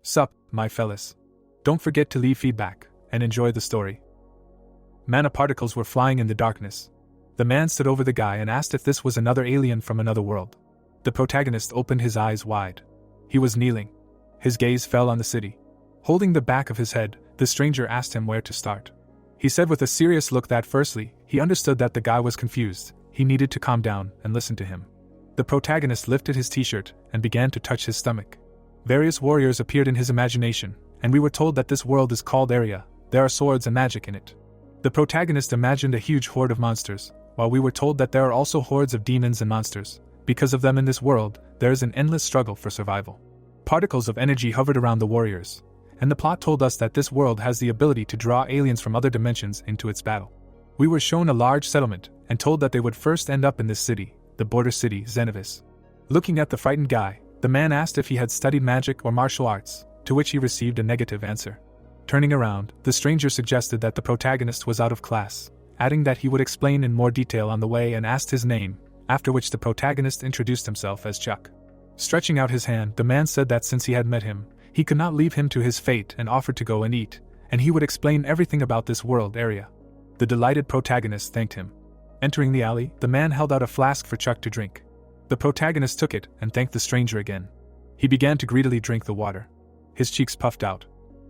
Sup, my fellas. Don't forget to leave feedback, and enjoy the story. Mana particles were flying in the darkness. The man stood over the guy and asked if this was another alien from another world. The protagonist opened his eyes wide. He was kneeling. His gaze fell on the city. Holding the back of his head, the stranger asked him where to start. He said with a serious look that firstly, he understood that the guy was confused, he needed to calm down and listen to him. The protagonist lifted his t-shirt and began to touch his stomach. Various warriors appeared in his imagination, and we were told that this world is called Area. There are swords and magic in it. The protagonist imagined a huge horde of monsters, while we were told that there are also hordes of demons and monsters. Because of them in this world, there is an endless struggle for survival. Particles of energy hovered around the warriors, and the plot told us that this world has the ability to draw aliens from other dimensions into its battle. We were shown a large settlement, and told that they would first end up in this city, the border city, Zenovis. Looking at the frightened guy, the man asked if he had studied magic or martial arts, to which he received a negative answer. Turning around, the stranger suggested that the protagonist was out of class, adding that he would explain in more detail on the way and asked his name, after which the protagonist introduced himself as Chuck. Stretching out his hand, the man said that since he had met him, he could not leave him to his fate and offered to go and eat, and he would explain everything about this world area. The delighted protagonist thanked him. Entering the alley, the man held out a flask for Chuck to drink. The protagonist took it and thanked the stranger again. He began to greedily drink the water. His cheeks puffed out.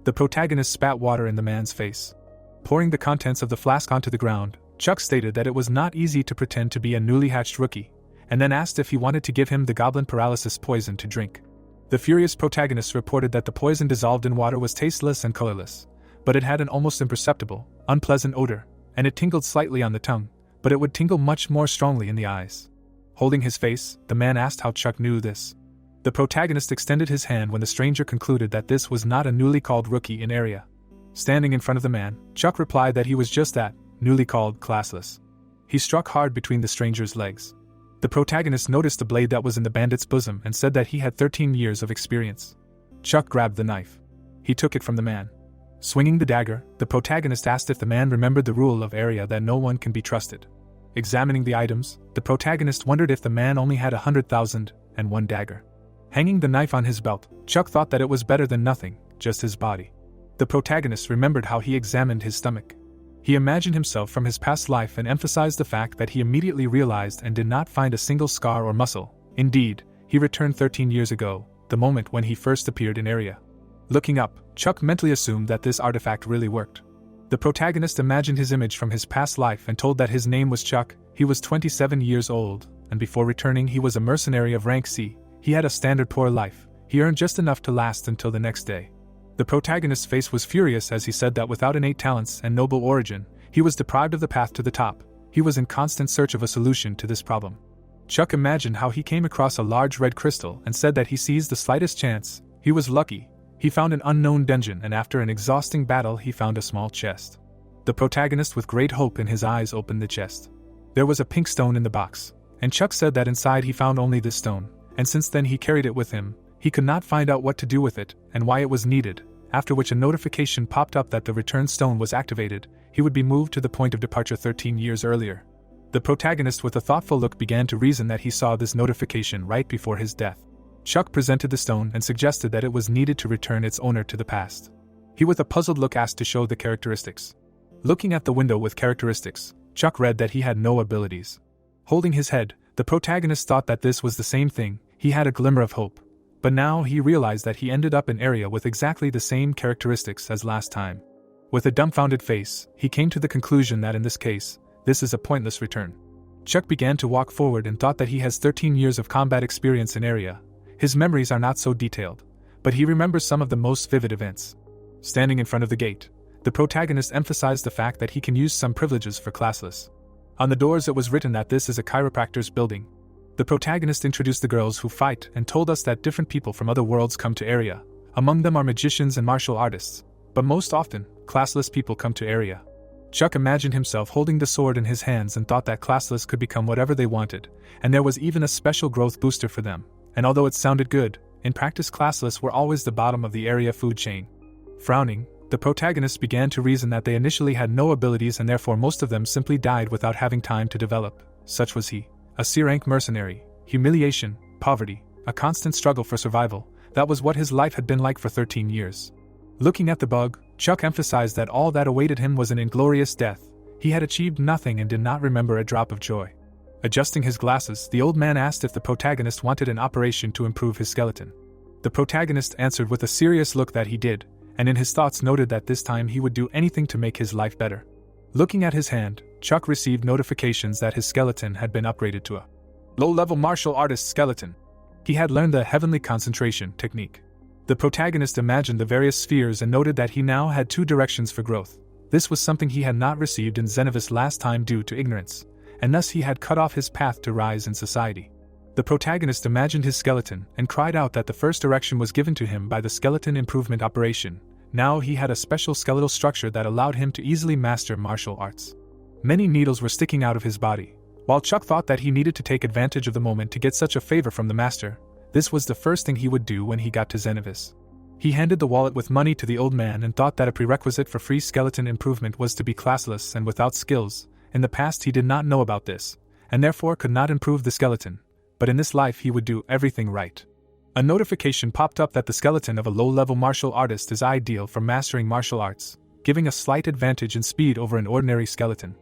The protagonist spat water in the man's face. Pouring the contents of the flask onto the ground, Chuck stated that it was not easy to pretend to be a newly hatched rookie, and then asked if he wanted to give him the goblin paralysis poison to drink. The furious protagonist reported that the poison dissolved in water was tasteless and colorless, but it had an almost imperceptible, unpleasant odor, and it tingled slightly on the tongue, but it would tingle much more strongly in the eyes. Holding his face, the man asked how Chuck knew this. The protagonist extended his hand when the stranger concluded that this was not a newly called rookie in area. Standing in front of the man, Chuck replied that he was just that, newly called classless. He struck hard between the stranger's legs. The protagonist noticed the blade that was in the bandit's bosom and said that he had 13 years of experience. Chuck grabbed the knife. He took it from the man. Swinging the dagger, the protagonist asked if the man remembered the rule of area that no one can be trusted. Examining the items, the protagonist wondered if the man only had 100,001 dagger. Hanging the knife on his belt, Chuck thought that it was better than nothing, just his body. The protagonist remembered how he examined his stomach. He imagined himself from his past life and emphasized the fact that he immediately realized and did not find a single scar or muscle. Indeed, he returned 13 years ago, the moment when he first appeared in area. Looking up, Chuck mentally assumed that this artifact really worked. The protagonist imagined his image from his past life and told that his name was Chuck. He was 27 years old, and before returning he was a mercenary of rank C. He had a standard poor life. He earned just enough to last until the next day. The protagonist's face was furious as he said that without innate talents and noble origin, he was deprived of the path to the top. He was in constant search of a solution to this problem. Chuck imagined how he came across a large red crystal and said that he seized the slightest chance. He was lucky. He found an unknown dungeon, and after an exhausting battle he found a small chest. The protagonist with great hope in his eyes opened the chest. There was a pink stone in the box, and Chuck said that inside he found only this stone, and since then he carried it with him. He could not find out what to do with it and why it was needed, after which a notification popped up that the return stone was activated. He would be moved to the point of departure 13 years earlier. The protagonist with a thoughtful look began to reason that he saw this notification right before his death. Chuck presented the stone and suggested that it was needed to return its owner to the past. He with a puzzled look asked to show the characteristics. Looking at the window with characteristics, Chuck read that he had no abilities. Holding his head, the protagonist thought that this was the same thing. He had a glimmer of hope. But now he realized that he ended up in area with exactly the same characteristics as last time. With a dumbfounded face, he came to the conclusion that in this case, this is a pointless return. Chuck began to walk forward and thought that he has 13 years of combat experience in area. His memories are not so detailed, but he remembers some of the most vivid events. Standing in front of the gate, the protagonist emphasized the fact that he can use some privileges for classless. On the doors it was written that this is a chiropractor's building. The protagonist introduced the girls who fight and told us that different people from other worlds come to area. Among them are magicians and martial artists, but most often, classless people come to area. Chuck imagined himself holding the sword in his hands and thought that classless could become whatever they wanted, and there was even a special growth booster for them. And although it sounded good, in practice classless were always the bottom of the area food chain. Frowning, the protagonist began to reason that they initially had no abilities and therefore most of them simply died without having time to develop. Such was he. A C-rank mercenary, humiliation, poverty, a constant struggle for survival. That was what his life had been like for 13 years. Looking at the bug, Chuck emphasized that all that awaited him was an inglorious death. He had achieved nothing and did not remember a drop of joy. Adjusting his glasses, the old man asked if the protagonist wanted an operation to improve his skeleton. The protagonist answered with a serious look that he did, and in his thoughts noted that this time he would do anything to make his life better. Looking at his hand, Chuck received notifications that his skeleton had been upgraded to a low-level martial artist skeleton. He had learned the heavenly concentration technique. The protagonist imagined the various spheres and noted that he now had 2 directions for growth. This was something he had not received in Zenovis last time due to ignorance, and thus he had cut off his path to rise in society. The protagonist imagined his skeleton and cried out that the first direction was given to him by the skeleton improvement operation. Now he had a special skeletal structure that allowed him to easily master martial arts. Many needles were sticking out of his body. While Chuck thought that he needed to take advantage of the moment to get such a favor from the master, this was the first thing he would do when he got to Zenovis. He handed the wallet with money to the old man and thought that a prerequisite for free skeleton improvement was to be classless and without skills. In the past he did not know about this, and therefore could not improve the skeleton, but in this life he would do everything right. A notification popped up that the skeleton of a low-level martial artist is ideal for mastering martial arts, giving a slight advantage in speed over an ordinary skeleton.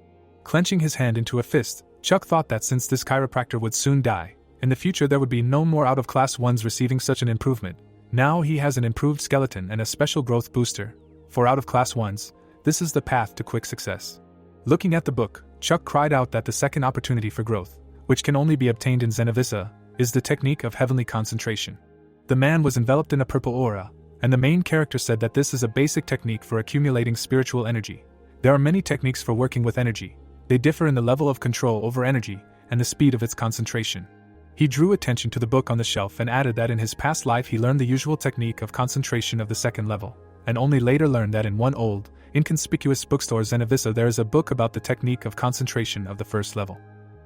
Clenching his hand into a fist, Chuck thought that since this chiropractor would soon die, in the future there would be no more out-of-class ones receiving such an improvement. Now he has an improved skeleton and a special growth booster. For out-of-class ones, this is the path to quick success. Looking at the book, Chuck cried out that the second opportunity for growth, which can only be obtained in Zenovisa, is the technique of heavenly concentration. The man was enveloped in a purple aura, and the main character said that this is a basic technique for accumulating spiritual energy. There are many techniques for working with energy. They differ in the level of control over energy and the speed of its concentration. He drew attention to the book on the shelf and added that in his past life he learned the usual technique of concentration of the second level, and only later learned that in one old, inconspicuous bookstore Zenovisa there is a book about the technique of concentration of the first level.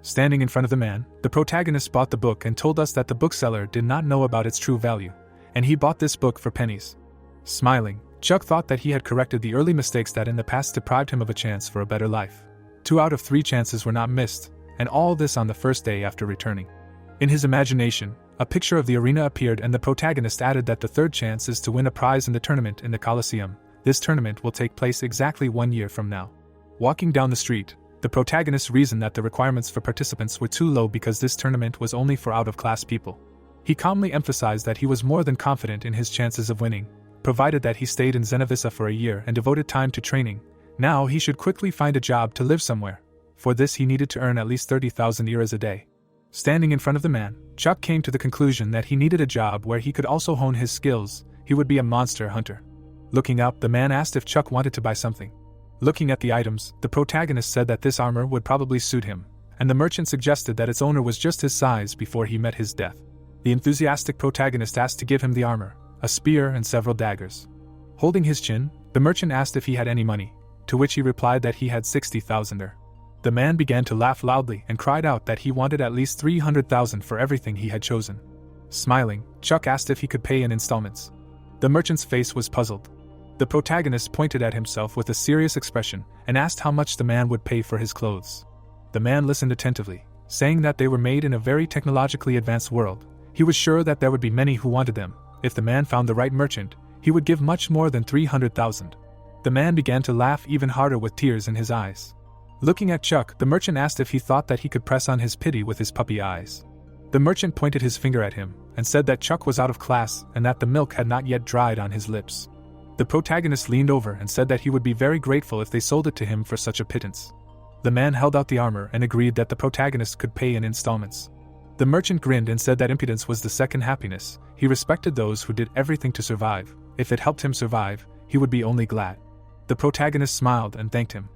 Standing in front of the man, the protagonist bought the book and told us that the bookseller did not know about its true value, and he bought this book for pennies. Smiling, Chuck thought that he had corrected the early mistakes that in the past deprived him of a chance for a better life. 2 out of 3 chances were not missed, and all this on the first day after returning. In his imagination, a picture of the arena appeared and the protagonist added that the 3rd chance is to win a prize in the tournament in the Colosseum. This tournament will take place exactly 1 year from now. Walking down the street, the protagonist reasoned that the requirements for participants were too low because this tournament was only for out-of-class people. He calmly emphasized that he was more than confident in his chances of winning, provided that he stayed in Zenovisa for a year and devoted time to training. Now he should quickly find a job to live somewhere. For this he needed to earn at least 30,000 euros a day. Standing in front of the man, Chuck came to the conclusion that he needed a job where he could also hone his skills. He would be a monster hunter. Looking up, the man asked if Chuck wanted to buy something. Looking at the items, the protagonist said that this armor would probably suit him, and the merchant suggested that its owner was just his size before he met his death. The enthusiastic protagonist asked to give him the armor, a spear and several daggers. Holding his chin, the merchant asked if he had any money, to which he replied that he had 60,000. The man began to laugh loudly and cried out that he wanted at least 300,000 for everything he had chosen. Smiling, Chuck asked if he could pay in installments. The merchant's face was puzzled. The protagonist pointed at himself with a serious expression and asked how much the man would pay for his clothes. The man listened attentively, saying that they were made in a very technologically advanced world. He was sure that there would be many who wanted them. If the man found the right merchant, he would give much more than 300,000. The man began to laugh even harder with tears in his eyes. Looking at Chuck, the merchant asked if he thought that he could press on his pity with his puppy eyes. The merchant pointed his finger at him and said that Chuck was out of class and that the milk had not yet dried on his lips. The protagonist leaned over and said that he would be very grateful if they sold it to him for such a pittance. The man held out the armor and agreed that the protagonist could pay in installments. The merchant grinned and said that impudence was the second happiness. He respected those who did everything to survive. If it helped him survive, he would be only glad. The protagonist smiled and thanked him.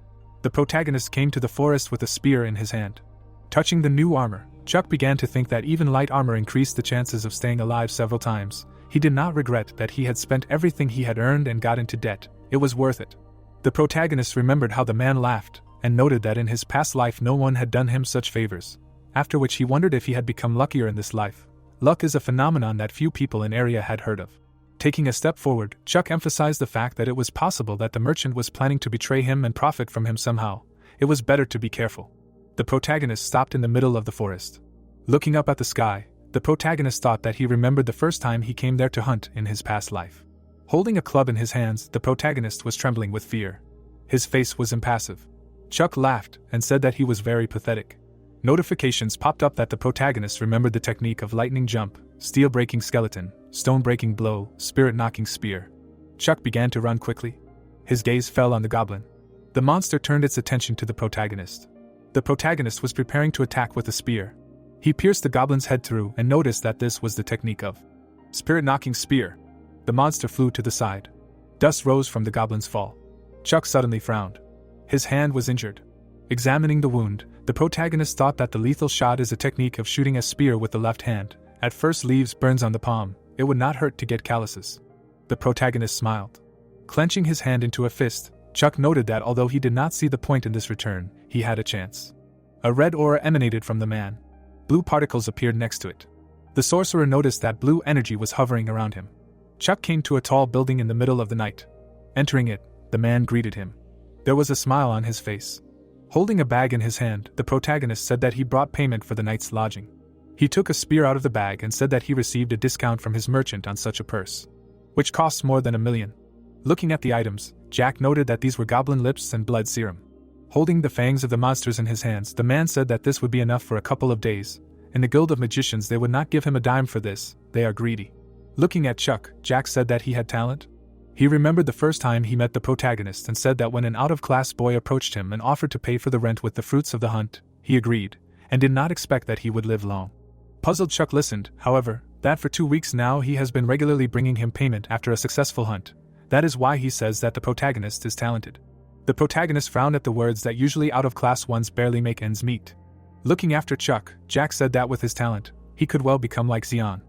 The protagonist came to the forest with a spear in his hand. Touching the new armor, Chuck began to think that even light armor increased the chances of staying alive several times. He did not regret that he had spent everything he had earned and got into debt. It was worth it. The protagonist remembered how the man laughed, and noted that in his past life no one had done him such favors, after which he wondered if he had become luckier in this life. Luck is a phenomenon that few people in area had heard of. Taking a step forward, Chuck emphasized the fact that it was possible that the merchant was planning to betray him and profit from him somehow. It was better to be careful. The protagonist stopped in the middle of the forest. Looking up at the sky, The protagonist thought that he remembered the first time he came there to hunt in his past life. Holding a club in his hands, the protagonist was trembling with fear. His face was impassive. Chuck laughed and said that he was very pathetic. Notifications popped up that the protagonist remembered the technique of lightning jump, steel-breaking skeleton, stone-breaking blow, spirit-knocking spear. Chuck began to run quickly. His gaze fell on the goblin. The monster turned its attention to the protagonist. The protagonist was preparing to attack with a spear. He pierced the goblin's head through and noticed that this was the technique of spirit-knocking spear. The monster flew to the side. Dust rose from the goblin's fall. Chuck suddenly frowned. His hand was injured. Examining the wound, the protagonist thought that the lethal shot is a technique of shooting a spear with the left hand. At first leaves burns on the palm, it would not hurt to get calluses. The protagonist smiled. Clenching his hand into a fist, Chuck noted that although he did not see the point in this return, he had a chance. A red aura emanated from the man. Blue particles appeared next to it. The sorcerer noticed that blue energy was hovering around him. Chuck came to a tall building in the middle of the night. Entering it, the man greeted him. There was a smile on his face. Holding a bag in his hand, the protagonist said that he brought payment for the night's lodging. He took a spear out of the bag and said that he received a discount from his merchant on such a purse, which costs more than $1 million. Looking at the items, Jack noted that these were goblin lips and blood serum. Holding the fangs of the monsters in his hands, the man said that this would be enough for a couple of days. In the Guild of Magicians they would not give him a dime for this, they are greedy. Looking at Chuck, Jack said that he had talent. He remembered the first time he met the protagonist and said that when an out-of-class boy approached him and offered to pay for the rent with the fruits of the hunt, he agreed, and did not expect that he would live long. Puzzled Chuck listened, however, that for 2 weeks now he has been regularly bringing him payment after a successful hunt. That is why he says that the protagonist is talented. The protagonist frowned at the words that usually out-of-class ones barely make ends meet. Looking after Chuck, Jack said that with his talent, he could well become like Xion.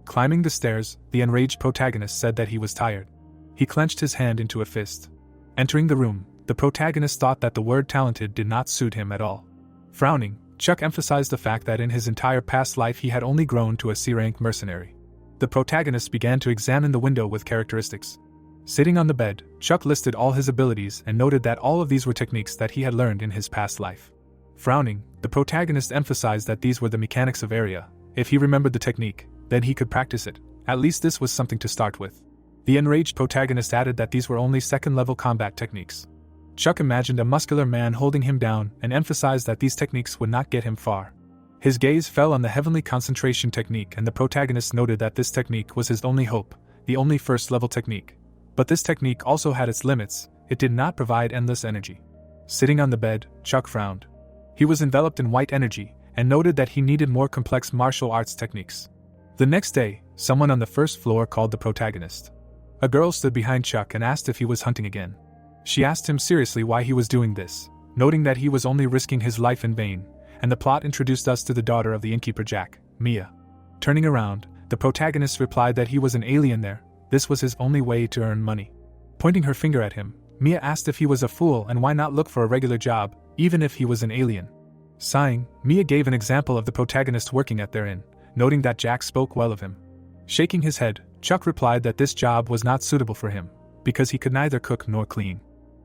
Climbing the stairs, the enraged protagonist said that he was tired. He clenched his hand into a fist. Entering the room, the protagonist thought that the word talented did not suit him at all. Frowning, Chuck emphasized the fact that in his entire past life he had only grown to a C-rank mercenary. The protagonist began to examine the window with characteristics. Sitting on the bed, Chuck listed all his abilities and noted that all of these were techniques that he had learned in his past life. Frowning, the protagonist emphasized that these were the mechanics of area. If he remembered the technique, then he could practice it. At least this was something to start with. The enraged protagonist added that these were only second-level combat techniques. Chuck imagined a muscular man holding him down and emphasized that these techniques would not get him far. His gaze fell on the heavenly concentration technique, and the protagonist noted that this technique was his only hope, the only first-level technique. But this technique also had its limits, it did not provide endless energy. Sitting on the bed, Chuck frowned. He was enveloped in white energy, and noted that he needed more complex martial arts techniques. The next day, someone on the first floor called the protagonist. A girl stood behind Chuck and asked if he was hunting again. She asked him seriously why he was doing this, noting that he was only risking his life in vain, and the plot introduced us to the daughter of the innkeeper Jack, Mia. Turning around, the protagonist replied that he was an alien there, this was his only way to earn money. Pointing her finger at him, Mia asked if he was a fool and why not look for a regular job, even if he was an alien. Sighing, Mia gave an example of the protagonist working at their inn, noting that Jack spoke well of him. Shaking his head, Chuck replied that this job was not suitable for him, because he could neither cook nor clean.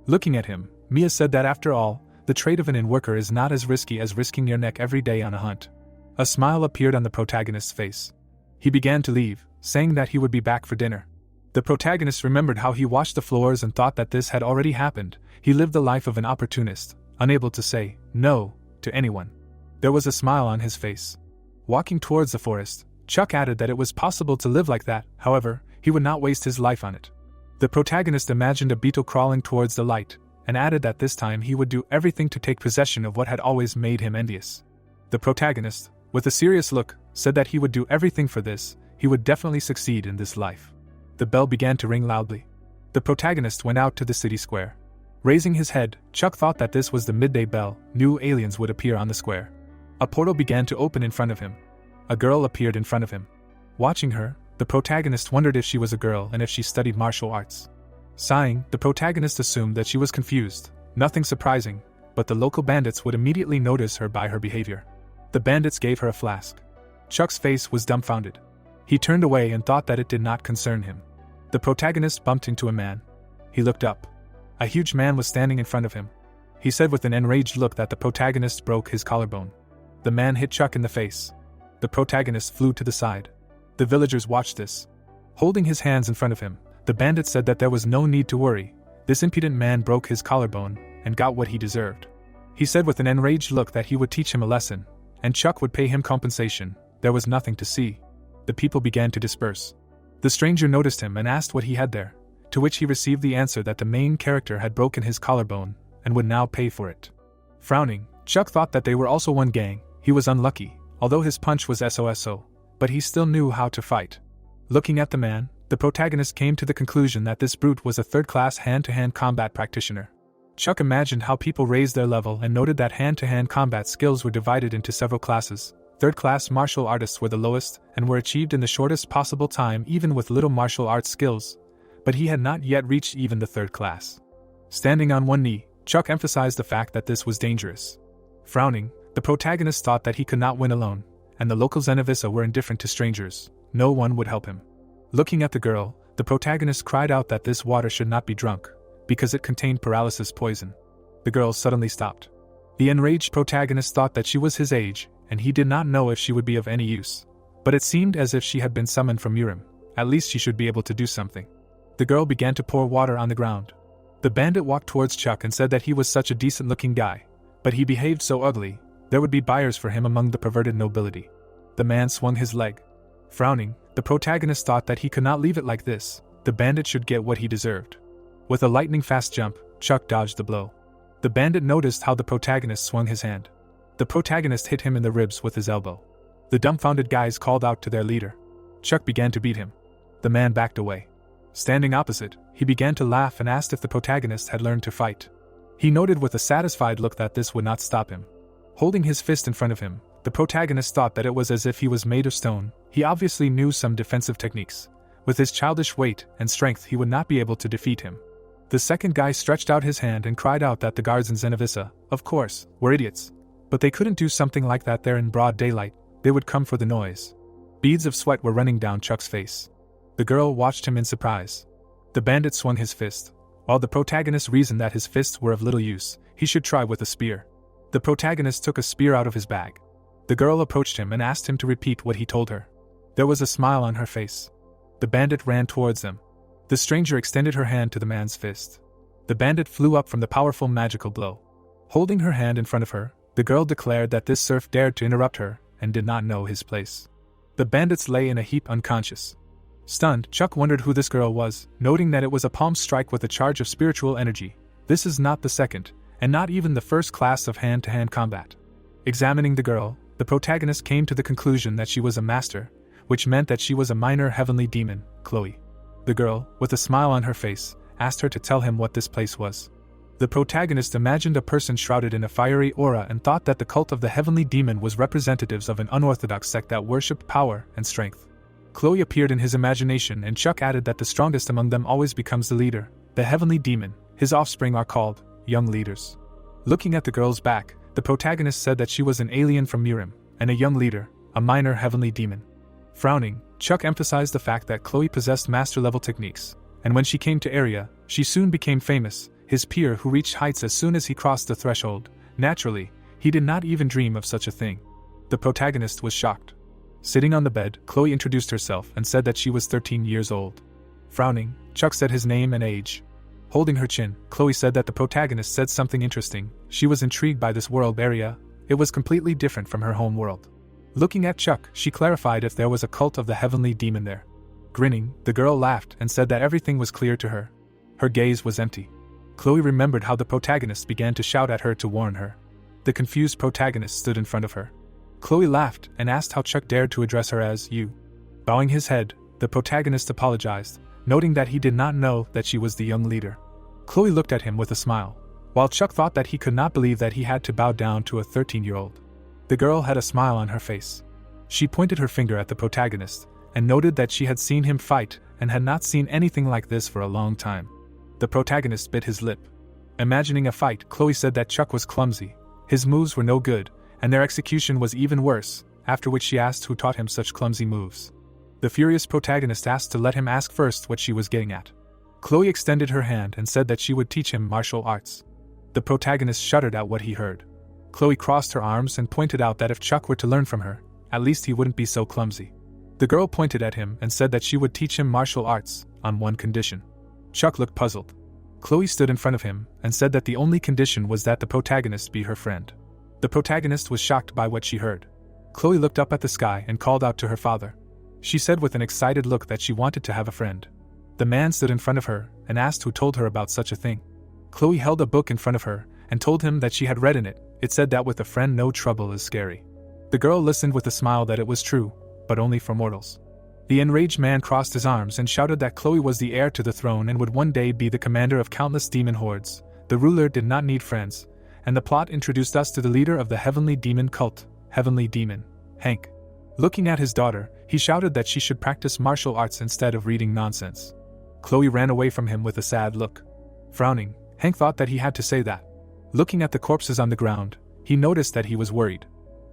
Looking at him, Mia said that after all, the trade of an inn worker is not as risky as risking your neck every day on a hunt. A smile appeared on the protagonist's face. He began to leave, saying that he would be back for dinner. The protagonist remembered how he washed the floors and thought that this had already happened. He lived the life of an opportunist, unable to say no to anyone. There was a smile on his face. Walking towards the forest, Chuck added that it was possible to live like that, however, he would not waste his life on it. The protagonist imagined a beetle crawling towards the light, and added that this time he would do everything to take possession of what had always made him envious. The protagonist, with a serious look, said that he would do everything for this, he would definitely succeed in this life. The bell began to ring loudly. The protagonist went out to the city square. Raising his head, Chuck thought that this was the midday bell, new aliens would appear on the square. A portal began to open in front of him. A girl appeared in front of him. Watching her, the protagonist wondered if she was a girl and if she studied martial arts. Sighing, the protagonist assumed that she was confused, nothing surprising, but the local bandits would immediately notice her by her behavior. The bandits gave her a flask. Chuck's face was dumbfounded. He turned away and thought that it did not concern him. The protagonist bumped into a man. He looked up. A huge man was standing in front of him. He said with an enraged look that the protagonist broke his collarbone. The man hit Chuck in the face. The The protagonist flew to the side. The villagers watched this. Holding his hands in front of him, the bandit said that there was no need to worry. This impudent man broke his collarbone and got what he deserved. He said with an enraged look that he would teach him a lesson, and Chuck would pay him compensation. There was nothing to see. The people began to disperse. The stranger noticed him and asked what he had there, to which he received the answer that the main character had broken his collarbone and would now pay for it. Frowning, Chuck thought that they were also one gang. He was unlucky, although his punch was SOSO, but he still knew how to fight. Looking at the man, the protagonist came to the conclusion that this brute was a third-class hand-to-hand combat practitioner. Chuck imagined how people raised their level and noted that hand-to-hand combat skills were divided into several classes. Third-class martial artists were the lowest and were achieved in the shortest possible time even with little martial arts skills, but he had not yet reached even the third class. Standing on one knee, Chuck emphasized the fact that this was dangerous. Frowning, the protagonist thought that he could not win alone, and the local Zenovis were indifferent to strangers. No one would help him. Looking at the girl, the protagonist cried out that this water should not be drunk, because it contained paralysis poison. The girl suddenly stopped. The enraged protagonist thought that she was his age, and he did not know if she would be of any use. But it seemed as if she had been summoned from Urim. At least she should be able to do something. The girl began to pour water on the ground. The bandit walked towards Chuck and said that he was such a decent-looking guy, but he behaved so ugly, there would be buyers for him among the perverted nobility. The man swung his leg. Frowning, the protagonist thought that he could not leave it like this. The bandit should get what he deserved. With a lightning-fast jump, Chuck dodged the blow. The bandit noticed how the protagonist swung his hand. The protagonist hit him in the ribs with his elbow. The dumbfounded guys called out to their leader. Chuck began to beat him. The man backed away. Standing opposite, he began to laugh and asked if the protagonist had learned to fight. He noted with a satisfied look that this would not stop him. Holding his fist in front of him, the protagonist thought that it was as if he was made of stone. He obviously knew some defensive techniques. With his childish weight and strength, he would not be able to defeat him. The second guy stretched out his hand and cried out that the guards in Zenovis, of course, were idiots. But they couldn't do something like that there in broad daylight. They would come for the noise. Beads of sweat were running down Chuck's face. The girl watched him in surprise. The bandit swung his fist. While the protagonist reasoned that his fists were of little use, he should try with a spear. The protagonist took a spear out of his bag. The girl approached him and asked him to repeat what he told her. There was a smile on her face. The bandit ran towards them. The stranger extended her hand to the man's fist. The bandit flew up from the powerful magical blow. Holding her hand in front of her, the girl declared that this serf dared to interrupt her and did not know his place. The bandits lay in a heap unconscious. Stunned, Chuck wondered who this girl was, noting that it was a palm strike with a charge of spiritual energy. This is not the second, and not even the first class of hand-to-hand combat. Examining the girl, the protagonist came to the conclusion that she was a master, which meant that she was a minor heavenly demon, Chloe. The girl, with a smile on her face, asked her to tell him what this place was. The protagonist imagined a person shrouded in a fiery aura and thought that the cult of the heavenly demon was representatives of an unorthodox sect that worshipped power and strength. Chloe appeared in his imagination, and Chuck added that the strongest among them always becomes the leader. The heavenly demon, his offspring, are called young leaders. Looking at the girl's back, the protagonist said that she was an alien from Urim, and a young leader, a minor heavenly demon. Frowning, Chuck emphasized the fact that Chloe possessed master-level techniques, and when she came to area, she soon became famous, his peer who reached heights as soon as he crossed the threshold. Naturally, he did not even dream of such a thing. The protagonist was shocked. Sitting on the bed, Chloe introduced herself and said that she was 13 years old. Frowning, Chuck said his name and age. Holding her chin, Chloe said that the protagonist said something interesting. She was intrigued by this world area. It was completely different from her home world. Looking at Chuck, she clarified if there was a cult of the heavenly demon there. Grinning, the girl laughed and said that everything was clear to her. Her gaze was empty. Chloe remembered how the protagonist began to shout at her to warn her. The confused protagonist stood in front of her. Chloe laughed and asked how Chuck dared to address her as you. Bowing his head, the protagonist apologized, noting that he did not know that she was the young leader. Chloe looked at him with a smile, while Chuck thought that he could not believe that he had to bow down to a 13-year-old. The girl had a smile on her face. She pointed her finger at the protagonist and noted that she had seen him fight and had not seen anything like this for a long time. The protagonist bit his lip. Imagining a fight, Chloe said that Chuck was clumsy. His moves were no good, and their execution was even worse, after which she asked who taught him such clumsy moves. The furious protagonist asked to let him ask first what she was getting at. Chloe extended her hand and said that she would teach him martial arts. The protagonist shuddered at what he heard. Chloe crossed her arms and pointed out that if Chuck were to learn from her, At least he wouldn't be so clumsy. The girl pointed at him and said that she would teach him martial arts, on one condition. Chuck looked puzzled. Chloe stood in front of him and said that the only condition was that the protagonist be her friend. The protagonist was shocked by what she heard. Chloe looked up at the sky and called out to her father. She said with an excited look that she wanted to have a friend. The man stood in front of her and asked who told her about such a thing. Chloe held a book in front of her and told him that she had read in it. It said that with a friend no trouble is scary. The girl listened with a smile that it was true, but only for mortals. The enraged man crossed his arms and shouted that Chloe was the heir to the throne and would one day be the commander of countless demon hordes. The ruler did not need friends, and the plot introduced us to the leader of the heavenly demon cult, Heavenly Demon, Hank. Looking at his daughter, he shouted that she should practice martial arts instead of reading nonsense. Chloe ran away from him with a sad look. Frowning, Hank thought that he had to say that. Looking at the corpses on the ground, he noticed that he was worried.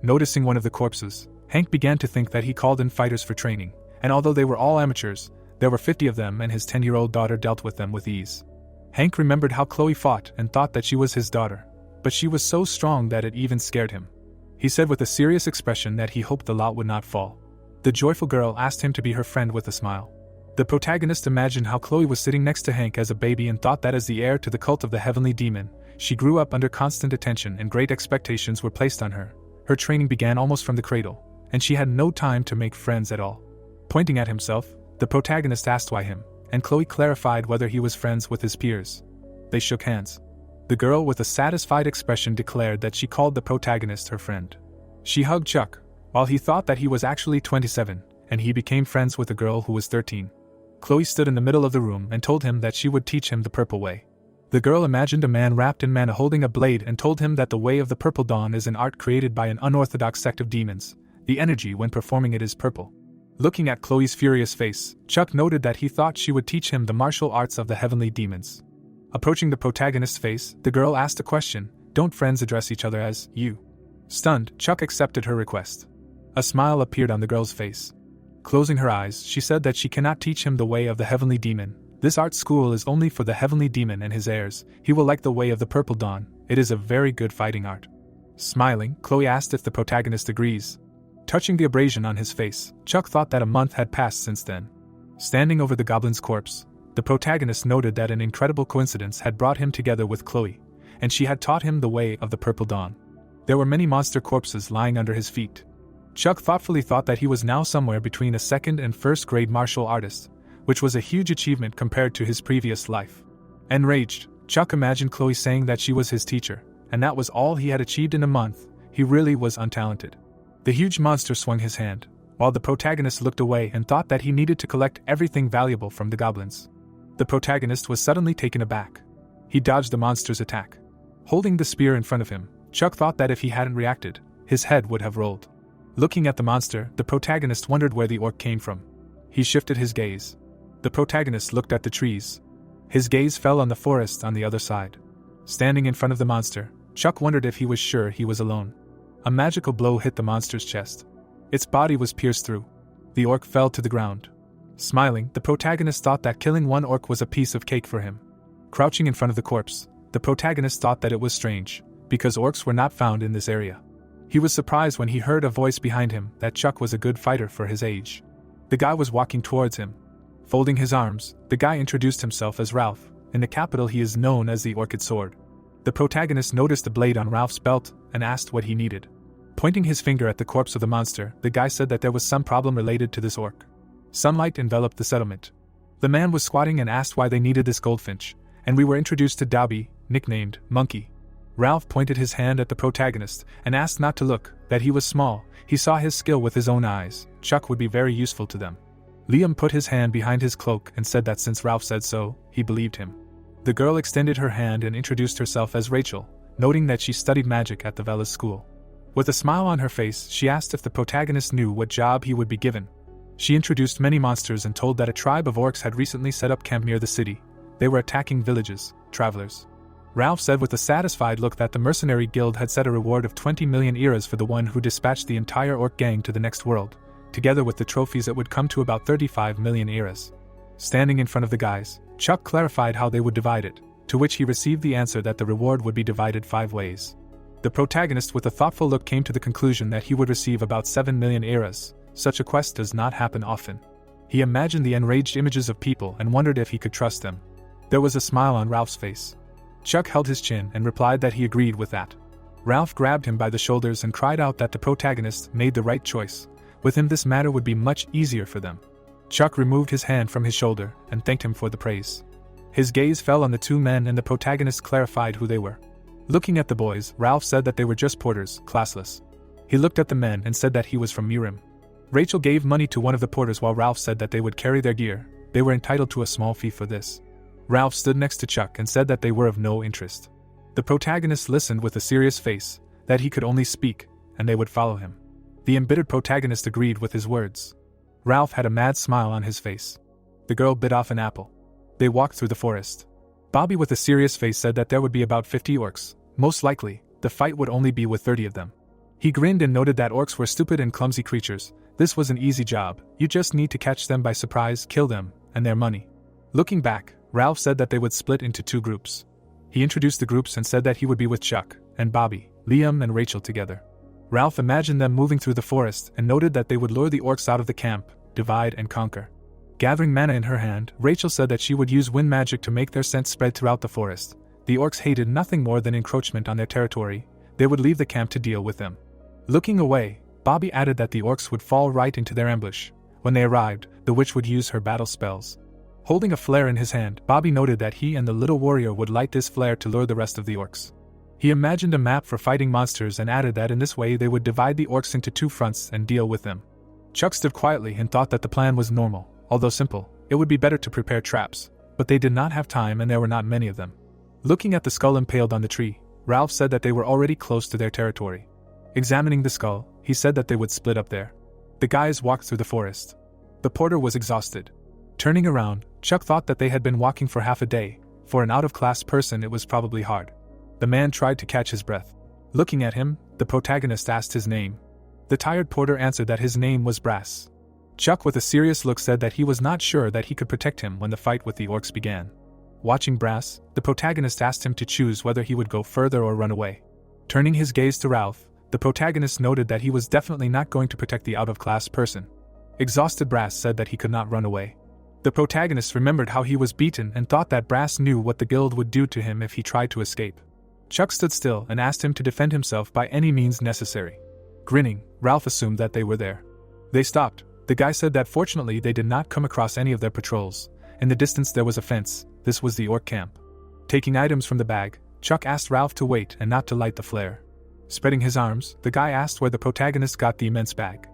Noticing one of the corpses, Hank began to think that he called in fighters for training, and although they were all amateurs, there were 50 of them and his 10-year-old daughter dealt with them with ease. Hank remembered how Chloe fought and thought that she was his daughter, but she was so strong that it even scared him. He said with a serious expression that he hoped the lot would not fall. The joyful girl asked him to be her friend with a smile. The protagonist imagined how Chloe was sitting next to Hank as a baby and thought that as the heir to the cult of the Heavenly Demon, she grew up under constant attention and great expectations were placed on her. Her training began almost from the cradle, and she had no time to make friends at all. Pointing at himself, the protagonist asked why him, and Chloe clarified whether he was friends with his peers. They shook hands. The girl with a satisfied expression declared that she called the protagonist her friend. She hugged Chuck, while he thought that he was actually 27, and he became friends with a girl who was 13. Chloe stood in the middle of the room and told him that she would teach him the purple way. The girl imagined a man wrapped in mana holding a blade and told him that the way of the purple dawn is an art created by an unorthodox sect of demons. The energy when performing it is purple. Looking at Chloe's furious face, Chuck noted that he thought she would teach him the martial arts of the heavenly demons. Approaching the protagonist's face, the girl asked a question, "Don't friends address each other as you?" Stunned, Chuck accepted her request. A smile appeared on the girl's face. Closing her eyes, she said that she cannot teach him the way of the heavenly demon. This art school is only for the heavenly demon and his heirs. He will like the way of the purple dawn. It is a very good fighting art. Smiling, Chloe asked if the protagonist agrees. Touching the abrasion on his face, Chuck thought that a month had passed since then. Standing over the goblin's corpse, the protagonist noted that an incredible coincidence had brought him together with Chloe, and she had taught him the way of the purple dawn. There were many monster corpses lying under his feet. Chuck thoughtfully thought that he was now somewhere between a second and first grade martial artist, which was a huge achievement compared to his previous life. Enraged, Chuck imagined Chloe saying that she was his teacher, and that was all he had achieved in a month. He really was untalented. The huge monster swung his hand, while the protagonist looked away and thought that he needed to collect everything valuable from the goblins. The protagonist was suddenly taken aback. He dodged the monster's attack. Holding the spear in front of him, Chuck thought that if he hadn't reacted, his head would have rolled. Looking at the monster, the protagonist wondered where the orc came from. He shifted his gaze. The protagonist looked at the trees. His gaze fell on the forest on the other side. Standing in front of the monster, Chuck wondered if he was sure he was alone. A magical blow hit the monster's chest. Its body was pierced through. The orc fell to the ground. Smiling, the protagonist thought that killing one orc was a piece of cake for him. Crouching in front of the corpse, the protagonist thought that it was strange, because orcs were not found in this area. He was surprised when he heard a voice behind him that Chuck was a good fighter for his age. The guy was walking towards him. Folding his arms, the guy introduced himself as Ralph. In the capital he is known as the Orchid Sword. The protagonist noticed the blade on Ralph's belt and asked what he needed. Pointing his finger at the corpse of the monster, the guy said that there was some problem related to this orc. Sunlight enveloped the settlement. The man was squatting and asked why they needed this goldfinch, and we were introduced to Dobby, nicknamed Monkey. Ralph pointed his hand at the protagonist and asked not to look, that he was small. He saw his skill with his own eyes. Chuck would be very useful to them. Liam put his hand behind his cloak and said that since Ralph said so, he believed him. The girl extended her hand and introduced herself as Rachel, noting that she studied magic at the Velas school. With a smile on her face, she asked if the protagonist knew what job he would be given. She introduced many monsters and told that a tribe of orcs had recently set up camp near the city. They were attacking villages, travelers. Ralph said with a satisfied look that the mercenary guild had set a reward of 20 million eras for the one who dispatched the entire orc gang to the next world. Together with the trophies it would come to about 35 million eras. Standing in front of the guys, Chuck clarified how they would divide it, to which he received the answer that the reward would be divided 5 ways. The protagonist with a thoughtful look came to the conclusion that he would receive about 7 million eras. Such a quest does not happen often. He imagined the enraged images of people and wondered if he could trust them. There was a smile on Ralph's face. Chuck held his chin and replied that he agreed with that. Ralph grabbed him by the shoulders and cried out that the protagonist made the right choice. With him this matter would be much easier for them. Chuck removed his hand from his shoulder and thanked him for the praise. His gaze fell on the two men and the protagonist clarified who they were. Looking at the boys, Ralph said that they were just porters, classless. He looked at the men and said that he was from Murim. Rachel gave money to one of the porters while Ralph said that they would carry their gear. They were entitled to a small fee for this. Ralph stood next to Chuck and said that they were of no interest. The protagonist listened with a serious face, that he could only speak, and they would follow him. The embittered protagonist agreed with his words. Ralph had a mad smile on his face. The girl bit off an apple. They walked through the forest. Bobby with a serious face said that there would be about 50 orcs. Most likely, the fight would only be with 30 of them. He grinned and noted that orcs were stupid and clumsy creatures. This was an easy job, you just need to catch them by surprise, kill them, and their money. Looking back, Ralph said that they would split into two groups. He introduced the groups and said that he would be with Chuck and Bobby, Liam and Rachel together. Ralph imagined them moving through the forest and noted that they would lure the orcs out of the camp, divide and conquer. Gathering mana in her hand, Rachel said that she would use wind magic to make their scent spread throughout the forest. The orcs hated nothing more than encroachment on their territory. They would leave the camp to deal with them. Looking away, Bobby added that the orcs would fall right into their ambush. When they arrived, the witch would use her battle spells. Holding a flare in his hand, Bobby noted that he and the little warrior would light this flare to lure the rest of the orcs. He imagined a map for fighting monsters and added that in this way they would divide the orcs into two fronts and deal with them. Chuck stood quietly and thought that the plan was normal. Although simple, it would be better to prepare traps, but they did not have time and there were not many of them. Looking at the skull impaled on the tree, Ralph said that they were already close to their territory. Examining the skull, he said that they would split up there. The guys walked through the forest. The porter was exhausted. Turning around, Chuck thought that they had been walking for half a day. For an out-of-class person it was probably hard. The man tried to catch his breath. Looking at him, the protagonist asked his name. The tired porter answered that his name was Brass. Chuck with a serious look said that he was not sure that he could protect him when the fight with the orcs began. Watching Brass, the protagonist asked him to choose whether he would go further or run away. Turning his gaze to Ralph, the protagonist noted that he was definitely not going to protect the out-of-class person. Exhausted Brass said that he could not run away. The protagonist remembered how he was beaten and thought that Brass knew what the guild would do to him if he tried to escape. Chuck stood still and asked him to defend himself by any means necessary. Grinning, Ralph assumed that they were there. They stopped. The guy said that fortunately they did not come across any of their patrols. In the distance there was a fence. This was the orc camp. Taking items from the bag, Chuck asked Ralph to wait and not to light the flare. Spreading his arms, the guy asked where the protagonist got the immense bag.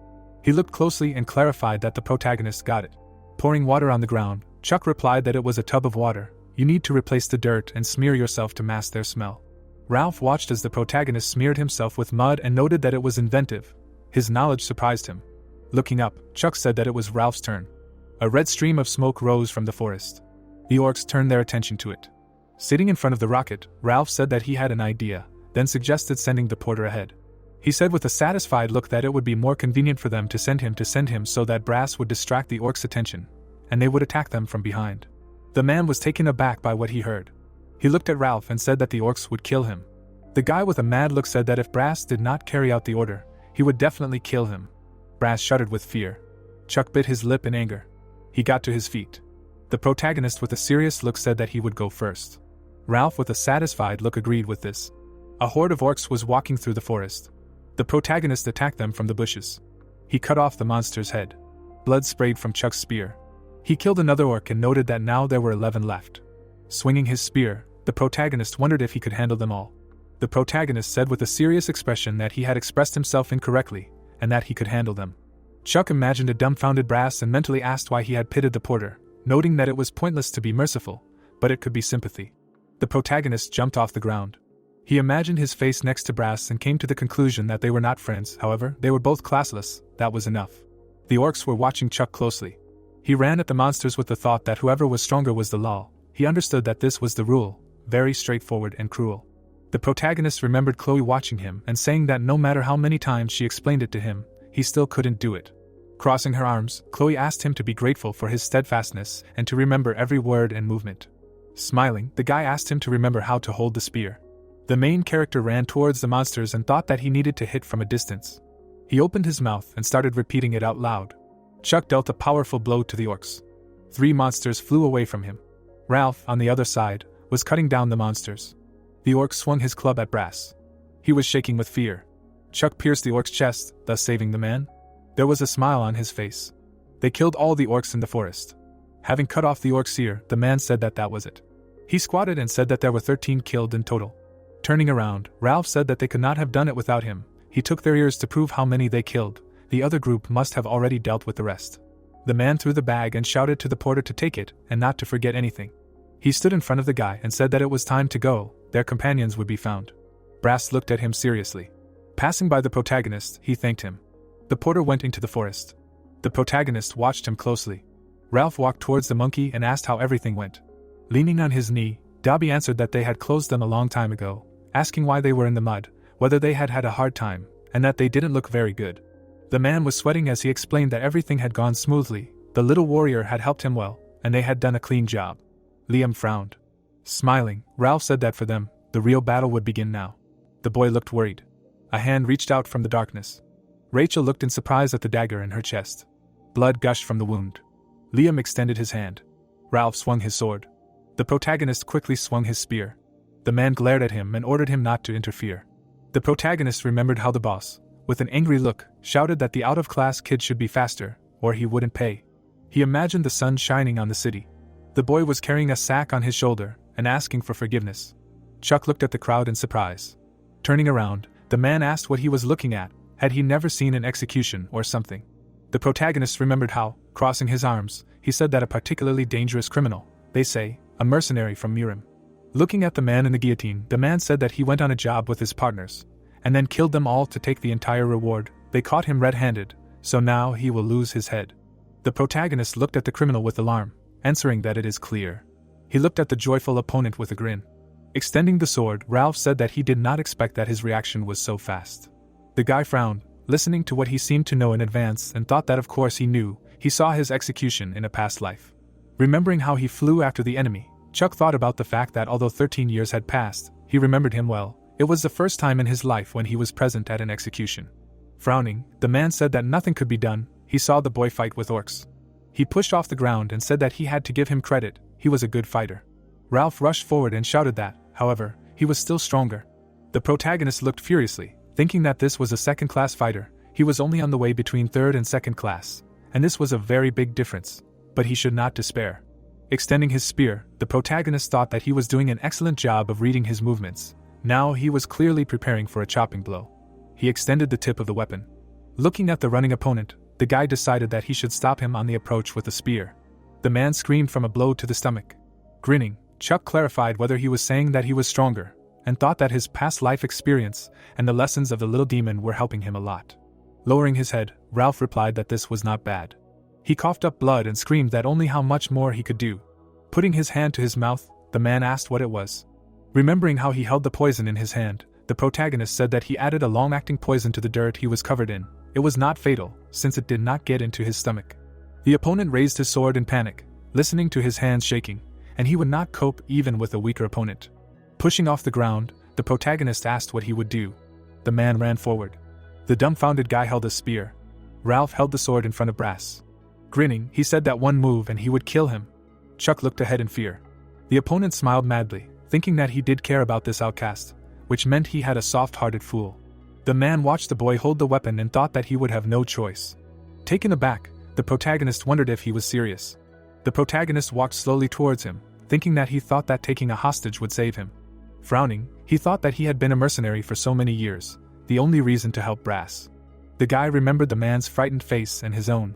He looked closely and clarified that the protagonist got it. Pouring water on the ground, Chuck replied that it was a tub of water. You need to replace the dirt and smear yourself to mask their smell. Ralph watched as the protagonist smeared himself with mud and noted that it was inventive. His knowledge surprised him. Looking up, Chuck said that it was Ralph's turn. A red stream of smoke rose from the forest. The orcs turned their attention to it. Sitting in front of the rocket, Ralph said that he had an idea, then suggested sending the porter ahead. He said with a satisfied look that it would be more convenient for them to send him so that Brass would distract the orcs' attention, and they would attack them from behind. The man was taken aback by what he heard. He looked at Ralph and said that the orcs would kill him. The guy with a mad look said that if Brass did not carry out the order, he would definitely kill him. Brass shuddered with fear. Chuck bit his lip in anger. He got to his feet. The protagonist with a serious look said that he would go first. Ralph with a satisfied look agreed with this. A horde of orcs was walking through the forest. The protagonist attacked them from the bushes. He cut off the monster's head. Blood sprayed from Chuck's spear. He killed another orc and noted that now there were 11 left. Swinging his spear, the protagonist wondered if he could handle them all. The protagonist said with a serious expression that he had expressed himself incorrectly, and that he could handle them. Chuck imagined a dumbfounded Brass and mentally asked why he had pitied the porter, noting that it was pointless to be merciful, but it could be sympathy. The protagonist jumped off the ground. He imagined his face next to Brass and came to the conclusion that they were not friends. However, they were both classless. That was enough. The orcs were watching Chuck closely. He ran at the monsters with the thought that whoever was stronger was the law. He understood that this was the rule, very straightforward and cruel. The protagonist remembered Chloe watching him and saying that no matter how many times she explained it to him, he still couldn't do it. Crossing her arms, Chloe asked him to be grateful for his steadfastness and to remember every word and movement. Smiling, the guy asked him to remember how to hold the spear. The main character ran towards the monsters and thought that he needed to hit from a distance. He opened his mouth and started repeating it out loud. Chuck dealt a powerful blow to the orcs. 3 monsters flew away from him. Ralph, on the other side, was cutting down the monsters. The orc swung his club at Brass. He was shaking with fear. Chuck pierced the orc's chest, thus saving the man. There was a smile on his face. They killed all the orcs in the forest. Having cut off the orc's ear, the man said that that was it. He squatted and said that there were 13 killed in total. Turning around, Ralph said that they could not have done it without him. He took their ears to prove how many they killed. The other group must have already dealt with the rest. The man threw the bag and shouted to the porter to take it and not to forget anything. He stood in front of the guy and said that it was time to go, their companions would be found. Brass looked at him seriously. Passing by the protagonist, he thanked him. The porter went into the forest. The protagonist watched him closely. Ralph walked towards the monkey and asked how everything went. Leaning on his knee, Dobby answered that they had closed them a long time ago, asking why they were in the mud, whether they had had a hard time, and that they didn't look very good. The man was sweating as he explained that everything had gone smoothly, the little warrior had helped him well, and they had done a clean job. Liam frowned. Smiling, Ralph said that for them, the real battle would begin now. The boy looked worried. A hand reached out from the darkness. Rachel looked in surprise at the dagger in her chest. Blood gushed from the wound. Liam extended his hand. Ralph swung his sword. The protagonist quickly swung his spear. The man glared at him and ordered him not to interfere. The protagonist remembered how the boss, with an angry look, shouted that the out-of-class kid should be faster, or he wouldn't pay. He imagined the sun shining on the city. The boy was carrying a sack on his shoulder and asking for forgiveness. Chuck looked at the crowd in surprise. Turning around, the man asked what he was looking at. Had he never seen an execution or something? The protagonist remembered how, crossing his arms, he said that a particularly dangerous criminal, they say, a mercenary from Murim. Looking at the man in the guillotine, the man said that he went on a job with his partners, and then killed them all to take the entire reward. They caught him red-handed, so now he will lose his head. The protagonist looked at the criminal with alarm, answering that it is clear. He looked at the joyful opponent with a grin. Extending the sword, Ralph said that he did not expect that his reaction was so fast. The guy frowned, listening to what he seemed to know in advance, and thought that of course he knew. He saw his execution in a past life. Remembering how he flew after the enemy, Chuck thought about the fact that although 13 years had passed, he remembered him well. It was the first time in his life when he was present at an execution. Frowning, the man said that nothing could be done. He saw the boy fight with orcs. He pushed off the ground and said that he had to give him credit. He was a good fighter. Ralph rushed forward and shouted that, however, he was still stronger. The protagonist looked furiously, thinking that this was a second-class fighter. He was only on the way between third and second class, and this was a very big difference. But he should not despair. Extending his spear, the protagonist thought that he was doing an excellent job of reading his movements. Now he was clearly preparing for a chopping blow. He extended the tip of the weapon. Looking at the running opponent, the guy decided that he should stop him on the approach with a spear. The man screamed from a blow to the stomach. Grinning, Chuck clarified whether he was saying that he was stronger, and thought that his past life experience and the lessons of the little demon were helping him a lot. Lowering his head, Ralph replied that this was not bad. He coughed up blood and screamed that only how much more he could do. Putting his hand to his mouth, the man asked what it was. Remembering how he held the poison in his hand, the protagonist said that he added a long-acting poison to the dirt he was covered in. It was not fatal, since it did not get into his stomach. The opponent raised his sword in panic, listening to his hands shaking, and he would not cope even with a weaker opponent. Pushing off the ground, the protagonist asked what he would do. The man ran forward. The dumbfounded guy held a spear. Ralph held the sword in front of Brass. Grinning, he said that one move and he would kill him. Chuck looked ahead in fear. The opponent smiled madly, thinking that he did care about this outcast, which meant he had a soft-hearted fool. The man watched the boy hold the weapon and thought that he would have no choice. Taken aback, the protagonist wondered if he was serious. The protagonist walked slowly towards him, thinking that he thought that taking a hostage would save him. Frowning, he thought that he had been a mercenary for so many years, the only reason to help Brass. The guy remembered the man's frightened face and his own.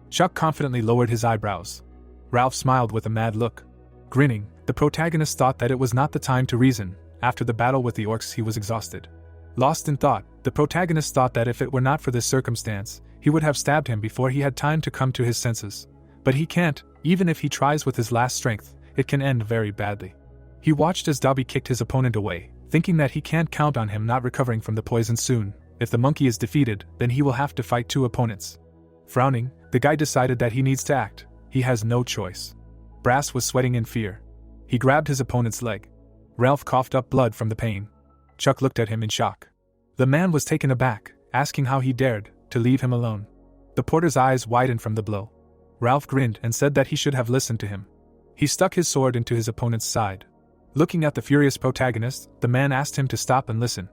Chuck confidently lowered his eyebrows. Ralph smiled with a mad look. Grinning, the protagonist thought that it was not the time to reason. After the battle with the orcs, he was exhausted. Lost in thought, the protagonist thought that if it were not for this circumstance, he would have stabbed him before he had time to come to his senses. But he can't. Even if he tries with his last strength, it can end very badly. He watched as Dobby kicked his opponent away, thinking that he can't count on him not recovering from the poison soon. If the monkey is defeated, then he will have to fight 2 opponents. Frowning, the guy decided that he needs to act. He has no choice. Brass was sweating in fear. He grabbed his opponent's leg. Ralph coughed up blood from the pain. Chuck looked at him in shock. The man was taken aback, asking how he dared to leave him alone. The porter's eyes widened from the blow. Ralph grinned and said that he should have listened to him. He stuck his sword into his opponent's side. Looking at the furious protagonist, the man asked him to stop and listen.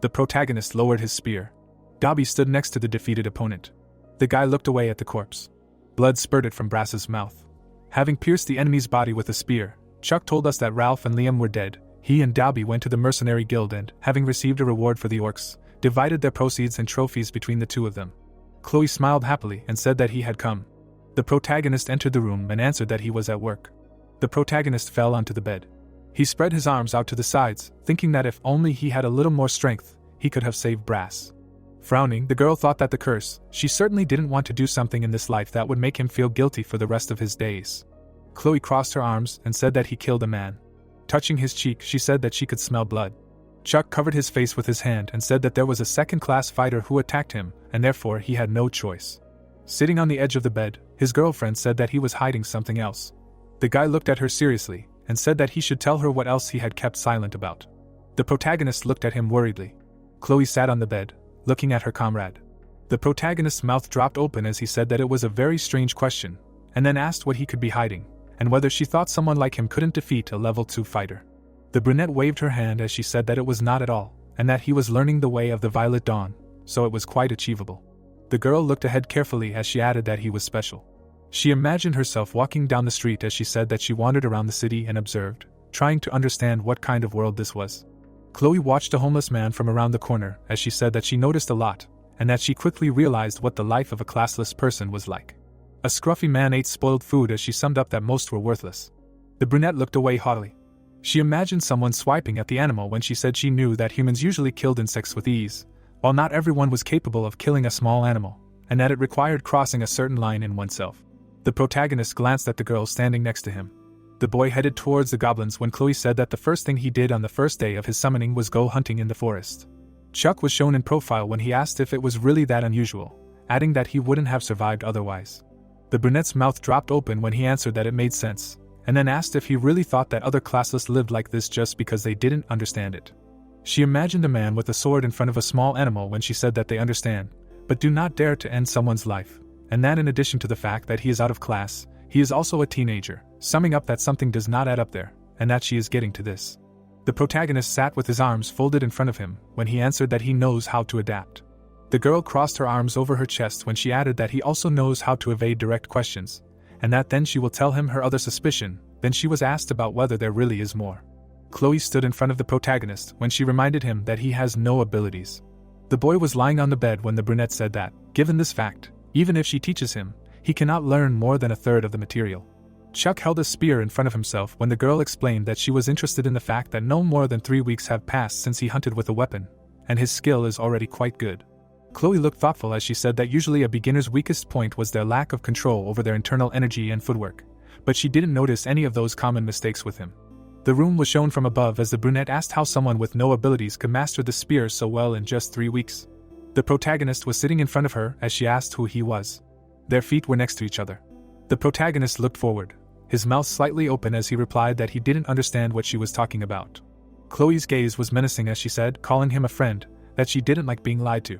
The protagonist lowered his spear. Dobby stood next to the defeated opponent. The guy looked away at the corpse. Blood spurted from Brass's mouth. Having pierced the enemy's body with a spear, Chuck told us that Ralph and Liam were dead. He and Dobby went to the mercenary guild and, having received a reward for the orcs, divided their proceeds and trophies between the two of them. Chloe smiled happily and said that he had come. The protagonist entered the room and answered that he was at work. The protagonist fell onto the bed. He spread his arms out to the sides, thinking that if only he had a little more strength, he could have saved Brass. Frowning, the girl thought that the curse, she certainly didn't want to do something in this life that would make him feel guilty for the rest of his days. Chloe crossed her arms and said that he killed a man. Touching his cheek, she said that she could smell blood. Chuck covered his face with his hand and said that there was a second-class fighter who attacked him, and therefore he had no choice. Sitting on the edge of the bed, his girlfriend said that he was hiding something else. The guy looked at her seriously and said that he should tell her what else he had kept silent about. The protagonist looked at him worriedly. Chloe sat on the bed, looking at her comrade. The protagonist's mouth dropped open as he said that it was a very strange question, and then asked what he could be hiding, and whether she thought someone like him couldn't defeat a level 2 fighter. The brunette waved her hand as she said that it was not at all, and that he was learning the way of the Violet Dawn, so it was quite achievable. The girl looked ahead carefully as she added that he was special. She imagined herself walking down the street as she said that she wandered around the city and observed, trying to understand what kind of world this was. Chloe watched a homeless man from around the corner as she said that she noticed a lot, and that she quickly realized what the life of a classless person was like. A scruffy man ate spoiled food as she summed up that most were worthless. The brunette looked away haughtily. She imagined someone swiping at the animal when she said she knew that humans usually killed insects with ease, while not everyone was capable of killing a small animal, and that it required crossing a certain line in oneself. The protagonist glanced at the girl standing next to him. The boy headed towards the goblins when Chloe said that the first thing he did on the first day of his summoning was go hunting in the forest. Chuck was shown in profile when he asked if it was really that unusual, adding that he wouldn't have survived otherwise. The brunette's mouth dropped open when he answered that it made sense, and then asked if he really thought that other classless lived like this just because they didn't understand it. She imagined a man with a sword in front of a small animal when she said that they understand, but do not dare to end someone's life, and that in addition to the fact that he is out of class, he is also a teenager, summing up that something does not add up there, and that she is getting to this. The protagonist sat with his arms folded in front of him when he answered that he knows how to adapt. The girl crossed her arms over her chest when she added that he also knows how to evade direct questions, and that then she will tell him her other suspicion. Then she was asked about whether there really is more. Chloe stood in front of the protagonist when she reminded him that he has no abilities. The boy was lying on the bed when the brunette said that, given this fact, even if she teaches him, he cannot learn more than a third of the material. Chuck held a spear in front of himself when the girl explained that she was interested in the fact that no more than 3 weeks have passed since he hunted with a weapon, and his skill is already quite good. Chloe looked thoughtful as she said that usually a beginner's weakest point was their lack of control over their internal energy and footwork, but she didn't notice any of those common mistakes with him. The room was shown from above as the brunette asked how someone with no abilities could master the spear so well in just 3 weeks. The protagonist was sitting in front of her as she asked who he was. Their feet were next to each other. The protagonist looked forward, his mouth slightly open as he replied that he didn't understand what she was talking about. Chloe's gaze was menacing as she said, calling him a friend, that she didn't like being lied to.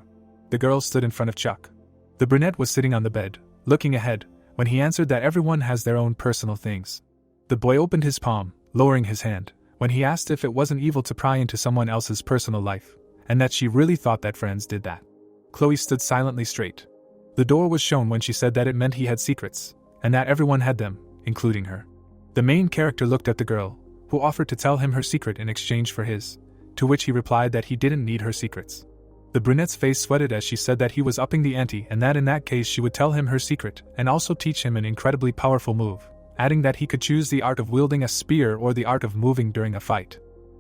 The girl stood in front of Chuck. The brunette was sitting on the bed, looking ahead, when he answered that everyone has their own personal things. The boy opened his palm, lowering his hand, when he asked if it wasn't evil to pry into someone else's personal life, and that she really thought that friends did that. Chloe stood silently straight. The door was shown when she said that it meant he had secrets, and that everyone had them, including her. The main character looked at the girl, who offered to tell him her secret in exchange for his, to which he replied that he didn't need her secrets. The brunette's face sweated as she said that he was upping the ante and that in that case she would tell him her secret and also teach him an incredibly powerful move, adding that he could choose the art of wielding a spear or the art of moving during a fight.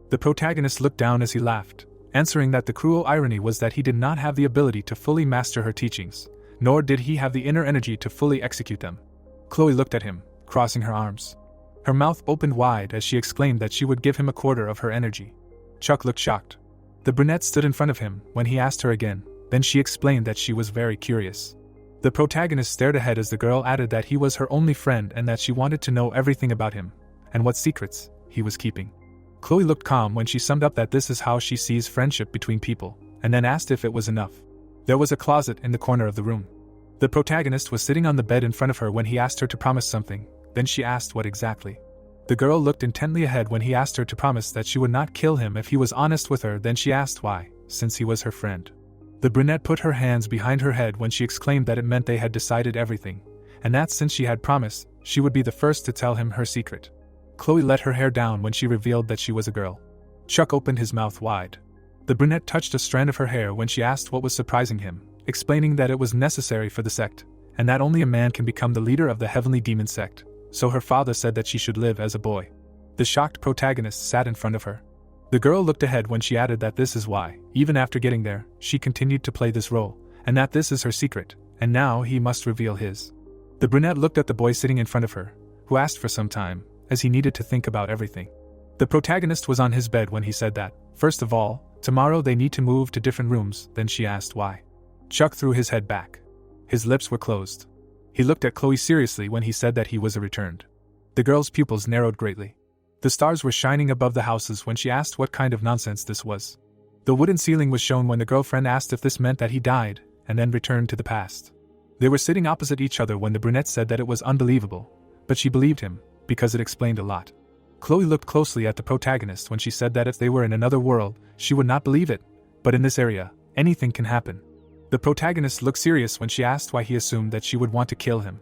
The protagonist looked down as he laughed, answering that the cruel irony was that he did not have the ability to fully master her teachings, nor did he have the inner energy to fully execute them. Chloe looked at him, crossing her arms. Her mouth opened wide as she exclaimed that she would give him a quarter of her energy. Chuck looked shocked. The brunette stood in front of him when he asked her again, then she explained that she was very curious. The protagonist stared ahead as the girl added that he was her only friend and that she wanted to know everything about him, and what secrets he was keeping. Chloe looked calm when she summed up that this is how she sees friendship between people, and then asked if it was enough. There was a closet in the corner of the room. The protagonist was sitting on the bed in front of her when he asked her to promise something, then she asked what exactly. The girl looked intently ahead when he asked her to promise that she would not kill him if he was honest with her, then she asked why, since he was her friend. The brunette put her hands behind her head when she exclaimed that it meant they had decided everything, and that since she had promised, she would be the first to tell him her secret. Chloe let her hair down when she revealed that she was a girl. Chuck opened his mouth wide. The brunette touched a strand of her hair when she asked what was surprising him, explaining that it was necessary for the sect, and that only a man can become the leader of the heavenly demon sect, so her father said that she should live as a boy. The shocked protagonist sat in front of her. The girl looked ahead when she added that this is why, even after getting there, she continued to play this role, and that this is her secret, and now he must reveal his. The brunette looked at the boy sitting in front of her, who asked for some time, as he needed to think about everything. The protagonist was on his bed when he said that, first of all, tomorrow they need to move to different rooms, then she asked why. Chuck threw his head back. His lips were closed. He looked at Chloe seriously when he said that he was returned. The girl's pupils narrowed greatly. The stars were shining above the houses when she asked what kind of nonsense this was. The wooden ceiling was shown when the girlfriend asked if this meant that he died, and then returned to the past. They were sitting opposite each other when the brunette said that it was unbelievable, but she believed him, because it explained a lot. Chloe looked closely at the protagonist when she said that if they were in another world, she would not believe it, but in this area, anything can happen. The protagonist looked serious when she asked why he assumed that she would want to kill him.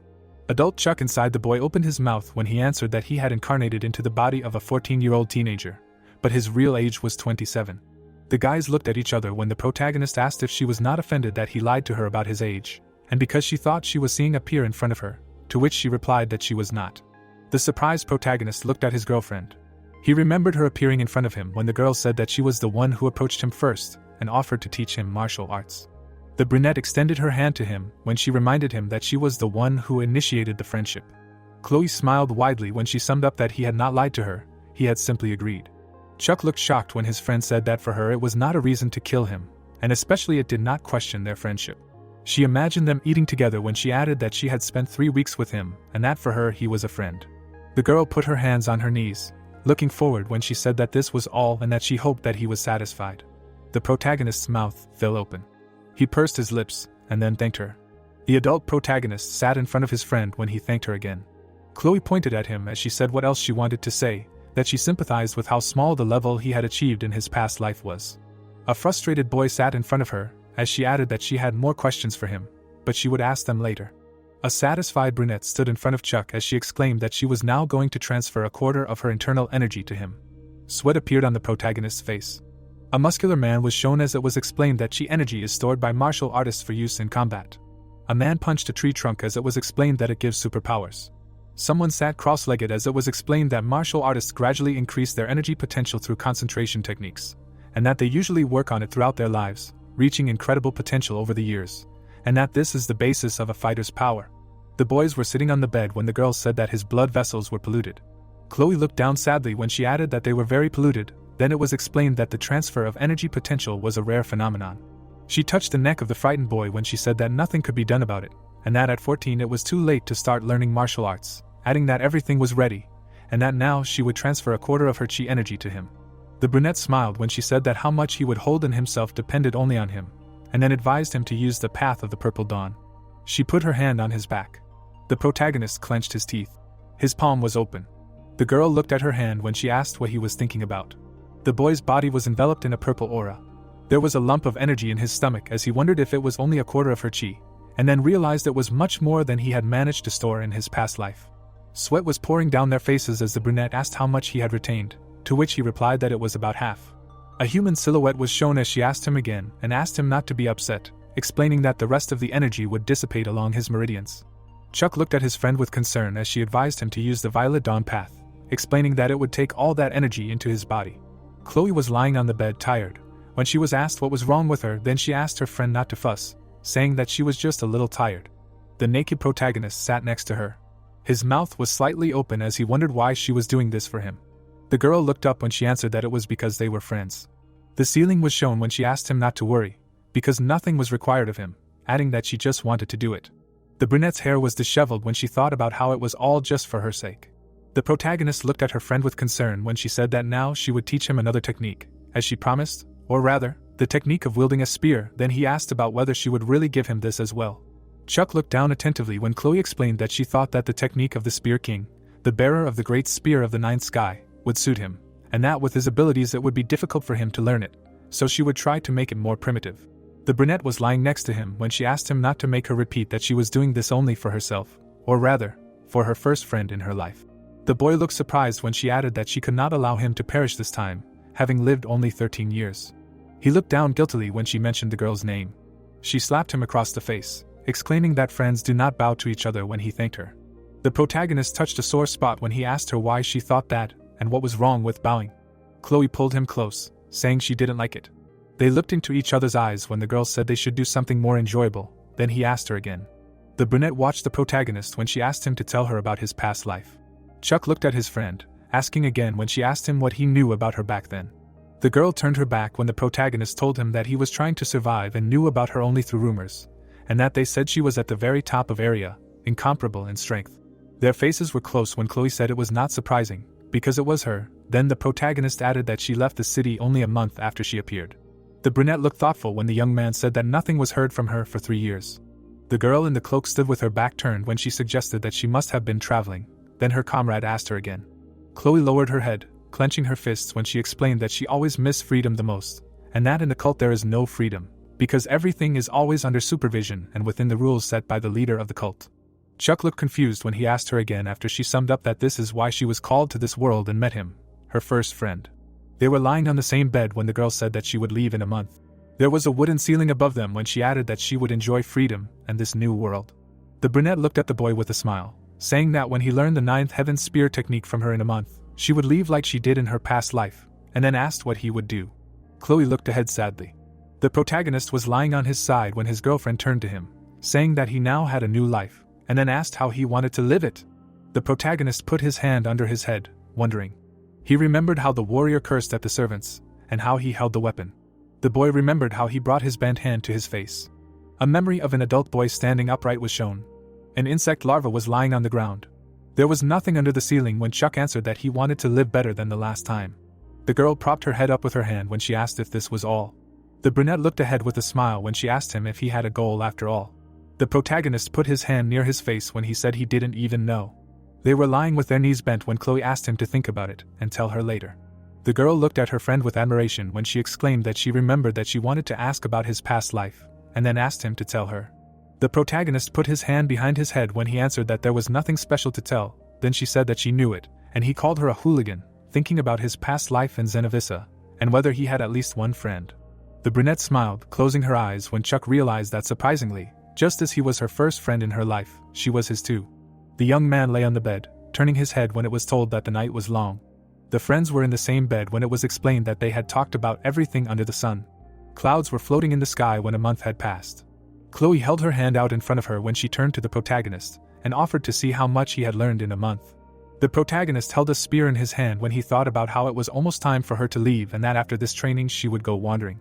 Adult Chuck inside the boy opened his mouth when he answered that he had incarnated into the body of a 14-year-old teenager, but his real age was 27. The guys looked at each other when the protagonist asked if she was not offended that he lied to her about his age, and because she thought she was seeing a peer in front of her, to which she replied that she was not. The surprised protagonist looked at his girlfriend. He remembered her appearing in front of him when the girl said that she was the one who approached him first and offered to teach him martial arts. The brunette extended her hand to him when she reminded him that she was the one who initiated the friendship. Chloe smiled widely when she summed up that he had not lied to her, he had simply agreed. Chuck looked shocked when his friend said that for her it was not a reason to kill him, and especially it did not question their friendship. She imagined them eating together when she added that she had spent 3 weeks with him, and that for her he was a friend. The girl put her hands on her knees, looking forward when she said that this was all and that she hoped that he was satisfied. The protagonist's mouth fell open. He pursed his lips, and then thanked her. The adult protagonist sat in front of his friend when he thanked her again. Chloe pointed at him as she said what else she wanted to say, that she sympathized with how small the level he had achieved in his past life was. A frustrated boy sat in front of her, as she added that she had more questions for him, but she would ask them later. A satisfied brunette stood in front of Chuck as she exclaimed that she was now going to transfer a quarter of her internal energy to him. Sweat appeared on the protagonist's face. A muscular man was shown as it was explained that chi energy is stored by martial artists for use in combat. A man punched a tree trunk as it was explained that it gives superpowers. Someone sat cross-legged as it was explained that martial artists gradually increase their energy potential through concentration techniques, and that they usually work on it throughout their lives, reaching incredible potential over the years, and that this is the basis of a fighter's power. The boys were sitting on the bed when the girl said that his blood vessels were polluted. Chloe looked down sadly when she added that they were very polluted. Then it was explained that the transfer of energy potential was a rare phenomenon. She touched the neck of the frightened boy when she said that nothing could be done about it, and that at 14 it was too late to start learning martial arts, adding that everything was ready, and that now she would transfer a quarter of her chi energy to him. The brunette smiled when she said that how much he would hold in himself depended only on him, and then advised him to use the path of the purple dawn. She put her hand on his back. The protagonist clenched his teeth. His palm was open. The girl looked at her hand when she asked what he was thinking about. The boy's body was enveloped in a purple aura. There was a lump of energy in his stomach as he wondered if it was only a quarter of her chi, and then realized it was much more than he had managed to store in his past life. Sweat was pouring down their faces as the brunette asked how much he had retained, to which he replied that it was about half. A human silhouette was shown as she asked him again and asked him not to be upset, explaining that the rest of the energy would dissipate along his meridians. Chuck looked at his friend with concern as she advised him to use the violet dawn path, explaining that it would take all that energy into his body. Chloe was lying on the bed tired. When she was asked what was wrong with her, then she asked her friend not to fuss, saying that she was just a little tired. The naked protagonist sat next to her. His mouth was slightly open as he wondered why she was doing this for him. The girl looked up when she answered that it was because they were friends. The ceiling was shown when she asked him not to worry, because nothing was required of him, adding that she just wanted to do it. The brunette's hair was disheveled when she thought about how it was all just for her sake. The protagonist looked at her friend with concern when she said that now she would teach him another technique, as she promised, or rather, the technique of wielding a spear. Then he asked about whether she would really give him this as well. Chuck looked down attentively when Chloe explained that she thought that the technique of the Spear King, the bearer of the great spear of the ninth sky, would suit him, and that with his abilities it would be difficult for him to learn it, so she would try to make it more primitive. The brunette was lying next to him when she asked him not to make her repeat that she was doing this only for herself, or rather, for her first friend in her life. The boy looked surprised when she added that she could not allow him to perish this time, having lived only 13 years. He looked down guiltily when she mentioned the girl's name. She slapped him across the face, exclaiming that friends do not bow to each other when he thanked her. The protagonist touched a sore spot when he asked her why she thought that, and what was wrong with bowing. Chloe pulled him close, saying she didn't like it. They looked into each other's eyes when the girl said they should do something more enjoyable. Then he asked her again. The brunette watched the protagonist when she asked him to tell her about his past life. Chuck looked at his friend, asking again when she asked him what he knew about her back then. The girl turned her back when the protagonist told him that he was trying to survive and knew about her only through rumors, and that they said she was at the very top of area, incomparable in strength. Their faces were close when Chloe said it was not surprising, because it was her. Then the protagonist added that she left the city only a month after she appeared. The brunette looked thoughtful when the young man said that nothing was heard from her for 3 years. The girl in the cloak stood with her back turned when she suggested that she must have been traveling. Then her comrade asked her again. Chloe lowered her head, clenching her fists when she explained that she always missed freedom the most, and that in the cult there is no freedom, because everything is always under supervision and within the rules set by the leader of the cult. Chuck looked confused when he asked her again after she summed up that this is why she was called to this world and met him, her first friend. They were lying on the same bed when the girl said that she would leave in a month. There was a wooden ceiling above them when she added that she would enjoy freedom and this new world. The brunette looked at the boy with a smile, saying that when he learned the ninth heaven spear technique from her in a month, she would leave like she did in her past life, and then asked what he would do. Chloe looked ahead sadly. The protagonist was lying on his side when his girlfriend turned to him, saying that he now had a new life, and then asked how he wanted to live it. The protagonist put his hand under his head, wondering. He remembered how the warrior cursed at the servants, and how he held the weapon. The boy remembered how he brought his bent hand to his face. A memory of an adult boy standing upright was shown. An insect larva was lying on the ground. There was nothing under the ceiling when Chuck answered that he wanted to live better than the last time. The girl propped her head up with her hand when she asked if this was all. The brunette looked ahead with a smile when she asked him if he had a goal after all. The protagonist put his hand near his face when he said he didn't even know. They were lying with their knees bent when Chloe asked him to think about it and tell her later. The girl looked at her friend with admiration when she exclaimed that she remembered that she wanted to ask about his past life, and then asked him to tell her. The protagonist put his hand behind his head when he answered that there was nothing special to tell. Then she said that she knew it, and he called her a hooligan, thinking about his past life in Zenovis, and whether he had at least one friend. The brunette smiled, closing her eyes when Chuck realized that surprisingly, just as he was her first friend in her life, she was his too. The young man lay on the bed, turning his head when it was told that the night was long. The friends were in the same bed when it was explained that they had talked about everything under the sun. Clouds were floating in the sky when a month had passed. Chloe held her hand out in front of her when she turned to the protagonist, and offered to see how much he had learned in a month. The protagonist held a spear in his hand when he thought about how it was almost time for her to leave and that after this training she would go wandering.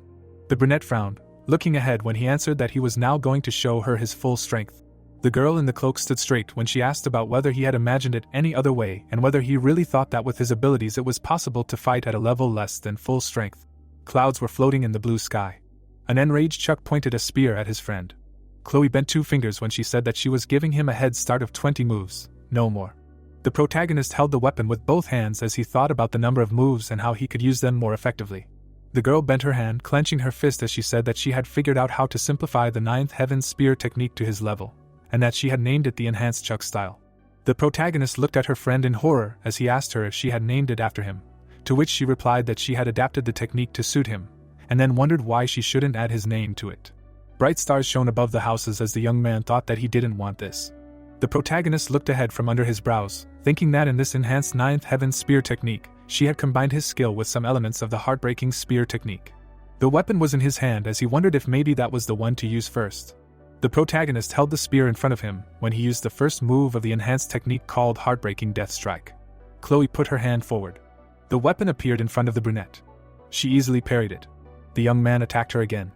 The brunette frowned, looking ahead when he answered that he was now going to show her his full strength. The girl in the cloak stood straight when she asked about whether he had imagined it any other way and whether he really thought that with his abilities it was possible to fight at a level less than full strength. Clouds were floating in the blue sky. An enraged Chuck pointed a spear at his friend. Chloe bent 2 fingers when she said that she was giving him a head start of 20 moves, no more. The protagonist held the weapon with both hands as he thought about the number of moves and how he could use them more effectively. The girl bent her hand, clenching her fist as she said that she had figured out how to simplify the ninth heaven spear technique to his level, and that she had named it the enhanced Chuck style. The protagonist looked at her friend in horror as he asked her if she had named it after him, to which she replied that she had adapted the technique to suit him, and then wondered why she shouldn't add his name to it. Bright stars shone above the houses as the young man thought that he didn't want this. The protagonist looked ahead from under his brows, thinking that in this enhanced ninth heaven spear technique, she had combined his skill with some elements of the heartbreaking spear technique. The weapon was in his hand as he wondered if maybe that was the one to use first. The protagonist held the spear in front of him when he used the first move of the enhanced technique called Heartbreaking Death Strike. Chloe put her hand forward. The weapon appeared in front of the brunette. She easily parried it. The young man attacked her again.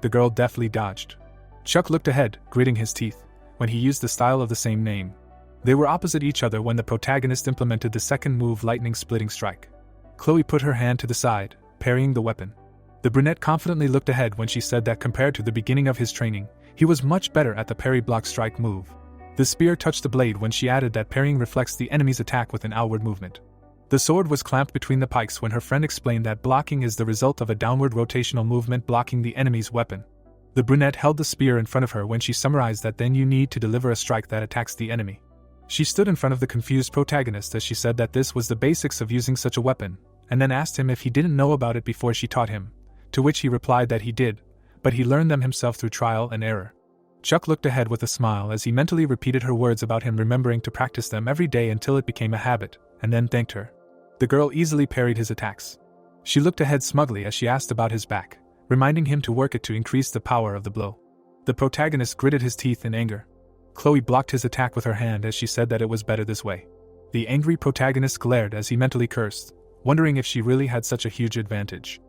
The girl deftly dodged. Chuck looked ahead, gritting his teeth, when he used the style of the same name. They were opposite each other when the protagonist implemented the second move, lightning splitting strike. Chloe put her hand to the side, parrying the weapon. The brunette confidently looked ahead when she said that compared to the beginning of his training, he was much better at the parry block strike move. The spear touched the blade when she added that parrying reflects the enemy's attack with an outward movement. The sword was clamped between the pikes when her friend explained that blocking is the result of a downward rotational movement blocking the enemy's weapon. The brunette held the spear in front of her when she summarized that then you need to deliver a strike that attacks the enemy. She stood in front of the confused protagonist as she said that this was the basics of using such a weapon, and then asked him if he didn't know about it before she taught him, to which he replied that he did, but he learned them himself through trial and error. Chuck looked ahead with a smile as he mentally repeated her words about him remembering to practice them every day until it became a habit, and then thanked her. The girl easily parried his attacks. She looked ahead smugly as she asked about his back, reminding him to work it to increase the power of the blow. The protagonist gritted his teeth in anger. Chloe blocked his attack with her hand as she said that it was better this way. The angry protagonist glared as he mentally cursed, wondering if she really had such a huge advantage.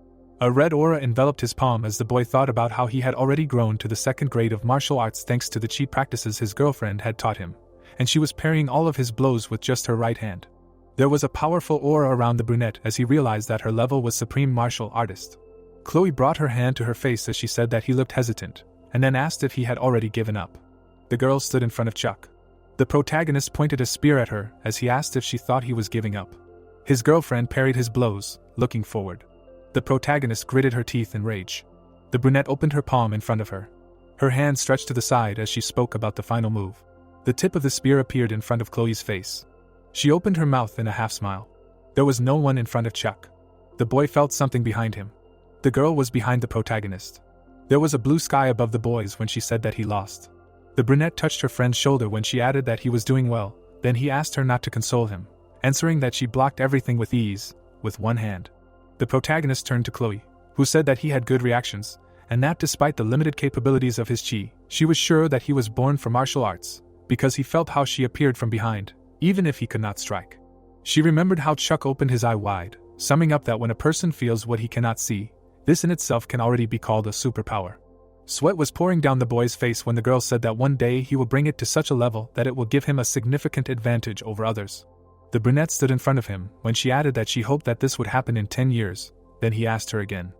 A red aura enveloped his palm as the boy thought about how he had already grown to the second grade of martial arts thanks to the cheat practices his girlfriend had taught him, and she was parrying all of his blows with just her right hand. There was a powerful aura around the brunette as he realized that her level was supreme martial artist. Chloe brought her hand to her face as she said that he looked hesitant, and then asked if he had already given up. The girl stood in front of Chuck. The protagonist pointed a spear at her as he asked if she thought he was giving up. His girlfriend parried his blows, looking forward. The protagonist gritted her teeth in rage. The brunette opened her palm in front of her. Her hand stretched to the side as she spoke about the final move. The tip of the spear appeared in front of Chloe's face. She opened her mouth in a half-smile. There was no one in front of Chuck. The boy felt something behind him. The girl was behind the protagonist. There was a blue sky above the boys when she said that he lost. The brunette touched her friend's shoulder when she added that he was doing well, then he asked her not to console him, answering that she blocked everything with ease, with one hand. The protagonist turned to Chloe, who said that he had good reactions, and that despite the limited capabilities of his chi, she was sure that he was born for martial arts, because he felt how she appeared from behind, even if he could not strike. She remembered how Chuck opened his eye wide, summing up that when a person feels what he cannot see, this in itself can already be called a superpower. Sweat was pouring down the boy's face when the girl said that one day he will bring it to such a level that it will give him a significant advantage over others. The brunette stood in front of him when she added that she hoped that this would happen in 10 years, then he asked her again.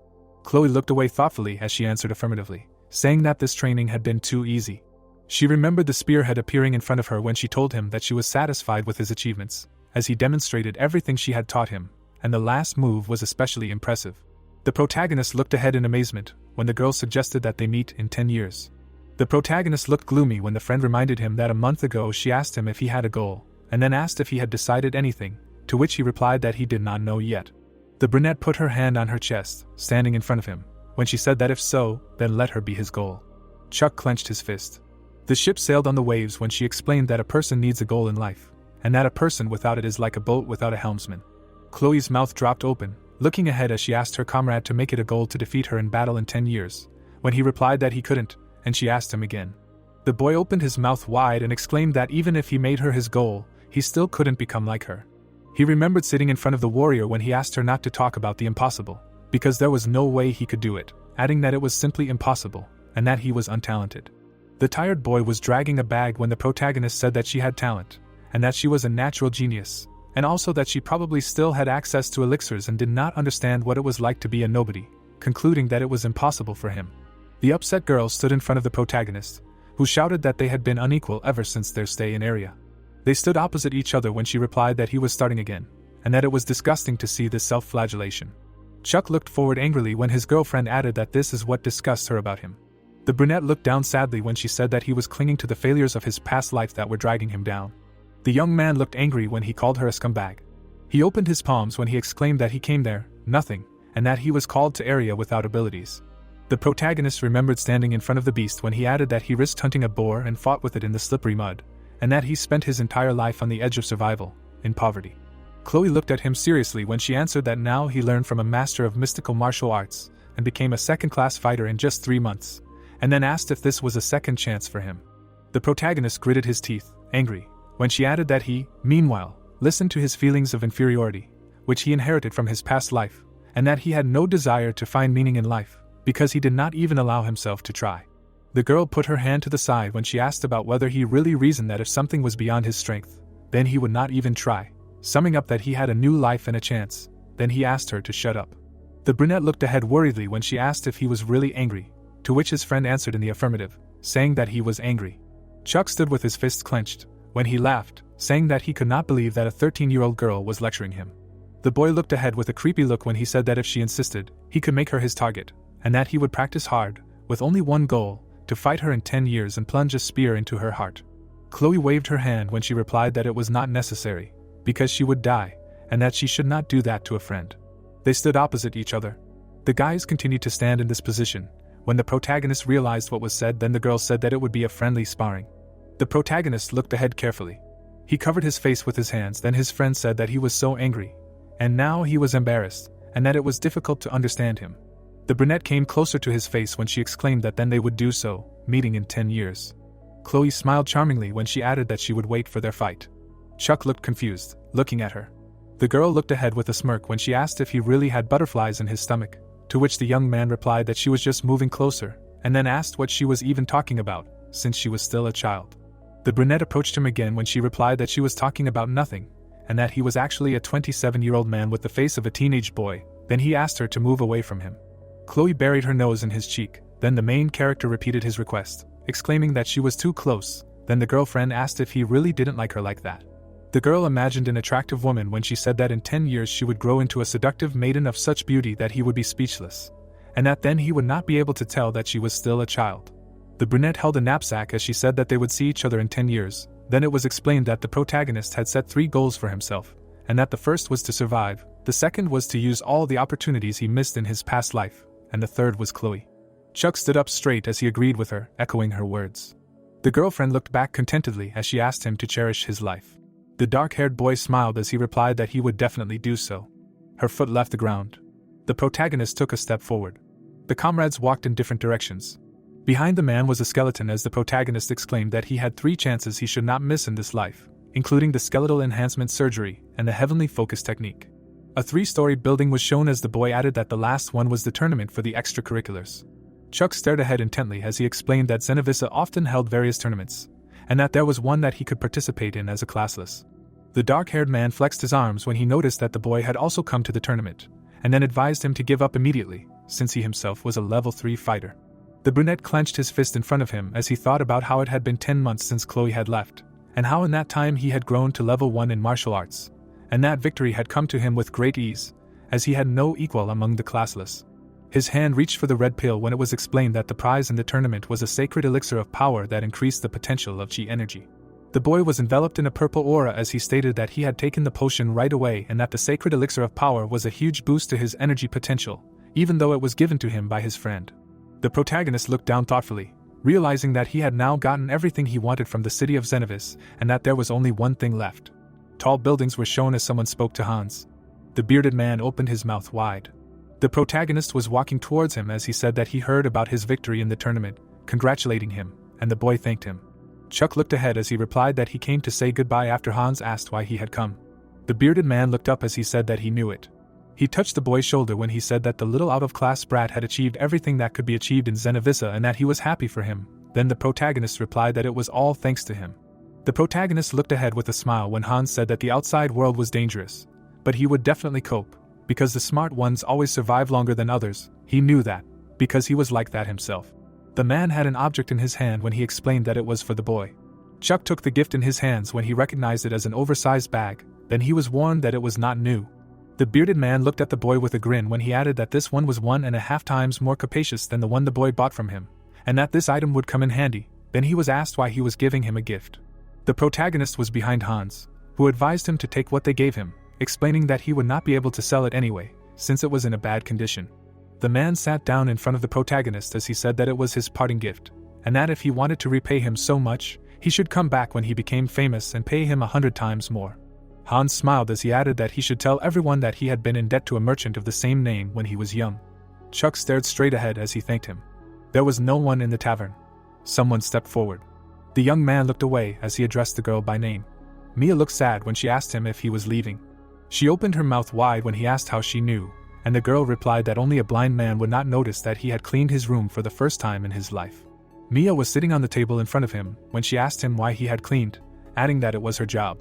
Chloe looked away thoughtfully as she answered affirmatively, saying that this training had been too easy. She remembered the spearhead appearing in front of her when she told him that she was satisfied with his achievements, as he demonstrated everything she had taught him, and the last move was especially impressive. The protagonist looked ahead in amazement when the girl suggested that they meet in 10 years. The protagonist looked gloomy when the friend reminded him that a month ago she asked him if he had a goal, and then asked if he had decided anything, to which he replied that he did not know yet. The brunette put her hand on her chest, standing in front of him, when she said that if so, then let her be his goal. Chuck clenched his fist. The ship sailed on the waves when she explained that a person needs a goal in life, and that a person without it is like a boat without a helmsman. Chloe's mouth dropped open, looking ahead as she asked her comrade to make it a goal to defeat her in battle in 10 years, when he replied that he couldn't, and she asked him again. The boy opened his mouth wide and exclaimed that even if he made her his goal, he still couldn't become like her. He remembered sitting in front of the warrior when he asked her not to talk about the impossible, because there was no way he could do it, adding that it was simply impossible, and that he was untalented. The tired boy was dragging a bag when the protagonist said that she had talent, and that she was a natural genius, and also that she probably still had access to elixirs and did not understand what it was like to be a nobody, concluding that it was impossible for him. The upset girl stood in front of the protagonist, who shouted that they had been unequal ever since their stay in area. They stood opposite each other when she replied that he was starting again, and that it was disgusting to see this self-flagellation. Chuck looked forward angrily when his girlfriend added that this is what disgusts her about him. The brunette looked down sadly when she said that he was clinging to the failures of his past life that were dragging him down. The young man looked angry when he called her a scumbag. He opened his palms when he exclaimed that he came there, nothing, and that he was called to area without abilities. The protagonist remembered standing in front of the beast when he added that he risked hunting a boar and fought with it in the slippery mud, and that he spent his entire life on the edge of survival, in poverty. Chloe looked at him seriously when she answered that now he learned from a master of mystical martial arts, and became a second-class fighter in just 3 months, and then asked if this was a second chance for him. The protagonist gritted his teeth, angry, when she added that he, meanwhile, listened to his feelings of inferiority, which he inherited from his past life, and that he had no desire to find meaning in life, because he did not even allow himself to try. The girl put her hand to the side when she asked about whether he really reasoned that if something was beyond his strength, then he would not even try, summing up that he had a new life and a chance. Then he asked her to shut up. The brunette looked ahead worriedly when she asked if he was really angry, to which his friend answered in the affirmative, saying that he was angry. Chuck stood with his fists clenched, when he laughed, saying that he could not believe that a 13-year-old girl was lecturing him. The boy looked ahead with a creepy look when he said that if she insisted, he could make her his target, and that he would practice hard, with only one goal, to fight her in 10 years and plunge a spear into her heart. Chloe waved her hand when she replied that it was not necessary, because she would die, and that she should not do that to a friend. They stood opposite each other. The guys continued to stand in this position. When the protagonist realized what was said, then the girl said that it would be a friendly sparring. The protagonist looked ahead carefully. He covered his face with his hands. Then his friend said that he was so angry, and now he was embarrassed, and that it was difficult to understand him. The brunette came closer to his face when she exclaimed that then they would do so, meeting in 10 years. Chloe smiled charmingly when she added that she would wait for their fight. Chuck looked confused, looking at her. The girl looked ahead with a smirk when she asked if he really had butterflies in his stomach, to which the young man replied that she was just moving closer, and then asked what she was even talking about, since she was still a child. The brunette approached him again when she replied that she was talking about nothing, and that he was actually a 27-year-old man with the face of a teenage boy. Then he asked her to move away from him. Chloe buried her nose in his cheek. Then the main character repeated his request, exclaiming that she was too close. Then the girlfriend asked if he really didn't like her like that. The girl imagined an attractive woman when she said that in 10 years she would grow into a seductive maiden of such beauty that he would be speechless, and that then he would not be able to tell that she was still a child. The brunette held a knapsack as she said that they would see each other in 10 years. Then it was explained that the protagonist had set 3 goals for himself, and that the first was to survive, the second was to use all the opportunities he missed in his past life, and the third was Chloe. Chuck stood up straight as he agreed with her, echoing her words. The girlfriend looked back contentedly as she asked him to cherish his life. The dark-haired boy smiled as he replied that he would definitely do so. Her foot left the ground. The protagonist took a step forward. The comrades walked in different directions. Behind the man was a skeleton as the protagonist exclaimed that he had 3 chances he should not miss in this life, including the skeletal enhancement surgery and the heavenly focus technique. A 3-story building was shown as the boy added that the last one was the tournament for the extracurriculars. Chuck stared ahead intently as he explained that Zenovis often held various tournaments, and that there was one that he could participate in as a classless. The dark-haired man flexed his arms when he noticed that the boy had also come to the tournament, and then advised him to give up immediately, since he himself was a level 3 fighter. The brunette clenched his fist in front of him as he thought about how it had been 10 months since Chloe had left, and how in that time he had grown to level 1 in martial arts, and that victory had come to him with great ease, as he had no equal among the classless. His hand reached for the red pill when it was explained that the prize in the tournament was a sacred elixir of power that increased the potential of chi energy. The boy was enveloped in a purple aura as he stated that he had taken the potion right away and that the sacred elixir of power was a huge boost to his energy potential, even though it was given to him by his friend. The protagonist looked down thoughtfully, realizing that he had now gotten everything he wanted from the city of Zenovis and that there was only one thing left. Tall buildings were shown as someone spoke to Hans. The bearded man opened his mouth wide. The protagonist was walking towards him as he said that he heard about his victory in the tournament, congratulating him, and the boy thanked him. Chuck looked ahead as he replied that he came to say goodbye after Hans asked why he had come. The bearded man looked up as he said that he knew it. He touched the boy's shoulder when he said that the little out-of-class brat had achieved everything that could be achieved in Zenovissa and that he was happy for him. Then the protagonist replied that it was all thanks to him. The protagonist looked ahead with a smile when Hans said that the outside world was dangerous, but he would definitely cope, because the smart ones always survive longer than others. He knew that, because he was like that himself. The man had an object in his hand when he explained that it was for the boy. Chuck took the gift in his hands when he recognized it as an oversized bag, then he was warned that it was not new. The bearded man looked at the boy with a grin when he added that this one was 1.5 times more capacious than the one the boy bought from him, and that this item would come in handy. Then he was asked why he was giving him a gift. The protagonist was behind Hans, who advised him to take what they gave him, explaining that he would not be able to sell it anyway, since it was in a bad condition. The man sat down in front of the protagonist as he said that it was his parting gift, and that if he wanted to repay him so much, he should come back when he became famous and pay him 100 times more. Hans smiled as he added that he should tell everyone that he had been in debt to a merchant of the same name when he was young. Chuck stared straight ahead as he thanked him. There was no one in the tavern. Someone stepped forward. The young man looked away as he addressed the girl by name. Mia looked sad when she asked him if he was leaving. She opened her mouth wide when he asked how she knew, and the girl replied that only a blind man would not notice that he had cleaned his room for the first time in his life. Mia was sitting on the table in front of him when she asked him why he had cleaned, adding that it was her job.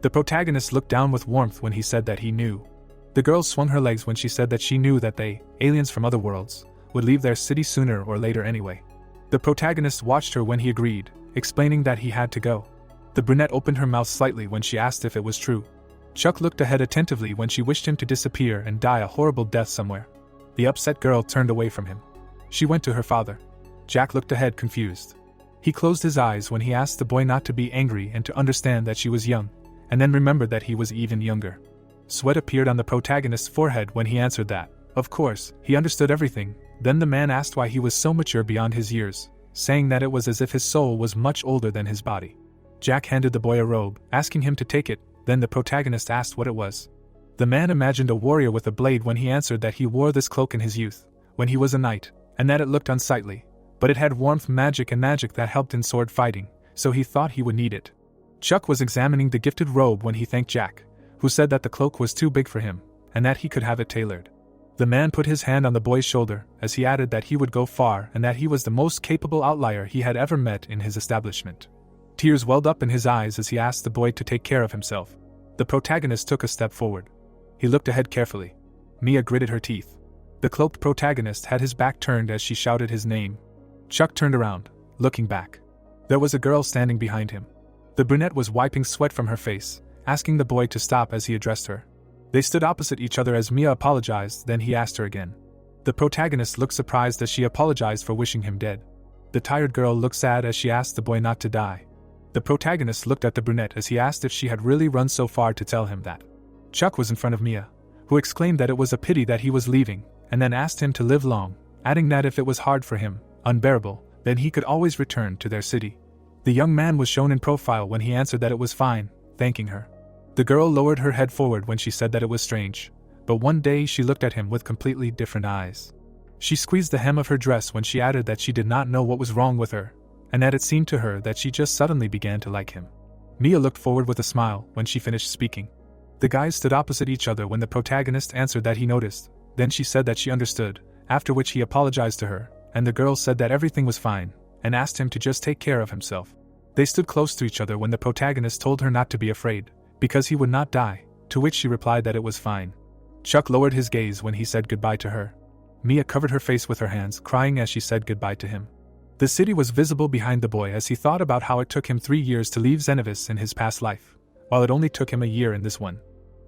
The protagonist looked down with warmth when he said that he knew. The girl swung her legs when she said that she knew that they, aliens from other worlds, would leave their city sooner or later anyway. The protagonist watched her when he agreed, explaining that he had to go. The brunette opened her mouth slightly when she asked if it was true. Chuck looked ahead attentively when she wished him to disappear and die a horrible death somewhere. The upset girl turned away from him. She went to her father. Jack looked ahead confused. He closed his eyes when he asked the boy not to be angry and to understand that she was young, and then remembered that he was even younger. Sweat appeared on the protagonist's forehead when he answered that. Of course, he understood everything. Then the man asked why he was so mature beyond his years, saying that it was as if his soul was much older than his body. Jack handed the boy a robe, asking him to take it. Then the protagonist asked what it was. The man imagined a warrior with a blade when he answered that he wore this cloak in his youth, when he was a knight, and that it looked unsightly. But it had warmth, magic that helped in sword fighting, so he thought he would need it. Chuck was examining the gifted robe when he thanked Jack, who said that the cloak was too big for him, and that he could have it tailored. The man put his hand on the boy's shoulder as he added that he would go far and that he was the most capable outlier he had ever met in his establishment. Tears welled up in his eyes as he asked the boy to take care of himself. The protagonist took a step forward. He looked ahead carefully. Mia gritted her teeth. The cloaked protagonist had his back turned as she shouted his name. Chuck turned around, looking back. There was a girl standing behind him. The brunette was wiping sweat from her face, asking the boy to stop as he addressed her. They stood opposite each other as Mia apologized, then he asked her again. The protagonist looked surprised as she apologized for wishing him dead. The tired girl looked sad as she asked the boy not to die. The protagonist looked at the brunette as he asked if she had really run so far to tell him that. Chuck was in front of Mia, who exclaimed that it was a pity that he was leaving, and then asked him to live long, adding that if it was hard for him, unbearable, then he could always return to their city. The young man was shown in profile when he answered that it was fine, thanking her. The girl lowered her head forward when she said that it was strange, but one day she looked at him with completely different eyes. She squeezed the hem of her dress when she added that she did not know what was wrong with her, and that it seemed to her that she just suddenly began to like him. Mia looked forward with a smile when she finished speaking. The guys stood opposite each other when the protagonist answered that he noticed, then she said that she understood, after which he apologized to her, and the girl said that everything was fine, and asked him to just take care of himself. They stood close to each other when the protagonist told her not to be afraid, because he would not die, to which she replied that it was fine. Chuck lowered his gaze when he said goodbye to her. Mia covered her face with her hands, crying as she said goodbye to him. The city was visible behind the boy as he thought about how it took him 3 years to leave Zenovis in his past life, while it only took him a year in this one.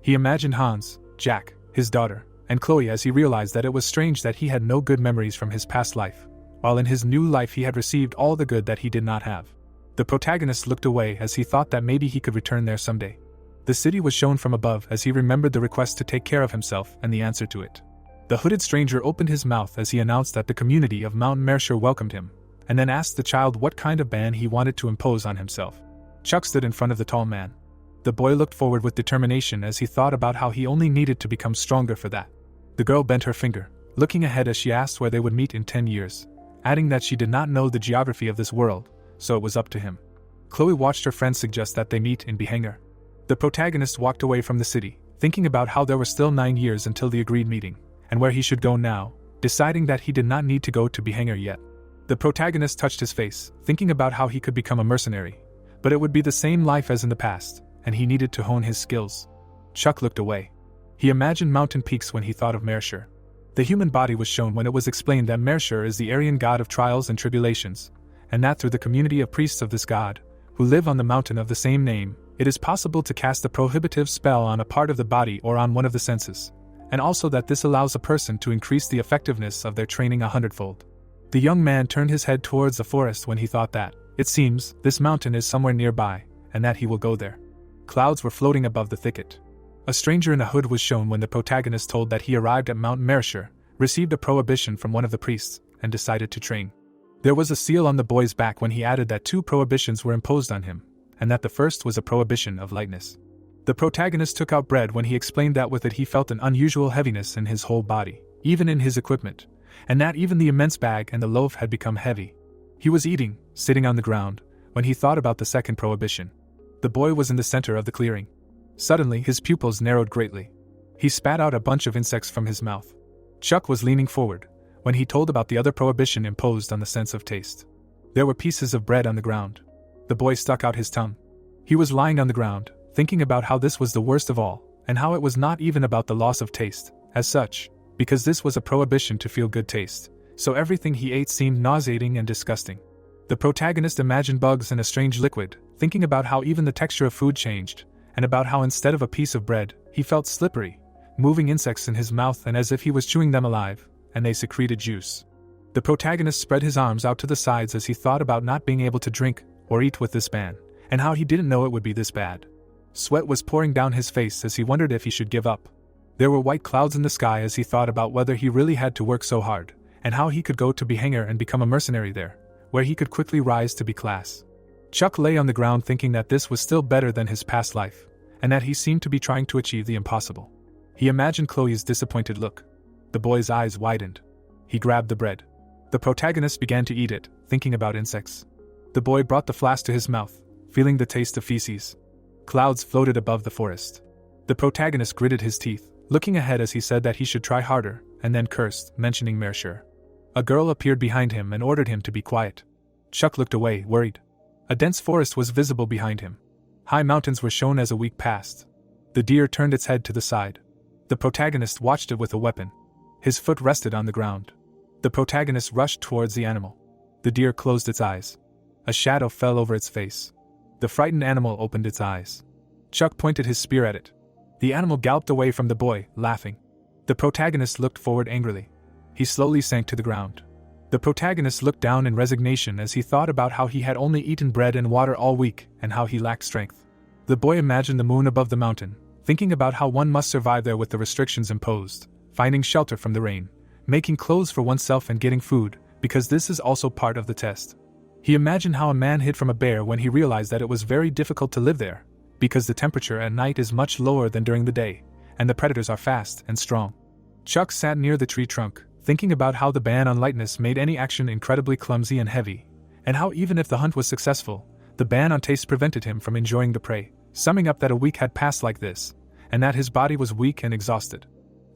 He imagined Hans, Jack, his daughter, and Chloe as he realized that it was strange that he had no good memories from his past life, while in his new life he had received all the good that he did not have. The protagonist looked away as he thought that maybe he could return there someday. The city was shown from above as he remembered the request to take care of himself and the answer to it. The hooded stranger opened his mouth as he announced that the community of Mount Mercer welcomed him, and then asked the child what kind of ban he wanted to impose on himself. Chuck stood in front of the tall man. The boy looked forward with determination as he thought about how he only needed to become stronger for that. The girl bent her finger, looking ahead as she asked where they would meet in 10 years, adding that she did not know the geography of this world, so it was up to him. Chloe watched her friend suggest that they meet in Behanger. The protagonist walked away from the city, thinking about how there were still 9 years until the agreed meeting, and where he should go now, deciding that he did not need to go to Behanger yet. The protagonist touched his face, thinking about how he could become a mercenary, but it would be the same life as in the past, and he needed to hone his skills. Chuck looked away. He imagined mountain peaks when he thought of Mercer. The human body was shown when it was explained that Mercer is the Aryan god of trials and tribulations, and that through the community of priests of this god, who live on the mountain of the same name, it is possible to cast a prohibitive spell on a part of the body or on one of the senses, and also that this allows a person to increase the effectiveness of their training 100-fold. The young man turned his head towards the forest when he thought that, it seems, this mountain is somewhere nearby, and that he will go there. Clouds were floating above the thicket. A stranger in a hood was shown when the protagonist told that he arrived at Mount Mercer, received a prohibition from one of the priests, and decided to train. There was a seal on the boy's back when he added that 2 prohibitions were imposed on him, and that the first was a prohibition of lightness. The protagonist took out bread when he explained that with it he felt an unusual heaviness in his whole body, even in his equipment, and that even the immense bag and the loaf had become heavy. He was eating, sitting on the ground, when he thought about the second prohibition. The boy was in the center of the clearing. Suddenly his pupils narrowed greatly. He spat out a bunch of insects from his mouth. Chuck was leaning forward when he told about the other prohibition imposed on the sense of taste. There were pieces of bread on the ground. The boy stuck out his tongue. He was lying on the ground, thinking about how this was the worst of all, and how it was not even about the loss of taste, as such, because this was a prohibition to feel good taste, so everything he ate seemed nauseating and disgusting. The protagonist imagined bugs in a strange liquid, thinking about how even the texture of food changed, and about how instead of a piece of bread, he felt slippery, moving insects in his mouth and as if he was chewing them alive, and they secreted juice. The protagonist spread his arms out to the sides as he thought about not being able to drink or eat with this ban, and how he didn't know it would be this bad. Sweat was pouring down his face as he wondered if he should give up. There were white clouds in the sky as he thought about whether he really had to work so hard, and how he could go to Behanger and become a mercenary there, where he could quickly rise to be class. Chuck lay on the ground thinking that this was still better than his past life, and that he seemed to be trying to achieve the impossible. He imagined Chloe's disappointed look. The boy's eyes widened. He grabbed the bread. The protagonist began to eat it, thinking about insects. The boy brought the flask to his mouth, feeling the taste of feces. Clouds floated above the forest. The protagonist gritted his teeth, looking ahead as he said that he should try harder, and then cursed, mentioning Mercer. A girl appeared behind him and ordered him to be quiet. Chuck looked away, worried. A dense forest was visible behind him. High mountains were shown as a week passed. The deer turned its head to the side. The protagonist watched it with a weapon. His foot rested on the ground. The protagonist rushed towards the animal. The deer closed its eyes. A shadow fell over its face. The frightened animal opened its eyes. Chuck pointed his spear at it. The animal galloped away from the boy, laughing. The protagonist looked forward angrily. He slowly sank to the ground. The protagonist looked down in resignation as he thought about how he had only eaten bread and water all week and how he lacked strength. The boy imagined the moon above the mountain, thinking about how one must survive there with the restrictions imposed, finding shelter from the rain, making clothes for oneself and getting food, because this is also part of the test. He imagined how a man hid from a bear when he realized that it was very difficult to live there, because the temperature at night is much lower than during the day, and the predators are fast and strong. Chuck sat near the tree trunk, thinking about how the ban on lightness made any action incredibly clumsy and heavy, and how even if the hunt was successful, the ban on taste prevented him from enjoying the prey, summing up that a week had passed like this, and that his body was weak and exhausted.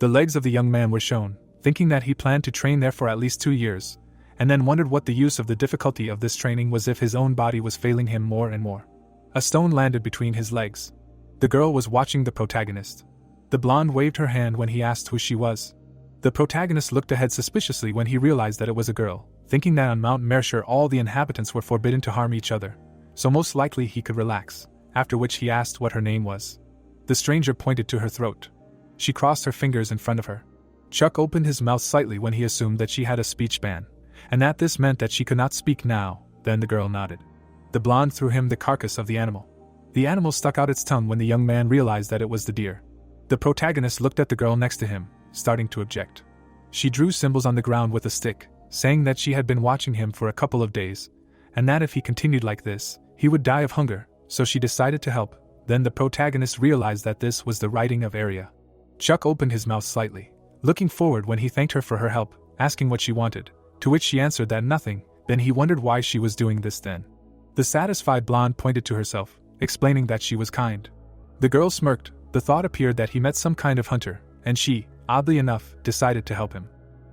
The legs of the young man were shown, thinking that he planned to train there for at least 2 years, and then wondered what the use of the difficulty of this training was if his own body was failing him more and more. A stone landed between his legs. The girl was watching the protagonist. The blonde waved her hand when he asked who she was. The protagonist looked ahead suspiciously when he realized that it was a girl, thinking that on Mount Mercer all the inhabitants were forbidden to harm each other, so most likely he could relax, after which he asked what her name was. The stranger pointed to her throat. She crossed her fingers in front of her. Chuck opened his mouth slightly when he assumed that she had a speech ban, and that this meant that she could not speak now. Then the girl nodded. The blonde threw him the carcass of the animal. The animal stuck out its tongue when the young man realized that it was the deer. The protagonist looked at the girl next to him, starting to object. She drew symbols on the ground with a stick, saying that she had been watching him for a couple of days, and that if he continued like this, he would die of hunger, so she decided to help. Then the protagonist realized that this was the writing of Arya. Chuck opened his mouth slightly, looking forward when he thanked her for her help, asking what she wanted, to which she answered that nothing. Then he wondered why she was doing this then. The satisfied blonde pointed to herself, explaining that she was kind. The girl smirked. The thought appeared that he met some kind of hunter, and she, oddly enough, decided to help him.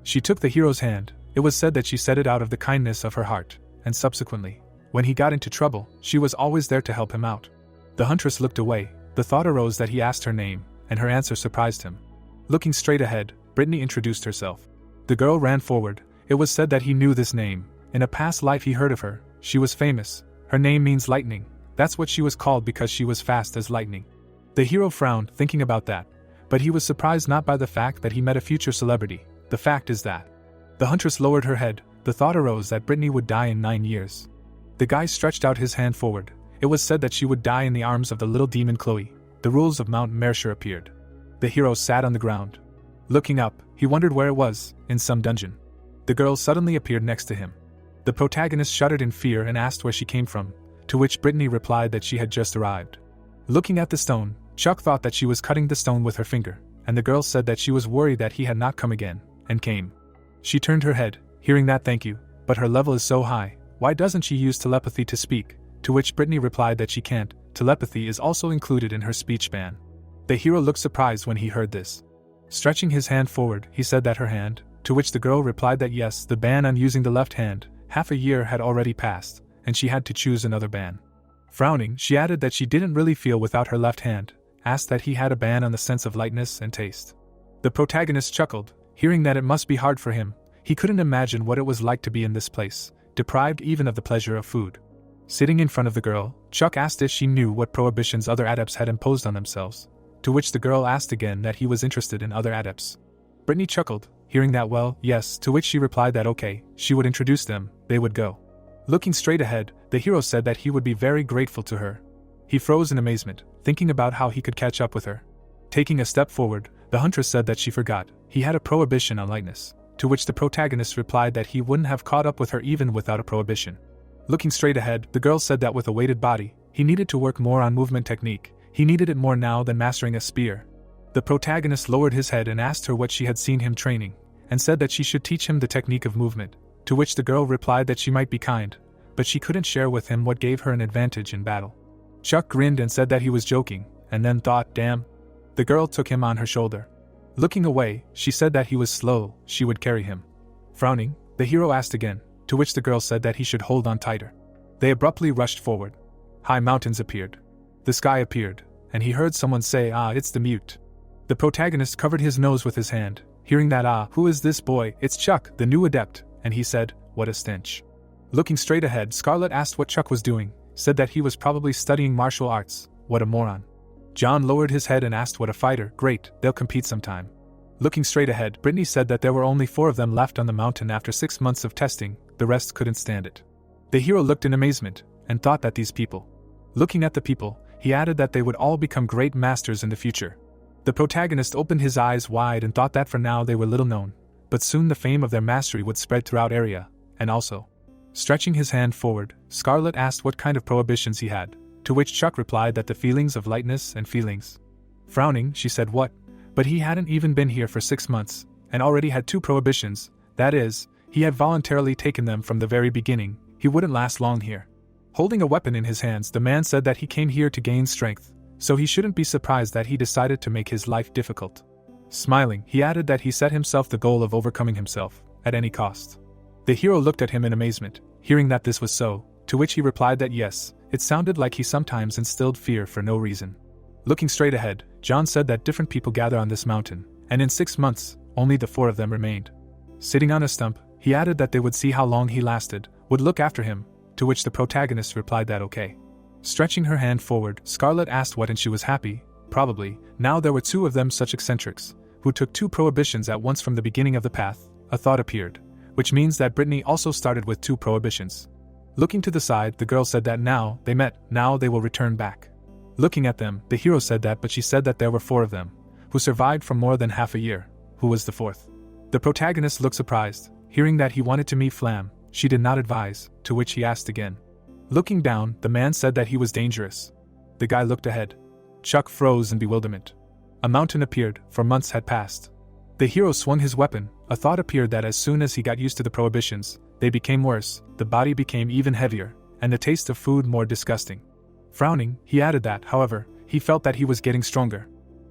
She took the hero's hand. It was said that she said it out of the kindness of her heart, and subsequently, when he got into trouble, she was always there to help him out. The huntress looked away. The thought arose that he asked her name, and her answer surprised him. Looking straight ahead, Brittany introduced herself. The girl ran forward. It was said that he knew this name. In a past life he heard of her. She was famous. Her name means lightning. That's what she was called because she was fast as lightning. The hero frowned, thinking about that, but he was surprised not by the fact that he met a future celebrity. The fact is that. The huntress lowered her head. The thought arose that Brittany would die in 9 years. The guy stretched out his hand forward. It was said that she would die in the arms of the little demon Chloe. The rules of Mount Mercer appeared. The hero sat on the ground. Looking up, he wondered where it was, in some dungeon. The girl suddenly appeared next to him. The protagonist shuddered in fear and asked where she came from, to which Brittany replied that she had just arrived. Looking at the stone, Chuck thought that she was cutting the stone with her finger, and the girl said that she was worried that he had not come again, and came. She turned her head, hearing that thank you, but her level is so high, why doesn't she use telepathy to speak? To which Brittany replied that she can't. Telepathy is also included in her speech ban. The hero looked surprised when he heard this. Stretching his hand forward, he said that her hand, to which the girl replied that yes, the ban on using the left hand, Half a year had already passed, and she had to choose another ban. Frowning, she added that she didn't really feel without her left hand, asked that he had a ban on the sense of lightness and taste. The protagonist chuckled, hearing that it must be hard for him. He couldn't imagine what it was like to be in this place, deprived even of the pleasure of food. Sitting in front of the girl, Chuck asked if she knew what prohibitions other adepts had imposed on themselves, to which the girl asked again that he was interested in other adepts. Brittany chuckled, hearing that well, yes, to which she replied that okay, she would introduce them, they would go. Looking straight ahead, the hero said that he would be very grateful to her. He froze in amazement, thinking about how he could catch up with her. Taking a step forward, the huntress said that she forgot, he had a prohibition on lightness, to which the protagonist replied that he wouldn't have caught up with her even without a prohibition. Looking straight ahead, the girl said that with a weighted body, he needed to work more on movement technique, he needed it more now than mastering a spear. The protagonist lowered his head and asked her what she had seen him training, and said that she should teach him the technique of movement, to which the girl replied that she might be kind, but she couldn't share with him what gave her an advantage in battle. Chuck grinned and said that he was joking, and then thought, damn. The girl took him on her shoulder. Looking away, she said that he was slow, she would carry him. Frowning, the hero asked again, to which the girl said that he should hold on tighter. They abruptly rushed forward. High mountains appeared. The sky appeared, and he heard someone say, "Ah, it's the mute." The protagonist covered his nose with his hand, hearing that, "Ah, who is this boy? It's Chuck, the new adept," and he said, "What a stench." Looking straight ahead, Scarlet asked what Chuck was doing, said that he was probably studying martial arts. What a moron. John lowered his head and asked what a fighter. Great, they'll compete sometime. Looking straight ahead, Brittany said that there were only 4 of them left on the mountain after 6 months of testing, the rest couldn't stand it. The hero looked in amazement, and thought that these people. Looking at the people, he added that they would all become great masters in the future. The protagonist opened his eyes wide and thought that for now they were little known, but soon the fame of their mastery would spread throughout area, and also. Stretching his hand forward, Scarlet asked what kind of prohibitions he had, to which Chuck replied that the feelings of lightness and feelings. Frowning, she said what? But he hadn't even been here for 6 months, and already had 2 prohibitions, that is, he had voluntarily taken them from the very beginning, he wouldn't last long here. Holding a weapon in his hands, the man said that he came here to gain strength, so he shouldn't be surprised that he decided to make his life difficult. Smiling, he added that he set himself the goal of overcoming himself, at any cost. The hero looked at him in amazement, hearing that this was so, to which he replied that yes, it sounded like he sometimes instilled fear for no reason. Looking straight ahead, John said that different people gather on this mountain, and in 6 months, only the 4 of them remained. Sitting on a stump, he added that they would see how long he lasted, would look after him, to which the protagonist replied that okay. Stretching her hand forward, Scarlet asked what and she was happy, probably, now there were 2 of them such eccentrics, who took 2 prohibitions at once from the beginning of the path, a thought appeared, which means that Brittany also started with 2 prohibitions. Looking to the side, the girl said that now they met, now they will return back. Looking at them, the hero said that but she said that there were 4 of them, who survived for more than half a year, who was the 4th? The protagonist looked surprised, hearing that he wanted to meet Flam, she did not advise, to which he asked again. Looking down, the man said that he was dangerous. The guy looked ahead. Chuck froze in bewilderment. A mountain appeared, for months had passed. The hero swung his weapon, a thought appeared that as soon as he got used to the prohibitions, they became worse, the body became even heavier, and the taste of food more disgusting. Frowning, he added that, however, he felt that he was getting stronger.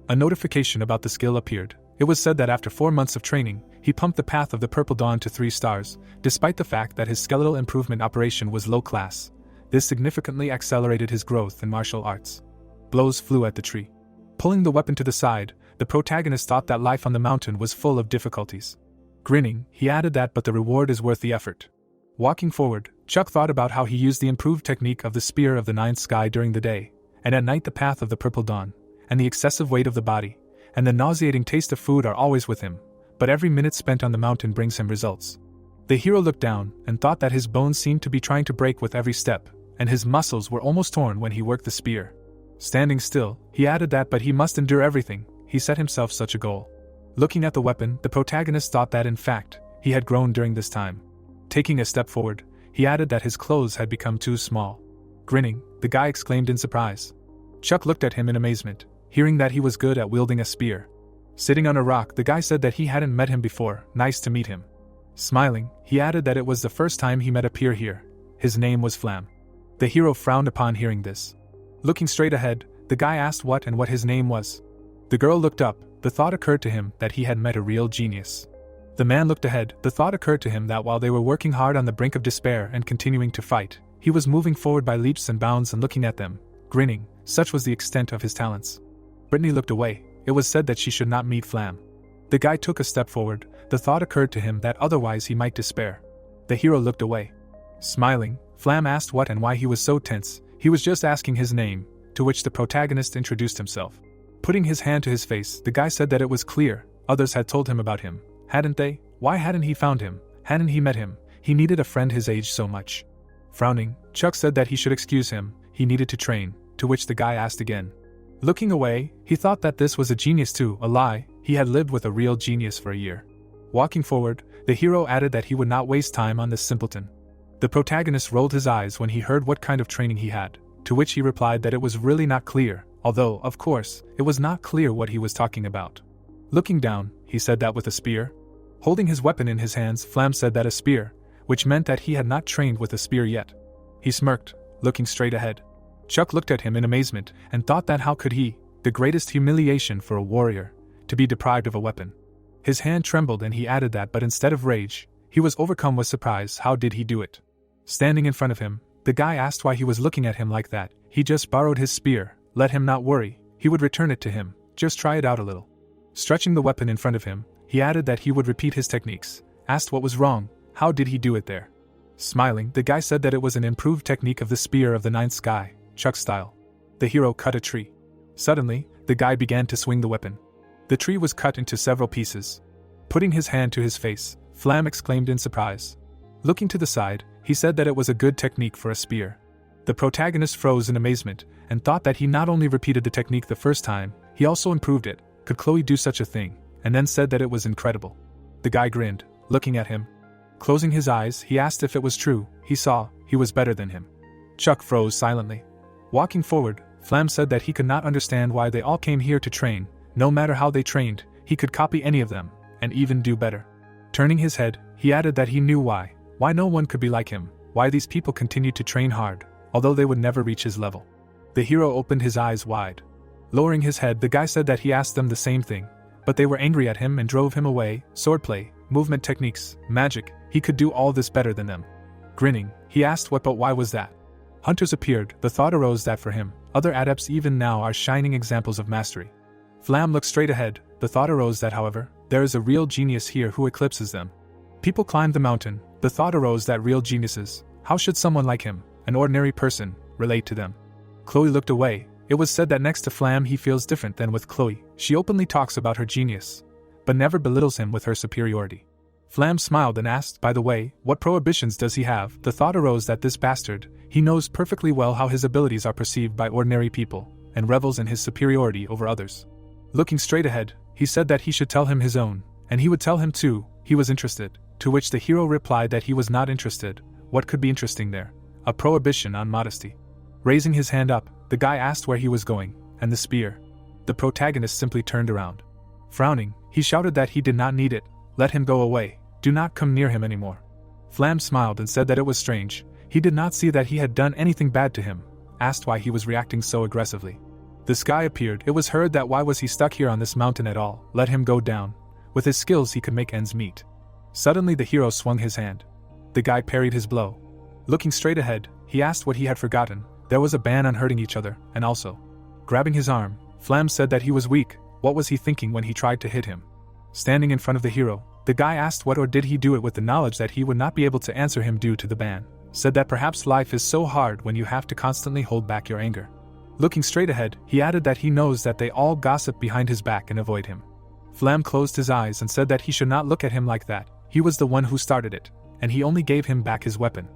A notification about the skill appeared. It was said that after 4 months of training, he pumped the path of the Purple Dawn to 3 stars, despite the fact that his skeletal improvement operation was low class. This significantly accelerated his growth in martial arts. Blows flew at the tree. Pulling the weapon to the side, the protagonist thought that life on the mountain was full of difficulties. Grinning, he added that but the reward is worth the effort. Walking forward, Chuck thought about how he used the improved technique of the Spear of the Ninth Sky during the day, and at night the path of the Purple Dawn, and the excessive weight of the body, and the nauseating taste of food are always with him, but every minute spent on the mountain brings him results. The hero looked down, and thought that his bones seemed to be trying to break with every step, and his muscles were almost torn when he worked the spear. Standing still, he added that but he must endure everything, he set himself such a goal. Looking at the weapon, the protagonist thought that in fact, he had grown during this time. Taking a step forward, he added that his clothes had become too small. Grinning, the guy exclaimed in surprise. Chuck looked at him in amazement, hearing that he was good at wielding a spear. Sitting on a rock, the guy said that he hadn't met him before, nice to meet him. Smiling, he added that it was the first time he met a peer here. His name was Flam. The hero frowned upon hearing this. Looking straight ahead, the guy asked what and what his name was. The girl looked up, the thought occurred to him that he had met a real genius. The man looked ahead. The thought occurred to him that while they were working hard on the brink of despair and continuing to fight, he was moving forward by leaps and bounds and looking at them, grinning. Such was the extent of his talents. Brittany looked away. It was said that she should not meet Flam. The guy took a step forward. The thought occurred to him that otherwise he might despair. The hero looked away. Smiling, Flam asked what and why he was so tense. He was just asking his name, to which the protagonist introduced himself. Putting his hand to his face, the guy said that it was clear. Others had told him about him, hadn't they? Why hadn't he found him? Hadn't he met him? He needed a friend his age so much. Frowning, Chuck said that he should excuse him. He needed to train, to which the guy asked again. Looking away, he thought that this was a genius too, a lie. He had lived with a real genius for a year. Walking forward, the hero added that he would not waste time on this simpleton. The protagonist rolled his eyes when he heard what kind of training he had, to which he replied that it was really not clear, although, of course, it was not clear what he was talking about. Looking down, he said that with a spear. Holding his weapon in his hands, Flam said that a spear, which meant that he had not trained with a spear yet. He smirked, looking straight ahead. Chuck looked at him in amazement and thought that how could he, the greatest humiliation for a warrior, to be deprived of a weapon. His hand trembled and he added that, but instead of rage, he was overcome with surprise. How did he do it? Standing in front of him, the guy asked why he was looking at him like that. He just borrowed his spear. Let him not worry, he would return it to him. Just try it out a little. Stretching the weapon in front of him, he added that he would repeat his techniques. Asked what was wrong, how did he do it there? Smiling, the guy said that it was an improved technique of the spear of the ninth sky, Chuck style. The hero cut a tree. Suddenly, the guy began to swing the weapon. The tree was cut into several pieces. Putting his hand to his face, Flam exclaimed in surprise. Looking to the side, he said that it was a good technique for a spear. The protagonist froze in amazement and thought that he not only repeated the technique the first time, he also improved it. Could Chloe do such a thing? And then said that it was incredible. The guy grinned, looking at him. Closing his eyes, he asked if it was true. He saw he was better than him. Chuck froze silently. Walking forward, Flam said that he could not understand why they all came here to train. No matter how they trained, he could copy any of them, and even do better. Turning his head, he added that he knew why. Why no one could be like him, why these people continued to train hard, although they would never reach his level. The hero opened his eyes wide. Lowering his head, the guy said that he asked them the same thing, but they were angry at him and drove him away. Swordplay, movement techniques, magic, he could do all this better than them. Grinning, he asked what, but why was that? Hunters appeared. The thought arose that for him, other adepts even now are shining examples of mastery. Flam looked straight ahead. The thought arose that, however, there is a real genius here who eclipses them. People climbed the mountain. The thought arose that real geniuses, how should someone like him, an ordinary person, relate to them? Chloe looked away. It was said that next to Flam he feels different than with Chloe. She openly talks about her genius, but never belittles him with her superiority. Flam smiled and asked, by the way, what prohibitions does he have? The thought arose that this bastard, he knows perfectly well how his abilities are perceived by ordinary people, and revels in his superiority over others. Looking straight ahead, he said that he should tell him his own, and he would tell him too. He was interested, to which the hero replied that he was not interested. What could be interesting there? A prohibition on modesty. Raising his hand up, the guy asked where he was going, and the spear. The protagonist simply turned around. Frowning, he shouted that he did not need it. Let him go away. Do not come near him anymore. Flam smiled and said that it was strange. He did not see that he had done anything bad to him. Asked why he was reacting so aggressively. The sky appeared. It was heard that why was he stuck here on this mountain at all? Let him go down. With his skills he could make ends meet. Suddenly the hero swung his hand. The guy parried his blow. Looking straight ahead, he asked what he had forgotten. There was a ban on hurting each other, and also, grabbing his arm, Flam said that he was weak. What was he thinking when he tried to hit him? Standing in front of the hero, the guy asked what, or did he do it with the knowledge that he would not be able to answer him due to the ban. Said that perhaps life is so hard when you have to constantly hold back your anger. Looking straight ahead, he added that he knows that they all gossip behind his back and avoid him. Flam closed his eyes and said that he should not look at him like that. He was the one who started it, and he only gave him back his weapon.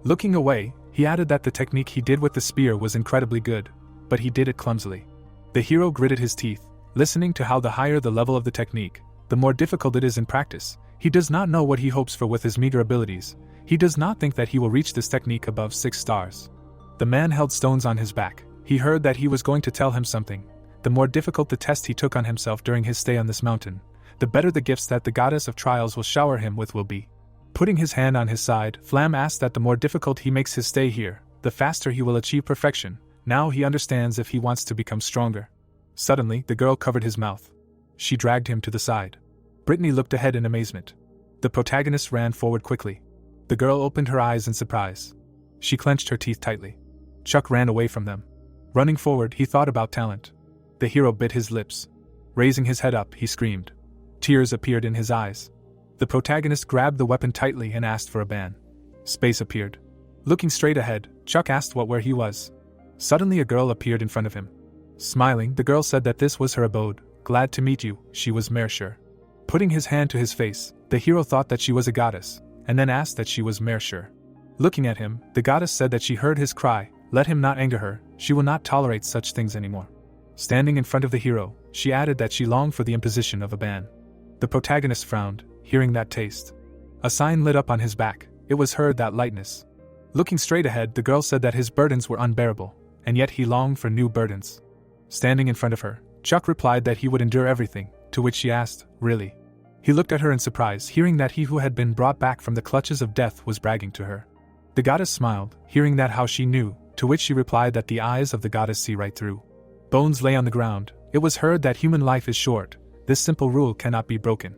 Looking away, he added that the technique he did with the spear was incredibly good, but he did it clumsily. The hero gritted his teeth, listening to how the higher the level of the technique, the more difficult it is in practice. He does not know what he hopes for with his meager abilities. He does not think that he will reach this technique above 6 stars. The man held stones on his back. He heard that he was going to tell him something. The more difficult the test he took on himself during his stay on this mountain, the better the gifts that the goddess of trials will shower him with will be. Putting his hand on his side, Flam asked that the more difficult he makes his stay here, the faster he will achieve perfection. Now he understands if he wants to become stronger. Suddenly, the girl covered his mouth. She dragged him to the side. Brittany looked ahead in amazement. The protagonist ran forward quickly. The girl opened her eyes in surprise. She clenched her teeth tightly. Chuck ran away from them. Running forward, he thought about talent. The hero bit his lips. Raising his head up, he screamed. Tears appeared in his eyes. The protagonist grabbed the weapon tightly and asked for a ban. Space appeared. Looking straight ahead, Chuck asked where he was. Suddenly a girl appeared in front of him. Smiling, the girl said that this was her abode. Glad to meet you, she was Mershur. Putting his hand to his face, the hero thought that she was a goddess, and then asked that she was Mershur. Looking at him, the goddess said that she heard his cry, let him not anger her, she will not tolerate such things anymore. Standing in front of the hero, she added that she longed for the imposition of a ban. The protagonist frowned, hearing that taste. A sign lit up on his back, it was heard that lightness. Looking straight ahead, the girl said that his burdens were unbearable, and yet he longed for new burdens. Standing in front of her, Chuck replied that he would endure everything, to which she asked, really? He looked at her in surprise, hearing that he who had been brought back from the clutches of death was bragging to her. The goddess smiled, hearing that how she knew, to which she replied that the eyes of the goddess see right through. Bones lay on the ground. It was heard that human life is short. This simple rule cannot be broken.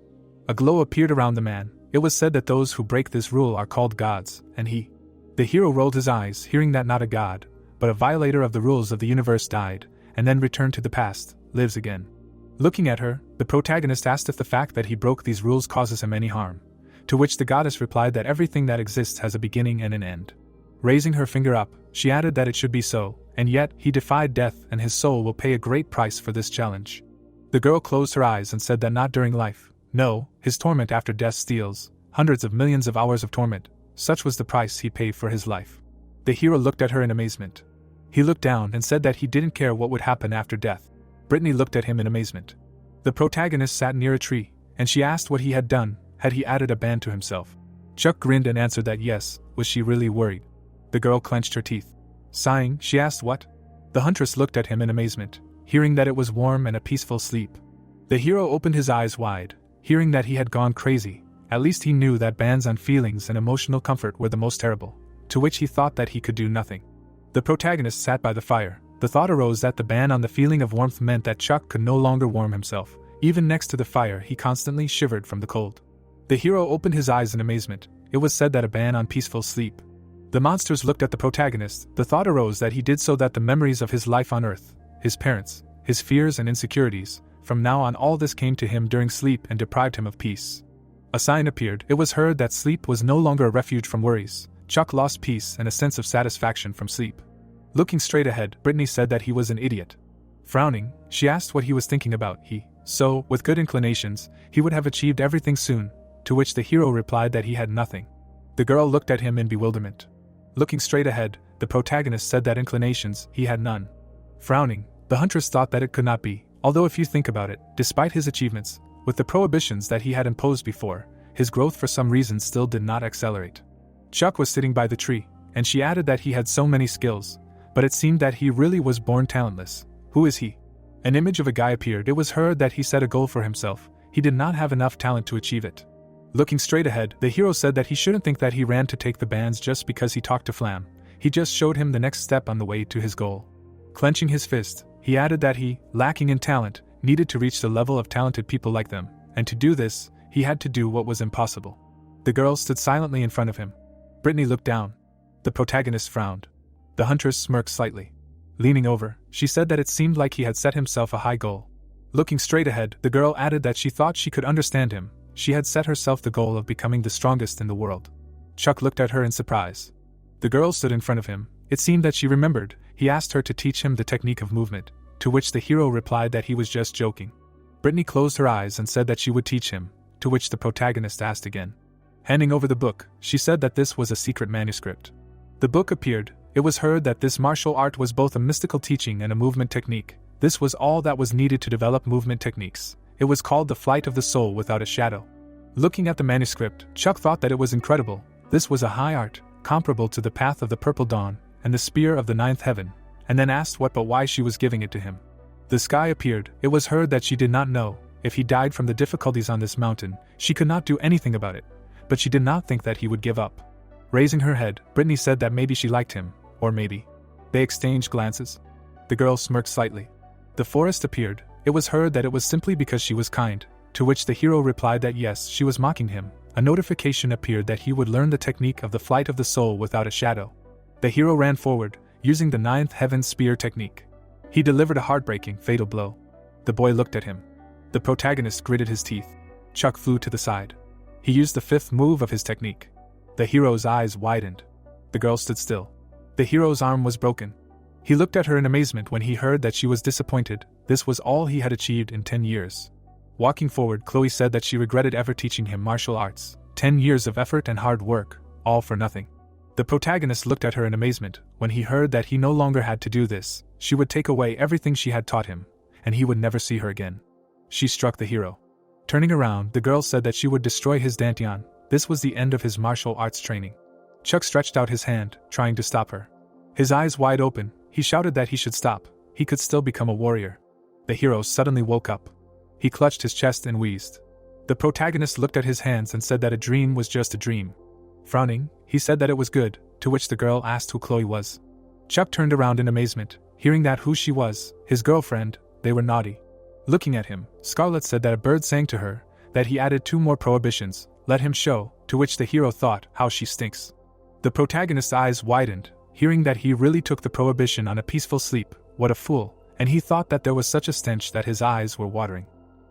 A glow appeared around the man. It was said that those who break this rule are called gods, and he. The hero rolled his eyes, hearing that not a god, but a violator of the rules of the universe died, and then returned to the past, lives again. Looking at her, the protagonist asked if the fact that he broke these rules causes him any harm, to which the goddess replied that everything that exists has a beginning and an end. Raising her finger up, she added that it should be so, and yet he defied death and his soul will pay a great price for this challenge. The girl closed her eyes and said that not during life, no, his torment after death steals, hundreds of millions of hours of torment, such was the price he paid for his life. The hero looked at her in amazement. He looked down and said that he didn't care what would happen after death. Brittany looked at him in amazement. The protagonist sat near a tree, and she asked what he had done, had he added a ban to himself. Chuck grinned and answered that yes, was she really worried? The girl clenched her teeth. Sighing, she asked what? The huntress looked at him in amazement, hearing that it was warm and a peaceful sleep. The hero opened his eyes wide, hearing that he had gone crazy. At least he knew that bans on feelings and emotional comfort were the most terrible, to which he thought that he could do nothing. The protagonist sat by the fire. The thought arose that the ban on the feeling of warmth meant that Chuck could no longer warm himself. Even next to the fire, he constantly shivered from the cold. The hero opened his eyes in amazement. It was said that a ban on peaceful sleep. The monsters looked at the protagonist. The thought arose that he did so that the memories of his life on Earth, his parents, his fears and insecurities, from now on all this came to him during sleep and deprived him of peace. A sign appeared. It was heard that sleep was no longer a refuge from worries. Chuck lost peace and a sense of satisfaction from sleep. Looking straight ahead, Brittany said that he was an idiot. Frowning, she asked what he was thinking about. So, with good inclinations, he would have achieved everything soon, to which the hero replied that he had nothing. The girl looked at him in bewilderment. Looking straight ahead, the protagonist said that inclinations, he had none. Frowning, the huntress thought that it could not be, although if you think about it, despite his achievements, with the prohibitions that he had imposed before, his growth for some reason still did not accelerate. Chuck was sitting by the tree, and she added that he had so many skills, but it seemed that he really was born talentless. Who is he? An image of a guy appeared. It was heard that he set a goal for himself. He did not have enough talent to achieve it. Looking straight ahead, the hero said that he shouldn't think that he ran to take the bans just because he talked to Flam. He just showed him the next step on the way to his goal. Clenching his fist, he added that he, lacking in talent, needed to reach the level of talented people like them, and to do this, he had to do what was impossible. The girl stood silently in front of him. Brittany looked down. The protagonist frowned. The huntress smirked slightly. Leaning over, she said that it seemed like he had set himself a high goal. Looking straight ahead, the girl added that she thought she could understand him. She had set herself the goal of becoming the strongest in the world. Chuck looked at her in surprise. The girl stood in front of him. It seemed that she remembered. He asked her to teach him the technique of movement, to which the hero replied that he was just joking. Brittany closed her eyes and said that she would teach him, to which the protagonist asked again. Handing over the book, she said that this was a secret manuscript. The book appeared. It was heard that this martial art was both a mystical teaching and a movement technique. This was all that was needed to develop movement techniques. It was called The Flight of the Soul Without a Shadow. Looking at the manuscript, Chuck thought that it was incredible. This was a high art, comparable to the Path of the Purple Dawn and the Spear of the Ninth Heaven, and then asked what but why she was giving it to him. The sky appeared. It was heard that she did not know. If he died from the difficulties on this mountain, she could not do anything about it, but she did not think that he would give up. Raising her head, Brittany said that maybe she liked him, or maybe. They exchanged glances. The girl smirked slightly. The forest appeared. It was heard that it was simply because she was kind, to which the hero replied that yes, she was mocking him, a notification appeared that he would learn the technique of the flight of the soul without a shadow. The hero ran forward, using the ninth heaven spear technique. He delivered a heartbreaking, fatal blow. The boy looked at him. The protagonist gritted his teeth. Chuck flew to the side. He used the fifth move of his technique. The hero's eyes widened. The girl stood still. The hero's arm was broken. He looked at her in amazement when he heard that she was disappointed. This was all he had achieved in 10 years. Walking forward, Chloe said that she regretted ever teaching him martial arts. 10 years of effort and hard work, all for nothing. The protagonist looked at her in amazement when he heard that he no longer had to do this. She would take away everything she had taught him, and he would never see her again. She struck the hero. Turning around, the girl said that she would destroy his dantian. This was the end of his martial arts training. Chuck stretched out his hand, trying to stop her. His eyes wide open, he shouted that he should stop. He could still become a warrior. The hero suddenly woke up. He clutched his chest and wheezed. The protagonist looked at his hands and said that a dream was just a dream. Frowning, he said that it was good, to which the girl asked who Chloe was. Chuck turned around in amazement, hearing that who she was, his girlfriend. They were naughty. Looking at him, Scarlet said that a bird sang to her, that he added 2 more prohibitions, let him show, to which the hero thought, how she stinks. The protagonist's eyes widened, hearing that he really took the prohibition on a peaceful sleep, what a fool, and he thought that there was such a stench that his eyes were watering.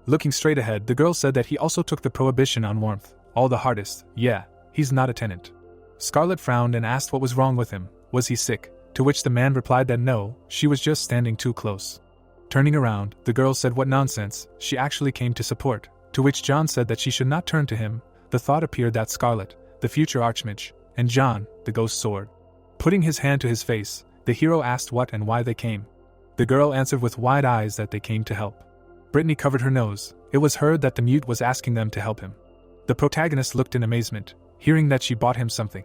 Looking straight ahead, the girl said that he also took the prohibition on warmth, all the hardest. Yeah, he's not a tenant. Scarlet frowned and asked what was wrong with him, was he sick, to which the man replied that no, she was just standing too close. Turning around, the girl said what nonsense, she actually came to support, to which John said that she should not turn to him. The thought appeared that Scarlet, the future archmage, and John, the ghost sword. Putting his hand to his face, the hero asked what and why they came. The girl answered with wide eyes that they came to help. Brittany covered her nose. It was heard that the mute was asking them to help him. The protagonist looked in amazement, hearing that she bought him something.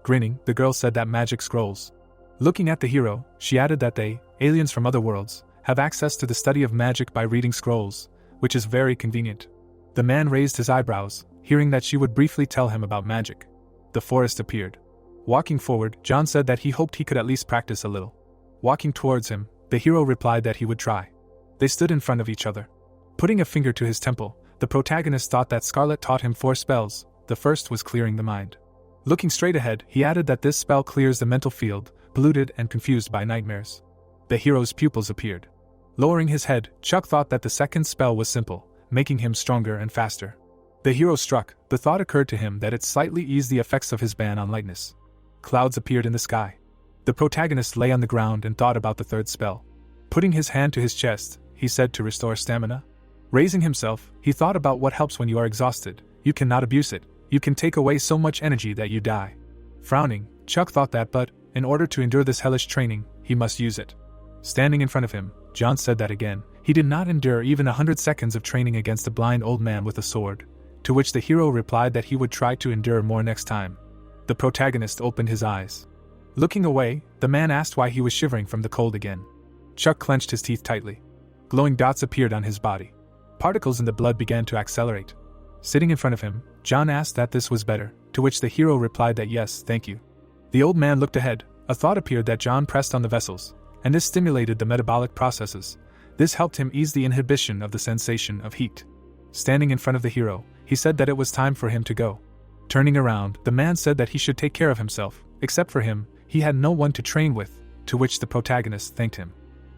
Grinning, the girl said that magic scrolls. Looking at the hero, she added that they, aliens from other worlds, have access to the study of magic by reading scrolls, which is very convenient. The man raised his eyebrows, hearing that she would briefly tell him about magic. The forest appeared. Walking forward, John said that he hoped he could at least practice a little. Walking towards him, the hero replied that he would try. They stood in front of each other. Putting a finger to his temple, the protagonist thought that Scarlet taught him 4 spells. The first was clearing the mind. Looking straight ahead, he added that this spell clears the mental field, polluted and confused by nightmares. The hero's pupils appeared. Lowering his head, Chuck thought that the second spell was simple, making him stronger and faster. The hero struck. The thought occurred to him that it slightly eased the effects of his ban on lightness. Clouds appeared in the sky. The protagonist lay on the ground and thought about the third spell. Putting his hand to his chest, he said to restore stamina. Raising himself, he thought about what helps when you are exhausted. You cannot abuse it. You can take away so much energy that you die. Frowning, Chuck thought that but, in order to endure this hellish training, he must use it. Standing in front of him, John said that again. He did not endure even 100 seconds of training against a blind old man with a sword, to which the hero replied that he would try to endure more next time. The protagonist opened his eyes. Looking away, the man asked why he was shivering from the cold again. Chuck clenched his teeth tightly. Glowing dots appeared on his body. Particles in the blood began to accelerate. Sitting in front of him, John asked that this was better, to which the hero replied that yes, thank you. The old man looked ahead. A thought appeared that John pressed on the vessels, and this stimulated the metabolic processes. This helped him ease the inhibition of the sensation of heat. Standing in front of the hero, he said that it was time for him to go. Turning around, the man said that he should take care of himself. Except for him, he had no one to train with, to which the protagonist thanked him.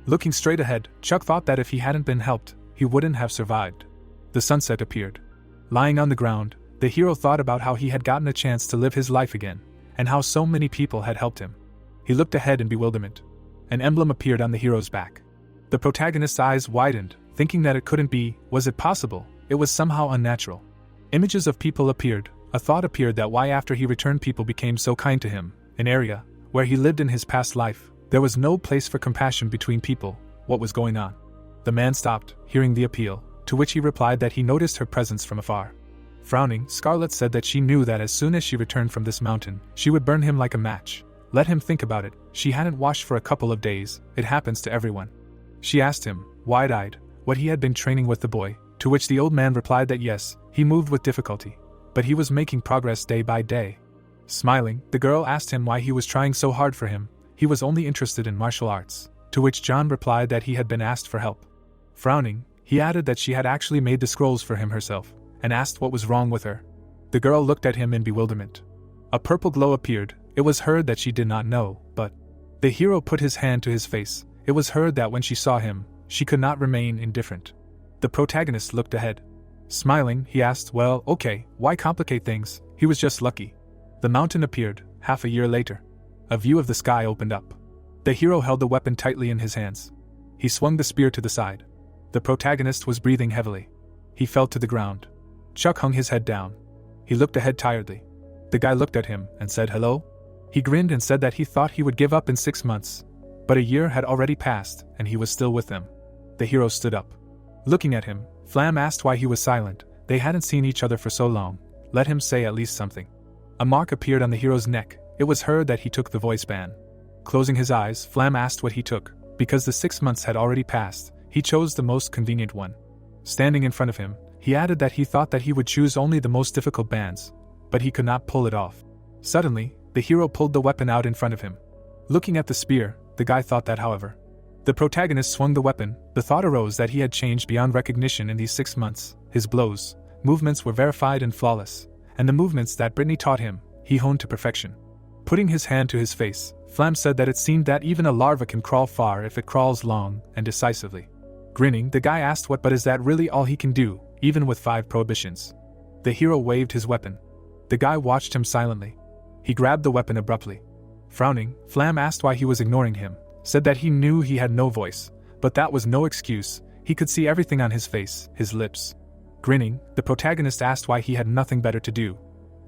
Looking straight ahead, Chuck thought that if he hadn't been helped, he wouldn't have survived. The sunset appeared. Lying on the ground, the hero thought about how he had gotten a chance to live his life again, and how so many people had helped him. He looked ahead in bewilderment. An emblem appeared on the hero's back. The protagonist's eyes widened, thinking that it couldn't be. Was it possible? It was somehow unnatural. Images of people appeared. A thought appeared that why after he returned people became so kind to him. An area where he lived in his past life, there was no place for compassion between people. What was going on? The man stopped, hearing the appeal, to which he replied that he noticed her presence from afar. Frowning, Scarlet said that she knew that as soon as she returned from this mountain, she would burn him like a match. Let him think about it. She hadn't washed for a couple of days. It happens to everyone. She asked him, wide-eyed, what he had been training with the boy, to which the old man replied that yes, he moved with difficulty, but he was making progress day by day. Smiling, the girl asked him why he was trying so hard for him. He was only interested in martial arts, to which John replied that he had been asked for help. Frowning, he added that she had actually made the scrolls for him herself, and asked what was wrong with her. The girl looked at him in bewilderment. A purple glow appeared. It was her that she did not know, but the hero put his hand to his face. It was her that when she saw him, she could not remain indifferent. The protagonist looked ahead. Smiling, he asked, well, okay, why complicate things? He was just lucky. The mountain appeared, half a year later. A view of the sky opened up. The hero held the weapon tightly in his hands. He swung the spear to the side. The protagonist was breathing heavily. He fell to the ground. Chuck hung his head down. He looked ahead tiredly. The guy looked at him and said hello. He grinned and said that he thought he would give up in 6 months. But a year had already passed, and he was still with them. The hero stood up. Looking at him, Flam asked why he was silent. They hadn't seen each other for so long. Let him say at least something. A mark appeared on the hero's neck. It was her that he took the voice ban. Closing his eyes, Flam asked what he took. Because the 6 months had already passed, he chose the most convenient one. Standing in front of him, he added that he thought that he would choose only the most difficult bans, but he could not pull it off. Suddenly, the hero pulled the weapon out in front of him. Looking at the spear, the guy thought that however. The protagonist swung the weapon. The thought arose that he had changed beyond recognition in these 6 months. His blows, movements were verified and flawless, and the movements that Brittany taught him, he honed to perfection. Putting his hand to his face, Flam said that it seemed that even a larva can crawl far if it crawls long and decisively. Grinning, the guy asked what, but is that really all he can do, even with 5 prohibitions? The hero waved his weapon. The guy watched him silently. He grabbed the weapon abruptly. Frowning, Flam asked why he was ignoring him, said that he knew he had no voice, but that was no excuse. He could see everything on his face, his lips. Grinning, the protagonist asked why he had nothing better to do.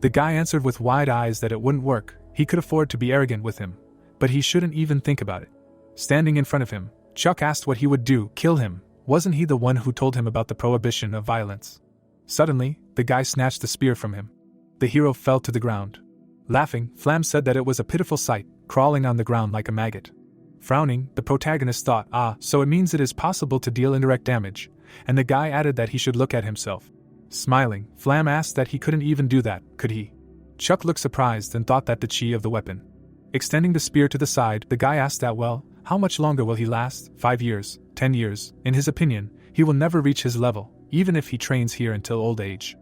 The guy answered with wide eyes that it wouldn't work. He could afford to be arrogant with him, but he shouldn't even think about it. Standing in front of him, Chuck asked what he would do. Kill him. Wasn't he the one who told him about the prohibition of violence? Suddenly, the guy snatched the spear from him. The hero fell to the ground. Laughing, Flam said that it was a pitiful sight, crawling on the ground like a maggot. Frowning, the protagonist thought, so it means it is possible to deal indirect damage, and the guy added that he should look at himself. Smiling, Flam asked that he couldn't even do that, could he? Chuck looked surprised and thought that the chi of the weapon. Extending the spear to the side, the guy asked that, well, how much longer will he last? 5 years, 10 years, in his opinion, he will never reach his level, even if he trains here until old age.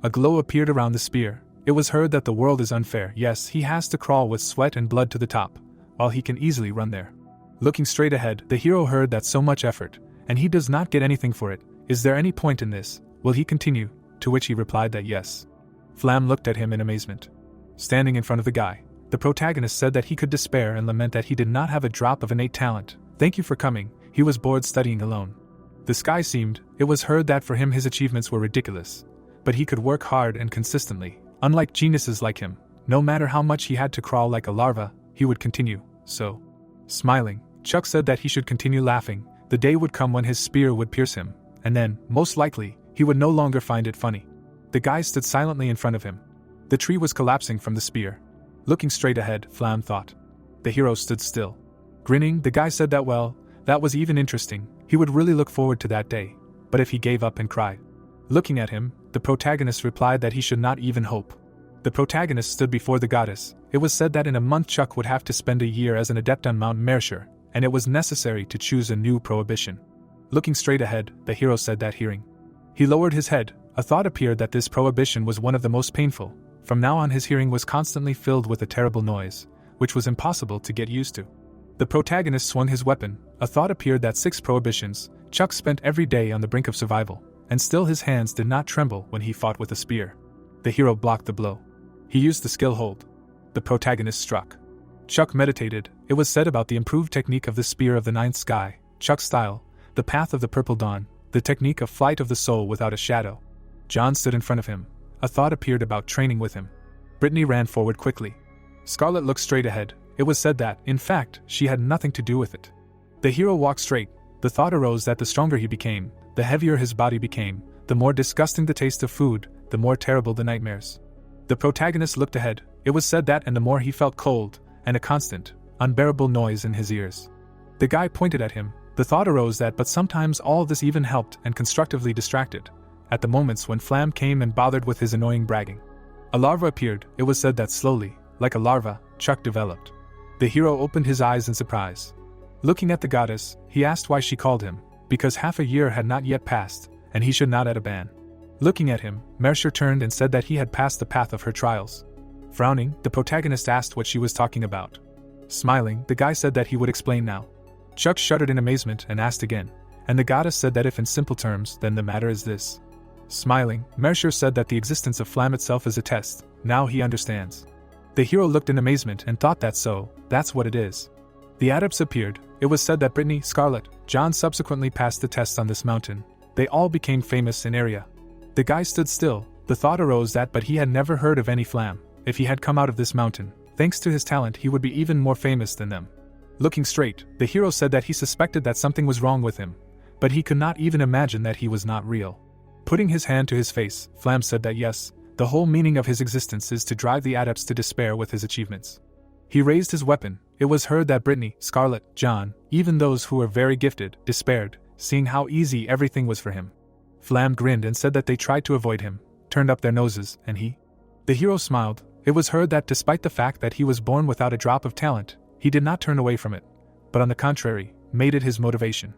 A glow appeared around the spear. It was heard that the world is unfair. Yes, he has to crawl with sweat and blood to the top, while he can easily run there. Looking straight ahead, the hero heard that so much effort, and he does not get anything for it. Is there any point in this? Will he continue? To which he replied that yes. Flam looked at him in amazement. Standing in front of the guy, the protagonist said that he could despair and lament that he did not have a drop of innate talent. Thank you for coming. He was bored studying alone. The sky seemed, it was heard that for him his achievements were ridiculous, but he could work hard and consistently. Unlike geniuses like him, no matter how much he had to crawl like a larva, he would continue, so. Smiling, Chuck said that he should continue laughing. The day would come when his spear would pierce him, and then, most likely, he would no longer find it funny. The guy stood silently in front of him. The tree was collapsing from the spear. Looking straight ahead, Flam thought. The hero stood still. Grinning, the guy said that, well, that was even interesting. He would really look forward to that day. But if he gave up and cried. Looking at him, the protagonist replied that he should not even hope. The protagonist stood before the goddess. It was said that in a month Chuck would have to spend a year as an adept on Mount Mercer, and it was necessary to choose a new prohibition. Looking straight ahead, the hero said that hearing. He lowered his head. A thought appeared that this prohibition was one of the most painful. From now on his hearing was constantly filled with a terrible noise, which was impossible to get used to. The protagonist swung his weapon. A thought appeared that 6 prohibitions, Chuck spent every day on the brink of survival, and still his hands did not tremble when he fought with a spear. The hero blocked the blow. He used the skill hold. The protagonist struck. Chuck meditated. It was said about the improved technique of the spear of the ninth sky, Chuck's style, the path of the purple dawn, the technique of flight of the soul without a shadow. John stood in front of him. A thought appeared about training with him. Brittany ran forward quickly. Scarlet looked straight ahead. It was said that, in fact, she had nothing to do with it. The hero walked straight. The thought arose that the stronger he became, the heavier his body became, the more disgusting the taste of food, the more terrible the nightmares. The protagonist looked ahead. It was said that, and the more he felt cold, and a constant, unbearable noise in his ears. The guy pointed at him. The thought arose that, but sometimes all this even helped and constructively distracted, at the moments when Flam came and bothered with his annoying bragging. A larva appeared. It was said that slowly, like a larva, Chuck developed. The hero opened his eyes in surprise. Looking at the goddess, he asked why she called him, because half a year had not yet passed, and he should not add a ban. Looking at him, Mercer turned and said that he had passed the path of her trials. Frowning, the protagonist asked what she was talking about. Smiling, the guy said that he would explain now. Chuck shuddered in amazement and asked again, and the goddess said that if in simple terms, then the matter is this. Smiling, Mercer said that the existence of Flam itself is a test. Now he understands. The hero looked in amazement and thought that so, that's what it is. The adepts appeared. It was said that Brittany, Scarlet, John subsequently passed the tests on this mountain. They all became famous in area. The guy stood still. The thought arose that but he had never heard of any Flam. If he had come out of this mountain, thanks to his talent he would be even more famous than them. Looking straight, the hero said that he suspected that something was wrong with him, but he could not even imagine that he was not real. Putting his hand to his face, Flam said that yes, the whole meaning of his existence is to drive the adepts to despair with his achievements. He raised his weapon. It was heard that Brittany, Scarlet, John, even those who were very gifted, despaired, seeing how easy everything was for him. Flam grinned and said that they tried to avoid him, turned up their noses, and he. The hero smiled. It was heard that despite the fact that he was born without a drop of talent, he did not turn away from it, but on the contrary, made it his motivation.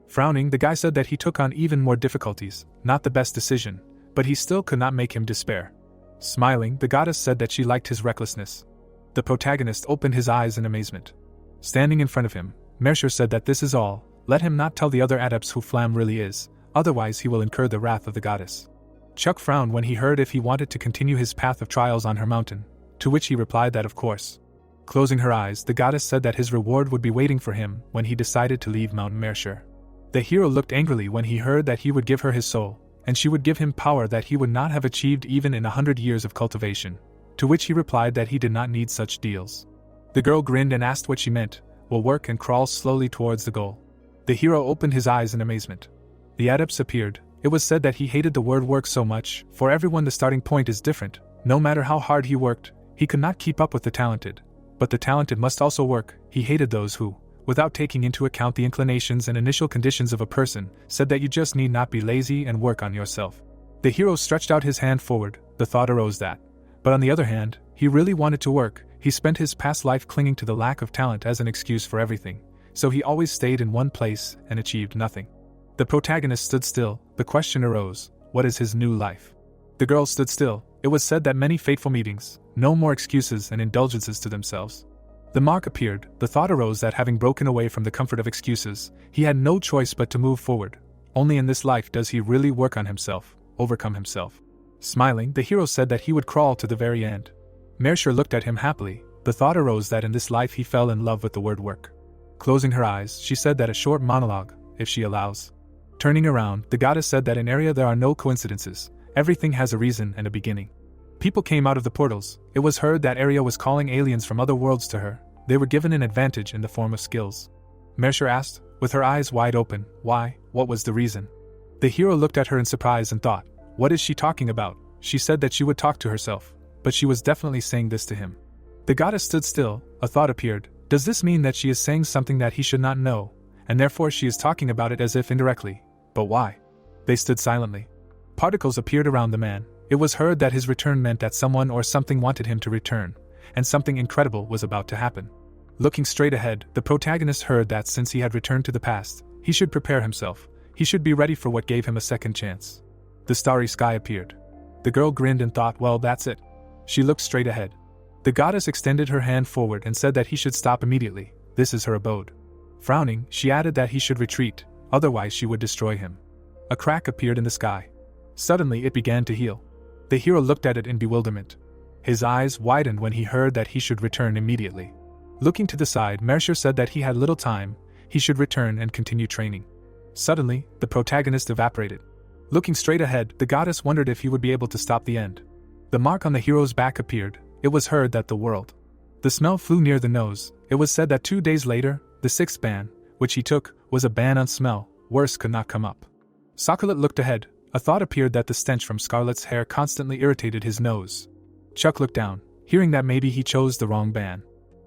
Frowning, the guy said that he took on even more difficulties, not the best decision, but he still could not make him despair. Smiling, the goddess said that she liked his recklessness. The protagonist opened his eyes in amazement. Standing in front of him, Mercer said that this is all, let him not tell the other adepts who Flam really is, otherwise he will incur the wrath of the goddess. Chuck frowned when he heard if he wanted to continue his path of trials on her mountain, to which he replied that of course. Closing her eyes, the goddess said that his reward would be waiting for him when he decided to leave Mount Mercer. The hero looked angrily when he heard that he would give her his soul, and she would give him power that he would not have achieved even in 100 years of cultivation, to which he replied that he did not need such deals. The girl grinned and asked what she meant, will work and crawls slowly towards the goal. The hero opened his eyes in amazement. The adepts appeared. It was said that he hated the word work so much, for everyone the starting point is different. No matter how hard he worked, he could not keep up with the talented. But the talented must also work. He hated those who, without taking into account the inclinations and initial conditions of a person, said that you just need not be lazy and work on yourself. The hero stretched out his hand forward. The thought arose that, but on the other hand, he really wanted to work. He spent his past life clinging to the lack of talent as an excuse for everything, so he always stayed in one place and achieved nothing. The protagonist stood still. The question arose, what is his new life? The girl stood still. It was said that many fateful meetings, no more excuses and indulgences to themselves. The mark appeared. The thought arose that having broken away from the comfort of excuses, he had no choice but to move forward. Only in this life does he really work on himself, overcome himself. Smiling, the hero said that he would crawl to the very end. Mercer looked at him happily. The thought arose that in this life he fell in love with the word work. Closing her eyes, she said that a short monologue, if she allows. Turning around, the goddess said that in area there are no coincidences. Everything has a reason and a beginning. People came out of the portals. It was heard that Area was calling aliens from other worlds to her. They were given an advantage in the form of skills. Mercer asked, with her eyes wide open, why, what was the reason? The hero looked at her in surprise and thought, what is she talking about? She said that she would talk to herself, but she was definitely saying this to him. The goddess stood still. A thought appeared. Does this mean that she is saying something that he should not know, and therefore she is talking about it as if indirectly? But why? They stood silently. Particles appeared around the man. It was heard that his return meant that someone or something wanted him to return, and something incredible was about to happen. Looking straight ahead, the protagonist heard that since he had returned to the past, he should prepare himself. He should be ready for what gave him a second chance. The starry sky appeared. The girl grinned and thought, well, that's it. She looked straight ahead. The goddess extended her hand forward and said that he should stop immediately. This is her abode. Frowning, she added that he should retreat, otherwise she would destroy him. A crack appeared in the sky. Suddenly it began to heal. The hero looked at it in bewilderment. His eyes widened when he heard that he should return immediately. Looking to the side, Mercer said that he had little time. He should return and continue training. Suddenly, the protagonist evaporated. Looking straight ahead, the goddess wondered if he would be able to stop the end. The mark on the hero's back appeared. It was heard that the world. The smell flew near the nose. It was said that 2 days later, the sixth ban, which he took, was a ban on smell. Worse could not come up. Scarlet looked ahead. A thought appeared that the stench from Scarlet's hair constantly irritated his nose. Chuck looked down, hearing that maybe he chose the wrong ban.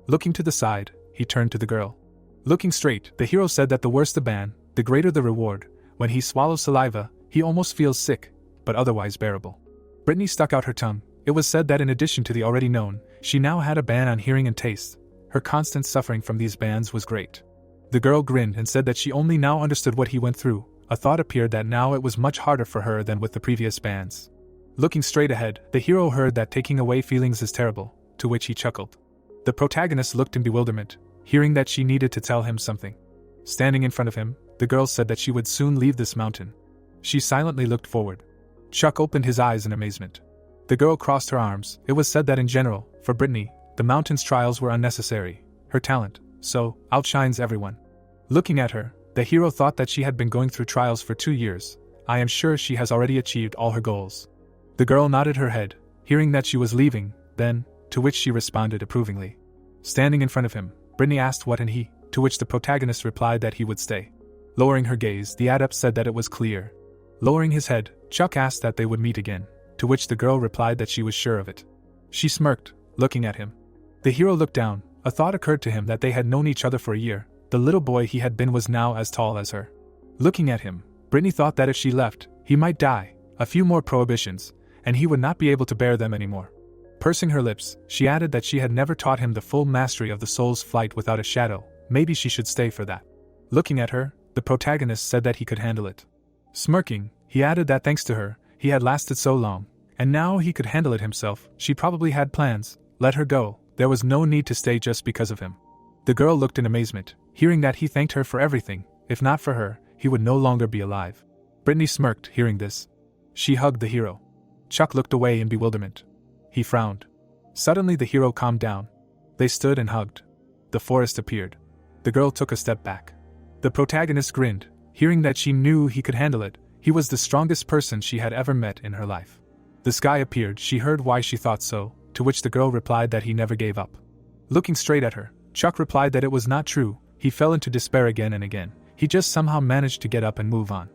Looking to the side, he turned to the girl. Looking straight, the hero said that the worse the ban, the greater the reward. When he swallows saliva, he almost feels sick, but otherwise bearable. Brittany stuck out her tongue. It was said that in addition to the already known, she now had a ban on hearing and taste. Her constant suffering from these bans was great. The girl grinned and said that she only now understood what he went through. a thought appeared that now it was much harder for her than with the previous bands. Looking straight ahead, the hero heard that taking away feelings is terrible, to which he chuckled. The protagonist looked in bewilderment, hearing that she needed to tell him something. Standing in front of him, the girl said that she would soon leave this mountain. She silently looked forward. Chuck opened his eyes in amazement. The girl crossed her arms. It was said that in general, for Brittany, the mountain's trials were unnecessary. Her talent, so, outshines everyone. Looking at her, the hero thought that she had been going through trials for 2 years. I am sure she has already achieved all her goals. The girl nodded her head, hearing that she was leaving, then, to which she responded approvingly. Standing in front of him, Brittany asked what and he, to which the protagonist replied that he would stay. Lowering her gaze, the adept said that it was clear. Lowering his head, Chuck asked that they would meet again, to which the girl replied that she was sure of it. She smirked, looking at him. The hero looked down. A thought occurred to him that they had known each other for a year. The little boy he had been was now as tall as her. Looking at him, Brittany thought that if she left, he might die. A few more prohibitions, and he would not be able to bear them anymore. Pursing her lips, she added that she had never taught him the full mastery of the soul's flight without a shadow. Maybe she should stay for that. Looking at her, the protagonist said that he could handle it. Smirking, he added that thanks to her, he had lasted so long, and now he could handle it himself. She probably had plans. Let her go. There was no need to stay just because of him. The girl looked in amazement, hearing that he thanked her for everything. If not for her, he would no longer be alive. Brittany smirked, hearing this. She hugged the hero. Chuck looked away in bewilderment. He frowned. Suddenly the hero calmed down. They stood and hugged. The forest appeared. The girl took a step back. The protagonist grinned, hearing that she knew he could handle it. He was the strongest person she had ever met in her life. The sky appeared. She heard why she thought so, to which the girl replied that he never gave up. Looking straight at her, Chuck replied that it was not true. He fell into despair again and again. He just somehow managed to get up and move on.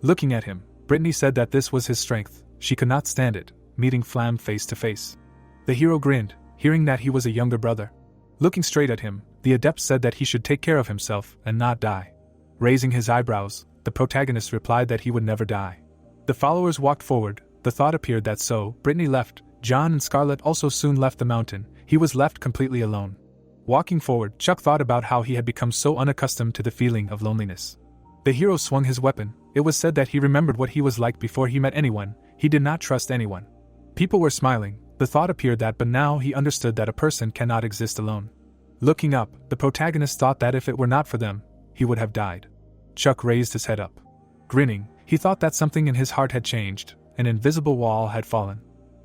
Looking at him, Brittany said that this was his strength. She could not stand it, meeting Flam face to face. The hero grinned, hearing that he was a younger brother. Looking straight at him, the adept said that he should take care of himself and not die. Raising his eyebrows, the protagonist replied that he would never die. The followers walked forward. The thought appeared that so, Brittany left. John and Scarlet also soon left the mountain. He was left completely alone. Walking forward, Chuck thought about how he had become so unaccustomed to the feeling of loneliness. The hero swung his weapon. It was said that he remembered what he was like before he met anyone. He did not trust anyone. People were smiling. The thought appeared that but now he understood that a person cannot exist alone. Looking up, the protagonist thought that if it were not for them, he would have died. Chuck raised his head up. Grinning, he thought that something in his heart had changed. An invisible wall had fallen.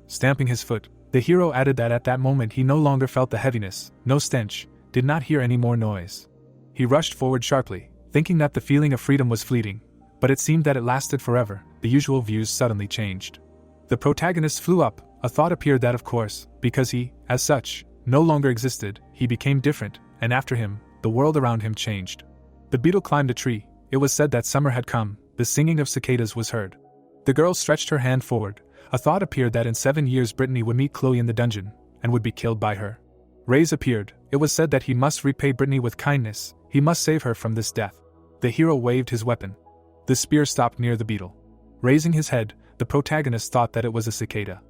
Stamping his foot, the hero added that at that moment he no longer felt the heaviness, no stench, did not hear any more noise. He rushed forward sharply, thinking that the feeling of freedom was fleeting, but it seemed that it lasted forever. The usual views suddenly changed. The protagonist flew up. A thought appeared that of course, because he, as such, no longer existed, he became different, and after him, the world around him changed. The beetle climbed a tree. It was said that summer had come. The singing of cicadas was heard. The girl stretched her hand forward. A thought appeared that in 7 years Brittany would meet Chloe in the dungeon, and would be killed by her. Rays appeared. It was said that he must repay Brittany with kindness. He must save her from this death. The hero waved his weapon. The spear stopped near the beetle. Raising his head, the protagonist thought that it was a cicada.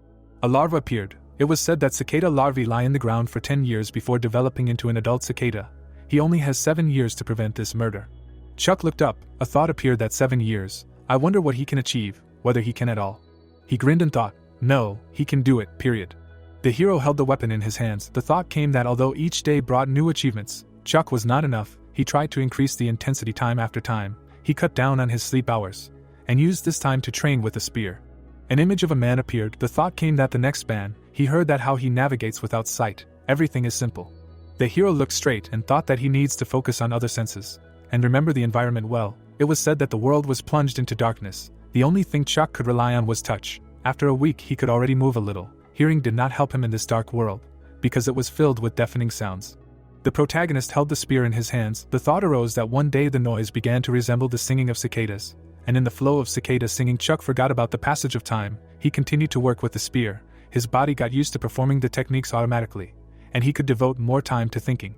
A larva appeared. It was said that cicada larvae lie in the ground for 10 years before developing into an adult cicada. He only has 7 years to prevent this murder. Chuck looked up. A thought appeared that 7 years. I wonder what he can achieve, whether he can at all. He grinned and thought, no, he can do it, period. The hero held the weapon in his hands. The thought came that although each day brought new achievements, Chuck was not enough. He tried to increase the intensity time after time. He cut down on his sleep hours, and used this time to train with a spear. An image of a man appeared. The thought came that the next span, he heard that how he navigates without sight. Everything is simple. The hero looked straight and thought that he needs to focus on other senses, and remember the environment well. It was said that the world was plunged into darkness. The only thing Chuck could rely on was touch. After a week he could already move a little. Hearing did not help him in this dark world, because it was filled with deafening sounds. The protagonist held the spear in his hands. The thought arose that one day the noise began to resemble the singing of cicadas, and in the flow of cicada singing Chuck forgot about the passage of time. He continued to work with the spear. His body got used to performing the techniques automatically, and he could devote more time to thinking.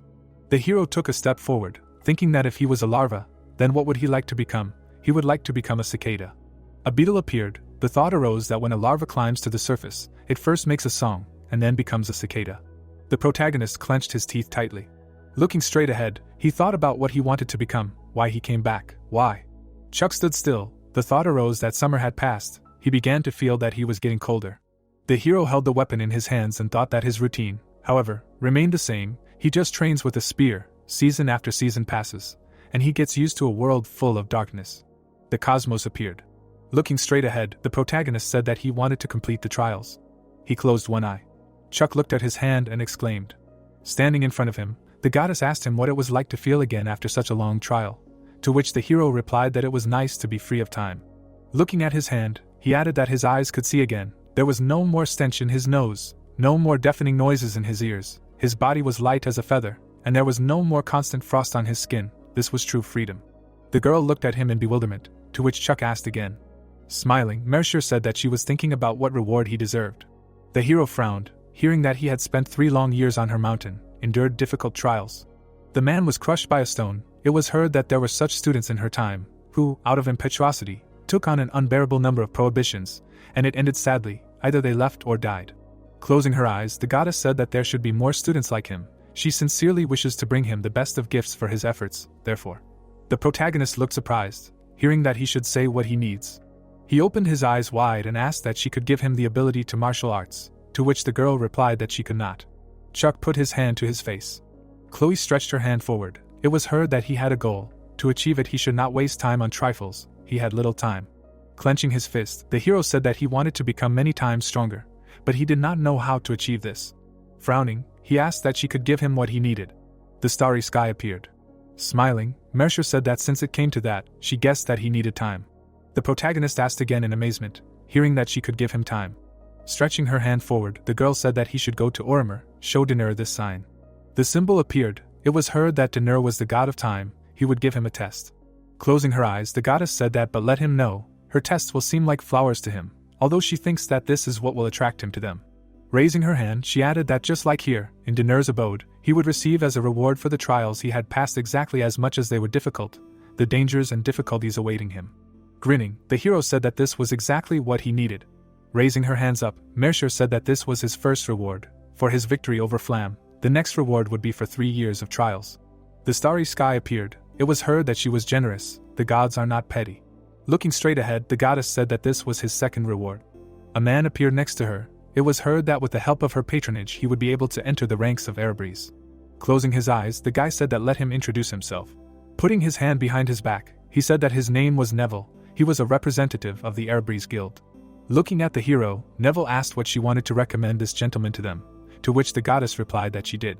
The hero took a step forward, thinking that if he was a larva, then what would he like to become? He would like to become a cicada. A beetle appeared. The thought arose that when a larva climbs to the surface, it first makes a song, and then becomes a cicada. The protagonist clenched his teeth tightly. Looking straight ahead, he thought about what he wanted to become, why he came back, why. Chuck stood still. The thought arose that summer had passed. He began to feel that he was getting colder. The hero held the weapon in his hands and thought that his routine, however, remained the same. He just trains with a spear, season after season passes, and he gets used to a world full of darkness. The cosmos appeared. Looking straight ahead, the protagonist said that he wanted to complete the trials. He closed one eye. Chuck looked at his hand and exclaimed. Standing in front of him, the goddess asked him what it was like to feel again after such a long trial, to which the hero replied that it was nice to be free of time. Looking at his hand, he added that his eyes could see again. There was no more stench in his nose, no more deafening noises in his ears. His body was light as a feather, and there was no more constant frost on his skin. This was true freedom. The girl looked at him in bewilderment, to which Chuck asked again. Smiling, Mercer said that she was thinking about what reward he deserved. The hero frowned, hearing that he had spent 3 long years on her mountain, endured difficult trials. The man was crushed by a stone. It was heard that there were such students in her time, who, out of impetuosity, took on an unbearable number of prohibitions, and it ended sadly. Either they left or died. Closing her eyes, the goddess said that there should be more students like him. She sincerely wishes to bring him the best of gifts for his efforts, therefore. The protagonist looked surprised, hearing that he should say what he needs. He opened his eyes wide and asked that she could give him the ability to martial arts, to which the girl replied that she could not. Chuck put his hand to his face. Chloe stretched her hand forward. It was heard that he had a goal. To achieve it, he should not waste time on trifles. He had little time. Clenching his fist, the hero said that he wanted to become many times stronger, but he did not know how to achieve this. Frowning, he asked that she could give him what he needed. The starry sky appeared. Smiling, Mercer said that since it came to that, she guessed that he needed time. The protagonist asked again in amazement, hearing that she could give him time. Stretching her hand forward, the girl said that he should go to Ormer, show Denur this sign. The symbol appeared. It was heard that Denur was the god of time. He would give him a test. Closing her eyes, the goddess said that but let him know. Her tests will seem like flowers to him, although she thinks that this is what will attract him to them. Raising her hand, she added that just like here, in Denur's abode, he would receive as a reward for the trials he had passed exactly as much as they were difficult, the dangers and difficulties awaiting him. Grinning, the hero said that this was exactly what he needed. Raising her hands up, Mercer said that this was his first reward. For his victory over Flam, the next reward would be for 3 years of trials. The starry sky appeared. It was heard that she was generous. The gods are not petty. Looking straight ahead, the goddess said that this was his second reward. A man appeared next to her. It was heard that with the help of her patronage he would be able to enter the ranks of Erebris. Closing his eyes, the guy said that let him introduce himself. Putting his hand behind his back, he said that his name was Neville. He was a representative of the Erebris Guild. Looking at the hero, Neville asked what she wanted to recommend this gentleman to them, to which the goddess replied that she did.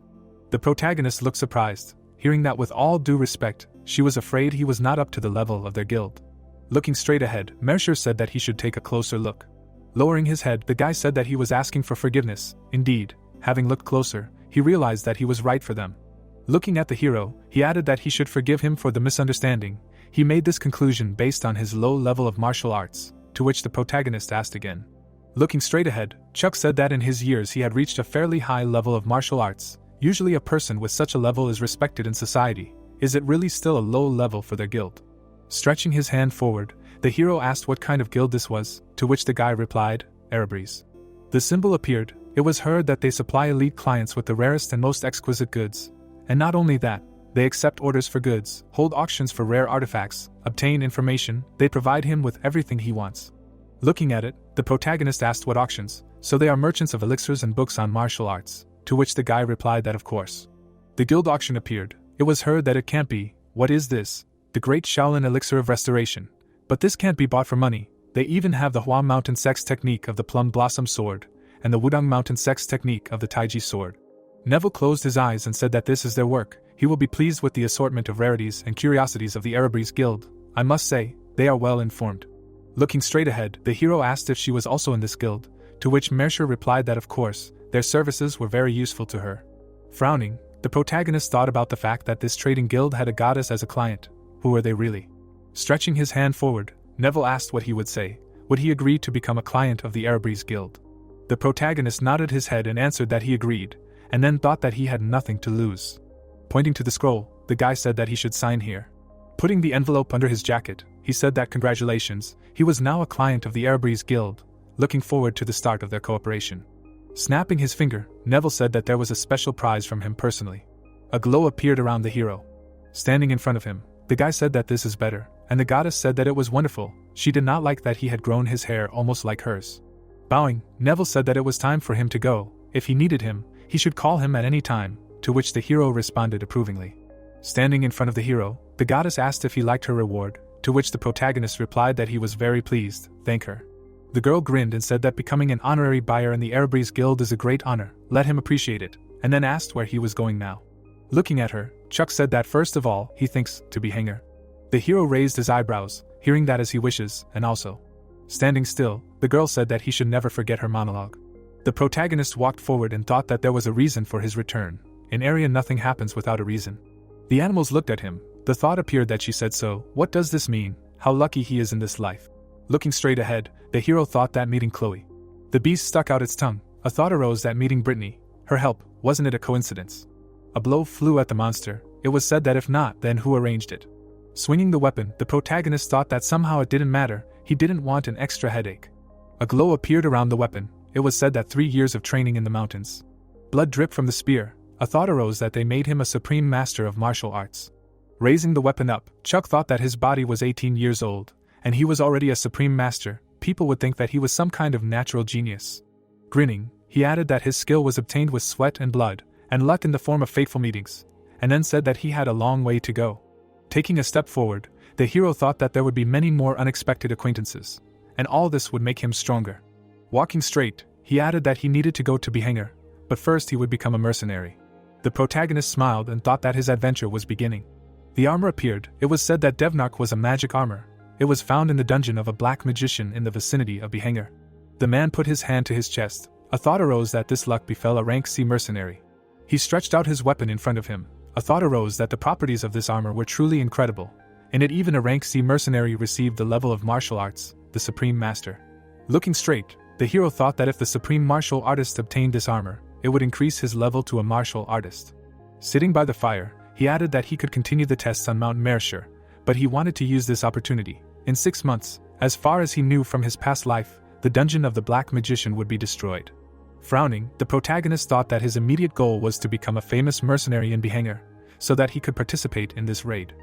The protagonist looked surprised, hearing that with all due respect, she was afraid he was not up to the level of their guild. Looking straight ahead, Mercer said that he should take a closer look. Lowering his head, the guy said that he was asking for forgiveness. Indeed, having looked closer, he realized that he was right for them. Looking at the hero, he added that he should forgive him for the misunderstanding. He made this conclusion based on his low level of martial arts, to which the protagonist asked again. Looking straight ahead, Chuck said that in his years he had reached a fairly high level of martial arts. Usually a person with such a level is respected in society. Is it really still a low level for their guild? Stretching his hand forward, the hero asked what kind of guild this was, to which the guy replied, Erebris. The symbol appeared. It was heard that they supply elite clients with the rarest and most exquisite goods. And not only that, they accept orders for goods, hold auctions for rare artifacts, obtain information, they provide him with everything he wants. Looking at it, the protagonist asked what auctions, so they are merchants of elixirs and books on martial arts, to which the guy replied that of course. The guild auction appeared. It was heard that it can't be. What is this? The Great Shaolin Elixir of Restoration. But this can't be bought for money. They even have the Hua Mountain Sex technique of the Plum Blossom Sword, and the Wudang Mountain Sex technique of the Taiji Sword. Neville closed his eyes and said that this is their work. He will be pleased with the assortment of rarities and curiosities of the Erebris Guild. I must say, they are well informed. Looking straight ahead, the hero asked if she was also in this guild, to which Mercer replied that of course, their services were very useful to her. Frowning, the protagonist thought about the fact that this trading guild had a goddess as a client. Who were they really? Stretching his hand forward, Neville asked what he would say. Would he agree to become a client of the Erebris Guild? The protagonist nodded his head and answered that he agreed, and then thought that he had nothing to lose. Pointing to the scroll, the guy said that he should sign here. Putting the envelope under his jacket, he said that congratulations, he was now a client of the Erebris Guild, looking forward to the start of their cooperation. Snapping his finger, Neville said that there was a special prize from him personally. A glow appeared around the hero. Standing in front of him, the guy said that this is better, and the goddess said that it was wonderful. She did not like that he had grown his hair almost like hers. Bowing, Neville said that it was time for him to go. If he needed him, he should call him at any time, to which the hero responded approvingly. Standing in front of the hero, the goddess asked if he liked her reward, to which the protagonist replied that he was very pleased, thank her. The girl grinned and said that becoming an honorary buyer in the Erebreeze Guild is a great honor, let him appreciate it, and then asked where he was going now. Looking at her, Chuck said that first of all, he thinks to be hanger. The hero raised his eyebrows, hearing that as he wishes, and also. Standing still, the girl said that he should never forget her monologue. The protagonist walked forward and thought that there was a reason for his return. In area nothing happens without a reason. The animals looked at him. The thought appeared that she said so. What does this mean? How lucky he is in this life. Looking straight ahead, the hero thought that meeting Chloe. The beast stuck out its tongue. A thought arose that meeting Brittany, her help, wasn't it a coincidence? A blow flew at the monster. It was said that if not, then who arranged it? Swinging the weapon, the protagonist thought that somehow it didn't matter. He didn't want an extra headache. A glow appeared around the weapon. It was said that 3 years of training in the mountains. Blood dripped from the spear. A thought arose that they made him a supreme master of martial arts. Raising the weapon up, Chuck thought that his body was 18 years old, and he was already a supreme master. People would think that he was some kind of natural genius. Grinning, he added that his skill was obtained with sweat and blood, and luck in the form of fateful meetings, and then said that he had a long way to go. Taking a step forward, the hero thought that there would be many more unexpected acquaintances, and all this would make him stronger. Walking straight, he added that he needed to go to Behanger, but first he would become a mercenary. The protagonist smiled and thought that his adventure was beginning. The armor appeared. It was said that Devnark was a magic armor. It was found in the dungeon of a black magician in the vicinity of Behanger. The man put his hand to his chest. A thought arose that this luck befell a rank C mercenary. He stretched out his weapon in front of him. A thought arose that the properties of this armor were truly incredible. In it even a rank C mercenary received the level of martial arts, the supreme master. Looking straight, the hero thought that if the supreme martial artist obtained this armor, it would increase his level to a martial artist. Sitting by the fire, he added that he could continue the tests on Mount Mershire, but he wanted to use this opportunity. In 6 months, as far as he knew from his past life, the dungeon of the black magician would be destroyed. Frowning, the protagonist thought that his immediate goal was to become a famous mercenary in Behanger, so that he could participate in this raid.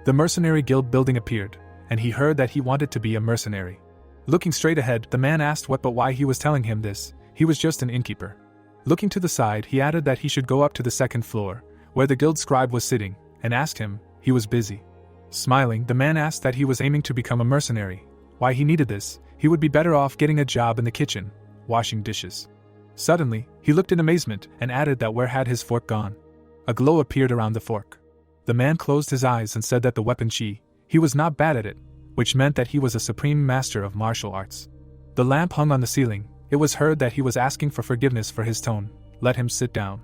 The mercenary guild building appeared, and he heard that he wanted to be a mercenary. Looking straight ahead, the man asked what but why he was telling him this. He was just an innkeeper. Looking to the side, he added that he should go up to the second floor, where the guild scribe was sitting, and asked him. He was busy. Smiling, the man asked that he was aiming to become a mercenary. Why he needed this? He would be better off getting a job in the kitchen, washing dishes. Suddenly, he looked in amazement and added that where had his fork gone? A glow appeared around the fork. The man closed his eyes and said that the weapon he was not bad at it, which meant that he was a supreme master of martial arts. The lamp hung on the ceiling. It was heard that he was asking for forgiveness for his tone. Let him sit down.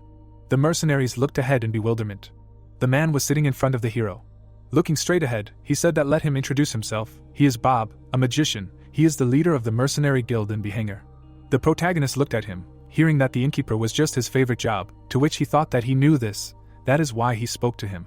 The mercenaries looked ahead in bewilderment. The man was sitting in front of the hero. Looking straight ahead, he said that let him introduce himself. He is Bob, a magician. He is the leader of the mercenary guild in Behanger. The protagonist looked at him, hearing that the innkeeper was just his favorite job, to which he thought that he knew this. That is why he spoke to him.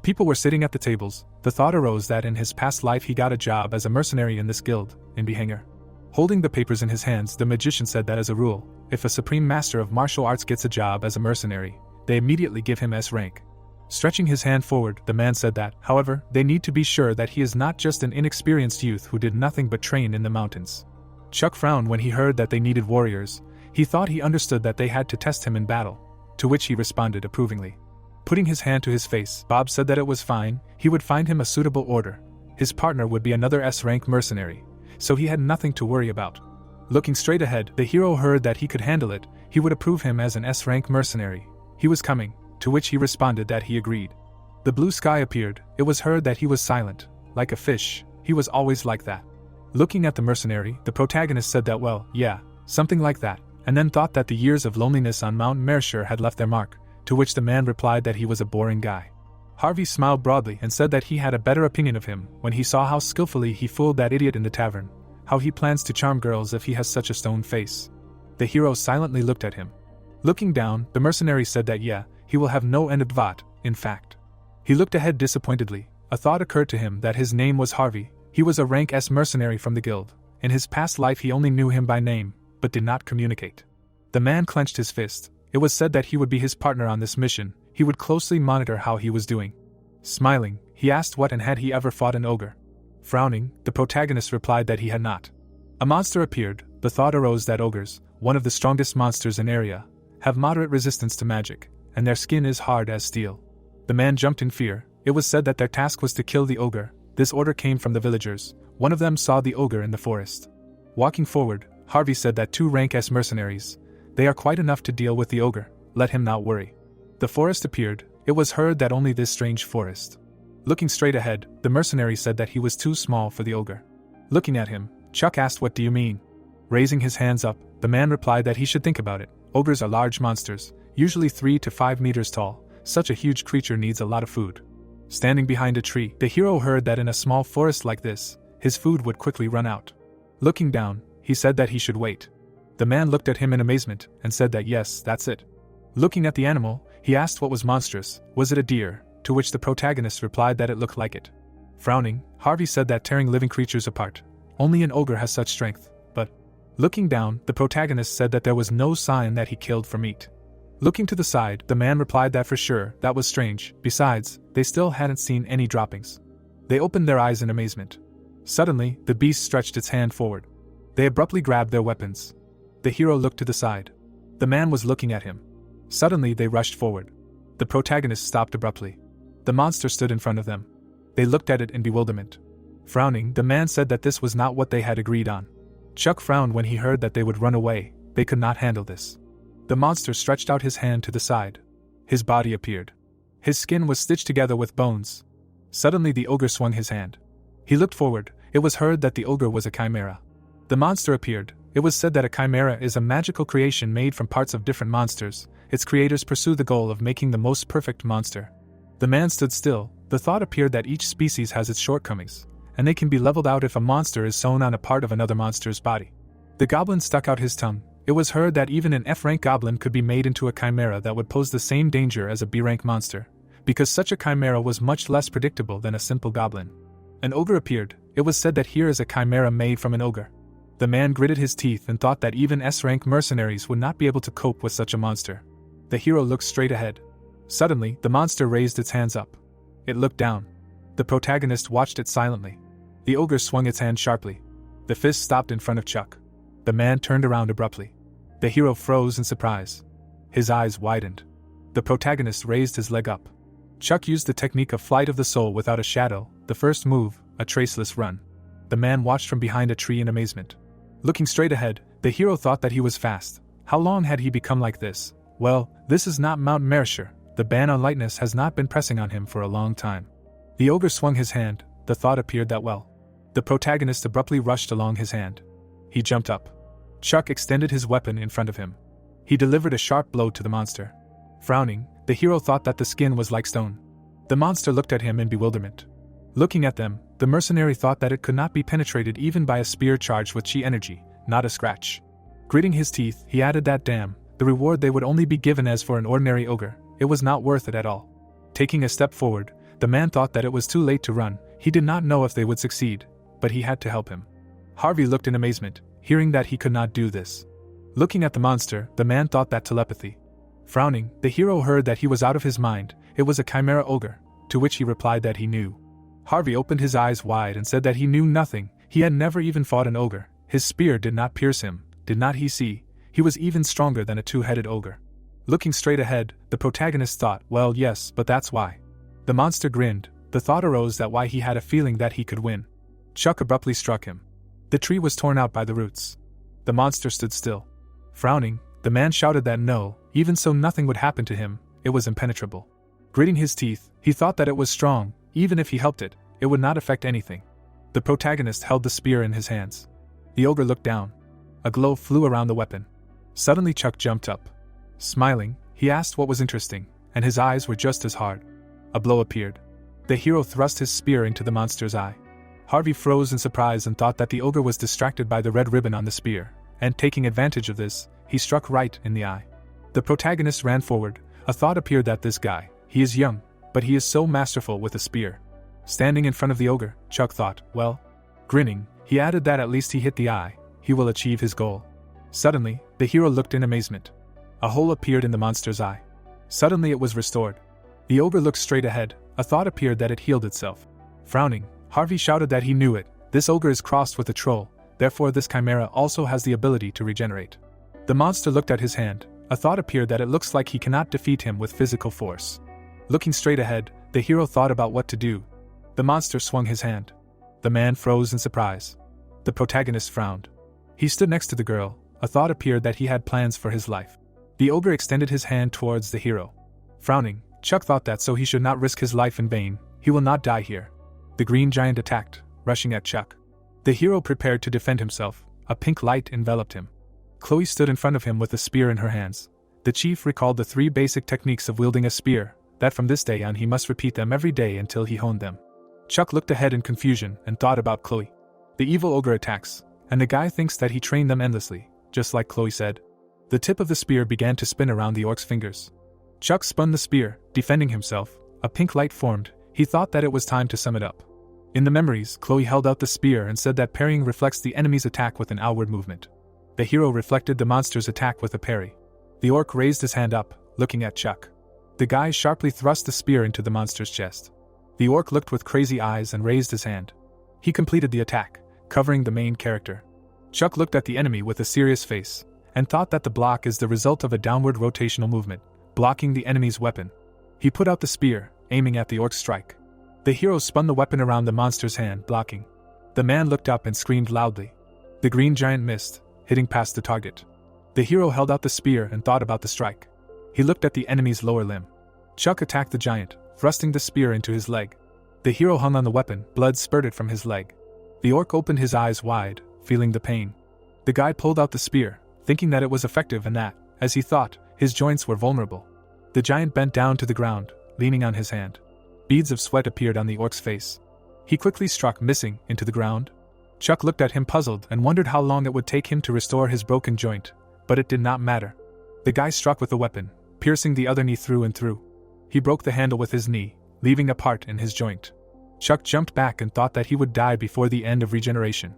People were sitting at the tables. The thought arose that in his past life he got a job as a mercenary in this guild, in Behanger. Holding the papers in his hands, the magician said that as a rule, if a supreme master of martial arts gets a job as a mercenary, they immediately give him S rank. Stretching his hand forward, the man said that, however, they need to be sure that he is not just an inexperienced youth who did nothing but train in the mountains. Chuck frowned when he heard that they needed warriors. He thought he understood that they had to test him in battle, to which he responded approvingly. Putting his hand to his face, Bob said that it was fine, he would find him a suitable order. His partner would be another S-rank mercenary, so he had nothing to worry about. Looking straight ahead, the hero heard that he could handle it. He would approve him as an S-rank mercenary. He was coming, to which he responded that he agreed. The blue sky appeared. It was heard that he was silent, like a fish. He was always like that. Looking at the mercenary, the protagonist said that well, yeah, something like that, and then thought that the years of loneliness on Mount Mershire had left their mark, to which the man replied that he was a boring guy. Harvey smiled broadly and said that he had a better opinion of him when he saw how skillfully he fooled that idiot in the tavern, how he plans to charm girls if he has such a stone face. The hero silently looked at him. Looking down, the mercenary said that yeah, he will have no end of Vat, in fact. He looked ahead disappointedly. A thought occurred to him that his name was Harvey. He was a rank S mercenary from the guild. In his past life he only knew him by name, but did not communicate. The man clenched his fist. It was said that he would be his partner on this mission. He would closely monitor how he was doing. Smiling, he asked what and had he ever fought an ogre. Frowning, the protagonist replied that he had not. A monster appeared. The thought arose that ogres, one of the strongest monsters in area, have moderate resistance to magic, and their skin is hard as steel. The man jumped in fear. It was said that their task was to kill the ogre. This order came from the villagers. One of them saw the ogre in the forest. Walking forward, Harvey said that 2 rank S mercenaries. They are quite enough to deal with the ogre. Let him not worry. The forest appeared. It was heard that only this strange forest. Looking straight ahead, the mercenary said that he was too small for the ogre. Looking at him, Chuck asked, "What do you mean?" Raising his hands up, the man replied that he should think about it. Ogres are large monsters, usually 3 to 5 meters tall. Such a huge creature needs a lot of food. Standing behind a tree, the hero heard that in a small forest like this, his food would quickly run out. Looking down, he said that he should wait. The man looked at him in amazement and said that yes, that's it. Looking at the animal, he asked what was monstrous. Was it a deer? To which the protagonist replied that it looked like it. Frowning, Harvey said that tearing living creatures apart. Only an ogre has such strength, but... Looking down, the protagonist said that there was no sign that he killed for meat. Looking to the side, the man replied that for sure, that was strange. Besides, they still hadn't seen any droppings. They opened their eyes in amazement. Suddenly, the beast stretched its hand forward. They abruptly grabbed their weapons. The hero looked to the side. The man was looking at him. Suddenly, they rushed forward. The protagonist stopped abruptly. The monster stood in front of them. They looked at it in bewilderment. Frowning, the man said that this was not what they had agreed on. Chuck frowned when he heard that they would run away. They could not handle this. The monster stretched out his hand to the side. His body appeared. His skin was stitched together with bones. Suddenly the ogre swung his hand. He looked forward. It was heard that the ogre was a chimera. The monster appeared. It was said that a chimera is a magical creation made from parts of different monsters. Its creators pursue the goal of making the most perfect monster. The man stood still. The thought appeared that each species has its shortcomings, and they can be leveled out if a monster is sewn on a part of another monster's body. The goblin stuck out his tongue. It was heard that even an F-rank goblin could be made into a chimera that would pose the same danger as a B-rank monster, because such a chimera was much less predictable than a simple goblin. An ogre appeared. It was said that here is a chimera made from an ogre. The man gritted his teeth and thought that even S-rank mercenaries would not be able to cope with such a monster. The hero looked straight ahead. Suddenly, the monster raised its hands up. It looked down. The protagonist watched it silently. The ogre swung its hand sharply. The fist stopped in front of Chuck. The man turned around abruptly. The hero froze in surprise. His eyes widened. The protagonist raised his leg up. Chuck used the technique of flight of the soul without a shadow, the first move, a traceless run. The man watched from behind a tree in amazement. Looking straight ahead, the hero thought that he was fast. How long had he become like this? Well, this is not Mount Mercier. The ban on lightness has not been pressing on him for a long time. The ogre swung his hand. The thought appeared that well. The protagonist abruptly rushed along his hand. He jumped up. Chuck extended his weapon in front of him. He delivered a sharp blow to the monster. Frowning, the hero thought that the skin was like stone. The monster looked at him in bewilderment. Looking at them, the mercenary thought that it could not be penetrated even by a spear charged with chi energy, not a scratch. Gritting his teeth, he added that damn, the reward they would only be given as for an ordinary ogre. It was not worth it at all. Taking a step forward, the man thought that it was too late to run. He did not know if they would succeed, but he had to help him. Harvey looked in amazement, hearing that he could not do this. Looking at the monster, the man thought that telepathy. Frowning, the hero heard that he was out of his mind. It was a chimera ogre, to which he replied that he knew. Harvey opened his eyes wide and said that he knew nothing. He had never even fought an ogre. His spear did not pierce him. Did not he see? He was even stronger than a two-headed ogre. Looking straight ahead, the protagonist thought, well, yes, but that's why. The monster grinned. The thought arose that why he had a feeling that he could win. Chuck abruptly struck him. The tree was torn out by the roots. The monster stood still. Frowning, the man shouted that no, even so nothing would happen to him. It was impenetrable. Gritting his teeth, he thought that it was strong. Even if he helped it, it would not affect anything. The protagonist held the spear in his hands. The ogre looked down. A glow flew around the weapon. Suddenly Chuck jumped up. Smiling, he asked what was interesting, and his eyes were just as hard. A blow appeared. The hero thrust his spear into the monster's eye. Harvey froze in surprise and thought that the ogre was distracted by the red ribbon on the spear, and taking advantage of this, he struck right in the eye. The protagonist ran forward. A thought appeared that this guy, he is young, but he is so masterful with a spear. Standing in front of the ogre, Chuck thought, well. Grinning, he added that at least he hit the eye. He will achieve his goal. Suddenly, the hero looked in amazement. A hole appeared in the monster's eye. Suddenly it was restored. The ogre looked straight ahead. A thought appeared that it healed itself. Frowning, Harvey shouted that he knew it. This ogre is crossed with a troll, therefore this chimera also has the ability to regenerate. The monster looked at his hand. A thought appeared that it looks like he cannot defeat him with physical force. Looking straight ahead, the hero thought about what to do. The monster swung his hand. The man froze in surprise. The protagonist frowned. He stood next to the girl. A thought appeared that he had plans for his life. The ogre extended his hand towards the hero. Frowning, Chuck thought that so he should not risk his life in vain. He will not die here. The green giant attacked, rushing at Chuck. The hero prepared to defend himself. A pink light enveloped him. Chloe stood in front of him with a spear in her hands. The chief recalled the 3 basic techniques of wielding a spear, that from this day on he must repeat them every day until he honed them. Chuck looked ahead in confusion and thought about Chloe. The evil ogre attacks, and the guy thinks that he trained them endlessly, just like Chloe said. The tip of the spear began to spin around the orc's fingers. Chuck spun the spear, defending himself. A pink light formed. He thought that it was time to sum it up. In the memories, Chloe held out the spear and said that parrying reflects the enemy's attack with an outward movement. The hero reflected the monster's attack with a parry. The orc raised his hand up, looking at Chuck. The guy sharply thrust the spear into the monster's chest. The orc looked with crazy eyes and raised his hand. He completed the attack, covering the main character. Chuck looked at the enemy with a serious face, and thought that the block is the result of a downward rotational movement, blocking the enemy's weapon. He put out the spear, aiming at the orc's strike. The hero spun the weapon around the monster's hand, blocking. The man looked up and screamed loudly. The green giant missed, hitting past the target. The hero held out the spear and thought about the strike. He looked at the enemy's lower limb. Chuck attacked the giant, thrusting the spear into his leg. The hero hung on the weapon, blood spurted from his leg. The orc opened his eyes wide, feeling the pain. The guy pulled out the spear, thinking that it was effective and that, as he thought, his joints were vulnerable. The giant bent down to the ground, leaning on his hand. Beads of sweat appeared on the orc's face. He quickly struck, missing, into the ground. Chuck looked at him puzzled and wondered how long it would take him to restore his broken joint, but it did not matter. The guy struck with the weapon, piercing the other knee through and through. He broke the handle with his knee, leaving a part in his joint. Chuck jumped back and thought that he would die before the end of regeneration.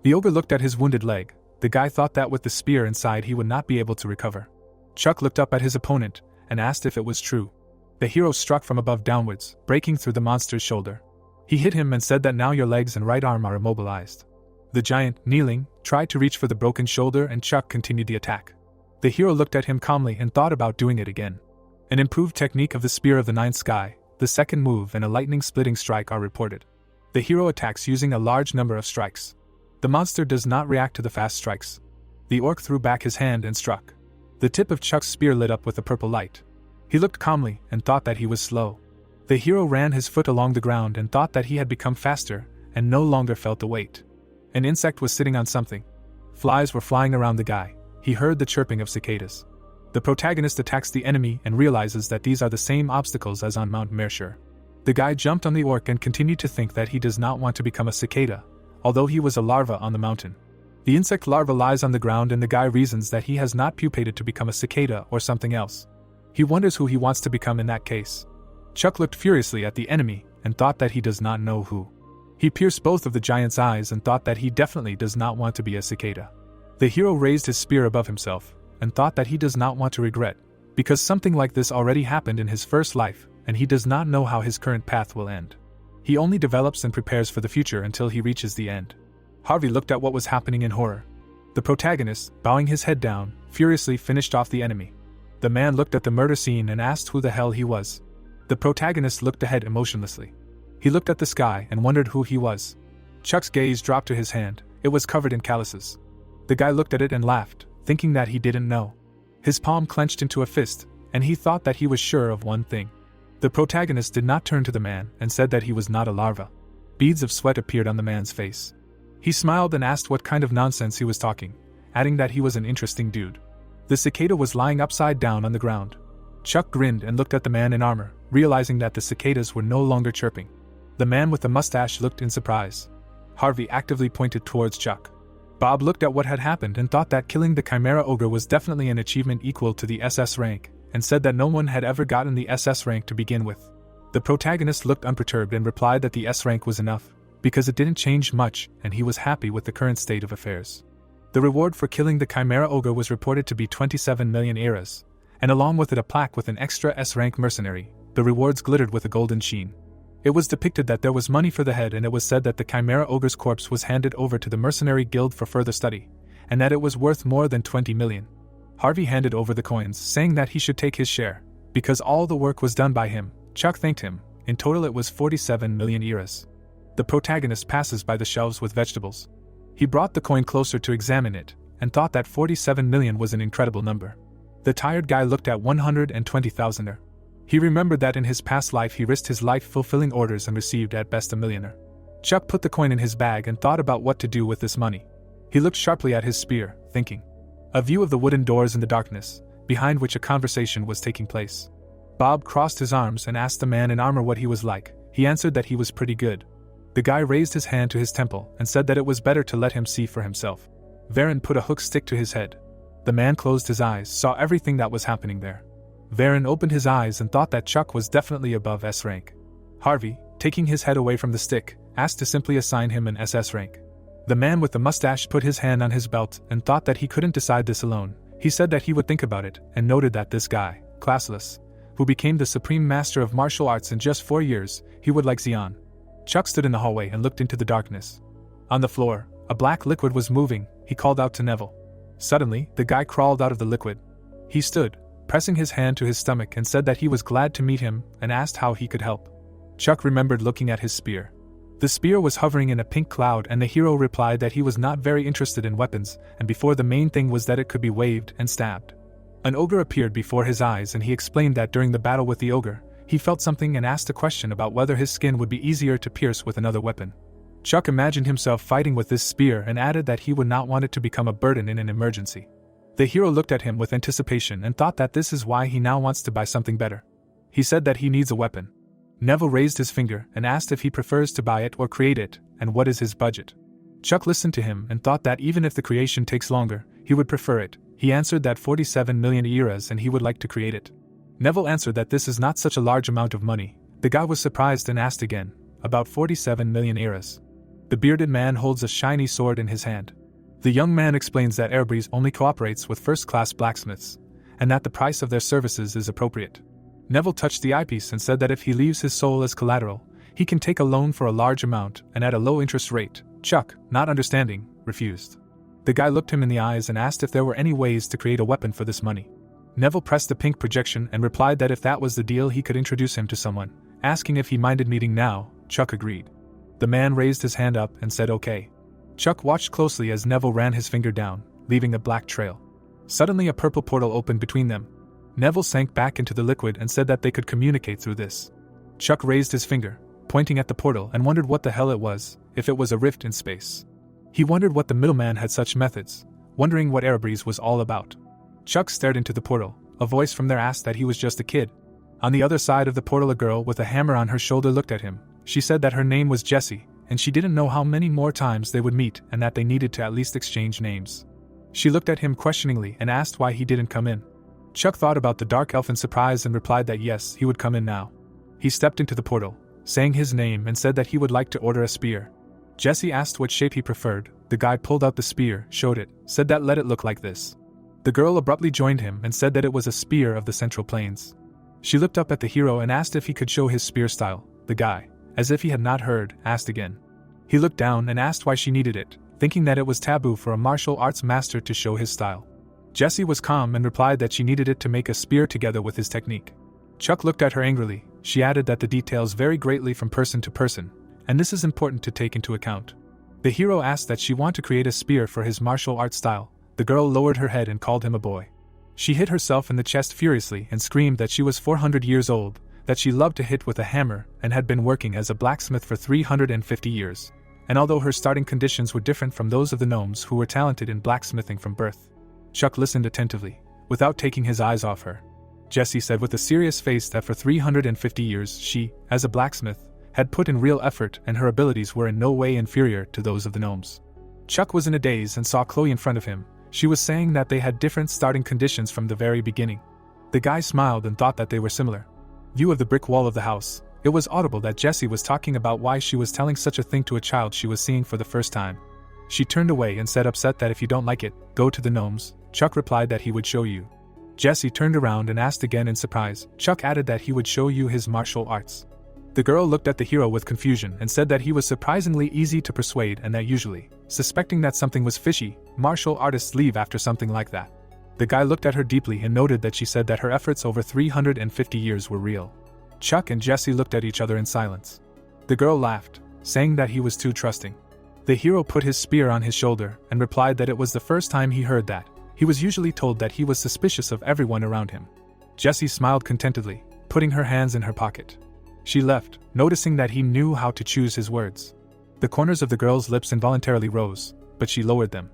The ogre looked at his wounded leg. The guy thought that with the spear inside he would not be able to recover. Chuck looked up at his opponent and asked if it was true. The hero struck from above downwards, breaking through the monster's shoulder. He hit him and said that now your legs and right arm are immobilized. The giant, kneeling, tried to reach for the broken shoulder and Chuck continued the attack. The hero looked at him calmly and thought about doing it again. An improved technique of the Spear of the Ninth Sky, the second move and a lightning-splitting strike are reported. The hero attacks using a large number of strikes. The monster does not react to the fast strikes. The orc threw back his hand and struck. The tip of Chuck's spear lit up with a purple light. He looked calmly and thought that he was slow. The hero ran his foot along the ground and thought that he had become faster and no longer felt the weight. An insect was sitting on something. Flies were flying around the guy. He heard the chirping of cicadas. The protagonist attacks the enemy and realizes that these are the same obstacles as on Mount Mercer. The guy jumped on the orc and continued to think that he does not want to become a cicada, although he was a larva on the mountain. The insect larva lies on the ground and the guy reasons that he has not pupated to become a cicada or something else. He wonders who he wants to become in that case. Chuck looked furiously at the enemy and thought that he does not know who. He pierced both of the giant's eyes and thought that he definitely does not want to be a cicada. The hero raised his spear above himself and thought that he does not want to regret, because something like this already happened in his first life and he does not know how his current path will end. He only develops and prepares for the future until he reaches the end. Harvey looked at what was happening in horror. The protagonist, bowing his head down, furiously finished off the enemy. The man looked at the murder scene and asked who the hell he was. The protagonist looked ahead emotionlessly. He looked at the sky and wondered who he was. Chuck's gaze dropped to his hand. It was covered in calluses. The guy looked at it and laughed, thinking that he didn't know. His palm clenched into a fist, and he thought that he was sure of one thing. The protagonist did not turn to the man and said that he was not a larva. Beads of sweat appeared on the man's face. He smiled and asked what kind of nonsense he was talking, adding that he was an interesting dude. The cicada was lying upside down on the ground. Chuck grinned and looked at the man in armor, realizing that the cicadas were no longer chirping. The man with the mustache looked in surprise. Harvey actively pointed towards Chuck. Bob looked at what had happened and thought that killing the Chimera Ogre was definitely an achievement equal to the SS rank, and said that no one had ever gotten the SS rank to begin with. The protagonist looked unperturbed and replied that the S rank was enough, because it didn't change much and he was happy with the current state of affairs. The reward for killing the Chimera Ogre was reported to be 27 million eras, and along with it a plaque with an extra S rank mercenary. The rewards glittered with a golden sheen. It was depicted that there was money for the head, and it was said that the Chimera Ogre's corpse was handed over to the Mercenary Guild for further study, and that it was worth more than 20 million. Harvey handed over the coins, saying that he should take his share, because all the work was done by him. Chuck thanked him. In total it was 47 million eras. The protagonist passes by the shelves with vegetables. He brought the coin closer to examine it, and thought that 47 million was an incredible number. The tired guy looked at 120,000er. He remembered that in his past life he risked his life fulfilling orders and received at best a millionaire. Chuck put the coin in his bag and thought about what to do with this money. He looked sharply at his spear, thinking. A view of the wooden doors in the darkness, behind which a conversation was taking place. Bob crossed his arms and asked the man in armor what he was like. He answered that he was pretty good. The guy raised his hand to his temple and said that it was better to let him see for himself. Varen put a hook stick to his head. The man closed his eyes, saw everything that was happening there. Varen opened his eyes and thought that Chuck was definitely above S rank. Harvey, taking his head away from the stick, asked to simply assign him an SS rank. The man with the mustache put his hand on his belt and thought that he couldn't decide this alone. He said that he would think about it, and noted that this guy, classless, who became the supreme master of martial arts in just 4 years, he would like Xian. Chuck stood in the hallway and looked into the darkness. On the floor, a black liquid was moving. He called out to Neville. Suddenly, the guy crawled out of the liquid. He stood, pressing his hand to his stomach, and said that he was glad to meet him and asked how he could help. Chuck remembered looking at his spear. The spear was hovering in a pink cloud, and the hero replied that he was not very interested in weapons, and before the main thing was that it could be waved and stabbed. An ogre appeared before his eyes, and he explained that during the battle with the ogre, he felt something and asked a question about whether his skin would be easier to pierce with another weapon. Chuck imagined himself fighting with this spear and added that he would not want it to become a burden in an emergency. The hero looked at him with anticipation and thought that this is why he now wants to buy something better. He said that he needs a weapon. Neville raised his finger and asked if he prefers to buy it or create it, and what is his budget. Chuck listened to him and thought that even if the creation takes longer, he would prefer it. He answered that 47 million eras and he would like to create it. Neville answered that this is not such a large amount of money. The guy was surprised and asked again, about 47 million eras. The bearded man holds a shiny sword in his hand. The young man explains that Airbreeze only cooperates with first-class blacksmiths, and that the price of their services is appropriate. Neville touched the eyepiece and said that if he leaves his soul as collateral, he can take a loan for a large amount and at a low interest rate. Chuck, not understanding, refused. The guy looked him in the eyes and asked if there were any ways to create a weapon for this money. Neville pressed the pink projection and replied that if that was the deal he could introduce him to someone. Asking if he minded meeting now, Chuck agreed. The man raised his hand up and said okay. Chuck watched closely as Neville ran his finger down, leaving a black trail. Suddenly a purple portal opened between them. Neville sank back into the liquid and said that they could communicate through this. Chuck raised his finger, pointing at the portal, and wondered what the hell it was, if it was a rift in space. He wondered what the middleman had such methods, wondering what Airbreeze was all about. Chuck stared into the portal. A voice from there asked that he was just a kid. On the other side of the portal, a girl with a hammer on her shoulder looked at him. She said that her name was Jessie, and she didn't know how many more times they would meet and that they needed to at least exchange names. She looked at him questioningly and asked why he didn't come in. Chuck thought about the dark elf in surprise and replied that yes, he would come in now. He stepped into the portal, saying his name, and said that he would like to order a spear. Jessie asked what shape he preferred. The guy pulled out the spear, showed it, said that let it look like this. The girl abruptly joined him and said that it was a spear of the Central Plains. She looked up at the hero and asked if he could show his spear style. The guy, as if he had not heard, asked again. He looked down and asked why she needed it, thinking that it was taboo for a martial arts master to show his style. Jessie was calm and replied that she needed it to make a spear together with his technique. Chuck looked at her angrily. She added that the details vary greatly from person to person, and this is important to take into account. The hero asked that she want to create a spear for his martial arts style. The girl lowered her head and called him a boy. She hit herself in the chest furiously and screamed that she was 400 years old, that she loved to hit with a hammer and had been working as a blacksmith for 350 years. And although her starting conditions were different from those of the gnomes who were talented in blacksmithing from birth. Chuck listened attentively, without taking his eyes off her. Jessie said with a serious face that for 350 years she, as a blacksmith, had put in real effort and her abilities were in no way inferior to those of the gnomes. Chuck was in a daze and saw Chloe in front of him. She was saying that they had different starting conditions from the very beginning. The guy smiled and thought that they were similar. View of the brick wall of the house. It was audible that Jessie was talking about why she was telling such a thing to a child she was seeing for the first time. She turned away and said upset that if you don't like it, go to the gnomes. Chuck replied that he would show you. Jessie turned around and asked again in surprise. Chuck added that he would show you his martial arts. The girl looked at the hero with confusion and said that he was surprisingly easy to persuade and that usually, suspecting that something was fishy, martial artists leave after something like that. The guy looked at her deeply and noted that she said that her efforts over 350 years were real. Chuck and Jesse looked at each other in silence. The girl laughed, saying that he was too trusting. The hero put his spear on his shoulder and replied that it was the first time he heard that. He was usually told that he was suspicious of everyone around him. Jessie smiled contentedly, putting her hands in her pocket. She left, noticing that he knew how to choose his words. The corners of the girl's lips involuntarily rose, but she lowered them.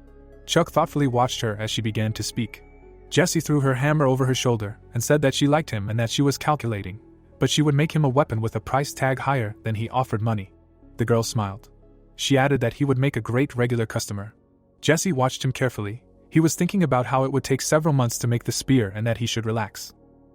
Chuck thoughtfully watched her as she began to speak. Jessie threw her hammer over her shoulder and said that she liked him and that she was calculating, but she would make him a weapon with a price tag higher than he offered money. The girl smiled. She added that he would make a great regular customer. Jessie watched him carefully. He was thinking about how it would take several months to make the spear and that he should relax.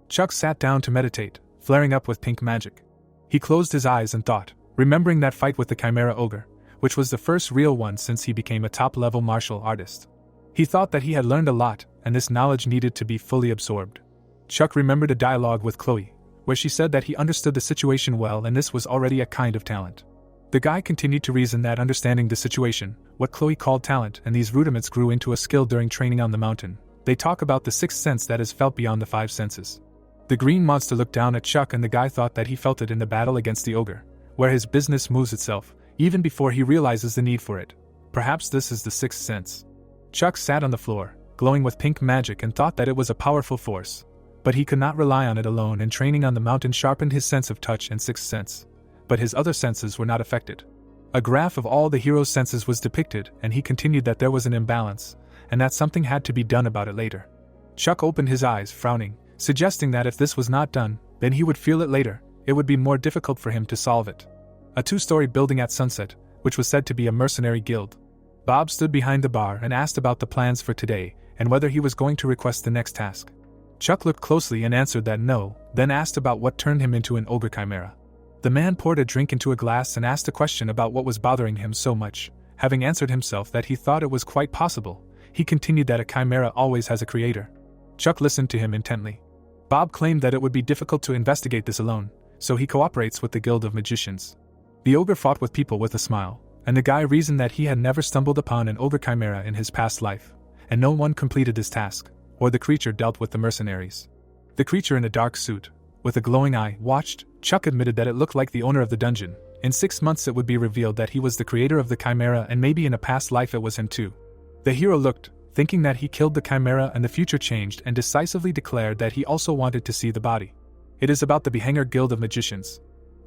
Chuck sat down to meditate, flaring up with pink magic. He closed his eyes and thought, remembering that fight with the Chimera Ogre, which was the first real one since he became a top-level martial artist. He thought that he had learned a lot, and this knowledge needed to be fully absorbed. Chuck remembered a dialogue with Chloe, where she said that he understood the situation well and this was already a kind of talent. The guy continued to reason that understanding the situation, what Chloe called talent, and these rudiments grew into a skill during training on the mountain. They talk about the sixth sense that is felt beyond the five senses. The green monster looked down at Chuck and the guy thought that he felt it in the battle against the ogre, where his business moves itself, even before he realizes the need for it. Perhaps this is the sixth sense. Chuck sat on the floor, glowing with pink magic and thought that it was a powerful force. But he could not rely on it alone, and training on the mountain sharpened his sense of touch and sixth sense. But his other senses were not affected. A graph of all the hero's senses was depicted, and he continued that there was an imbalance, and that something had to be done about it later. Chuck opened his eyes, frowning, suggesting that if this was not done, then he would feel it later. It would be more difficult for him to solve it. A two-story building at sunset, which was said to be a mercenary guild. Bob stood behind the bar and asked about the plans for today, and whether he was going to request the next task. Chuck looked closely and answered that no, then asked about what turned him into an ogre chimera. The man poured a drink into a glass and asked a question about what was bothering him so much. Having answered himself that he thought it was quite possible, he continued that a chimera always has a creator. Chuck listened to him intently. Bob claimed that it would be difficult to investigate this alone, so he cooperates with the Guild of Magicians. The ogre fought with people with a smile, and the guy reasoned that he had never stumbled upon an ogre chimera in his past life, and no one completed this task, or the creature dealt with the mercenaries. The creature in a dark suit, with a glowing eye, watched. Chuck admitted that it looked like the owner of the dungeon. In 6 months it would be revealed that he was the creator of the chimera, and maybe in a past life it was him too. The hero looked, thinking that he killed the chimera, and the future changed and decisively declared that he also wanted to see the body. It is about the Behanger Guild of Magicians.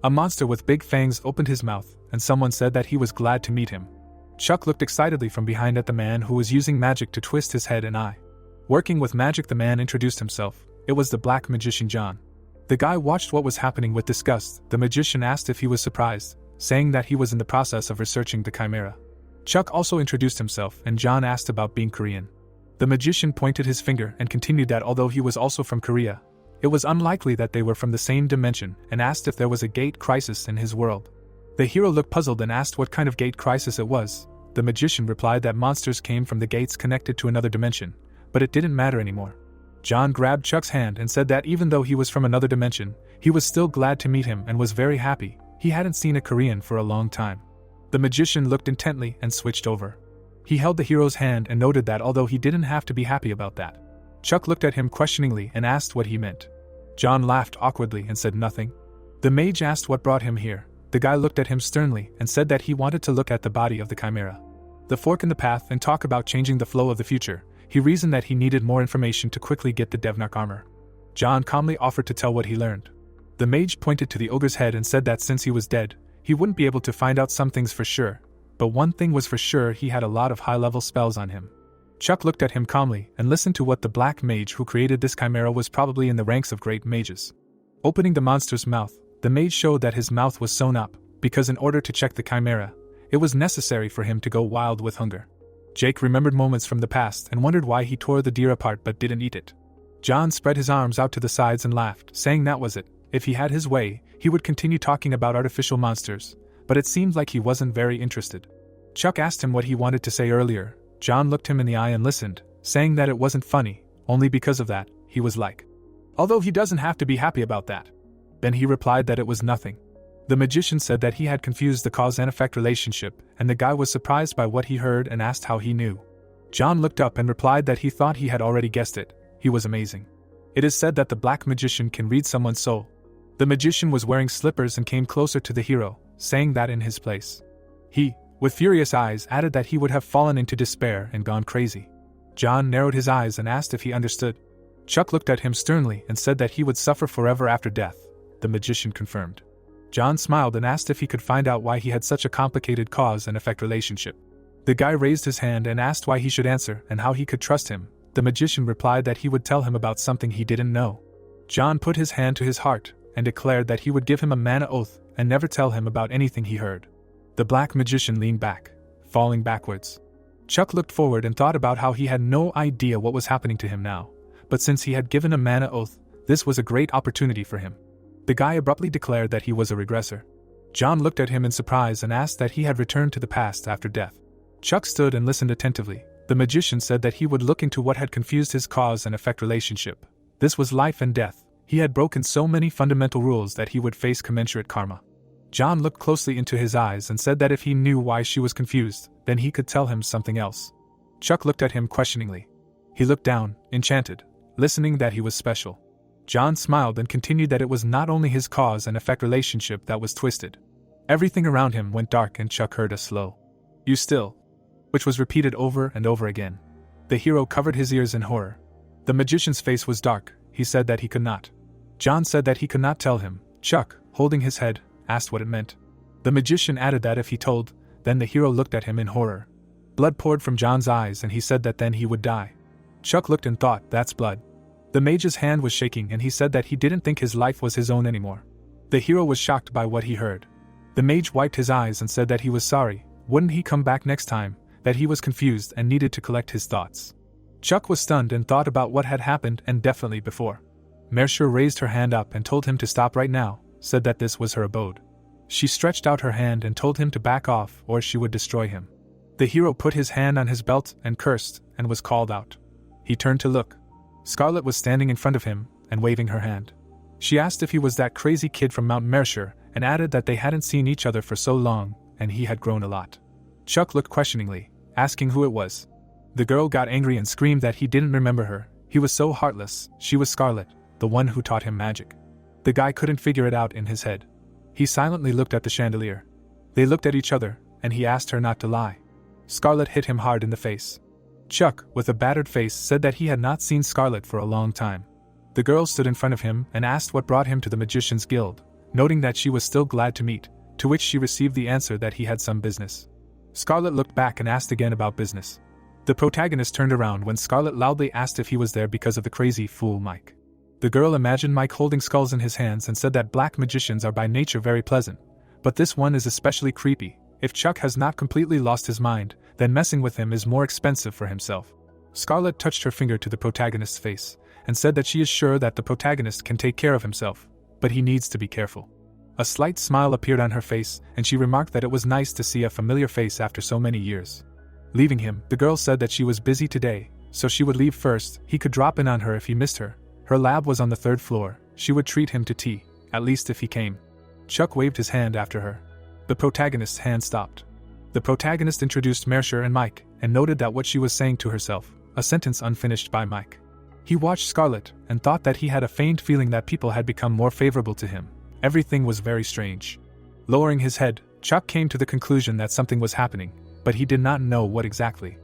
A monster with big fangs opened his mouth, and someone said that he was glad to meet him. Chuck looked excitedly from behind at the man who was using magic to twist his head and eye. Working with magic, the man introduced himself. It was the black magician John. The guy watched what was happening with disgust. The magician asked if he was surprised, saying that he was in the process of researching the chimera. Chuck also introduced himself, and John asked about being Korean. The magician pointed his finger and continued that although he was also from Korea, it was unlikely that they were from the same dimension, and asked if there was a gate crisis in his world. The hero looked puzzled and asked what kind of gate crisis it was. The magician replied that monsters came from the gates connected to another dimension, but it didn't matter anymore. John grabbed Chuck's hand and said that even though he was from another dimension, he was still glad to meet him and was very happy. He hadn't seen a Korean for a long time. The magician looked intently and switched over. He held the hero's hand and noted that although he didn't have to be happy about that. Chuck looked at him questioningly and asked what he meant. John laughed awkwardly and said nothing. The mage asked what brought him here. The guy looked at him sternly and said that he wanted to look at the body of the chimera. The fork in the path and talk about changing the flow of the future. He reasoned that he needed more information to quickly get the Devnark armor. John calmly offered to tell what he learned. The mage pointed to the ogre's head and said that since he was dead, he wouldn't be able to find out some things for sure, but one thing was for sure: he had a lot of high-level spells on him. Chuck looked at him calmly and listened to what the black mage who created this chimera was probably in the ranks of great mages. Opening the monster's mouth, the mage showed that his mouth was sewn up, because in order to check the chimera, it was necessary for him to go wild with hunger. Jake remembered moments from the past and wondered why he tore the deer apart but didn't eat it. John spread his arms out to the sides and laughed, saying that was it. If he had his way, he would continue talking about artificial monsters, but it seemed like he wasn't very interested. Chuck asked him what he wanted to say earlier. John looked him in the eye and listened, saying that it wasn't funny, only because of that, he was like, although he doesn't have to be happy about that. Then he replied that it was nothing. The magician said that he had confused the cause and effect relationship, and the guy was surprised by what he heard and asked how he knew. John looked up and replied that he thought he had already guessed it. He was amazing. It is said that the black magician can read someone's soul. The magician was wearing slippers and came closer to the hero, saying that in his place, he, with furious eyes, added that he would have fallen into despair and gone crazy. John narrowed his eyes and asked if he understood. Chuck looked at him sternly and said that he would suffer forever after death. The magician confirmed. John smiled and asked if he could find out why he had such a complicated cause and effect relationship. The guy raised his hand and asked why he should answer and how he could trust him. The magician replied that he would tell him about something he didn't know. John put his hand to his heart and declared that he would give him a mana oath and never tell him about anything he heard. The black magician leaned back, falling backwards. Chuck looked forward and thought about how he had no idea what was happening to him now, but since he had given a mana oath, this was a great opportunity for him. The guy abruptly declared that he was a regressor. John looked at him in surprise and asked that he had returned to the past after death. Chuck stood and listened attentively. The magician said that he would look into what had confused his cause and effect relationship. This was life and death. He had broken so many fundamental rules that he would face commensurate karma. John looked closely into his eyes and said that if he knew why she was confused, then he could tell him something else. Chuck looked at him questioningly. He looked down, enchanted, listening that he was special. John smiled and continued that it was not only his cause and effect relationship that was twisted. Everything around him went dark and Chuck heard a slow, "You still?" which was repeated over and over again. The hero covered his ears in horror. The magician's face was dark. He said that he could not. John said that he could not tell him. Chuck, holding his head, asked what it meant. The magician added that if he told, then the hero looked at him in horror. Blood poured from John's eyes and he said that then he would die. Chuck looked and thought, that's blood. The mage's hand was shaking and he said that he didn't think his life was his own anymore. The hero was shocked by what he heard. The mage wiped his eyes and said that he was sorry, wouldn't he come back next time, that he was confused and needed to collect his thoughts. Chuck was stunned and thought about what had happened and definitely before. Mercer raised her hand up and told him to stop right now, said that this was her abode. She stretched out her hand and told him to back off or she would destroy him. The hero put his hand on his belt and cursed and was called out. He turned to look. Scarlet was standing in front of him and waving her hand. She asked if he was that crazy kid from Mount Mercer and added that they hadn't seen each other for so long and he had grown a lot. Chuck looked questioningly, asking who it was. The girl got angry and screamed that he didn't remember her. He was so heartless. She was Scarlet, the one who taught him magic. The guy couldn't figure it out in his head. He silently looked at the chandelier. They looked at each other, and he asked her not to lie. Scarlet hit him hard in the face. Chuck, with a battered face, said that he had not seen Scarlet for a long time. The girl stood in front of him and asked what brought him to the Magician's Guild, noting that she was still glad to meet, to which she received the answer that he had some business. Scarlet looked back and asked again about business. The protagonist turned around when Scarlet loudly asked if he was there because of the crazy fool Mike. The girl imagined Mike holding skulls in his hands and said that black magicians are by nature very pleasant, but this one is especially creepy. If Chuck has not completely lost his mind, then messing with him is more expensive for himself. Scarlet touched her finger to the protagonist's face and said that she is sure that the protagonist can take care of himself, but he needs to be careful. A slight smile appeared on her face, and she remarked that it was nice to see a familiar face after so many years. Leaving him, the girl said that she was busy today, so she would leave first. He could drop in on her if he missed her. Her lab was on the 3rd floor. She would treat him to tea, at least if he came. Chuck waved his hand after her. The protagonist's hand stopped. The protagonist introduced Mercer and Mike, and noted that what she was saying to herself, a sentence unfinished by Mike. He watched Scarlet, and thought that he had a faint feeling that people had become more favorable to him. Everything was very strange. Lowering his head, Chuck came to the conclusion that something was happening, but he did not know what exactly.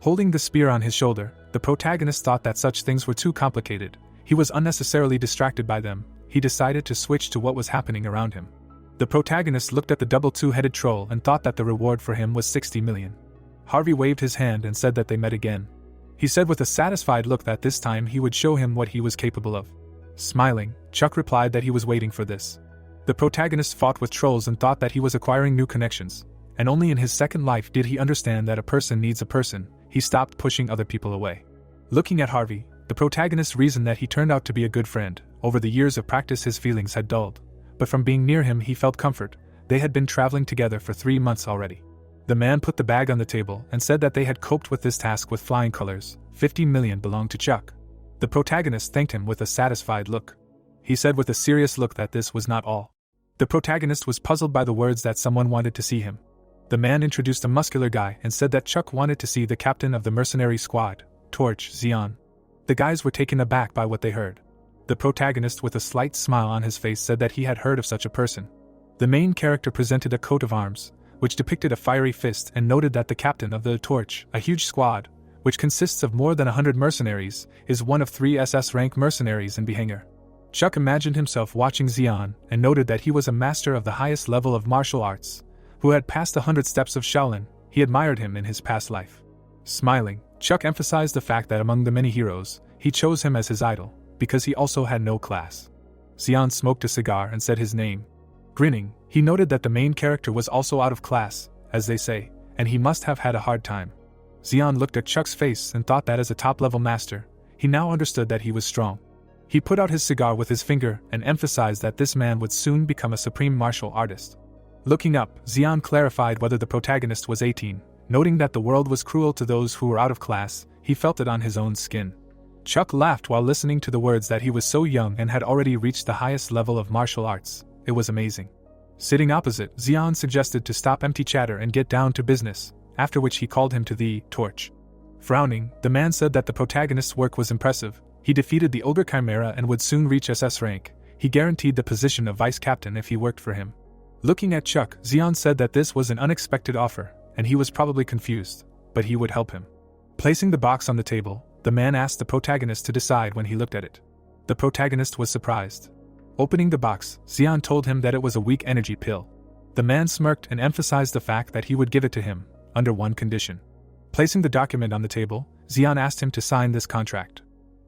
Holding the spear on his shoulder, the protagonist thought that such things were too complicated. He was unnecessarily distracted by them. He decided to switch to what was happening around him. The protagonist looked at the double two-headed troll and thought that the reward for him was 60 million. Harvey waved his hand and said that they met again. He said with a satisfied look that this time he would show him what he was capable of. Smiling, Chuck replied that he was waiting for this. The protagonist fought with trolls and thought that he was acquiring new connections, and only in his second life did he understand that a person needs a person. He stopped pushing other people away. Looking at Harvey, the protagonist reasoned that he turned out to be a good friend. Over the years of practice his feelings had dulled, but from being near him he felt comfort. They had been traveling together for 3 months already. The man put the bag on the table and said that they had coped with this task with flying colors. 50 million belonged to Chuck. The protagonist thanked him with a satisfied look. He said with a serious look that this was not all. The protagonist was puzzled by the words that someone wanted to see him. The man introduced a muscular guy and said that Chuck wanted to see the captain of the mercenary squad, Torch Zeon. The guys were taken aback by what they heard. The protagonist, with a slight smile on his face, said that he had heard of such a person. The main character presented a coat of arms, which depicted a fiery fist, and noted that the captain of the Torch, a huge squad, which consists of more than 100 mercenaries, is one of 3 SS rank mercenaries in Behanger. Chuck imagined himself watching Zeon and noted that he was a master of the highest level of martial arts, who had passed 100 steps of Shaolin. He admired him in his past life. Smiling, Chuck emphasized the fact that among the many heroes, he chose him as his idol, because he also had no class. Zeon smoked a cigar and said his name. Grinning, he noted that the main character was also out of class, as they say, and he must have had a hard time. Zeon looked at Chuck's face and thought that as a top-level master, he now understood that he was strong. He put out his cigar with his finger and emphasized that this man would soon become a supreme martial artist. Looking up, Zeon clarified whether the protagonist was 18, noting that the world was cruel to those who were out of class. He felt it on his own skin. Chuck laughed while listening to the words that he was so young and had already reached the highest level of martial arts. It was amazing. Sitting opposite, Zeon suggested to stop empty chatter and get down to business, after which he called him to the Torch. Frowning, the man said that the protagonist's work was impressive. He defeated the Ogre Chimera and would soon reach SS rank. He guaranteed the position of vice captain if he worked for him. Looking at Chuck, Zeon said that this was an unexpected offer, and he was probably confused, but he would help him. Placing the box on the table, the man asked the protagonist to decide when he looked at it. The protagonist was surprised. Opening the box, Zeon told him that it was a weak energy pill. The man smirked and emphasized the fact that he would give it to him, under one condition. Placing the document on the table, Zeon asked him to sign this contract.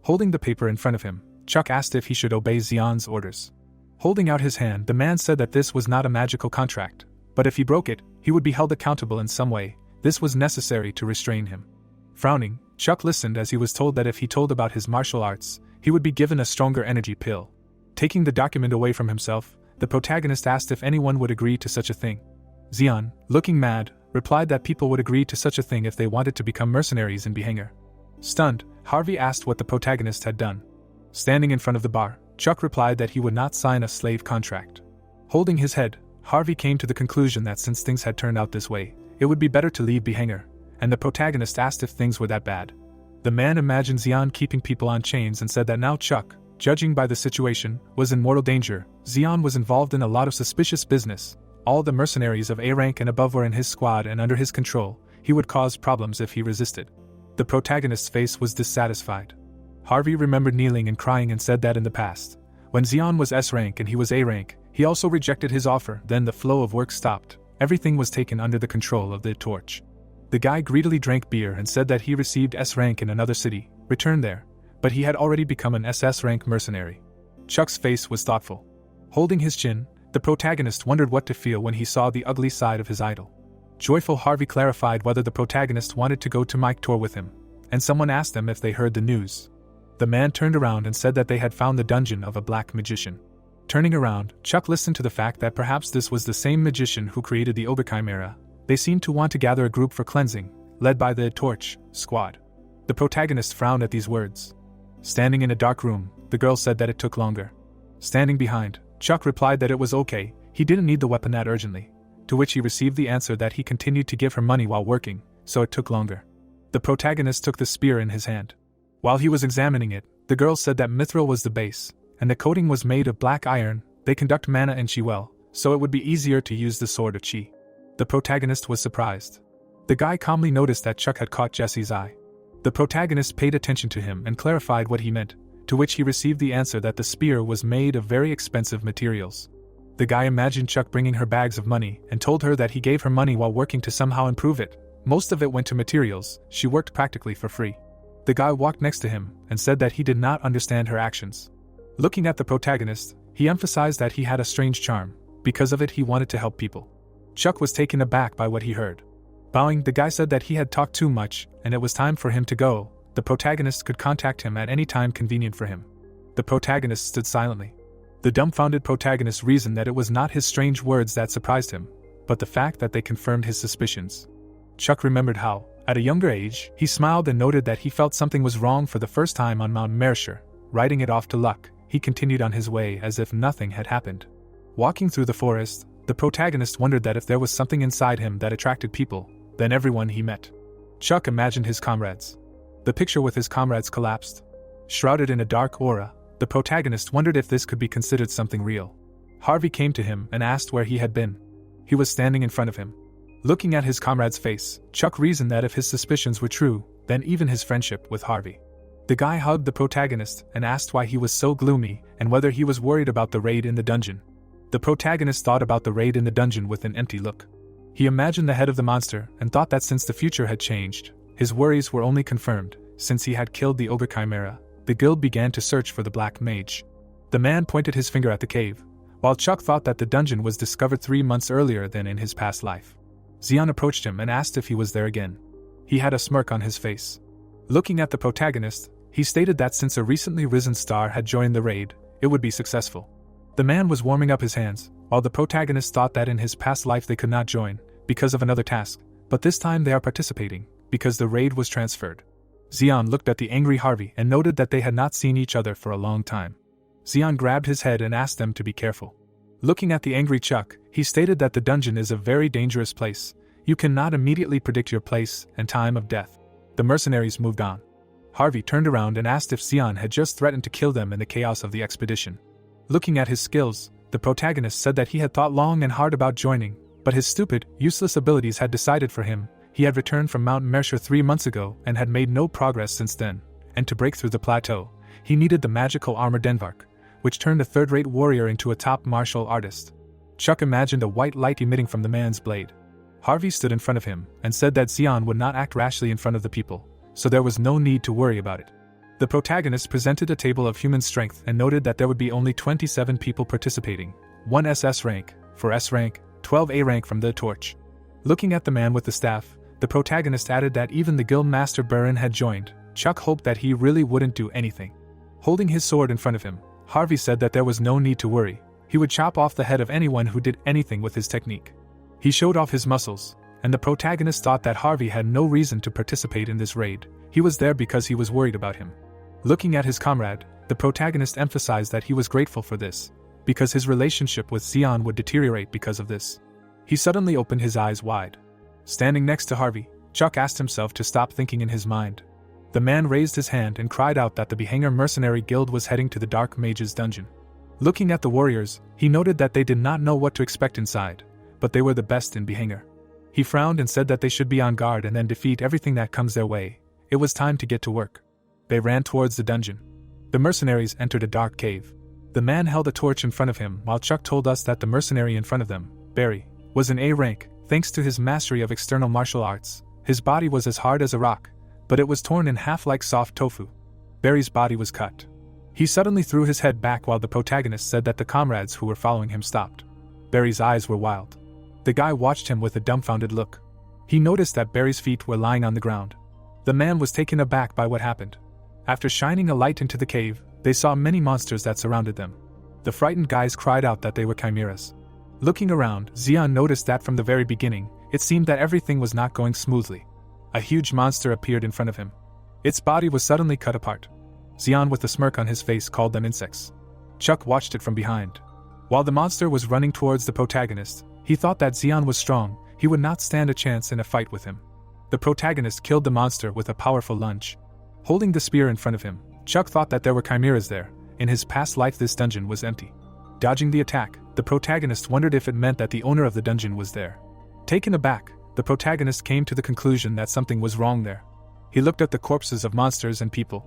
Holding the paper in front of him, Chuck asked if he should obey Zeon's orders. Holding out his hand, the man said that this was not a magical contract, but if he broke it, he would be held accountable in some way. This was necessary to restrain him. Frowning, Chuck listened as he was told that if he told about his martial arts, he would be given a stronger energy pill. Taking the document away from himself, the protagonist asked if anyone would agree to such a thing. Zeon, looking mad, replied that people would agree to such a thing if they wanted to become mercenaries in Behanger. Stunned, Harvey asked what the protagonist had done. Standing in front of the bar, Chuck replied that he would not sign a slave contract. Holding his head, Harvey came to the conclusion that since things had turned out this way, it would be better to leave Behanger, and the protagonist asked if things were that bad. The man imagined Zeon keeping people on chains and said that now Chuck, judging by the situation, was in mortal danger. Zeon was involved in a lot of suspicious business. All the mercenaries of A rank and above were in his squad and under his control. He would cause problems if he resisted. The protagonist's face was dissatisfied. Harvey remembered kneeling and crying and said that in the past, when Zeon was S rank and he was A rank, he also rejected his offer. Then the flow of work stopped. Everything was taken under the control of the Torch. The guy greedily drank beer and said that he received S rank in another city, returned there, but he had already become an SS rank mercenary. Chuck's face was thoughtful. Holding his chin, the protagonist wondered what to feel when he saw the ugly side of his idol. Joyful Harvey clarified whether the protagonist wanted to go to Mike tour with him, and someone asked them if they heard the news. The man turned around and said that they had found the dungeon of a black magician. Turning around, Chuck listened to the fact that perhaps this was the same magician who created the Ogre Chimera. They seemed to want to gather a group for cleansing, led by the Torch squad. The protagonist frowned at these words. Standing in a dark room, the girl said that it took longer. Standing behind, Chuck replied that it was okay, he didn't need the weapon that urgently, to which he received the answer that he continued to give her money while working, so it took longer. The protagonist took the spear in his hand. While he was examining it, the girl said that mithril was the base, and the coating was made of black iron. They conduct mana and chi well, so it would be easier to use the sword of chi. The protagonist was surprised. The guy calmly noticed that Chuck had caught Jesse's eye. The protagonist paid attention to him and clarified what he meant, to which he received the answer that the spear was made of very expensive materials. The guy imagined Chuck bringing her bags of money and told her that he gave her money while working to somehow improve it. Most of it went to materials. She worked practically for free. The guy walked next to him and said that he did not understand her actions. Looking at the protagonist, he emphasized that he had a strange charm. Because of it, he wanted to help people. Chuck was taken aback by what he heard. Bowing, the guy said that he had talked too much and it was time for him to go. The protagonist could contact him at any time convenient for him. The protagonist stood silently. The dumbfounded protagonist reasoned that it was not his strange words that surprised him, but the fact that they confirmed his suspicions. Chuck remembered how, at a younger age, he smiled and noted that he felt something was wrong for the first time on Mount Mercier. Writing it off to luck, he continued on his way as if nothing had happened. Walking through the forest, the protagonist wondered that if there was something inside him that attracted people, then everyone he met. Chuck imagined his comrades. The picture with his comrades collapsed. Shrouded in a dark aura, the protagonist wondered if this could be considered something real. Harvey came to him and asked where he had been. He was standing in front of him. Looking at his comrade's face, Chuck reasoned that if his suspicions were true, then even his friendship with Harvey. The guy hugged the protagonist and asked why he was so gloomy and whether he was worried about the raid in the dungeon. The protagonist thought about the raid in the dungeon with an empty look. He imagined the head of the monster and thought that since the future had changed, his worries were only confirmed. Since he had killed the ogre chimera, the guild began to search for the black mage. The man pointed his finger at the cave, while Chuck thought that the dungeon was discovered 3 months earlier than in his past life. Xian approached him and asked if he was there again. He had a smirk on his face. Looking at the protagonist, he stated that since a recently risen star had joined the raid, it would be successful. The man was warming up his hands, while the protagonist thought that in his past life they could not join, because of another task, but this time they are participating, because the raid was transferred. Xian looked at the angry Harvey and noted that they had not seen each other for a long time. Xian grabbed his head and asked them to be careful. Looking at the angry Chuck, he stated that the dungeon is a very dangerous place. You cannot immediately predict your place and time of death. The mercenaries moved on. Harvey turned around and asked if Xian had just threatened to kill them in the chaos of the expedition. Looking at his skills, the protagonist said that he had thought long and hard about joining, but his stupid, useless abilities had decided for him. He had returned from Mount Mercer 3 months ago and had made no progress since then, and to break through the plateau, he needed the magical armor Denvark, which turned a third-rate warrior into a top martial artist. Chuck imagined a white light emitting from the man's blade. Harvey stood in front of him and said that Xian would not act rashly in front of the people, so there was no need to worry about it. The protagonist presented a table of human strength and noted that there would be only 27 people participating, 1 SS rank, for S rank, 12 A rank from the torch. Looking at the man with the staff, the protagonist added that even the guild master Baron had joined. Chuck hoped that he really wouldn't do anything. Holding his sword in front of him, Harvey said that there was no need to worry. He would chop off the head of anyone who did anything with his technique. He showed off his muscles, and the protagonist thought that Harvey had no reason to participate in this raid. He was there because he was worried about him. Looking at his comrade, the protagonist emphasized that he was grateful for this, because his relationship with Xian would deteriorate because of this. He suddenly opened his eyes wide. Standing next to Harvey, Chuck asked himself to stop thinking in his mind. The man raised his hand and cried out that the Behanger Mercenary Guild was heading to the Dark Mage's dungeon. Looking at the warriors, he noted that they did not know what to expect inside, but they were the best in Behanger. He frowned and said that they should be on guard and then defeat everything that comes their way. It was time to get to work. They ran towards the dungeon. The mercenaries entered a dark cave. The man held a torch in front of him while Chuck told us that the mercenary in front of them, Barry, was an A rank, thanks to his mastery of external martial arts. His body was as hard as a rock, but it was torn in half like soft tofu. Barry's body was cut. He suddenly threw his head back while the protagonist said that the comrades who were following him stopped. Barry's eyes were wild. The guy watched him with a dumbfounded look. He noticed that Barry's feet were lying on the ground. The man was taken aback by what happened. After shining a light into the cave, they saw many monsters that surrounded them. The frightened guys cried out that they were chimeras. Looking around, Xian noticed that from the very beginning, it seemed that everything was not going smoothly. A huge monster appeared in front of him. Its body was suddenly cut apart. Xian, with a smirk on his face, called them insects. Chuck watched it from behind. While the monster was running towards the protagonist, he thought that Xian was strong. He would not stand a chance in a fight with him. The protagonist killed the monster with a powerful lunge. Holding the spear in front of him, Chuck thought that there were chimeras there. In his past life, this dungeon was empty. Dodging the attack, the protagonist wondered if it meant that the owner of the dungeon was there. Taken aback, the protagonist came to the conclusion that something was wrong there. He looked at the corpses of monsters and people.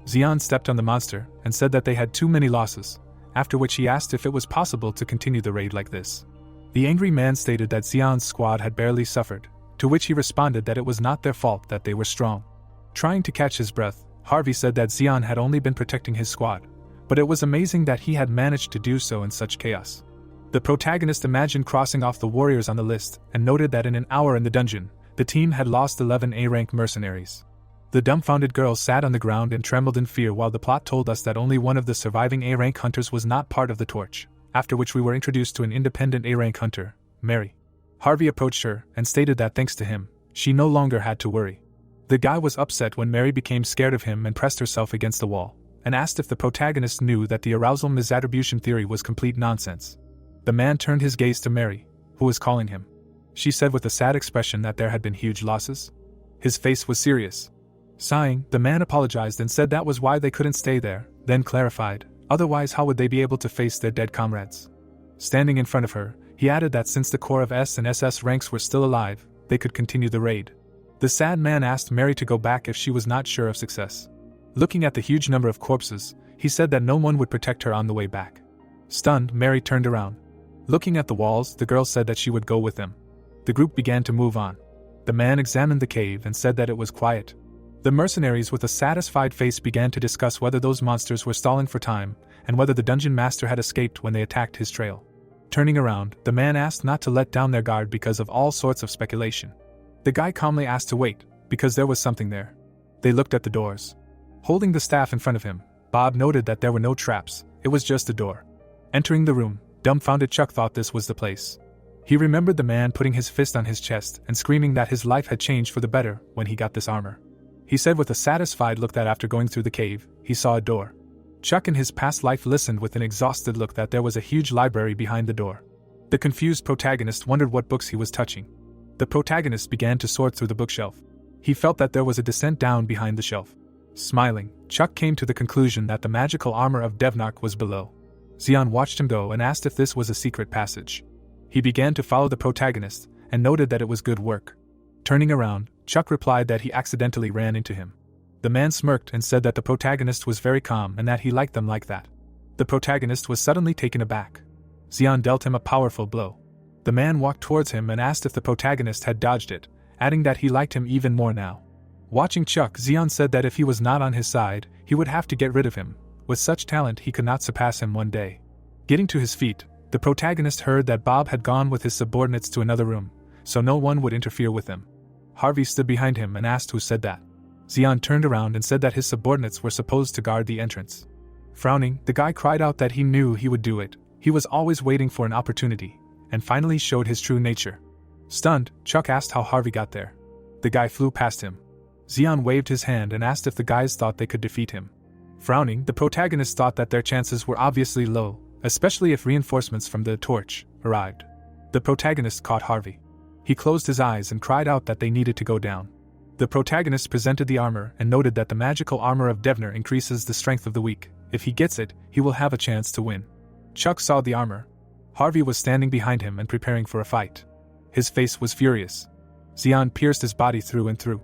Xian stepped on the monster and said that they had too many losses, after which he asked if it was possible to continue the raid like this. The angry man stated that Xian's squad had barely suffered, to which he responded that it was not their fault that they were strong. Trying to catch his breath, Harvey said that Xian had only been protecting his squad, but it was amazing that he had managed to do so in such chaos. The protagonist imagined crossing off the warriors on the list and noted that in an hour in the dungeon, the team had lost 11 A-rank mercenaries. The dumbfounded girl sat on the ground and trembled in fear while the plot told us that only one of the surviving A-rank hunters was not part of the torch, after which we were introduced to an independent A-rank hunter, Mary. Harvey approached her and stated that thanks to him, she no longer had to worry. The guy was upset when Mary became scared of him and pressed herself against the wall, and asked if the protagonist knew that the arousal misattribution theory was complete nonsense. The man turned his gaze to Mary, who was calling him. She said with a sad expression that there had been huge losses. His face was serious. Sighing, the man apologized and said that was why they couldn't stay there, then clarified, otherwise how would they be able to face their dead comrades? Standing in front of her, he added that since the core of S and SS ranks were still alive, they could continue the raid. The sad man asked Mary to go back if she was not sure of success. Looking at the huge number of corpses, he said that no one would protect her on the way back. Stunned, Mary turned around. Looking at the walls, the girl said that she would go with them. The group began to move on. The man examined the cave and said that it was quiet. The mercenaries with a satisfied face began to discuss whether those monsters were stalling for time, and whether the dungeon master had escaped when they attacked his trail. Turning around, the man asked not to let down their guard because of all sorts of speculation. The guy calmly asked to wait, because there was something there. They looked at the doors. Holding the staff in front of him, Bob noted that there were no traps, it was just a door. Entering the room, dumbfounded Chuck thought this was the place. He remembered the man putting his fist on his chest and screaming that his life had changed for the better when he got this armor. He said with a satisfied look that after going through the cave, he saw a door. Chuck in his past life listened with an exhausted look that there was a huge library behind the door. The confused protagonist wondered what books he was touching. The protagonist began to sort through the bookshelf. He felt that there was a descent down behind the shelf. Smiling, Chuck came to the conclusion that the magical armor of Devnark was below. Xian watched him go and asked if this was a secret passage. He began to follow the protagonist, and noted that it was good work. Turning around, Chuck replied that he accidentally ran into him. The man smirked and said that the protagonist was very calm and that he liked them like that. The protagonist was suddenly taken aback. Xian dealt him a powerful blow. The man walked towards him and asked if the protagonist had dodged it, adding that he liked him even more now. Watching Chuck, Xian said that if he was not on his side, he would have to get rid of him. With such talent, he could not surpass him one day. Getting to his feet, the protagonist heard that Bob had gone with his subordinates to another room, so no one would interfere with him. Harvey stood behind him and asked who said that. Xian turned around and said that his subordinates were supposed to guard the entrance. Frowning, the guy cried out that he knew he would do it. He was always waiting for an opportunity, and finally showed his true nature. Stunned, Chuck asked how Harvey got there. The guy flew past him. Xian waved his hand and asked if the guys thought they could defeat him. Frowning, the protagonist thought that their chances were obviously low, especially if reinforcements from the torch arrived. The protagonist caught Harvey. He closed his eyes and cried out that they needed to go down. The protagonist presented the armor and noted that the magical armor of Devner increases the strength of the weak. If he gets it, he will have a chance to win. Chuck saw the armor. Harvey was standing behind him and preparing for a fight. His face was furious. Xian pierced his body through and through.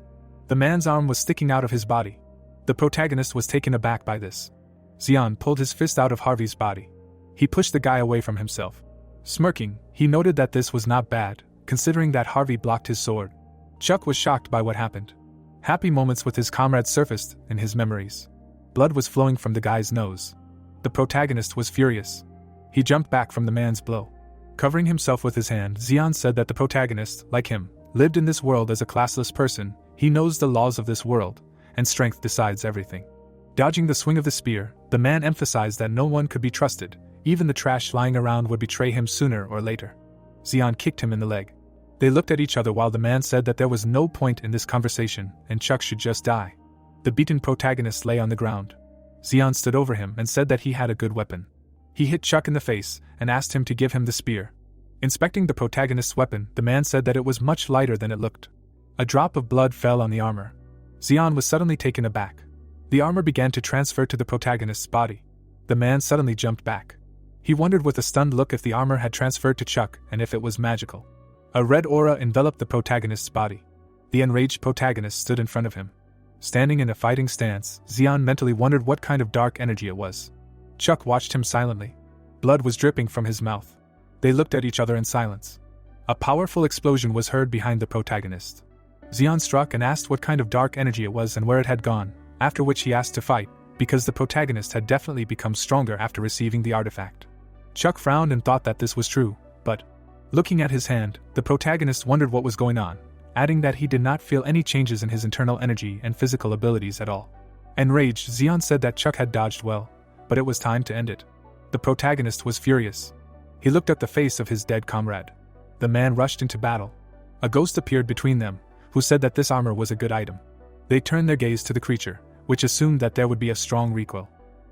The man's arm was sticking out of his body. The protagonist was taken aback by this. Xian pulled his fist out of Harvey's body. He pushed the guy away from himself. Smirking, he noted that this was not bad, considering that Harvey blocked his sword. Chuck was shocked by what happened. Happy moments with his comrades surfaced in his memories. Blood was flowing from the guy's nose. The protagonist was furious. He jumped back from the man's blow. Covering himself with his hand, Xian said that the protagonist, like him, lived in this world as a classless person. He knows the laws of this world, and strength decides everything. Dodging the swing of the spear, the man emphasized that no one could be trusted. Even the trash lying around would betray him sooner or later. Xian kicked him in the leg. They looked at each other while the man said that there was no point in this conversation and Chuck should just die. The beaten protagonist lay on the ground. Xian stood over him and said that he had a good weapon. He hit Chuck in the face and asked him to give him the spear. Inspecting the protagonist's weapon, the man said that it was much lighter than it looked. A drop of blood fell on the armor. Xian was suddenly taken aback. The armor began to transfer to the protagonist's body. The man suddenly jumped back. He wondered with a stunned look if the armor had transferred to Chuck and if it was magical. A red aura enveloped the protagonist's body. The enraged protagonist stood in front of him. Standing in a fighting stance, Xian mentally wondered what kind of dark energy it was. Chuck watched him silently. Blood was dripping from his mouth. They looked at each other in silence. A powerful explosion was heard behind the protagonist. Xian struck and asked what kind of dark energy it was and where it had gone, after which he asked to fight, because the protagonist had definitely become stronger after receiving the artifact. Chuck frowned and thought that this was true, but looking at his hand, the protagonist wondered what was going on, adding that he did not feel any changes in his internal energy and physical abilities at all. Enraged, Xian said that Chuck had dodged well, but it was time to end it. The protagonist was furious. He looked at the face of his dead comrade. The man rushed into battle. A ghost appeared between them, who said that this armor was a good item. They turned their gaze to the creature, which assumed that there would be a strong recoil.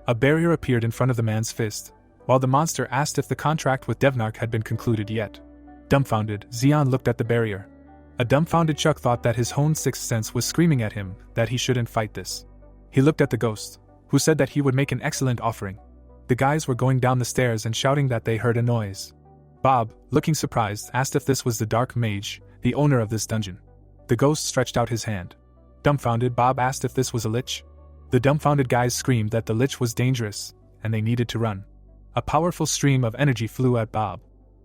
A barrier appeared in front of the man's fist, while the monster asked if the contract with Devnark had been concluded yet. Dumbfounded, Zeon looked at the barrier. A dumbfounded Chuck thought that his own sixth sense was screaming at him that he shouldn't fight this. He looked at the ghost, who said that he would make an excellent offering. The guys were going down the stairs and shouting that they heard a noise. Bob, looking surprised, asked if this was the dark mage, the owner of this dungeon. The ghost stretched out his hand. Dumbfounded, Bob asked if this was a lich. The dumbfounded guys screamed that the lich was dangerous, and they needed to run. A powerful stream of energy flew at Bob.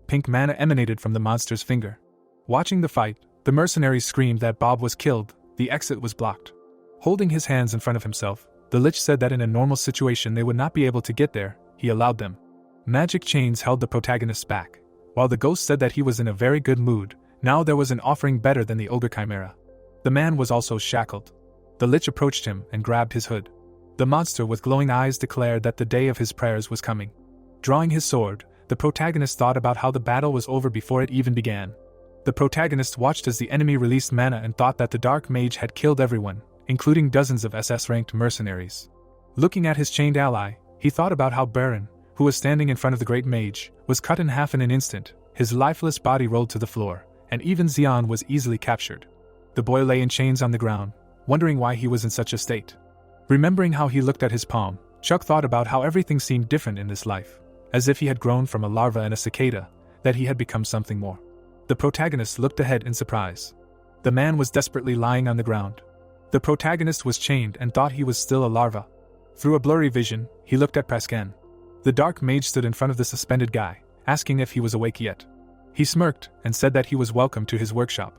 Pink mana emanated from the monster's finger. Watching the fight, the mercenaries screamed that Bob was killed, the exit was blocked. Holding his hands in front of himself, the lich said that in a normal situation they would not be able to get there, he allowed them. Magic chains held the protagonist back. While the ghost said that he was in a very good mood, now there was an offering better than the ogre chimera. The man was also shackled. The lich approached him and grabbed his hood. The monster with glowing eyes declared that the day of his prayers was coming. Drawing his sword, the protagonist thought about how the battle was over before it even began. The protagonist watched as the enemy released mana and thought that the dark mage had killed everyone, including dozens of SS-ranked mercenaries. Looking at his chained ally, he thought about how Baron, who was standing in front of the great mage, was cut in half in an instant, his lifeless body rolled to the floor, and even Zeon was easily captured. The boy lay in chains on the ground, wondering why he was in such a state. Remembering how he looked at his palm, Chuck thought about how everything seemed different in this life, as if he had grown from a larva and a cicada, that he had become something more. The protagonist looked ahead in surprise. The man was desperately lying on the ground. The protagonist was chained and thought he was still a larva. Through a blurry vision, he looked at Presken. The dark mage stood in front of the suspended guy, asking if he was awake yet. He smirked and said that he was welcome to his workshop.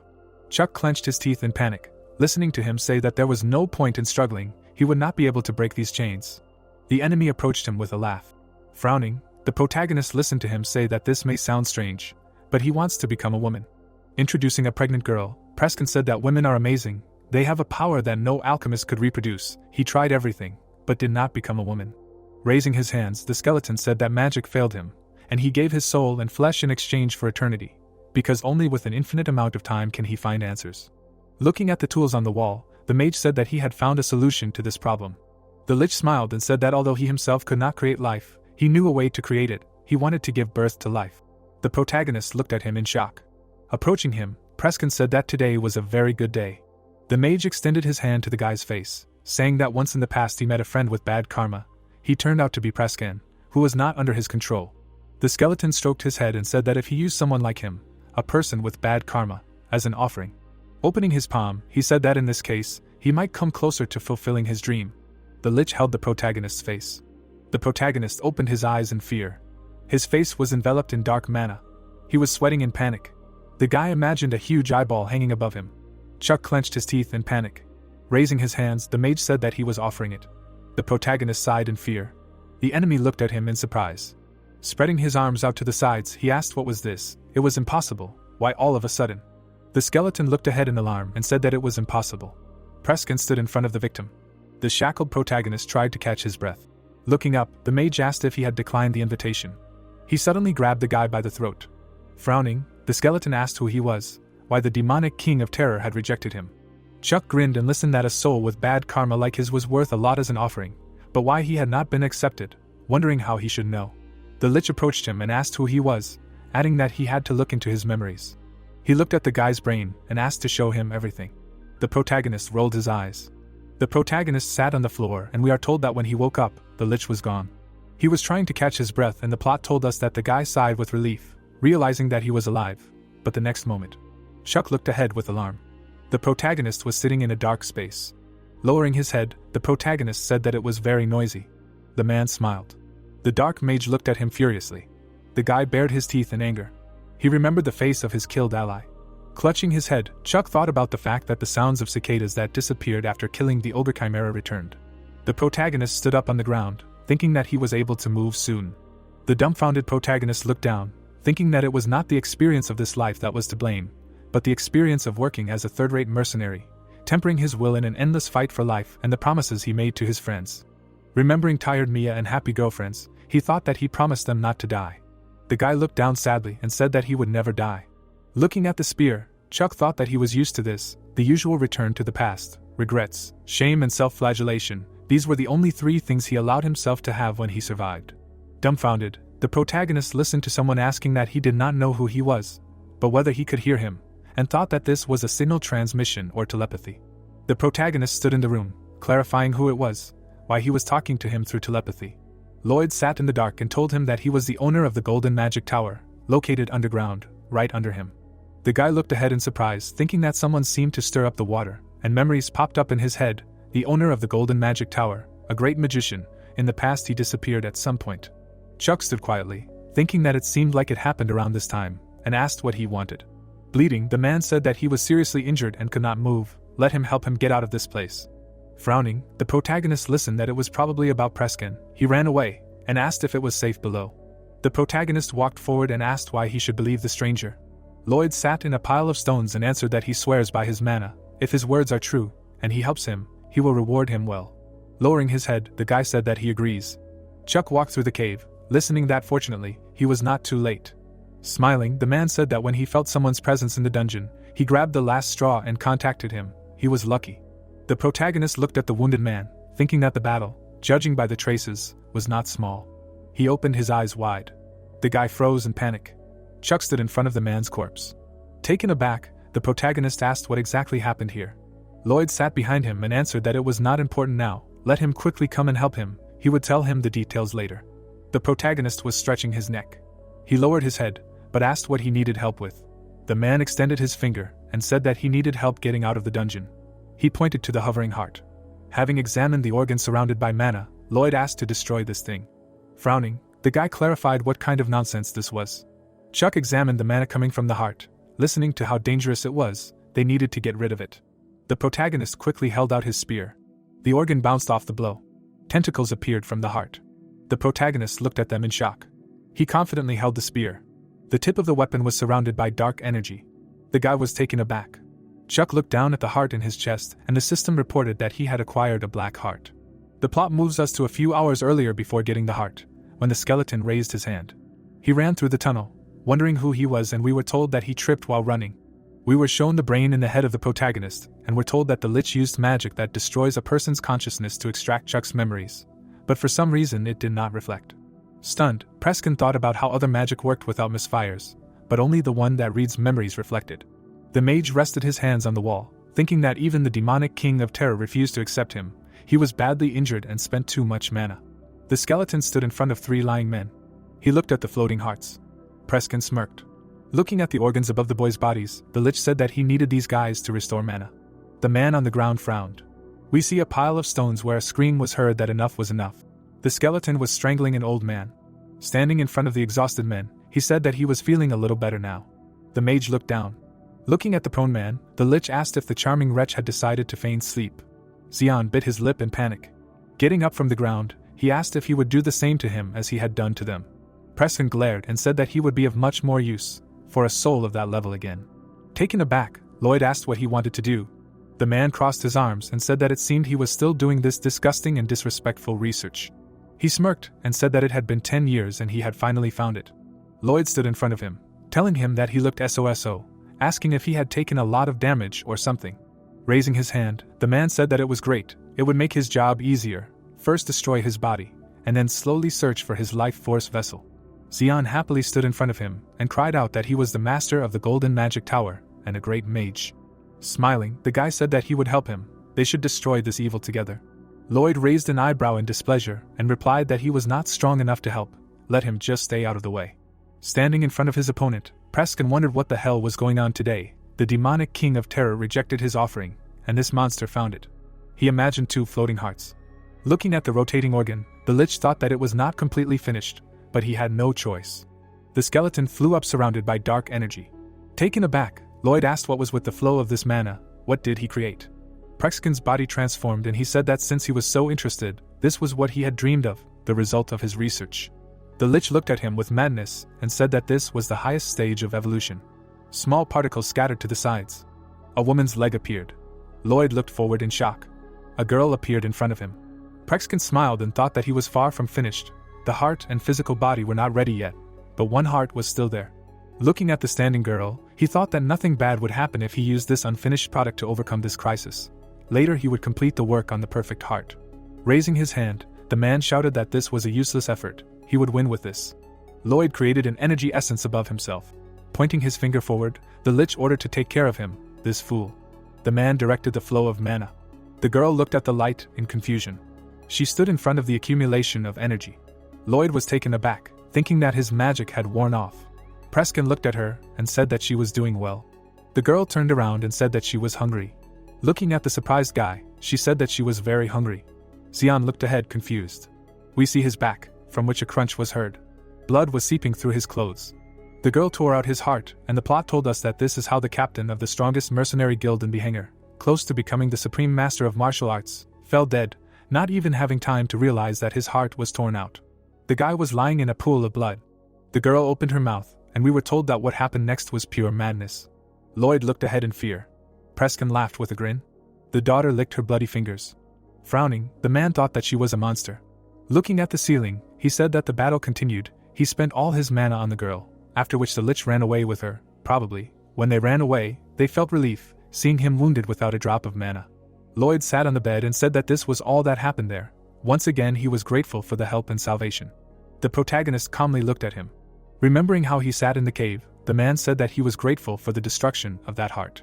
Chuck clenched his teeth in panic, listening to him say that there was no point in struggling, he would not be able to break these chains. The enemy approached him with a laugh. Frowning, the protagonist listened to him say that this may sound strange, but he wants to become a woman. Introducing a pregnant girl, Presken said that women are amazing, they have a power that no alchemist could reproduce. He tried everything, but did not become a woman. Raising his hands, the skeleton said that magic failed him, and he gave his soul and flesh in exchange for eternity, because only with an infinite amount of time can he find answers. Looking at the tools on the wall, the mage said that he had found a solution to this problem. The lich smiled and said that although he himself could not create life, he knew a way to create it. He wanted to give birth to life. The protagonist looked at him in shock. Approaching him, Presken said that today was a very good day. The mage extended his hand to the guy's face, saying that once in the past he met a friend with bad karma. He turned out to be Presken, who was not under his control. The skeleton stroked his head and said that if he used someone like him, a person with bad karma, as an offering. Opening his palm, he said that in this case, he might come closer to fulfilling his dream. The lich held the protagonist's face. The protagonist opened his eyes in fear. His face was enveloped in dark mana. He was sweating in panic. The guy imagined a huge eyeball hanging above him. Chuck clenched his teeth in panic. Raising his hands, the mage said that he was offering it. The protagonist sighed in fear. The enemy looked at him in surprise. Spreading his arms out to the sides, he asked what was this. It was impossible. Why all of a sudden? The skeleton looked ahead in alarm and said that it was impossible. Presken stood in front of the victim. The shackled protagonist tried to catch his breath. Looking up, the mage asked if he had declined the invitation. He suddenly grabbed the guy by the throat. Frowning, the skeleton asked who he was, why the demonic king of terror had rejected him. Chuck grinned and listened that a soul with bad karma like his was worth a lot as an offering, but why he had not been accepted, wondering how he should know. The lich approached him and asked who he was, adding that he had to look into his memories. He looked at the guy's brain and asked to show him everything. The protagonist rolled his eyes. The protagonist sat on the floor, and we are told that when he woke up, the lich was gone. He was trying to catch his breath, and the plot told us that the guy sighed with relief, realizing that he was alive. But the next moment, Chuck looked ahead with alarm. The protagonist was sitting in a dark space. Lowering his head, the protagonist said that it was very noisy. The man smiled. The dark mage looked at him furiously. The guy bared his teeth in anger. He remembered the face of his killed ally. Clutching his head, Chuck thought about the fact that the sounds of cicadas that disappeared after killing the ogre chimera returned. The protagonist stood up on the ground, thinking that he was able to move soon. The dumbfounded protagonist looked down, thinking that it was not the experience of this life that was to blame, but the experience of working as a third-rate mercenary, tempering his will in an endless fight for life and the promises he made to his friends. Remembering tired Mia and happy girlfriends, he thought that he promised them not to die. The guy looked down sadly and said that he would never die. Looking at the spear, Chuck thought that he was used to this, the usual return to the past, regrets, shame and self-flagellation. These were the only three things he allowed himself to have when he survived. Dumbfounded, The protagonist listened to someone asking that he did not know who he was, but whether he could hear him, and thought that this was a signal transmission or telepathy. The protagonist stood in the room, clarifying who it was, why he was talking to him through telepathy. Lloyd sat in the dark and told him that he was the owner of the Golden Magic Tower, located underground, right under him. The guy looked ahead in surprise, thinking that someone seemed to stir up the water, and memories popped up in his head. The owner of the Golden Magic Tower, a great magician, in the past he disappeared at some point. Chuck stood quietly, thinking that it seemed like it happened around this time, and asked what he wanted. Bleeding, the man said that he was seriously injured and could not move. Let him help him get out of this place. Frowning, the protagonist listened that it was probably about Preskin. He ran away, and asked if it was safe below. The protagonist walked forward and asked why he should believe the stranger. Lloyd sat in a pile of stones and answered that he swears by his mana. If his words are true, and he helps him, he will reward him well. Lowering his head, the guy said that he agrees. Chuck walked through the cave, listening that fortunately, he was not too late. Smiling, the man said that when he felt someone's presence in the dungeon, he grabbed the last straw and contacted him. He was lucky. The protagonist looked at the wounded man, thinking that the battle, judging by the traces, was not small. He opened his eyes wide. The guy froze in panic. Chuck stood in front of the man's corpse. Taken aback, the protagonist asked what exactly happened here. Lloyd sat behind him and answered that it was not important now. Let him quickly come and help him. He would tell him the details later. The protagonist was stretching his neck. He lowered his head, but asked what he needed help with. The man extended his finger and said that he needed help getting out of the dungeon. He pointed to the hovering heart. Having examined the organ surrounded by mana, Lloyd asked to destroy this thing. Frowning, the guy clarified what kind of nonsense this was. Chuck examined the mana coming from the heart. Listening to how dangerous it was, they needed to get rid of it. The protagonist quickly held out his spear. The organ bounced off the blow. Tentacles appeared from the heart. The protagonist looked at them in shock. He confidently held the spear. The tip of the weapon was surrounded by dark energy. The guy was taken aback. Chuck looked down at the heart in his chest, and the system reported that he had acquired a black heart. The plot moves us to a few hours earlier before getting the heart, when the skeleton raised his hand. He ran through the tunnel, wondering who he was, and we were told that he tripped while running. We were shown the brain in the head of the protagonist, and were told that the lich used magic that destroys a person's consciousness to extract Chuck's memories, but for some reason it did not reflect. Stunned, Preskin thought about how other magic worked without misfires, but only the one that reads memories reflected. The mage rested his hands on the wall, thinking that even the demonic king of terror refused to accept him. He was badly injured and spent too much mana. The skeleton stood in front of three lying men. He looked at the floating hearts. Preskin smirked. Looking at the organs above the boys' bodies, the lich said that he needed these guys to restore mana. The man on the ground frowned. We see a pile of stones where a scream was heard that enough was enough. The skeleton was strangling an old man. Standing in front of the exhausted men, he said that he was feeling a little better now. The mage looked down. Looking at the prone man, the lich asked if the charming wretch had decided to feign sleep. Xian bit his lip in panic. Getting up from the ground, he asked if he would do the same to him as he had done to them. Preskin glared and said that he would be of much more use for a soul of that level again. Taken aback, Lloyd asked what he wanted to do. The man crossed his arms and said that it seemed he was still doing this disgusting and disrespectful research. He smirked and said that it had been 10 years and he had finally found it. Lloyd stood in front of him, telling him that he looked SOSO, asking if he had taken a lot of damage or something. Raising his hand, the man said that it was great, it would make his job easier. First destroy his body, and then slowly search for his life force vessel. Xian happily stood in front of him, and cried out that he was the master of the Golden Magic Tower, and a great mage. Smiling, the guy said that he would help him. They should destroy this evil together. Lloyd raised an eyebrow in displeasure, and replied that he was not strong enough to help. Let him just stay out of the way. Standing in front of his opponent, Preskin wondered what the hell was going on today. The demonic king of terror rejected his offering, and this monster found it. He imagined 2 floating hearts. Looking at the rotating organ, the lich thought that it was not completely finished, but he had no choice. The skeleton flew up surrounded by dark energy. Taken aback, Lloyd asked what was with the flow of this mana. What did he create? Preskin's body transformed, and he said that since he was so interested, this was what he had dreamed of, the result of his research. The lich looked at him with madness and said that this was the highest stage of evolution. Small particles scattered to the sides. A woman's leg appeared. Lloyd looked forward in shock. A girl appeared in front of him. Preskin smiled and thought that he was far from finished. The heart and physical body were not ready yet, but one heart was still there. Looking at the standing girl, he thought that nothing bad would happen if he used this unfinished product to overcome this crisis. Later he would complete the work on the perfect heart. Raising his hand, the man shouted that this was a useless effort. He would win with this. Lloyd created an energy essence above himself. Pointing his finger forward, the lich ordered to take care of him, this fool. The man directed the flow of mana. The girl looked at the light in confusion. She stood in front of the accumulation of energy. Lloyd was taken aback, thinking that his magic had worn off. Preskin looked at her and said that she was doing well. The girl turned around and said that she was hungry. Looking at the surprised guy, she said that she was very hungry. Xian looked ahead confused. We see his back, from which a crunch was heard. Blood was seeping through his clothes. The girl tore out his heart, and the plot told us that this is how the captain of the strongest mercenary guild in Behanger, close to becoming the supreme master of martial arts, fell dead, not even having time to realize that his heart was torn out. The guy was lying in a pool of blood. The girl opened her mouth, and we were told that what happened next was pure madness. Lloyd looked ahead in fear. Preskin laughed with a grin. The daughter licked her bloody fingers. Frowning, the man thought that she was a monster. Looking at the ceiling, he said that the battle continued. He spent all his mana on the girl, after which the lich ran away with her, probably. When they ran away, they felt relief, seeing him wounded without a drop of mana. Lloyd sat on the bed and said that this was all that happened there. Once again he was grateful for the help and salvation. The protagonist calmly looked at him. Remembering how he sat in the cave, the man said that he was grateful for the destruction of that heart.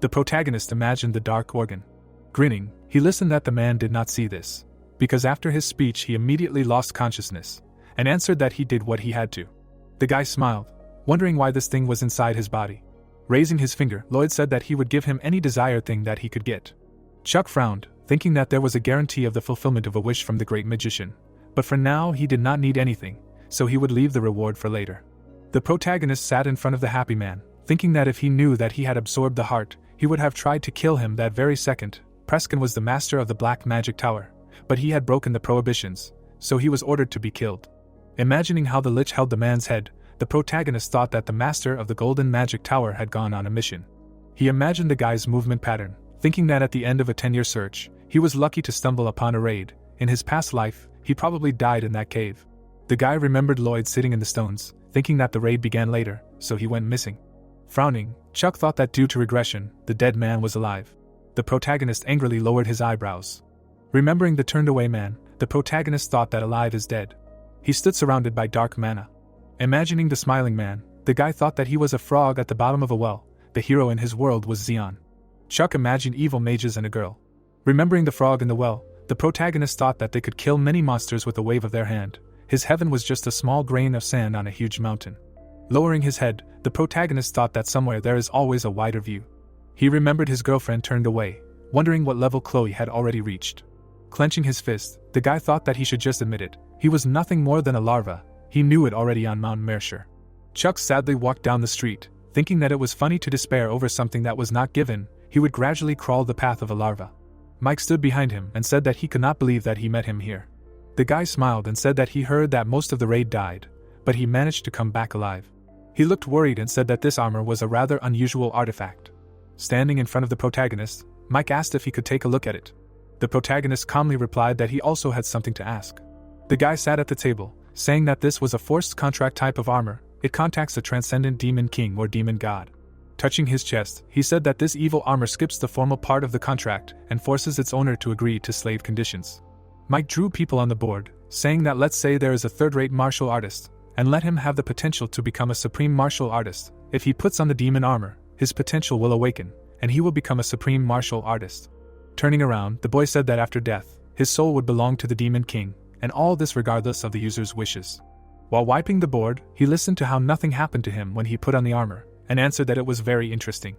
The protagonist imagined the dark organ. Grinning, he listened that the man did not see this, because after his speech he immediately lost consciousness, and answered that he did what he had to. The guy smiled, wondering why this thing was inside his body. Raising his finger, Lloyd said that he would give him any desired thing that he could get. Chuck frowned, thinking that there was a guarantee of the fulfillment of a wish from the great magician, but for now he did not need anything, so he would leave the reward for later. The protagonist sat in front of the happy man, thinking that if he knew that he had absorbed the heart, he would have tried to kill him that very second. Preskin was the master of the Black Magic Tower, but he had broken the prohibitions, so he was ordered to be killed. Imagining how the lich held the man's head, the protagonist thought that the master of the Golden Magic Tower had gone on a mission. He imagined the guy's movement pattern, thinking that at the end of a 10-year search, he was lucky to stumble upon a raid. In his past life, he probably died in that cave. The guy remembered Lloyd sitting in the stones, thinking that the raid began later, so he went missing. Frowning, Chuck thought that due to regression, the dead man was alive. The protagonist angrily lowered his eyebrows. Remembering the turned-away man, the protagonist thought that alive is dead. He stood surrounded by dark mana. Imagining the smiling man, the guy thought that he was a frog at the bottom of a well. The hero in his world was Xian. Chuck imagined evil mages and a girl. Remembering the frog in the well, the protagonist thought that they could kill many monsters with a wave of their hand. His heaven was just a small grain of sand on a huge mountain. Lowering his head, the protagonist thought that somewhere there is always a wider view. He remembered his girlfriend turned away, wondering what level Chloe had already reached. Clenching his fist, the guy thought that he should just admit it. He was nothing more than a larva. He knew it already on Mount Mercer. Chuck sadly walked down the street, thinking that it was funny to despair over something that was not given. He would gradually crawl the path of a larva. Mike stood behind him and said that he could not believe that he met him here. The guy smiled and said that he heard that most of the raid died, but he managed to come back alive. He looked worried and said that this armor was a rather unusual artifact. Standing in front of the protagonist, Mike asked if he could take a look at it. The protagonist calmly replied that he also had something to ask. The guy sat at the table, saying that this was a forced contract type of armor. It contacts a transcendent demon king or demon god. Touching his chest, he said that this evil armor skips the formal part of the contract and forces its owner to agree to slave conditions. Mike drew people on the board, saying that let's say there is a third-rate martial artist, and let him have the potential to become a supreme martial artist. If he puts on the demon armor, his potential will awaken, and he will become a supreme martial artist. Turning around, the boy said that after death, his soul would belong to the demon king, and all this regardless of the user's wishes. While wiping the board, he listened to how nothing happened to him when he put on the armor, and answered that it was very interesting.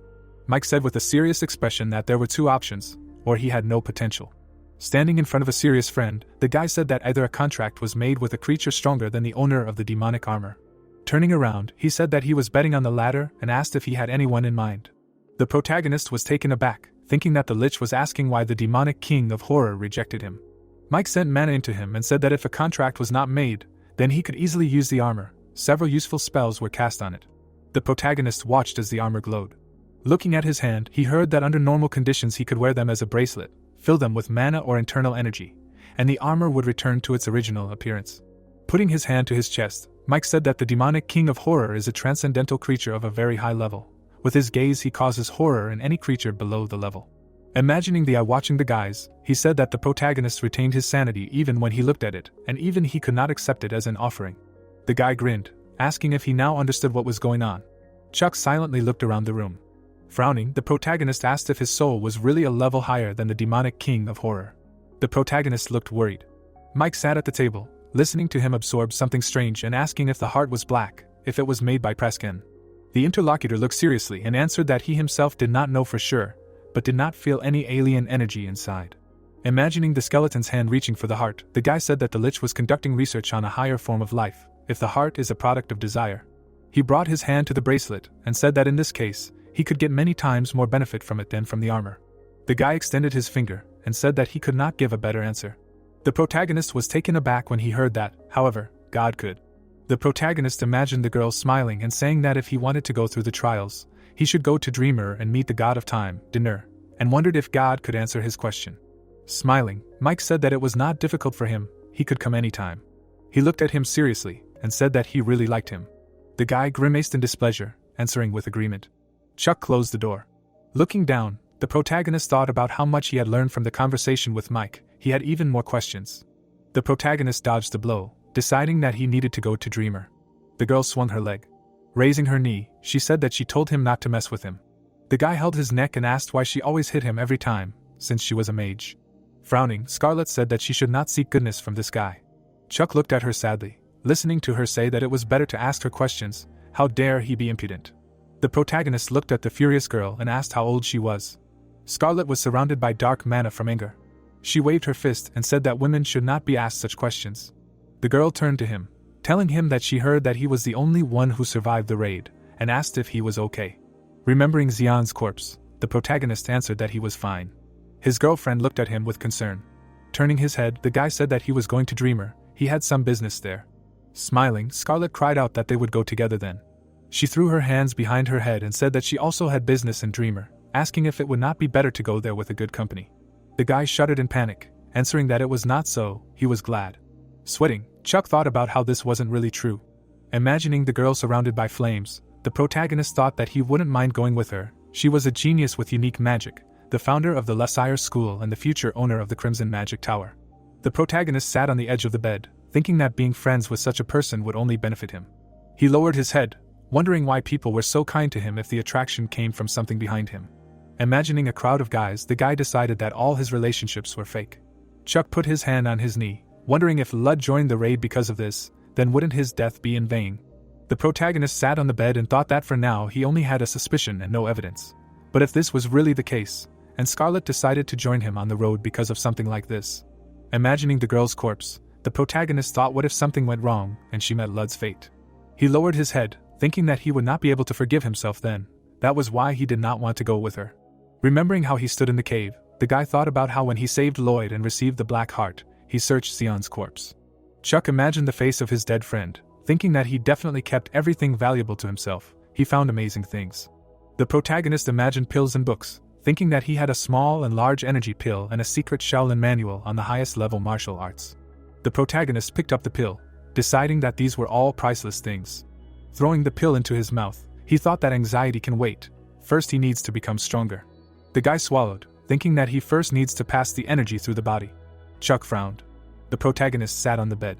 Mike said with a serious expression that there were two options, or he had no potential. Standing in front of a serious friend, the guy said that either a contract was made with a creature stronger than the owner of the demonic armor. Turning around, he said that he was betting on the latter and asked if he had anyone in mind. The protagonist was taken aback, thinking that the lich was asking why the demonic king of horror rejected him. Mike sent mana into him and said that if a contract was not made, then he could easily use the armor. Several useful spells were cast on it. The protagonist watched as the armor glowed. Looking at his hand, he heard that under normal conditions he could wear them as a bracelet, fill them with mana or internal energy, and the armor would return to its original appearance. Putting his hand to his chest, Mike said that the demonic king of horror is a transcendental creature of a very high level. With his gaze he causes horror in any creature below the level. Imagining the eye watching the guys, he said that the protagonist retained his sanity even when he looked at it, and even he could not accept it as an offering. The guy grinned, asking if he now understood what was going on. Chuck silently looked around the room. Frowning, the protagonist asked if his soul was really a level higher than the demonic king of horror. The protagonist looked worried. Mike sat at the table, listening to him absorb something strange and asking if the heart was black, if it was made by Preskin. The interlocutor looked seriously and answered that he himself did not know for sure, but did not feel any alien energy inside. Imagining the skeleton's hand reaching for the heart, the guy said that the lich was conducting research on a higher form of life, if the heart is a product of desire. He brought his hand to the bracelet and said that in this case, he could get many times more benefit from it than from the armor. The guy extended his finger and said that he could not give a better answer. The protagonist was taken aback when he heard that, however, God could. The protagonist imagined the girl smiling and saying that if he wanted to go through the trials, he should go to Dreamer and meet the god of time, Dinner, and wondered if God could answer his question. Smiling, Mike said that it was not difficult for him, he could come anytime. He looked at him seriously and said that he really liked him. The guy grimaced in displeasure, answering with agreement. Chuck closed the door. Looking down, the protagonist thought about how much he had learned from the conversation with Mike. He had even more questions. The protagonist dodged a blow, deciding that he needed to go to Dreamer. The girl swung her leg. Raising her knee, she said that she told him not to mess with him. The guy held his neck and asked why she always hit him every time, since she was a mage. Frowning, Scarlet said that she should not seek goodness from this guy. Chuck looked at her sadly, listening to her say that it was better to ask her questions. How dare he be impudent? The protagonist looked at the furious girl and asked how old she was. Scarlet was surrounded by dark mana from anger. She waved her fist and said that women should not be asked such questions. The girl turned to him, telling him that she heard that he was the only one who survived the raid, and asked if he was okay. Remembering Xian's corpse, the protagonist answered that he was fine. His girlfriend looked at him with concern. Turning his head, the guy said that he was going to Dreamer, he had some business there. Smiling, Scarlet cried out that they would go together then. She threw her hands behind her head and said that she also had business in Dreamer, asking if it would not be better to go there with a good company. The guy shuddered in panic, answering that it was not so, he was glad. Sweating, Chuck thought about how this wasn't really true. Imagining the girl surrounded by flames, the protagonist thought that he wouldn't mind going with her. She was a genius with unique magic, the founder of the Lesire School and the future owner of the Crimson Magic Tower. The protagonist sat on the edge of the bed, thinking that being friends with such a person would only benefit him. He lowered his head, wondering why people were so kind to him if the attraction came from something behind him. Imagining a crowd of guys, the guy decided that all his relationships were fake. Chuck put his hand on his knee, wondering if Lud joined the raid because of this, then wouldn't his death be in vain? The protagonist sat on the bed and thought that for now he only had a suspicion and no evidence. But if this was really the case, and Scarlet decided to join him on the road because of something like this. Imagining the girl's corpse, the protagonist thought what if something went wrong and she met Lud's fate. He lowered his head, thinking that he would not be able to forgive himself then. That was why he did not want to go with her. Remembering how he stood in the cave, the guy thought about how when he saved Lloyd and received the Black Heart, he searched Sion's corpse. Chuck imagined the face of his dead friend, thinking that he definitely kept everything valuable to himself. He found amazing things. The protagonist imagined pills and books, thinking that he had a small and large energy pill and a secret Shaolin manual on the highest level martial arts. The protagonist picked up the pill, deciding that these were all priceless things. Throwing the pill into his mouth, he thought that anxiety can wait. First he needs to become stronger. The guy swallowed, thinking that he first needs to pass the energy through the body. Chuck frowned. The protagonist sat on the bed.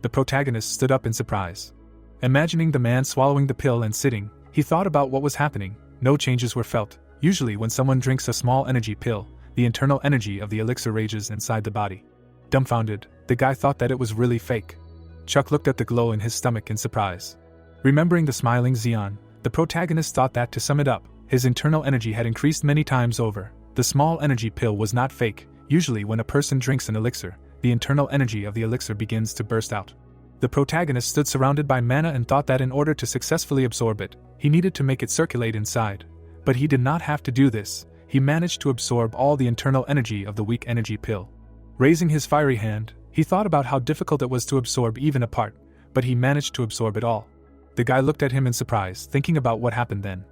The protagonist stood up in surprise. Imagining the man swallowing the pill and sitting, he thought about what was happening. No changes were felt. Usually when someone drinks a small energy pill, the internal energy of the elixir rages inside the body. Dumbfounded, the guy thought that it was really fake. Chuck looked at the glow in his stomach in surprise. Remembering the smiling Xian, the protagonist thought that to sum it up, his internal energy had increased many times over. The small energy pill was not fake. Usually when a person drinks an elixir, the internal energy of the elixir begins to burst out. The protagonist stood surrounded by mana and thought that in order to successfully absorb it, he needed to make it circulate inside. But he did not have to do this. He managed to absorb all the internal energy of the weak energy pill. Raising his fiery hand, he thought about how difficult it was to absorb even a part, but he managed to absorb it all. The guy looked at him in surprise, thinking about what happened then.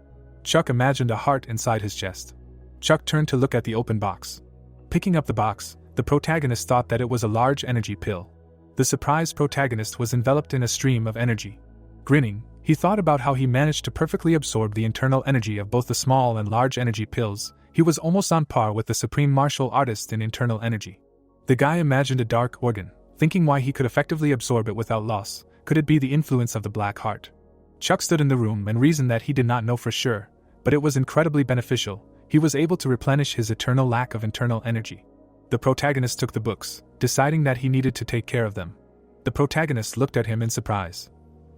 Chuck imagined a heart inside his chest. Chuck turned to look at the open box. Picking up the box, the protagonist thought that it was a large energy pill. The surprised protagonist was enveloped in a stream of energy. Grinning, he thought about how he managed to perfectly absorb the internal energy of both the small and large energy pills. He was almost on par with the supreme martial artist in internal energy. The guy imagined a dark organ, thinking why he could effectively absorb it without loss. Could it be the influence of the black heart? Chuck stood in the room and reasoned that he did not know for sure, but it was incredibly beneficial. He was able to replenish his eternal lack of internal energy. The protagonist took the books, deciding that he needed to take care of them. The protagonist looked at him in surprise.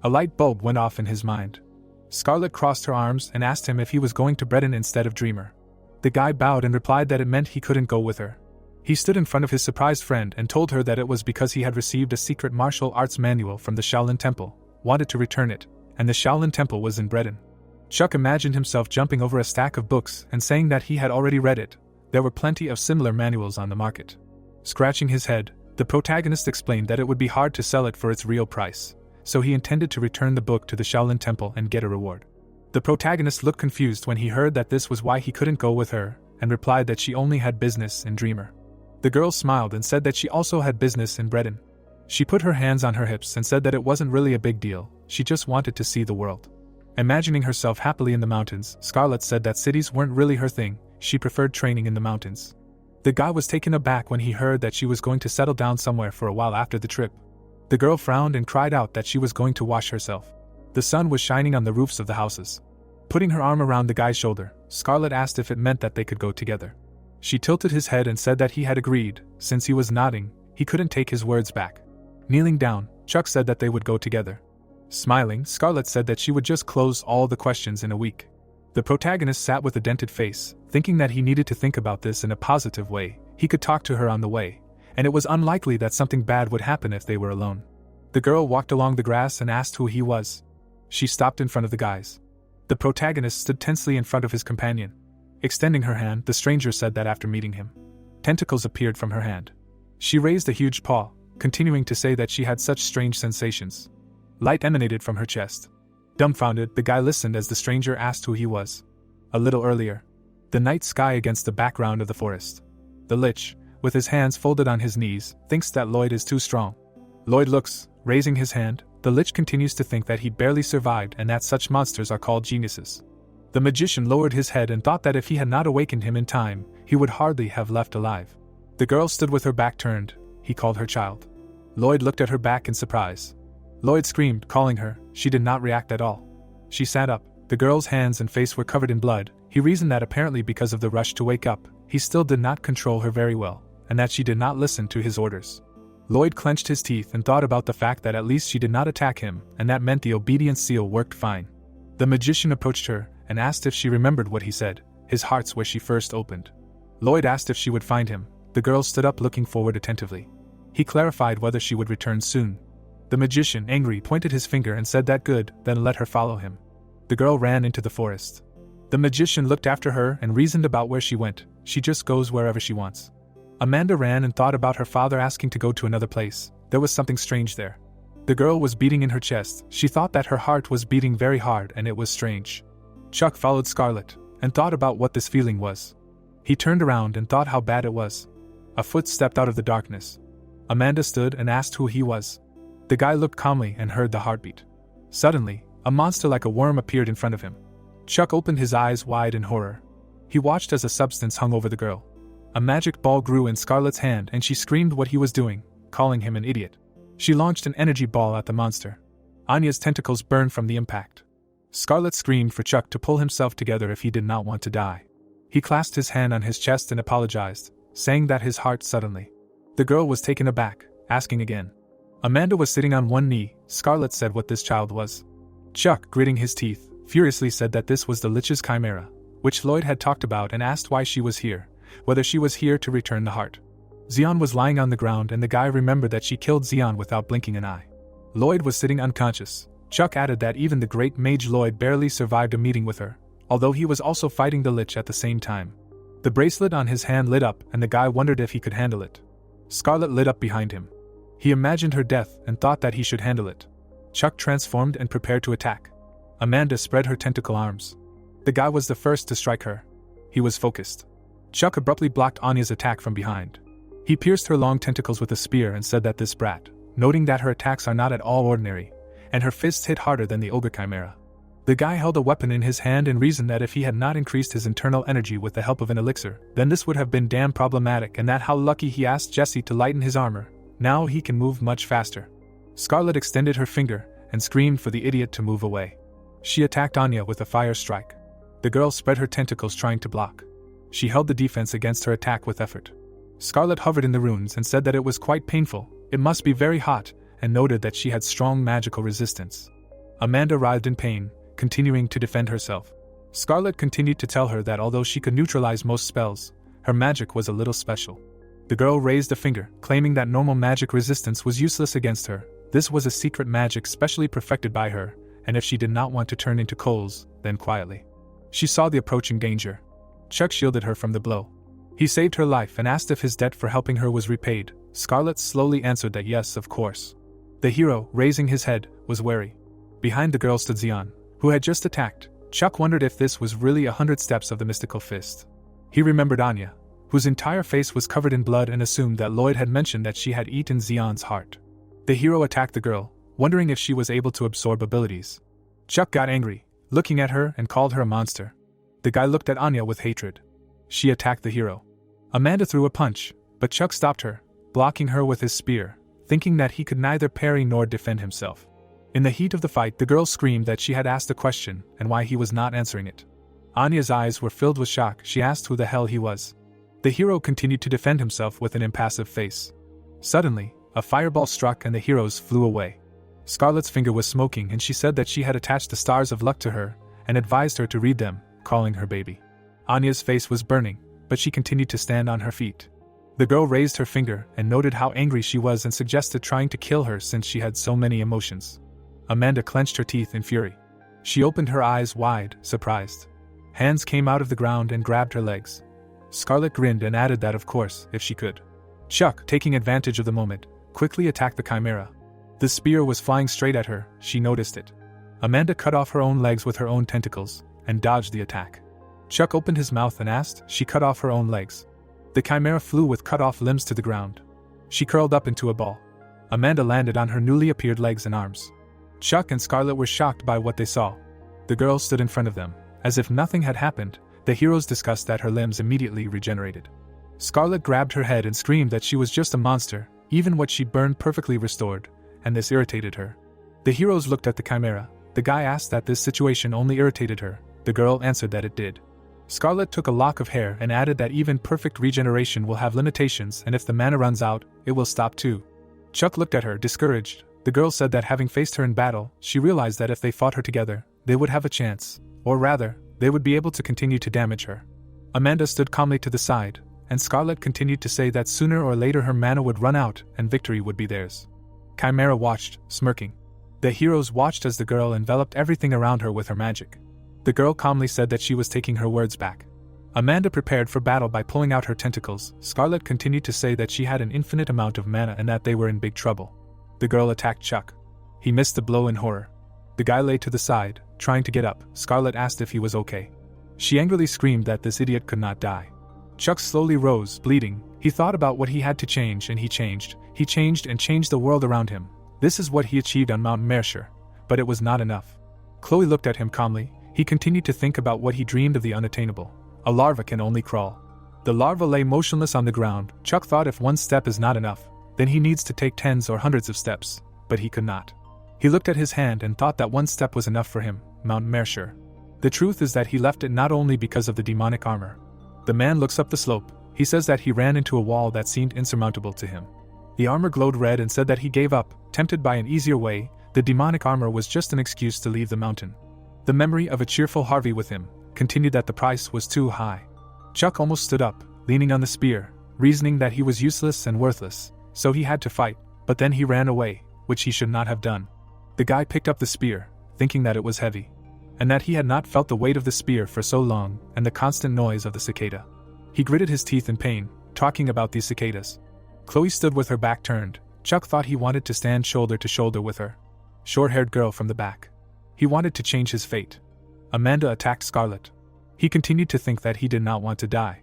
A light bulb went off in his mind. Scarlet crossed her arms and asked him if he was going to Breton instead of Dreamer. The guy bowed and replied that it meant he couldn't go with her. He stood in front of his surprised friend and told her that it was because he had received a secret martial arts manual from the Shaolin Temple, wanted to return it, and the Shaolin Temple was in Breton. Chuck imagined himself jumping over a stack of books and saying that he had already read it. There were plenty of similar manuals on the market. Scratching his head, the protagonist explained that it would be hard to sell it for its real price, so he intended to return the book to the Shaolin Temple and get a reward. The protagonist looked confused when he heard that this was why he couldn't go with her, and replied that she only had business in Dreamer. The girl smiled and said that she also had business in Breton. She put her hands on her hips and said that it wasn't really a big deal, she just wanted to see the world. Imagining herself happily in the mountains, Scarlet said that cities weren't really her thing, she preferred training in the mountains. The guy was taken aback when he heard that she was going to settle down somewhere for a while after the trip. The girl frowned and cried out that she was going to wash herself. The sun was shining on the roofs of the houses. Putting her arm around the guy's shoulder, Scarlet asked if it meant that they could go together. She tilted his head and said that he had agreed. Since he was nodding, he couldn't take his words back. Kneeling down, Chuck said that they would go together. Smiling, Scarlet said that she would just close all the questions in a week. The protagonist sat with a dented face, thinking that he needed to think about this in a positive way. He could talk to her on the way, and it was unlikely that something bad would happen if they were alone. The girl walked along the grass and asked who he was. She stopped in front of the guys. The protagonist stood tensely in front of his companion. Extending her hand, the stranger said that after meeting him. Tentacles appeared from her hand. She raised a huge paw, continuing to say that she had such strange sensations. Light emanated from her chest. Dumbfounded, the guy listened as the stranger asked who he was. A little earlier. The night sky against the background of the forest. The lich, with his hands folded on his knees, thinks that Lloyd is too strong. Lloyd looks, raising his hand. The lich continues to think that he barely survived and that such monsters are called geniuses. The magician lowered his head and thought that if he had not awakened him in time, he would hardly have left alive. The girl stood with her back turned. He called her child. Lloyd looked at her back in surprise. Lloyd screamed, calling her. She did not react at all. She sat up. The girl's hands and face were covered in blood. He reasoned that apparently because of the rush to wake up, he still did not control her very well, and that she did not listen to his orders. Lloyd clenched his teeth and thought about the fact that at least she did not attack him, and that meant the obedience seal worked fine. The magician approached her and asked if she remembered what he said. His heart's where she first opened. Lloyd asked if she would find him. The girl stood up looking forward attentively. He clarified whether she would return soon. The magician, angry, pointed his finger and said that good, then let her follow him. The girl ran into the forest. The magician looked after her and reasoned about where she went. She just goes wherever she wants. Amanda ran and thought about her father asking to go to another place. There was something strange there. The girl was beating in her chest. She thought that her heart was beating very hard and it was strange. Chuck followed Scarlet and thought about what this feeling was. He turned around and thought how bad it was. A foot stepped out of the darkness. Amanda stood and asked who he was. The guy looked calmly and heard the heartbeat. Suddenly, a monster like a worm appeared in front of him. Chuck opened his eyes wide in horror. He watched as a substance hung over the girl. A magic ball grew in Scarlet's hand and she screamed what he was doing, calling him an idiot. She launched an energy ball at the monster. Anya's tentacles burned from the impact. Scarlet screamed for Chuck to pull himself together if he did not want to die. He clasped his hand on his chest and apologized, saying that his heart suddenly. The girl was taken aback, asking again. Amanda was sitting on one knee. Scarlet said what this child was. Chuck, gritting his teeth, furiously said that this was the Lich's chimera, which Lloyd had talked about, and asked why she was here, whether she was here to return the heart. Zeon was lying on the ground and the guy remembered that she killed Zeon without blinking an eye. Lloyd was sitting unconscious. Chuck added that even the great mage Lloyd barely survived a meeting with her, although he was also fighting the Lich at the same time. The bracelet on his hand lit up and the guy wondered if he could handle it. Scarlet lit up behind him. He imagined her death and thought that he should handle it. Chuck transformed and prepared to attack. Amanda spread her tentacle arms. The guy was the first to strike her. He was focused. Chuck abruptly blocked Anya's attack from behind. He pierced her long tentacles with a spear and said that this brat, noting that her attacks are not at all ordinary, and her fists hit harder than the ogre chimera. The guy held a weapon in his hand and reasoned that if he had not increased his internal energy with the help of an elixir, then this would have been damn problematic, and that how lucky he asked Jesse to lighten his armor. Now he can move much faster. Scarlet extended her finger and screamed for the idiot to move away. She attacked Anya with a fire strike. The girl spread her tentacles trying to block. She held the defense against her attack with effort. Scarlet hovered in the runes and said that it was quite painful, it must be very hot, and noted that she had strong magical resistance. Amanda writhed in pain, continuing to defend herself. Scarlet continued to tell her that although she could neutralize most spells, her magic was a little special. The girl raised a finger, claiming that normal magic resistance was useless against her. This was a secret magic specially perfected by her, and if she did not want to turn into coals, then quietly. She saw the approaching danger. Chuck shielded her from the blow. He saved her life and asked if his debt for helping her was repaid. Scarlet slowly answered that yes, of course. The hero, raising his head, was wary. Behind the girl stood Xian, who had just attacked. Chuck wondered if this was really 100 steps of the mystical fist. He remembered Anya, whose entire face was covered in blood, and assumed that Lloyd had mentioned that she had eaten Xian's heart. The hero attacked the girl, wondering if she was able to absorb abilities. Chuck got angry, looking at her, and called her a monster. The guy looked at Anya with hatred. She attacked the hero. Amanda threw a punch, but Chuck stopped her, blocking her with his spear, thinking that he could neither parry nor defend himself. In the heat of the fight, the girl screamed that she had asked a question and why he was not answering it. Anya's eyes were filled with shock. She asked who the hell he was. The hero continued to defend himself with an impassive face. Suddenly, a fireball struck and the heroes flew away. Scarlet's finger was smoking, and she said that she had attached the stars of luck to her and advised her to read them, calling her baby. Anya's face was burning, but she continued to stand on her feet. The girl raised her finger and noted how angry she was and suggested trying to kill her since she had so many emotions. Amanda clenched her teeth in fury. She opened her eyes wide, surprised. Hands came out of the ground and grabbed her legs. Scarlet grinned and added that of course, if she could. Chuck, taking advantage of the moment, quickly attacked the chimera. The spear was flying straight at her. She noticed it. Amanda cut off her own legs with her own tentacles and dodged the attack. Chuck opened his mouth and asked. She cut off her own legs. The chimera flew with cut-off limbs to the ground. She curled up into a ball. Amanda landed on her newly appeared legs and arms. Chuck and Scarlet were shocked by what they saw. The girl stood in front of them. As if nothing had happened, the heroes discussed that her limbs immediately regenerated. Scarlet grabbed her head and screamed that she was just a monster, even what she burned perfectly restored, and this irritated her. The heroes looked at the chimera. The guy asked that this situation only irritated her. The girl answered that it did. Scarlet took a lock of hair and added that even perfect regeneration will have limitations, and if the mana runs out, it will stop too. Chuck looked at her, discouraged. The girl said that having faced her in battle, she realized that if they fought her together, they would have a chance, or rather, they would be able to continue to damage her. Amanda stood calmly to the side, and Scarlet continued to say that sooner or later her mana would run out and victory would be theirs. Chimera watched, smirking. The heroes watched as the girl enveloped everything around her with her magic. The girl calmly said that she was taking her words back. Amanda prepared for battle by pulling out her tentacles. Scarlet continued to say that she had an infinite amount of mana and that they were in big trouble. The girl attacked Chuck. He missed the blow in horror. The guy lay to the side, trying to get up. Scarlet asked if he was okay. She angrily screamed that this idiot could not die. Chuck slowly rose, bleeding. He thought about what he had to change, and he changed. He changed and changed the world around him. This is what he achieved on Mount Mercer. But it was not enough. Chloe looked at him calmly. He continued to think about what he dreamed of, the unattainable. A larva can only crawl. The larva lay motionless on the ground. Chuck thought if one step is not enough, then he needs to take tens or hundreds of steps, but he could not. He looked at his hand and thought that one step was enough for him, Mount Mercer. The truth is that he left it not only because of the demonic armor. The man looks up the slope. He says that he ran into a wall that seemed insurmountable to him. The armor glowed red and said that he gave up, tempted by an easier way. The demonic armor was just an excuse to leave the mountain. The memory of a cheerful Harvey with him continued that the price was too high. Chuck almost stood up, leaning on the spear, reasoning that he was useless and worthless, so he had to fight, but then he ran away, which he should not have done. The guy picked up the spear, thinking that it was heavy, and that he had not felt the weight of the spear for so long and the constant noise of the cicada. He gritted his teeth in pain, talking about these cicadas. Chloe stood with her back turned. Chuck thought he wanted to stand shoulder to shoulder with her. Short-haired girl from the back. He wanted to change his fate. Amanda attacked Scarlet. He continued to think that he did not want to die.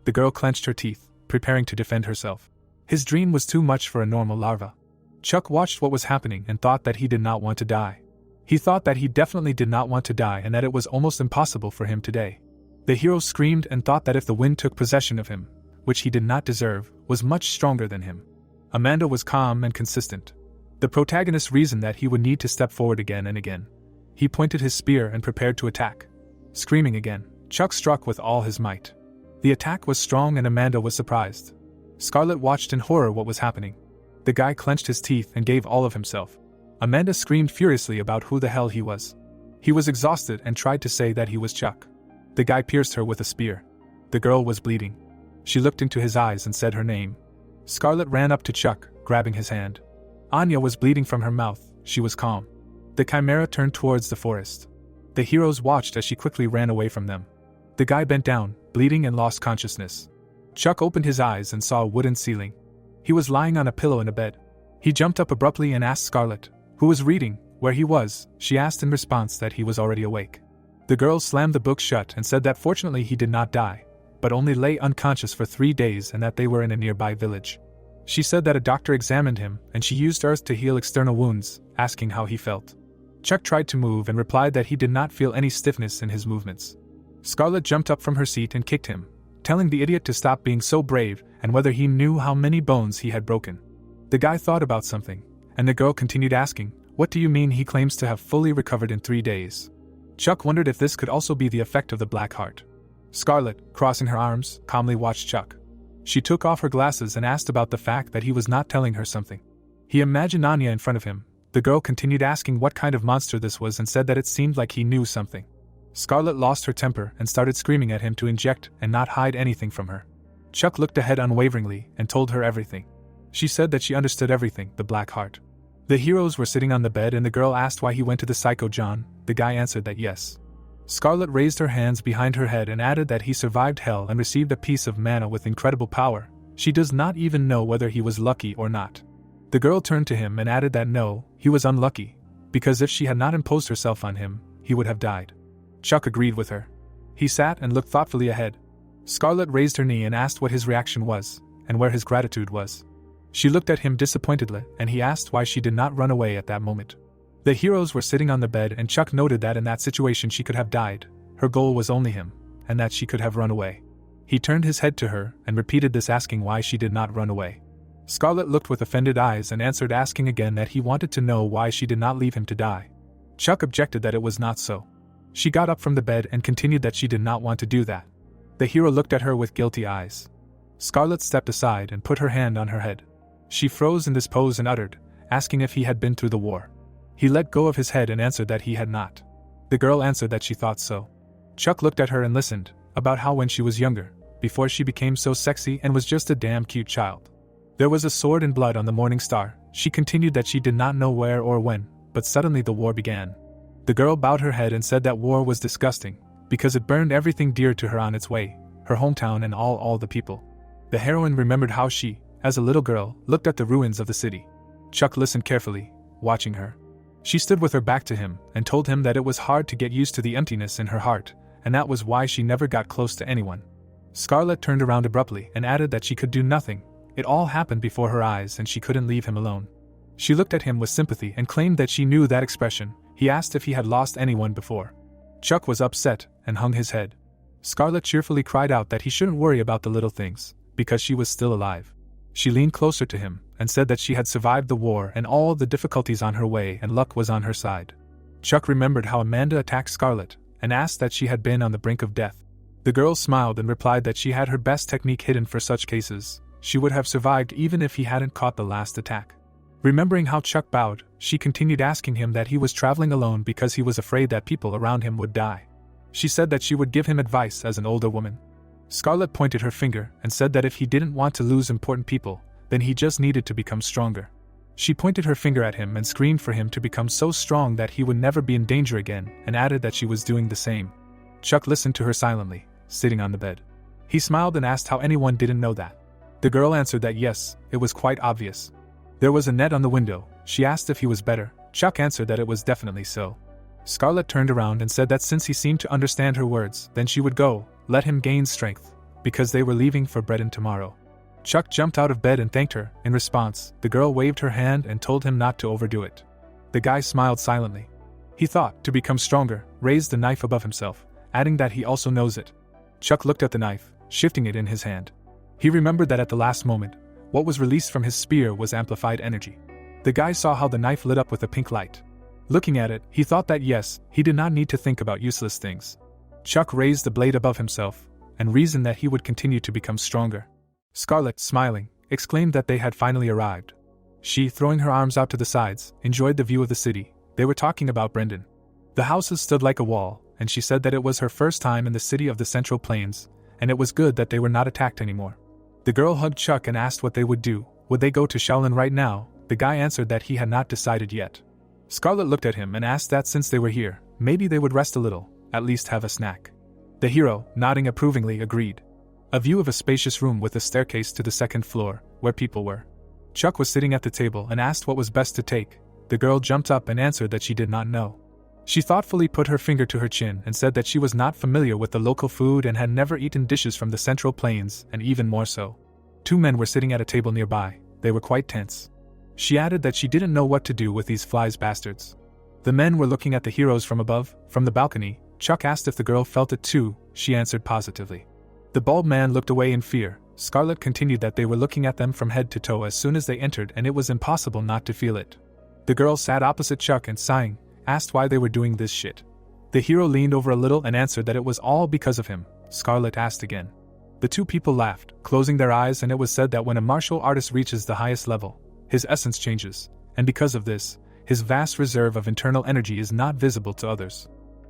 The girl clenched her teeth, preparing to defend herself. His dream was too much for a normal larva. Chuck watched what was happening and thought that he did not want to die. He thought that he definitely did not want to die and that it was almost impossible for him today. The hero screamed and thought that if the wind took possession of him, which he did not deserve, was much stronger than him. Amanda was calm and consistent. The protagonist reasoned that he would need to step forward again and again. He pointed his spear and prepared to attack. Screaming again, Chuck struck with all his might. The attack was strong and Amanda was surprised. Scarlet watched in horror what was happening. The guy clenched his teeth and gave all of himself. Amanda screamed furiously about who the hell he was. He was exhausted and tried to say that he was Chuck. The guy pierced her with a spear. The girl was bleeding. She looked into his eyes and said her name. Scarlet ran up to Chuck, grabbing his hand. Anya was bleeding from her mouth. She was calm. The chimera turned towards the forest. The heroes watched as she quickly ran away from them. The guy bent down, bleeding and lost consciousness. Chuck opened his eyes and saw a wooden ceiling. He was lying on a pillow in a bed. He jumped up abruptly and asked Scarlet, who was reading, where he was. She asked in response that he was already awake. The girl slammed the book shut and said that fortunately he did not die, but only lay unconscious for 3 days and that they were in a nearby village. She said that a doctor examined him and she used earth to heal external wounds, asking how he felt. Chuck tried to move and replied that he did not feel any stiffness in his movements. Scarlet jumped up from her seat and kicked him, telling the idiot to stop being so brave and whether he knew how many bones he had broken. The guy thought about something, and the girl continued asking, "What do you mean he claims to have fully recovered in 3 days?" Chuck wondered if this could also be the effect of the black heart. Scarlet, crossing her arms, calmly watched Chuck. She took off her glasses and asked about the fact that he was not telling her something. He imagined Anya in front of him. The girl continued asking what kind of monster this was and said that it seemed like he knew something. Scarlet lost her temper and started screaming at him to inject and not hide anything from her. Chuck looked ahead unwaveringly and told her everything. She said that she understood everything, the black heart. The heroes were sitting on the bed and the girl asked why he went to the Psycho John. The guy answered that yes. Scarlet raised her hands behind her head and added that he survived hell and received a piece of mana with incredible power. She does not even know whether he was lucky or not. The girl turned to him and added that no, he was unlucky, because if she had not imposed herself on him, he would have died. Chuck agreed with her. He sat and looked thoughtfully ahead. Scarlet raised her knee and asked what his reaction was, and where his gratitude was. She looked at him disappointedly, and he asked why she did not run away at that moment. The heroes were sitting on the bed and Chuck noted that in that situation she could have died. Her goal was only him, and that she could have run away. He turned his head to her and repeated this asking why she did not run away. Scarlet looked with offended eyes and answered asking again that he wanted to know why she did not leave him to die. Chuck objected that it was not so. She got up from the bed and continued that she did not want to do that. The hero looked at her with guilty eyes. Scarlet stepped aside and put her hand on her head. She froze in this pose and uttered, asking if he had been through the war. He let go of his head and answered that he had not. The girl answered that she thought so. Chuck looked at her and listened, about how when she was younger, before she became so sexy and was just a damn cute child. There was a sword and blood on the Morning Star. She continued that she did not know where or when, but suddenly the war began. The girl bowed her head and said that war was disgusting, because it burned everything dear to her on its way, her hometown and all the people. The heroine remembered how she, as a little girl, looked at the ruins of the city. Chuck listened carefully, watching her. She stood with her back to him and told him that it was hard to get used to the emptiness in her heart, and that was why she never got close to anyone. Scarlet turned around abruptly and added that she could do nothing. It all happened before her eyes and she couldn't leave him alone. She looked at him with sympathy and claimed that she knew that expression. He asked if he had lost anyone before. Chuck was upset and hung his head. Scarlet cheerfully cried out that he shouldn't worry about the little things, because she was still alive. She leaned closer to him and said that she had survived the war and all the difficulties on her way and luck was on her side. Chuck remembered how Amanda attacked Scarlet and asked that she had been on the brink of death. The girl smiled and replied that she had her best technique hidden for such cases. She would have survived even if he hadn't caught the last attack. Remembering how Chuck bowed, she continued asking him that he was traveling alone because he was afraid that people around him would die. She said that she would give him advice as an older woman. Scarlet pointed her finger and said that if he didn't want to lose important people, then he just needed to become stronger. She pointed her finger at him and screamed for him to become so strong that he would never be in danger again, and added that she was doing the same. Chuck listened to her silently, sitting on the bed. He smiled and asked how anyone didn't know that. The girl answered that yes, it was quite obvious. There was a net on the window. She asked if he was better. Chuck answered that it was definitely so. Scarlet turned around and said that since he seemed to understand her words, then she would go, let him gain strength, because they were leaving for Breton tomorrow. Chuck jumped out of bed and thanked her. In response, the girl waved her hand and told him not to overdo it. The guy smiled silently. He thought, to become stronger, raised the knife above himself, adding that he also knows it. Chuck looked at the knife, shifting it in his hand. He remembered that at the last moment, what was released from his spear was amplified energy. The guy saw how the knife lit up with a pink light. Looking at it, he thought that yes, he did not need to think about useless things. Chuck raised the blade above himself, and reasoned that he would continue to become stronger. Scarlet, smiling, exclaimed that they had finally arrived. She, throwing her arms out to the sides, enjoyed the view of the city. They were talking about Brendan. The houses stood like a wall, and she said that it was her first time in the city of the Central Plains, and it was good that they were not attacked anymore. The girl hugged Chuck and asked what they would do. Would they go to Shaolin right now? The guy answered that he had not decided yet. Scarlet looked at him and asked that since they were here, maybe they would rest a little, at least have a snack. The hero, nodding approvingly, agreed. A view of a spacious room with a staircase to the second floor, where people were. Chuck was sitting at the table and asked what was best to take. The girl jumped up and answered that she did not know. She thoughtfully put her finger to her chin and said that she was not familiar with the local food and had never eaten dishes from the Central Plains, and even more so. 2 men were sitting at a table nearby. They were quite tense. She added that she didn't know what to do with these flies bastards. The men were looking at the heroes from above, from the balcony. Chuck asked if the girl felt it too. She answered positively. The bald man looked away in fear. Scarlet continued that they were looking at them from head to toe as soon as they entered, and it was impossible not to feel it. The girl sat opposite Chuck and, sighing, asked why they were doing this shit. The hero leaned over a little and answered that it was all because of him. Scarlet asked again. The 2 people laughed, closing their eyes, and it was said that when a martial artist reaches the highest level, his essence changes, and because of this, his vast reserve of internal energy is not visible to others.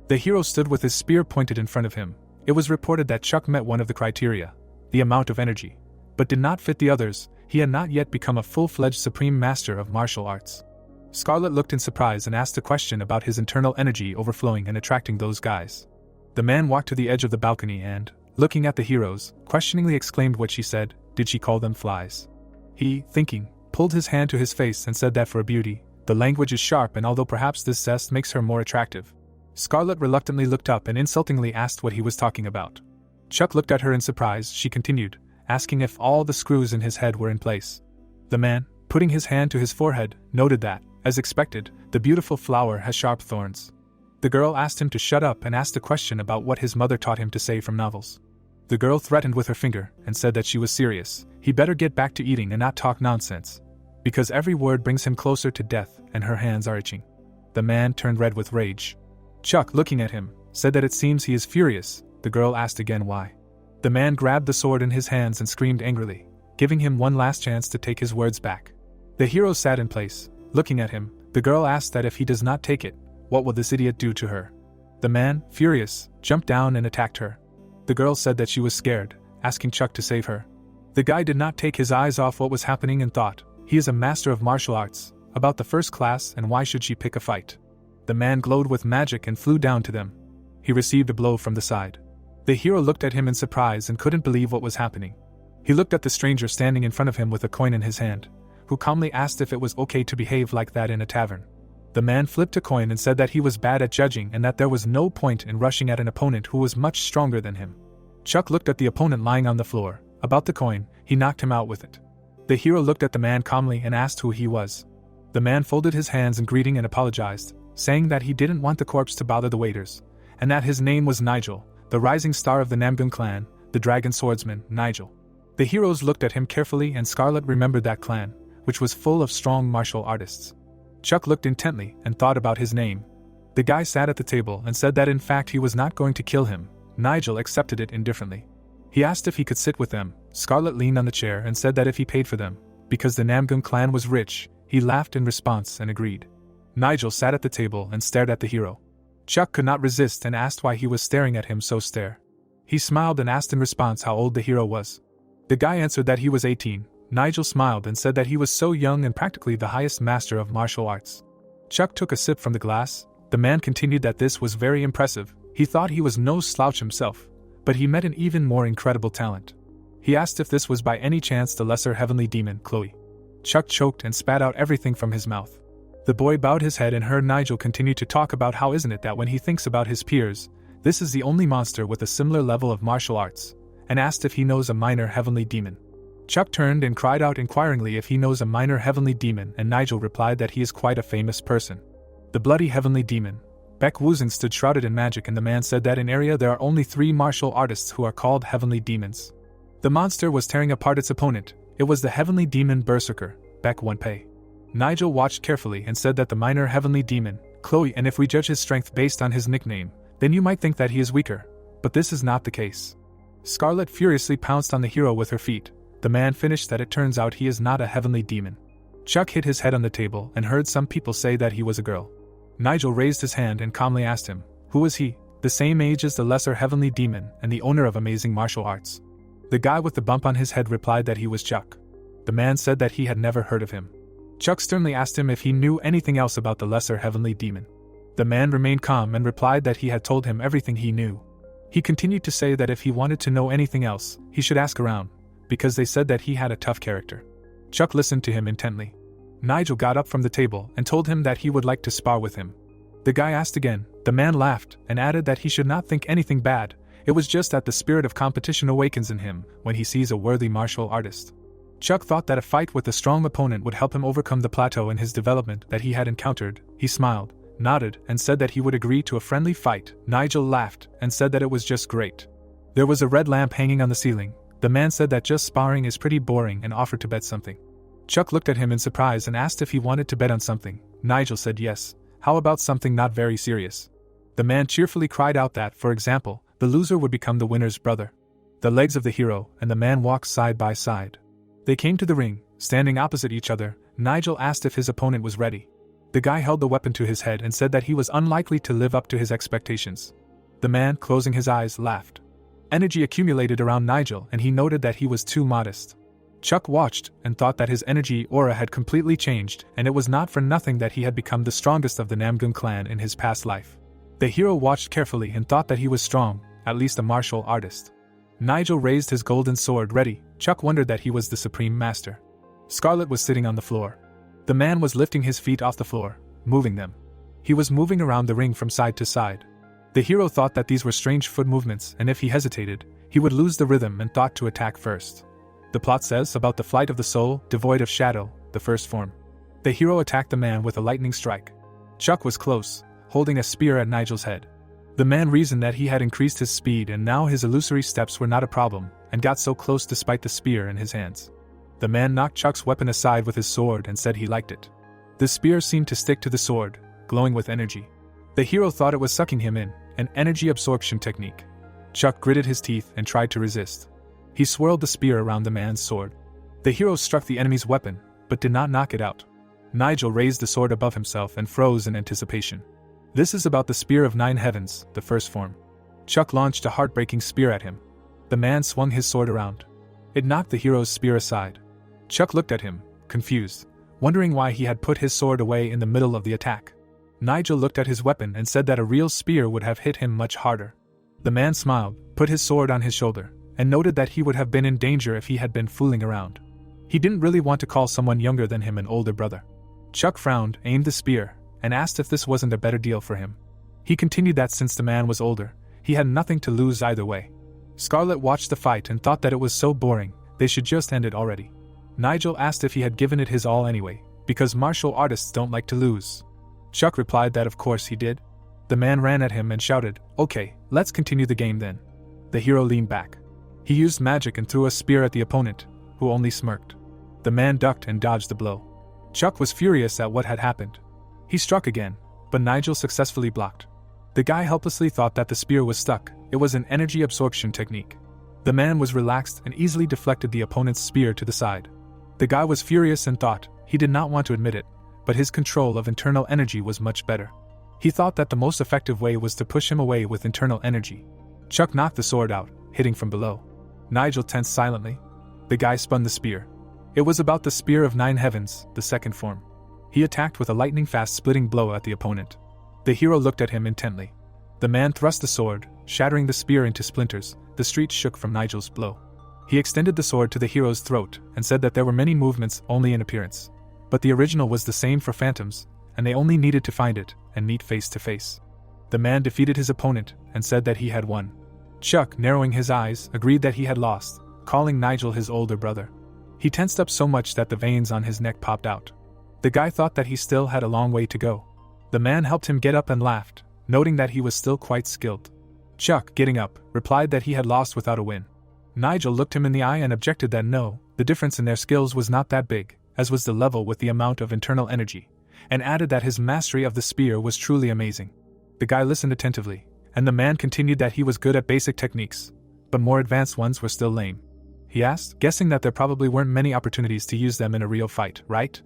The hero stood with his spear pointed in front of him. It was reported that Chuck met one of the criteria, the amount of energy, but did not fit the others. He had not yet become a full-fledged supreme master of martial arts. Scarlet looked in surprise and asked a question about his internal energy overflowing and attracting those guys. The man walked to the edge of the balcony and, looking at the heroes, questioningly exclaimed what she said. Did she call them flies? He, thinking, pulled his hand to his face and said that for a beauty, the language is sharp, and although perhaps this zest makes her more attractive. Scarlet reluctantly looked up and insultingly asked what he was talking about. Chuck looked at her in surprise. She continued, asking if all the screws in his head were in place. The man, putting his hand to his forehead, noted that, as expected, the beautiful flower has sharp thorns. The girl asked him to shut up and asked a question about what his mother taught him to say from novels. The girl threatened with her finger and said that she was serious. He better get back to eating and not talk nonsense, because every word brings him closer to death, and her hands are itching. The man turned red with rage. Chuck, looking at him, said that it seems he is furious. The girl asked again why. The man grabbed the sword in his hands and screamed angrily, giving him one last chance to take his words back. The hero sat in place, looking at him. The girl asked that if he does not take it, what will this idiot do to her? The man, furious, jumped down and attacked her. The girl said that she was scared, asking Chuck to save her. The guy did not take his eyes off what was happening and thought, he is a master of martial arts, about the first class, and why should she pick a fight? The man glowed with magic and flew down to them. He received a blow from the side. The hero looked at him in surprise and couldn't believe what was happening. He looked at the stranger standing in front of him with a coin in his hand, who calmly asked if it was okay to behave like that in a tavern. The man flipped a coin and said that he was bad at judging and that there was no point in rushing at an opponent who was much stronger than him. Chuck looked at the opponent lying on the floor. About the coin, he knocked him out with it. The hero looked at the man calmly and asked who he was. The man folded his hands in greeting and apologized, saying that he didn't want the corpse to bother the waiters, and that his name was Nigel, the rising star of the Namgun clan, the dragon swordsman, Nigel. The heroes looked at him carefully, and Scarlet remembered that clan, which was full of strong martial artists. Chuck looked intently and thought about his name. The guy sat at the table and said that in fact he was not going to kill him. Nigel accepted it indifferently. He asked if he could sit with them. Scarlet leaned on the chair and said that if he paid for them, because the Namgun clan was rich. He laughed in response and agreed. Nigel sat at the table and stared at the hero. Chuck could not resist and asked why he was staring at him so. He smiled and asked in response how old the hero was. The guy answered that he was 18. Nigel smiled and said that he was so young and practically the highest master of martial arts. Chuck took a sip from the glass. The man continued that this was very impressive. He thought he was no slouch himself, but he met an even more incredible talent. He asked if this was by any chance the lesser heavenly demon, Chloe. Chuck choked and spat out everything from his mouth. The boy bowed his head and heard Nigel continue to talk about how isn't it that when he thinks about his peers, this is the only monster with a similar level of martial arts, and asked if he knows a minor heavenly demon. Chuck turned and cried out inquiringly if he knows a minor heavenly demon, and Nigel replied that he is quite a famous person. The bloody heavenly demon. Beck Wuzin stood shrouded in magic, and the man said that in area there are only 3 martial artists who are called heavenly demons. The monster was tearing apart its opponent. It was the heavenly demon Berserker, Beck Wunpei. Nigel watched carefully and said that the minor heavenly demon, Chloe, and if we judge his strength based on his nickname, then you might think that he is weaker, but this is not the case. Scarlet furiously pounced on the hero with her feet. The man finished that it turns out he is not a heavenly demon. Chuck hit his head on the table and heard some people say that he was a girl. Nigel raised his hand and calmly asked him, who was he? The same age as the lesser heavenly demon and the owner of amazing martial arts. The guy with the bump on his head replied that he was Chuck. The man said that he had never heard of him. Chuck sternly asked him if he knew anything else about the lesser heavenly demon. The man remained calm and replied that he had told him everything he knew. He continued to say that if he wanted to know anything else, he should ask around, because they said that he had a tough character. Chuck listened to him intently. Nigel got up from the table and told him that he would like to spar with him. The guy asked again. The man laughed and added that he should not think anything bad. It was just that the spirit of competition awakens in him when he sees a worthy martial artist. Chuck thought that a fight with a strong opponent would help him overcome the plateau in his development that he had encountered. He smiled, nodded, and said that he would agree to a friendly fight. Nigel laughed and said that it was just great. There was a red lamp hanging on the ceiling. The man said that just sparring is pretty boring and offered to bet something. Chuck looked at him in surprise and asked if he wanted to bet on something. Nigel said yes. How about something not very serious? The man cheerfully cried out that, for example, the loser would become the winner's brother. The legs of the hero and the man walked side by side. They came to the ring, standing opposite each other. Nigel asked if his opponent was ready. The guy held the weapon to his head and said that he was unlikely to live up to his expectations. The man, closing his eyes, laughed. Energy accumulated around Nigel and he noted that he was too modest. Chuck watched and thought that his energy aura had completely changed, and it was not for nothing that he had become the strongest of the Namgun clan in his past life. The hero watched carefully and thought that he was strong, at least a martial artist. Nigel raised his golden sword ready. Chuck wondered that he was the supreme master. Scarlet was sitting on the floor. The man was lifting his feet off the floor, moving them. He was moving around the ring from side to side. The hero thought that these were strange foot movements, and if he hesitated, he would lose the rhythm and thought to attack first. The plot says about the flight of the soul, devoid of shadow, the first form. The hero attacked the man with a lightning strike. Chuck was close, holding a spear at Nigel's head. The man reasoned that he had increased his speed and now his illusory steps were not a problem, and got so close despite the spear in his hands. The man knocked Chuck's weapon aside with his sword and said he liked it. The spear seemed to stick to the sword, glowing with energy. The hero thought it was sucking him in, an energy absorption technique. Chuck gritted his teeth and tried to resist. He swirled the spear around the man's sword. The hero struck the enemy's weapon, but did not knock it out. Nigel raised the sword above himself and froze in anticipation. This is about the Spear of Nine Heavens, the first form. Chuck launched a heartbreaking spear at him. The man swung his sword around. It knocked the hero's spear aside. Chuck looked at him, confused, wondering why he had put his sword away in the middle of the attack. Nigel looked at his weapon and said that a real spear would have hit him much harder. The man smiled, put his sword on his shoulder, and noted that he would have been in danger if he had been fooling around. He didn't really want to call someone younger than him an older brother. Chuck frowned, aimed the spear, and asked if this wasn't a better deal for him. He continued that since the man was older, he had nothing to lose either way. Scarlet watched the fight and thought that it was so boring, they should just end it already. Nigel asked if he had given it his all anyway, because martial artists don't like to lose. Chuck replied that of course he did. The man ran at him and shouted, "Okay, let's continue the game then." The hero leaned back. He used magic and threw a spear at the opponent, who only smirked. The man ducked and dodged the blow. Chuck was furious at what had happened. He struck again, but Nigel successfully blocked. The guy helplessly thought that the spear was stuck. It was an energy absorption technique. The man was relaxed and easily deflected the opponent's spear to the side. The guy was furious and thought, he did not want to admit it, but his control of internal energy was much better. He thought that the most effective way was to push him away with internal energy. Chuck knocked the sword out, hitting from below. Nigel tensed silently. The guy spun the spear. It was about the Spear of Nine Heavens, the second form. He attacked with a lightning-fast splitting blow at the opponent. The hero looked at him intently. The man thrust the sword, shattering the spear into splinters. The street shook from Nigel's blow. He extended the sword to the hero's throat and said that there were many movements only in appearance. But the original was the same for phantoms, and they only needed to find it and meet face to face. The man defeated his opponent and said that he had won. Chuck, narrowing his eyes, agreed that he had lost, calling Nigel his older brother. He tensed up so much that the veins on his neck popped out. The guy thought that he still had a long way to go. The man helped him get up and laughed, noting that he was still quite skilled. Chuck, getting up, replied that he had lost without a win. Nigel looked him in the eye and objected that no, the difference in their skills was not that big, as was the level with the amount of internal energy, and added that his mastery of the spear was truly amazing. The guy listened attentively, and the man continued that he was good at basic techniques, but more advanced ones were still lame. He asked, guessing that there probably weren't many opportunities to use them in a real fight, right?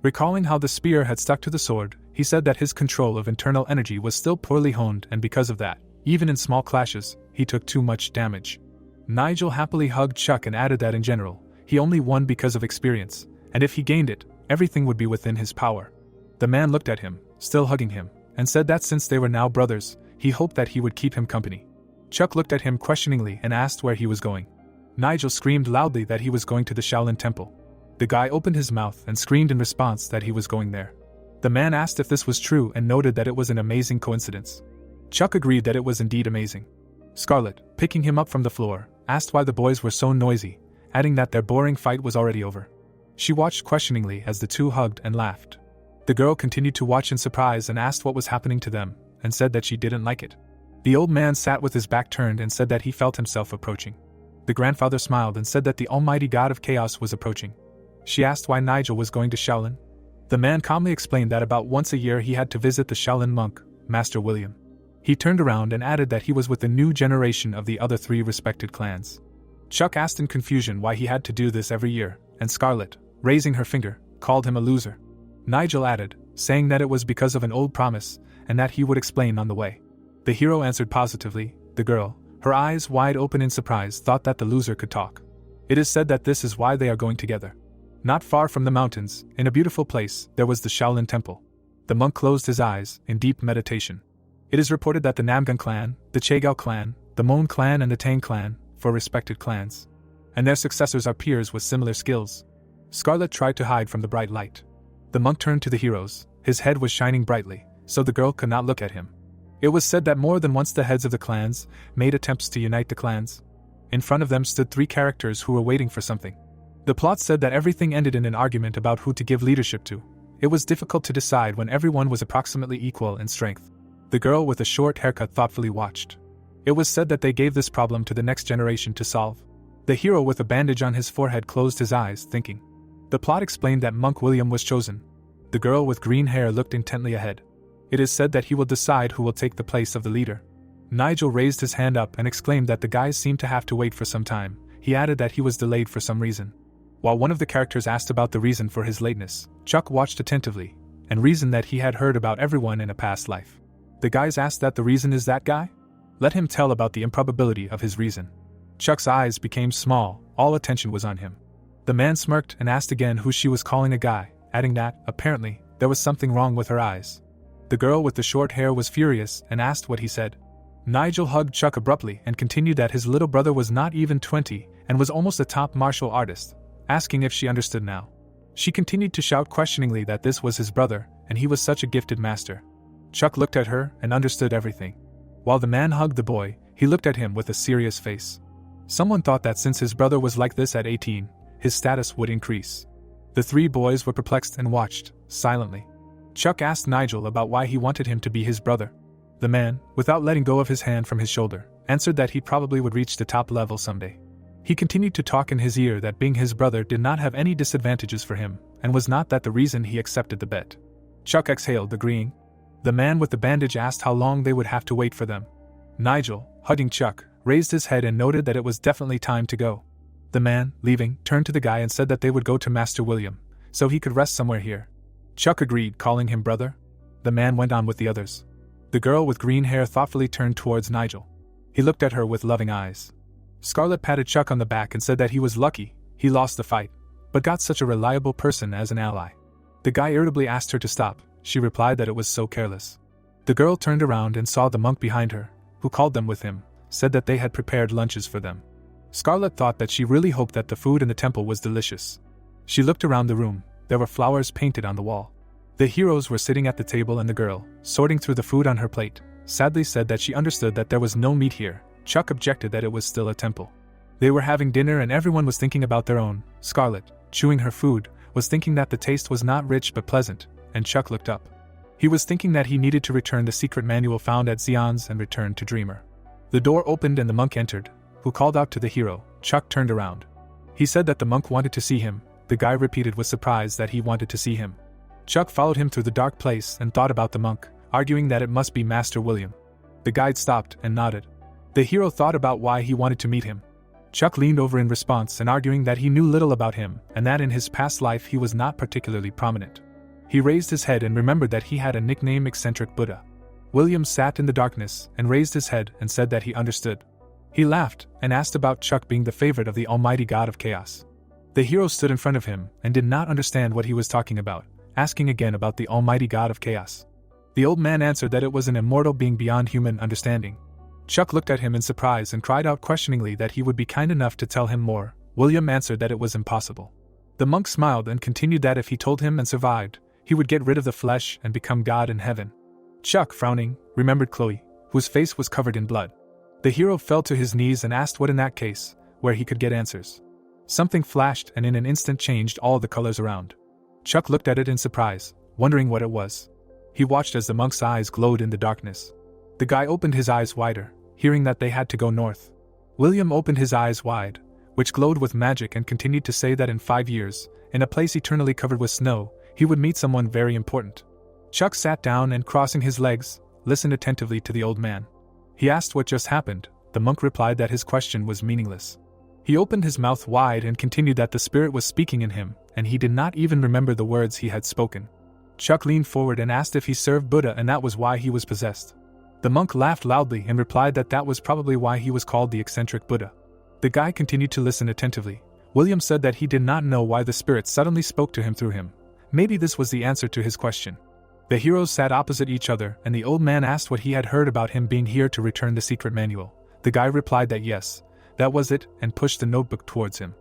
Recalling how the spear had stuck to the sword, he said that his control of internal energy was still poorly honed, and because of that, even in small clashes, he took too much damage. Nigel happily hugged Chuck and added that in general, he only won because of experience, and if he gained it, everything would be within his power. The man looked at him, still hugging him, and said that since they were now brothers, he hoped that he would keep him company. Chuck looked at him questioningly and asked where he was going. Nigel screamed loudly that he was going to the Shaolin Temple. The guy opened his mouth and screamed in response that he was going there. The man asked if this was true and noted that it was an amazing coincidence. Chuck agreed that it was indeed amazing. Scarlet, picking him up from the floor, asked why the boys were so noisy, adding that their boring fight was already over. She watched questioningly as the two hugged and laughed. The girl continued to watch in surprise and asked what was happening to them, and said that she didn't like it. The old man sat with his back turned and said that he felt himself approaching. The grandfather smiled and said that the almighty god of chaos was approaching. She asked why Nigel was going to Shaolin. The man calmly explained that about once a year he had to visit the Shaolin monk, Master William. He turned around and added that he was with the new generation of the other three respected clans. Chuck asked in confusion why he had to do this every year, and Scarlet, raising her finger, called him a loser. Nigel added, saying that it was because of an old promise, and that he would explain on the way. The hero answered positively. The girl, her eyes wide open in surprise, thought that the loser could talk. It is said that this is why they are going together. Not far from the mountains, in a beautiful place, there was the Shaolin Temple. The monk closed his eyes, in deep meditation. It is reported that the Namgun clan, the Chaegao clan, the Mon clan and the Tang clan, for respected clans, and their successors are peers with similar skills. Scarlet tried to hide from the bright light. The monk turned to the heroes. His head was shining brightly, so the girl could not look at him. It was said that more than once the heads of the clans made attempts to unite the clans. In front of them stood three characters who were waiting for something. The plot said that everything ended in an argument about who to give leadership to. It was difficult to decide when everyone was approximately equal in strength. The girl with a short haircut thoughtfully watched. It was said that they gave this problem to the next generation to solve. The hero with a bandage on his forehead closed his eyes, thinking. The plot explained that Monk William was chosen. The girl with green hair looked intently ahead. It is said that he will decide who will take the place of the leader. Nigel raised his hand up and exclaimed that the guys seemed to have to wait for some time. He added that he was delayed for some reason. While one of the characters asked about the reason for his lateness, Chuck watched attentively, and reasoned that he had heard about everyone in a past life. The guys asked that the reason is that guy? Let him tell about the improbability of his reason. Chuck's eyes became small, all attention was on him. The man smirked and asked again who she was calling a guy, adding that, apparently, there was something wrong with her eyes. The girl with the short hair was furious and asked what he said. Nigel hugged Chuck abruptly and continued that his little brother was not even 20 and was almost a top martial artist, asking if she understood now. She continued to shout questioningly that this was his brother, and he was such a gifted master. Chuck looked at her and understood everything. While the man hugged the boy, he looked at him with a serious face. Someone thought that since his brother was like this at 18, his status would increase. The three boys were perplexed and watched, silently. Chuck asked Nigel about why he wanted him to be his brother. The man, without letting go of his hand from his shoulder, answered that he probably would reach the top level someday. He continued to talk in his ear that being his brother did not have any disadvantages for him, and was not that the reason he accepted the bet. Chuck exhaled, agreeing. The man with the bandage asked how long they would have to wait for them. Nigel, hugging Chuck, raised his head and noted that it was definitely time to go. The man, leaving, turned to the guy and said that they would go to Master William, so he could rest somewhere here. Chuck agreed, calling him brother. The man went on with the others. The girl with green hair thoughtfully turned towards Nigel. He looked at her with loving eyes. Scarlet patted Chuck on the back and said that he was lucky, he lost the fight, but got such a reliable person as an ally. The guy irritably asked her to stop. She replied that it was so careless. The girl turned around and saw the monk behind her, who called them with him, said that they had prepared lunches for them. Scarlet thought that she really hoped that the food in the temple was delicious. She looked around the room. There were flowers painted on the wall. The heroes were sitting at the table and the girl, sorting through the food on her plate, sadly said that she understood that there was no meat here. Chuck objected that it was still a temple. They were having dinner and everyone was thinking about their own. Scarlet, chewing her food, was thinking that the taste was not rich but pleasant, and Chuck looked up. He was thinking that he needed to return the secret manual found at Xion's and return to Dreamer. The door opened and the monk entered, who called out to the hero. Chuck turned around. He said that the monk wanted to see him, the guy repeated with surprise that he wanted to see him. Chuck followed him through the dark place and thought about the monk, arguing that it must be Master William. The guide stopped and nodded. The hero thought about why he wanted to meet him. Chuck leaned over in response and arguing that he knew little about him and that in his past life he was not particularly prominent. He raised his head and remembered that he had a nickname, Eccentric Buddha. William sat in the darkness and raised his head and said that he understood. He laughed and asked about Chuck being the favorite of the Almighty God of Chaos. The hero stood in front of him and did not understand what he was talking about, asking again about the Almighty God of Chaos. The old man answered that it was an immortal being beyond human understanding. Chuck looked at him in surprise and cried out questioningly that he would be kind enough to tell him more. William answered that it was impossible. The monk smiled and continued that if he told him and survived, he would get rid of the flesh and become God in heaven. Chuck, frowning, remembered Chloe, whose face was covered in blood. The hero fell to his knees and asked what in that case, where he could get answers. Something flashed and in an instant changed all the colors around. Chuck looked at it in surprise, wondering what it was. He watched as the monk's eyes glowed in the darkness. The guy opened his eyes wider, hearing that they had to go north. William opened his eyes wide, which glowed with magic, and continued to say that in 5 years, in a place eternally covered with snow, he would meet someone very important. Chuck sat down and, crossing his legs, listened attentively to the old man. He asked what just happened. The monk replied that his question was meaningless. He opened his mouth wide and continued that the spirit was speaking in him, and he did not even remember the words he had spoken. Chuck leaned forward and asked if he served Buddha and that was why he was possessed. The monk laughed loudly and replied that that was probably why he was called the eccentric Buddha. The guy continued to listen attentively. William said that he did not know why the spirit suddenly spoke to him through him. Maybe this was the answer to his question. The heroes sat opposite each other, and the old man asked what he had heard about him being here to return the secret manual. The guy replied that yes, that was it, and pushed the notebook towards him.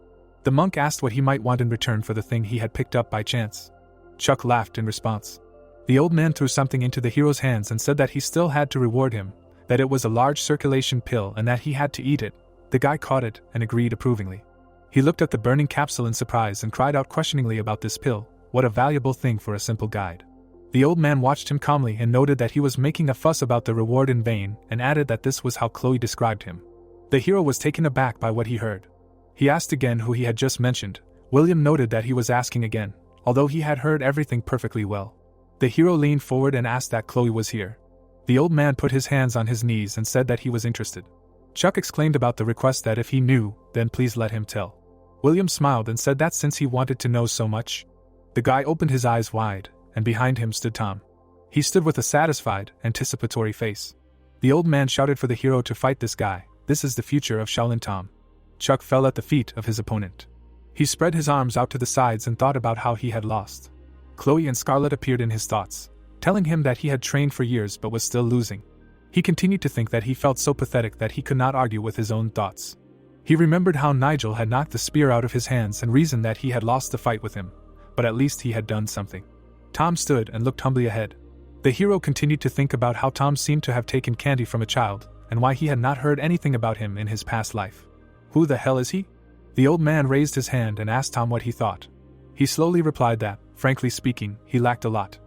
The monk asked what he might want in return for the thing he had picked up by chance. Chuck laughed in response. The old man threw something into the hero's hands and said that he still had to reward him, that it was a large circulation pill and that he had to eat it. The guy caught it and agreed approvingly. He looked at the burning capsule in surprise and cried out questioningly about this pill. What a valuable thing for a simple guide. The old man watched him calmly and noted that he was making a fuss about the reward in vain, and added that this was how Chloe described him. The hero was taken aback by what he heard. He asked again who he had just mentioned. William noted that he was asking again, although he had heard everything perfectly well. The hero leaned forward and asked that Chloe was here. The old man put his hands on his knees and said that he was interested. Chuck exclaimed about the request that if he knew, then please let him tell. William smiled and said that since he wanted to know so much. The guy opened his eyes wide, and behind him stood Tom. He stood with a satisfied, anticipatory face. The old man shouted for the hero to fight this guy. This is the future of Shaolin Tom. Chuck fell at the feet of his opponent. He spread his arms out to the sides and thought about how he had lost. Chloe and Scarlet appeared in his thoughts, telling him that he had trained for years but was still losing. He continued to think that he felt so pathetic that he could not argue with his own thoughts. He remembered how Nigel had knocked the spear out of his hands and reasoned that he had lost the fight with him, but at least he had done something. Tom stood and looked humbly ahead. The hero continued to think about how Tom seemed to have taken candy from a child, and why he had not heard anything about him in his past life. Who the hell is he? The old man raised his hand and asked Tom what he thought. He slowly replied that, frankly speaking, he lacked a lot.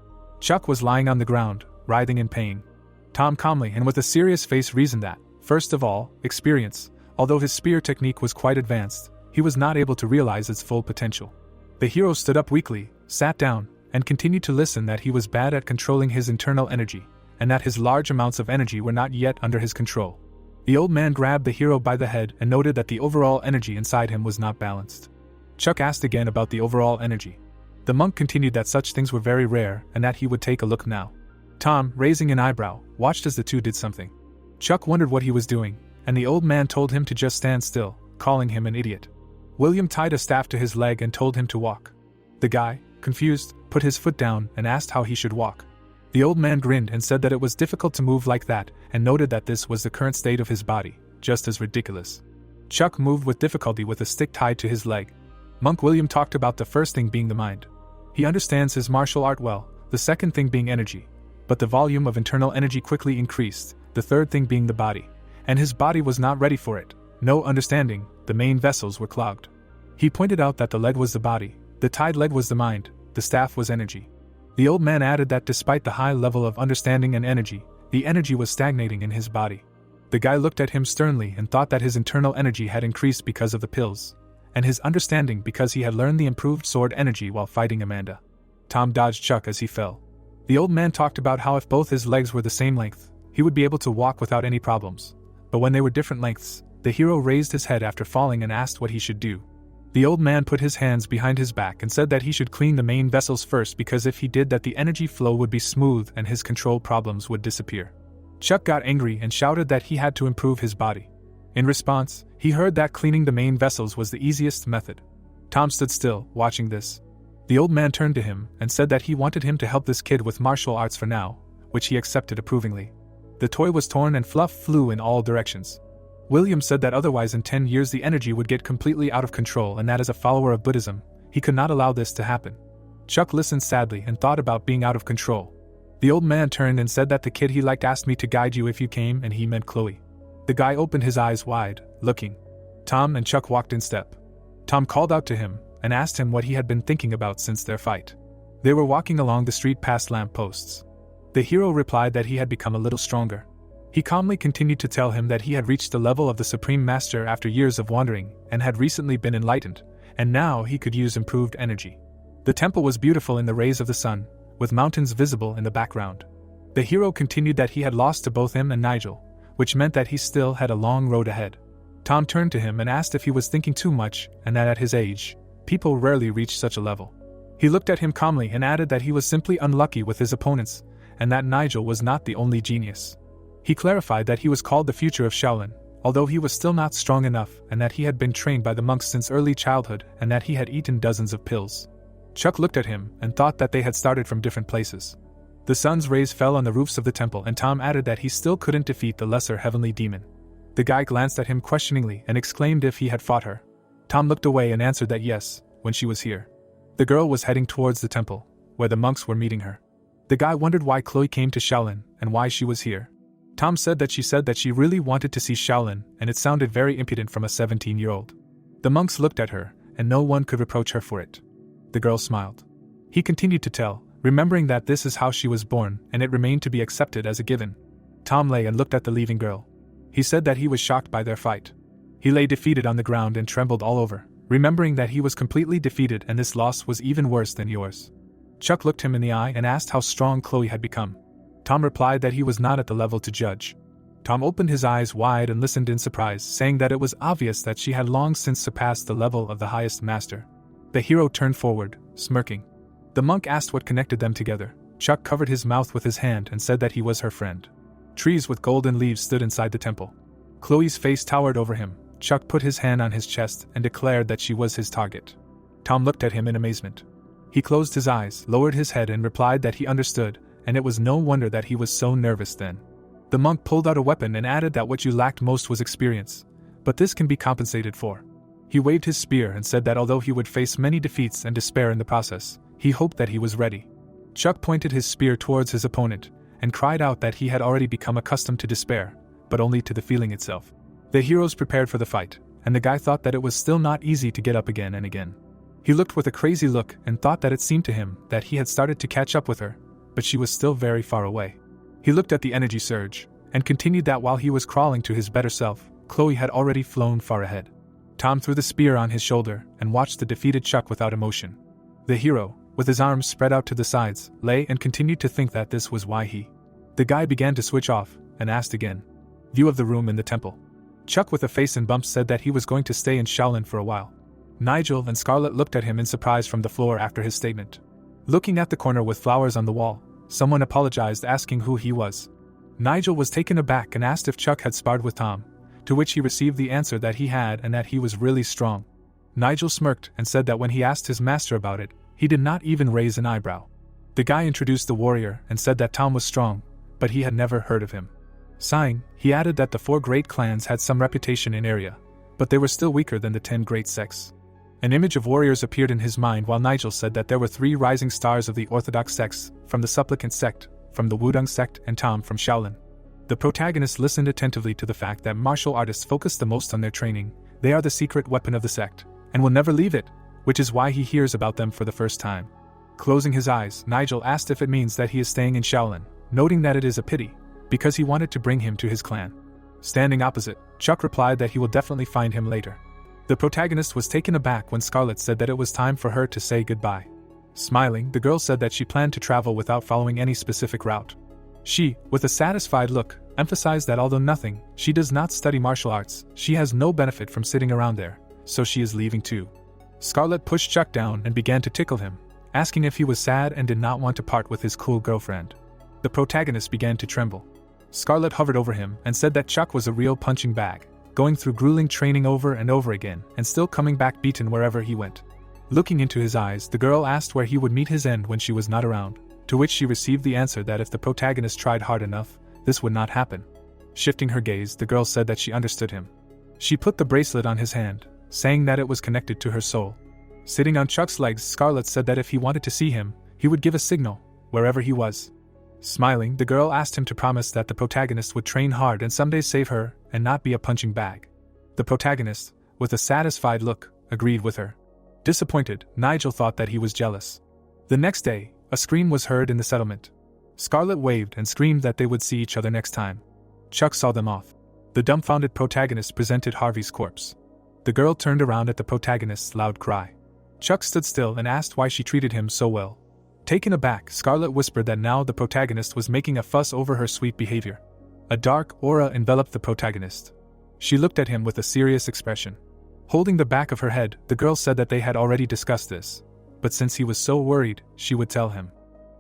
Chuck was lying on the ground, writhing in pain. Tom calmly and with a serious face reasoned that, first of all, experience. Although his spear technique was quite advanced, he was not able to realize its full potential. The hero stood up weakly, sat down, and continued to listen that he was bad at controlling his internal energy, and that his large amounts of energy were not yet under his control. The old man grabbed the hero by the head and noted that the overall energy inside him was not balanced. Chuck asked again about the overall energy. The monk continued that such things were very rare and that he would take a look now. Tom, raising an eyebrow, watched as the two did something. Chuck wondered what he was doing, and the old man told him to just stand still, calling him an idiot. William tied a staff to his leg and told him to walk. The guy, confused, put his foot down and asked how he should walk. The old man grinned and said that it was difficult to move like that, and noted that this was the current state of his body, just as ridiculous. Chuck moved with difficulty with a stick tied to his leg. Monk William talked about the first thing being the mind. He understands his martial art well, the second thing being energy. But the volume of internal energy quickly increased, the third thing being the body. And his body was not ready for it. No understanding, the main vessels were clogged. He pointed out that the leg was the body, the tied leg was the mind, the staff was energy. The old man added that despite the high level of understanding and energy, the energy was stagnating in his body. The guy looked at him sternly and thought that his internal energy had increased because of the pills, and his understanding because he had learned the improved sword energy while fighting Amanda. Tom dodged Chuck as he fell. The old man talked about how if both his legs were the same length, he would be able to walk without any problems. But when they were different lengths, the hero raised his head after falling and asked what he should do. The old man put his hands behind his back and said that he should clean the main vessels first because if he did that the energy flow would be smooth and his control problems would disappear. Chuck got angry and shouted that he had to improve his body. In response, he heard that cleaning the main vessels was the easiest method. Tom stood still, watching this. The old man turned to him and said that he wanted him to help this kid with martial arts for now, which he accepted approvingly. The toy was torn and fluff flew in all directions. William said that otherwise in 10 years the energy would get completely out of control and that as a follower of Buddhism, he could not allow this to happen. Chuck listened sadly and thought about being out of control. The old man turned and said that the kid he liked asked me to guide you if you came and he meant Chloe. The guy opened his eyes wide, looking. Tom and Chuck walked in step. Tom called out to him and asked him what he had been thinking about since their fight. They were walking along the street past lamp posts. The hero replied that he had become a little stronger. He calmly continued to tell him that he had reached the level of the Supreme Master after years of wandering and had recently been enlightened, and now he could use improved energy. The temple was beautiful in the rays of the sun, with mountains visible in the background. The hero continued that he had lost to both him and Nigel, which meant that he still had a long road ahead. Tom turned to him and asked if he was thinking too much and that at his age, people rarely reach such a level. He looked at him calmly and added that he was simply unlucky with his opponents, and that Nigel was not the only genius. He clarified that he was called the future of Shaolin, although he was still not strong enough and that he had been trained by the monks since early childhood and that he had eaten dozens of pills. Chuck looked at him and thought that they had started from different places. The sun's rays fell on the roofs of the temple and Tom added that he still couldn't defeat the lesser heavenly demon. The guy glanced at him questioningly and exclaimed if he had fought her. Tom looked away and answered that yes, when she was here. The girl was heading towards the temple, where the monks were meeting her. The guy wondered why Chloe came to Shaolin and why she was here. Tom said that she really wanted to see Shaolin, and it sounded very impudent from a 17-year-old. The monks looked at her, and no one could reproach her for it. The girl smiled. He continued to tell, remembering that this is how she was born, and it remained to be accepted as a given. Tom lay and looked at the leaving girl. He said that he was shocked by their fight. He lay defeated on the ground and trembled all over, remembering that he was completely defeated and this loss was even worse than yours. Chuck looked him in the eye and asked how strong Chloe had become. Tom replied that he was not at the level to judge. Tom opened his eyes wide and listened in surprise, saying that it was obvious that she had long since surpassed the level of the highest master. The hero turned forward, smirking. The monk asked what connected them together. Chuck covered his mouth with his hand and said that he was her friend. Trees with golden leaves stood inside the temple. Chloe's face towered over him. Chuck put his hand on his chest and declared that she was his target. Tom looked at him in amazement. He closed his eyes, lowered his head and replied that he understood, and it was no wonder that he was so nervous then. The monk pulled out a weapon and added that what you lacked most was experience, but this can be compensated for. He waved his spear and said that although he would face many defeats and despair in the process, he hoped that he was ready. Chuck pointed his spear towards his opponent, and cried out that he had already become accustomed to despair, but only to the feeling itself. The heroes prepared for the fight, and the guy thought that it was still not easy to get up again and again. He looked with a crazy look and thought that it seemed to him that he had started to catch up with her, but she was still very far away. He looked at the energy surge, and continued that while he was crawling to his better self, Chloe had already flown far ahead. Tom threw the spear on his shoulder and watched the defeated Chuck without emotion. The hero, with his arms spread out to the sides, lay and continued to think that this was why he. The guy began to switch off, and asked again. View of the room in the temple. Chuck with a face in bumps said that he was going to stay in Shaolin for a while. Nigel and Scarlet looked at him in surprise from the floor after his statement. Looking at the corner with flowers on the wall, someone apologized asking who he was. Nigel was taken aback and asked if Chuck had sparred with Tom, to which he received the answer that he had and that he was really strong. Nigel smirked and said that when he asked his master about it, he did not even raise an eyebrow. The guy introduced the warrior and said that Tom was strong, but he had never heard of him. Sighing, he added that the 4 great clans had some reputation in area, but they were still weaker than the 10 great sects. An image of warriors appeared in his mind while Nigel said that there were 3 rising stars of the Orthodox sects, from the Supplicant sect, from the Wudang sect and Tom from Shaolin. The protagonist listened attentively to the fact that martial artists focus the most on their training. They are the secret weapon of the sect, and will never leave it, which is why he hears about them for the first time. Closing his eyes, Nigel asked if it means that he is staying in Shaolin, noting that it is a pity, because he wanted to bring him to his clan. Standing opposite, Chuck replied that he will definitely find him later. The protagonist was taken aback when Scarlet said that it was time for her to say goodbye. Smiling, the girl said that she planned to travel without following any specific route. She, with a satisfied look, emphasized that although she does not study martial arts, she has no benefit from sitting around there, so she is leaving too. Scarlet pushed Chuck down and began to tickle him, asking if he was sad and did not want to part with his cool girlfriend. The protagonist began to tremble. Scarlet hovered over him and said that Chuck was a real punching bag, going through grueling training over and over again and still coming back beaten wherever he went. Looking into his eyes, the girl asked where he would meet his end when she was not around, to which she received the answer that if the protagonist tried hard enough, this would not happen. Shifting her gaze, the girl said that she understood him. She put the bracelet on his hand, saying that it was connected to her soul. Sitting on Chuck's legs, Scarlet said that if he wanted to see him, he would give a signal, wherever he was. Smiling, the girl asked him to promise that the protagonist would train hard and someday save her and not be a punching bag. The protagonist, with a satisfied look, agreed with her. Disappointed, Nigel thought that he was jealous. The next day, a scream was heard in the settlement. Scarlet waved and screamed that they would see each other next time. Chuck saw them off. The dumbfounded protagonist presented Harvey's corpse. The girl turned around at the protagonist's loud cry. Chuck stood still and asked why she treated him so well. Taken aback, Scarlet whispered that now the protagonist was making a fuss over her sweet behavior. A dark aura enveloped the protagonist. She looked at him with a serious expression. Holding the back of her head, the girl said that they had already discussed this, but since he was so worried, she would tell him.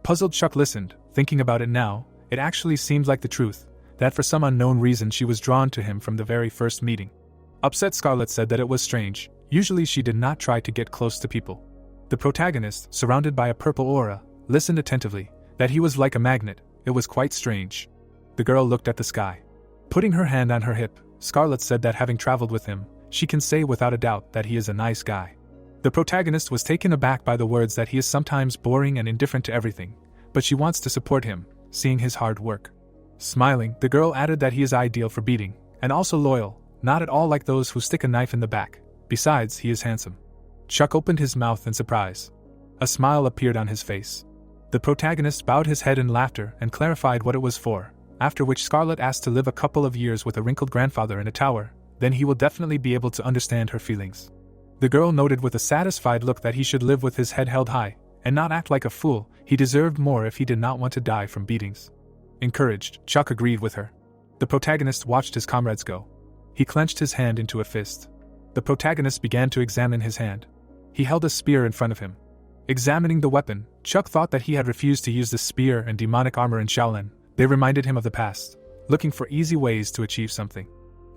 Puzzled, Chuck listened, thinking about it now. It actually seemed like the truth, that for some unknown reason she was drawn to him from the very first meeting. Upset, Scarlet said that it was strange. Usually she did not try to get close to people. The protagonist, surrounded by a purple aura, listened attentively, that he was like a magnet. It was quite strange. The girl looked at the sky. Putting her hand on her hip, Scarlet said that having traveled with him, she can say without a doubt that he is a nice guy. The protagonist was taken aback by the words that he is sometimes boring and indifferent to everything, but she wants to support him, seeing his hard work. Smiling, the girl added that he is ideal for beating, and also loyal, not at all like those who stick a knife in the back. Besides, he is handsome. Chuck opened his mouth in surprise. A smile appeared on his face. The protagonist bowed his head in laughter and clarified what it was for, after which Scarlet asked to live a couple of years with a wrinkled grandfather in a tower, then he will definitely be able to understand her feelings. The girl noted with a satisfied look that he should live with his head held high, and not act like a fool. He deserved more if he did not want to die from beatings. Encouraged, Chuck agreed with her. The protagonist watched his comrades go. He clenched his hand into a fist. The protagonist began to examine his hand. He held a spear in front of him. Examining the weapon, Chuck thought that he had refused to use the spear and demonic armor in Shaolin. They reminded him of the past, looking for easy ways to achieve something.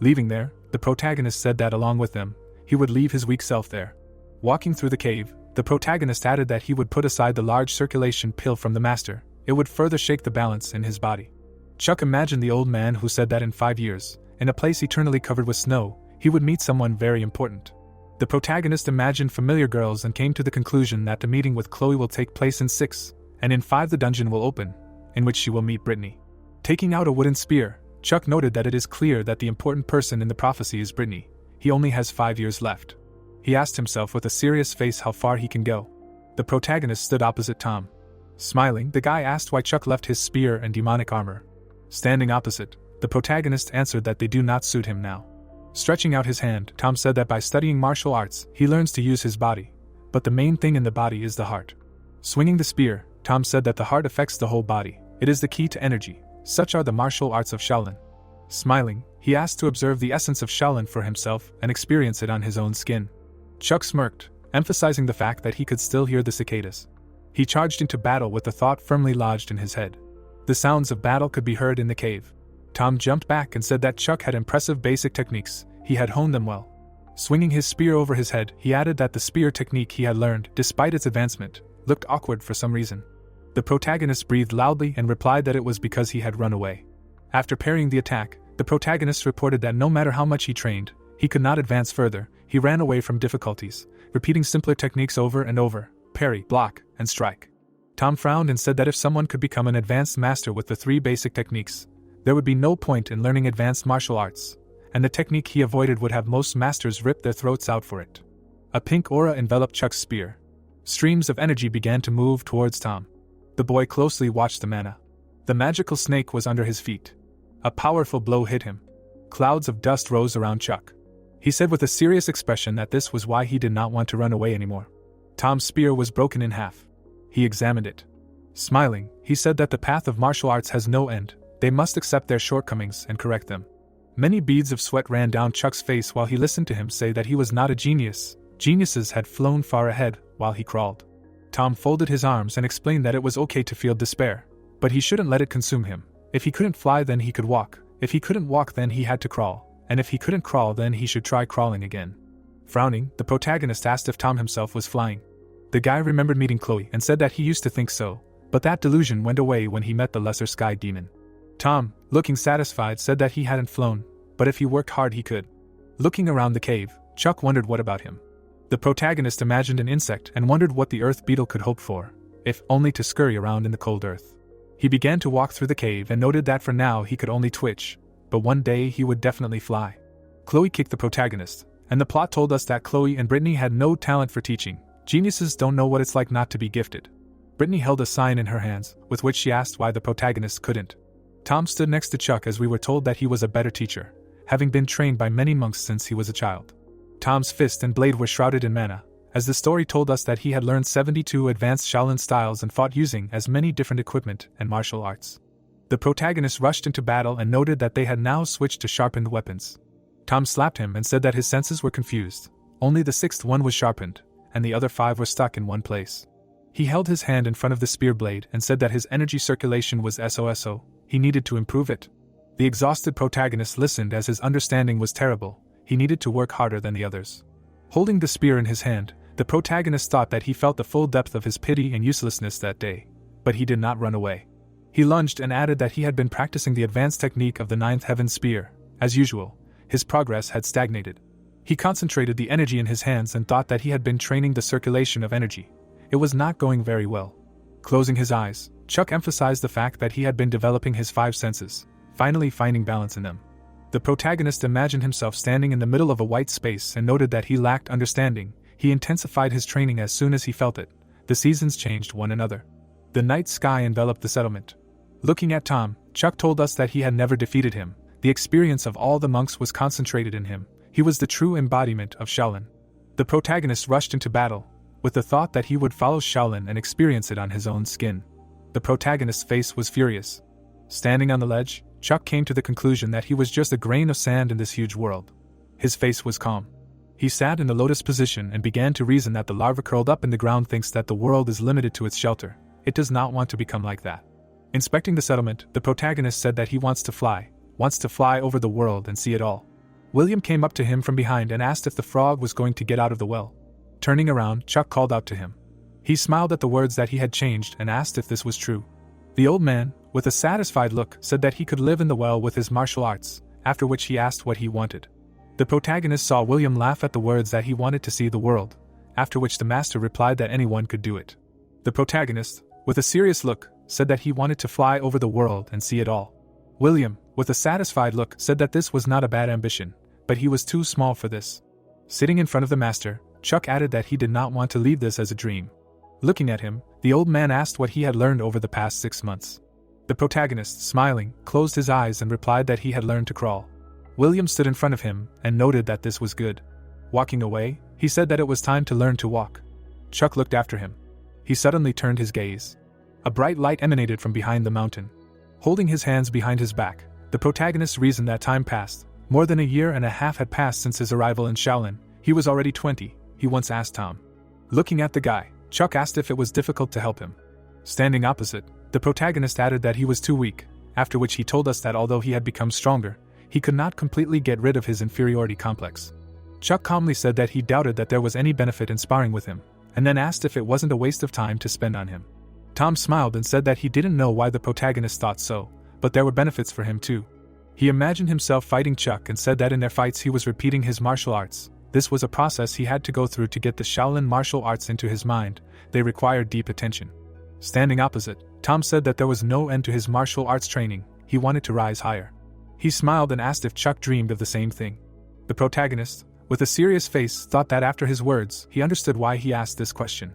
Leaving there, the protagonist said that along with them, he would leave his weak self there. Walking through the cave, the protagonist added that he would put aside the large circulation pill from the master. It would further shake the balance in his body. Chuck imagined the old man who said that in 5 years, in a place eternally covered with snow, he would meet someone very important. The protagonist imagined familiar girls and came to the conclusion that the meeting with Chloe will take place in 6, and in 5 the dungeon will open, in which she will meet Brittany. Taking out a wooden spear, Chuck noted that it is clear that the important person in the prophecy is Brittany. He only has 5 years left. He asked himself with a serious face how far he can go. The protagonist stood opposite Tom. Smiling, the guy asked why Chuck left his spear and demonic armor. Standing opposite, the protagonist answered that they do not suit him now. Stretching out his hand, Tom said that by studying martial arts, he learns to use his body, but the main thing in the body is the heart. Swinging the spear, Tom said that the heart affects the whole body. It is the key to energy. Such are the martial arts of Shaolin. Smiling, he asked to observe the essence of Shaolin for himself and experience it on his own skin. Chuck smirked, emphasizing the fact that he could still hear the cicadas. He charged into battle with the thought firmly lodged in his head. The sounds of battle could be heard in the cave. Tom jumped back and said that Chuck had impressive basic techniques. He had honed them well. Swinging his spear over his head, he added that the spear technique he had learned, despite its advancement, looked awkward for some reason. The protagonist breathed loudly and replied that it was because he had run away. After parrying the attack, the protagonist reported that no matter how much he trained, he could not advance further. He ran away from difficulties, repeating simpler techniques over and over: parry, block, and strike. Tom frowned and said that if someone could become an advanced master with the 3 basic techniques, there would be no point in learning advanced martial arts, and the technique he avoided would have most masters rip their throats out for it. A pink aura enveloped Chuck's spear. Streams of energy began to move towards Tom. The boy closely watched the mana. The magical snake was under his feet. A powerful blow hit him. Clouds of dust rose around Chuck. He said with a serious expression that this was why he did not want to run away anymore. Tom's spear was broken in half. He examined it. Smiling, he said that the path of martial arts has no end. They must accept their shortcomings and correct them. Many beads of sweat ran down Chuck's face while he listened to him say that he was not a genius. Geniuses had flown far ahead while he crawled. Tom folded his arms and explained that it was okay to feel despair, but he shouldn't let it consume him. If he couldn't fly, then he could walk. If he couldn't walk, then he had to crawl. And if he couldn't crawl, then he should try crawling again. Frowning, the protagonist asked if Tom himself was flying. The guy remembered meeting Chloe and said that he used to think so, but that delusion went away when he met the lesser sky demon. Tom, looking satisfied, said that he hadn't flown, but if he worked hard he could. Looking around the cave, Chuck wondered what about him. The protagonist imagined an insect and wondered what the earth beetle could hope for, if only to scurry around in the cold earth. He began to walk through the cave and noted that for now he could only twitch, but one day he would definitely fly. Chloe kicked the protagonist, and the plot told us that Chloe and Brittany had no talent for teaching. Geniuses don't know what it's like not to be gifted. Brittany held a sign in her hands, with which she asked why the protagonist couldn't. Tom stood next to Chuck as we were told that he was a better teacher, having been trained by many monks since he was a child. Tom's fist and blade were shrouded in mana, as the story told us that he had learned 72 advanced Shaolin styles and fought using as many different equipment and martial arts. The protagonist rushed into battle and noted that they had now switched to sharpened weapons. Tom slapped him and said that his senses were confused. Only the sixth one was sharpened, and the other 5 were stuck in one place. He held his hand in front of the spear blade and said that his energy circulation was SOSO, he needed to improve it. The exhausted protagonist listened as his understanding was terrible, he needed to work harder than the others. Holding the spear in his hand, the protagonist thought that he felt the full depth of his pity and uselessness that day, but he did not run away. He lunged and added that he had been practicing the advanced technique of the ninth heaven spear. As usual, his progress had stagnated. He concentrated the energy in his hands and thought that he had been training the circulation of energy. It was not going very well. Closing his eyes, Chuck emphasized the fact that he had been developing his 5 senses, finally finding balance in them. The protagonist imagined himself standing in the middle of a white space and noted that he lacked understanding. He intensified his training as soon as he felt it. The seasons changed one another. The night sky enveloped the settlement. Looking at Tom, Chuck told us that he had never defeated him. The experience of all the monks was concentrated in him. He was the true embodiment of Shaolin. The protagonist rushed into battle, with the thought that he would follow Shaolin and experience it on his own skin. The protagonist's face was furious. Standing on the ledge, Chuck came to the conclusion that he was just a grain of sand in this huge world. His face was calm. He sat in the lotus position and began to reason that the larva curled up in the ground thinks that the world is limited to its shelter. It does not want to become like that. Inspecting the settlement, the protagonist said that he wants to fly over the world and see it all. William came up to him from behind and asked if the frog was going to get out of the well. Turning around, Chuck called out to him. He smiled at the words that he had changed and asked if this was true. The old man, with a satisfied look, said that he could live in the well with his martial arts, after which he asked what he wanted. The protagonist saw William laugh at the words that he wanted to see the world, after which the master replied that anyone could do it. The protagonist, with a serious look, said that he wanted to fly over the world and see it all. William, with a satisfied look, said that this was not a bad ambition, but he was too small for this. Sitting in front of the master, Chuck added that he did not want to leave this as a dream. Looking at him, the old man asked what he had learned over the past 6 months. The protagonist, smiling, closed his eyes and replied that he had learned to crawl. William stood in front of him and noted that this was good. Walking away, he said that it was time to learn to walk. Chuck looked after him. He suddenly turned his gaze. A bright light emanated from behind the mountain. Holding his hands behind his back, the protagonist reasoned that time passed. More than a year and a half had passed since his arrival in Shaolin. He was already 20, he once asked Tom. Looking at the guy, Chuck asked if it was difficult to help him. Standing opposite, the protagonist added that he was too weak, after which he told us that although he had become stronger, he could not completely get rid of his inferiority complex. Chuck calmly said that he doubted that there was any benefit in sparring with him, and then asked if it wasn't a waste of time to spend on him. Tom smiled and said that he didn't know why the protagonist thought so, but there were benefits for him too. He imagined himself fighting Chuck and said that in their fights he was repeating his martial arts. This was a process he had to go through to get the Shaolin martial arts into his mind. They required deep attention. Standing opposite, Tom said that there was no end to his martial arts training. He wanted to rise higher. He smiled and asked if Chuck dreamed of the same thing. The protagonist, with a serious face, thought that after his words, he understood why he asked this question.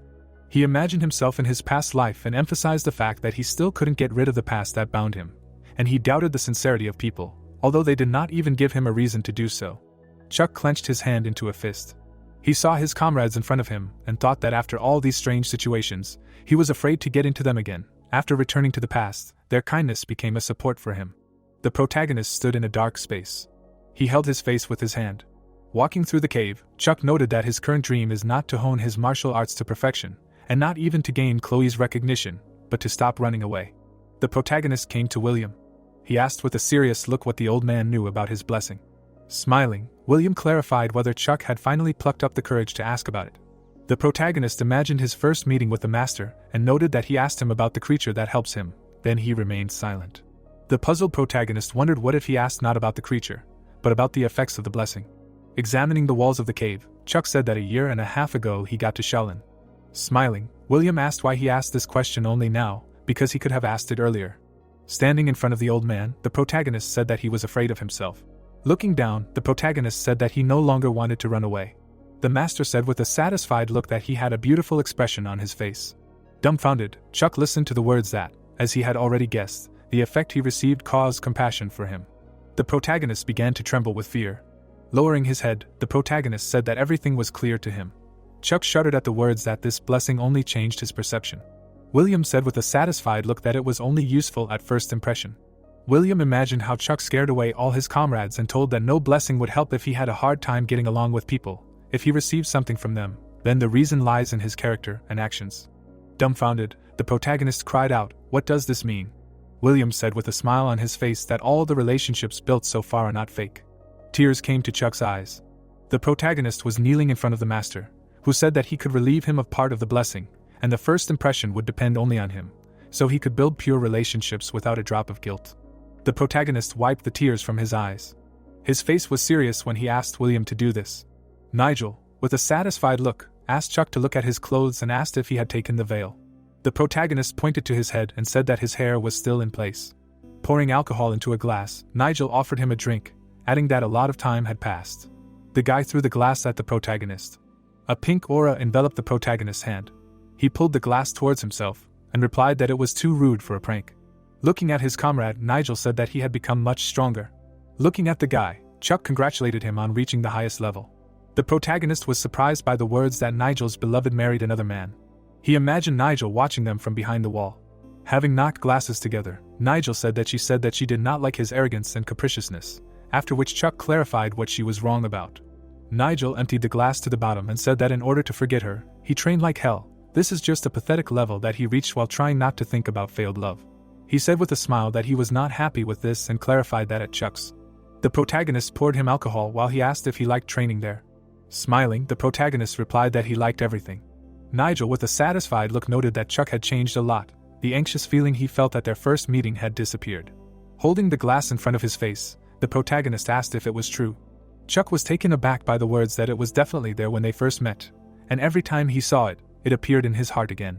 He imagined himself in his past life and emphasized the fact that he still couldn't get rid of the past that bound him. And he doubted the sincerity of people, although they did not even give him a reason to do so. Chuck clenched his hand into a fist. He saw his comrades in front of him and thought that after all these strange situations, he was afraid to get into them again. After returning to the past, their kindness became a support for him. The protagonist stood in a dark space. He held his face with his hand. Walking through the cave, Chuck noted that his current dream is not to hone his martial arts to perfection, and not even to gain Chloe's recognition, but to stop running away. The protagonist came to William. He asked with a serious look what the old man knew about his blessing. Smiling, William clarified whether Chuck had finally plucked up the courage to ask about it. The protagonist imagined his first meeting with the master and noted that he asked him about the creature that helps him, then he remained silent. The puzzled protagonist wondered what if he asked not about the creature, but about the effects of the blessing. Examining the walls of the cave, Chuck said that a year and a half ago he got to Shaolin. Smiling, William asked why he asked this question only now, because he could have asked it earlier. Standing in front of the old man, the protagonist said that he was afraid of himself. Looking down, the protagonist said that he no longer wanted to run away. The master said with a satisfied look that he had a beautiful expression on his face. Dumbfounded, Chuck listened to the words that, as he had already guessed, the effect he received caused compassion for him. The protagonist began to tremble with fear. Lowering his head, the protagonist said that everything was clear to him. Chuck shuddered at the words that this blessing only changed his perception. William said with a satisfied look that it was only useful at first impression. William imagined how Chuck scared away all his comrades and told that no blessing would help if he had a hard time getting along with people. If he received something from them, then the reason lies in his character and actions. Dumbfounded, the protagonist cried out, "What does this mean?" William said with a smile on his face that all the relationships built so far are not fake. Tears came to Chuck's eyes. The protagonist was kneeling in front of the master, who said that he could relieve him of part of the blessing, and the first impression would depend only on him, so he could build pure relationships without a drop of guilt. The protagonist wiped the tears from his eyes. His face was serious when he asked William to do this. Nigel, with a satisfied look, asked Chuck to look at his clothes and asked if he had taken the veil. The protagonist pointed to his head and said that his hair was still in place. Pouring alcohol into a glass, Nigel offered him a drink, adding that a lot of time had passed. The guy threw the glass at the protagonist. A pink aura enveloped the protagonist's hand. He pulled the glass towards himself, and replied that it was too rude for a prank. Looking at his comrade, Nigel said that he had become much stronger. Looking at the guy, Chuck congratulated him on reaching the highest level. The protagonist was surprised by the words that Nigel's beloved married another man. He imagined Nigel watching them from behind the wall. Having knocked glasses together, Nigel said that she did not like his arrogance and capriciousness, after which Chuck clarified what she was wrong about. Nigel emptied the glass to the bottom and said that in order to forget her, he trained like hell. This is just a pathetic level that he reached while trying not to think about failed love. He said with a smile that he was not happy with this and clarified that at Chuck's. The protagonist poured him alcohol while he asked if he liked training there. Smiling, the protagonist replied that he liked everything. Nigel with a satisfied look noted that Chuck had changed a lot. The anxious feeling he felt at their first meeting had disappeared. Holding the glass in front of his face, the protagonist asked if it was true. Chuck was taken aback by the words that it was definitely there when they first met, and every time he saw it, it appeared in his heart again.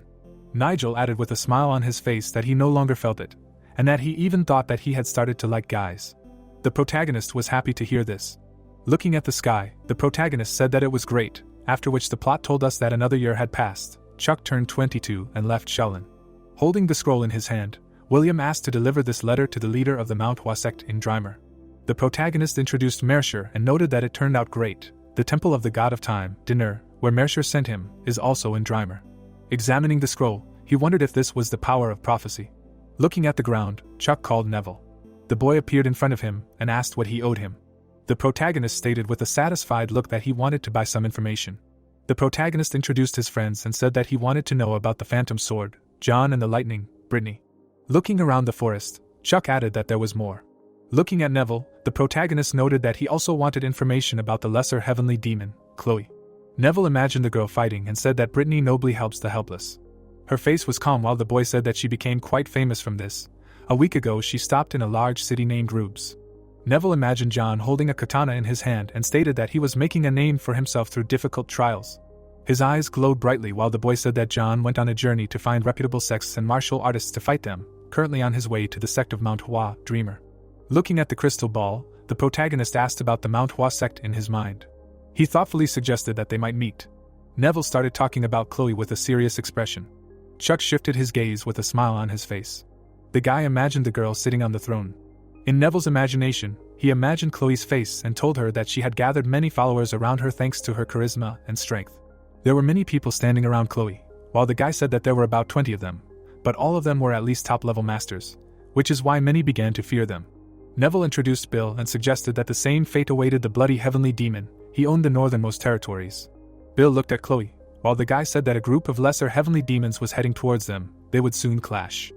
Nigel added with a smile on his face that he no longer felt it, and that he even thought that he had started to like guys. The protagonist was happy to hear this. Looking at the sky, the protagonist said that it was great, after which the plot told us that another year had passed. Chuck turned 22 and left Shaolin. Holding the scroll in his hand, William asked to deliver this letter to the leader of the Manhwa sect in Dreimer. The protagonist introduced Mercer and noted that it turned out great. The temple of the god of time, Dinner, where Mercer sent him, is also in Dreimer. Examining the scroll, he wondered if this was the power of prophecy. Looking at the ground, Chuck called Neville. The boy appeared in front of him and asked what he owed him. The protagonist stated with a satisfied look that he wanted to buy some information. The protagonist introduced his friends and said that he wanted to know about the Phantom Sword, John and the Lightning, Brittany. Looking around the forest, Chuck added that there was more. Looking at Neville, the protagonist noted that he also wanted information about the lesser heavenly demon, Chloe. Neville imagined the girl fighting and said that Brittany nobly helps the helpless. Her face was calm while the boy said that she became quite famous from this. A week ago she stopped in a large city named Rubes. Neville imagined John holding a katana in his hand and stated that he was making a name for himself through difficult trials. His eyes glowed brightly while the boy said that John went on a journey to find reputable sects and martial artists to fight them, currently on his way to the sect of Manhwa, Dreamer. Looking at the crystal ball, the protagonist asked about the Manhwa sect in his mind. He thoughtfully suggested that they might meet. Neville started talking about Chloe with a serious expression. Chuck shifted his gaze with a smile on his face. The guy imagined the girl sitting on the throne. In Neville's imagination, He imagined Chloe's face and told her that she had gathered many followers around her thanks to her charisma and strength. There were many people standing around Chloe, while the guy said that there were about 20 of them, but all of them were at least top-level masters, which is why many began to fear them. Neville introduced Bill and suggested that the same fate awaited the bloody heavenly demon. He owned the northernmost territories. Bill looked at Chloe, while the guy said that a group of lesser heavenly demons was heading towards them. They would soon clash.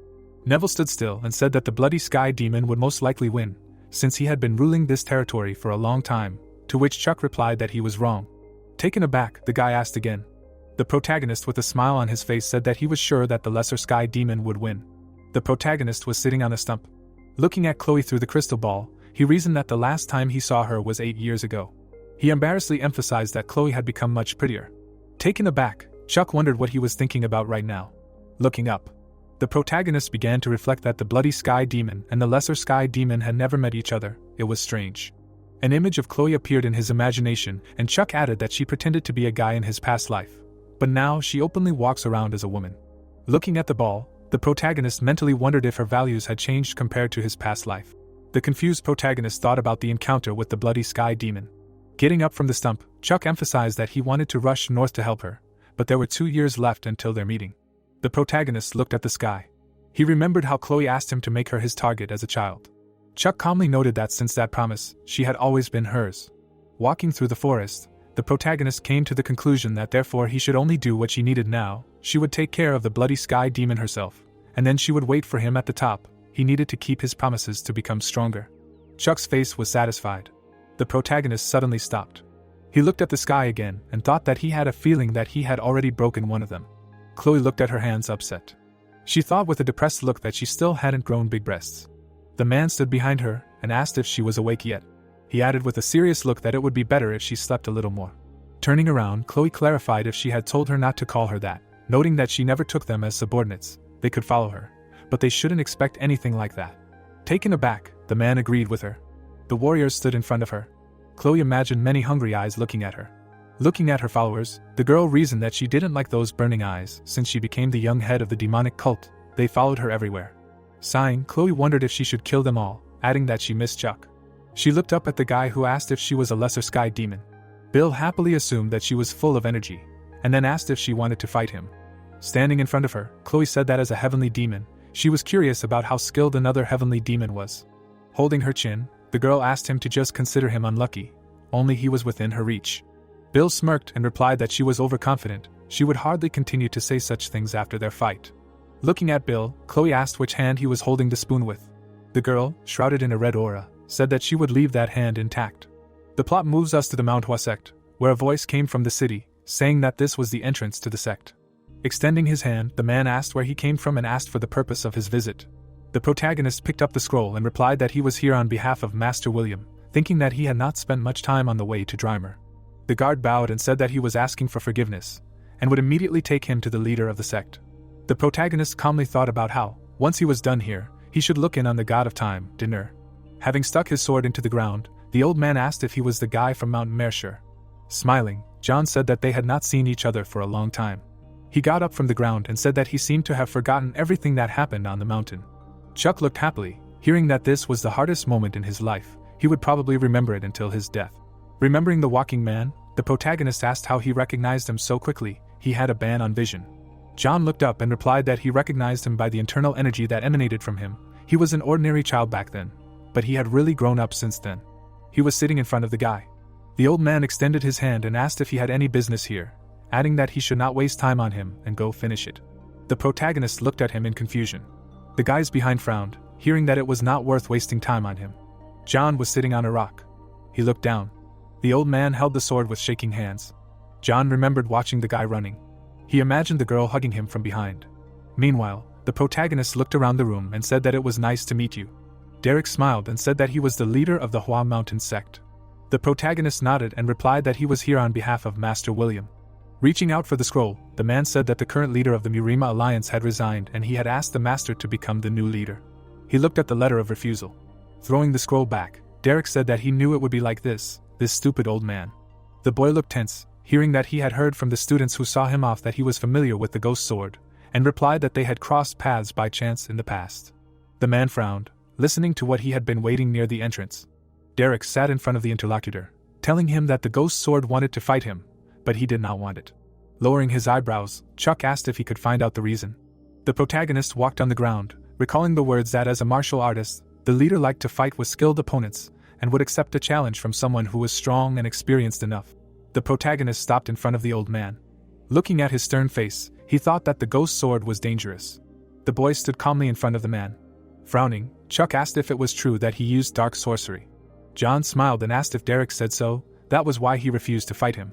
Neville stood still and said that the bloody sky demon would most likely win, since he had been ruling this territory for a long time, to which Chuck replied that he was wrong. Taken aback, the guy asked again. The protagonist with a smile on his face said that he was sure that the lesser sky demon would win. The protagonist was sitting on a stump. Looking at Chloe through the crystal ball, he reasoned that the last time he saw her was 8 years ago. He embarrassedly emphasized that Chloe had become much prettier. Taken aback, Chuck wondered what he was thinking about right now. Looking up, the protagonist began to reflect that the bloody sky demon and the lesser sky demon had never met each other. It was strange. An image of Chloe appeared in his imagination, and Chuck added that she pretended to be a guy in his past life. But now she openly walks around as a woman. Looking at the ball, the protagonist mentally wondered if her values had changed compared to his past life. The confused protagonist thought about the encounter with the bloody sky demon. Getting up from the stump, Chuck emphasized that he wanted to rush north to help her, but there were 2 years left until their meeting. The protagonist looked at the sky. He remembered how Chloe asked him to make her his target as a child. Chuck calmly noted that since that promise, she had always been hers. Walking through the forest, the protagonist came to the conclusion that therefore he should only do what she needed now. She would take care of the bloody sky demon herself, and then she would wait for him at the top. He needed to keep his promises to become stronger. Chuck's face was satisfied. The protagonist suddenly stopped. He looked at the sky again and thought that he had a feeling that he had already broken one of them. Chloe looked at her hands upset. She thought with a depressed look that she still hadn't grown big breasts. The man stood behind her and asked if she was awake yet. He added with a serious look that it would be better if she slept a little more. Turning around, Chloe clarified if she had told her not to call her that, noting that she never took them as subordinates. They could follow her, but they shouldn't expect anything like that. Taken aback, the man agreed with her. The warriors stood in front of her. Chloe imagined many hungry eyes looking at her. Looking at her followers, the girl reasoned that she didn't like those burning eyes. Since she became the young head of the demonic cult, they followed her everywhere. Sighing, Chloe wondered if she should kill them all, adding that she missed Chuck. She looked up at the guy who asked if she was a lesser sky demon. Bill happily assumed that she was full of energy, and then asked if she wanted to fight him. Standing in front of her, Chloe said that as a heavenly demon, she was curious about how skilled another heavenly demon was. Holding her chin, the girl asked him to just consider him unlucky, only he was within her reach. Bill smirked and replied that she was overconfident. She would hardly continue to say such things after their fight. Looking at Bill, Chloe asked which hand he was holding the spoon with. The girl, shrouded in a red aura, said that she would leave that hand intact. The plot moves us to the Manhwa sect, where a voice came from the city, saying that this was the entrance to the sect. Extending his hand, the man asked where he came from and asked for the purpose of his visit. The protagonist picked up the scroll and replied that he was here on behalf of Master William, thinking that he had not spent much time on the way to Drymer. The guard bowed and said that he was asking for forgiveness, and would immediately take him to the leader of the sect. The protagonist calmly thought about how, once he was done here, he should look in on the god of time, Dinner. Having stuck his sword into the ground, the old man asked if he was the guy from Mount Mercer. Smiling, John said that they had not seen each other for a long time. He got up from the ground and said that he seemed to have forgotten everything that happened on the mountain. Chuck looked happily, hearing that this was the hardest moment in his life. He would probably remember it until his death. Remembering the walking man, the protagonist asked how he recognized him so quickly. He had a ban on vision. John looked up and replied that he recognized him by the internal energy that emanated from him. He was an ordinary child back then, but he had really grown up since then. He was sitting in front of the guy. The old man extended his hand and asked if he had any business here, adding that he should not waste time on him and go finish it. The protagonist looked at him in confusion. The guys behind frowned, hearing that it was not worth wasting time on him. John was sitting on a rock. He looked down. The old man held the sword with shaking hands. John remembered watching the guy running. He imagined the girl hugging him from behind. Meanwhile, the protagonist looked around the room and said that it was nice to meet you. Derek smiled and said that he was the leader of the Hua Mountain sect. The protagonist nodded and replied that he was here on behalf of Master William. Reaching out for the scroll, the man said that the current leader of the Murima Alliance had resigned and he had asked the master to become the new leader. He looked at the letter of refusal. Throwing the scroll back, Derek said that he knew it would be like this stupid old man. The boy looked tense, hearing that he had heard from the students who saw him off that he was familiar with the ghost sword, and replied that they had crossed paths by chance in the past. The man frowned, listening to what he had been waiting near the entrance. Derek sat in front of the interlocutor, telling him that the ghost sword wanted to fight him, but he did not want it. Lowering his eyebrows, Chuck asked if he could find out the reason. The protagonist walked on the ground, recalling the words that as a martial artist, the leader liked to fight with skilled opponents and would accept a challenge from someone who was strong and experienced enough. The protagonist stopped in front of the old man. Looking at his stern face, he thought that the ghost sword was dangerous. The boy stood calmly in front of the man. Frowning, Chuck asked if it was true that he used dark sorcery. John smiled and asked if Derek said so, that was why he refused to fight him.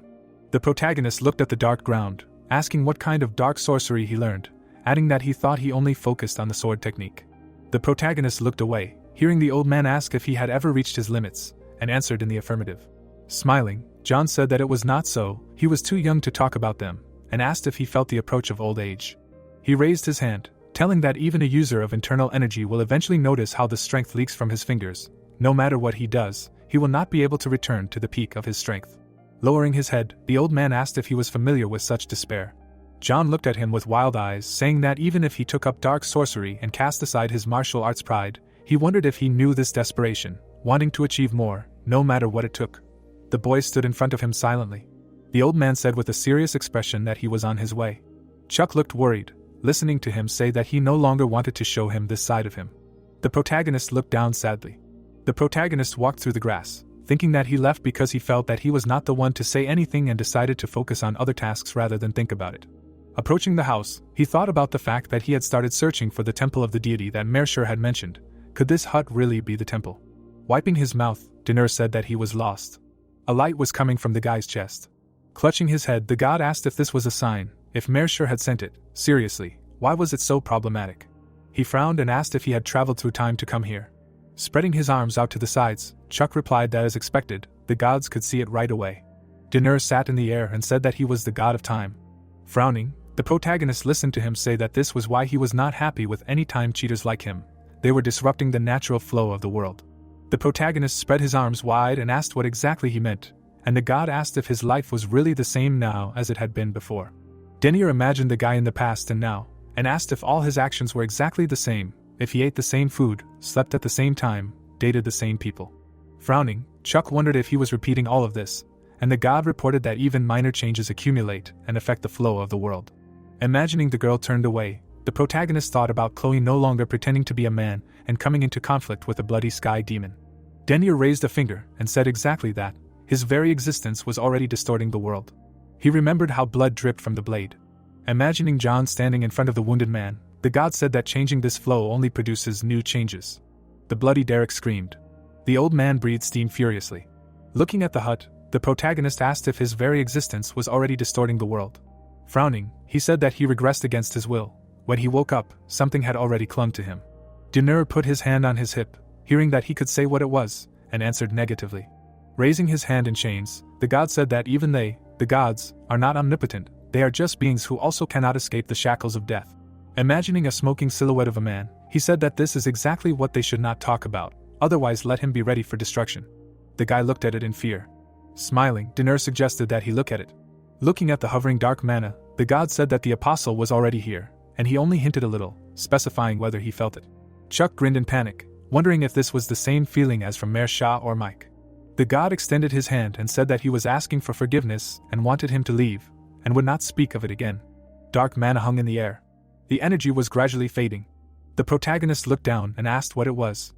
The protagonist looked at the dark ground, asking what kind of dark sorcery he learned, adding that he thought he only focused on the sword technique. The protagonist looked away, hearing the old man ask if he had ever reached his limits, and answered in the affirmative. Smiling, John said that it was not so, he was too young to talk about them, and asked if he felt the approach of old age. He raised his hand, telling that even a user of internal energy will eventually notice how the strength leaks from his fingers. No matter what he does, he will not be able to return to the peak of his strength. Lowering his head, the old man asked if he was familiar with such despair. John looked at him with wild eyes, saying that even if he took up dark sorcery and cast aside his martial arts pride, he wondered if he knew this desperation, wanting to achieve more, no matter what it took. The boy stood in front of him silently. The old man said with a serious expression that he was on his way. Chuck looked worried, listening to him say that he no longer wanted to show him this side of him. The protagonist looked down sadly. The protagonist walked through the grass, thinking that he left because he felt that he was not the one to say anything and decided to focus on other tasks rather than think about it. Approaching the house, he thought about the fact that he had started searching for the temple of the deity that Mercer had mentioned. Could this hut really be the temple? Wiping his mouth, Dinur said that he was lost. A light was coming from the guy's chest. Clutching his head, the god asked if this was a sign, if Mercer had sent it. Seriously, why was it so problematic? He frowned and asked if he had traveled through time to come here. Spreading his arms out to the sides, Chuck replied that as expected, the gods could see it right away. Dinur sat in the air and said that he was the god of time. Frowning, the protagonist listened to him say that this was why he was not happy with any time cheaters like him. They were disrupting the natural flow of the world. The protagonist spread his arms wide and asked what exactly he meant, and the god asked if his life was really the same now as it had been before. Dinur imagined the guy in the past and now, and asked if all his actions were exactly the same, if he ate the same food, slept at the same time, dated the same people. Frowning, Chuck wondered if he was repeating all of this, and the god reported that even minor changes accumulate and affect the flow of the world. Imagining the girl turned away, the protagonist thought about Chloe no longer pretending to be a man and coming into conflict with a bloody sky demon. Dinur raised a finger and said exactly that, his very existence was already distorting the world. He remembered how blood dripped from the blade. Imagining John standing in front of the wounded man, the god said that changing this flow only produces new changes. The bloody Derek screamed. The old man breathed steam furiously. Looking at the hut, the protagonist asked if his very existence was already distorting the world. Frowning, he said that he regressed against his will. When he woke up, something had already clung to him. Dinur put his hand on his hip, hearing that he could say what it was, and answered negatively. Raising his hand in chains, the god said that even they, the gods, are not omnipotent, they are just beings who also cannot escape the shackles of death. Imagining a smoking silhouette of a man, he said that this is exactly what they should not talk about, otherwise let him be ready for destruction. The guy looked at it in fear. Smiling, Dinur suggested that he look at it. Looking at the hovering dark mana, the god said that the apostle was already here, and he only hinted a little, specifying whether he felt it. Chuck grinned in panic, wondering if this was the same feeling as from Mayor Shah or Mike. The god extended his hand and said that he was asking for forgiveness and wanted him to leave, and would not speak of it again. Dark mana hung in the air. The energy was gradually fading. The protagonist looked down and asked what it was.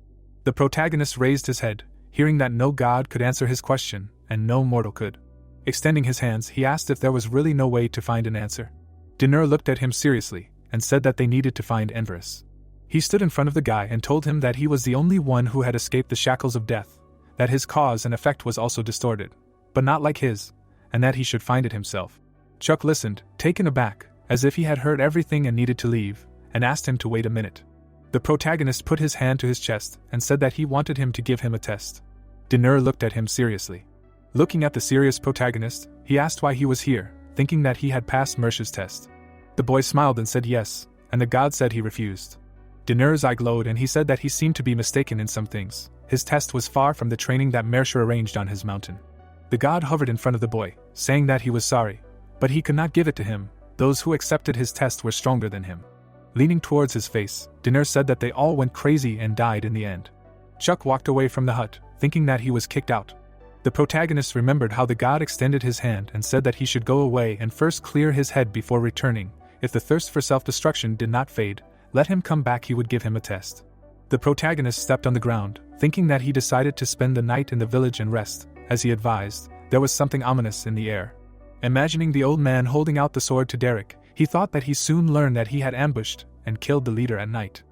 The protagonist raised his head, hearing that no god could answer his question, and no mortal could. Extending his hands, he asked if there was really no way to find an answer. Dinur looked at him seriously, and said that they needed to find Enverus. He stood in front of the guy and told him that he was the only one who had escaped the shackles of death, that his cause and effect was also distorted, but not like his, and that he should find it himself. Chuck listened, taken aback, as if he had heard everything and needed to leave, and asked him to wait a minute. The protagonist put his hand to his chest and said that he wanted him to give him a test. Dinur looked at him seriously. Looking at the serious protagonist, he asked why he was here, thinking that he had passed Mercer's test. The boy smiled and said yes, and the god said he refused. Dinur's eye glowed and he said that he seemed to be mistaken in some things. His test was far from the training that Mercer arranged on his mountain. The god hovered in front of the boy, saying that he was sorry, but he could not give it to him. Those who accepted his test were stronger than him. Leaning towards his face, Dinur said that they all went crazy and died in the end. Chuck walked away from the hut, thinking that he was kicked out. The protagonist remembered how the god extended his hand and said that he should go away and first clear his head before returning. If the thirst for self-destruction did not fade, let him come back, he would give him a test. The protagonist stepped on the ground, thinking that he decided to spend the night in the village and rest. As he advised, there was something ominous in the air. Imagining the old man holding out the sword to Derek, he thought that he soon learned that he had ambushed and killed the leader at night.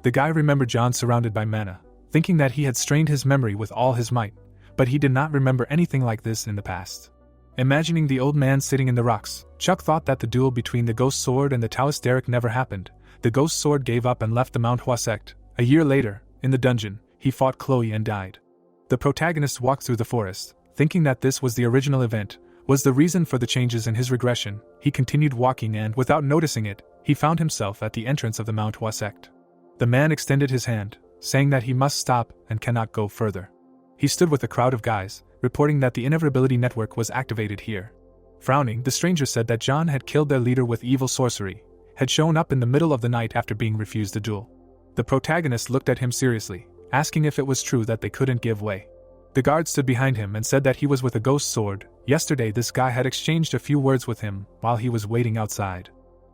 The guy remembered John surrounded by mana, thinking that he had strained his memory with all his might, but he did not remember anything like this in the past. Imagining the old man sitting in the rocks, Chuck thought that the duel between the ghost sword and the Taoist Derek never happened. The ghost sword gave up and left the Manhwa sect. A year later, in the dungeon, he fought Chloe and died. The protagonist walked through the forest, thinking that this was the original event, was the reason for the changes in his regression. He continued walking and, without noticing it, he found himself at the entrance of the Manhwa sect. The man extended his hand, saying that he must stop and cannot go further. He stood with a crowd of guys, reporting that the inevitability network was activated here. Frowning, the stranger said that John had killed their leader with evil sorcery, had shown up in the middle of the night after being refused a duel. The protagonist looked at him seriously, asking if it was true that they couldn't give way. The guard stood behind him and said that he was with a ghost sword. Yesterday this guy had exchanged a few words with him while he was waiting outside.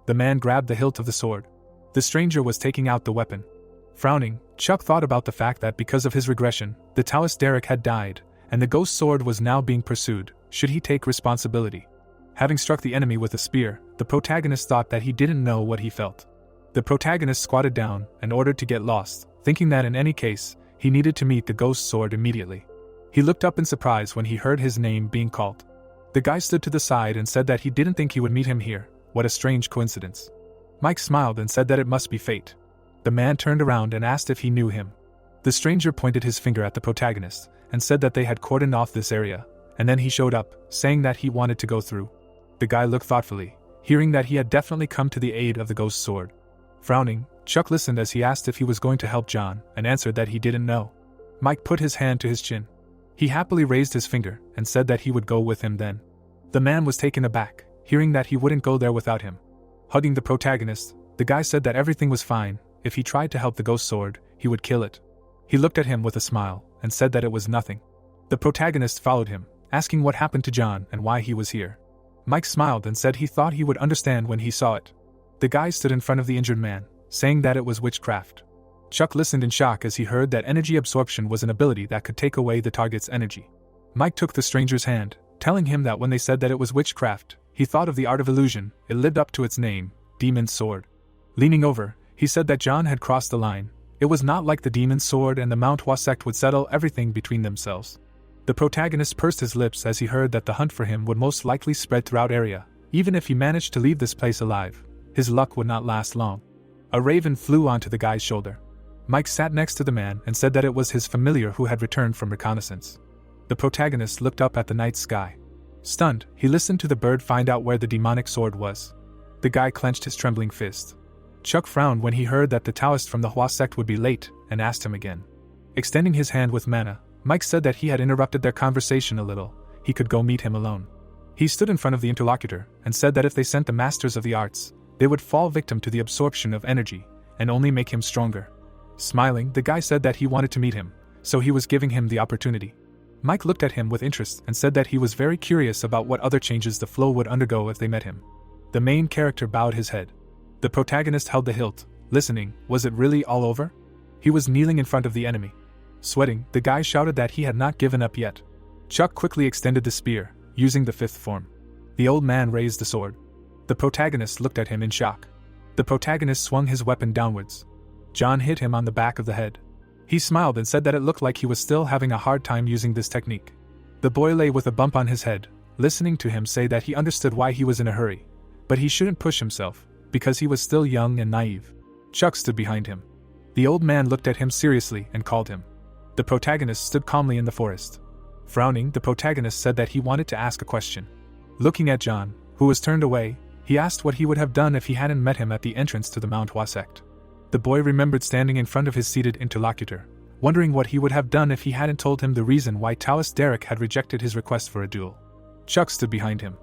The man grabbed the hilt of the sword. The stranger was taking out the weapon. Frowning, Chuck thought about the fact that because of his regression, the Taoist Derek had died, and the ghost sword was now being pursued. Should he take responsibility? Having struck the enemy with a spear, the protagonist thought that he didn't know what he felt. The protagonist squatted down and ordered to get lost, thinking that in any case, he needed to meet the ghost sword immediately. He looked up in surprise when he heard his name being called. The guy stood to the side and said that he didn't think he would meet him here. What a strange coincidence. Mike smiled and said that it must be fate. The man turned around and asked if he knew him. The stranger pointed his finger at the protagonist and said that they had cordoned off this area, and then he showed up, saying that he wanted to go through. The guy looked thoughtfully, hearing that he had definitely come to the aid of the ghost sword. Frowning, Chuck listened as he asked if he was going to help John, and answered that he didn't know. Mike put his hand to his chin. He happily raised his finger and said that he would go with him then. The man was taken aback, hearing that he wouldn't go there without him. Hugging the protagonist, the guy said that everything was fine. If he tried to help the ghost sword, he would kill it. He looked at him with a smile and said that it was nothing. The protagonist followed him, asking what happened to John and why he was here. Mike smiled and said he thought he would understand when he saw it. The guy stood in front of the injured man, saying that it was witchcraft. Chuck listened in shock as he heard that energy absorption was an ability that could take away the target's energy. Mike took the stranger's hand, telling him that when they said that it was witchcraft, he thought of the art of illusion. It lived up to its name, Demon's Sword. Leaning over, he said that John had crossed the line. It was not like the Demon's Sword and the Manhwa sect would settle everything between themselves. The protagonist pursed his lips as he heard that the hunt for him would most likely spread throughout area. Even if he managed to leave this place alive, his luck would not last long. A raven flew onto the guy's shoulder. Mike sat next to the man and said that it was his familiar who had returned from reconnaissance. The protagonist looked up at the night sky. Stunned, he listened to the bird find out where the demonic sword was. The guy clenched his trembling fist. Chuck frowned when he heard that the Taoist from the Hua sect would be late, and asked him again. Extending his hand with mana, Mike said that he had interrupted their conversation a little. He could go meet him alone. He stood in front of the interlocutor and said that if they sent the masters of the arts, they would fall victim to the absorption of energy and only make him stronger. Smiling, the guy said that he wanted to meet him, so he was giving him the opportunity. Mike looked at him with interest and said that he was very curious about what other changes the flow would undergo if they met him. The main character bowed his head. The protagonist held the hilt, listening. Was it really all over? He was kneeling in front of the enemy. Sweating, the guy shouted that he had not given up yet. Chuck quickly extended the spear, using the fifth form. The old man raised the sword. The protagonist looked at him in shock. The protagonist swung his weapon downwards. John hit him on the back of the head. He smiled and said that it looked like he was still having a hard time using this technique. The boy lay with a bump on his head, listening to him say that he understood why he was in a hurry, but he shouldn't push himself, because he was still young and naive. Chuck stood behind him. The old man looked at him seriously and called him. The protagonist stood calmly in the forest. Frowning, the protagonist said that he wanted to ask a question. Looking at John, who was turned away, he asked what he would have done if he hadn't met him at the entrance to the Manhwa sect. The boy remembered standing in front of his seated interlocutor, wondering what he would have done if he hadn't told him the reason why Taoist Derek had rejected his request for a duel. Chuck stood behind him.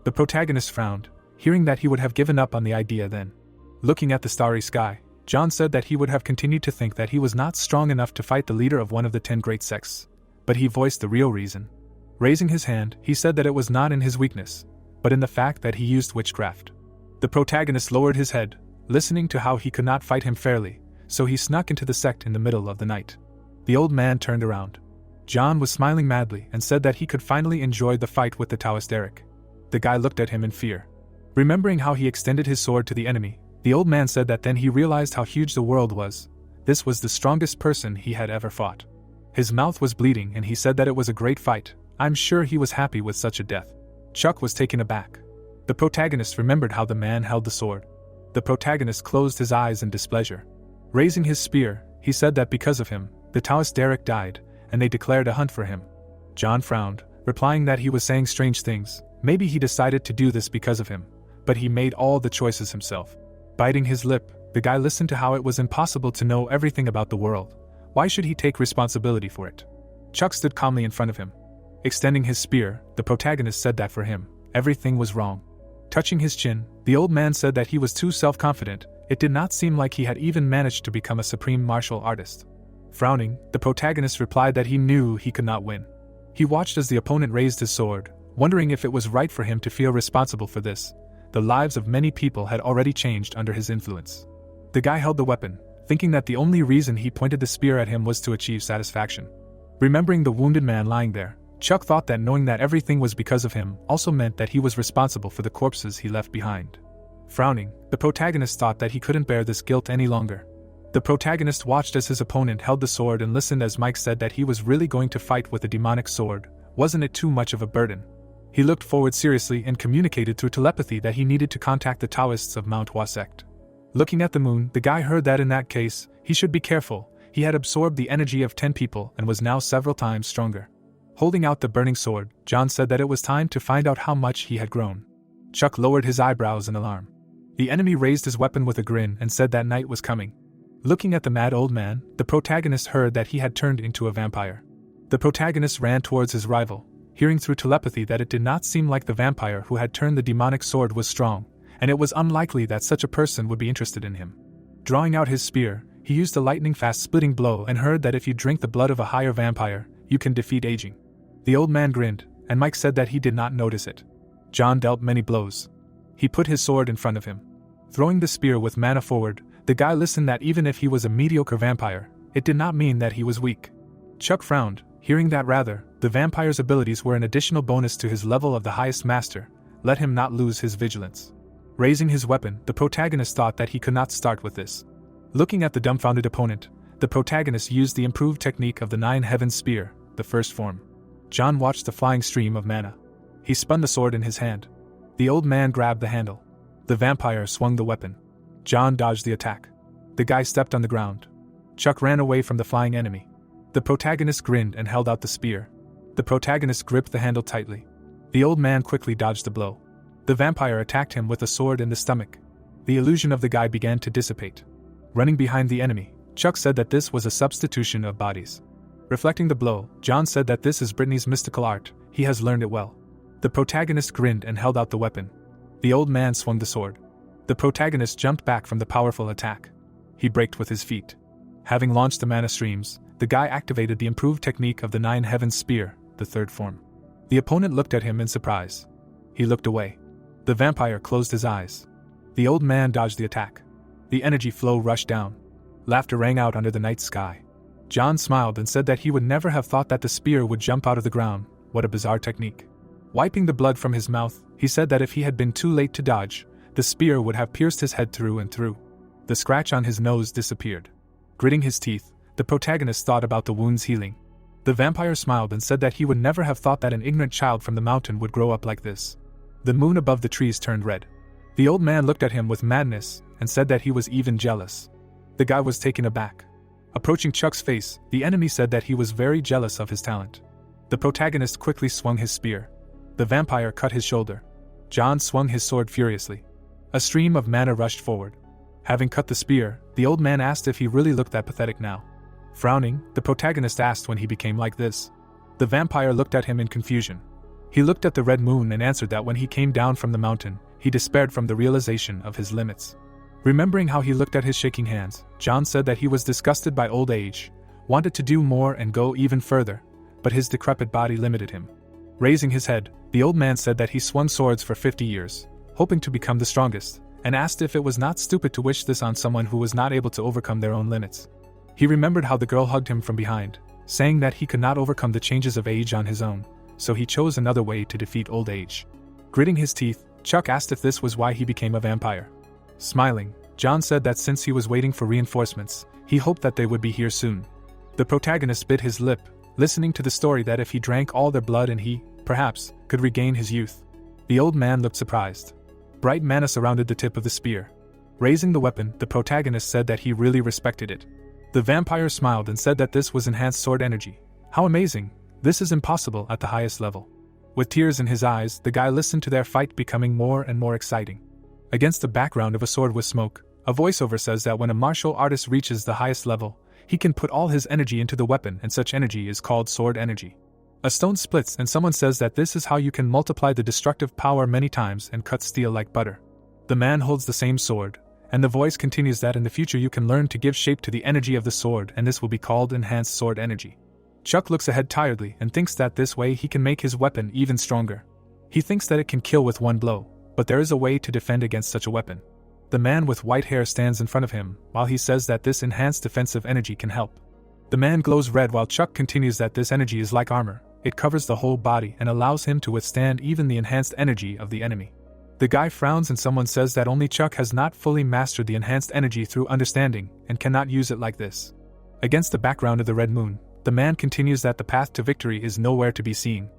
The protagonist frowned, hearing that he would have given up on the idea then. Looking at the starry sky, John said that he would have continued to think that he was not strong enough to fight the leader of one of the 10 great sects. but he voiced the real reason. Raising his hand, he said that it was not in his weakness, but in the fact that he used witchcraft. The protagonist lowered his head, listening to how he could not fight him fairly, so he snuck into the sect in the middle of the night. The old man turned around. John was smiling madly and said that he could finally enjoy the fight with the Taoist Eric. The guy looked at him in fear. Remembering how he extended his sword to the enemy, the old man said that then he realized how huge the world was. This was the strongest person he had ever fought. His mouth was bleeding and he said that it was a great fight. I'm sure he was happy with such a death. Chuck was taken aback. The protagonist remembered how the man held the sword. The protagonist closed his eyes in displeasure. Raising his spear, he said that because of him, the Taoist Derek died, and they declared a hunt for him. John frowned, replying that he was saying strange things. Maybe he decided to do this because of him, but he made all the choices himself. Biting his lip, the guy listened to how it was impossible to know everything about the world. Why should he take responsibility for it? Chuck stood calmly in front of him. Extending his spear, the protagonist said that for him, everything was wrong. Touching his chin, the old man said that he was too self-confident. It did not seem like he had even managed to become a supreme martial artist. Frowning, the protagonist replied that he knew he could not win. He watched as the opponent raised his sword, wondering if it was right for him to feel responsible for this. The lives of many people had already changed under his influence. The guy held the weapon, thinking that the only reason he pointed the spear at him was to achieve satisfaction. Remembering the wounded man lying there, Chuck thought that knowing that everything was because of him also meant that he was responsible for the corpses he left behind. Frowning, the protagonist thought that he couldn't bear this guilt any longer. The protagonist watched as his opponent held the sword and listened as Mike said that he was really going to fight with a demonic sword. Wasn't it too much of a burden? He looked forward seriously and communicated through telepathy that he needed to contact the Taoists of Manhwa sect. Looking at the moon, the guy heard that in that case, he should be careful. He had absorbed the energy of 10 people and was now several times stronger. Holding out the burning sword, John said that it was time to find out how much he had grown. Chuck lowered his eyebrows in alarm. The enemy raised his weapon with a grin and said that night was coming. Looking at the mad old man, the protagonist heard that he had turned into a vampire. The protagonist ran towards his rival, hearing through telepathy that it did not seem like the vampire who had turned the demonic sword was strong, and it was unlikely that such a person would be interested in him. Drawing out his spear, he used a lightning-fast splitting blow and heard that if you drink the blood of a higher vampire, you can defeat aging. The old man grinned, and Mike said that he did not notice it. John dealt many blows. He put his sword in front of him. Throwing the spear with mana forward, the guy listened that even if he was a mediocre vampire, it did not mean that he was weak. Chuck frowned, hearing that rather, the vampire's abilities were an additional bonus to his level of the highest master. Let him not lose his vigilance. Raising his weapon, the protagonist thought that he could not start with this. Looking at the dumbfounded opponent, the protagonist used the improved technique of the 9 Heavens Spear, the first form. John watched the flying stream of mana. He spun the sword in his hand. The old man grabbed the handle. The vampire swung the weapon. John dodged the attack. The guy stepped on the ground. Chuck ran away from the flying enemy. The protagonist grinned and held out the spear. The protagonist gripped the handle tightly. The old man quickly dodged the blow. The vampire attacked him with a sword in the stomach. The illusion of the guy began to dissipate. Running behind the enemy, Chuck said that this was a substitution of bodies. Reflecting the blow, John said that this is Brittany's mystical art. He has learned it well. The protagonist grinned and held out the weapon. The old man swung the sword. The protagonist jumped back from the powerful attack. He braked with his feet. Having launched the mana streams, the guy activated the improved technique of the 9 Heavens Spear, the third form. The opponent looked at him in surprise. He looked away. The vampire closed his eyes. The old man dodged the attack. The energy flow rushed down. Laughter rang out under the night sky. John smiled and said that he would never have thought that the spear would jump out of the ground. What a bizarre technique. Wiping the blood from his mouth, he said that if he had been too late to dodge, the spear would have pierced his head through and through. The scratch on his nose disappeared. Gritting his teeth, the protagonist thought about the wound's healing. The vampire smiled and said that he would never have thought that an ignorant child from the mountain would grow up like this. The moon above the trees turned red. The old man looked at him with madness and said that he was even jealous. The guy was taken aback. Approaching Chuck's face, the enemy said that he was very jealous of his talent. The protagonist quickly swung his spear. The vampire cut his shoulder. John swung his sword furiously. A stream of mana rushed forward. Having cut the spear, the old man asked if he really looked that pathetic now. Frowning, the protagonist asked when he became like this. The vampire looked at him in confusion. He looked at the red moon and answered that when he came down from the mountain, he despaired from the realization of his limits. Remembering how he looked at his shaking hands, John said that he was disgusted by old age, wanted to do more and go even further, but his decrepit body limited him. Raising his head, the old man said that he swung swords for 50 years, hoping to become the strongest, and asked if it was not stupid to wish this on someone who was not able to overcome their own limits. He remembered how the girl hugged him from behind, saying that he could not overcome the changes of age on his own, so he chose another way to defeat old age. Gritting his teeth, Chuck asked if this was why he became a vampire. Smiling, John said that since he was waiting for reinforcements, he hoped that they would be here soon. The protagonist bit his lip, listening to the story that if he drank all their blood and he, perhaps, could regain his youth. The old man looked surprised. Bright mana surrounded the tip of the spear. Raising the weapon, the protagonist said that he really respected it. The vampire smiled and said that this was enhanced sword energy. How amazing! This is impossible at the highest level. With tears in his eyes, the guy listened to their fight becoming more and more exciting. Against the background of a sword with smoke, a voiceover says that when a martial artist reaches the highest level, he can put all his energy into the weapon, and such energy is called sword energy. A stone splits and someone says that this is how you can multiply the destructive power many times and cut steel like butter. The man holds the same sword, and the voice continues that in the future you can learn to give shape to the energy of the sword, and this will be called enhanced sword energy. Chuck looks ahead tiredly and thinks that this way he can make his weapon even stronger. He thinks that it can kill with one blow, but there is a way to defend against such a weapon. The man with white hair stands in front of him, while he says that this enhanced defensive energy can help. The man glows red while Chuck continues that this energy is like armor. It covers the whole body and allows him to withstand even the enhanced energy of the enemy. The guy frowns and someone says that only Chuck has not fully mastered the enhanced energy through understanding and cannot use it like this. Against the background of the red moon, the man continues that the path to victory is nowhere to be seen.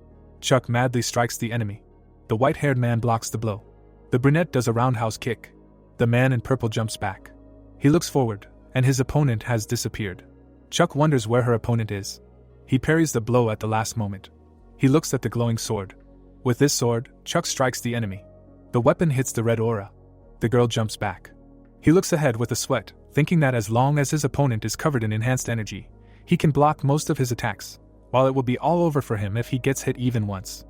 Chuck madly strikes the enemy. The white-haired man blocks the blow. The brunette does a roundhouse kick. The man in purple jumps back. He looks forward, and his opponent has disappeared. Chuck wonders where her opponent is. He parries the blow at the last moment. He looks at the glowing sword. With this sword, Chuck strikes the enemy. The weapon hits the red aura. The girl jumps back. He looks ahead with a sweat, thinking that as long as his opponent is covered in enhanced energy, he can block most of his attacks, while it will be all over for him if he gets hit even once.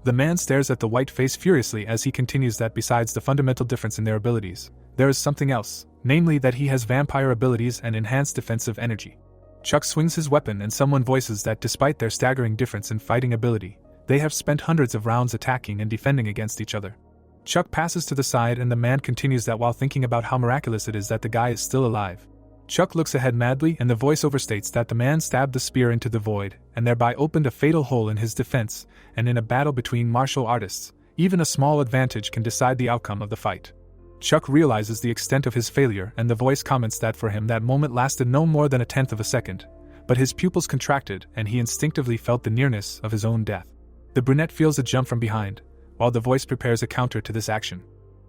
The man stares at the white face furiously as he continues that besides the fundamental difference in their abilities, there is something else, namely that he has vampire abilities and enhanced defensive energy. Chuck swings his weapon and someone voices that despite their staggering difference in fighting ability, they have spent hundreds of rounds attacking and defending against each other. Chuck passes to the side and the man continues that while thinking about how miraculous it is that the guy is still alive. Chuck looks ahead madly and the voiceover states that the man stabbed the spear into the void and thereby opened a fatal hole in his defense, and in a battle between martial artists, even a small advantage can decide the outcome of the fight. Chuck realizes the extent of his failure and the voice comments that for him that moment lasted no more than a tenth of a second, but his pupils contracted and he instinctively felt the nearness of his own death. The brunette feels a jump from behind, while the voice prepares a counter to this action.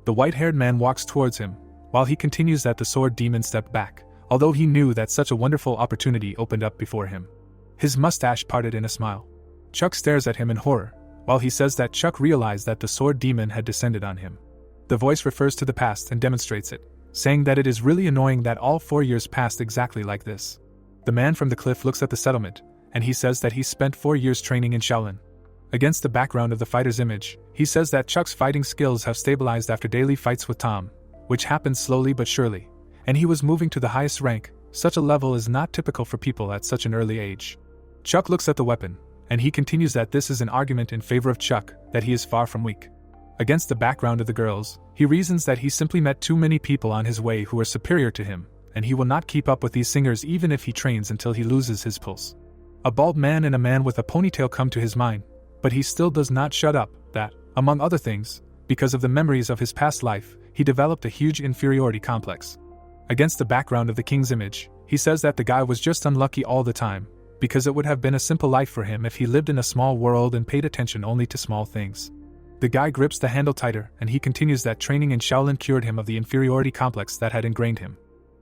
The white-haired man walks towards him, while he continues that the sword demon stepped back, although he knew that such a wonderful opportunity opened up before him. His mustache parted in a smile. Chuck stares at him in horror, while he says that Chuck realized that the sword demon had descended on him. The voice refers to the past and demonstrates it, saying that it is really annoying that all 4 years passed exactly like this. The man from the cliff looks at the settlement, and he says that he spent 4 years training in Shaolin. Against the background of the fighter's image, he says that Chuck's fighting skills have stabilized after daily fights with Tom, which happened slowly but surely, and he was moving to the highest rank. Such a level is not typical for people at such an early age. Chuck looks at the weapon, and he continues that this is an argument in favor of Chuck, that he is far from weak. Against the background of the girls, he reasons that he simply met too many people on his way who are superior to him, and he will not keep up with these singers even if he trains until he loses his pulse. A bald man and a man with a ponytail come to his mind, but he still does not shut up that, among other things, because of the memories of his past life, he developed a huge inferiority complex. Against the background of the king's image, he says that the guy was just unlucky all the time, because it would have been a simple life for him if he lived in a small world and paid attention only to small things. The guy grips the handle tighter and he continues that training in Shaolin cured him of the inferiority complex that had ingrained him.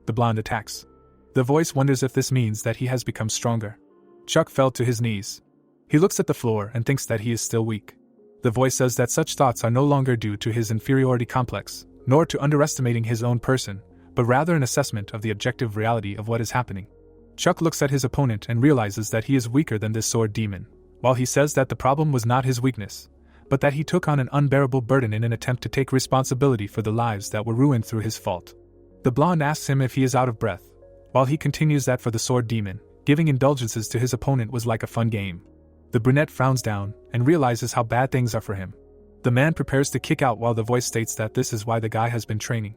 The blonde attacks. The voice wonders if this means that he has become stronger. Chuck fell to his knees. He looks at the floor and thinks that he is still weak. The voice says that such thoughts are no longer due to his inferiority complex, nor to underestimating his own person, but rather an assessment of the objective reality of what is happening. Chuck looks at his opponent and realizes that he is weaker than this sword demon, while he says that the problem was not his weakness, but that he took on an unbearable burden in an attempt to take responsibility for the lives that were ruined through his fault. The blonde asks him if he is out of breath, while he continues that for the sword demon, giving indulgences to his opponent was like a fun game. The brunette frowns down and realizes how bad things are for him. The man prepares to kick out while the voice states that this is why the guy has been training.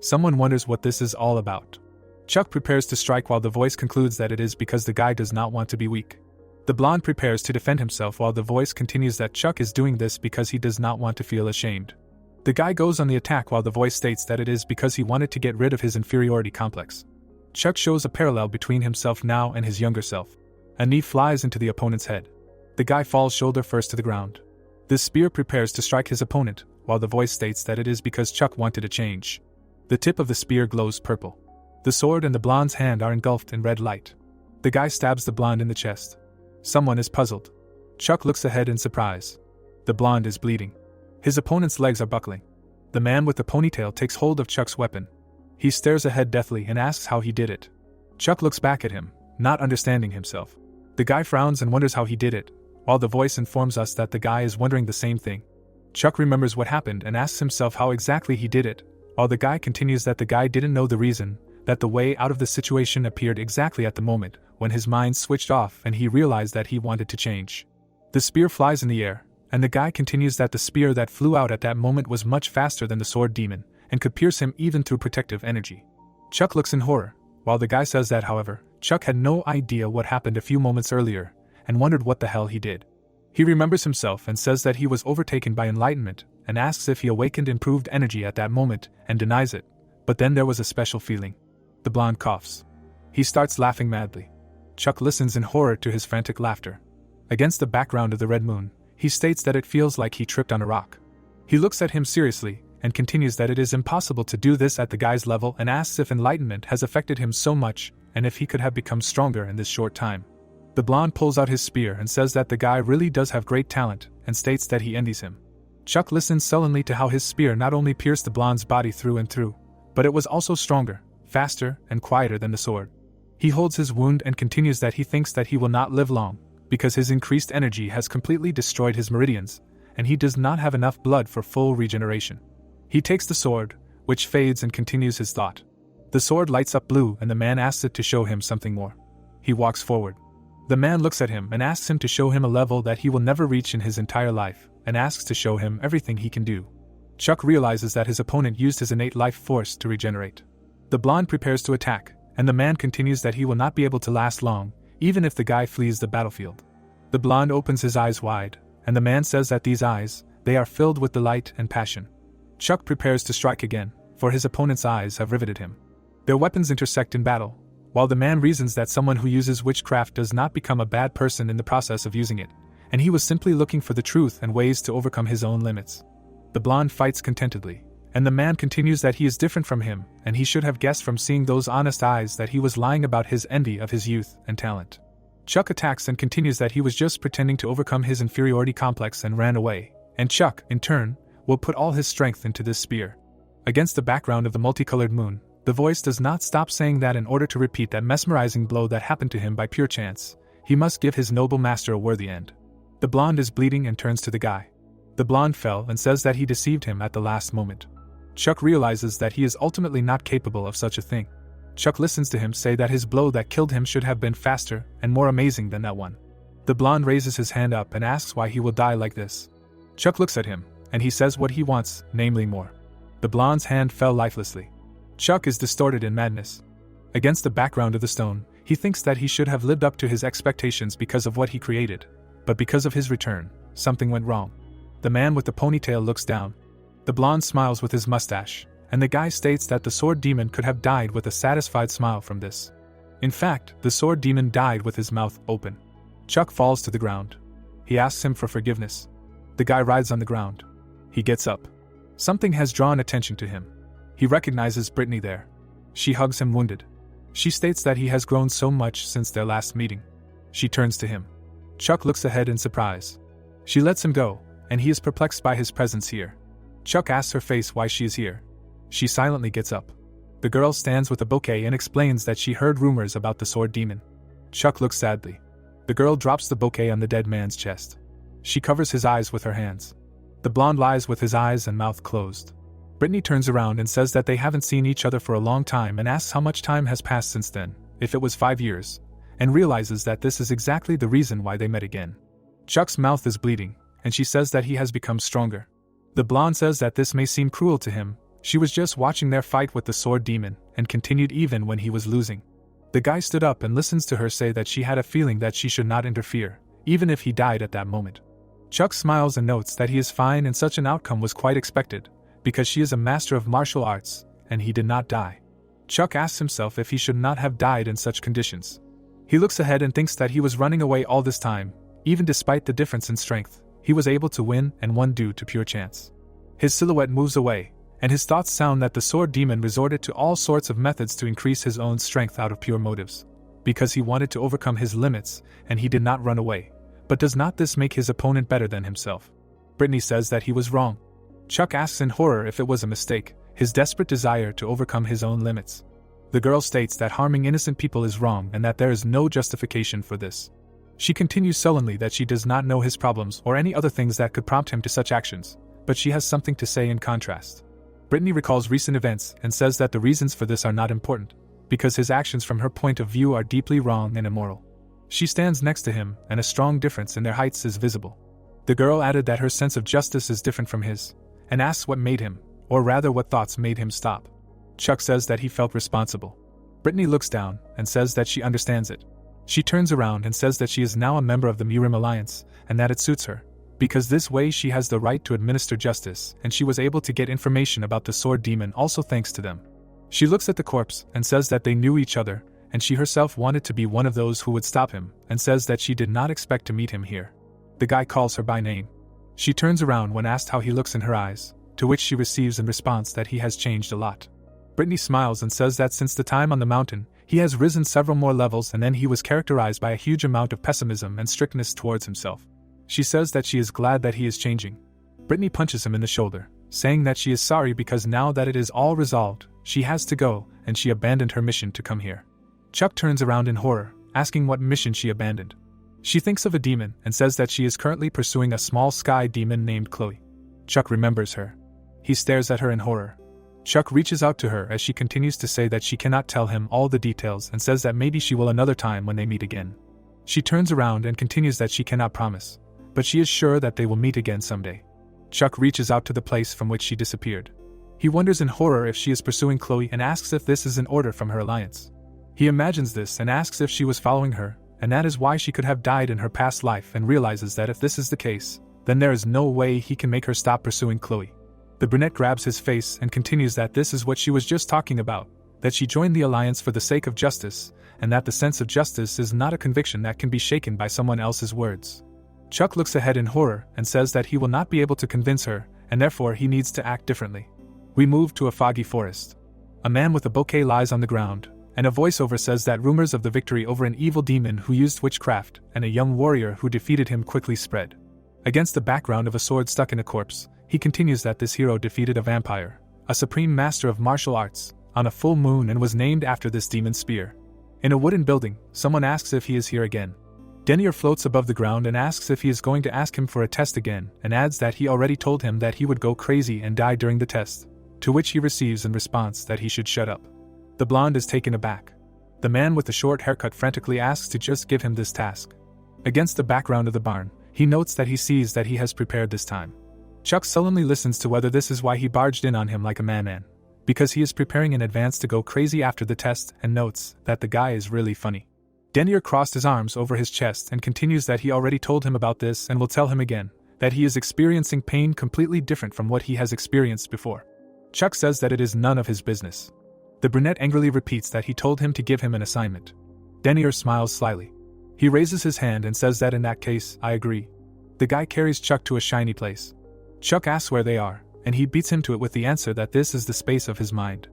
Someone wonders what this is all about. Chuck prepares to strike while the voice concludes that it is because the guy does not want to be weak. The blonde prepares to defend himself while the voice continues that Chuck is doing this because he does not want to feel ashamed. The guy goes on the attack while the voice states that it is because he wanted to get rid of his inferiority complex. Chuck shows a parallel between himself now and his younger self. A knee flies into the opponent's head. The guy falls shoulder first to the ground. The spear prepares to strike his opponent, while the voice states that it is because Chuck wanted a change. The tip of the spear glows purple. The sword and the blonde's hand are engulfed in red light. The guy stabs the blonde in the chest. Someone is puzzled. Chuck looks ahead in surprise. The blonde is bleeding. His opponent's legs are buckling. The man with the ponytail takes hold of Chuck's weapon. He stares ahead deathly and asks how he did it. Chuck looks back at him, not understanding himself. The guy frowns and wonders how he did it, while the voice informs us that the guy is wondering the same thing. Chuck remembers what happened and asks himself how exactly he did it, while the guy continues that the guy didn't know the reason, that the way out of the situation appeared exactly at the moment when his mind switched off and he realized that he wanted to change. The spear flies in the air, and the guy continues that the spear that flew out at that moment was much faster than the sword demon, and could pierce him even through protective energy. Chuck looks in horror, while the guy says that, however, Chuck had no idea what happened a few moments earlier, and wondered what the hell he did. He remembers himself and says that he was overtaken by enlightenment, and asks if he awakened improved energy at that moment, and denies it, but then there was a special feeling. The blonde coughs. He starts laughing madly. Chuck listens in horror to his frantic laughter. Against the background of the red moon, he states that it feels like he tripped on a rock. He looks at him seriously, and continues that it is impossible to do this at the guy's level and asks if enlightenment has affected him so much, and if he could have become stronger in this short time. The blonde pulls out his spear and says that the guy really does have great talent, and states that he envies him. Chuck listens sullenly to how his spear not only pierced the blonde's body through and through, but it was also stronger, faster, and quieter than the sword. He holds his wound and continues that he thinks that he will not live long, because his increased energy has completely destroyed his meridians, and he does not have enough blood for full regeneration. He takes the sword, which fades, and continues his thought. The sword lights up blue and the man asks it to show him something more. He walks forward. The man looks at him and asks him to show him a level that he will never reach in his entire life, and asks to show him everything he can do. Chuck realizes that his opponent used his innate life force to regenerate. The blonde prepares to attack, and the man continues that he will not be able to last long, even if the guy flees the battlefield. The blonde opens his eyes wide, and the man says that these eyes, they are filled with delight and passion. Chuck prepares to strike again, for his opponent's eyes have riveted him. Their weapons intersect in battle, while the man reasons that someone who uses witchcraft does not become a bad person in the process of using it, and he was simply looking for the truth and ways to overcome his own limits. The blonde fights contentedly, and the man continues that he is different from him, and he should have guessed from seeing those honest eyes that he was lying about his envy of his youth and talent. Chuck attacks and continues that he was just pretending to overcome his inferiority complex and ran away, and Chuck, in turn, will put all his strength into this spear. Against the background of the multicolored moon, the voice does not stop saying that in order to repeat that mesmerizing blow that happened to him by pure chance, he must give his noble master a worthy end. The blonde is bleeding and turns to the guy. The blonde fell and says that he deceived him at the last moment. Chuck realizes that he is ultimately not capable of such a thing. Chuck listens to him say that his blow that killed him should have been faster and more amazing than that one. The blonde raises his hand up and asks why he will die like this. Chuck looks at him, and he says what he wants, namely more. The blonde's hand fell lifelessly. Chuck is distorted in madness. Against the background of the stone, he thinks that he should have lived up to his expectations because of what he created, but because of his return, something went wrong. The man with the ponytail looks down. The blonde smiles with his mustache, and the guy states that the sword demon could have died with a satisfied smile from this. In fact, the sword demon died with his mouth open. Chuck falls to the ground. He asks him for forgiveness. The guy writhes on the ground. He gets up. Something has drawn attention to him. He recognizes Brittany there. She hugs him wounded. She states that he has grown so much since their last meeting. She turns to him. Chuck looks ahead in surprise. She lets him go, and he is perplexed by his presence here. Chuck asks her face why she is here. She silently gets up. The girl stands with a bouquet and explains that she heard rumors about the sword demon. Chuck looks sadly. The girl drops the bouquet on the dead man's chest. She covers his eyes with her hands. The blonde lies with his eyes and mouth closed. Brittany turns around and says that they haven't seen each other for a long time and asks how much time has passed since then, if it was 5 years, and realizes that this is exactly the reason why they met again. Chuck's mouth is bleeding, and she says that he has become stronger. The blonde says that this may seem cruel to him. She was just watching their fight with the sword demon, and continued even when he was losing. The guy stood up and listens to her say that she had a feeling that she should not interfere, even if he died at that moment. Chuck smiles and notes that he is fine and such an outcome was quite expected, because she is a master of martial arts, and he did not die. Chuck asks himself if he should not have died in such conditions. He looks ahead and thinks that he was running away all this time, even despite the difference in strength, he was able to win and won due to pure chance. His silhouette moves away, and his thoughts sound that the sword demon resorted to all sorts of methods to increase his own strength out of pure motives, because he wanted to overcome his limits, and he did not run away. But does not this make his opponent better than himself? Brittany says that he was wrong. Chuck asks in horror if it was a mistake, his desperate desire to overcome his own limits. The girl states that harming innocent people is wrong and that there is no justification for this. She continues sullenly that she does not know his problems or any other things that could prompt him to such actions, but she has something to say in contrast. Brittany recalls recent events and says that the reasons for this are not important, because his actions from her point of view are deeply wrong and immoral. She stands next to him, and a strong difference in their heights is visible. The girl added that her sense of justice is different from his, and asks what made him, or rather what thoughts made him stop. Chuck says that he felt responsible. Brittany looks down and says that she understands it. She turns around and says that she is now a member of the Murim Alliance, and that it suits her, because this way she has the right to administer justice, and she was able to get information about the sword demon also thanks to them. She looks at the corpse and says that they knew each other, and she herself wanted to be one of those who would stop him, and says that she did not expect to meet him here. The guy calls her by name. She turns around when asked how he looks in her eyes, to which she receives in response that he has changed a lot. Brittany smiles and says that since the time on the mountain, he has risen several more levels and then he was characterized by a huge amount of pessimism and strictness towards himself. She says that she is glad that he is changing. Brittany punches him in the shoulder, saying that she is sorry because now that it is all resolved, she has to go, and she abandoned her mission to come here. Chuck turns around in horror, asking what mission she abandoned. She thinks of a demon and says that she is currently pursuing a small sky demon named Chloe. Chuck remembers her. He stares at her in horror. Chuck reaches out to her as she continues to say that she cannot tell him all the details and says that maybe she will another time when they meet again. She turns around and continues that she cannot promise, but she is sure that they will meet again someday. Chuck reaches out to the place from which she disappeared. He wonders in horror if she is pursuing Chloe and asks if this is an order from her alliance. He imagines this and asks if she was following her, and that is why she could have died in her past life, and realizes that if this is the case, then there is no way he can make her stop pursuing Chloe. The brunette grabs his face and continues that this is what she was just talking about, that she joined the alliance for the sake of justice, and that the sense of justice is not a conviction that can be shaken by someone else's words. Chuck looks ahead in horror and says that he will not be able to convince her, and therefore he needs to act differently. We move to a foggy forest. A man with a bouquet lies on the ground, and a voiceover says that rumors of the victory over an evil demon who used witchcraft and a young warrior who defeated him quickly spread. Against the background of a sword stuck in a corpse, he continues that this hero defeated a vampire, a supreme master of martial arts, on a full moon and was named after this demon's spear. In a wooden building, someone asks if he is here again. Denier floats above the ground and asks if he is going to ask him for a test again, and adds that he already told him that he would go crazy and die during the test, to which he receives in response that he should shut up. The blonde is taken aback. The man with the short haircut frantically asks to just give him this task. Against the background of the barn, he notes that he sees that he has prepared this time. Chuck sullenly listens to whether this is why he barged in on him like a madman, because he is preparing in advance to go crazy after the test, and notes that the guy is really funny. Denier crossed his arms over his chest and continues that he already told him about this and will tell him again, that he is experiencing pain completely different from what he has experienced before. Chuck says that it is none of his business. The brunette angrily repeats that he told him to give him an assignment. Denier smiles slyly. He raises his hand and says that in that case, I agree. The guy carries Chuck to a shiny place. Chuck asks where they are, and he beats him to it with the answer that this is the space of his mind.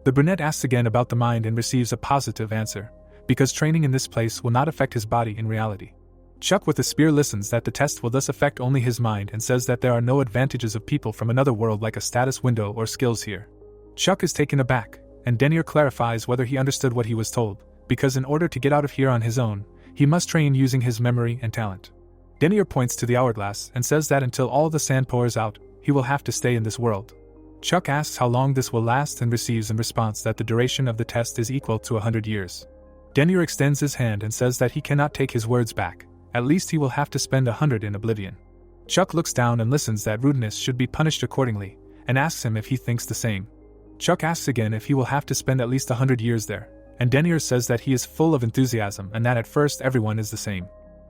The brunette asks again about the mind and receives a positive answer, because training in this place will not affect his body in reality. Chuck with the spear listens that the test will thus affect only his mind and says that there are no advantages of people from another world like a status window or skills here. Chuck is taken aback, and Denier clarifies whether he understood what he was told, because in order to get out of here on his own, he must train using his memory and talent. Denier points to the hourglass and says that until all the sand pours out, he will have to stay in this world. Chuck asks how long this will last and receives in response that the duration of the test is equal to 100 years. Denier extends his hand and says that he cannot take his words back, At least he will have to spend 100 in oblivion. Chuck looks down and listens that rudeness should be punished accordingly, and asks him if he thinks the same. Chuck asks again if he will have to spend at least 100 years there, and Denier says that he is full of enthusiasm and that at first everyone is the same.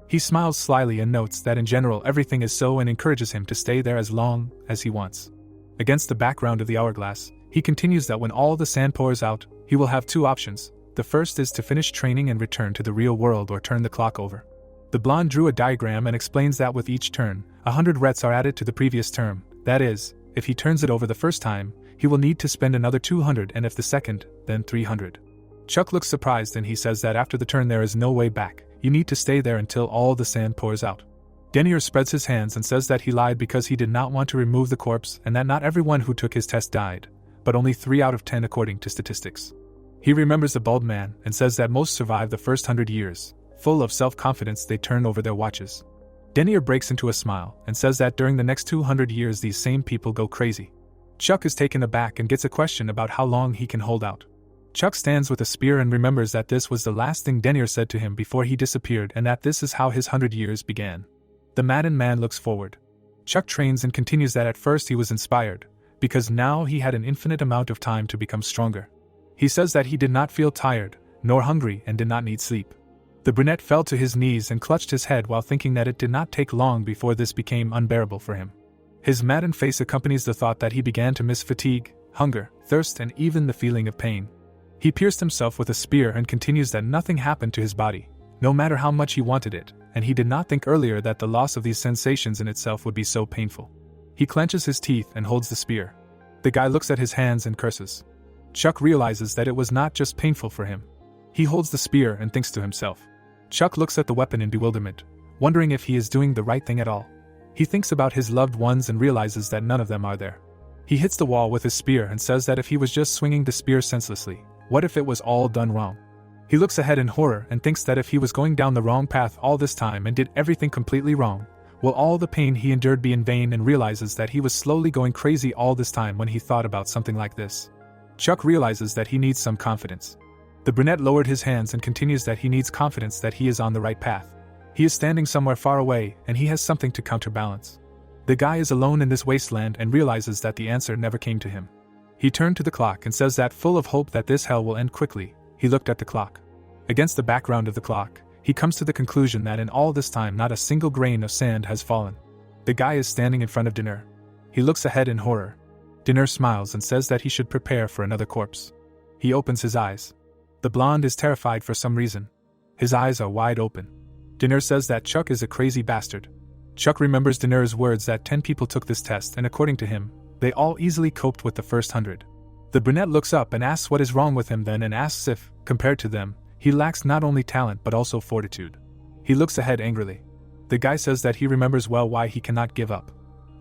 He smiles slyly and notes that in general everything is so and encourages him to stay there as long as he wants. Against the background of the hourglass, he continues that when all the sand pours out, he will have two options. The first is to finish training and return to the real world or turn the clock over. The blonde drew a diagram and explains that with each turn, 100 rets are added to the previous term. That is, if he turns it over the first time, he will need to spend another 200, and if the second, then 300. Chuck looks surprised and he says that after the turn there is no way back. You need to stay there until all the sand pours out. Denier spreads his hands and says that he lied because he did not want to remove the corpse and that not everyone who took his test died, but only 3 out of 10 according to statistics. He remembers the bald man and says that most survive the first 100 years. Full of self-confidence, they turn over their watches. Denier breaks into a smile and says that during the next 200 years these same people go crazy. Chuck is taken aback and gets a question about how long he can hold out. Chuck stands with a spear and remembers that this was the last thing Denier said to him before he disappeared and that this is how his 100 years began. The maddened man looks forward. Chuck trains and continues that at first he was inspired, because now he had an infinite amount of time to become stronger. He says that he did not feel tired, nor hungry, and did not need sleep. The brunette fell to his knees and clutched his head while thinking that it did not take long before this became unbearable for him. His maddened face accompanies the thought that he began to miss fatigue, hunger, thirst, and even the feeling of pain. He pierced himself with a spear and continues that nothing happened to his body, no matter how much he wanted it, and he did not think earlier that the loss of these sensations in itself would be so painful. He clenches his teeth and holds the spear. The guy looks at his hands and curses. Chuck realizes that it was not just painful for him. He holds the spear and thinks to himself. Chuck looks at the weapon in bewilderment, wondering if he is doing the right thing at all. He thinks about his loved ones and realizes that none of them are there. He hits the wall with his spear and says that if he was just swinging the spear senselessly, what if it was all done wrong? He looks ahead in horror and thinks that if he was going down the wrong path all this time and did everything completely wrong, will all the pain he endured be in vain, and realizes that he was slowly going crazy all this time when he thought about something like this. Chuck realizes that he needs some confidence. The brunette lowered his hands and continues that he needs confidence that he is on the right path. He is standing somewhere far away and he has something to counterbalance. The guy is alone in this wasteland and realizes that the answer never came to him. He turned to the clock and says that full of hope that this hell will end quickly. He looked at the clock. Against the background of the clock, he comes to the conclusion that in all this time not a single grain of sand has fallen. The guy is standing in front of Denier. He looks ahead in horror. Denier smiles and says that he should prepare for another corpse. He opens his eyes. The blonde is terrified for some reason. His eyes are wide open. Denier says that Chuck is a crazy bastard. Chuck remembers Denier's words that 10 people took this test and according to him, they all easily coped with the first 100. The brunette looks up and asks what is wrong with him then and asks if, compared to them, he lacks not only talent but also fortitude. He looks ahead angrily. The guy says that he remembers well why he cannot give up.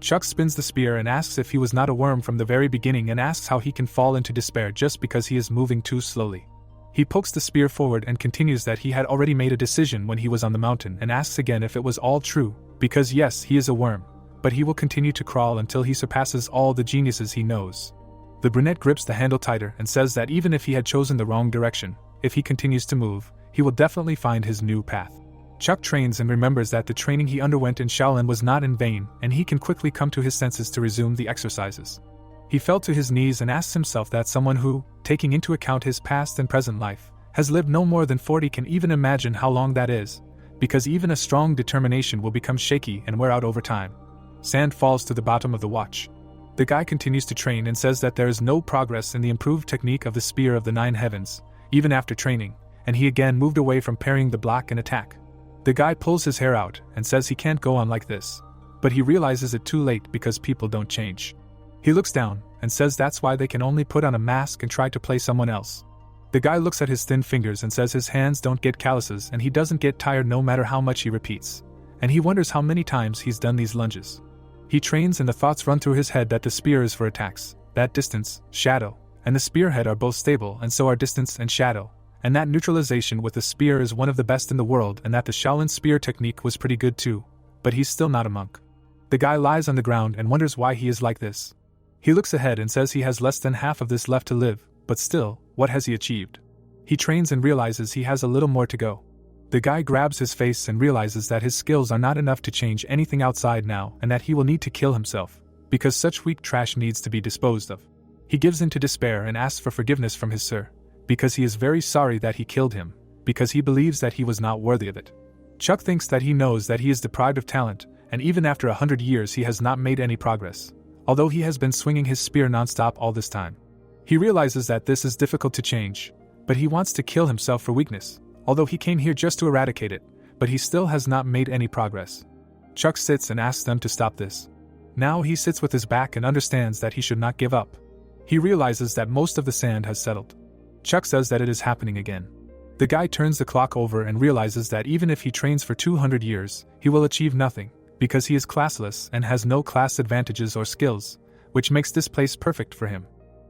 Chuck spins the spear and asks if he was not a worm from the very beginning and asks how he can fall into despair just because he is moving too slowly. He pokes the spear forward and continues that he had already made a decision when he was on the mountain and asks again if it was all true, because yes, he is a worm, but he will continue to crawl until he surpasses all the geniuses he knows. The brunette grips the handle tighter and says that even if he had chosen the wrong direction, if he continues to move, he will definitely find his new path. Chuck trains and remembers that the training he underwent in Shaolin was not in vain, and he can quickly come to his senses to resume the exercises. He fell to his knees and asks himself that someone who, taking into account his past and present life, has lived no more than 40 can even imagine how long that is, because even a strong determination will become shaky and wear out over time. Sand falls to the bottom of the watch. The guy continues to train and says that there is no progress in the improved technique of the Spear of the Nine Heavens, even after training, and he again moved away from parrying the block and attack. The guy pulls his hair out and says he can't go on like this, but he realizes it too late because people don't change. He looks down and says that's why they can only put on a mask and try to play someone else. The guy looks at his thin fingers and says his hands don't get calluses and he doesn't get tired no matter how much he repeats, and he wonders how many times he's done these lunges. He trains and the thoughts run through his head that the spear is for attacks, that distance, shadow, and the spearhead are both stable and so are distance and shadow, and that neutralization with the spear is one of the best in the world and that the Shaolin spear technique was pretty good too, but he's still not a monk. The guy lies on the ground and wonders why he is like this. He looks ahead and says he has less than half of this left to live, but still, what has he achieved? He trains and realizes he has a little more to go. The guy grabs his face and realizes that his skills are not enough to change anything outside now and that he will need to kill himself, because such weak trash needs to be disposed of. He gives in to despair and asks for forgiveness from his sir, because he is very sorry that he killed him, because he believes that he was not worthy of it. Chuck thinks that he knows that he is deprived of talent, and even after 100 years he has not made any progress, although he has been swinging his spear non-stop all this time. He realizes that this is difficult to change, but he wants to kill himself for weakness, although he came here just to eradicate it, but he still has not made any progress. Chuck sits and asks them to stop this. Now he sits with his back and understands that he should not give up. He realizes that most of the sand has settled. Chuck says that it is happening again. The guy turns the clock over and realizes that even if he trains for 200 years, he will achieve nothing, because he is classless and has no class advantages or skills, which makes this place perfect for him.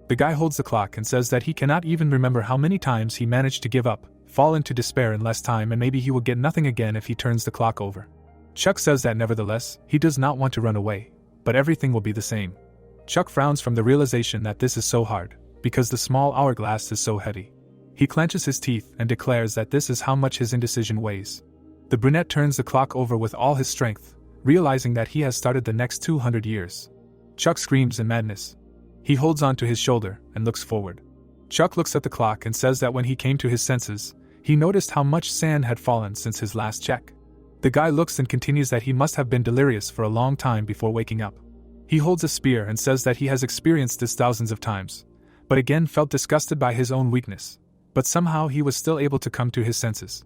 The guy holds the clock and says that he cannot even remember how many times he managed to give up, fall into despair in less time, and maybe he will get nothing again if he turns the clock over. Chuck says that nevertheless, he does not want to run away, but everything will be the same. Chuck frowns from the realization that this is so hard, because the small hourglass is so heavy. He clenches his teeth and declares that this is how much his indecision weighs. The brunette turns the clock over with all his strength, realizing that he has started the next 200 years. Chuck screams in madness. He holds on to his shoulder and looks forward. Chuck looks at the clock and says that when he came to his senses, he noticed how much sand had fallen since his last check. The guy looks and continues that he must have been delirious for a long time before waking up. He holds a spear and says that he has experienced this thousands of times, but again felt disgusted by his own weakness. But somehow he was still able to come to his senses.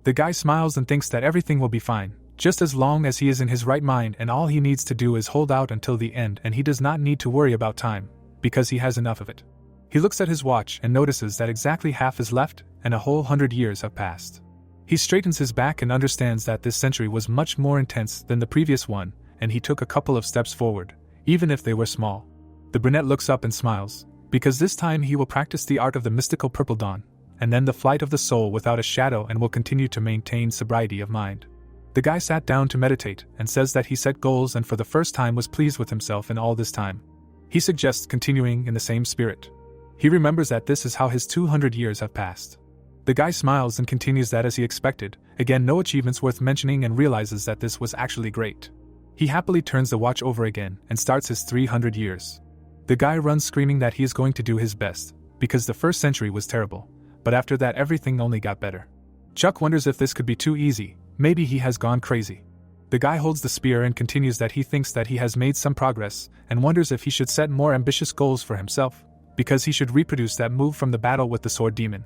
The guy smiles and thinks that everything will be fine, just as long as he is in his right mind, and all he needs to do is hold out until the end, and he does not need to worry about time, because he has enough of it. He looks at his watch and notices that exactly half is left, and a whole 100 years have passed. He straightens his back and understands that this century was much more intense than the previous one, and he took a couple of steps forward, even if they were small. The brunette looks up and smiles, because this time he will practice the art of the mystical purple dawn, and then the flight of the soul without a shadow, and will continue to maintain sobriety of mind. The guy sat down to meditate and says that he set goals and for the first time was pleased with himself in all this time. He suggests continuing in the same spirit. He remembers that this is how his 200 years have passed. The guy smiles and continues that as he expected, again no achievements worth mentioning, and realizes that this was actually great. He happily turns the watch over again and starts his 300 years. The guy runs screaming that he is going to do his best, because the first century was terrible, but after that everything only got better. Chuck wonders if this could be too easy, maybe he has gone crazy. The guy holds the spear and continues that he thinks that he has made some progress, and wonders if he should set more ambitious goals for himself, because he should reproduce that move from the battle with the sword demon.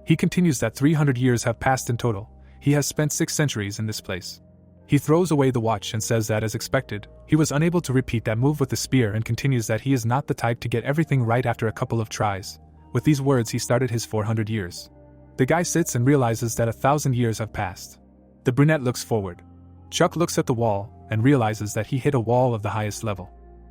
He continues that 300 years have passed in total. He has spent 6 centuries in this place. He throws away the watch and says that as expected, he was unable to repeat that move with the spear, and continues that he is not the type to get everything right after a couple of tries. With these words he started his 400 years. The guy sits and realizes that 1,000 years have passed. The brunette looks forward. Chuck looks at the wall and realizes that he hit a wall of the highest level.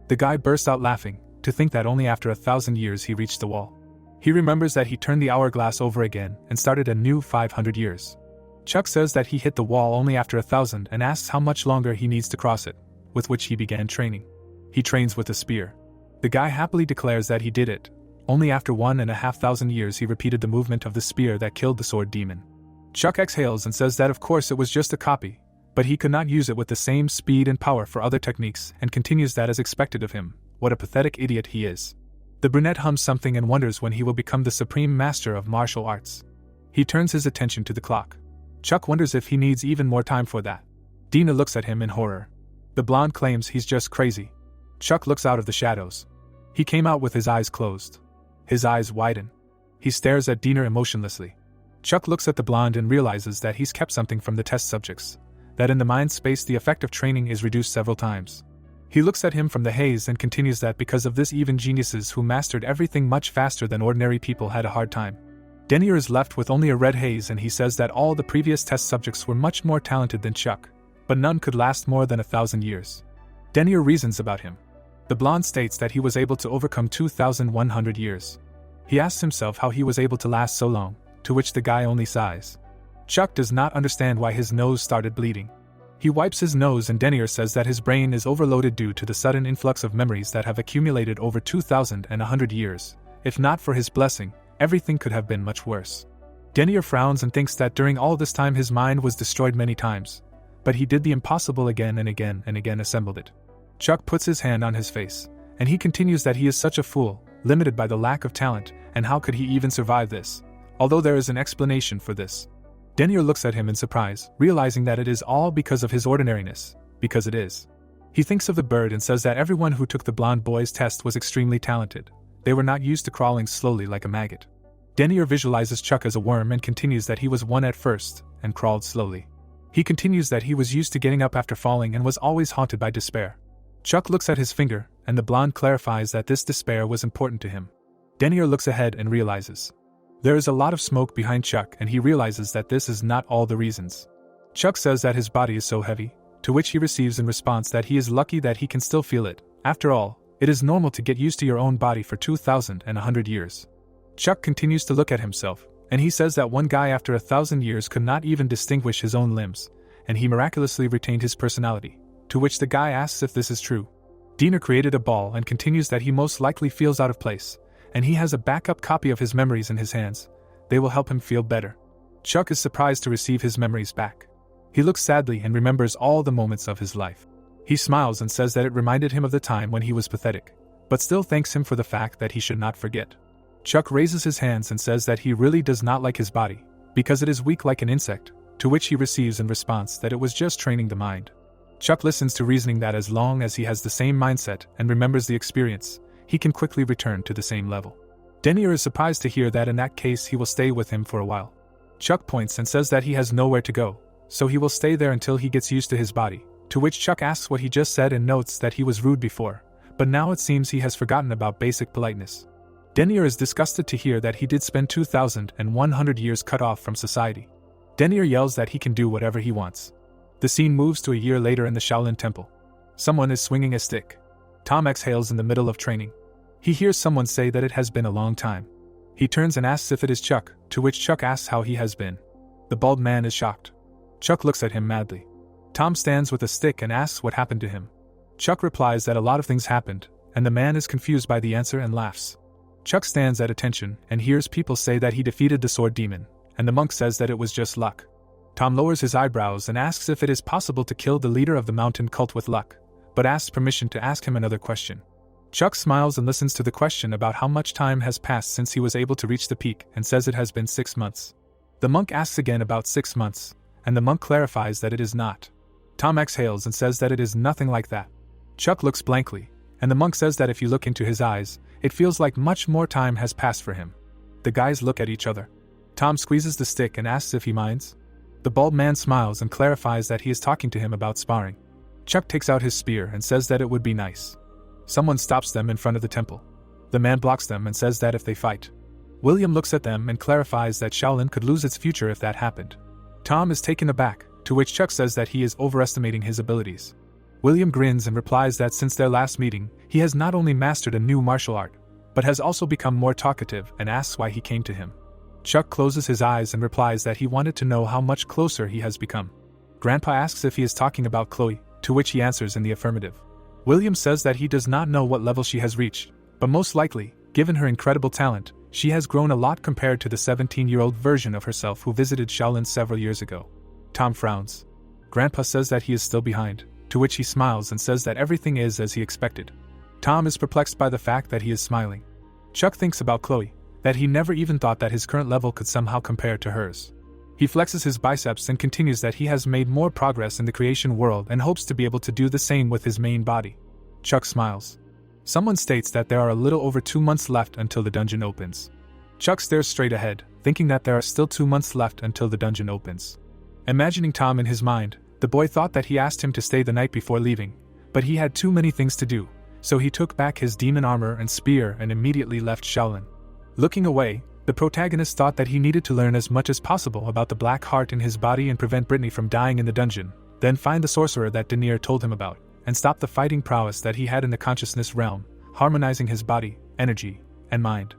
The guy bursts out laughing, to think that only after 1,000 years he reached the wall. He remembers that he turned the hourglass over again and started a new 500 years. Chuck says that he hit the wall only after 1,000 and asks how much longer he needs to cross it, with which he began training. He trains with a spear. The guy happily declares that he did it. Only after 1,500 years he repeated the movement of the spear that killed the sword demon. Chuck exhales and says that of course it was just a copy, but he could not use it with the same speed and power for other techniques, and continues that as expected of him. What a pathetic idiot he is. The brunette hums something and wonders when he will become the supreme master of martial arts. He turns his attention to the clock. Chuck wonders if he needs even more time for that. Dina looks at him in horror. The blonde claims he's just crazy. Chuck looks out of the shadows. He came out with his eyes closed. His eyes widen. He stares at Dina emotionlessly. Chuck looks at the blonde and realizes that he's kept something from the test subjects, that in the mind space the effect of training is reduced several times. He looks at him from the haze and continues that because of this even geniuses who mastered everything much faster than ordinary people had a hard time. Denier is left with only a red haze, and he says that all the previous test subjects were much more talented than Chuck, but none could last more than 1,000 years. Denier reasons about him. The blonde states that he was able to overcome 2,100 years. He asks himself how he was able to last so long, to which the guy only sighs. Chuck does not understand why his nose started bleeding. He wipes his nose, and Denier says that his brain is overloaded due to the sudden influx of memories that have accumulated over 2,100 years. If not for his blessing, everything could have been much worse. Denier frowns and thinks that during all this time his mind was destroyed many times, but he did the impossible again and again and again, assembled it. Chuck puts his hand on his face, and he continues that he is such a fool, limited by the lack of talent, and how could he even survive this? Although there is an explanation for this. Denier looks at him in surprise, realizing that it is all because of his ordinariness, because it is. He thinks of the bird and says that everyone who took the blonde boy's test was extremely talented. They were not used to crawling slowly like a maggot. Denier visualizes Chuck as a worm and continues that he was one at first, and crawled slowly. He continues that he was used to getting up after falling and was always haunted by despair. Chuck looks at his finger, and the blonde clarifies that this despair was important to him. Denier looks ahead and realizes. There is a lot of smoke behind Chuck, and he realizes that this is not all the reasons. Chuck says that his body is so heavy, to which he receives in response that he is lucky that he can still feel it. After all, it is normal to get used to your own body for 2,100 years. Chuck continues to look at himself, and he says that one guy after 1,000 years could not even distinguish his own limbs, and he miraculously retained his personality, to which the guy asks if this is true. Denier created a ball and continues that he most likely feels out of place, and he has a backup copy of his memories in his hands. They will help him feel better. Chuck is surprised to receive his memories back. He looks sadly and remembers all the moments of his life. He smiles and says that it reminded him of the time when he was pathetic, but still thanks him for the fact that he should not forget. Chuck raises his hands and says that he really does not like his body, because it is weak like an insect, to which he receives in response that it was just training the mind. Chuck listens to reasoning that as long as he has the same mindset and remembers the experience, he can quickly return to the same level. Denier is surprised to hear that in that case he will stay with him for a while. Chuck points and says that he has nowhere to go, so he will stay there until he gets used to his body, to which Chuck asks what he just said and notes that he was rude before, but now it seems he has forgotten about basic politeness. Denier is disgusted to hear that he did spend 2,100 years cut off from society. Denier yells that he can do whatever he wants. The scene moves to a year later in the Shaolin Temple. Someone is swinging a stick. Tom exhales in the middle of training. He hears someone say that it has been a long time. He turns and asks if it is Chuck, to which Chuck asks how he has been. The bald man is shocked. Chuck looks at him madly. Tom stands with a stick and asks what happened to him. Chuck replies that a lot of things happened, and the man is confused by the answer and laughs. Chuck stands at attention and hears people say that he defeated the sword demon, and the monk says that it was just luck. Tom lowers his eyebrows and asks if it is possible to kill the leader of the mountain cult with luck, but asks permission to ask him another question. Chuck smiles and listens to the question about how much time has passed since he was able to reach the peak and says it has been 6 months. The monk asks again about 6 months, and the monk clarifies that it is not. Tom exhales and says that it is nothing like that. Chuck looks blankly, and the monk says that if you look into his eyes, it feels like much more time has passed for him. The guys look at each other. Tom squeezes the stick and asks if he minds. The bald man smiles and clarifies that he is talking to him about sparring. Chuck takes out his spear and says that it would be nice. Someone stops them in front of the temple. The man blocks them and says that if they fight. William looks at them and clarifies that Shaolin could lose its future if that happened. Tom is taken aback, to which Chuck says that he is overestimating his abilities. William grins and replies that since their last meeting, he has not only mastered a new martial art, but has also become more talkative and asks why he came to him. Chuck closes his eyes and replies that he wanted to know how much closer he has become. Grandpa asks if he is talking about Chloe, to which he answers in the affirmative. William says that he does not know what level she has reached, but most likely, given her incredible talent, she has grown a lot compared to the 17-year-old version of herself who visited Shaolin several years ago. Tom frowns. Grandpa says that he is still behind, to which he smiles and says that everything is as he expected. Tom is perplexed by the fact that he is smiling. Chuck thinks about Chloe, that he never even thought that his current level could somehow compare to hers. He flexes his biceps and continues that he has made more progress in the creation world and hopes to be able to do the same with his main body. Chuck smiles. Someone states that there are a little over 2 months left until the dungeon opens. Chuck stares straight ahead, thinking that there are still 2 months left until the dungeon opens. Imagining Tom in his mind, the boy thought that he asked him to stay the night before leaving, but he had too many things to do, so he took back his demon armor and spear and immediately left Shaolin. Looking away, the protagonist thought that he needed to learn as much as possible about the black heart in his body and prevent Brittany from dying in the dungeon, then find the sorcerer that Denier told him about, and stop the fighting prowess that he had in the consciousness realm, harmonizing his body, energy, and mind.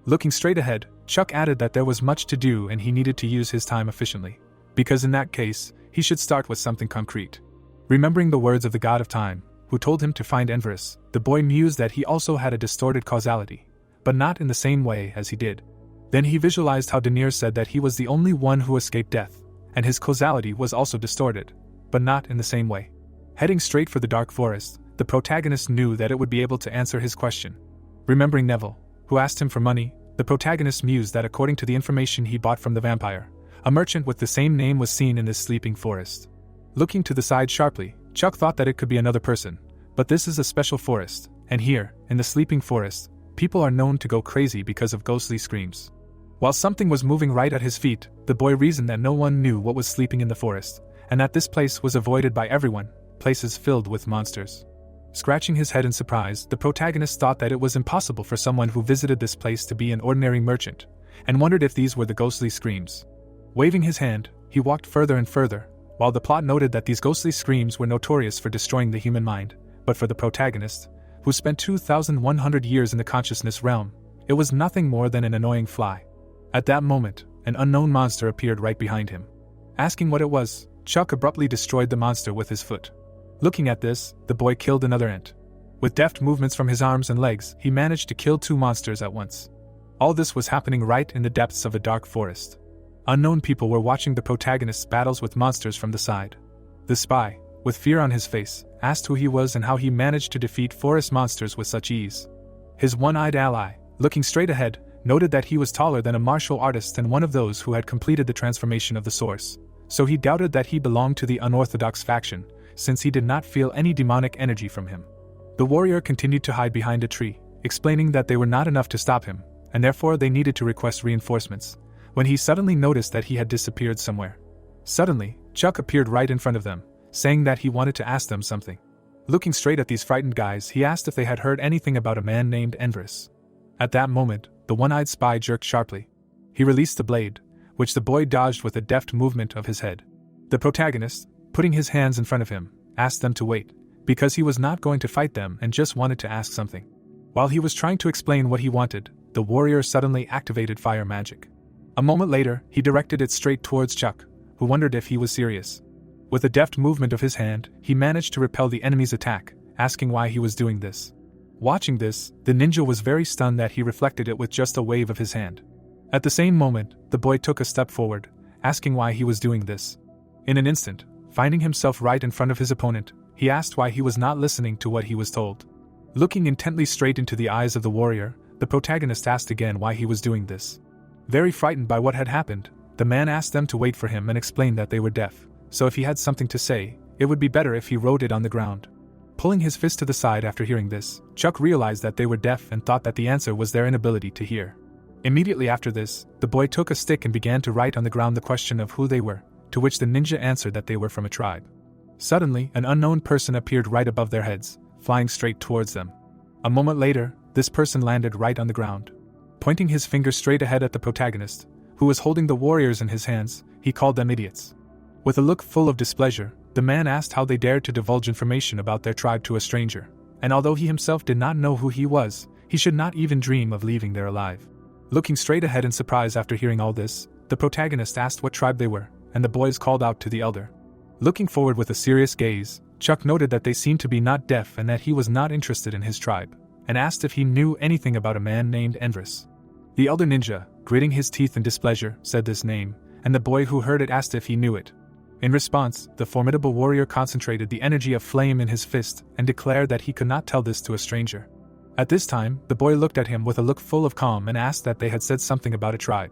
Looking straight ahead, Chuck added that there was much to do and he needed to use his time efficiently, because in that case, he should start with something concrete. Remembering the words of the god of time, who told him to find Enverus, the boy mused that he also had a distorted causality, but not in the same way as he did. Then he visualized how Denier said that he was the only one who escaped death, and his causality was also distorted, but not in the same way. Heading straight for the dark forest, the protagonist knew that it would be able to answer his question. Remembering Neville, who asked him for money, the protagonist mused that according to the information he bought from the vampire, a merchant with the same name was seen in this sleeping forest. Looking to the side sharply, Chuck thought that it could be another person, but this is a special forest, and here, in the sleeping forest, people are known to go crazy because of ghostly screams. While something was moving right at his feet, the boy reasoned that no one knew what was sleeping in the forest, and that this place was avoided by everyone, places filled with monsters. Scratching his head in surprise, the protagonist thought that it was impossible for someone who visited this place to be an ordinary merchant, and wondered if these were the ghostly screams. Waving his hand, he walked further and further, while the plot noted that these ghostly screams were notorious for destroying the human mind, but for the protagonist, who spent 2,100 years in the consciousness realm, it was nothing more than an annoying fly. At that moment, an unknown monster appeared right behind him. Asking what it was, Chuck abruptly destroyed the monster with his foot. Looking at this, the boy killed another ant. With deft movements from his arms and legs, he managed to kill 2 monsters at once. All this was happening right in the depths of a dark forest. Unknown people were watching the protagonist's battles with monsters from the side. The spy, with fear on his face, asked who he was and how he managed to defeat forest monsters with such ease. His one-eyed ally, looking straight ahead, noted that he was taller than a martial artist and one of those who had completed the transformation of the source, so he doubted that he belonged to the unorthodox faction, since he did not feel any demonic energy from him. The warrior continued to hide behind a tree, explaining that they were not enough to stop him, and therefore they needed to request reinforcements, when he suddenly noticed that he had disappeared somewhere. Suddenly, Chuck appeared right in front of them, saying that he wanted to ask them something. Looking straight at these frightened guys, he asked if they had heard anything about a man named Enverus. At that moment, the one-eyed spy jerked sharply. He released the blade, which the boy dodged with a deft movement of his head. The protagonist, putting his hands in front of him, asked them to wait, because he was not going to fight them and just wanted to ask something. While he was trying to explain what he wanted, the warrior suddenly activated fire magic. A moment later, he directed it straight towards Chuck, who wondered if he was serious. With a deft movement of his hand, he managed to repel the enemy's attack, asking why he was doing this. Watching this, the ninja was very stunned that he reflected it with just a wave of his hand. At the same moment, the boy took a step forward, asking why he was doing this. In an instant, finding himself right in front of his opponent, he asked why he was not listening to what he was told. Looking intently straight into the eyes of the warrior, the protagonist asked again why he was doing this. Very frightened by what had happened, the man asked them to wait for him and explained that they were deaf, so if he had something to say, it would be better if he wrote it on the ground. Pulling his fist to the side after hearing this, Chuck realized that they were deaf and thought that the answer was their inability to hear. Immediately after this, the boy took a stick and began to write on the ground the question of who they were, to which the ninja answered that they were from a tribe. Suddenly, an unknown person appeared right above their heads, flying straight towards them. A moment later, this person landed right on the ground. Pointing his finger straight ahead at the protagonist, who was holding the warriors in his hands, he called them idiots. With a look full of displeasure, the man asked how they dared to divulge information about their tribe to a stranger, and although he himself did not know who he was, he should not even dream of leaving there alive. Looking straight ahead in surprise after hearing all this, the protagonist asked what tribe they were, and the boys called out to the elder. Looking forward with a serious gaze, Chuck noted that they seemed to be not deaf and that he was not interested in his tribe, and asked if he knew anything about a man named Enverus. The elder ninja, gritting his teeth in displeasure, said this name, and the boy who heard it asked if he knew it. In response, the formidable warrior concentrated the energy of flame in his fist and declared that he could not tell this to a stranger. At this time, the boy looked at him with a look full of calm and asked that they had said something about a tribe.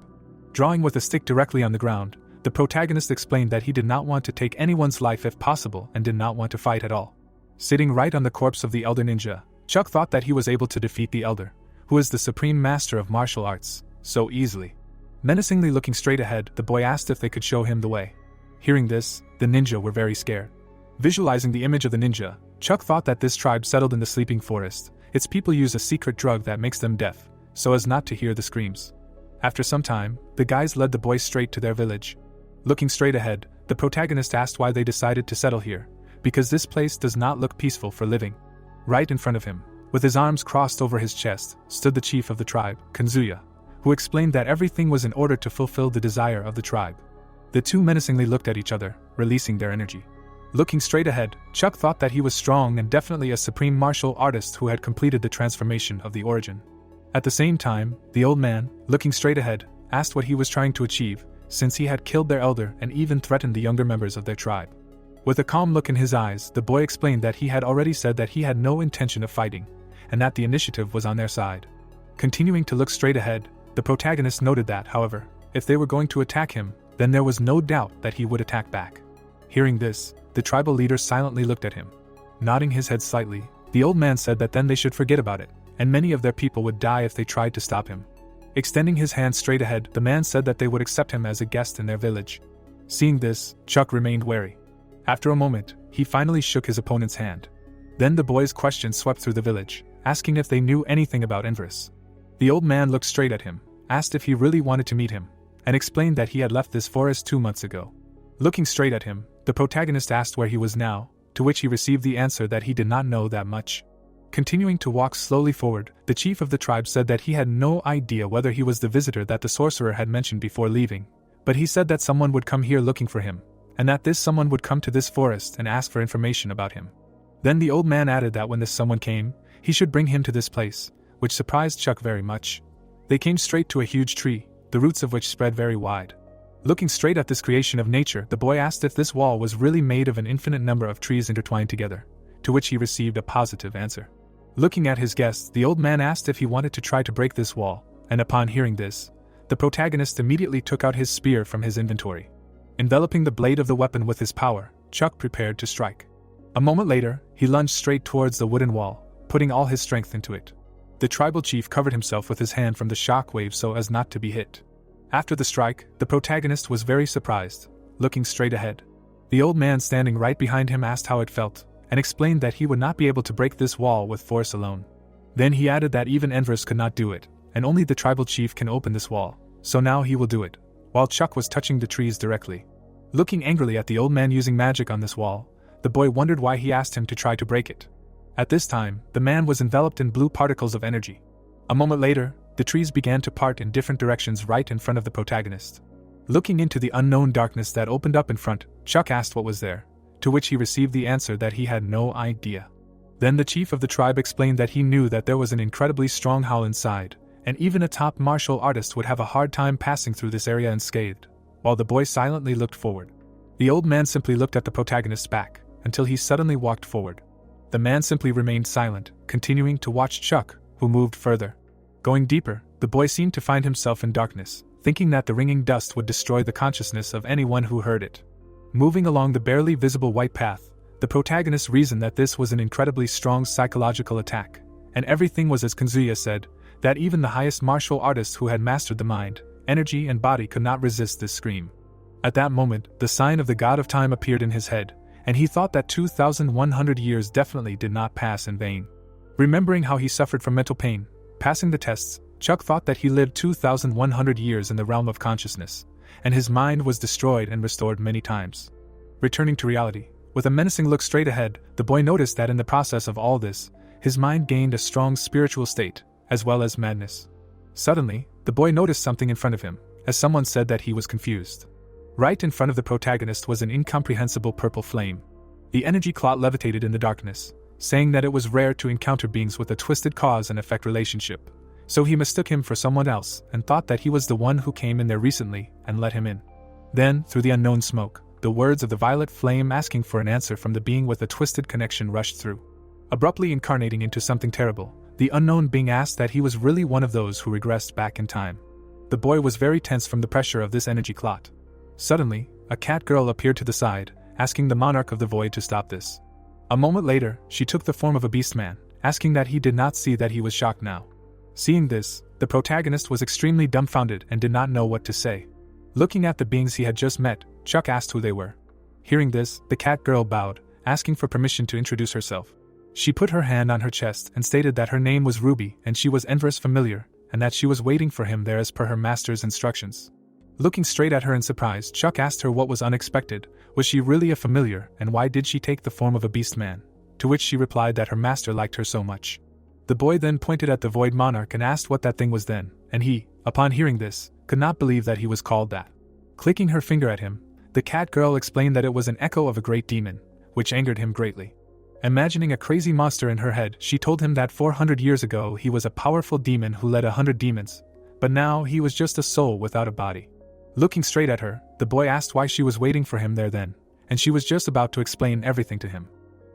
Drawing with a stick directly on the ground, the protagonist explained that he did not want to take anyone's life if possible and did not want to fight at all. Sitting right on the corpse of the elder ninja, Chuck thought that he was able to defeat the elder, who is the supreme master of martial arts, so easily. Menacingly looking straight ahead, the boy asked if they could show him the way. Hearing this, the ninja were very scared. Visualizing the image of the ninja, Chuck thought that this tribe settled in the sleeping forest. Its people use a secret drug that makes them deaf, so as not to hear the screams. After some time, the guys led the boys straight to their village. Looking straight ahead, the protagonist asked why they decided to settle here, because this place does not look peaceful for living. Right in front of him, with his arms crossed over his chest, stood the chief of the tribe, Kanzuya, who explained that everything was in order to fulfill the desire of the tribe. The two menacingly looked at each other, releasing their energy. Looking straight ahead, Chuck thought that he was strong and definitely a supreme martial artist who had completed the transformation of the origin. At the same time, the old man, looking straight ahead, asked what he was trying to achieve, since he had killed their elder and even threatened the younger members of their tribe. With a calm look in his eyes, the boy explained that he had already said that he had no intention of fighting, and that the initiative was on their side. Continuing to look straight ahead, the protagonist noted that, however, if they were going to attack him, then there was no doubt that he would attack back. Hearing this, the tribal leader silently looked at him. Nodding his head slightly, the old man said that then they should forget about it, and many of their people would die if they tried to stop him. Extending his hand straight ahead, the man said that they would accept him as a guest in their village. Seeing this, Chuck remained wary. After a moment, he finally shook his opponent's hand. Then the boy's questions swept through the village, asking if they knew anything about Enverus. The old man looked straight at him, asked if he really wanted to meet him, and explained that he had left this forest 2 months ago. Looking straight at him, the protagonist asked where he was now, to which he received the answer that he did not know that much. Continuing to walk slowly forward, the chief of the tribe said that he had no idea whether he was the visitor that the sorcerer had mentioned before leaving, but he said that someone would come here looking for him, and that this someone would come to this forest and ask for information about him. Then the old man added that when this someone came, he should bring him to this place, which surprised Chuck very much. They came straight to a huge tree, the roots of which spread very wide. Looking straight at this creation of nature, the boy asked if this wall was really made of an infinite number of trees intertwined together, to which he received a positive answer. Looking at his guest, the old man asked if he wanted to try to break this wall, and upon hearing this, the protagonist immediately took out his spear from his inventory. Enveloping the blade of the weapon with his power, Chuck prepared to strike. A moment later, he lunged straight towards the wooden wall, putting all his strength into it. The tribal chief covered himself with his hand from the shock wave so as not to be hit. After the strike, the protagonist was very surprised, looking straight ahead. The old man standing right behind him asked how it felt, and explained that he would not be able to break this wall with force alone. Then he added that even Enverus could not do it, and only the tribal chief can open this wall, so now he will do it, while Chuck was touching the trees directly. Looking angrily at the old man using magic on this wall, the boy wondered why he asked him to try to break it. At this time, the man was enveloped in blue particles of energy. A moment later, the trees began to part in different directions right in front of the protagonist. Looking into the unknown darkness that opened up in front, Chuck asked what was there, to which he received the answer that he had no idea. Then the chief of the tribe explained that he knew that there was an incredibly strong howl inside, and even a top martial artist would have a hard time passing through this area unscathed, while the boy silently looked forward. The old man simply looked at the protagonist's back, until he suddenly walked forward. The man simply remained silent, continuing to watch Chuck, who moved further. Going deeper, the boy seemed to find himself in darkness, thinking that the ringing dust would destroy the consciousness of anyone who heard it. Moving along the barely visible white path, the protagonist reasoned that this was an incredibly strong psychological attack, and everything was as Kanzuya said, that even the highest martial artists who had mastered the mind, energy and body could not resist this scream. At that moment, the sign of the god of time appeared in his head, and he thought that 2,100 years definitely did not pass in vain. Remembering how he suffered from mental pain, passing the tests, Chuck thought that he lived 2,100 years in the realm of consciousness, and his mind was destroyed and restored many times. Returning to reality, with a menacing look straight ahead, the boy noticed that in the process of all this, his mind gained a strong spiritual state, as well as madness. Suddenly, the boy noticed something in front of him, as someone said that he was confused. Right in front of the protagonist was an incomprehensible purple flame. The energy clot levitated in the darkness, saying that it was rare to encounter beings with a twisted cause and effect relationship. So he mistook him for someone else and thought that he was the one who came in there recently and let him in. Then, through the unknown smoke, the words of the violet flame asking for an answer from the being with a twisted connection rushed through. Abruptly incarnating into something terrible, the unknown being asked that he was really one of those who regressed back in time. The boy was very tense from the pressure of this energy clot. Suddenly, a cat girl appeared to the side, asking the monarch of the void to stop this. A moment later, she took the form of a beast man, asking that he did not see that he was shocked now. Seeing this, the protagonist was extremely dumbfounded and did not know what to say. Looking at the beings he had just met, Chuck asked who they were. Hearing this, the cat girl bowed, asking for permission to introduce herself. She put her hand on her chest and stated that her name was Ruby and she was Enver's familiar, and that she was waiting for him there as per her master's instructions. Looking straight at her in surprise, Chuck asked her what was unexpected, was she really a familiar, and why did she take the form of a beast man? To which she replied that her master liked her so much. The boy then pointed at the void monarch and asked what that thing was then, and he, upon hearing this, could not believe that he was called that. Clicking her finger at him, the cat girl explained that it was an echo of a great demon, which angered him greatly. Imagining a crazy monster in her head, she told him that 400 years ago he was a powerful demon who led 100 demons, but now he was just a soul without a body. Looking straight at her, the boy asked why she was waiting for him there then, and she was just about to explain everything to him.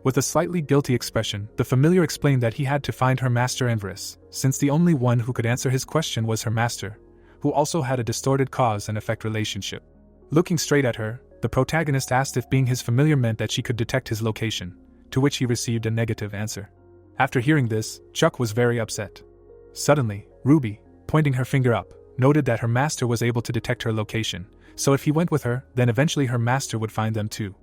With a slightly guilty expression, the familiar explained that he had to find her master Zenovis, since the only one who could answer his question was her master, who also had a distorted cause and effect relationship. Looking straight at her, the protagonist asked if being his familiar meant that she could detect his location, to which he received a negative answer. After hearing this, Chuck was very upset. Suddenly, Ruby, pointing her finger up, noted that her master was able to detect her location, so if he went with her, then eventually her master would find them too.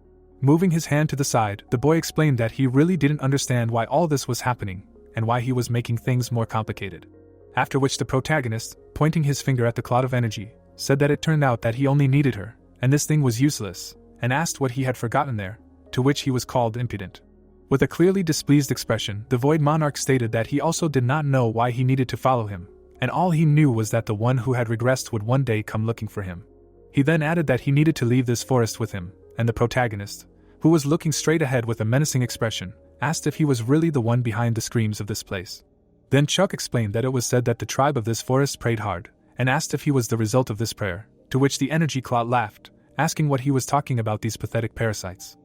Moving his hand to the side, the boy explained that he really didn't understand why all this was happening, and why he was making things more complicated. After which the protagonist, pointing his finger at the cloud of energy, said that it turned out that he only needed her, and this thing was useless, and asked what he had forgotten there, to which he was called impudent. With a clearly displeased expression, the Void Monarch stated that he also did not know why he needed to follow him, and all he knew was that the one who had regressed would one day come looking for him. He then added that he needed to leave this forest with him, and the protagonist, who was looking straight ahead with a menacing expression, asked if he was really the one behind the screams of this place. Then Chuck explained that it was said that the tribe of this forest prayed hard, and asked if he was the result of this prayer, to which the energy clot laughed, asking what he was talking about these pathetic parasites.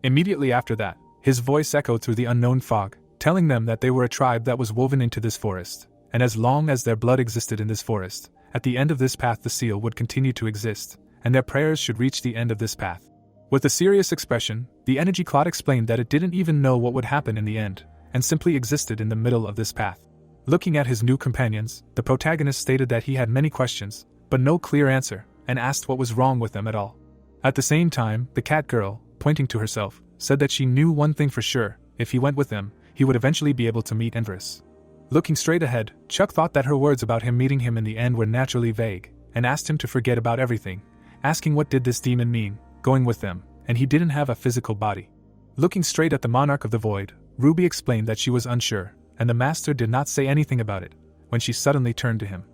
Immediately after that, his voice echoed through the unknown fog, telling them that they were a tribe that was woven into this forest, and as long as their blood existed in this forest, at the end of this path the seal would continue to exist, and their prayers should reach the end of this path. With a serious expression, the energy clot explained that it didn't even know what would happen in the end, and simply existed in the middle of this path. Looking at his new companions, the protagonist stated that he had many questions, but no clear answer, and asked what was wrong with them at all. At the same time, the cat girl, pointing to herself, said that she knew one thing for sure: if he went with them, he would eventually be able to meet Zenovis. Looking straight ahead, Chuck thought that her words about him meeting him in the end were naturally vague, and asked him to forget about everything, asking what did this demon mean, going with them, and he didn't have a physical body. Looking straight at the monarch of the void, Ruby explained that she was unsure, and the master did not say anything about it, when she suddenly turned to him.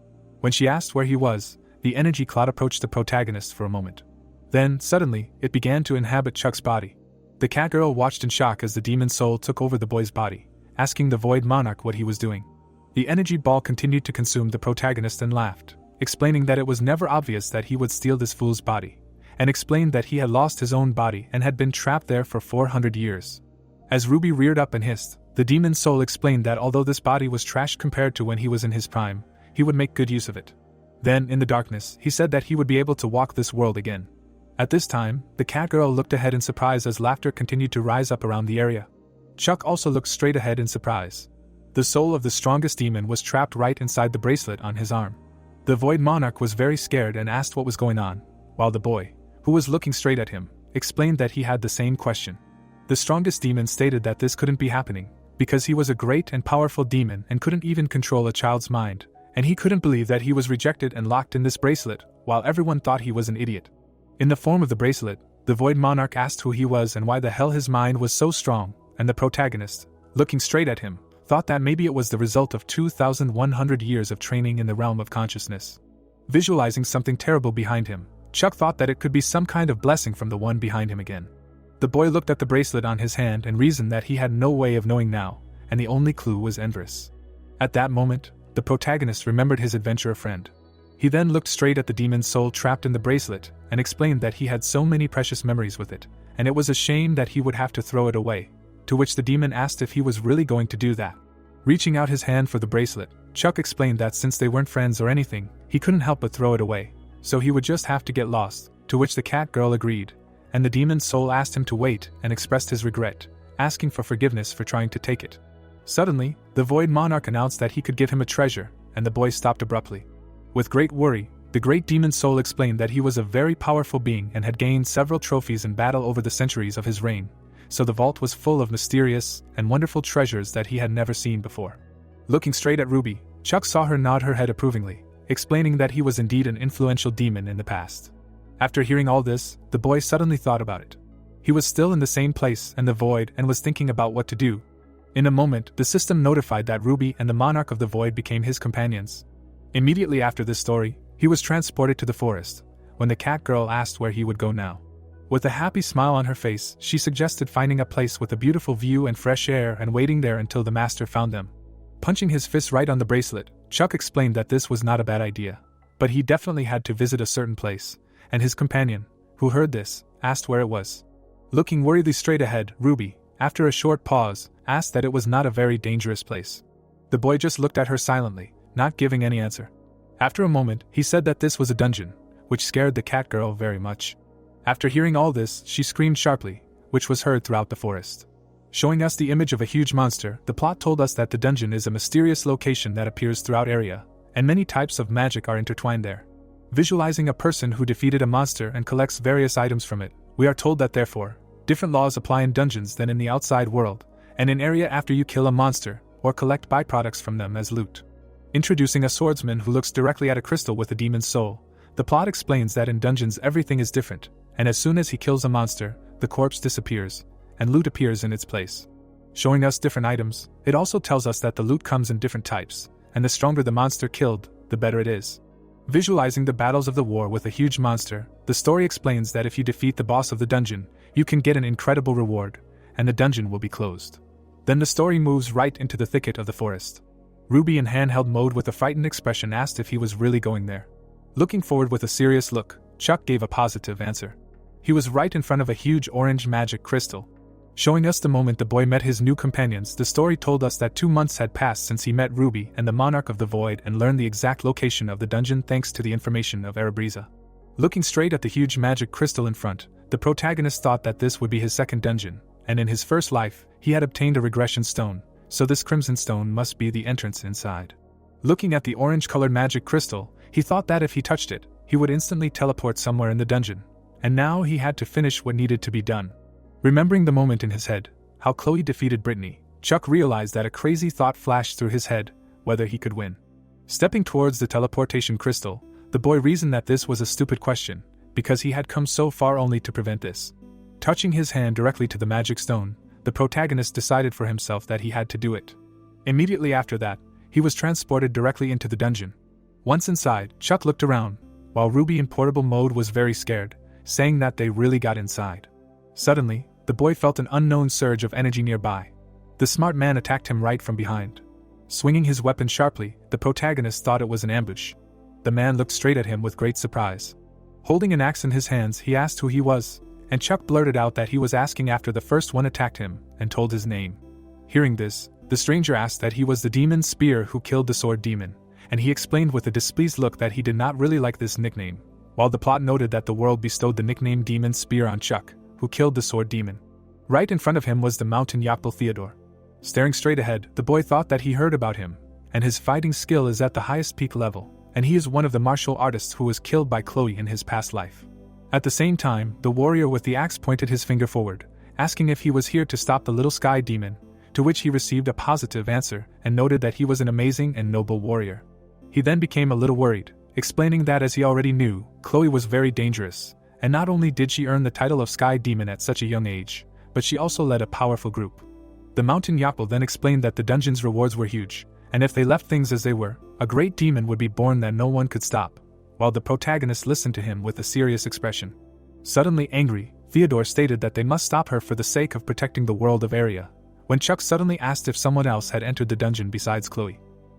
When she asked where he was, the energy cloud approached the protagonist for a moment. Then, suddenly, it began to inhabit Chuck's body. The cat girl watched in shock as the demon soul took over the boy's body, asking the void monarch what he was doing. The energy ball continued to consume the protagonist and laughed, explaining that it was never obvious that he would steal this fool's body, and explained that he had lost his own body and had been trapped there for 400 years. As Ruby reared up and hissed, the demon soul explained that although this body was trash compared to when he was in his prime, he would make good use of it. Then, in the darkness, he said that he would be able to walk this world again. At this time, the cat girl looked ahead in surprise as laughter continued to rise up around the area. Chuck also looked straight ahead in surprise. The soul of the strongest demon was trapped right inside the bracelet on his arm. The Void Monarch was very scared and asked what was going on, while the boy, who was looking straight at him, explained that he had the same question. The strongest demon stated that this couldn't be happening, because he was a great and powerful demon and couldn't even control a child's mind, and he couldn't believe that he was rejected and locked in this bracelet, while everyone thought he was an idiot. In the form of the bracelet, the Void Monarch asked who he was and why the hell his mind was so strong, and the protagonist, looking straight at him, thought that maybe it was the result of 2,100 years of training in the realm of consciousness. Visualizing something terrible behind him, Chuck thought that it could be some kind of blessing from the one behind him again. The boy looked at the bracelet on his hand and reasoned that he had no way of knowing now, and the only clue was Zenovis. At that moment, the protagonist remembered his adventurer friend. He then looked straight at the demon's soul trapped in the bracelet, and explained that he had so many precious memories with it, and it was a shame that he would have to throw it away, to which the demon asked if he was really going to do that. Reaching out his hand for the bracelet, Chuck explained that since they weren't friends or anything, he couldn't help but throw it away, so he would just have to get lost, to which the cat girl agreed, and the demon's soul asked him to wait and expressed his regret, asking for forgiveness for trying to take it. Suddenly, the Void Monarch announced that he could give him a treasure, and the boy stopped abruptly. With great worry, the great demon soul explained that he was a very powerful being and had gained several trophies in battle over the centuries of his reign, so the vault was full of mysterious and wonderful treasures that he had never seen before. Looking straight at Ruby, Chuck saw her nod her head approvingly, explaining that he was indeed an influential demon in the past. After hearing all this, the boy suddenly thought about it. He was still in the same place and the void and was thinking about what to do. In a moment, the system notified that Ruby and the Monarch of the Void became his companions. Immediately after this story, he was transported to the forest, when the cat girl asked where he would go now. With a happy smile on her face, she suggested finding a place with a beautiful view and fresh air and waiting there until the master found them. Punching his fist right on the bracelet, Chuck explained that this was not a bad idea, but he definitely had to visit a certain place, and his companion, who heard this, asked where it was. Looking worriedly straight ahead, Ruby, after a short pause, asked that it was not a very dangerous place. The boy just looked at her silently, not giving any answer. After a moment, he said that this was a dungeon, which scared the cat girl very much. After hearing all this, she screamed sharply, which was heard throughout the forest. Showing us the image of a huge monster, the plot told us that the dungeon is a mysterious location that appears throughout area, and many types of magic are intertwined there. Visualizing a person who defeated a monster and collects various items from it, we are told that therefore, different laws apply in dungeons than in the outside world, and in area after you kill a monster, or collect byproducts from them as loot. Introducing a swordsman who looks directly at a crystal with a demon's soul, the plot explains that in dungeons everything is different, and as soon as he kills a monster, the corpse disappears, and loot appears in its place. Showing us different items, it also tells us that the loot comes in different types, and the stronger the monster killed, the better it is. Visualizing the battles of the war with a huge monster, the story explains that if you defeat the boss of the dungeon, you can get an incredible reward, and the dungeon will be closed. Then the story moves right into the thicket of the forest. Ruby in handheld mode with a frightened expression asked if he was really going there. Looking forward with a serious look, Chuck gave a positive answer. He was right in front of a huge orange magic crystal. Showing us the moment the boy met his new companions, the story told us that 2 months had passed since he met Ruby and the Monarch of the Void and learned the exact location of the dungeon thanks to the information of Erebriza. Looking straight at the huge magic crystal in front, the protagonist thought that this would be his second dungeon, and in his first life, he had obtained a regression stone, so this crimson stone must be the entrance inside. Looking at the orange-colored magic crystal, he thought that if he touched it, he would instantly teleport somewhere in the dungeon, and now he had to finish what needed to be done. Remembering the moment in his head, how Chloe defeated Brittany, Chuck realized that a crazy thought flashed through his head, whether he could win. Stepping towards the teleportation crystal, the boy reasoned that this was a stupid question, because he had come so far only to prevent this. Touching his hand directly to the magic stone, the protagonist decided for himself that he had to do it. Immediately after that, he was transported directly into the dungeon. Once inside, Chuck looked around, while Ruby in portable mode was very scared, saying that they really got inside. Suddenly, the boy felt an unknown surge of energy nearby. The smart man attacked him right from behind. Swinging his weapon sharply, the protagonist thought it was an ambush. The man looked straight at him with great surprise. Holding an axe in his hands, he asked who he was, and Chuck blurted out that he was asking after the first one attacked him, and told his name. Hearing this, the stranger asked that he was the demon Spear who killed the sword demon, and he explained with a displeased look that he did not really like this nickname, while the plot noted that the world bestowed the nickname Demon Spear on Chuck, who killed the sword demon. Right in front of him was the mountain Yakbal Theodore. Staring straight ahead, the boy thought that he heard about him, and his fighting skill is at the highest peak level, and he is one of the martial artists who was killed by Chloe in his past life. At the same time, the warrior with the axe pointed his finger forward, asking if he was here to stop the little sky demon, to which he received a positive answer and noted that he was an amazing and noble warrior. He then became a little worried, explaining that as he already knew, Chloe was very dangerous, and not only did she earn the title of Sky Demon at such a young age, but she also led a powerful group. The Mountain Yakbal then explained that the dungeon's rewards were huge, and if they left things as they were, a great demon would be born that no one could stop, while the protagonist listened to him with a serious expression. Suddenly angry, Theodore stated that they must stop her for the sake of protecting the world of Area, when Chuck suddenly asked if someone else had entered the dungeon besides Chloe.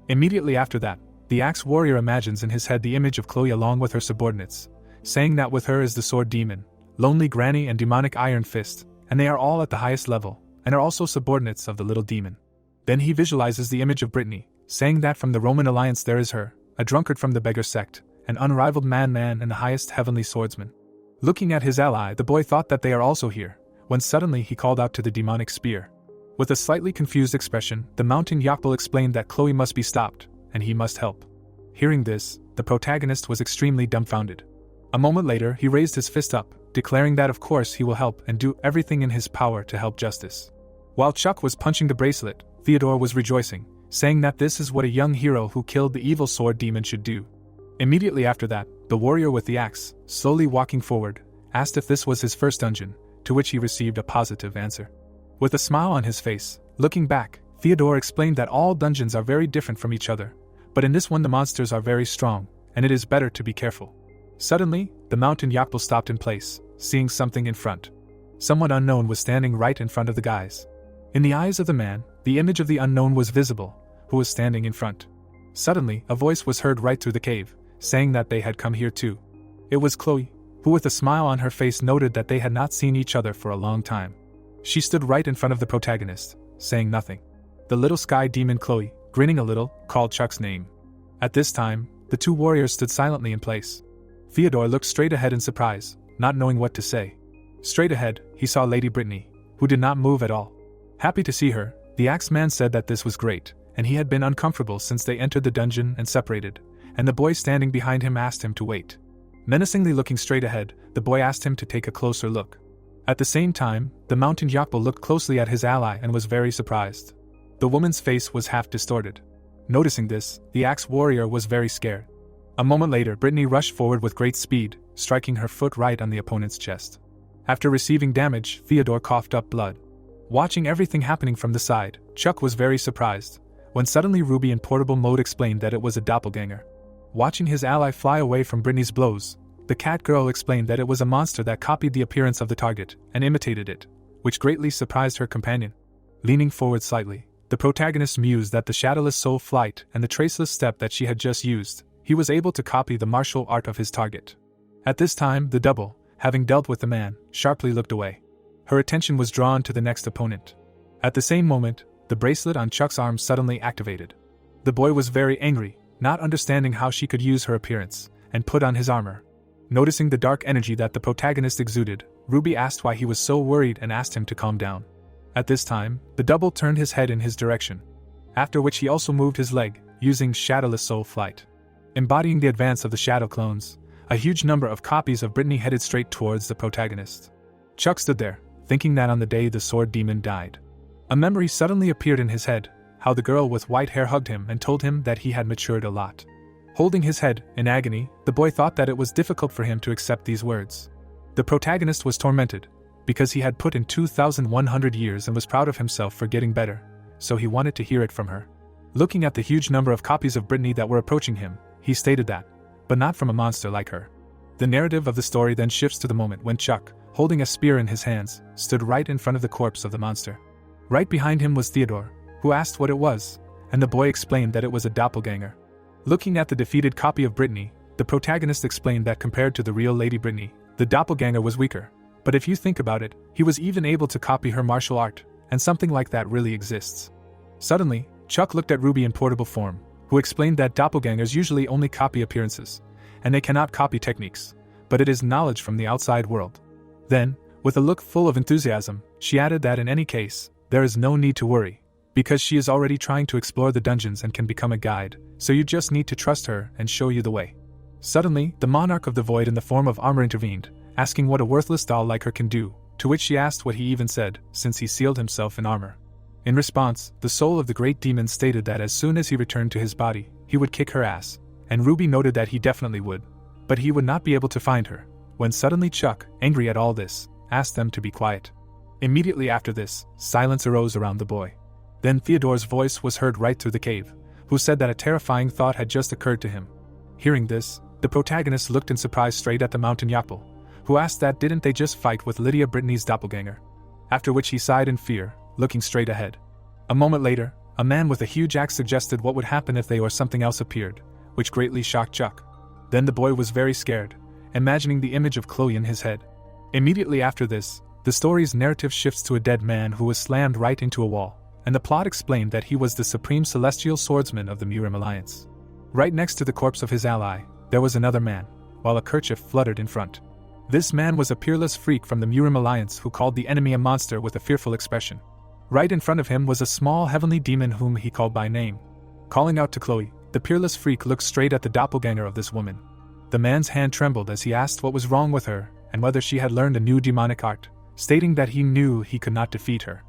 Immediately after that, the axe warrior imagines in his head the image of Chloe along with her subordinates, saying that with her is the sword demon, lonely granny and demonic iron fist, and they are all at the highest level, and are also subordinates of the little demon. Then he visualizes the image of Brittany, saying that from the Roman alliance there is her, a drunkard from the beggar sect, an unrivaled man and the highest heavenly swordsman. Looking at his ally, the boy thought that they are also here, when suddenly he called out to the demonic spear. With a slightly confused expression, the Mountain Yakbal explained that Chloe must be stopped, and he must help. Hearing this, the protagonist was extremely dumbfounded. A moment later, he raised his fist up, declaring that of course he will help and do everything in his power to help justice. While Chuck was punching the bracelet, Theodore was rejoicing, saying that this is what a young hero who killed the evil sword demon should do. Immediately after that, the warrior with the axe, slowly walking forward, asked if this was his first dungeon, to which he received a positive answer. With a smile on his face, looking back, Theodore explained that all dungeons are very different from each other, but in this one the monsters are very strong, and it is better to be careful. Suddenly, the Mountain Yakbal stopped in place, seeing something in front. Someone unknown was standing right in front of the guys. In the eyes of the man, the image of the unknown was visible, who was standing in front. Suddenly, a voice was heard right through the cave, saying that they had come here too. It was Chloe, who with a smile on her face noted that they had not seen each other for a long time. She stood right in front of the protagonist, saying nothing. The little sky demon Chloe, grinning a little, called Chuck's name. At this time, the two warriors stood silently in place. Theodore looked straight ahead in surprise, not knowing what to say. Straight ahead, he saw Lady Brittany, who did not move at all. Happy to see her, the axeman said that this was great, and he had been uncomfortable since they entered the dungeon and separated, and the boy standing behind him asked him to wait. Menacingly looking straight ahead, the boy asked him to take a closer look. At the same time, the mountain Yakpo looked closely at his ally and was very surprised. The woman's face was half distorted. Noticing this, the axe warrior was very scared. A moment later, Brittany rushed forward with great speed, striking her foot right on the opponent's chest. After receiving damage, Theodore coughed up blood. Watching everything happening from the side, Chuck was very surprised, when suddenly Ruby in portable mode explained that it was a doppelganger. Watching his ally fly away from Brittany's blows, the cat girl explained that it was a monster that copied the appearance of the target and imitated it, which greatly surprised her companion. Leaning forward slightly, the protagonist mused that the shadowless soul flight and the traceless step that she had just used, he was able to copy the martial art of his target. At this time, the double, having dealt with the man, sharply looked away. Her attention was drawn to the next opponent. At the same moment, the bracelet on Chuck's arm suddenly activated. The boy was very angry, not understanding how she could use her appearance, and put on his armor. Noticing the dark energy that the protagonist exuded, Ruby asked why he was so worried and asked him to calm down. At this time, the double turned his head in his direction, after which he also moved his leg, using Shadowless Soul Flight. Embodying the advance of the Shadow clones, a huge number of copies of Brittany headed straight towards the protagonist. Chuck stood there, thinking that on the day the sword demon died, a memory suddenly appeared in his head, how the girl with white hair hugged him and told him that he had matured a lot. Holding his head, in agony, the boy thought that it was difficult for him to accept these words. The protagonist was tormented, because he had put in 2,100 years and was proud of himself for getting better, so he wanted to hear it from her. Looking at the huge number of copies of Brittany that were approaching him, he stated that, but not from a monster like her. The narrative of the story then shifts to the moment when Chuck, holding a spear in his hands, stood right in front of the corpse of the monster. Right behind him was Theodore, who asked what it was, and the boy explained that it was a doppelganger. Looking at the defeated copy of Brittany, the protagonist explained that compared to the real Lady Brittany, the doppelganger was weaker, but if you think about it, he was even able to copy her martial art, and something like that really exists. Suddenly, Chuck looked at Ruby in portable form, who explained that doppelgangers usually only copy appearances, and they cannot copy techniques, but it is knowledge from the outside world. Then, with a look full of enthusiasm, she added that in any case, there is no need to worry, because she is already trying to explore the dungeons and can become a guide, so you just need to trust her and show you the way. Suddenly, the monarch of the void in the form of armor intervened, asking what a worthless doll like her can do, to which she asked what he even said, since he sealed himself in armor. In response, the soul of the great demon stated that as soon as he returned to his body, he would kick her ass, and Ruby noted that he definitely would, but he would not be able to find her, when suddenly Chuck, angry at all this, asked them to be quiet. Immediately after this, silence arose around the boy. Then Theodore's voice was heard right through the cave, who said that a terrifying thought had just occurred to him. Hearing this, the protagonist looked in surprise straight at the mountain Yapple, who asked that didn't they just fight with Lydia Brittany's doppelganger? After which he sighed in fear, looking straight ahead. A moment later, a man with a huge axe suggested what would happen if they or something else appeared, which greatly shocked Chuck. Then the boy was very scared, imagining the image of Chloe in his head. Immediately after this, the story's narrative shifts to a dead man who was slammed right into a wall, and the plot explained that he was the supreme celestial swordsman of the Murim Alliance. Right next to the corpse of his ally, there was another man, while a kerchief fluttered in front. This man was a peerless freak from the Murim Alliance who called the enemy a monster with a fearful expression. Right in front of him was a small heavenly demon whom he called by name. Calling out to Chloe, the peerless freak looked straight at the doppelganger of this woman. The man's hand trembled as he asked what was wrong with her, and whether she had learned a new demonic art, stating that he knew he could not defeat her.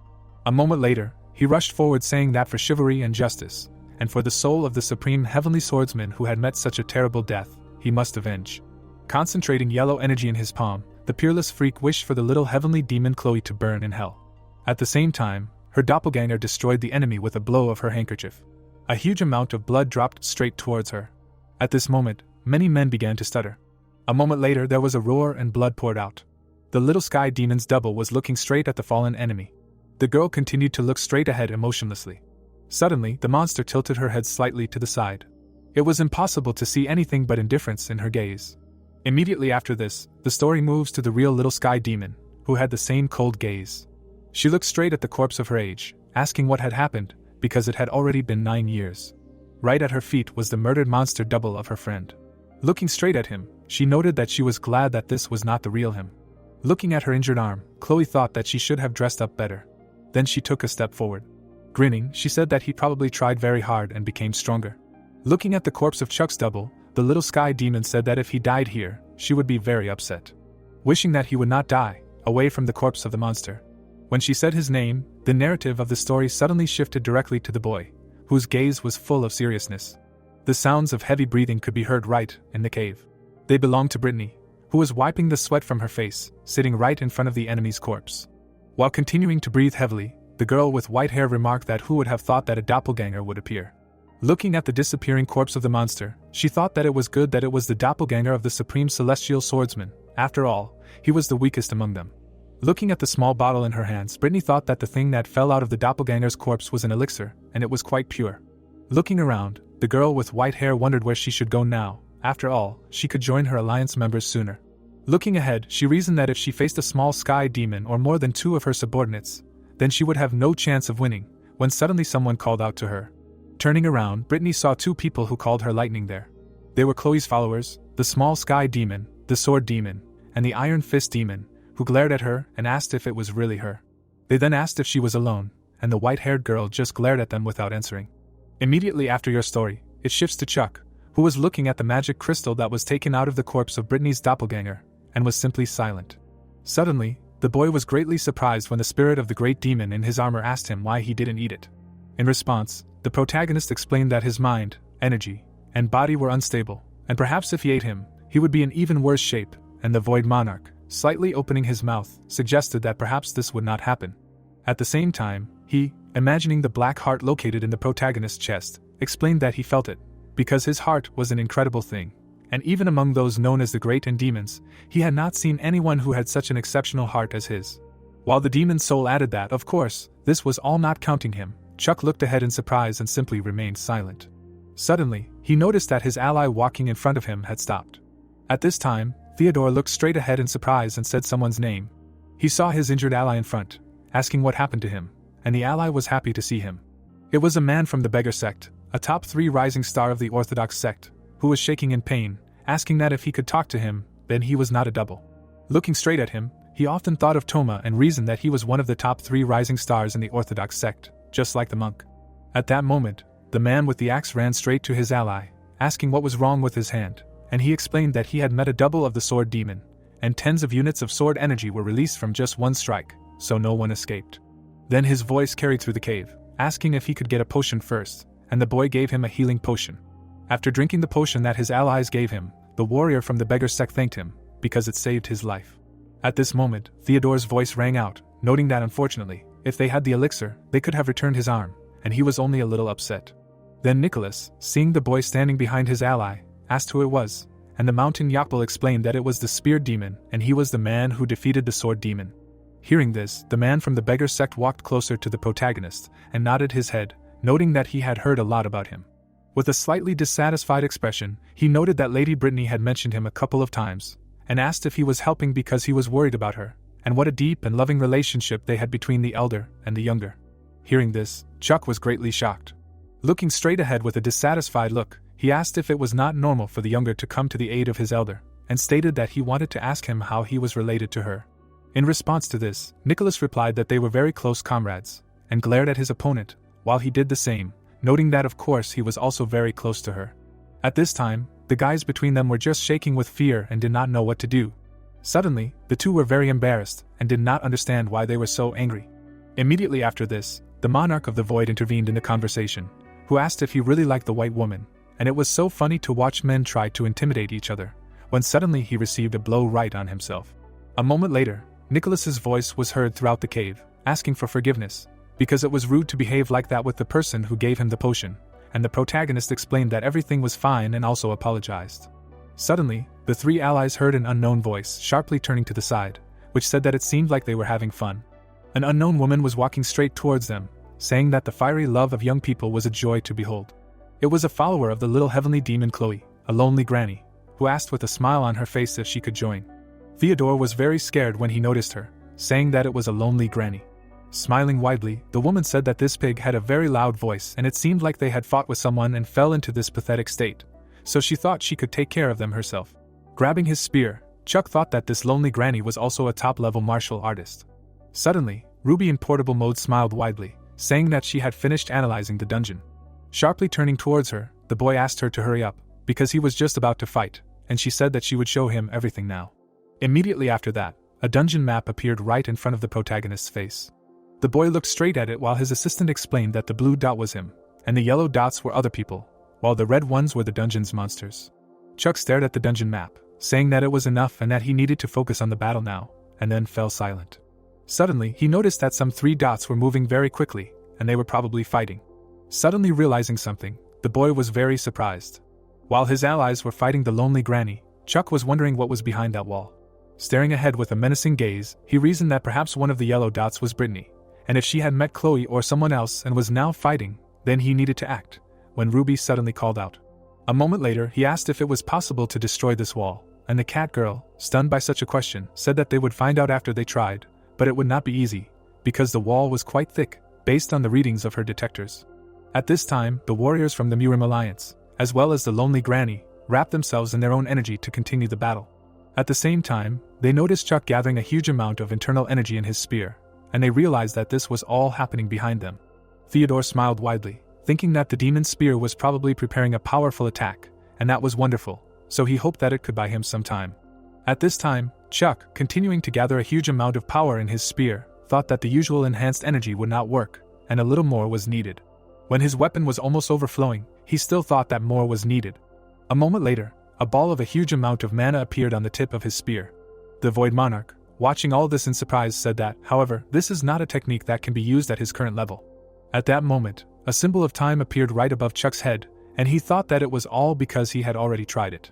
A moment later, he rushed forward saying that for chivalry and justice, and for the soul of the supreme heavenly swordsman who had met such a terrible death, he must avenge. Concentrating yellow energy in his palm, the peerless freak wished for the little heavenly demon Chloe to burn in hell. At the same time, her doppelganger destroyed the enemy with a blow of her handkerchief. A huge amount of blood dropped straight towards her. At this moment, many men began to stutter. A moment later there was a roar and blood poured out. The little sky demon's double was looking straight at the fallen enemy. The girl continued to look straight ahead emotionlessly. Suddenly, the monster tilted her head slightly to the side. It was impossible to see anything but indifference in her gaze. Immediately after this, the story moves to the real little sky demon, who had the same cold gaze. She looked straight at the corpse of her age, asking what had happened, because it had already been 9 years. Right at her feet was the murdered monster double of her friend. Looking straight at him, she noted that she was glad that this was not the real him. Looking at her injured arm, Chloe thought that she should have dressed up better. Then she took a step forward. Grinning, she said that he probably tried very hard and became stronger. Looking at the corpse of Chuck's double, the little sky demon said that if he died here, she would be very upset. Wishing that he would not die, away from the corpse of the monster. When she said his name, the narrative of the story suddenly shifted directly to the boy, whose gaze was full of seriousness. The sounds of heavy breathing could be heard right in the cave. They belonged to Brittany, who was wiping the sweat from her face, sitting right in front of the enemy's corpse. While continuing to breathe heavily, the girl with white hair remarked that who would have thought that a doppelganger would appear. Looking at the disappearing corpse of the monster, she thought that it was good that it was the doppelganger of the supreme celestial swordsman. After all, he was the weakest among them. Looking at the small bottle in her hands, Brittany thought that the thing that fell out of the doppelganger's corpse was an elixir, and it was quite pure. Looking around, the girl with white hair wondered where she should go now. After all, she could join her alliance members sooner. Looking ahead, she reasoned that if she faced a small sky demon or more than 2 of her subordinates, then she would have no chance of winning, when suddenly someone called out to her. Turning around, Brittany saw 2 people who called her lightning there. They were Chloe's followers, the small sky demon, the sword demon, and the iron fist demon, who glared at her and asked if it was really her. They then asked if she was alone, and the white-haired girl just glared at them without answering. Immediately after your story, it shifts to Chuck, who was looking at the magic crystal that was taken out of the corpse of Brittany's doppelganger, and was simply silent. Suddenly, the boy was greatly surprised when the spirit of the great demon in his armor asked him why he didn't eat it. In response, the protagonist explained that his mind, energy, and body were unstable, and perhaps if he ate him, he would be in even worse shape, and the Void Monarch, slightly opening his mouth, suggested that perhaps this would not happen. At the same time, he, imagining the black heart located in the protagonist's chest, explained that he felt it, because his heart was an incredible thing, and even among those known as the Great and Demons, he had not seen anyone who had such an exceptional heart as his. While the demon's soul added that, of course, this was all not counting him, Chuck looked ahead in surprise and simply remained silent. Suddenly, he noticed that his ally walking in front of him had stopped. At this time, Theodore looked straight ahead in surprise and said someone's name. He saw his injured ally in front, asking what happened to him, and the ally was happy to see him. It was a man from the beggar sect, a top 3 rising star of the Orthodox sect, who was shaking in pain, asking that if he could talk to him, then he was not a double. Looking straight at him, he often thought of Toma and reasoned that he was one of the top 3 rising stars in the Orthodox sect, just like the monk. At that moment, the man with the axe ran straight to his ally, asking what was wrong with his hand, and he explained that he had met a double of the sword demon, and tens of units of sword energy were released from just one strike, so no one escaped. Then his voice carried through the cave, asking if he could get a potion first, and the boy gave him a healing potion. After drinking the potion that his allies gave him, the warrior from the beggar sect thanked him, because it saved his life. At this moment, Theodore's voice rang out, noting that unfortunately, if they had the elixir, they could have returned his arm, and he was only a little upset. Then Nicholas, seeing the boy standing behind his ally, asked who it was, and the mountain Yakbal explained that it was the spear demon and he was the man who defeated the sword demon. Hearing this, the man from the beggar sect walked closer to the protagonist and nodded his head, noting that he had heard a lot about him. With a slightly dissatisfied expression, he noted that Lady Brittany had mentioned him a couple of times, and asked if he was helping because he was worried about her, and what a deep and loving relationship they had between the elder and the younger. Hearing this, Chuck was greatly shocked. Looking straight ahead with a dissatisfied look, he asked if it was not normal for the younger to come to the aid of his elder, and stated that he wanted to ask him how he was related to her. In response to this, Nicholas replied that they were very close comrades, and glared at his opponent, while he did the same, noting that of course he was also very close to her. At this time, the guys between them were just shaking with fear and did not know what to do. Suddenly, the two were very embarrassed and did not understand why they were so angry. Immediately after this, the monarch of the void intervened in the conversation, who asked if he really liked the white woman, and it was so funny to watch men try to intimidate each other, when suddenly he received a blow right on himself. A moment later, Nicholas's voice was heard throughout the cave, asking for forgiveness, because it was rude to behave like that with the person who gave him the potion, and the protagonist explained that everything was fine and also apologized. Suddenly, the 3 allies heard an unknown voice sharply turning to the side, which said that it seemed like they were having fun. An unknown woman was walking straight towards them, saying that the fiery love of young people was a joy to behold. It was a follower of the little heavenly demon Chloe, a lonely granny, who asked with a smile on her face if she could join. Theodore was very scared when he noticed her, saying that it was a lonely granny. Smiling widely, the woman said that this pig had a very loud voice and it seemed like they had fought with someone and fell into this pathetic state, so she thought she could take care of them herself. Grabbing his spear, Chuck thought that this lonely granny was also a top-level martial artist. Suddenly, Ruby in portable mode smiled widely, saying that she had finished analyzing the dungeon. Sharply turning towards her, the boy asked her to hurry up, because he was just about to fight, and she said that she would show him everything now. Immediately after that, a dungeon map appeared right in front of the protagonist's face. The boy looked straight at it while his assistant explained that the blue dot was him, and the yellow dots were other people, while the red ones were the dungeon's monsters. Chuck stared at the dungeon map, saying that it was enough and that he needed to focus on the battle now, and then fell silent. Suddenly, he noticed that some 3 dots were moving very quickly, and they were probably fighting. Suddenly realizing something, the boy was very surprised. While his allies were fighting the lonely granny, Chuck was wondering what was behind that wall. Staring ahead with a menacing gaze, he reasoned that perhaps one of the yellow dots was Brittany, and if she had met Chloe or someone else and was now fighting, then he needed to act, when Ruby suddenly called out. A moment later, he asked if it was possible to destroy this wall, and the cat girl, stunned by such a question, said that they would find out after they tried, but it would not be easy, because the wall was quite thick, based on the readings of her detectors. At this time, the warriors from the Murim Alliance, as well as the lonely granny, wrapped themselves in their own energy to continue the battle. At the same time, they noticed Chuck gathering a huge amount of internal energy in his spear, and they realized that this was all happening behind them. Theodore smiled widely, thinking that the demon's spear was probably preparing a powerful attack, and that was wonderful, so he hoped that it could buy him some time. At this time, Chuck, continuing to gather a huge amount of power in his spear, thought that the usual enhanced energy would not work, and a little more was needed. When his weapon was almost overflowing, he still thought that more was needed. A moment later, a ball of a huge amount of mana appeared on the tip of his spear. The Void Monarch, watching all this in surprise, said that, however, this is not a technique that can be used at his current level. At that moment, a symbol of time appeared right above Chuck's head, and he thought that it was all because he had already tried it.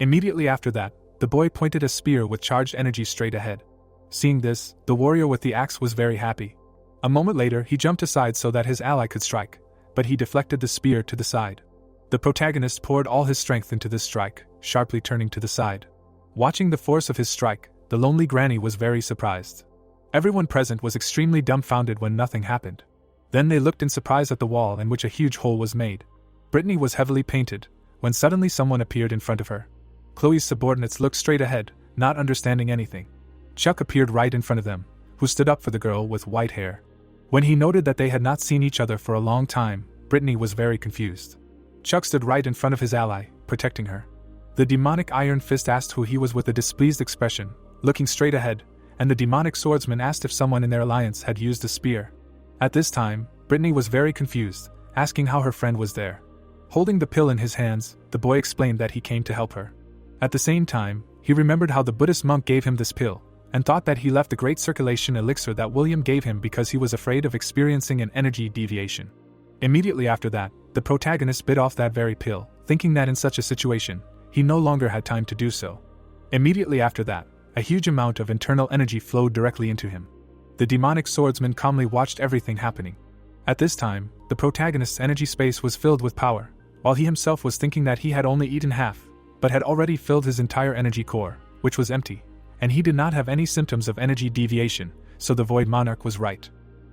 Immediately after that, the boy pointed a spear with charged energy straight ahead. Seeing this, the warrior with the axe was very happy. A moment later, he jumped aside so that his ally could strike, but he deflected the spear to the side. The protagonist poured all his strength into this strike, sharply turning to the side. Watching the force of his strike, the lonely granny was very surprised. Everyone present was extremely dumbfounded when nothing happened. Then they looked in surprise at the wall in which a huge hole was made. Brittany was heavily painted, when suddenly someone appeared in front of her. Chloe's subordinates looked straight ahead, not understanding anything. Chuck appeared right in front of them, who stood up for the girl with white hair. When he noted that they had not seen each other for a long time, Brittany was very confused. Chuck stood right in front of his ally, protecting her. The demonic Iron Fist asked who he was with a displeased expression, looking straight ahead, and the demonic swordsman asked if someone in their alliance had used a spear. At this time, Brittany was very confused, asking how her friend was there. Holding the pill in his hands, the boy explained that he came to help her. At the same time, he remembered how the Buddhist monk gave him this pill, and thought that he left the great circulation elixir that William gave him because he was afraid of experiencing an energy deviation. Immediately after that, the protagonist bit off that very pill, thinking that in such a situation, he no longer had time to do so. Immediately after that, a huge amount of internal energy flowed directly into him. The demonic swordsman calmly watched everything happening. At this time, the protagonist's energy space was filled with power, while he himself was thinking that he had only eaten half, but had already filled his entire energy core, which was empty, and he did not have any symptoms of energy deviation, so the Void Monarch was right.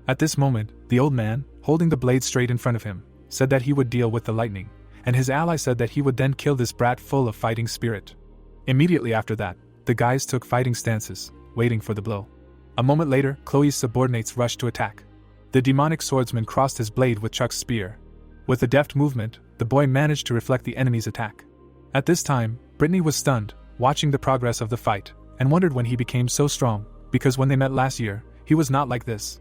At this moment, the old man, holding the blade straight in front of him, said that he would deal with the lightning, and his ally said that he would then kill this brat full of fighting spirit. Immediately after that, the guys took fighting stances, waiting for the blow. A moment later, Chloe's subordinates rushed to attack. The demonic swordsman crossed his blade with Chuck's spear. With a deft movement, the boy managed to reflect the enemy's attack. At this time, Brittany was stunned, watching the progress of the fight, and wondered when he became so strong, because when they met last year, he was not like this.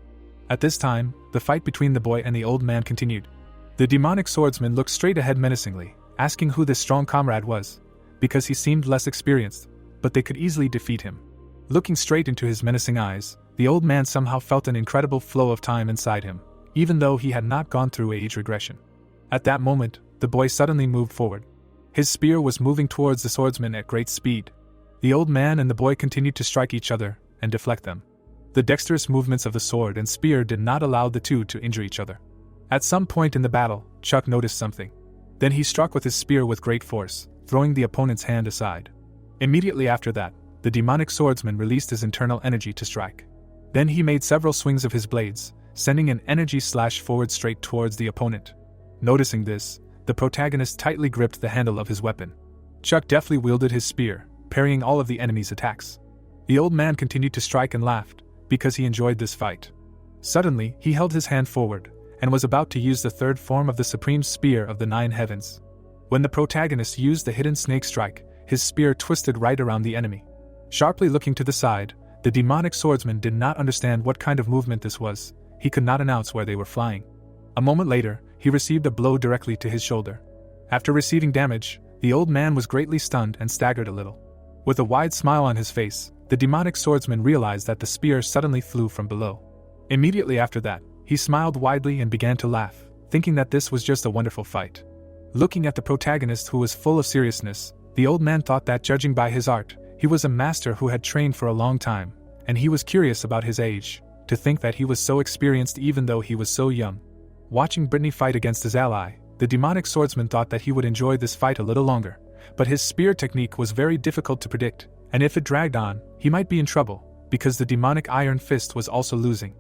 At this time, the fight between the boy and the old man continued. The demonic swordsman looked straight ahead menacingly, asking who this strong comrade was, because he seemed less experienced, but they could easily defeat him. Looking straight into his menacing eyes, the old man somehow felt an incredible flow of time inside him, even though he had not gone through age regression. At that moment, the boy suddenly moved forward. His spear was moving towards the swordsman at great speed. The old man and the boy continued to strike each other, and deflect them. The dexterous movements of the sword and spear did not allow the two to injure each other. At some point in the battle, Chuck noticed something. Then he struck with his spear with great force, throwing the opponent's hand aside. Immediately after that, the demonic swordsman released his internal energy to strike. Then he made several swings of his blades, sending an energy slash forward straight towards the opponent. Noticing this, the protagonist tightly gripped the handle of his weapon. Chuck deftly wielded his spear, parrying all of the enemy's attacks. The old man continued to strike and laughed, because he enjoyed this fight. Suddenly, he held his hand forward, and was about to use the third form of the supreme spear of the 9 heavens. When the protagonist used the hidden snake strike, his spear twisted right around the enemy. Sharply looking to the side, the demonic swordsman did not understand what kind of movement this was. He could not announce where they were flying. A moment later, he received a blow directly to his shoulder. After receiving damage, the old man was greatly stunned and staggered a little. With a wide smile on his face, the demonic swordsman realized that the spear suddenly flew from below. Immediately after that, he smiled widely and began to laugh, thinking that this was just a wonderful fight. Looking at the protagonist, who was full of seriousness, the old man thought that, judging by his art, he was a master who had trained for a long time, and he was curious about his age, to think that he was so experienced even though he was so young. Watching Brittany fight against his ally, the demonic swordsman thought that he would enjoy this fight a little longer, but his spear technique was very difficult to predict, and if it dragged on, he might be in trouble, because the demonic iron fist was also losing.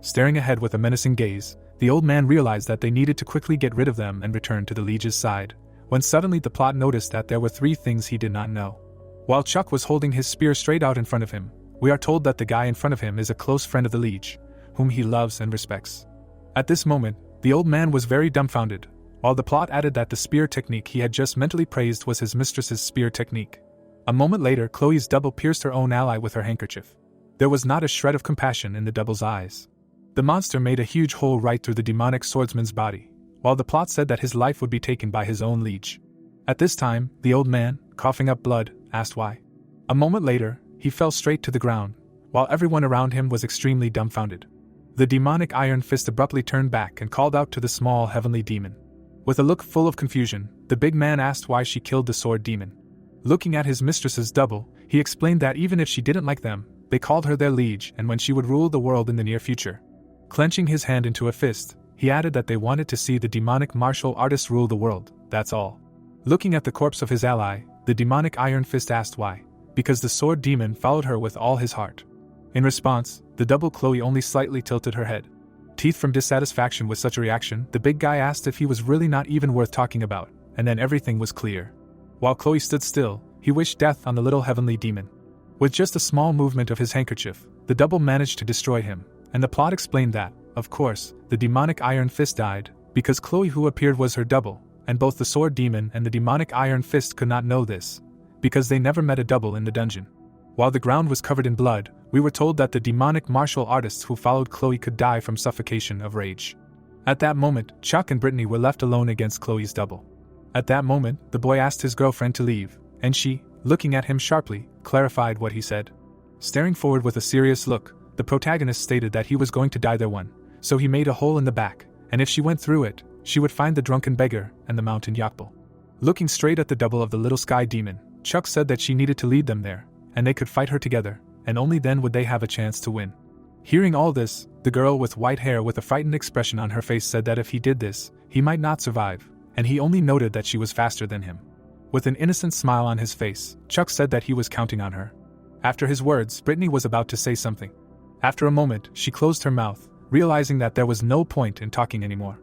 Staring ahead with a menacing gaze, the old man realized that they needed to quickly get rid of them and return to the liege's side, when suddenly the plot noticed that there were 3 things he did not know. While Chuck was holding his spear straight out in front of him, we are told that the guy in front of him is a close friend of the liege, whom he loves and respects. At this moment, the old man was very dumbfounded, while the plot added that the spear technique he had just mentally praised was his mistress's spear technique. A moment later, Chloe's double pierced her own ally with her handkerchief. There was not a shred of compassion in the double's eyes. The monster made a huge hole right through the demonic swordsman's body, while the plot said that his life would be taken by his own liege. At this time, the old man, coughing up blood, asked why. A moment later, he fell straight to the ground, while everyone around him was extremely dumbfounded. The demonic iron fist abruptly turned back and called out to the small heavenly demon. With a look full of confusion, the big man asked why she killed the sword demon. Looking at his mistress's double, he explained that even if she didn't like them, they called her their liege, and when she would rule the world in the near future. Clenching his hand into a fist, he added that they wanted to see the demonic martial artist rule the world, that's all. Looking at the corpse of his ally, the demonic iron fist asked why. Because the sword demon followed her with all his heart. In response, the double Chloe only slightly tilted her head. Teeth from dissatisfaction with such a reaction, the big guy asked if he was really not even worth talking about, and then everything was clear. While Chloe stood still, he wished death on the little heavenly demon. With just a small movement of his handkerchief, the double managed to destroy him, and the plot explained that, of course, the demonic iron fist died, because Chloe who appeared was her double, and both the sword demon and the demonic iron fist could not know this, because they never met a double in the dungeon. While the ground was covered in blood, we were told that the demonic martial artists who followed Chloe could die from suffocation of rage. At that moment, Chuck and Brittany were left alone against Chloe's double. At that moment, the boy asked his girlfriend to leave, and she, looking at him sharply, clarified what he said. Staring forward with a serious look, the protagonist stated that he was going to die there one, so he made a hole in the back, and if she went through it, she would find the drunken beggar and the mountain Yakbal. Looking straight at the double of the little sky demon, Chuck said that she needed to lead them there, and they could fight her together, and only then would they have a chance to win. Hearing all this, the girl with white hair with a frightened expression on her face said that if he did this, he might not survive, and he only noted that she was faster than him. With an innocent smile on his face, Chuck said that he was counting on her. After his words, Brittany was about to say something. After a moment, she closed her mouth, realizing that there was no point in talking anymore.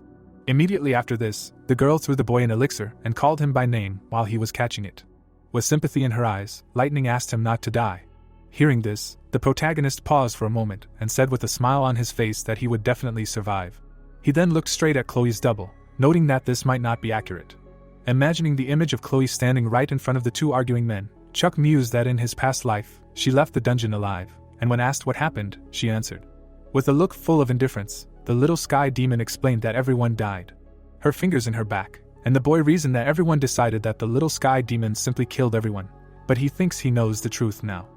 Immediately after this, the girl threw the boy an elixir and called him by name while he was catching it. With sympathy in her eyes, Lightning asked him not to die. Hearing this, the protagonist paused for a moment and said with a smile on his face that he would definitely survive. He then looked straight at Chloe's double, noting that this might not be accurate. Imagining the image of Chloe standing right in front of the 2 arguing men, Chuck mused that in his past life, she left the dungeon alive, and when asked what happened, she answered. With a look full of indifference, the little sky demon explained that everyone died. Her fingers in her back, and the boy reasoned that everyone decided that the little sky demon simply killed everyone, but he thinks he knows the truth now.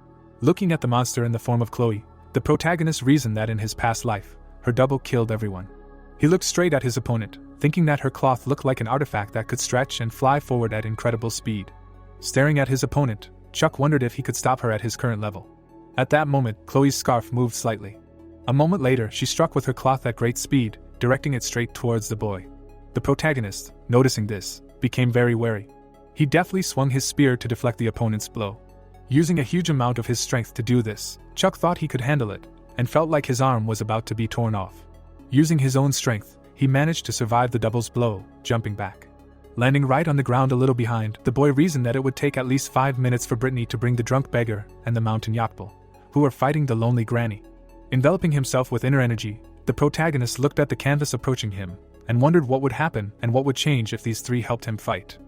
Looking at the monster in the form of Chloe, the protagonist reasoned that in his past life, her double killed everyone. He looked straight at his opponent, thinking that her cloth looked like an artifact that could stretch and fly forward at incredible speed. Staring at his opponent, Chuck wondered if he could stop her at his current level. At that moment, Chloe's scarf moved slightly. A moment later, she struck with her cloth at great speed, directing it straight towards the boy. The protagonist, noticing this, became very wary. He deftly swung his spear to deflect the opponent's blow. Using a huge amount of his strength to do this, Chuck thought he could handle it, and felt like his arm was about to be torn off. Using his own strength, he managed to survive the double's blow, jumping back. Landing right on the ground a little behind, the boy reasoned that it would take at least 5 minutes for Brittany to bring the drunk beggar and the mountain Yakbal, who were fighting the lonely granny. Enveloping himself with inner energy, the protagonist looked at the canvas approaching him, and wondered what would happen and what would change if these three helped him fight.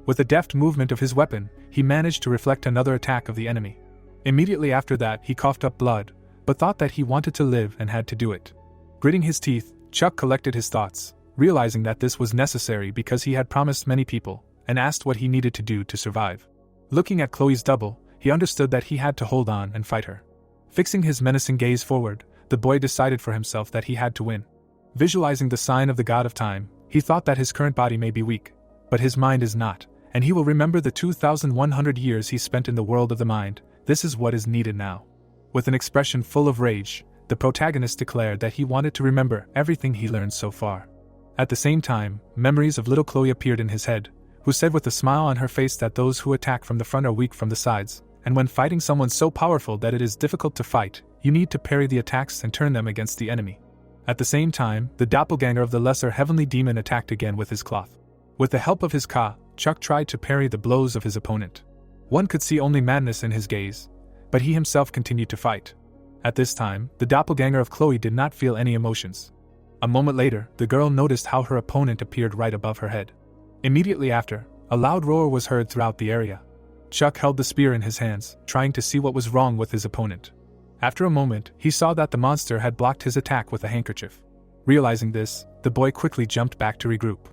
With a deft movement of his weapon, he managed to reflect another attack of the enemy. Immediately after that, he coughed up blood, but thought that he wanted to live and had to do it. Gritting his teeth, Chuck collected his thoughts, realizing that this was necessary because he had promised many people, and asked what he needed to do to survive. Looking at Chloe's double, he understood that he had to hold on and fight her. Fixing his menacing gaze forward, the boy decided for himself that he had to win. Visualizing the sign of the god of time, he thought that his current body may be weak, but his mind is not, and he will remember the 2,100 years he spent in the world of the mind. This is what is needed now. With an expression full of rage, the protagonist declared that he wanted to remember everything he learned so far. At the same time, memories of little Chloe appeared in his head, who said with a smile on her face that those who attack from the front are weak from the sides, and when fighting someone so powerful that it is difficult to fight, you need to parry the attacks and turn them against the enemy. At the same time, the doppelganger of the lesser heavenly demon attacked again with his cloth. With the help of his ka, Chuck tried to parry the blows of his opponent. One could see only madness in his gaze, but he himself continued to fight. At this time, the doppelganger of Chloe did not feel any emotions. A moment later, the girl noticed how her opponent appeared right above her head. Immediately after, a loud roar was heard throughout the area. Chuck held the spear in his hands, trying to see what was wrong with his opponent. After a moment, he saw that the monster had blocked his attack with a handkerchief. Realizing this, the boy quickly jumped back to regroup.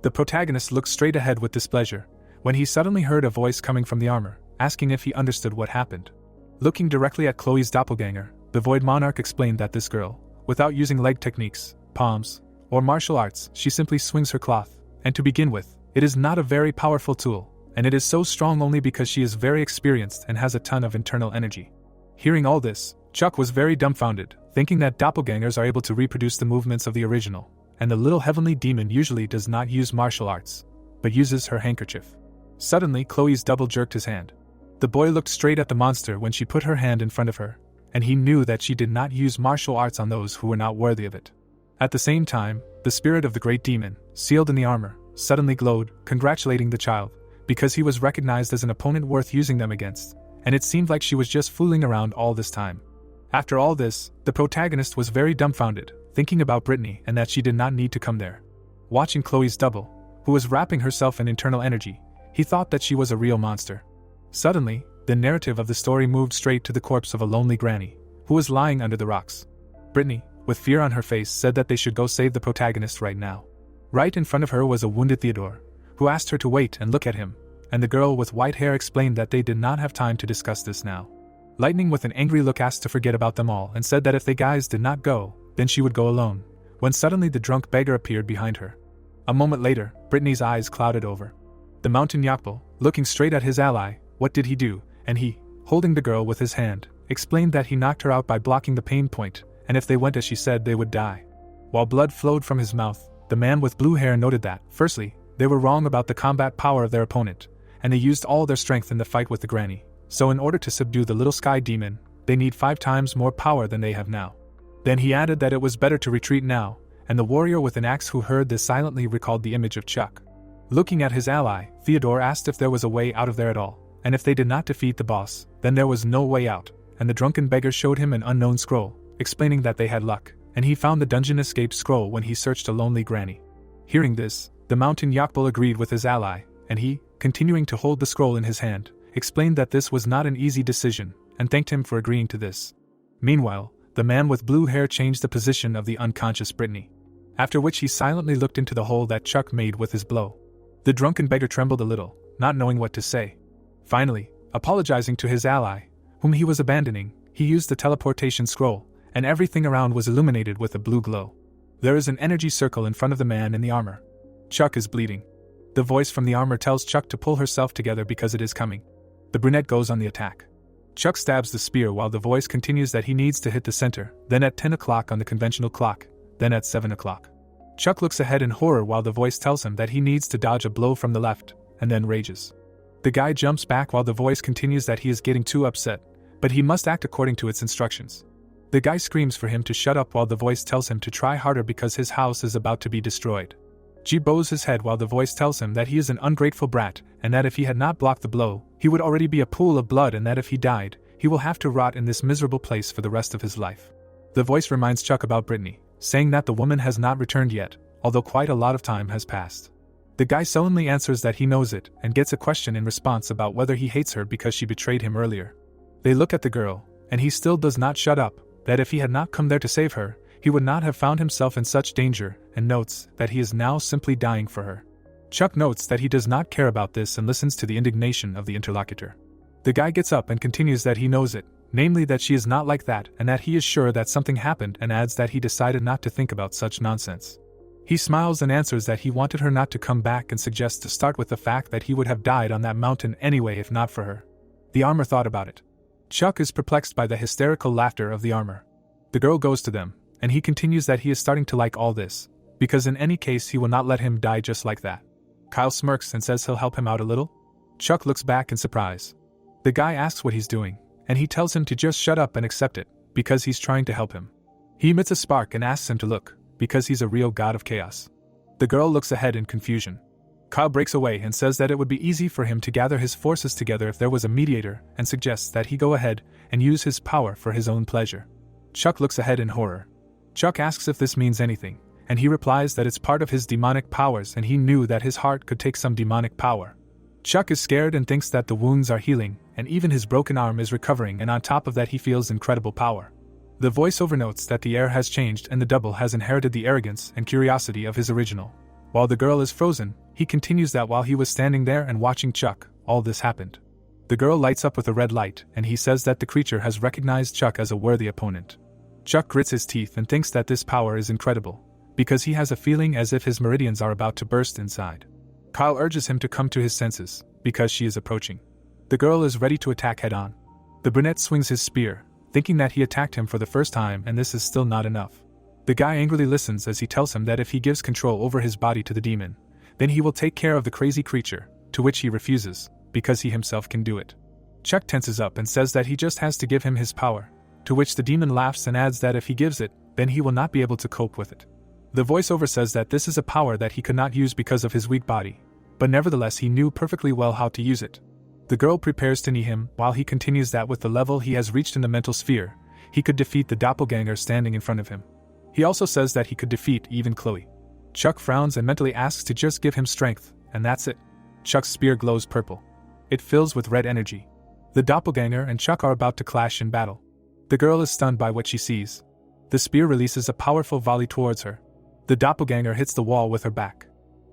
The protagonist looked straight ahead with displeasure, when he suddenly heard a voice coming from the armor, asking if he understood what happened. Looking directly at Chloe's doppelganger, the Void Monarch explained that this girl, without using leg techniques, palms, or martial arts, she simply swings her cloth, and to begin with, it is not a very powerful tool, and it is so strong only because she is very experienced and has a ton of internal energy. Hearing all this, Chuck was very dumbfounded, thinking that doppelgangers are able to reproduce the movements of the original, and the little heavenly demon usually does not use martial arts, but uses her handkerchief. Suddenly, Chloe's double jerked his hand. The boy looked straight at the monster when she put her hand in front of her, and he knew that she did not use martial arts on those who were not worthy of it. At the same time, the spirit of the great demon, sealed in the armor, suddenly glowed, congratulating the child, because he was recognized as an opponent worth using them against, and it seemed like she was just fooling around all this time. After all this, the protagonist was very dumbfounded, thinking about Brittany and that she did not need to come there. Watching Chloe's double, who was wrapping herself in internal energy, he thought that she was a real monster. Suddenly, the narrative of the story moved straight to the corpse of a lonely granny, who was lying under the rocks. Brittany, with fear on her face, said that they should go save the protagonist right now. Right in front of her was a wounded Theodore, who asked her to wait and look at him, and the girl with white hair explained that they did not have time to discuss this now. Lightning with an angry look asked to forget about them all and said that if they guys did not go, then she would go alone, when suddenly the drunk beggar appeared behind her. A moment later, Brittany's eyes clouded over. The mountain Yakbal, looking straight at his ally, what did he do? And he, holding the girl with his hand, explained that he knocked her out by blocking the pain point, and if they went as she said they would die. While blood flowed from his mouth, the man with blue hair noted that, firstly, they were wrong about the combat power of their opponent, and they used all their strength in the fight with the granny, so in order to subdue the little sky demon, they need 5 times more power than they have now. Then he added that it was better to retreat now, and the warrior with an axe who heard this silently recalled the image of Chuck. Looking at his ally, Theodore asked if there was a way out of there at all, and if they did not defeat the boss, then there was no way out, and the drunken beggar showed him an unknown scroll, explaining that they had luck, and he found the dungeon escape scroll when he searched a lonely granny. Hearing this, the mountain Yakbal agreed with his ally, and he, continuing to hold the scroll in his hand, explained that this was not an easy decision, and thanked him for agreeing to this. Meanwhile, the man with blue hair changed the position of the unconscious Brittany, after which he silently looked into the hole that Chuck made with his blow. The drunken beggar trembled a little, not knowing what to say. Finally, apologizing to his ally, whom he was abandoning, he used the teleportation scroll, and everything around was illuminated with a blue glow. There is an energy circle in front of the man in the armor. Chuck is bleeding. The voice from the armor tells Chuck to pull herself together because it is coming. The brunette goes on the attack. Chuck stabs the spear while the voice continues that he needs to hit the center, then at 10 o'clock on the conventional clock, then at 7 o'clock. Chuck looks ahead in horror while the voice tells him that he needs to dodge a blow from the left, and then rages. The guy jumps back while the voice continues that he is getting too upset, but he must act according to its instructions. The guy screams for him to shut up while the voice tells him to try harder because his house is about to be destroyed. G bows his head while the voice tells him that he is an ungrateful brat, and that if he had not blocked the blow, he would already be a pool of blood, and that if he died, he will have to rot in this miserable place for the rest of his life. The voice reminds Chuck about Brittany, saying that the woman has not returned yet, although quite a lot of time has passed. The guy sullenly answers that he knows it, and gets a question in response about whether he hates her because she betrayed him earlier. They look at the girl, and he still does not shut up, that if he had not come there to save her, he would not have found himself in such danger, and notes that he is now simply dying for her. Chuck notes that he does not care about this and listens to the indignation of the interlocutor. The guy gets up and continues that he knows it, namely that she is not like that, and that he is sure that something happened, and adds that he decided not to think about such nonsense. He smiles and answers that he wanted her not to come back, and suggests to start with the fact that he would have died on that mountain anyway if not for her. The armor thought about it. Chuck is perplexed by the hysterical laughter of the armor. The girl goes to them, and he continues that he is starting to like all this, because in any case he will not let him die just like that. Kyle smirks and says he'll help him out a little. Chuck looks back in surprise. The guy asks what he's doing, and he tells him to just shut up and accept it, because he's trying to help him. He emits a spark and asks him to look, because he's a real god of chaos. The girl looks ahead in confusion. Kyle breaks away and says that it would be easy for him to gather his forces together if there was a mediator, and suggests that he go ahead and use his power for his own pleasure. Chuck looks ahead in horror. Chuck asks if this means anything, and he replies that it's part of his demonic powers, and he knew that his heart could take some demonic power. Chuck is scared and thinks that the wounds are healing, and even his broken arm is recovering, and on top of that he feels incredible power. The voiceover notes that the air has changed and the double has inherited the arrogance and curiosity of his original. While the girl is frozen, he continues that while he was standing there and watching Chuck, all this happened. The girl lights up with a red light, and he says that the creature has recognized Chuck as a worthy opponent. Chuck grits his teeth and thinks that this power is incredible, because he has a feeling as if his meridians are about to burst inside. Kyle urges him to come to his senses, because she is approaching. The girl is ready to attack head-on. The brunette swings his spear, thinking that he attacked him for the first time, and this is still not enough. The guy angrily listens as he tells him that if he gives control over his body to the demon, then he will take care of the crazy creature, to which he refuses, because he himself can do it. Chuck tenses up and says that he just has to give him his power, to which the demon laughs and adds that if he gives it, then he will not be able to cope with it. The voiceover says that this is a power that he could not use because of his weak body, but nevertheless he knew perfectly well how to use it. The girl prepares to knee him, while he continues that with the level he has reached in the mental sphere, he could defeat the doppelganger standing in front of him. He also says that he could defeat even Chloe. Chuck frowns and mentally asks to just give him strength, and that's it. Chuck's spear glows purple. It fills with red energy. The doppelganger and Chuck are about to clash in battle. The girl is stunned by what she sees. The spear releases a powerful volley towards her. The doppelganger hits the wall with her back.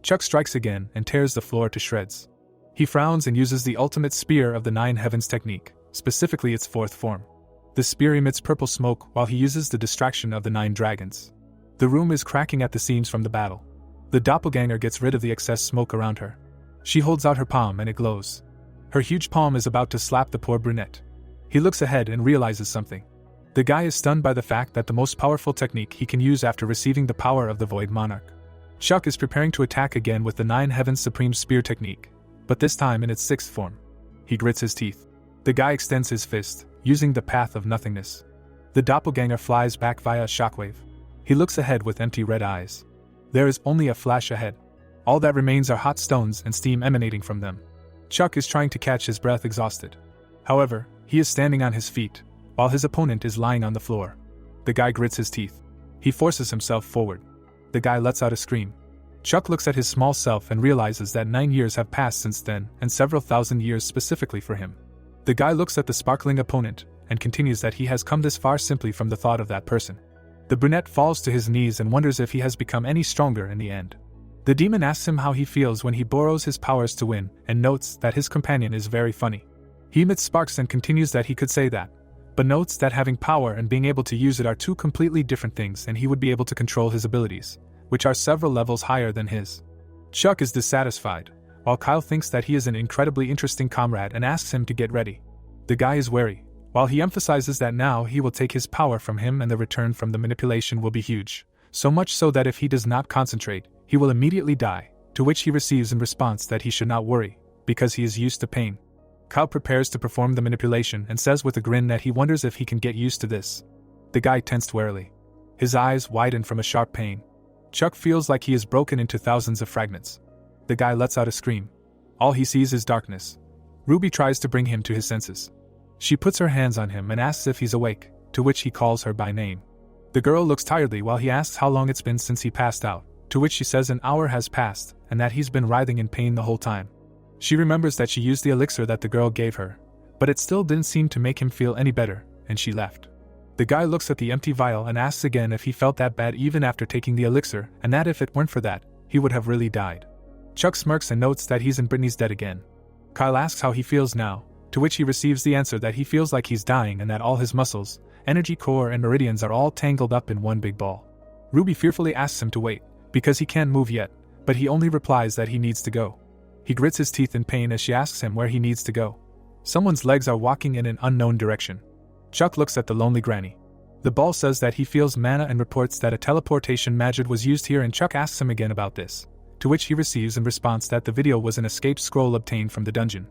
Chuck strikes again and tears the floor to shreds. He frowns and uses the ultimate spear of the Nine Heavens technique, specifically its fourth form. The spear emits purple smoke while he uses the distraction of the 9 dragons. The room is cracking at the seams from the battle. The doppelganger gets rid of the excess smoke around her. She holds out her palm and it glows. Her huge palm is about to slap the poor brunette. He looks ahead and realizes something. The guy is stunned by the fact that the most powerful technique he can use after receiving the power of the Void Monarch. Chuck is preparing to attack again with the 9 Heavens Supreme Spear technique, but this time in its 6th form. He grits his teeth. The guy extends his fist, using the Path of Nothingness. The doppelganger flies back via a shockwave. He looks ahead with empty red eyes. There is only a flash ahead. All that remains are hot stones and steam emanating from them. Chuck is trying to catch his breath, exhausted. However, he is standing on his feet, while his opponent is lying on the floor. The guy grits his teeth. He forces himself forward. The guy lets out a scream. Chuck looks at his small self and realizes that 9 years have passed since then, and several thousand years specifically for him. The guy looks at the sparkling opponent, and continues that he has come this far simply from the thought of that person. The brunette falls to his knees and wonders if he has become any stronger in the end. The demon asks him how he feels when he borrows his powers to win, and notes that his companion is very funny. He emits sparks and continues that he could say that, but notes that having power and being able to use it are two completely different things, and he would be able to control his abilities, which are several levels higher than his. Chuck is dissatisfied, while Kyle thinks that he is an incredibly interesting comrade and asks him to get ready. The guy is wary, while he emphasizes that now he will take his power from him and the return from the manipulation will be huge, so much so that if he does not concentrate, he will immediately die, to which he receives in response that he should not worry, because he is used to pain. Kao prepares to perform the manipulation and says with a grin that he wonders if he can get used to this. The guy tensed warily. His eyes widen from a sharp pain. Chuck feels like he is broken into thousands of fragments. The guy lets out a scream. All he sees is darkness. Ruby tries to bring him to his senses. She puts her hands on him and asks if he's awake, to which he calls her by name. The girl looks tiredly while he asks how long it's been since he passed out, to which she says an hour has passed and that he's been writhing in pain the whole time. She remembers that she used the elixir that the girl gave her, but it still didn't seem to make him feel any better, and she left. The guy looks at the empty vial and asks again if he felt that bad even after taking the elixir, and that if it weren't for that, he would have really died. Chuck smirks and notes that he's in Brittany's debt again. Kyle asks how he feels now, to which he receives the answer that he feels like he's dying and that all his muscles, energy core and meridians are all tangled up in one big ball. Ruby fearfully asks him to wait, because he can't move yet, but he only replies that he needs to go. He grits his teeth in pain as she asks him where he needs to go. Someone's legs are walking in an unknown direction. Chuck looks at the lonely granny. The ball says that he feels mana and reports that a teleportation magic was used here, and Chuck asks him again about this, to which he receives in response that the video was an escape scroll obtained from the dungeon.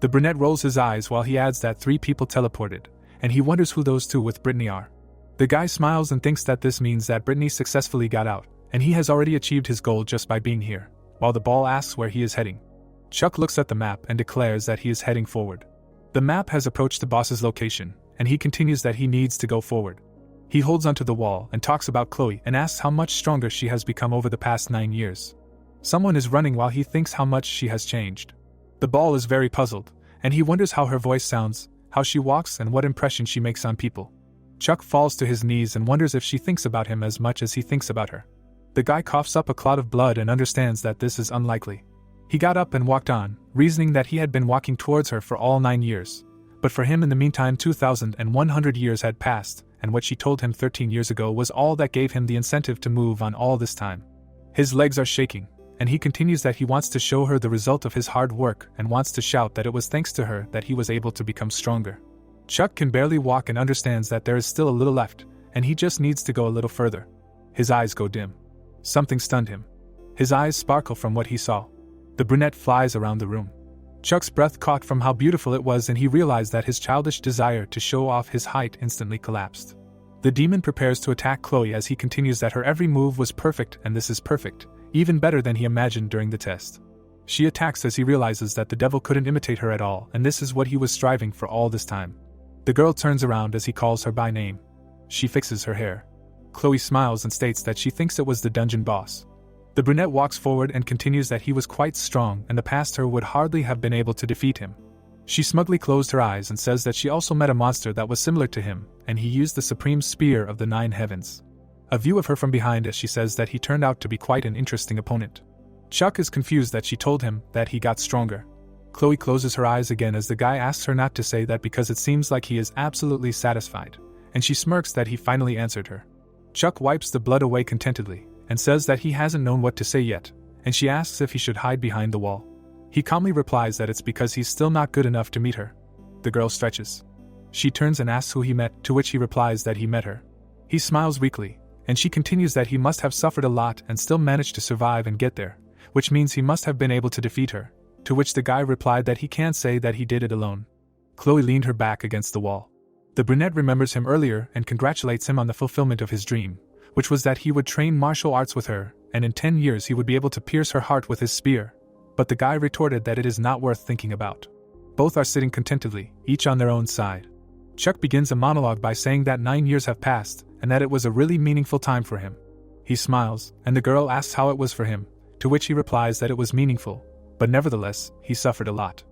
The brunette rolls his eyes while he adds that 3 people teleported, and he wonders who those 2 with Brittany are. The guy smiles and thinks that this means that Brittany successfully got out, and he has already achieved his goal just by being here, while the ball asks where he is heading. Chuck looks at the map and declares that he is heading forward. The map has approached the boss's location, and he continues that he needs to go forward. He holds onto the wall and talks about Chloe and asks how much stronger she has become over the past 9 years. Someone is running while he thinks how much she has changed. The ball is very puzzled, and he wonders how her voice sounds, how she walks, and what impression she makes on people. Chuck falls to his knees and wonders if she thinks about him as much as he thinks about her. The guy coughs up a clot of blood and understands that this is unlikely. He got up and walked on, reasoning that he had been walking towards her for all 9 years. But for him in the meantime 2,100 years had passed, and what she told him 13 years ago was all that gave him the incentive to move on all this time. His legs are shaking, and he continues that he wants to show her the result of his hard work and wants to shout that it was thanks to her that he was able to become stronger. Chuck can barely walk and understands that there is still a little left, and he just needs to go a little further. His eyes go dim. Something stunned him. His eyes sparkle from what he saw. The brunette flies around the room. Chuck's breath caught from how beautiful it was, and he realized that his childish desire to show off his height instantly collapsed. The demon prepares to attack Chloe as he continues that her every move was perfect, and this is perfect, even better than he imagined during the test. She attacks as he realizes that the devil couldn't imitate her at all, and this is what he was striving for all this time. The girl turns around as he calls her by name. She fixes her hair. Chloe smiles and states that she thinks it was the dungeon boss. The brunette walks forward and continues that he was quite strong and the past her would hardly have been able to defeat him. She smugly closed her eyes and says that she also met a monster that was similar to him, and he used the supreme spear of the 9 heavens. A view of her from behind as she says that he turned out to be quite an interesting opponent. Chuck is confused that she told him that he got stronger. Chloe closes her eyes again as the guy asks her not to say that because it seems like he is absolutely satisfied, and she smirks that he finally answered her. Chuck wipes the blood away contentedly, and says that he hasn't known what to say yet, and she asks if he should hide behind the wall. He calmly replies that it's because he's still not good enough to meet her. The girl stretches. She turns and asks who he met, to which he replies that he met her. He smiles weakly, and she continues that he must have suffered a lot and still managed to survive and get there, which means he must have been able to defeat her, to which the guy replied that he can't say that he did it alone. Chloe leaned her back against the wall. The brunette remembers him earlier and congratulates him on the fulfillment of his dream, which was that he would train martial arts with her, and in 10 years he would be able to pierce her heart with his spear. But the guy retorted that it is not worth thinking about. Both are sitting contentedly, each on their own side. Chuck begins a monologue by saying that 9 years have passed, and that it was a really meaningful time for him. He smiles, and the girl asks how it was for him, to which he replies that it was meaningful, but nevertheless, he suffered a lot.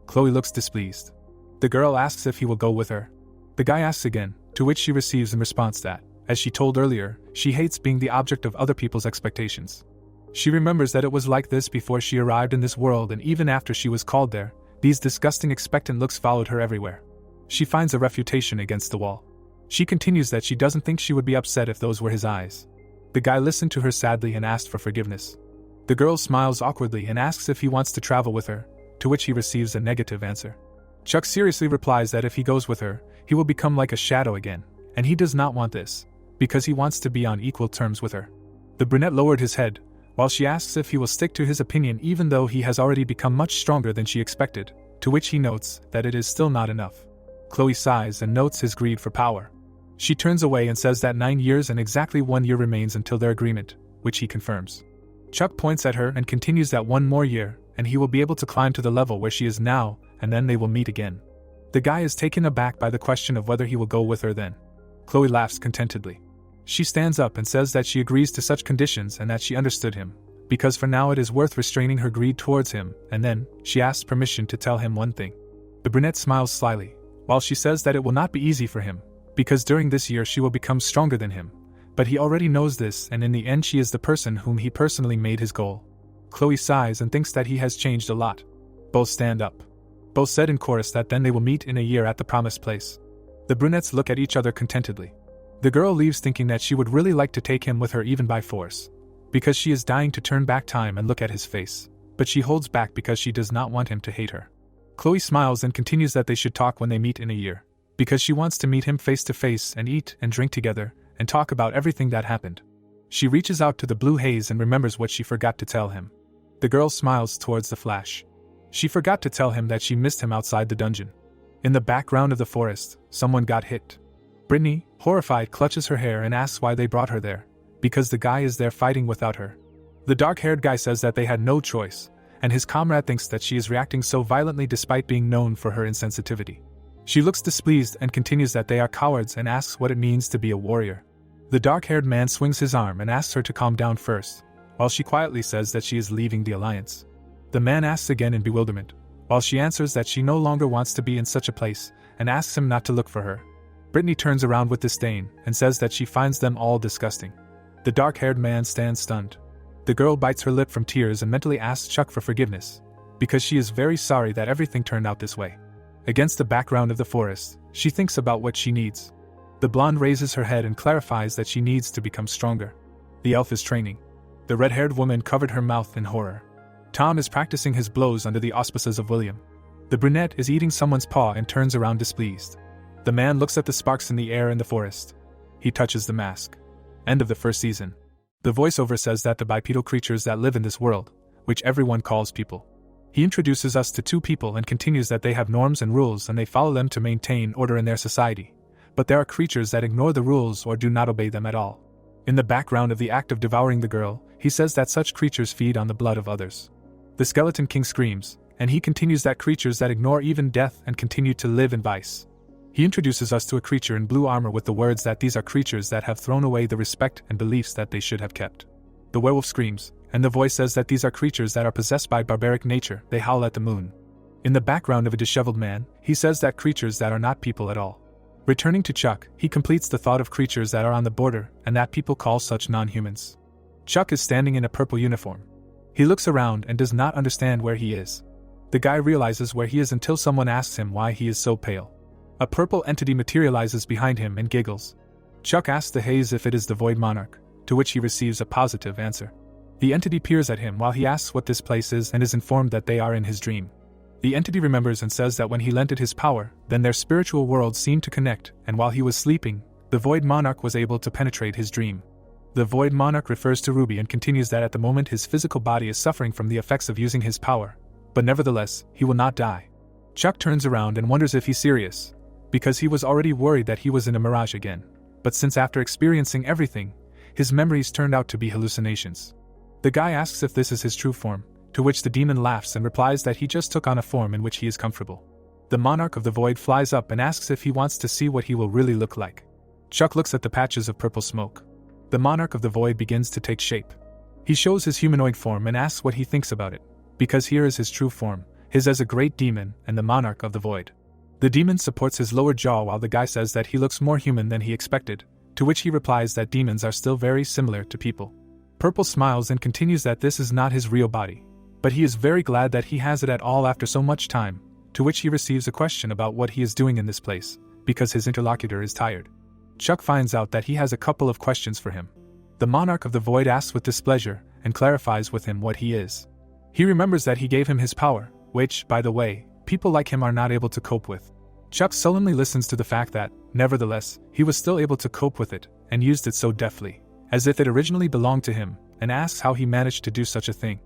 Chloe looks displeased. The girl asks if he will go with her. The guy asks again, to which she receives in response that, as she told earlier, she hates being the object of other people's expectations. She remembers that it was like this before she arrived in this world, and even after she was called there, these disgusting expectant looks followed her everywhere. She finds a refutation against the wall. She continues that she doesn't think she would be upset if those were his eyes. The guy listened to her sadly and asked for forgiveness. The girl smiles awkwardly and asks if he wants to travel with her, to which he receives a negative answer. Chuck seriously replies that if he goes with her, he will become like a shadow again, and he does not want this, because he wants to be on equal terms with her. The brunette lowered his head, while she asks if he will stick to his opinion even though he has already become much stronger than she expected, to which he notes that it is still not enough. Chloe sighs and notes his greed for power. She turns away and says that 9 years and exactly 1 year remains until their agreement, which he confirms. Chuck points at her and continues that 1 more year, and he will be able to climb to the level where she is now, and then they will meet again. The guy is taken aback by the question of whether he will go with her then. Chloe laughs contentedly. She stands up and says that she agrees to such conditions and that she understood him, because for now it is worth restraining her greed towards him, and then, she asks permission to tell him one thing. The brunette smiles slyly, while she says that it will not be easy for him, because during this year she will become stronger than him, but he already knows this and in the end she is the person whom he personally made his goal. Chloe sighs and thinks that he has changed a lot. Both stand up. Both said in chorus that then they will meet in a year at the promised place. The brunettes look at each other contentedly. The girl leaves thinking that she would really like to take him with her even by force, because she is dying to turn back time and look at his face, but she holds back because she does not want him to hate her. Chloe smiles and continues that they should talk when they meet in a year, because she wants to meet him face to face and eat and drink together and talk about everything that happened. She reaches out to the blue haze and remembers what she forgot to tell him. The girl smiles towards the flash. She forgot to tell him that she missed him outside the dungeon. In the background of the forest, someone got hit. Brittany, horrified, clutches her hair and asks why they brought her there, because the guy is there fighting without her. The dark-haired guy says that they had no choice, and his comrade thinks that she is reacting so violently despite being known for her insensitivity. She looks displeased and continues that they are cowards and asks what it means to be a warrior. The dark-haired man swings his arm and asks her to calm down first, while she quietly says that she is leaving the alliance. The man asks again in bewilderment, while she answers that she no longer wants to be in such a place, and asks him not to look for her. Brittany turns around with disdain and says that she finds them all disgusting. The dark-haired man stands stunned. The girl bites her lip from tears and mentally asks Chuck for forgiveness, because she is very sorry that everything turned out this way. Against the background of the forest, she thinks about what she needs. The blonde raises her head and clarifies that she needs to become stronger. The elf is training. The red-haired woman covered her mouth in horror. Tom is practicing his blows under the auspices of William. The brunette is eating someone's paw and turns around displeased. The man looks at the sparks in the air in the forest. He touches the mask. End of the first season. The voiceover says that the bipedal creatures that live in this world, which everyone calls people. He introduces us to two people and continues that they have norms and rules and they follow them to maintain order in their society. But there are creatures that ignore the rules or do not obey them at all. In the background of the act of devouring the girl, he says that such creatures feed on the blood of others. The Skeleton King screams, and he continues that creatures that ignore even death and continue to live in vice. He introduces us to a creature in blue armor with the words that these are creatures that have thrown away the respect and beliefs that they should have kept. The werewolf screams, and the voice says that these are creatures that are possessed by barbaric nature, they howl at the moon. In the background of a disheveled man, he says that creatures that are not people at all. Returning to Chuck, he completes the thought of creatures that are on the border and that people call such non-humans. Chuck is standing in a purple uniform. He looks around and does not understand where he is. The guy realizes where he is until someone asks him why he is so pale. A purple entity materializes behind him and giggles. Chuck asks the haze if it is the Void Monarch, to which he receives a positive answer. The entity peers at him while he asks what this place is and is informed that they are in his dream. The entity remembers and says that when he lent it his power, then their spiritual worlds seemed to connect, and while he was sleeping, the Void Monarch was able to penetrate his dream. The Void Monarch refers to Ruby and continues that at the moment his physical body is suffering from the effects of using his power, but nevertheless, he will not die. Chuck turns around and wonders if he's serious, because he was already worried that he was in a mirage again, but since after experiencing everything, his memories turned out to be hallucinations. The guy asks if this is his true form, to which the demon laughs and replies that he just took on a form in which he is comfortable. The Monarch of the Void flies up and asks if he wants to see what he will really look like. Chuck looks at the patches of purple smoke. The Monarch of the Void begins to take shape. He shows his humanoid form and asks what he thinks about it, because here is his true form, his as a great demon and the Monarch of the Void. The demon supports his lower jaw while the guy says that he looks more human than he expected, to which he replies that demons are still very similar to people. Purple smiles and continues that this is not his real body, but he is very glad that he has it at all after so much time, to which he receives a question about what he is doing in this place, because his interlocutor is tired. Chuck finds out that he has a couple of questions for him. The Monarch of the Void asks with displeasure and clarifies with him what he is. He remembers that he gave him his power, which, by the way, people like him are not able to cope with. Chuck sullenly listens to the fact that, nevertheless, he was still able to cope with it, and used it so deftly, as if it originally belonged to him, and asks how he managed to do such a thing.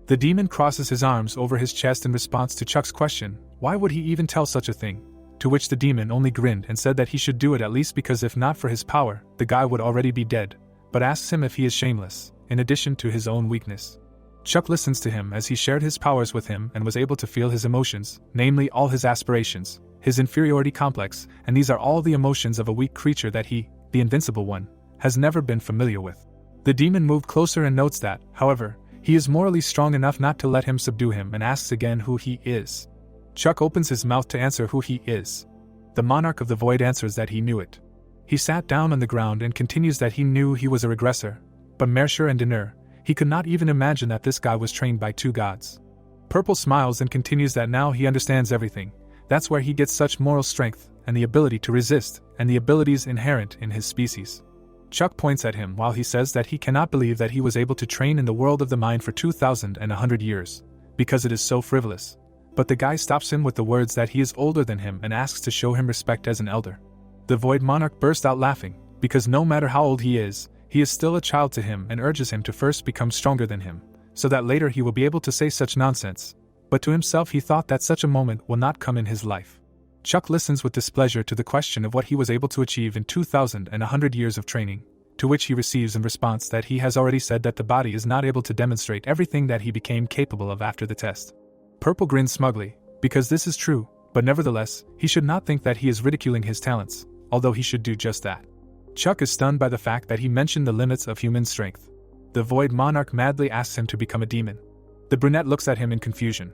The demon crosses his arms over his chest in response to Chuck's question, why would he even tell such a thing? To which the demon only grinned and said that he should do it at least because if not for his power, the guy would already be dead, but asks him if he is shameless, in addition to his own weakness. Chuck listens to him as he shared his powers with him and was able to feel his emotions, namely all his aspirations, his inferiority complex, and these are all the emotions of a weak creature that he, the invincible one, has never been familiar with. The demon moved closer and notes that, however, he is morally strong enough not to let him subdue him and asks again who he is. Chuck opens his mouth to answer who he is. The monarch of the void answers that he knew it. He sat down on the ground and continues that he knew he was a regressor, but Mersher and Dinur, he could not even imagine that this guy was trained by two gods. Purple smiles and continues that now he understands everything. That's where he gets such moral strength, and the ability to resist, and the abilities inherent in his species. Chuck points at him while he says that he cannot believe that he was able to train in the world of the mind for 2,100 years, because it is so frivolous. But the guy stops him with the words that he is older than him and asks to show him respect as an elder. The Void Monarch burst out laughing, because no matter how old he is still a child to him and urges him to first become stronger than him, so that later he will be able to say such nonsense. But to himself he thought that such a moment will not come in his life. Chuck listens with displeasure to the question of what he was able to achieve in 2,100 years of training, to which he receives in response that he has already said that the body is not able to demonstrate everything that he became capable of after the test. Purple grins smugly, because this is true, but nevertheless, he should not think that he is ridiculing his talents, although he should do just that. Chuck is stunned by the fact that he mentioned the limits of human strength. The Void Monarch madly asks him to become a demon. The brunette looks at him in confusion.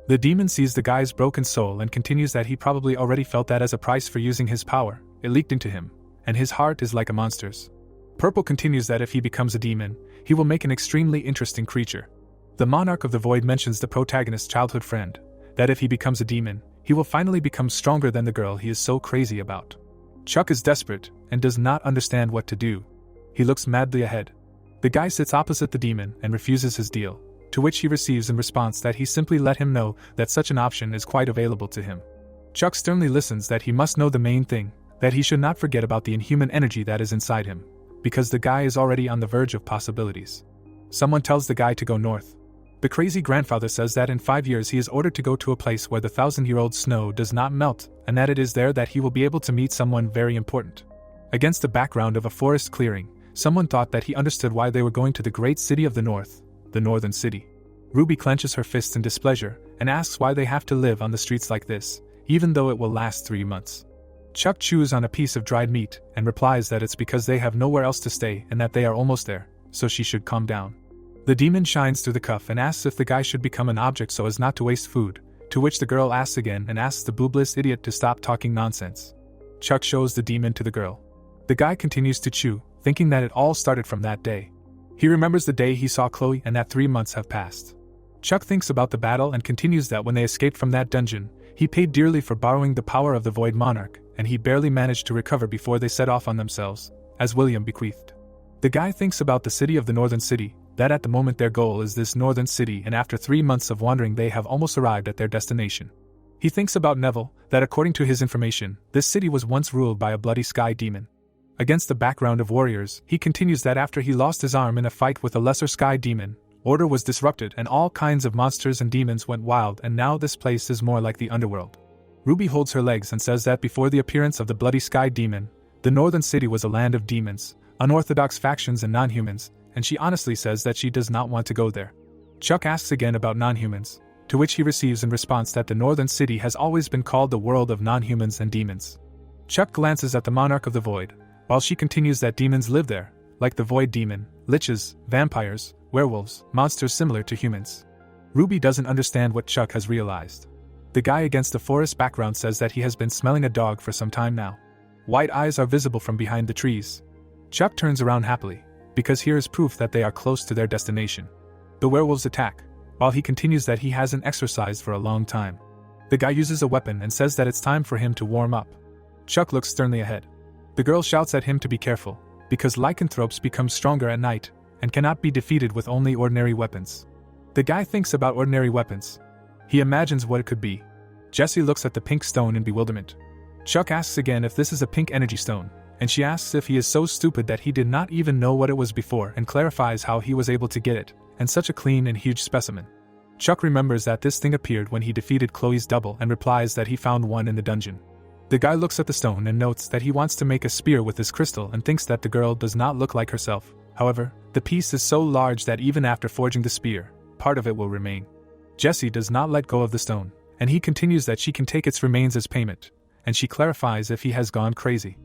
The demon sees the guy's broken soul and continues that he probably already felt that as a price for using his power, it leaked into him, and his heart is like a monster's. Purple continues that if he becomes a demon, he will make an extremely interesting creature. The Monarch of the Void mentions the protagonist's childhood friend, that if he becomes a demon, he will finally become stronger than the girl he is so crazy about. Chuck is desperate, and does not understand what to do. He looks madly ahead. The guy sits opposite the demon and refuses his deal, to which he receives in response that he simply let him know that such an option is quite available to him. Chuck sternly listens that he must know the main thing, that he should not forget about the inhuman energy that is inside him, because the guy is already on the verge of possibilities. Someone tells the guy to go north. The crazy grandfather says that in 5 years he is ordered to go to a place where the 1,000-year-old snow does not melt, and that it is there that he will be able to meet someone very important. Against the background of a forest clearing, someone thought that he understood why they were going to the great city of the north, the Northern City. Ruby clenches her fists in displeasure, and asks why they have to live on the streets like this, even though it will last 3 months. Chuck chews on a piece of dried meat, and replies that it's because they have nowhere else to stay and that they are almost there, so she should calm down. The demon shines through the cuff and asks if the guy should become an object so as not to waste food, to which the girl asks again and asks the boobless idiot to stop talking nonsense. Chuck shows the demon to the girl. The guy continues to chew, thinking that it all started from that day. He remembers the day he saw Chloe and that 3 months have passed. Chuck thinks about the battle and continues that when they escaped from that dungeon, he paid dearly for borrowing the power of the Void Monarch, and he barely managed to recover before they set off on themselves, as William bequeathed. The guy thinks about the city of the Northern City, that at the moment their goal is this Northern City, and after 3 months of wandering they have almost arrived at their destination. He thinks about Neville, that according to his information, this city was once ruled by a bloody sky demon. Against the background of warriors, he continues that after he lost his arm in a fight with a lesser sky demon, order was disrupted and all kinds of monsters and demons went wild, and now this place is more like the underworld. Ruby holds her legs and says that before the appearance of the bloody sky demon, the Northern City was a land of demons, unorthodox factions and non-humans, and she honestly says that she does not want to go there. Chuck asks again about non-humans, to which he receives in response that the Northern City has always been called the world of non-humans and demons. Chuck glances at the Monarch of the Void, while she continues that demons live there, like the Void Demon, liches, vampires, werewolves, monsters similar to humans. Ruby doesn't understand what Chuck has realized. The guy against the forest background says that he has been smelling a dog for some time now. White eyes are visible from behind the trees. Chuck turns around happily, because here is proof that they are close to their destination. The werewolves attack, while he continues that he hasn't exercised for a long time. The guy uses a weapon and says that it's time for him to warm up. Chuck looks sternly ahead. The girl shouts at him to be careful, because lycanthropes become stronger at night, and cannot be defeated with only ordinary weapons. The guy thinks about ordinary weapons. He imagines what it could be. Jessie looks at the pink stone in bewilderment. Chuck asks again if this is a pink energy stone, and she asks if he is so stupid that he did not even know what it was before and clarifies how he was able to get it, and such a clean and huge specimen. Chuck remembers that this thing appeared when he defeated Chloe's double and replies that he found one in the dungeon. The guy looks at the stone and notes that he wants to make a spear with this crystal and thinks that the girl does not look like herself. However, the piece is so large that even after forging the spear, part of it will remain. Jessie does not let go of the stone, and he continues that she can take its remains as payment, and she clarifies if he has gone crazy.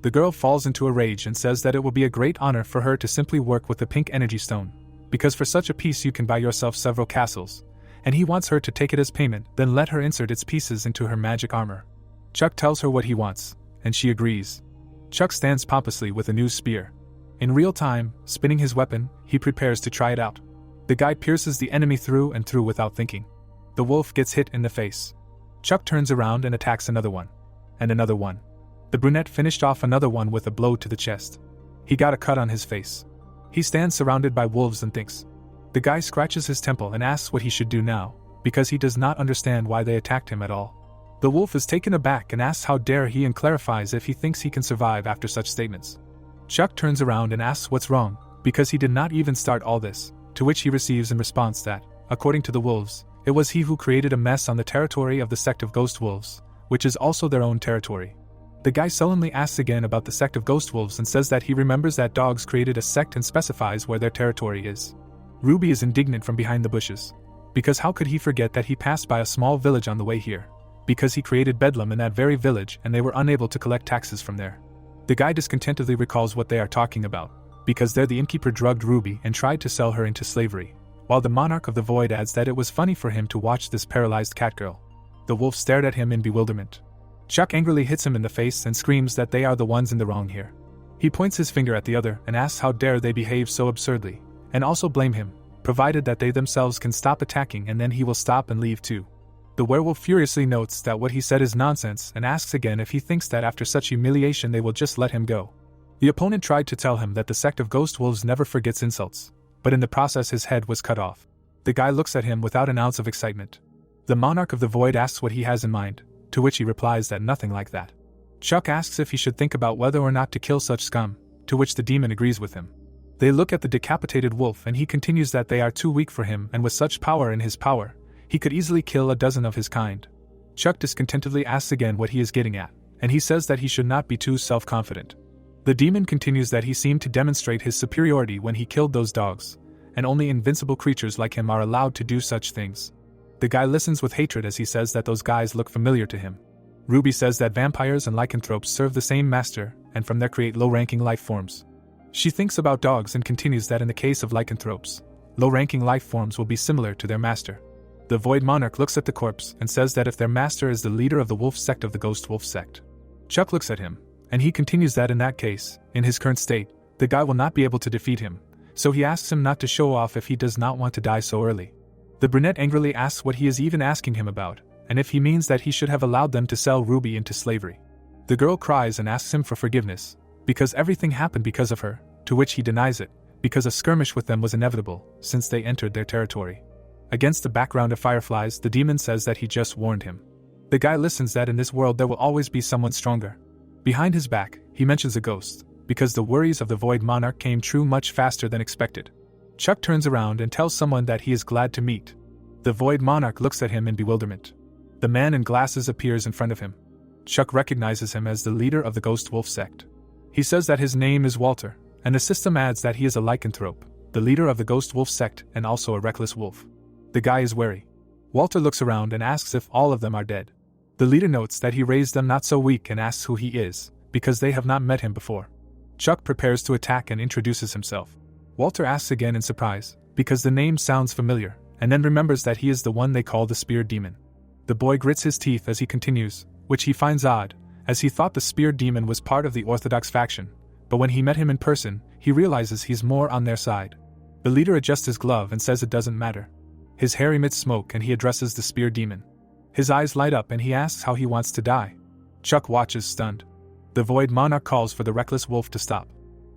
The girl falls into a rage and says that it will be a great honor for her to simply work with the pink energy stone, because for such a piece you can buy yourself several castles, and he wants her to take it as payment, then let her insert its pieces into her magic armor. Chuck tells her what he wants, and she agrees. Chuck stands pompously with a new spear. In real time, spinning his weapon, he prepares to try it out. The guy pierces the enemy through and through without thinking. The wolf gets hit in the face. Chuck turns around and attacks another one. And another one. The brunette finished off another one with a blow to the chest. He got a cut on his face. He stands surrounded by wolves and thinks. The guy scratches his temple and asks what he should do now, because he does not understand why they attacked him at all. The wolf is taken aback and asks how dare he and clarifies if he thinks he can survive after such statements. Chuck turns around and asks what's wrong, because he did not even start all this, to which he receives in response that, according to the wolves, it was he who created a mess on the territory of the sect of ghost wolves, which is also their own territory. The guy sullenly asks again about the sect of ghost wolves and says that he remembers that dogs created a sect and specifies where their territory is. Ruby is indignant from behind the bushes, because how could he forget that he passed by a small village on the way here, because he created bedlam in that very village and they were unable to collect taxes from there. The guy discontentedly recalls what they are talking about, because there the innkeeper drugged Ruby and tried to sell her into slavery, while the monarch of the void adds that it was funny for him to watch this paralyzed catgirl. The wolf stared at him in bewilderment. Chuck angrily hits him in the face and screams that they are the ones in the wrong here. He points his finger at the other and asks how dare they behave so absurdly, and also blame him, provided that they themselves can stop attacking and then he will stop and leave too. The werewolf furiously notes that what he said is nonsense and asks again if he thinks that after such humiliation they will just let him go. The opponent tried to tell him that the sect of ghost wolves never forgets insults, but in the process his head was cut off. The guy looks at him without an ounce of excitement. The monarch of the void asks what he has in mind, to which he replies that nothing like that. Chuck asks if he should think about whether or not to kill such scum, to which the demon agrees with him. They look at the decapitated wolf and he continues that they are too weak for him, and with such power in his power, he could easily kill a dozen of his kind. Chuck discontentedly asks again what he is getting at, and he says that he should not be too self-confident. The demon continues that he seemed to demonstrate his superiority when he killed those dogs, and only invincible creatures like him are allowed to do such things. The guy listens with hatred as he says that those guys look familiar to him. Ruby says that vampires and lycanthropes serve the same master, and from there create low-ranking life forms. She thinks about dogs and continues that in the case of lycanthropes, low-ranking life forms will be similar to their master. The Void Monarch looks at the corpse and says that if their master is the leader of the wolf sect of the ghost wolf sect. Chuck looks at him, and he continues that in that case, in his current state, the guy will not be able to defeat him, so he asks him not to show off if he does not want to die so early. The brunette angrily asks what he is even asking him about, and if he means that he should have allowed them to sell Ruby into slavery. The girl cries and asks him for forgiveness, because everything happened because of her, to which he denies it, because a skirmish with them was inevitable, since they entered their territory. Against the background of fireflies, the demon says that he just warned him. The guy listens that in this world there will always be someone stronger. Behind his back, he mentions a ghost, because the worries of the Void Monarch came true much faster than expected. Chuck turns around and tells someone that he is glad to meet. The Void Monarch looks at him in bewilderment. The man in glasses appears in front of him. Chuck recognizes him as the leader of the Ghost Wolf sect. He says that his name is Walter, and the system adds that he is a lycanthrope, the leader of the Ghost Wolf sect and also a reckless wolf. The guy is wary. Walter looks around and asks if all of them are dead. The leader notes that he raised them not so weak and asks who he is, because they have not met him before. Chuck prepares to attack and introduces himself. Walter asks again in surprise, because the name sounds familiar, and then remembers that he is the one they call the Spear Demon. The boy grits his teeth as he continues, which he finds odd, as he thought the Spear Demon was part of the Orthodox faction, but when he met him in person, he realizes he's more on their side. The leader adjusts his glove and says it doesn't matter. His hair emits smoke and he addresses the Spear Demon. His eyes light up and he asks how he wants to die. Chuck watches stunned. The Void Monarch calls for the reckless wolf to stop.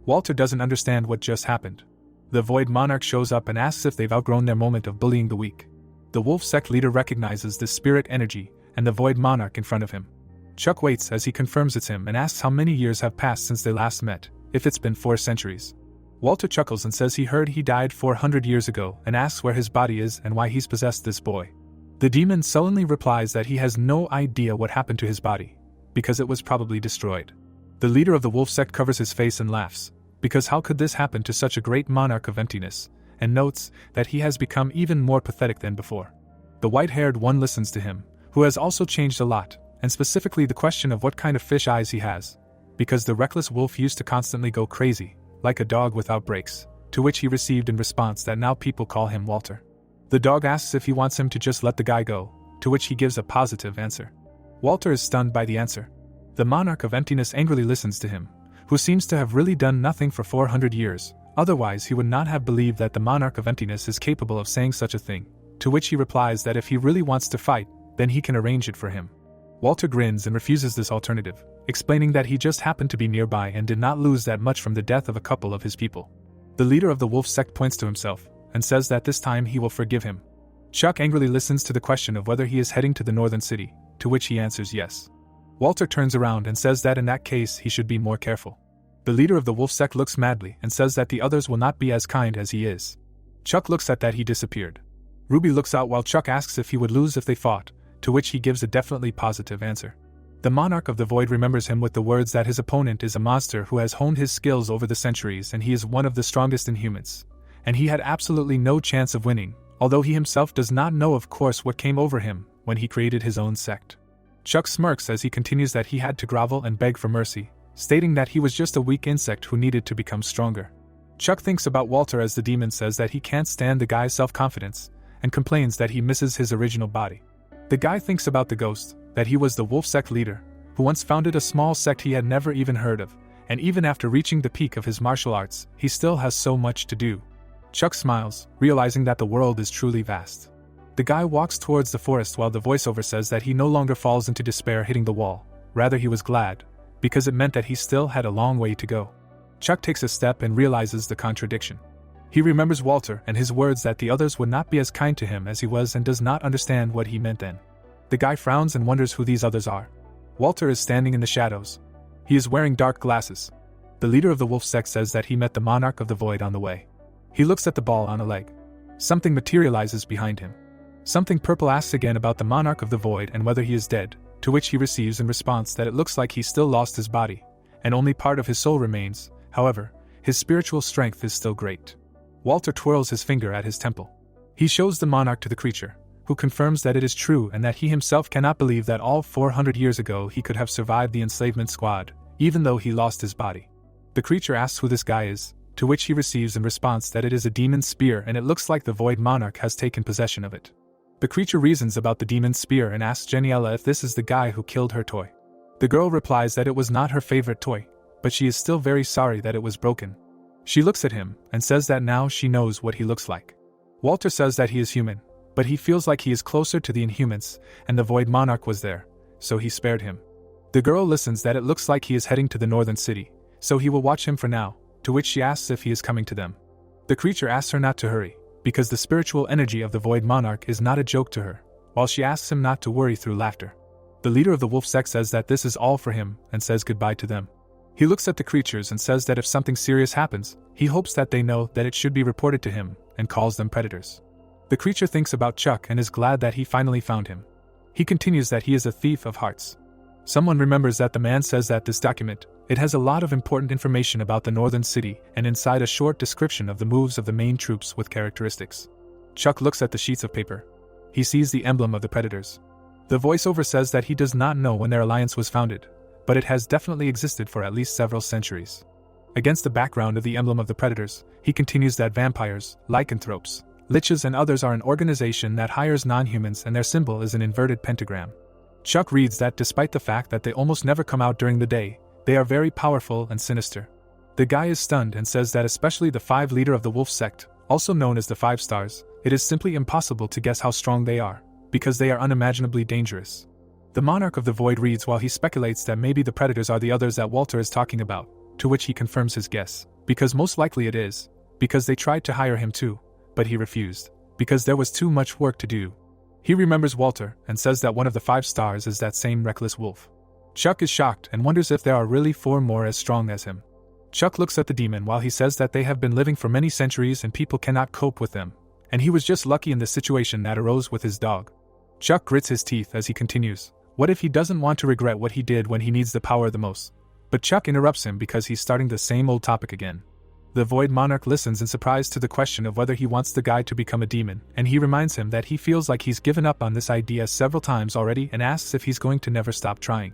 Walter doesn't understand what just happened. The Void Monarch shows up and asks if they've outgrown their moment of bullying the weak. The wolf sect leader recognizes this spirit energy and the Void Monarch in front of him. Chuck waits as he confirms it's him and asks how many years have passed since they last met, if it's been 4 centuries. Walter chuckles and says he heard he died 400 years ago and asks where his body is and why he's possessed this boy. The demon sullenly replies that he has no idea what happened to his body, because it was probably destroyed. The leader of the wolf sect covers his face and laughs, because how could this happen to such a great monarch of emptiness, and notes that he has become even more pathetic than before. The white-haired one listens to him, who has also changed a lot, and specifically the question of what kind of fish eyes he has, because the reckless wolf used to constantly go crazy, like a dog without brakes, to which he received in response that now people call him Walter. The dog asks if he wants him to just let the guy go, to which he gives a positive answer. Walter is stunned by the answer. The monarch of emptiness angrily listens to him, who seems to have really done nothing for 400 years, otherwise he would not have believed that the monarch of emptiness is capable of saying such a thing, to which he replies that if he really wants to fight, then he can arrange it for him. Walter grins and refuses this alternative, explaining that he just happened to be nearby and did not lose that much from the death of a couple of his people. The leader of the wolf sect points to himself, and says that this time he will forgive him. Chuck angrily listens to the question of whether he is heading to the northern city, to which he answers yes. Walter turns around and says that in that case he should be more careful. The leader of the wolf sect looks madly and says that the others will not be as kind as he is. Chuck looks at that he disappeared. Ruby looks out while Chuck asks if he would lose if they fought, to which he gives a definitely positive answer. The monarch of the void remembers him with the words that his opponent is a monster who has honed his skills over the centuries and he is one of the strongest inhumans, and he had absolutely no chance of winning, although he himself does not know of course what came over him when he created his own sect. Chuck smirks as he continues that he had to grovel and beg for mercy, stating that he was just a weak insect who needed to become stronger. Chuck thinks about Walter as the demon says that he can't stand the guy's self-confidence, and complains that he misses his original body. The guy thinks about the ghost, that he was the wolf sect leader, who once founded a small sect he had never even heard of, and even after reaching the peak of his martial arts, he still has so much to do. Chuck smiles, realizing that the world is truly vast. The guy walks towards the forest while the voiceover says that he no longer falls into despair hitting the wall, rather he was glad, because it meant that he still had a long way to go. Chuck takes a step and realizes the contradiction. He remembers Walter and his words that the others would not be as kind to him as he was and does not understand what he meant then. The guy frowns and wonders who these others are. Walter is standing in the shadows. He is wearing dark glasses. The leader of the wolf sect says that he met the monarch of the void on the way. He looks at the ball on a leg. Something materializes behind him. Something purple asks again about the monarch of the void and whether he is dead, to which he receives in response that it looks like he still lost his body, and only part of his soul remains. However, his spiritual strength is still great. Walter twirls his finger at his temple. He shows the monarch to the creature, who confirms that it is true and that he himself cannot believe that all 400 years ago he could have survived the enslavement squad, even though he lost his body. The creature asks who this guy is, to which he receives in response that it is a demon's spear and it looks like the void monarch has taken possession of it. The creature reasons about the demon's spear and asks Jeniella if this is the guy who killed her toy. The girl replies that it was not her favorite toy, but she is still very sorry that it was broken. She looks at him and says that now she knows what he looks like. Walter says that he is human, but he feels like he is closer to the Inhumans, and the Void Monarch was there, so he spared him. The girl listens that it looks like he is heading to the northern city, so he will watch him for now, to which she asks if he is coming to them. The creature asks her not to hurry, because the spiritual energy of the Void Monarch is not a joke to her, while she asks him not to worry through laughter. The leader of the wolf sect says that this is all for him and says goodbye to them. He looks at the creatures and says that if something serious happens, he hopes that they know that it should be reported to him, and calls them predators. The creature thinks about Chuck and is glad that he finally found him. He continues that he is a thief of hearts. Someone remembers that the man says that this document, it has a lot of important information about the northern city and inside a short description of the moves of the main troops with characteristics. Chuck looks at the sheets of paper. He sees the emblem of the predators. The voiceover says that he does not know when their alliance was founded, but it has definitely existed for at least several centuries. Against the background of the emblem of the predators, he continues that vampires, lycanthropes, liches and others are an organization that hires non-humans and their symbol is an inverted pentagram. Chuck reads that despite the fact that they almost never come out during the day, they are very powerful and sinister. The guy is stunned and says that especially the 5 leader of the wolf sect, also known as the 5 stars, it is simply impossible to guess how strong they are, because they are unimaginably dangerous. The monarch of the void reads while he speculates that maybe the predators are the others that Walter is talking about, to which he confirms his guess, because most likely it is, because they tried to hire him too, but he refused, because there was too much work to do. He remembers Walter and says that one of the 5 stars is that same reckless wolf. Chuck is shocked and wonders if there are really 4 more as strong as him. Chuck looks at the demon while he says that they have been living for many centuries and people cannot cope with them, and he was just lucky in the situation that arose with his dog. Chuck grits his teeth as he continues. What if he doesn't want to regret what he did when he needs the power the most? But Chuck interrupts him because he's starting the same old topic again. The Void Monarch listens in surprise to the question of whether he wants the guy to become a demon, and he reminds him that he feels like he's given up on this idea several times already and asks if he's going to never stop trying.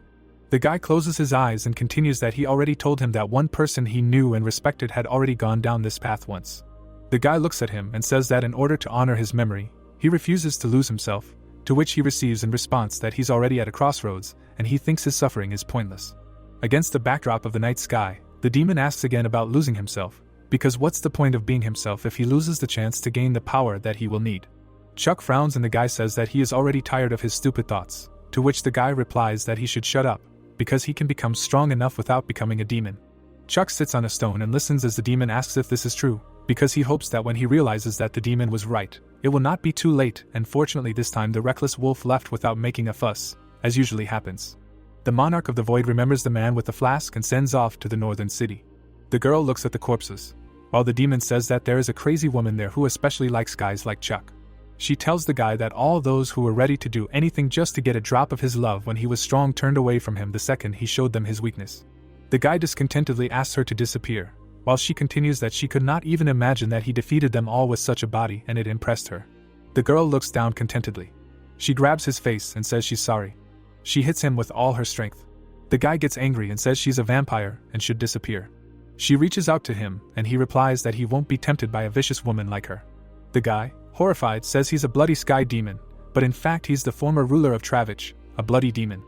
The guy closes his eyes and continues that he already told him that one person he knew and respected had already gone down this path once. The guy looks at him and says that in order to honor his memory, he refuses to lose himself, to which he receives in response that he's already at a crossroads and he thinks his suffering is pointless. Against the backdrop of the night sky, the demon asks again about losing himself, because what's the point of being himself if he loses the chance to gain the power that he will need? Chuck frowns and the guy says that he is already tired of his stupid thoughts, to which the guy replies that he should shut up, because he can become strong enough without becoming a demon. Chuck sits on a stone and listens as the demon asks if this is true, because he hopes that when he realizes that the demon was right, it will not be too late, and fortunately this time the reckless wolf left without making a fuss, as usually happens. The Monarch of the Void remembers the man with the flask and sends off to the northern city. The girl looks at the corpses, while the demon says that there is a crazy woman there who especially likes guys like Chuck. She tells the guy that all those who were ready to do anything just to get a drop of his love when he was strong turned away from him the second he showed them his weakness. The guy discontentedly asks her to disappear, while she continues that she could not even imagine that he defeated them all with such a body and it impressed her. The girl looks down contentedly. She grabs his face and says she's sorry. She hits him with all her strength. The guy gets angry and says she's a vampire and should disappear. She reaches out to him and he replies that he won't be tempted by a vicious woman like her. The guy, horrified, says he's a bloody sky demon, but in fact he's the former ruler of Travich, a bloody demon.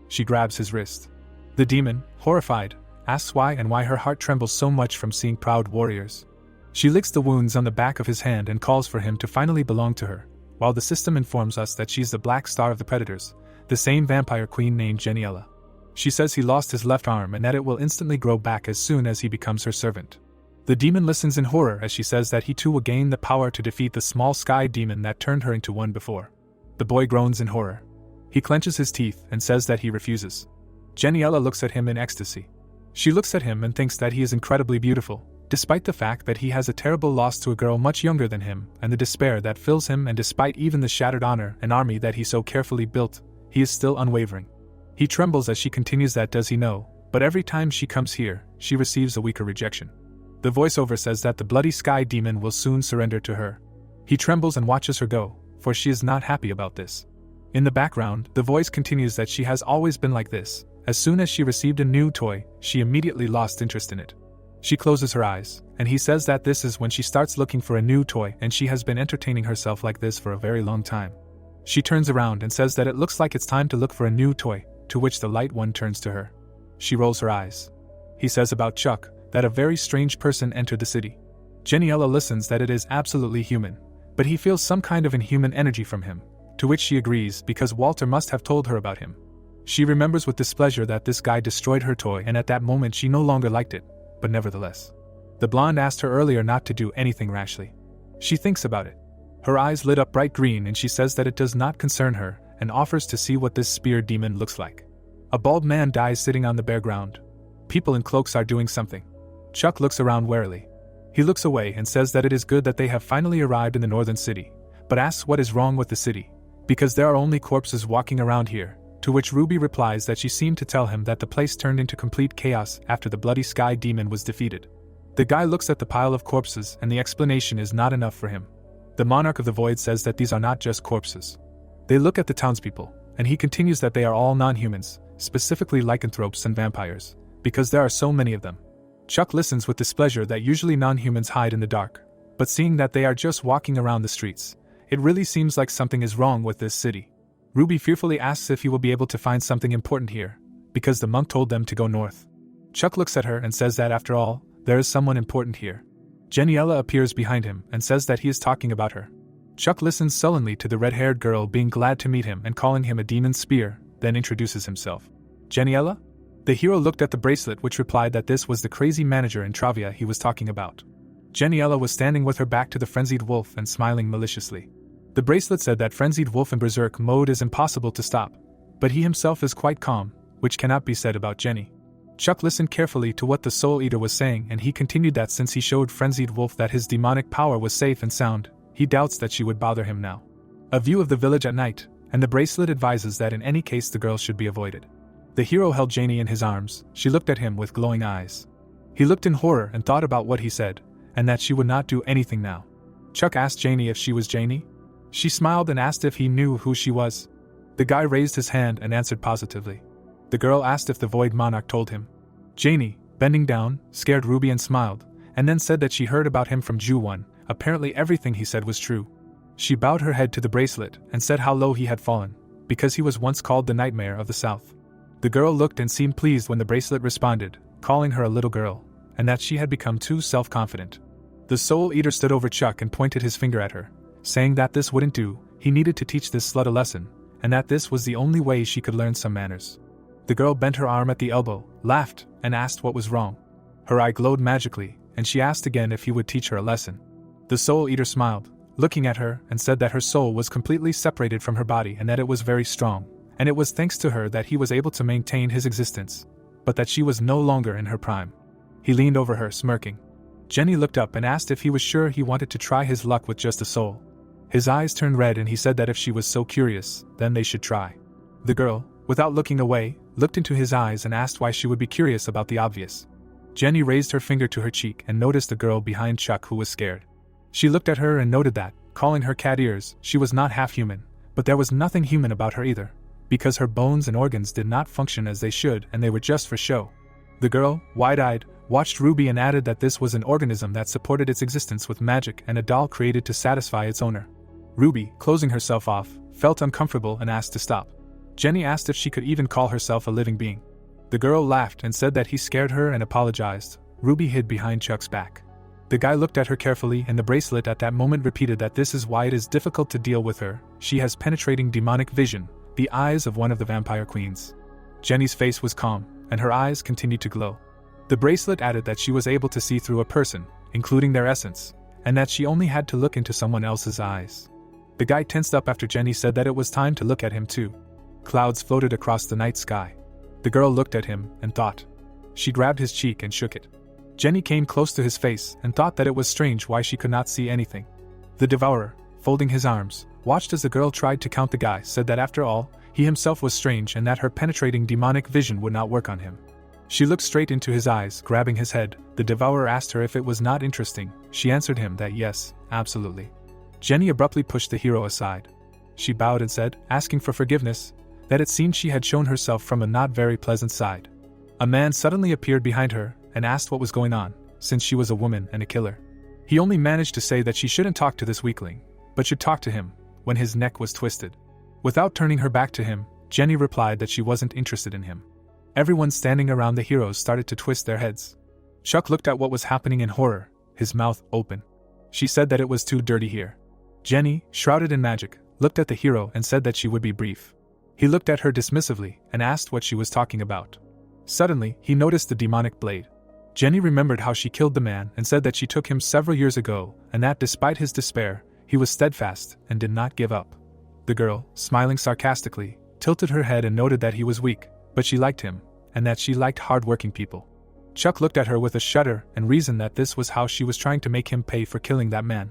She grabs his wrist. The demon, horrified, asks why and why her heart trembles so much from seeing proud warriors. She licks the wounds on the back of his hand and calls for him to finally belong to her, while the system informs us that she's the Black Star of the Predators, the same vampire queen named Geniella. She says he lost his left arm and that it will instantly grow back as soon as he becomes her servant. The demon listens in horror as she says that he too will gain the power to defeat the small sky demon that turned her into one before. The boy groans in horror. He clenches his teeth and says that he refuses. Geniella looks at him in ecstasy. She looks at him and thinks that he is incredibly beautiful, despite the fact that he has a terrible loss to a girl much younger than him and the despair that fills him, and despite even the shattered honor and army that he so carefully built, he is still unwavering. He trembles as she continues that does he know, but every time she comes here, she receives a weaker rejection. The voiceover says that the bloody sky demon will soon surrender to her. He trembles and watches her go, for she is not happy about this. In the background, the voice continues that she has always been like this. As soon as she received a new toy, she immediately lost interest in it. She closes her eyes, and he says that this is when she starts looking for a new toy and she has been entertaining herself like this for a very long time. She turns around and says that it looks like it's time to look for a new toy, to which the light one turns to her. She rolls her eyes. He says about Chuck that a very strange person entered the city. Geniella listens that it is absolutely human, but he feels some kind of inhuman energy from him, to which she agrees because Walter must have told her about him. She remembers with displeasure that this guy destroyed her toy and at that moment she no longer liked it, but nevertheless. The blonde asked her earlier not to do anything rashly. She thinks about it. Her eyes lit up bright green and she says that it does not concern her and offers to see what this spear demon looks like. A bald man dies sitting on the bare ground. People in cloaks are doing something. Chuck looks around warily. He looks away and says that it is good that they have finally arrived in the northern city, but asks what is wrong with the city, because there are only corpses walking around here, to which Ruby replies that she seemed to tell him that the place turned into complete chaos after the bloody sky demon was defeated. The guy looks at the pile of corpses and the explanation is not enough for him. The Monarch of the Void says that these are not just corpses. They look at the townspeople, and he continues that they are all non-humans, specifically lycanthropes and vampires, because there are so many of them. Chuck listens with displeasure that usually non-humans hide in the dark, but seeing that they are just walking around the streets, it really seems like something is wrong with this city. Ruby fearfully asks if he will be able to find something important here, because the monk told them to go north. Chuck looks at her and says that after all, there is someone important here. Geniella appears behind him and says that he is talking about her. Chuck listens sullenly to the red-haired girl being glad to meet him and calling him a demon spear, then introduces himself. Geniella? The hero looked at the bracelet which replied that this was the crazy manager in Travia he was talking about. Geniella was standing with her back to the frenzied wolf and smiling maliciously. The bracelet said that frenzied wolf in berserk mode is impossible to stop, but he himself is quite calm, which cannot be said about Jenny. Chuck listened carefully to what the Soul Eater was saying, and he continued that since he showed frenzied wolf that his demonic power was safe and sound, he doubts that she would bother him now. A view of the village at night, and the bracelet advises that in any case the girl should be avoided. The hero held Janie in his arms. She looked at him with glowing eyes. He looked in horror and thought about what he said, and that she would not do anything now. Chuck asked Janie if she was Janie. She smiled and asked if he knew who she was. The guy raised his hand and answered positively. The girl asked if the Void Monarch told him. Janie, bending down, scared Ruby and smiled, and then said that she heard about him from Ju-1. Apparently everything he said was true. She bowed her head to the bracelet and said how low he had fallen, because he was once called the Nightmare of the South. The girl looked and seemed pleased when the bracelet responded, calling her a little girl, and that she had become too self-confident. The Soul Eater stood over Chuck and pointed his finger at her, saying that this wouldn't do, he needed to teach this slut a lesson, and that this was the only way she could learn some manners. The girl bent her arm at the elbow, laughed, and asked what was wrong. Her eye glowed magically, and she asked again if he would teach her a lesson. The Soul Eater smiled, looking at her, and said that her soul was completely separated from her body and that it was very strong, and it was thanks to her that he was able to maintain his existence, but that she was no longer in her prime. He leaned over her, smirking. Jenny looked up and asked if he was sure he wanted to try his luck with just a soul. His eyes turned red and he said that if she was so curious, then they should try. The girl, without looking away, looked into his eyes and asked why she would be curious about the obvious. Jenny raised her finger to her cheek and noticed the girl behind Chuck who was scared. She looked at her and noted that, calling her cat ears, she was not half human, but there was nothing human about her either, because her bones and organs did not function as they should and they were just for show. The girl, wide-eyed, watched Ruby and added that this was an organism that supported its existence with magic and a doll created to satisfy its owner. Ruby, closing herself off, felt uncomfortable and asked to stop. Jenny asked if she could even call herself a living being. The girl laughed and said that he scared her and apologized. Ruby hid behind Chuck's back. The guy looked at her carefully and the bracelet at that moment repeated that this is why it is difficult to deal with her. She has penetrating demonic vision, the eyes of one of the vampire queens. Jenny's face was calm, and her eyes continued to glow. The bracelet added that she was able to see through a person, including their essence, and that she only had to look into someone else's eyes. The guy tensed up after Jenny said that it was time to look at him too. Clouds floated across the night sky. The girl looked at him and thought. She grabbed his cheek and shook it. Jenny came close to his face and thought that it was strange why she could not see anything. The Devourer, folding his arms, watched as the girl tried to count the guy, said that after all, he himself was strange and that her penetrating demonic vision would not work on him. She looked straight into his eyes, grabbing his head. The Devourer asked her if it was not interesting. She answered him that yes, absolutely. Jenny abruptly pushed the hero aside. She bowed and said, asking for forgiveness, that it seemed she had shown herself from a not very pleasant side. A man suddenly appeared behind her and asked what was going on, since she was a woman and a killer. He only managed to say that she shouldn't talk to this weakling, but should talk to him, when his neck was twisted. Without turning her back to him, Jenny replied that she wasn't interested in him. Everyone standing around the heroes started to twist their heads. Chuck looked at what was happening in horror, his mouth open. She said that it was too dirty here. Jenny, shrouded in magic, looked at the hero and said that she would be brief. He looked at her dismissively and asked what she was talking about. Suddenly, he noticed the demonic blade. Jenny remembered how she killed the man and said that she took him several years ago and that despite his despair, he was steadfast and did not give up. The girl, smiling sarcastically, tilted her head and noted that he was weak, but she liked him, and that she liked hard-working people. Chuck looked at her with a shudder and reasoned that this was how she was trying to make him pay for killing that man.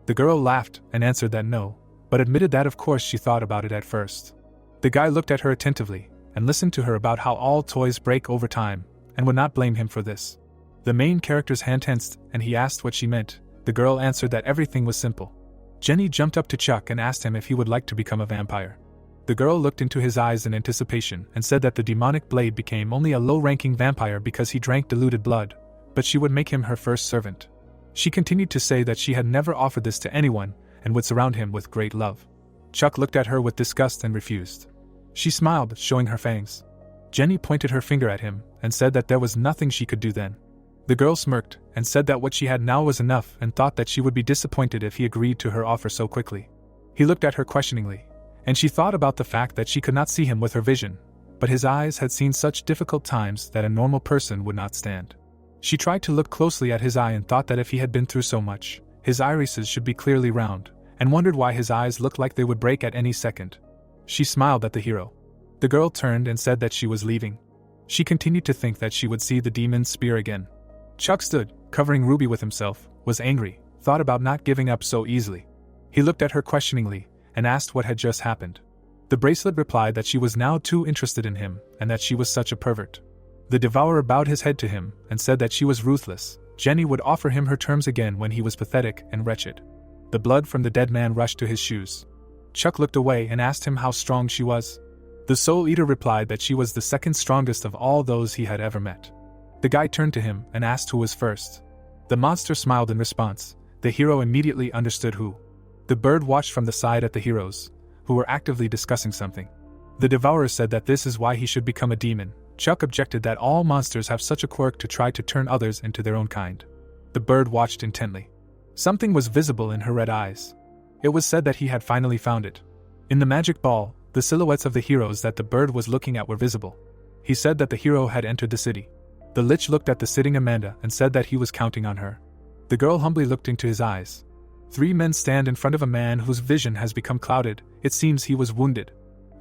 The girl laughed and answered that no, but admitted that of course she thought about it at first. The guy looked at her attentively and listened to her about how all toys break over time, and would not blame him for this. The main character's hand tensed, and he asked what she meant. The girl answered that everything was simple. Jenny jumped up to Chuck and asked him if he would like to become a vampire. The girl looked into his eyes in anticipation and said that the demonic blade became only a low-ranking vampire because he drank diluted blood, but she would make him her first servant. She continued to say that she had never offered this to anyone and would surround him with great love. Chuck looked at her with disgust and refused. She smiled, showing her fangs. Jenny pointed her finger at him and said that there was nothing she could do then. The girl smirked and said that what she had now was enough and thought that she would be disappointed if he agreed to her offer so quickly. He looked at her questioningly, and she thought about the fact that she could not see him with her vision, but his eyes had seen such difficult times that a normal person would not stand. She tried to look closely at his eye and thought that if he had been through so much, his irises should be clearly round, and wondered why his eyes looked like they would break at any second. She smiled at the hero. The girl turned and said that she was leaving. She continued to think that she would see the demon's spear again. Chuck stood, covering Ruby with himself, was angry, thought about not giving up so easily. He looked at her questioningly, and asked what had just happened. The bracelet replied that she was now too interested in him, and that she was such a pervert. The devourer bowed his head to him, and said that she was ruthless. Jenny would offer him her terms again when he was pathetic and wretched. The blood from the dead man rushed to his shoes. Chuck looked away and asked him how strong she was. The Soul Eater replied that she was the second strongest of all those he had ever met. The guy turned to him and asked who was first. The monster smiled in response. The hero immediately understood who. The bird watched from the side at the heroes, who were actively discussing something. The devourer said that this is why he should become a demon. Chuck objected that all monsters have such a quirk to try to turn others into their own kind. The bird watched intently. Something was visible in her red eyes. It was said that he had finally found it. In the magic ball, the silhouettes of the heroes that the bird was looking at were visible. He said that the hero had entered the city. The lich looked at the sitting Amanda and said that he was counting on her. The girl humbly looked into his eyes. 3 men stand in front of a man whose vision has become clouded. It seems he was wounded.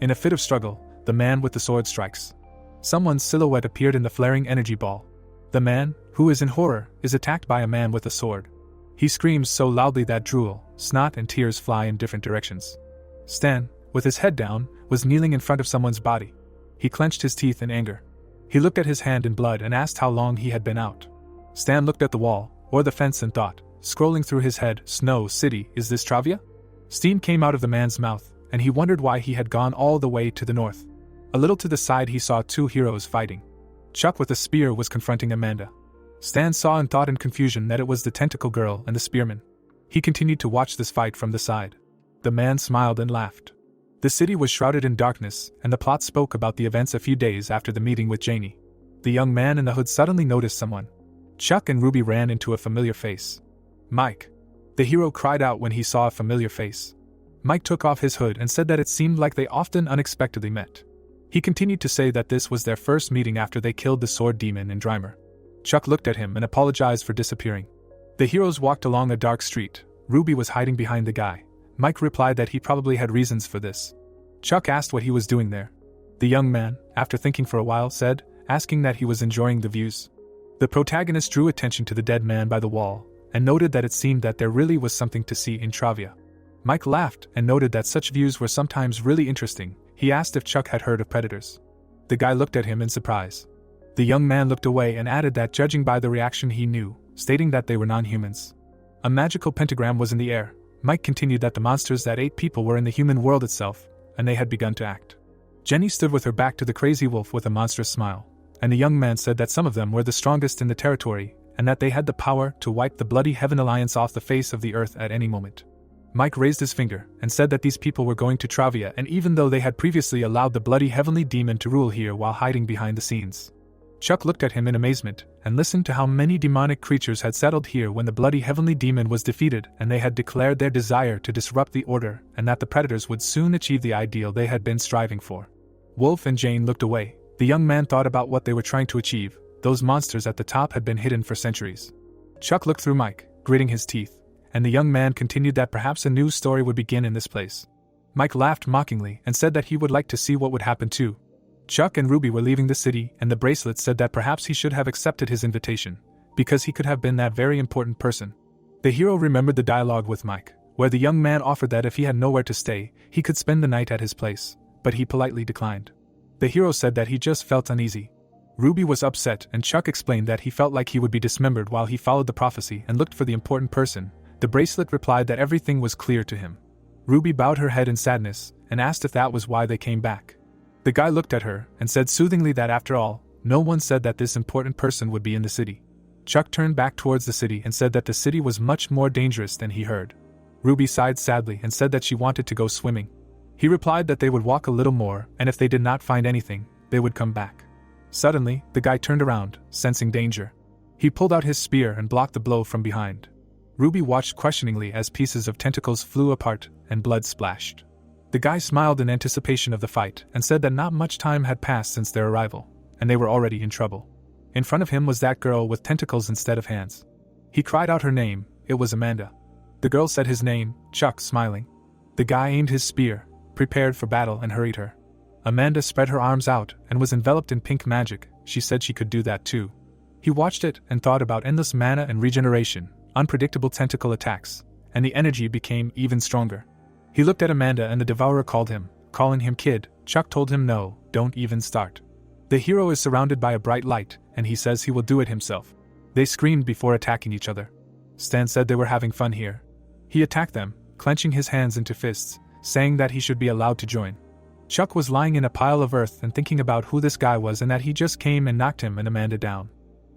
In a fit of struggle, the man with the sword strikes. Someone's silhouette appeared in the flaring energy ball. The man, who is in horror, is attacked by a man with a sword. He screams so loudly that drool, snot and tears fly in different directions. Stan, with his head down, was kneeling in front of someone's body. He clenched his teeth in anger. He looked at his hand in blood and asked how long he had been out. Stan looked at the wall, or the fence, and thought, scrolling through his head, Snow City, is this Travia? Steam came out of the man's mouth, and he wondered why he had gone all the way to the north. A little to the side he saw 2 heroes fighting. Chuck with a spear was confronting Amanda. Stan saw and thought in confusion that it was the tentacle girl and the spearman. He continued to watch this fight from the side. The man smiled and laughed. The city was shrouded in darkness, and the plot spoke about the events a few days after the meeting with Janie. The young man in the hood suddenly noticed someone. Chuck and Ruby ran into a familiar face. Mike. The hero cried out when he saw a familiar face. Mike took off his hood and said that it seemed like they often unexpectedly met. He continued to say that this was their first meeting after they killed the sword demon in Drymer. Chuck looked at him and apologized for disappearing. The heroes walked along a dark street. Ruby was hiding behind the guy. Mike replied that he probably had reasons for this. Chuck asked what he was doing there. The young man, after thinking for a while, said, asking that he was enjoying the views. The protagonist drew attention to the dead man by the wall, and noted that it seemed that there really was something to see in Travia. Mike laughed and noted that such views were sometimes really interesting. He asked if Chuck had heard of predators. The guy looked at him in surprise. The young man looked away and added that judging by the reaction he knew, stating that they were non-humans. A magical pentagram was in the air. Mike continued that the monsters that ate people were in the human world itself, and they had begun to act. Jenny stood with her back to the crazy wolf with a monstrous smile, and the young man said that some of them were the strongest in the territory, and that they had the power to wipe the bloody Heaven Alliance off the face of the earth at any moment. Mike raised his finger and said that these people were going to Travia, and even though they had previously allowed the bloody heavenly demon to rule here while hiding behind the scenes. Chuck looked at him in amazement, and listened to how many demonic creatures had settled here when the bloody heavenly demon was defeated, and they had declared their desire to disrupt the order, and that the predators would soon achieve the ideal they had been striving for. Wolf and Jane looked away. The young man thought about what they were trying to achieve. Those monsters at the top had been hidden for centuries. Chuck looked through Mike, gritting his teeth, and the young man continued that perhaps a new story would begin in this place. Mike laughed mockingly and said that he would like to see what would happen too. Chuck and Ruby were leaving the city, and the bracelet said that perhaps he should have accepted his invitation, because he could have been that very important person. The hero remembered the dialogue with Mike, where the young man offered that if he had nowhere to stay, he could spend the night at his place, but he politely declined. The hero said that he just felt uneasy. Ruby was upset, and Chuck explained that he felt like he would be dismembered while he followed the prophecy and looked for the important person. The bracelet replied that everything was clear to him. Ruby bowed her head in sadness, and asked if that was why they came back. The guy looked at her, and said soothingly that after all, no one said that this important person would be in the city. Chuck turned back towards the city and said that the city was much more dangerous than he heard. Ruby sighed sadly and said that she wanted to go swimming. He replied that they would walk a little more, and if they did not find anything, they would come back. Suddenly, the guy turned around, sensing danger. He pulled out his spear and blocked the blow from behind. Ruby watched questioningly as pieces of tentacles flew apart and blood splashed. The guy smiled in anticipation of the fight and said that not much time had passed since their arrival, and they were already in trouble. In front of him was that girl with tentacles instead of hands. He cried out her name. It was Amanda. The girl said his name, Chuck, smiling. The guy aimed his spear, prepared for battle, and hurried her. Amanda spread her arms out and was enveloped in pink magic. She said she could do that too. He watched it and thought about endless mana and regeneration, unpredictable tentacle attacks, and the energy became even stronger. He looked at Amanda and the devourer called him, calling him kid. Chuck told him no, don't even start. The hero is surrounded by a bright light, and he says he will do it himself. They screamed before attacking each other. Stan said they were having fun here. He attacked them, clenching his hands into fists, saying that he should be allowed to join. Chuck was lying in a pile of earth and thinking about who this guy was and that he just came and knocked him and Amanda down.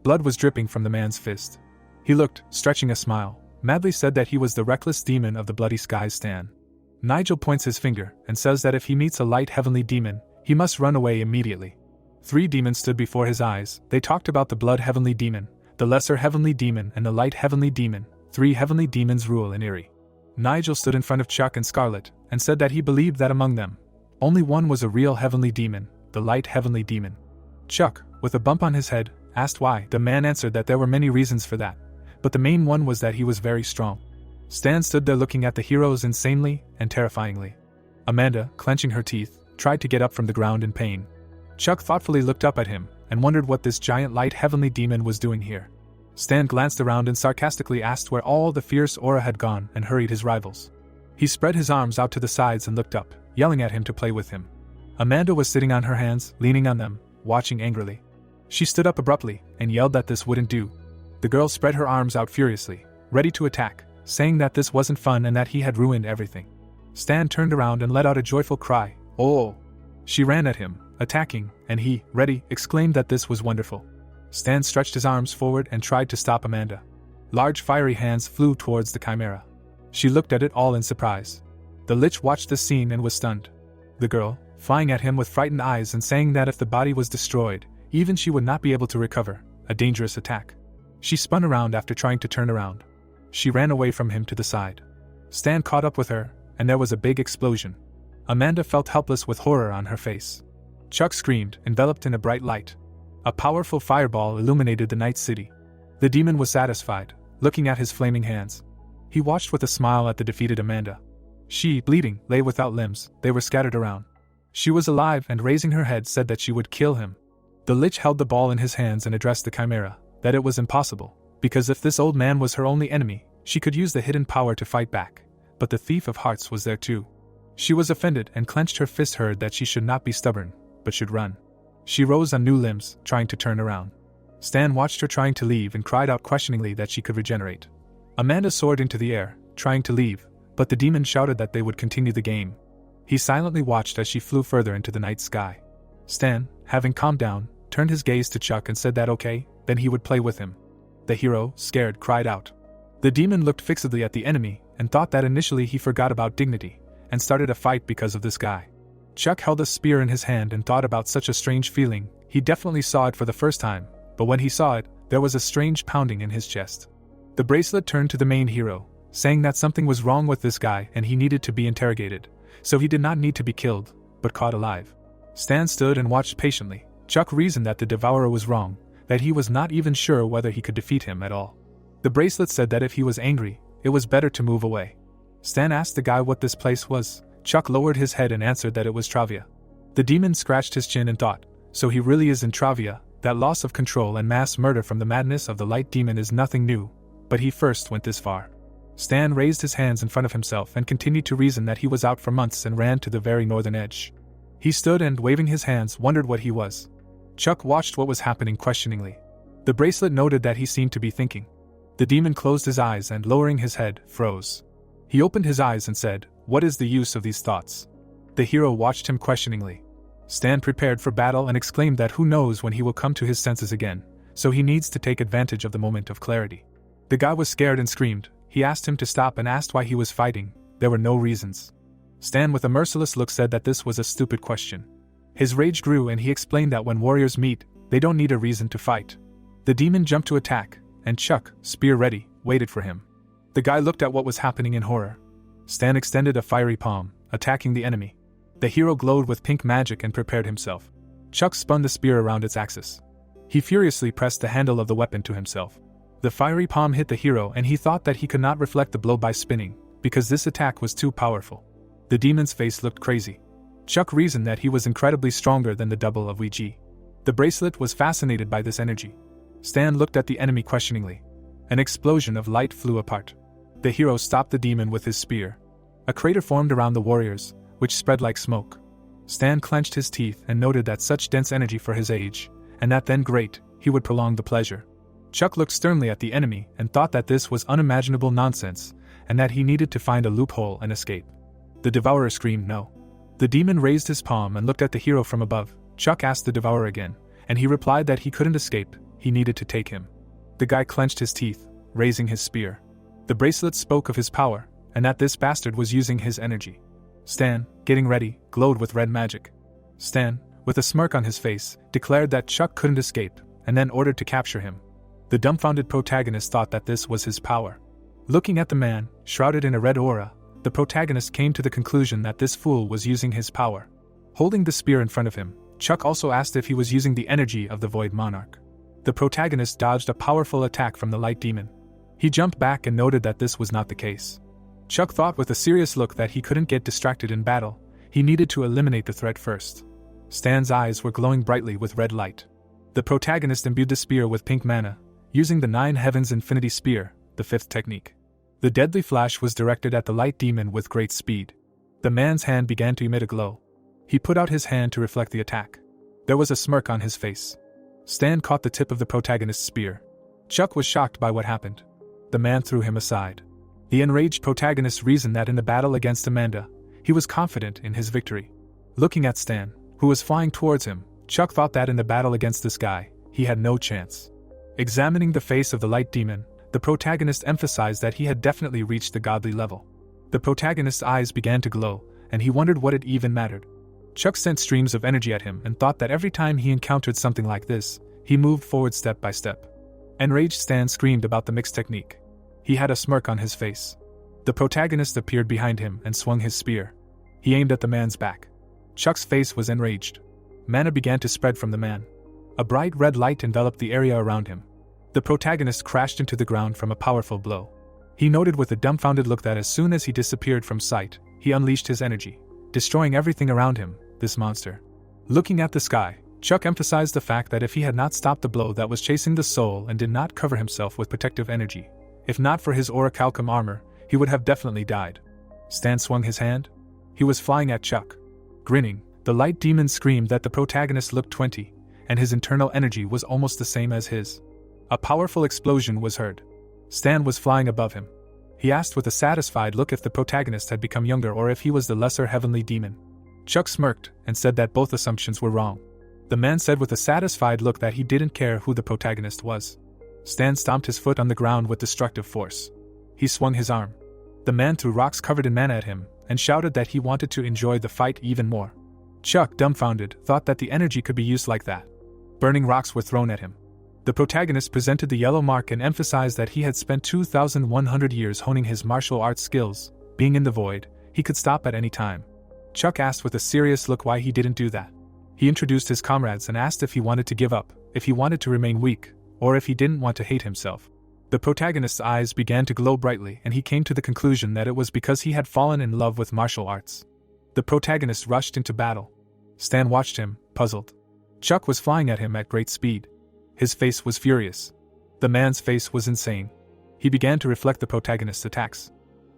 Blood was dripping from the man's fist. He looked, stretching a smile, madly said that he was the reckless demon of the bloody skies. Stan. Nigel points his finger and says that if he meets a light heavenly demon, he must run away immediately. 3 demons stood before his eyes. They talked about the blood heavenly demon, the lesser heavenly demon, and the light heavenly demon. 3 heavenly demons rule in Erie. Nigel stood in front of Chuck and Scarlet and said that he believed that among them, only one was a real heavenly demon, the light heavenly demon. Chuck, with a bump on his head, asked why. The man answered that there were many reasons for that, but the main one was that he was very strong. Stan stood there looking at the heroes insanely and terrifyingly. Amanda, clenching her teeth, tried to get up from the ground in pain. Chuck thoughtfully looked up at him and wondered what this giant light heavenly demon was doing here. Stan glanced around and sarcastically asked where all the fierce aura had gone and hurried his rivals. He spread his arms out to the sides and looked up, yelling at him to play with him. Amanda was sitting on her hands, leaning on them, watching angrily. She stood up abruptly and yelled that this wouldn't do. The girl spread her arms out furiously, ready to attack, saying that this wasn't fun and that he had ruined everything. Stan turned around and let out a joyful cry, "Oh!" She ran at him, attacking, and he, ready, exclaimed that this was wonderful. Stan stretched his arms forward and tried to stop Amanda. Large fiery hands flew towards the chimera. She looked at it all in surprise. The lich watched the scene and was stunned. The girl, flying at him with frightened eyes and saying that if the body was destroyed, even she would not be able to recover, a dangerous attack. She spun around after trying to turn around. She ran away from him to the side. Stan caught up with her, and there was a big explosion. Amanda felt helpless with horror on her face. Chuck screamed, enveloped in a bright light. A powerful fireball illuminated the night city. The demon was satisfied, looking at his flaming hands. He watched with a smile at the defeated Amanda. She, bleeding, lay without limbs. They were scattered around. She was alive and raising her head said that she would kill him. The lich held the ball in his hands and addressed the chimera, that it was impossible, because if this old man was her only enemy, she could use the hidden power to fight back. But the thief of hearts was there too. She was offended and clenched her fist, heard that she should not be stubborn, but should run. She rose on new limbs, trying to turn around. Stan watched her trying to leave and cried out questioningly that she could regenerate. Amanda soared into the air, trying to leave, but the demon shouted that they would continue the game. He silently watched as she flew further into the night sky. Stan, having calmed down, turned his gaze to Chuck and said that okay, then he would play with him. The hero, scared, cried out. The demon looked fixedly at the enemy and thought that initially he forgot about dignity and started a fight because of this guy. Chuck held a spear in his hand and thought about such a strange feeling. He definitely saw it for the first time, but when he saw it, there was a strange pounding in his chest. The bracelet turned to the main hero, saying that something was wrong with this guy and he needed to be interrogated, so he did not need to be killed, but caught alive. Stan stood and watched patiently. Chuck reasoned that the devourer was wrong, that he was not even sure whether he could defeat him at all. The bracelet said that if he was angry, it was better to move away. Stan asked the guy what this place was. Chuck lowered his head and answered that it was Travia. The demon scratched his chin and thought, so he really is in Travia. That loss of control and mass murder from the madness of the light demon is nothing new, but he first went this far. Stan raised his hands in front of himself and continued to reason that he was out for months and ran to the very northern edge. He stood and, waving his hands, wondered what he was. Chuck watched what was happening questioningly. The bracelet noted that he seemed to be thinking. The demon closed his eyes and, lowering his head, froze. He opened his eyes and said, "What is the use of these thoughts?" The hero watched him questioningly. Stan prepared for battle and exclaimed that who knows when he will come to his senses again, so he needs to take advantage of the moment of clarity. The guy was scared and screamed. He asked him to stop and asked why he was fighting. There were no reasons. Stan, with a merciless look, said that this was a stupid question. His rage grew and he explained that when warriors meet, they don't need a reason to fight. The demon jumped to attack, and Chuck, spear ready, waited for him. The guy looked at what was happening in horror. Stan extended a fiery palm, attacking the enemy. The hero glowed with pink magic and prepared himself. Chuck spun the spear around its axis. He furiously pressed the handle of the weapon to himself. The fiery palm hit the hero and he thought that he could not reflect the blow by spinning, because this attack was too powerful. The demon's face looked crazy. Chuck reasoned that he was incredibly stronger than the double of Ouija. The bracelet was fascinated by this energy. Stan looked at the enemy questioningly. An explosion of light flew apart. The hero stopped the demon with his spear. A crater formed around the warriors, which spread like smoke. Stan clenched his teeth and noted that such dense energy for his age, and that then great, he would prolong the pleasure. Chuck looked sternly at the enemy and thought that this was unimaginable nonsense, and that he needed to find a loophole and escape. The devourer screamed no. The demon raised his palm and looked at the hero from above. Chuck asked the devourer again, and he replied that he couldn't escape, he needed to take him. The guy clenched his teeth, raising his spear. The bracelet spoke of his power, and that this bastard was using his energy. Stan, getting ready, glowed with red magic. Stan, with a smirk on his face, declared that Chuck couldn't escape, and then ordered to capture him. The dumbfounded protagonist thought that this was his power. Looking at the man, shrouded in a red aura, the protagonist came to the conclusion that this fool was using his power. Holding the spear in front of him, Chuck also asked if he was using the energy of the Void Monarch. The protagonist dodged a powerful attack from the light demon. He jumped back and noted that this was not the case. Chuck thought with a serious look that he couldn't get distracted in battle, he needed to eliminate the threat first. Stan's eyes were glowing brightly with red light. The protagonist imbued the spear with pink mana, using the Nine Heavens Infinity Spear, the fifth technique. The deadly flash was directed at the light demon with great speed. The man's hand began to emit a glow. He put out his hand to reflect the attack. There was a smirk on his face. Stan caught the tip of the protagonist's spear. Chuck was shocked by what happened. The man threw him aside. The enraged protagonist reasoned that in the battle against Amanda, he was confident in his victory. Looking at Stan, who was flying towards him, Chuck thought that in the battle against this guy, he had no chance. Examining the face of the light demon, the protagonist emphasized that he had definitely reached the godly level. The protagonist's eyes began to glow, and he wondered what it even mattered. Chuck sent streams of energy at him and thought that every time he encountered something like this, he moved forward step by step. Enraged Stan screamed about the mixed technique. He had a smirk on his face. The protagonist appeared behind him and swung his spear. He aimed at the man's back. Chuck's face was enraged. Mana began to spread from the man. A bright red light enveloped the area around him. The protagonist crashed into the ground from a powerful blow. He noted with a dumbfounded look that as soon as he disappeared from sight, he unleashed his energy, destroying everything around him, this monster. Looking at the sky, Chuck emphasized the fact that if he had not stopped the blow that was chasing the soul and did not cover himself with protective energy, if not for his orichalcum armor, he would have definitely died. Stan swung his hand. He was flying at Chuck. Grinning, the light demon screamed that the protagonist looked 20, and his internal energy was almost the same as his. A powerful explosion was heard. Stan was flying above him. He asked with a satisfied look if the protagonist had become younger or if he was the lesser heavenly demon. Chuck smirked and said that both assumptions were wrong. The man said with a satisfied look that he didn't care who the protagonist was. Stan stomped his foot on the ground with destructive force. He swung his arm. The man threw rocks covered in mana at him and shouted that he wanted to enjoy the fight even more. Chuck, dumbfounded, thought that the energy could be used like that. Burning rocks were thrown at him. The protagonist presented the yellow mark and emphasized that he had spent 2,100 years honing his martial arts skills. Being in the void, he could stop at any time. Chuck asked with a serious look why he didn't do that. He introduced his comrades and asked if he wanted to give up, if he wanted to remain weak, or if he didn't want to hate himself. The protagonist's eyes began to glow brightly and he came to the conclusion that it was because he had fallen in love with martial arts. The protagonist rushed into battle. Stan watched him, puzzled. Chuck was flying at him at great speed. His face was furious. The man's face was insane. He began to reflect the protagonist's attacks.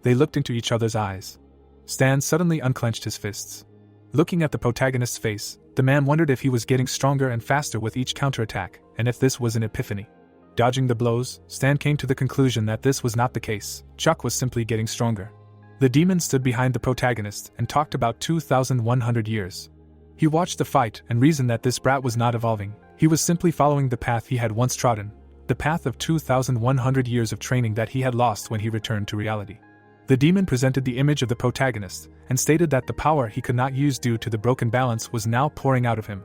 They looked into each other's eyes. Stan suddenly unclenched his fists. Looking at the protagonist's face, the man wondered if he was getting stronger and faster with each counterattack, and if this was an epiphany. Dodging the blows, Stan came to the conclusion that this was not the case. Chuck was simply getting stronger. The demon stood behind the protagonist and talked about 2,100 years. He watched the fight and reasoned that this brat was not evolving. He was simply following the path he had once trodden, the path of 2,100 years of training that he had lost when he returned to reality. The demon presented the image of the protagonist and stated that the power he could not use due to the broken balance was now pouring out of him.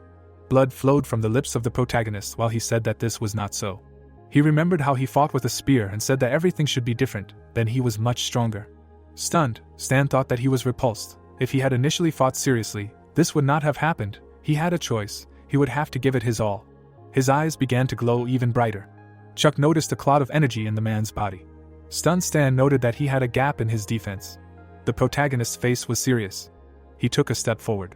Blood flowed from the lips of the protagonist while he said that this was not so. He remembered how he fought with a spear and said that everything should be different, then he was much stronger. Stunned, Stan thought that he was repulsed. If he had initially fought seriously, this would not have happened. He had a choice. He would have to give it his all. His eyes began to glow even brighter. Chuck noticed a cloud of energy in the man's body. Stunned, Stan noted that he had a gap in his defense. The protagonist's face was serious. He took a step forward.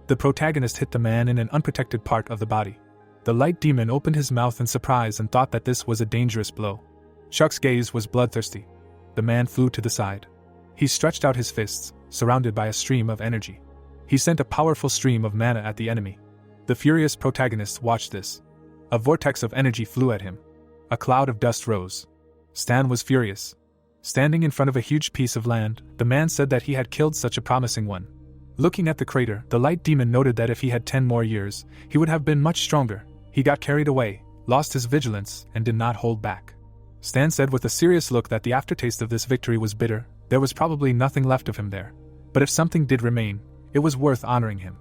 The protagonist hit the man in an unprotected part of the body. The light demon opened his mouth in surprise and thought that this was a dangerous blow. Chuck's gaze was bloodthirsty. The man flew to the side. He stretched out his fists, surrounded by a stream of energy. He sent a powerful stream of mana at the enemy. The furious protagonist watched this. A vortex of energy flew at him. A cloud of dust rose. Stan was furious. Standing in front of a huge piece of land, the man said that he had killed such a promising one. Looking at the crater, the light demon noted that if he had 10 more years, he would have been much stronger. He got carried away, lost his vigilance, and did not hold back. Stan said with a serious look that the aftertaste of this victory was bitter. There was probably nothing left of him there. But if something did remain, it was worth honoring him.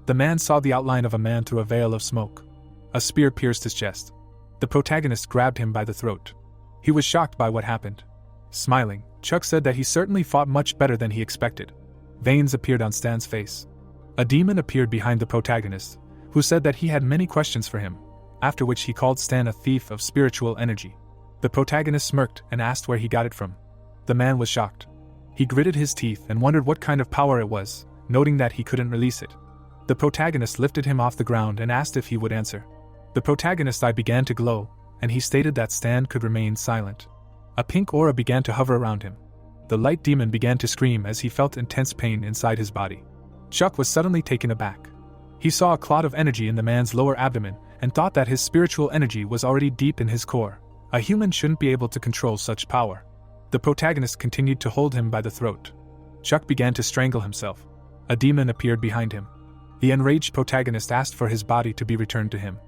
The man saw the outline of a man through a veil of smoke. A spear pierced his chest. The protagonist grabbed him by the throat. He was shocked by what happened. Smiling, Chuck said that he certainly fought much better than he expected. Veins appeared on Stan's face. A demon appeared behind the protagonist, who said that he had many questions for him, after which he called Stan a thief of spiritual energy. The protagonist smirked and asked where he got it from. The man was shocked. He gritted his teeth and wondered what kind of power it was, noting that he couldn't release it. The protagonist lifted him off the ground and asked if he would answer. The protagonist's eye began to glow, and he stated that Stan could remain silent. A pink aura began to hover around him. The light demon began to scream as he felt intense pain inside his body. Chuck was suddenly taken aback. He saw a cloud of energy in the man's lower abdomen and thought that his spiritual energy was already deep in his core. A human shouldn't be able to control such power. The protagonist continued to hold him by the throat. Chuck began to strangle himself. A demon appeared behind him. The enraged protagonist asked for his body to be returned to him.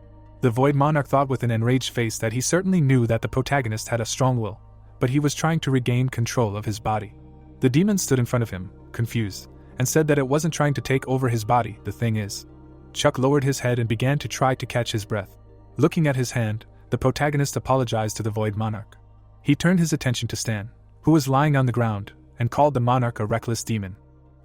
The Void Monarch thought with an enraged face that he certainly knew that the protagonist had a strong will, but he was trying to regain control of his body. The demon stood in front of him, confused, and said that it wasn't trying to take over his body, the thing is. Chuck lowered his head and began to try to catch his breath. Looking at his hand, the protagonist apologized to the Void Monarch. He turned his attention to Stan, who was lying on the ground, and called the monarch a reckless demon.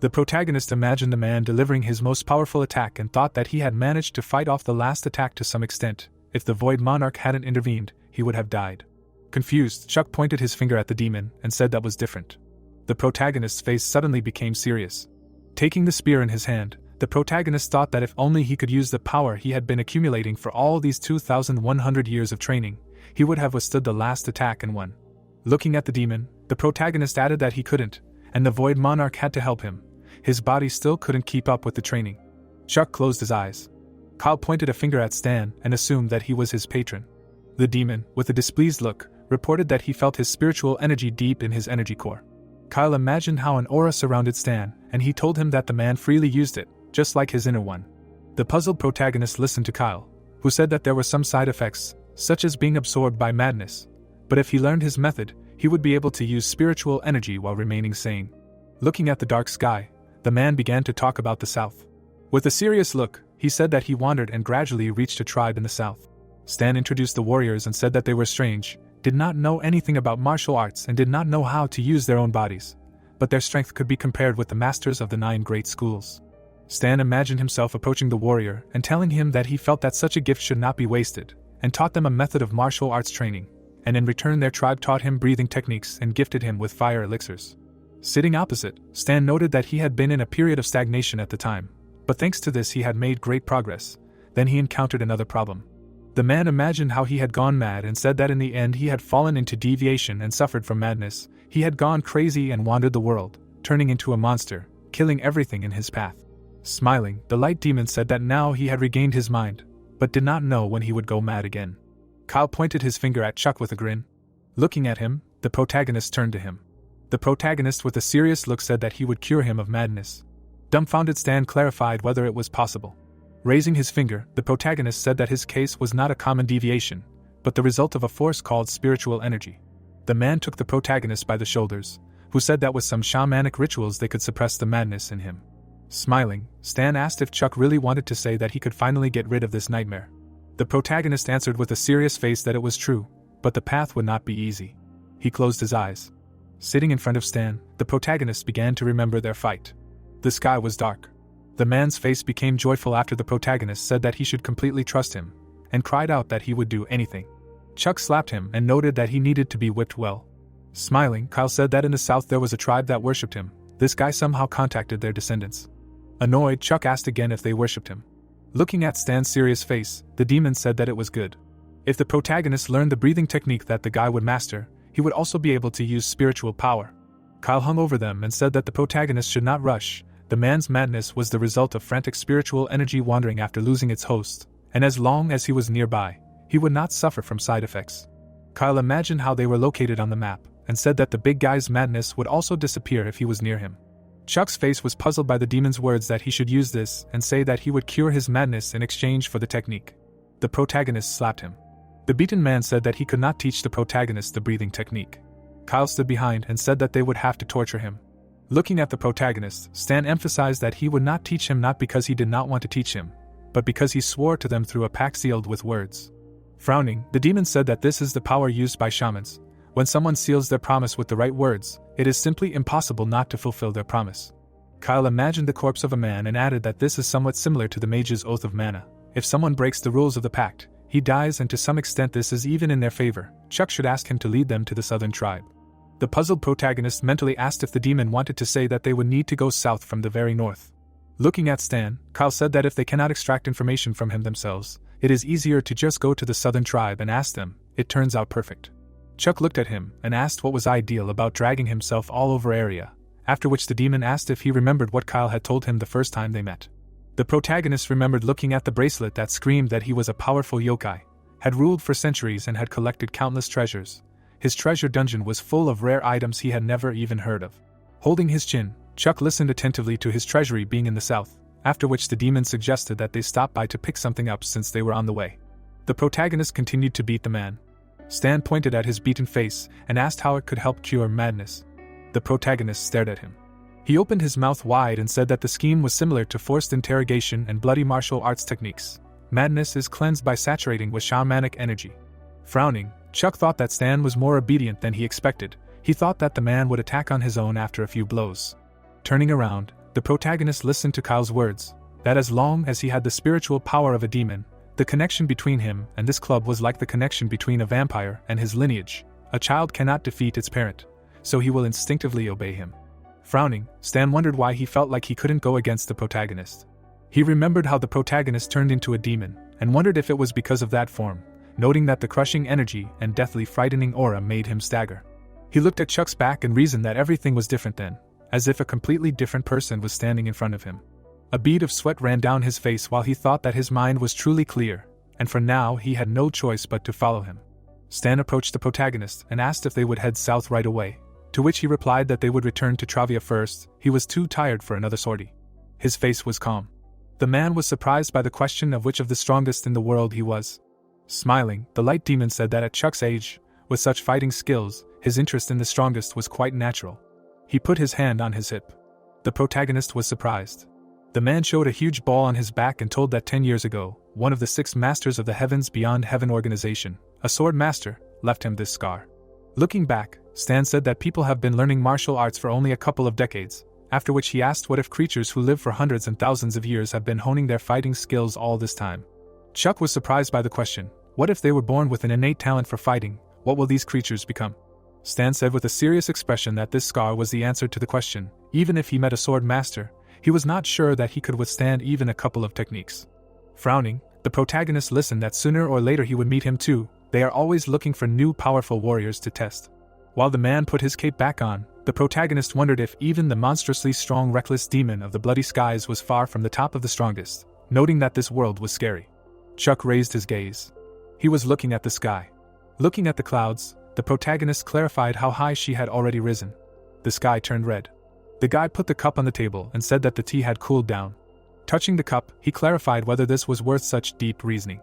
The protagonist imagined the man delivering his most powerful attack and thought that he had managed to fight off the last attack to some extent. If the Void Monarch hadn't intervened, he would have died. Confused, Chuck pointed his finger at the demon and said that was different. The protagonist's face suddenly became serious. Taking the spear in his hand, the protagonist thought that if only he could use the power he had been accumulating for all these 2,100 years of training, he would have withstood the last attack and won. Looking at the demon, the protagonist added that he couldn't, and the Void Monarch had to help him. His body still couldn't keep up with the training. Chuck closed his eyes. Kyle pointed a finger at Stan and assumed that he was his patron. The demon, with a displeased look, reported that he felt his spiritual energy deep in his energy core. Kyle imagined how an aura surrounded Stan, and he told him that the man freely used it, just like his inner one. The puzzled protagonist listened to Kyle, who said that there were some side effects, such as being absorbed by madness, but if he learned his method, he would be able to use spiritual energy while remaining sane. Looking at the dark sky, the man began to talk about the south. With a serious look, he said that he wandered and gradually reached a tribe in the south. Stan introduced the warriors and said that they were strange, did not know anything about martial arts and did not know how to use their own bodies, but their strength could be compared with the masters of the 9 great schools. Stan imagined himself approaching the warrior and telling him that he felt that such a gift should not be wasted, and taught them a method of martial arts training, and in return their tribe taught him breathing techniques and gifted him with fire elixirs. Sitting opposite, Stan noted that he had been in a period of stagnation at the time, but thanks to this he had made great progress. Then he encountered another problem. The man imagined how he had gone mad and said that in the end he had fallen into deviation and suffered from madness. He had gone crazy and wandered the world, turning into a monster, killing everything in his path. Smiling, the light demon said that now he had regained his mind, but did not know when he would go mad again. Kyle pointed his finger at Chuck with a grin. Looking at him, the protagonist turned to him. The protagonist with a serious look said that he would cure him of madness. Dumbfounded, Stan clarified whether it was possible. Raising his finger, the protagonist said that his case was not a common deviation, but the result of a force called spiritual energy. The man took the protagonist by the shoulders, who said that with some shamanic rituals they could suppress the madness in him. Smiling, Stan asked if Chuck really wanted to say that he could finally get rid of this nightmare. The protagonist answered with a serious face that it was true, but the path would not be easy. He closed his eyes. Sitting in front of Stan, the protagonist began to remember their fight. The sky was dark. The man's face became joyful after the protagonist said that he should completely trust him, and cried out that he would do anything. Chuck slapped him and noted that he needed to be whipped well. Smiling, Kyle said that in the south there was a tribe that worshipped him. This guy somehow contacted their descendants. Annoyed, Chuck asked again if they worshipped him. Looking at Stan's serious face, the demon said that it was good. If the protagonist learned the breathing technique that the guy would master, he would also be able to use spiritual power. Kyle hung over them and said that the protagonist should not rush. The man's madness was the result of frantic spiritual energy wandering after losing its host, and as long as he was nearby, he would not suffer from side effects. Kyle imagined how they were located on the map, and said that the big guy's madness would also disappear if he was near him. Chuck's face was puzzled by the demon's words that he should use this and say that he would cure his madness in exchange for the technique. The protagonist slapped him. The beaten man said that he could not teach the protagonist the breathing technique. Kyle stood behind and said that they would have to torture him. Looking at the protagonist, Stan emphasized that he would not teach him, not because he did not want to teach him, but because he swore to them through a pact sealed with words. Frowning, the demon said that this is the power used by shamans. When someone seals their promise with the right words, it is simply impossible not to fulfill their promise. Kyle imagined the corpse of a man and added that this is somewhat similar to the mage's oath of mana. If someone breaks the rules of the pact, he dies, and to some extent this is even in their favor. Chuck should ask him to lead them to the southern tribe. The puzzled protagonist mentally asked if the demon wanted to say that they would need to go south from the very north. Looking at Stan, Kyle said that if they cannot extract information from him themselves, it is easier to just go to the southern tribe and ask them. It turns out perfect. Chuck looked at him and asked what was ideal about dragging himself all over area, after which the demon asked if he remembered what Kyle had told him the first time they met. The protagonist remembered looking at the bracelet that screamed that he was a powerful yokai, had ruled for centuries and had collected countless treasures. His treasure dungeon was full of rare items he had never even heard of. Holding his chin, Chuck listened attentively to his treasury being in the south, after which the demon suggested that they stop by to pick something up since they were on the way. The protagonist continued to beat the man. Stan pointed at his beaten face and asked how it could help cure madness. The protagonist stared at him. He opened his mouth wide and said that the scheme was similar to forced interrogation and bloody martial arts techniques. Madness is cleansed by saturating with shamanic energy. Frowning, Chuck thought that Stan was more obedient than he expected. He thought that the man would attack on his own after a few blows. Turning around, the protagonist listened to Kyle's words, that as long as he had the spiritual power of a demon, the connection between him and this club was like the connection between a vampire and his lineage. A child cannot defeat its parent, so he will instinctively obey him. Frowning, Stan wondered why he felt like he couldn't go against the protagonist. He remembered how the protagonist turned into a demon, and wondered if it was because of that form, noting that the crushing energy and deathly frightening aura made him stagger. He looked at Chuck's back and reasoned that everything was different then, as if a completely different person was standing in front of him. A bead of sweat ran down his face while he thought that his mind was truly clear, and for now he had no choice but to follow him. Stan approached the protagonist and asked if they would head south right away, to which he replied that they would return to Travia first. He was too tired for another sortie. His face was calm. The man was surprised by the question of which of the strongest in the world he was. Smiling, the light demon said that at Chuck's age, with such fighting skills, his interest in the strongest was quite natural. He put his hand on his hip. The protagonist was surprised. The man showed a huge ball on his back and told that 10 years ago, one of the 6 masters of the Heavens Beyond Heaven organization, a sword master, left him this scar. Looking back, Stan said that people have been learning martial arts for only a couple of decades, after which he asked what if creatures who live for hundreds and thousands of years have been honing their fighting skills all this time. Chuck was surprised by the question. What if they were born with an innate talent for fighting? What will these creatures become? Stan said with a serious expression that this scar was the answer to the question. Even if he met a sword master, he was not sure that he could withstand even a couple of techniques. Frowning, the protagonist listened that sooner or later he would meet him too. They are always looking for new powerful warriors to test. While the man put his cape back on, the protagonist wondered if even the monstrously strong reckless demon of the bloody skies was far from the top of the strongest, noting that this world was scary. Chuck raised his gaze. He was looking at the sky. Looking at the clouds, the protagonist clarified how high she had already risen. The sky turned red. The guy put the cup on the table and said that the tea had cooled down. Touching the cup, he clarified whether this was worth such deep reasoning.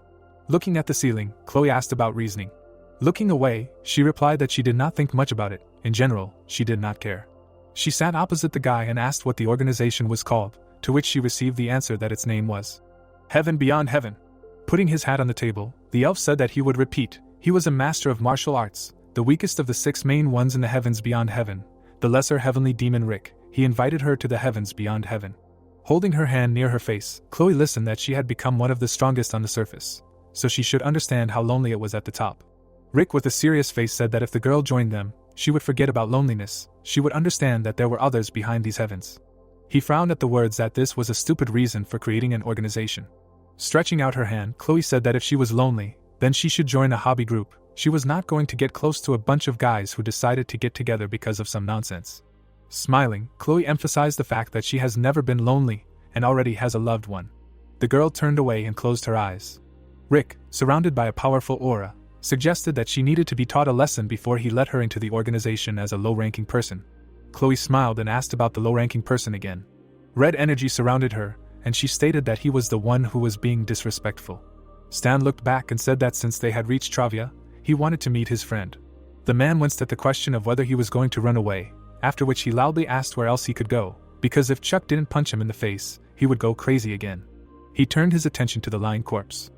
Looking at the ceiling, Chloe asked about reasoning. Looking away, she replied that she did not think much about it. In general, she did not care. She sat opposite the guy and asked what the organization was called, to which she received the answer that its name was Heaven Beyond Heaven. Putting his hat on the table, the elf said that he would repeat. He was a master of martial arts, the weakest of the 6 main ones in the Heavens Beyond Heaven, the lesser heavenly demon Rick. He invited her to the Heavens Beyond Heaven. Holding her hand near her face, Chloe listened that she had become one of the strongest on the surface, so she should understand how lonely it was at the top. Rick with a serious face said that if the girl joined them, she would forget about loneliness, she would understand that there were others behind these heavens. He frowned at the words that this was a stupid reason for creating an organization. Stretching out her hand, Chloe said that if she was lonely, then she should join a hobby group. She was not going to get close to a bunch of guys who decided to get together because of some nonsense. Smiling, Chloe emphasized the fact that she has never been lonely and already has a loved one. The girl turned away and closed her eyes. Rick, surrounded by a powerful aura, suggested that she needed to be taught a lesson before he let her into the organization as a low-ranking person. Chloe smiled and asked about the low-ranking person again. Red energy surrounded her, and she stated that he was the one who was being disrespectful. Stan looked back and said that since they had reached Travia, he wanted to meet his friend. The man winced at the question of whether he was going to run away, after which he loudly asked where else he could go, because if Chuck didn't punch him in the face, he would go crazy again. He turned his attention to the lying corpse.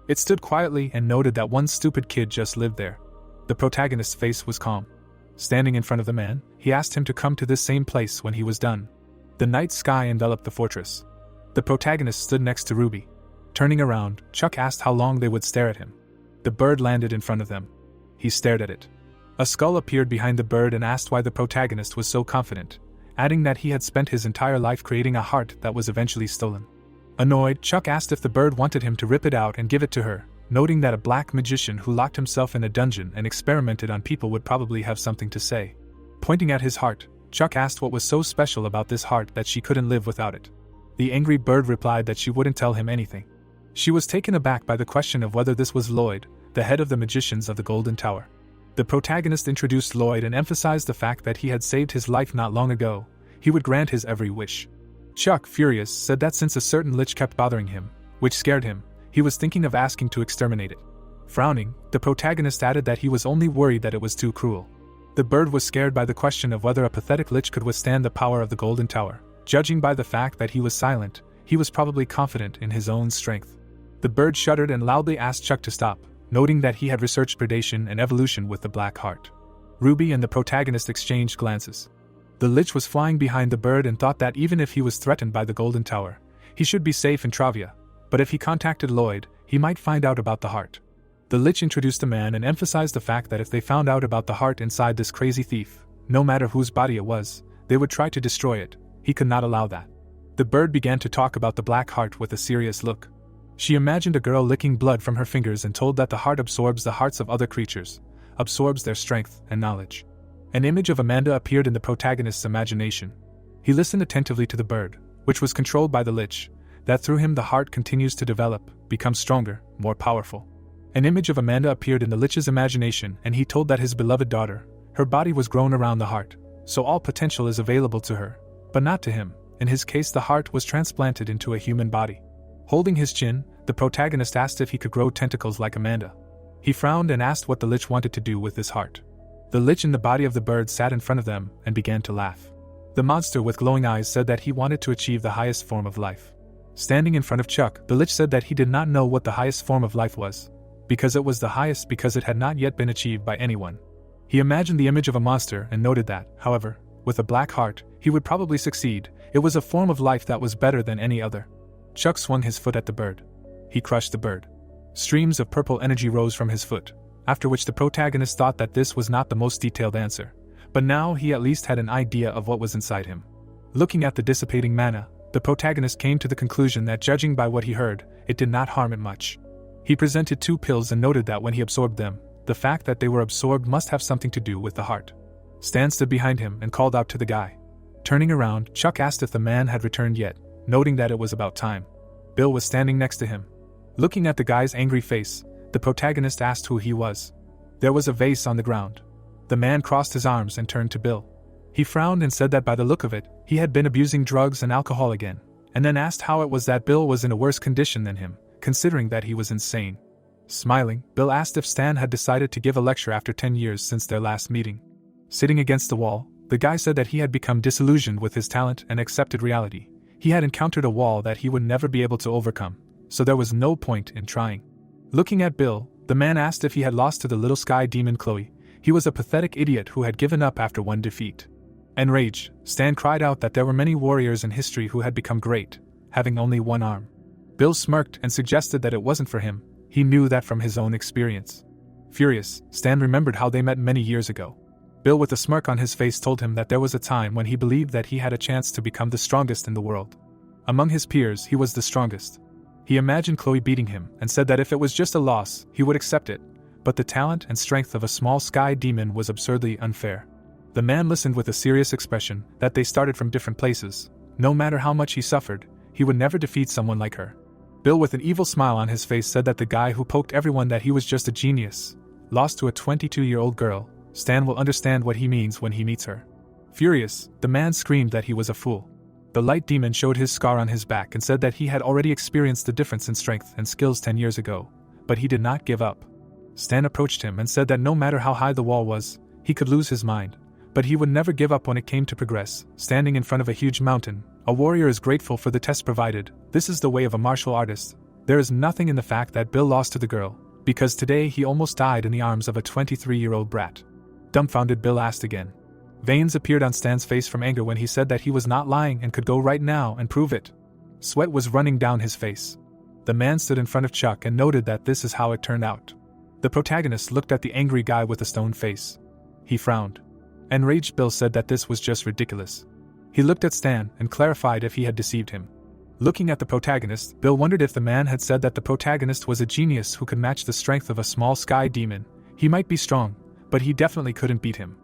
It stood quietly and noted that one stupid kid just lived there. The protagonist's face was calm. Standing in front of the man, he asked him to come to this same place when he was done. The night sky enveloped the fortress. The protagonist stood next to Ruby. Turning around, Chuck asked how long they would stare at him. The bird landed in front of them. He stared at it. A skull appeared behind the bird and asked why the protagonist was so confident, adding that he had spent his entire life creating a heart that was eventually stolen. Annoyed, Chuck asked if the bird wanted him to rip it out and give it to her, noting that a black magician who locked himself in a dungeon and experimented on people would probably have something to say. Pointing at his heart, Chuck asked what was so special about this heart that she couldn't live without it. The angry bird replied that she wouldn't tell him anything. She was taken aback by the question of whether this was Lloyd, the head of the magicians of the Golden Tower. The protagonist introduced Lloyd and emphasized the fact that he had saved his life not long ago. He would grant his every wish. Chuck, furious, said that since a certain lich kept bothering him, which scared him, he was thinking of asking to exterminate it. Frowning, the protagonist added that he was only worried that it was too cruel. The bird was scared by the question of whether a pathetic lich could withstand the power of the Golden Tower. Judging by the fact that he was silent, he was probably confident in his own strength. The bird shuddered and loudly asked Chuck to stop, noting that he had researched predation and evolution with the Black Heart. Ruby and the protagonist exchanged glances. The lich was flying behind the bird and thought that even if he was threatened by the Golden Tower, he should be safe in Travia, but if he contacted Lloyd, he might find out about the heart. The lich introduced the man and emphasized the fact that if they found out about the heart inside this crazy thief, no matter whose body it was, they would try to destroy it. He could not allow that. The bird began to talk about the Black Heart with a serious look. She imagined a girl licking blood from her fingers and told that the heart absorbs the hearts of other creatures, absorbs their strength and knowledge. An image of Amanda appeared in the protagonist's imagination. He listened attentively to the bird, which was controlled by the lich, that through him the heart continues to develop, become stronger, more powerful. An image of Amanda appeared in the lich's imagination and he told that his beloved daughter, her body was grown around the heart, so all potential is available to her, but not to him. In his case, the heart was transplanted into a human body. Holding his chin, the protagonist asked if he could grow tentacles like Amanda. He frowned and asked what the lich wanted to do with his heart. The lich in the body of the bird sat in front of them and began to laugh. The monster with glowing eyes said that he wanted to achieve the highest form of life. Standing in front of Chuck, the lich said that he did not know what the highest form of life was, because it was the highest because it had not yet been achieved by anyone. He imagined the image of a monster and noted that, however, with a black heart, he would probably succeed. It was a form of life that was better than any other. Chuck swung his foot at the bird. He crushed the bird. Streams of purple energy rose from his foot, after which the protagonist thought that this was not the most detailed answer, but now he at least had an idea of what was inside him. Looking at the dissipating mana, the protagonist came to the conclusion that judging by what he heard, it did not harm it much. He presented 2 pills and noted that when he absorbed them, the fact that they were absorbed must have something to do with the heart. Stan stood behind him and called out to the guy. Turning around, Chuck asked if the man had returned yet, noting that it was about time. Bill was standing next to him. Looking at the guy's angry face, the protagonist asked who he was. There was a vase on the ground. The man crossed his arms and turned to Bill. He frowned and said that by the look of it, he had been abusing drugs and alcohol again, and then asked how it was that Bill was in a worse condition than him, considering that he was insane. Smiling, Bill asked if Stan had decided to give a lecture after 10 years since their last meeting. Sitting against the wall, the guy said that he had become disillusioned with his talent and accepted reality. He had encountered a wall that he would never be able to overcome, so there was no point in trying. Looking at Bill, the man asked if he had lost to the little sky demon Chloe. He was a pathetic idiot who had given up after one defeat. Enraged, Stan cried out that there were many warriors in history who had become great, having only one arm. Bill smirked and suggested that it wasn't for him. He knew that from his own experience. Furious, Stan remembered how they met many years ago. Bill, with a smirk on his face, told him that there was a time when he believed that he had a chance to become the strongest in the world. Among his peers, he was the strongest. He imagined Chloe beating him and said that if it was just a loss, he would accept it, but the talent and strength of a small sky demon was absurdly unfair. The man listened with a serious expression that they started from different places. No matter how much he suffered, he would never defeat someone like her. Bill, with an evil smile on his face, said that the guy who poked everyone that he was just a genius, lost to a 22-year-old girl. Stan will understand what he means when he meets her. Furious, the man screamed that he was a fool. The light demon showed his scar on his back and said that he had already experienced the difference in strength and skills 10 years ago, but he did not give up. Stan approached him and said that no matter how high the wall was, he could lose his mind, but he would never give up when it came to progress. Standing in front of a huge mountain, a warrior is grateful for the test provided. This is the way of a martial artist. There is nothing in the fact that Bill lost to the girl, because today he almost died in the arms of a 23-year-old brat. Dumbfounded, Bill asked again. Veins appeared on Stan's face from anger when he said that he was not lying and could go right now and prove it. Sweat was running down his face. The man stood in front of Chuck and noted that this is how it turned out. The protagonist looked at the angry guy with a stone face. He frowned. Enraged, Bill said that this was just ridiculous. He looked at Stan and clarified if he had deceived him. Looking at the protagonist, Bill wondered if the man had said that the protagonist was a genius who could match the strength of a small sky demon. He might be strong, but he definitely couldn't beat him.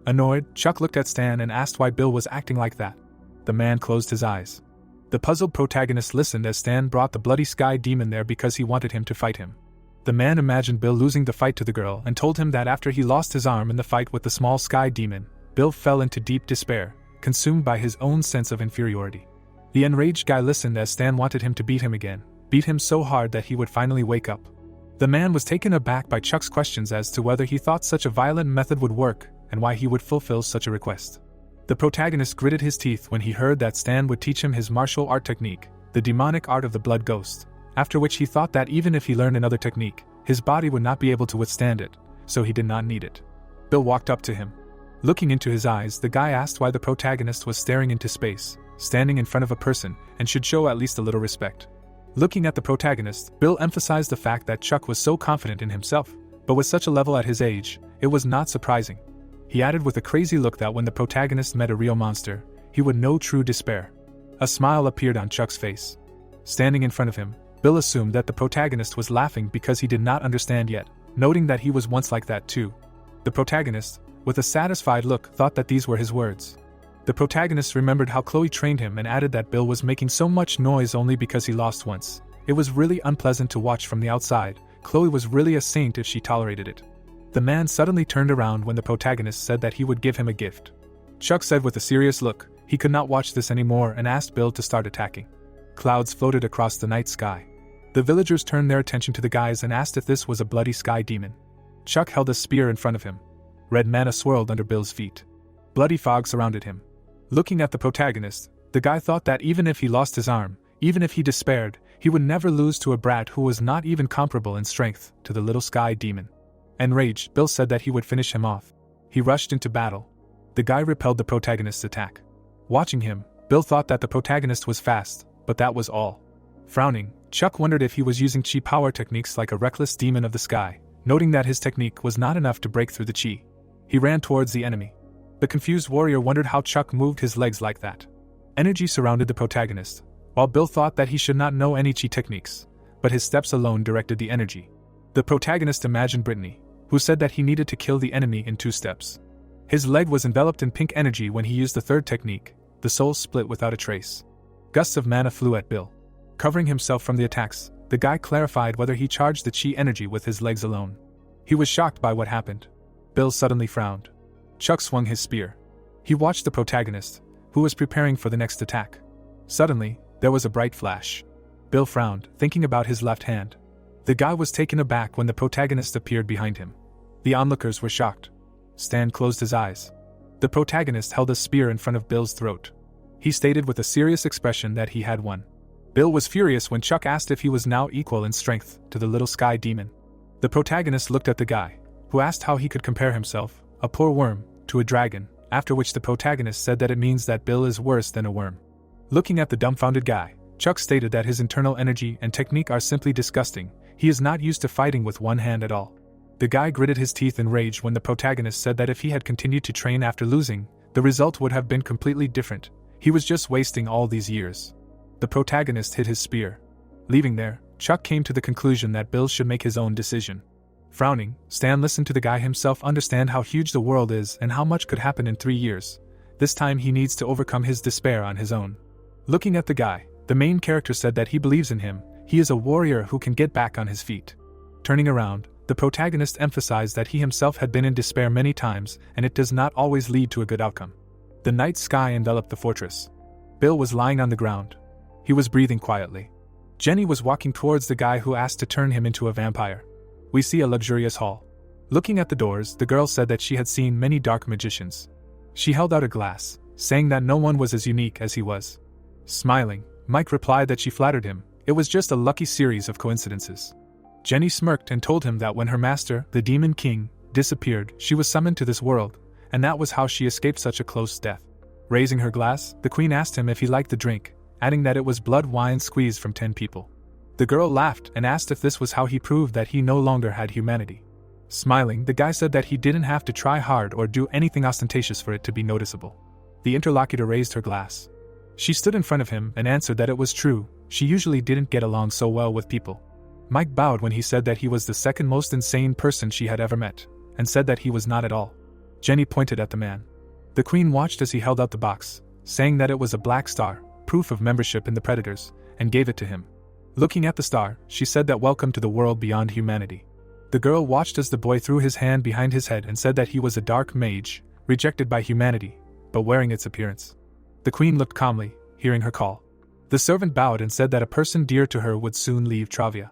Annoyed, Chuck looked at Stan and asked why Bill was acting like that. The man closed his eyes. The puzzled protagonist listened as Stan brought the bloody sky demon there because he wanted him to fight him. The man imagined Bill losing the fight to the girl and told him that after he lost his arm in the fight with the small sky demon, Bill fell into deep despair, consumed by his own sense of inferiority. The enraged guy listened as Stan wanted him to beat him again, beat him so hard that he would finally wake up. The man was taken aback by Chuck's questions as to whether he thought such a violent method would work and why he would fulfill such a request. The protagonist gritted his teeth when he heard that Stan would teach him his martial art technique, the demonic art of the blood ghost, after which he thought that even if he learned another technique, his body would not be able to withstand it, so he did not need it. Bill walked up to him. Looking into his eyes, the guy asked why the protagonist was staring into space, standing in front of a person, and should show at least a little respect. Looking at the protagonist, Bill emphasized the fact that Chuck was so confident in himself, but with such a level at his age, it was not surprising. He added with a crazy look that when the protagonist met a real monster, he would know true despair. A smile appeared on Chuck's face. Standing in front of him, Bill assumed that the protagonist was laughing because he did not understand yet, noting that he was once like that too. The protagonist, with a satisfied look, thought that these were his words. The protagonist remembered how Chloe trained him and added that Bill was making so much noise only because he lost once. It was really unpleasant to watch from the outside. Chloe was really a saint if she tolerated it. The man suddenly turned around when the protagonist said that he would give him a gift. Chuck said with a serious look he could not watch this anymore and asked Bill to start attacking. Clouds floated across the night sky. The villagers turned their attention to the guys and asked if this was a bloody sky demon. Chuck held a spear in front of him. Red mana swirled under Bill's feet. Bloody fog surrounded him. Looking at the protagonist, the guy thought that even if he lost his arm, even if he despaired, he would never lose to a brat who was not even comparable in strength to the little sky demon. Enraged, Bill said that he would finish him off. He rushed into battle. The guy repelled the protagonist's attack. Watching him, Bill thought that the protagonist was fast, but that was all. Frowning, Chuck wondered if he was using chi power techniques like a reckless demon of the sky, noting that his technique was not enough to break through the chi. He ran towards the enemy. The confused warrior wondered how Chuck moved his legs like that. Energy surrounded the protagonist, while Bill thought that he should not know any chi techniques, but his steps alone directed the energy. The protagonist imagined Brittany, who said that he needed to kill the enemy in 2 steps. His leg was enveloped in pink energy when he used the third technique. The soul split without a trace. Gusts of mana flew at Bill. Covering himself from the attacks, the guy clarified whether he charged the chi energy with his legs alone. He was shocked by what happened. Bill suddenly frowned. Chuck swung his spear. He watched the protagonist, who was preparing for the next attack. Suddenly, there was a bright flash. Bill frowned, thinking about his left hand. The guy was taken aback when the protagonist appeared behind him. The onlookers were shocked. Stan closed his eyes. The protagonist held a spear in front of Bill's throat. He stated with a serious expression that he had won. Bill was furious when Chuck asked if he was now equal in strength to the little sky demon. The protagonist looked at the guy, who asked how he could compare himself, a poor worm, to a dragon, after which the protagonist said that it means that Bill is worse than a worm. Looking at the dumbfounded guy, Chuck stated that his internal energy and technique are simply disgusting. He is not used to fighting with one hand at all. The guy gritted his teeth in rage when the protagonist said that if he had continued to train after losing, the result would have been completely different. He was just wasting all these years. The protagonist hit his spear. Leaving there, Chuck came to the conclusion that Bill should make his own decision. Frowning, Stan listened to the guy himself understand how huge the world is and how much could happen in 3 years. This time he needs to overcome his despair on his own. Looking at the guy, the main character said that he believes in him. He is a warrior who can get back on his feet. Turning around, the protagonist emphasized that he himself had been in despair many times and it does not always lead to a good outcome. The night sky enveloped the fortress. Bill was lying on the ground. He was breathing quietly. Jenny was walking towards the guy who asked to turn him into a vampire. We see a luxurious hall. Looking at the doors, the girl said that she had seen many dark magicians. She held out a glass, saying that no one was as unique as he was. Smiling, Mike replied that she flattered him. It was just a lucky series of coincidences. Jenny smirked and told him that when her master, the Demon King, disappeared, she was summoned to this world, and that was how she escaped such a close death. Raising her glass, the queen asked him if he liked the drink, adding that it was blood wine squeezed from 10 people. The girl laughed and asked if this was how he proved that he no longer had humanity. Smiling, the guy said that he didn't have to try hard or do anything ostentatious for it to be noticeable. The interlocutor raised her glass. She stood in front of him and answered that it was true, she usually didn't get along so well with people. Mike bowed when he said that he was the second most insane person she had ever met, and said that he was not at all. Jenny pointed at the man. The queen watched as he held out the box, saying that it was a black star, proof of membership in the Predators, and gave it to him. Looking at the star, she said that welcome to the world beyond humanity. The girl watched as the boy threw his hand behind his head and said that he was a dark mage, rejected by humanity, but wearing its appearance. The queen looked calmly, hearing her call. The servant bowed and said that a person dear to her would soon leave Travia.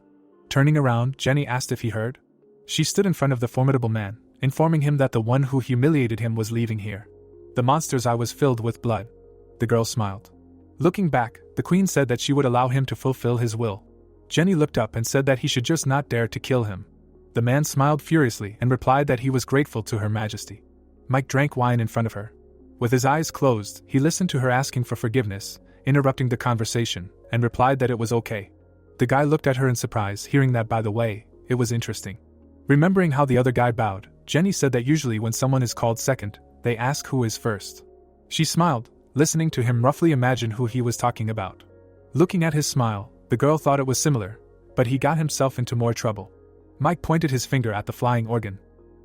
Turning around, Jenny asked if he heard. She stood in front of the formidable man, informing him that the one who humiliated him was leaving here. The monster's eye was filled with blood. The girl smiled. Looking back, the queen said that she would allow him to fulfill his will. Jenny looked up and said that he should just not dare to kill him. The man smiled furiously and replied that he was grateful to Her Majesty. Mike drank wine in front of her. With his eyes closed, he listened to her asking for forgiveness, interrupting the conversation, and replied that it was okay. The guy looked at her in surprise, hearing that, by the way, it was interesting. Remembering how the other guy bowed, Jenny said that usually when someone is called second, they ask who is first. She smiled, listening to him roughly imagine who he was talking about. Looking at his smile, the girl thought it was similar, but he got himself into more trouble. Mike pointed his finger at the flying organ.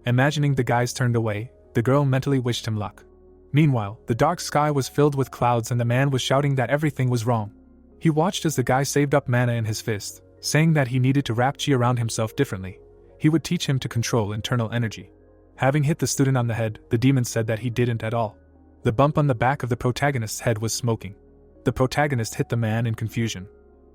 Imagining the guys turned away, the girl mentally wished him luck. Meanwhile, the dark sky was filled with clouds and the man was shouting that everything was wrong. He watched as the guy saved up mana in his fist, saying that he needed to wrap chi around himself differently. He would teach him to control internal energy. Having hit the student on the head, the demon said that he didn't at all. The bump on the back of the protagonist's head was smoking. The protagonist hit the man in confusion.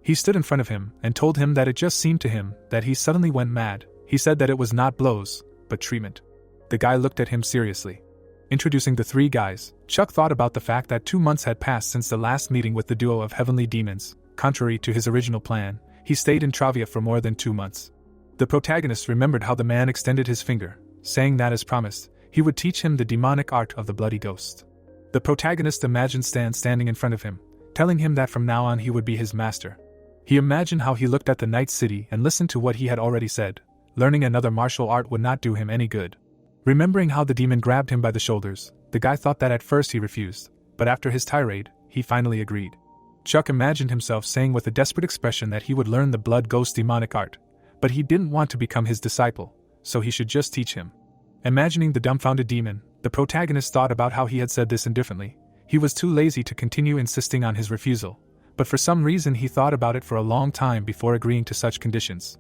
He stood in front of him and told him that it just seemed to him that he suddenly went mad. He said that it was not blows, but treatment. The guy looked at him seriously. Introducing the 3 guys, Chuck thought about the fact that 2 months had passed since the last meeting with the duo of heavenly demons. Contrary to his original plan, he stayed in Travia for more than 2 months. The protagonist remembered how the man extended his finger, saying that as promised, he would teach him the demonic art of the bloody ghost. The protagonist imagined Stan standing in front of him, telling him that from now on he would be his master. He imagined how he looked at the night city and listened to what he had already said. Learning another martial art would not do him any good. Remembering how the demon grabbed him by the shoulders, the guy thought that at first he refused, but after his tirade, he finally agreed. Chuck imagined himself saying with a desperate expression that he would learn the blood ghost demonic art, but he didn't want to become his disciple, so he should just teach him. Imagining the dumbfounded demon, the protagonist thought about how he had said this indifferently. He was too lazy to continue insisting on his refusal, but for some reason he thought about it for a long time before agreeing to such conditions.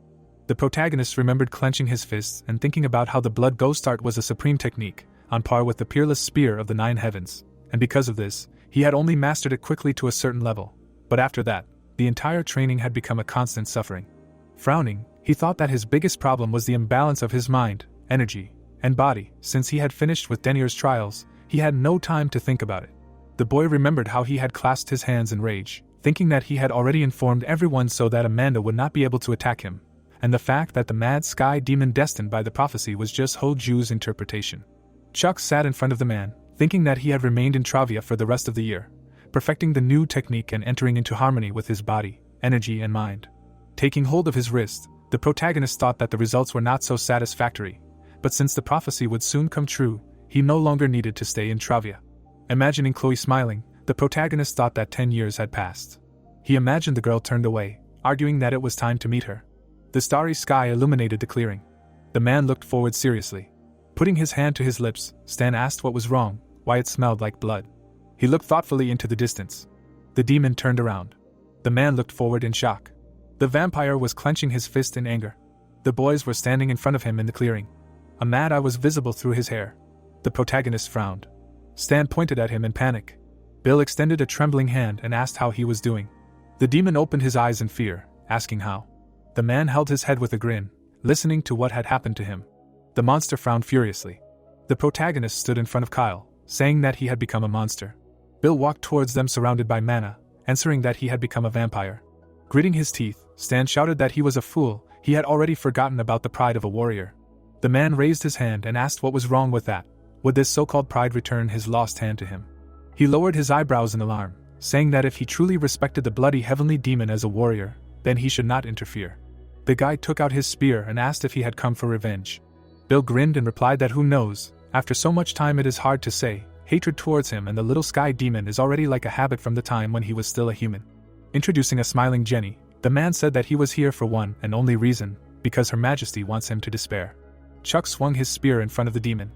The protagonist remembered clenching his fists and thinking about how the blood ghost art was a supreme technique, on par with the peerless spear of the 9 heavens, and because of this, he had only mastered it quickly to a certain level, but after that, the entire training had become a constant suffering. Frowning, he thought that his biggest problem was the imbalance of his mind, energy, and body. Since he had finished with Denier's trials, he had no time to think about it. The boy remembered how he had clasped his hands in rage, thinking that he had already informed everyone so that Amanda would not be able to attack him, and the fact that the mad sky demon destined by the prophecy was just Ho-Ju's interpretation. Chuck sat in front of the man, thinking that he had remained in Travia for the rest of the year, perfecting the new technique and entering into harmony with his body, energy and mind. Taking hold of his wrist, The protagonist thought that the results were not so satisfactory, but since the prophecy would soon come true, he no longer needed to stay in Travia. Imagining Chloe smiling, the protagonist thought that 10 years had passed. He imagined the girl turned away, arguing that it was time to meet her. The starry sky illuminated the clearing. The man looked forward seriously. Putting his hand to his lips, Stan asked what was wrong, why it smelled like blood. He looked thoughtfully into the distance. The demon turned around. The man looked forward in shock. The vampire was clenching his fist in anger. The boys were standing in front of him in the clearing. A mad eye was visible through his hair. The protagonist frowned. Stan pointed at him in panic. Bill extended a trembling hand and asked how he was doing. The demon opened his eyes in fear, asking how. The man held his head with a grin, listening to what had happened to him. The monster frowned furiously. The protagonist stood in front of Kyle, saying that he had become a monster. Bill walked towards them surrounded by mana, answering that he had become a vampire. Gritting his teeth, Stan shouted that he was a fool, he had already forgotten about the pride of a warrior. The man raised his hand and asked what was wrong with that. Would this so-called pride return his lost hand to him? He lowered his eyebrows in alarm, saying that if he truly respected the bloody heavenly demon as a warrior, then he should not interfere. The guy took out his spear and asked if he had come for revenge. Bill grinned and replied that who knows, after so much time it is hard to say. Hatred towards him and the little sky demon is already like a habit from the time when he was still a human. Introducing a smiling Jenny, the man said that he was here for one and only reason, because Her Majesty wants him to despair. Chuck swung his spear in front of the demon.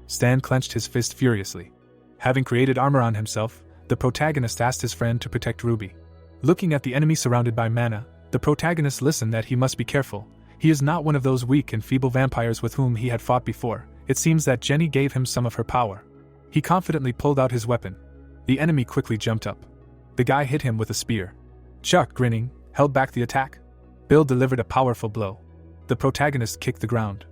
Stan clenched his fist furiously. Having created armor on himself, the protagonist asked his friend to protect Ruby. Looking at the enemy surrounded by mana, the protagonist listened that he must be careful. He is not one of those weak and feeble vampires with whom he had fought before. It seems that Jenny gave him some of her power. He confidently pulled out his weapon. The enemy quickly jumped up. The guy hit him with a spear. Chuck, grinning, held back the attack. Bill delivered a powerful blow. The protagonist kicked the ground.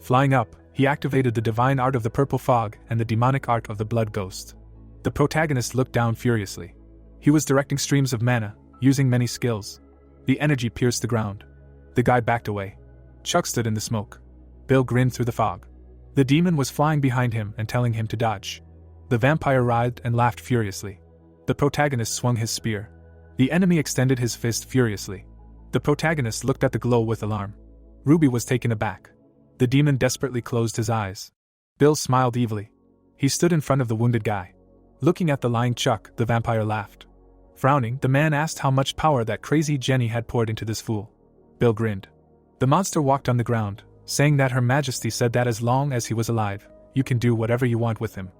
Flying up, he activated the divine art of the purple fog and the demonic art of the blood ghost. The protagonist looked down furiously. He was directing streams of mana, using many skills. The energy pierced the ground. The guy backed away. Chuck stood in the smoke. Bill grinned through the fog. The demon was flying behind him and telling him to dodge. The vampire writhed and laughed furiously. The protagonist swung his spear. The enemy extended his fist furiously. The protagonist looked at the glow with alarm. Ruby was taken aback. The demon desperately closed his eyes. Bill smiled evilly. He stood in front of the wounded guy. Looking at the lying Chuck, the vampire laughed. Frowning, the man asked how much power that crazy Jenny had poured into this fool. Bill grinned. The monster walked on the ground, saying that Her Majesty said that as long as he was alive, you can do whatever you want with him.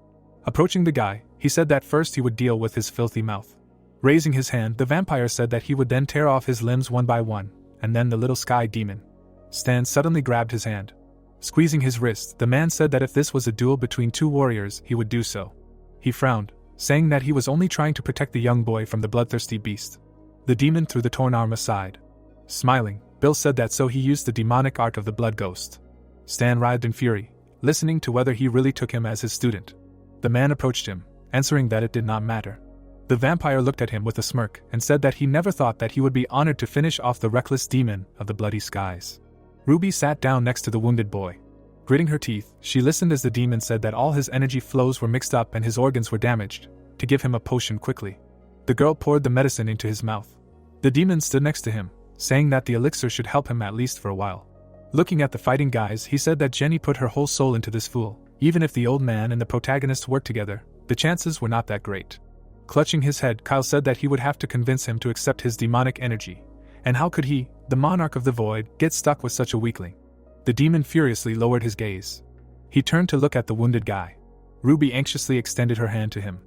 Approaching the guy, he said that first he would deal with his filthy mouth. Raising his hand, the vampire said that he would then tear off his limbs one by one, and then the little sky demon. Stan suddenly grabbed his hand. Squeezing his wrist, the man said that if this was a duel between two warriors, he would do so. He frowned, saying that he was only trying to protect the young boy from the bloodthirsty beast. The demon threw the torn arm aside. Smiling, Bill said that so he used the demonic art of the blood ghost. Stan writhed in fury, listening to whether he really took him as his student. The man approached him, answering that it did not matter. The vampire looked at him with a smirk and said that he never thought that he would be honored to finish off the reckless demon of the bloody skies. Ruby sat down next to the wounded boy. Gritting her teeth, she listened as the demon said that all his energy flows were mixed up and his organs were damaged, to give him a potion quickly. The girl poured the medicine into his mouth. The demon stood next to him, saying that the elixir should help him at least for a while. Looking at the fighting guys, he said that Jenny put her whole soul into this fool. Even if the old man and the protagonist worked together, the chances were not that great. Clutching his head, Kyle said that he would have to convince him to accept his demonic energy. And how could he, the monarch of the void, get stuck with such a weakling? The demon furiously lowered his gaze. He turned to look at the wounded guy. Ruby anxiously extended her hand to him.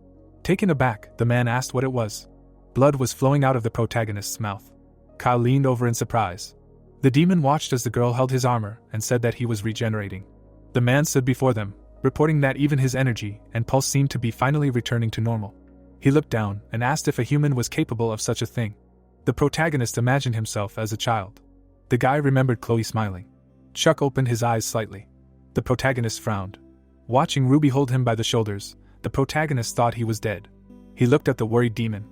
Taken aback, the man asked what it was. Blood was flowing out of the protagonist's mouth. Kyle leaned over in surprise. The demon watched as the girl held his armor and said that he was regenerating. The man stood before them, reporting that even his energy and pulse seemed to be finally returning to normal. He looked down and asked if a human was capable of such a thing. The protagonist imagined himself as a child. The guy remembered Chloe smiling. Chuck opened his eyes slightly. The protagonist frowned. Watching Ruby hold him by the shoulders, the protagonist thought he was dead. He looked at the worried demon.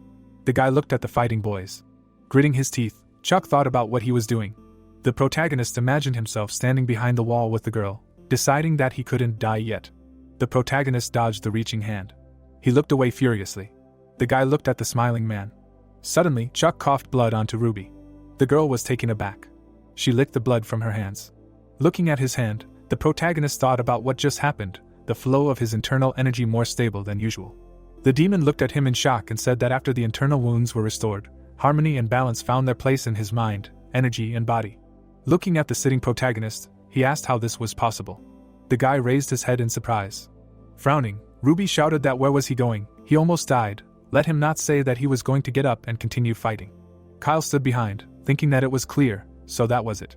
The guy looked at the fighting boys. Gritting his teeth, Chuck thought about what he was doing. The protagonist imagined himself standing behind the wall with the girl, deciding that he couldn't die yet. The protagonist dodged the reaching hand. He looked away furiously. The guy looked at the smiling man. Suddenly, Chuck coughed blood onto Ruby. The girl was taken aback. She licked the blood from her hands. Looking at his hand, the protagonist thought about what just happened, the flow of his internal energy more stable than usual. The demon looked at him in shock and said that after the internal wounds were restored, harmony and balance found their place in his mind, energy and body. Looking at the sitting protagonist, he asked how this was possible. The guy raised his head in surprise. Frowning, Ruby shouted that where was he going, he almost died, let him not say that he was going to get up and continue fighting. Kyle stood behind, thinking that it was clear, so that was it.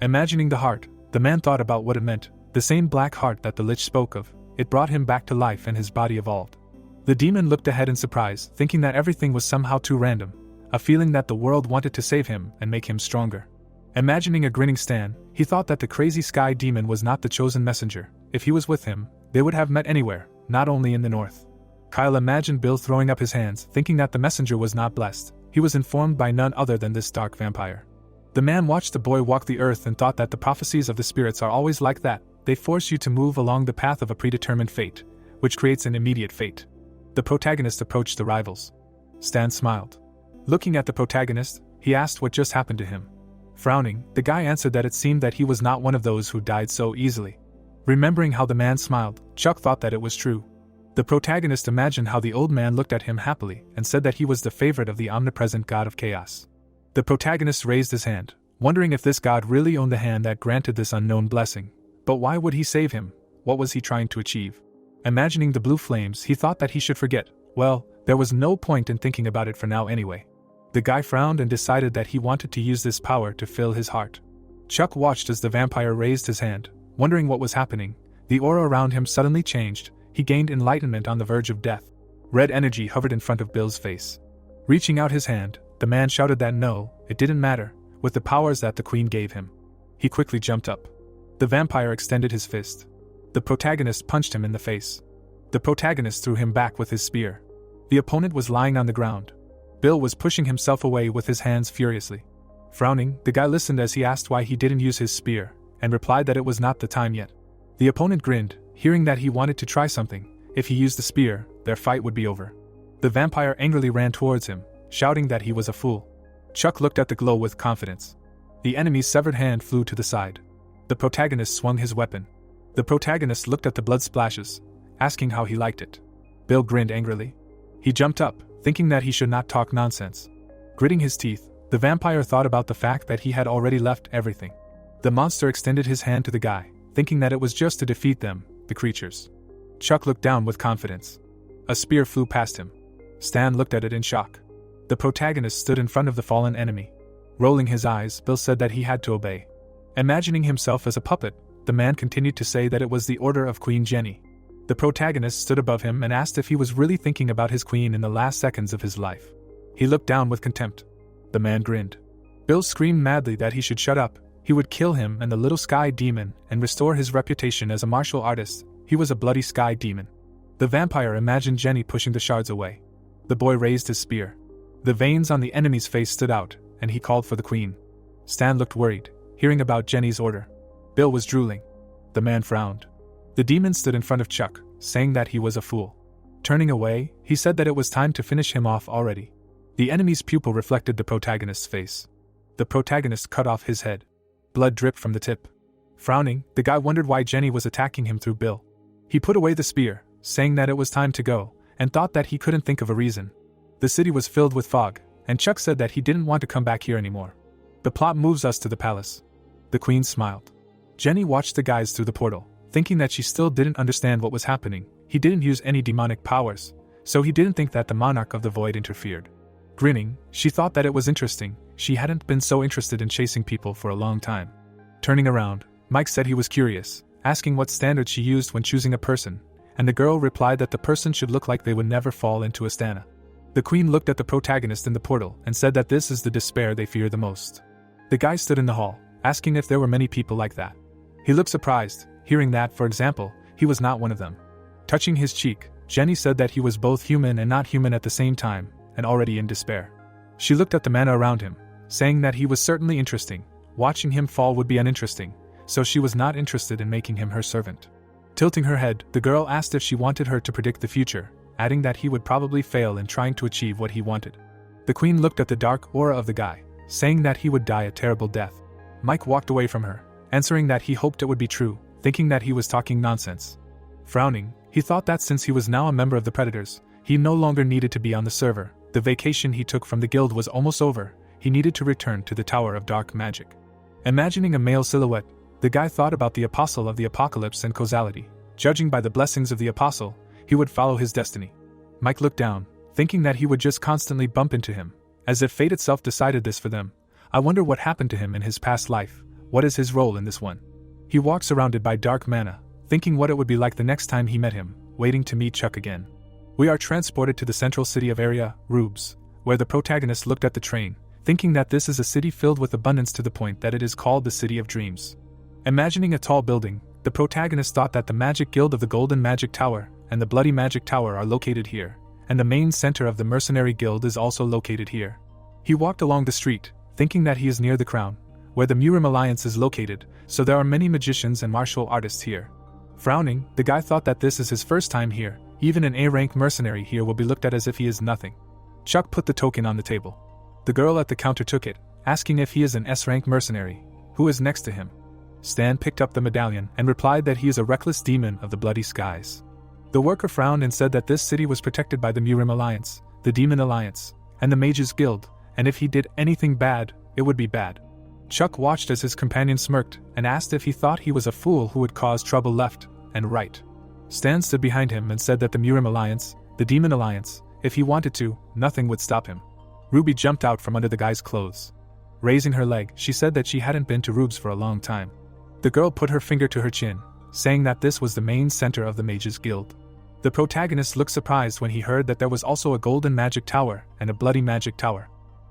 Imagining the heart, the man thought about what it meant, the same black heart that the lich spoke of, it brought him back to life and his body evolved. The demon looked ahead in surprise, thinking that everything was somehow too random, a feeling that the world wanted to save him and make him stronger. Imagining a grinning Stan, he thought that the crazy sky demon was not the chosen messenger. If he was with him, they would have met anywhere, not only in the north. Kyle imagined Bill throwing up his hands, thinking that the messenger was not blessed. He was informed by none other than this dark vampire. The man watched the boy walk the earth and thought that the prophecies of the spirits are always like that. They force you to move along the path of a predetermined fate, which creates an immediate fate. The protagonist approached the rivals. Stan smiled. Looking at the protagonist, he asked what just happened to him. Frowning, the guy answered that it seemed that he was not one of those who died so easily. Remembering how the man smiled, Chuck thought that it was true. The protagonist imagined how the old man looked at him happily and said that he was the favorite of the omnipresent god of chaos. The protagonist raised his hand, wondering if this god really owned the hand that granted this unknown blessing. But why would he save him? What was he trying to achieve? Imagining the blue flames, he thought that he should forget. Well, there was no point in thinking about it for now anyway. The guy frowned and decided that he wanted to use this power to fill his heart. Chuck watched as the vampire raised his hand, wondering what was happening. The aura around him suddenly changed. He gained enlightenment on the verge of death. Red energy hovered in front of Bill's face. Reaching out his hand, the man shouted that no, it didn't matter, with the powers that the queen gave him. He quickly jumped up. The vampire extended his fist. The protagonist punched him in the face. The protagonist threw him back with his spear. The opponent was lying on the ground. Bill was pushing himself away with his hands furiously. Frowning, the guy listened as he asked why he didn't use his spear, and replied that it was not the time yet. The opponent grinned, hearing that he wanted to try something. If he used the spear, their fight would be over. The vampire angrily ran towards him, shouting that he was a fool. Chuck looked at the glow with confidence. The enemy's severed hand flew to the side. The protagonist swung his weapon. The protagonist looked at the blood splashes, asking how he liked it. Bill grinned angrily. He jumped up, thinking that he should not talk nonsense. Gritting his teeth, the vampire thought about the fact that he had already left everything. The monster extended his hand to the guy, thinking that it was just to defeat them, the creatures. Chuck looked down with confidence. A spear flew past him. Stan looked at it in shock. The protagonist stood in front of the fallen enemy. Rolling his eyes, Bill said that he had to obey. Imagining himself as a puppet, the man continued to say that it was the order of Queen Jenny. The protagonist stood above him and asked if he was really thinking about his queen in the last seconds of his life. He looked down with contempt. The man grinned. Bill screamed madly that he should shut up. He would kill him and the little sky demon and restore his reputation as a martial artist. He was a bloody sky demon. The vampire imagined Jenny pushing the shards away. The boy raised his spear. The veins on the enemy's face stood out, and he called for the queen. Stan looked worried, hearing about Jenny's order. Bill was drooling. The man frowned. The demon stood in front of Chuck, saying that he was a fool. Turning away, he said that it was time to finish him off already. The enemy's pupil reflected the protagonist's face. The protagonist cut off his head. Blood dripped from the tip. Frowning, the guy wondered why Jenny was attacking him through Bill. He put away the spear, saying that it was time to go, and thought that he couldn't think of a reason. The city was filled with fog, and Chuck said that he didn't want to come back here anymore. The plot moves us to the palace. The queen smiled. Jenny watched the guys through the portal, thinking that she still didn't understand what was happening. He didn't use any demonic powers, so he didn't think that the monarch of the void interfered. Grinning, she thought that it was interesting. She hadn't been so interested in chasing people for a long time. Turning around, Mike said he was curious, asking what standard she used when choosing a person, and the girl replied that the person should look like they would never fall into a stana. The queen looked at the protagonist in the portal and said that this is the despair they fear the most. The guy stood in the hall, asking if there were many people like that. He looked surprised, hearing that, for example, he was not one of them. Touching his cheek, Jenny said that he was both human and not human at the same time, and already in despair. She looked at the man around him, saying that he was certainly interesting. Watching him fall would be uninteresting, so she was not interested in making him her servant. Tilting her head, the girl asked if she wanted her to predict the future, adding that he would probably fail in trying to achieve what he wanted. The queen looked at the dark aura of the guy, saying that he would die a terrible death. Mike walked away from her, answering that he hoped it would be true, thinking that he was talking nonsense. Frowning, he thought that since he was now a member of the Predators, he no longer needed to be on the server. The vacation he took from the guild was almost over. He needed to return to the Tower of Dark Magic. Imagining a male silhouette, the guy thought about the Apostle of the Apocalypse and causality. Judging by the blessings of the Apostle, he would follow his destiny. Mike looked down, thinking that he would just constantly bump into him, as if fate itself decided this for them. I wonder what happened to him in his past life. What is his role in this one? He walked surrounded by dark mana, thinking what it would be like the next time he met him, waiting to meet Chuck again. We are transported to the central city of Area, Rubes, where the protagonist looked at the train, thinking that this is a city filled with abundance to the point that it is called the City of Dreams. Imagining a tall building, the protagonist thought that the Magic Guild of the Golden Magic Tower and the Bloody Magic Tower are located here, and the main center of the Mercenary Guild is also located here. He walked along the street, thinking that he is near the Crown, where the Murim Alliance is located, so there are many magicians and martial artists here. Frowning, the guy thought that this is his first time here. Even an A-rank mercenary here will be looked at as if he is nothing. Chuck put the token on the table. The girl at the counter took it, asking if he is an S-rank mercenary. Who is next to him? Stan picked up the medallion and replied that he is a reckless demon of the bloody skies. The worker frowned and said that this city was protected by the Murim Alliance, the Demon Alliance, and the Mages Guild, and if he did anything bad, it would be bad. Chuck watched as his companion smirked and asked if he thought he was a fool who would cause trouble left and right. Stan stood behind him and said that the Murim Alliance, the Demon Alliance, if he wanted to, nothing would stop him. Ruby jumped out from under the guy's clothes. Raising her leg, she said that she hadn't been to Rubes for a long time. The girl put her finger to her chin, saying that this was the main center of the Mages Guild. The protagonist looked surprised when he heard that there was also a Golden Magic Tower and a Bloody Magic Tower.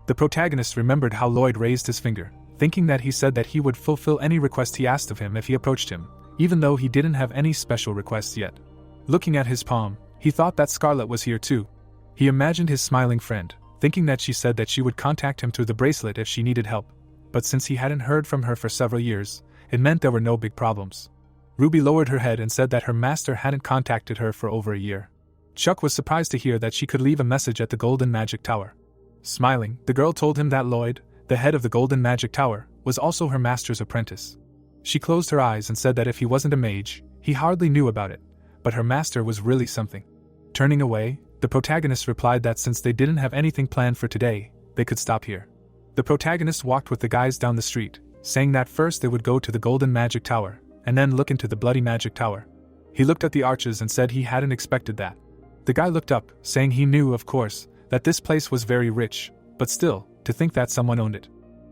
The protagonist remembered how Lloyd raised his finger, thinking that he said that he would fulfill any request he asked of him if he approached him, even though he didn't have any special requests yet. Looking at his palm, he thought that Scarlet was here too. He imagined his smiling friend, thinking that she said that she would contact him through the bracelet if she needed help, but since he hadn't heard from her for several years, it meant there were no big problems. Ruby lowered her head and said that her master hadn't contacted her for over a year. Chuck was surprised to hear that she could leave a message at the Golden Magic Tower. Smiling, the girl told him that Lloyd, the head of the Golden Magic Tower, was also her master's apprentice. She closed her eyes and said that if he wasn't a mage, he hardly knew about it, but her master was really something. Turning away, the protagonist replied that since they didn't have anything planned for today, they could stop here. The protagonist walked with the guys down the street, saying that first they would go to the Golden Magic Tower, and then look into the Bloody Magic Tower. He looked at the arches and said he hadn't expected that. The guy looked up, saying he knew, of course, that this place was very rich, but still, to think that someone owned it.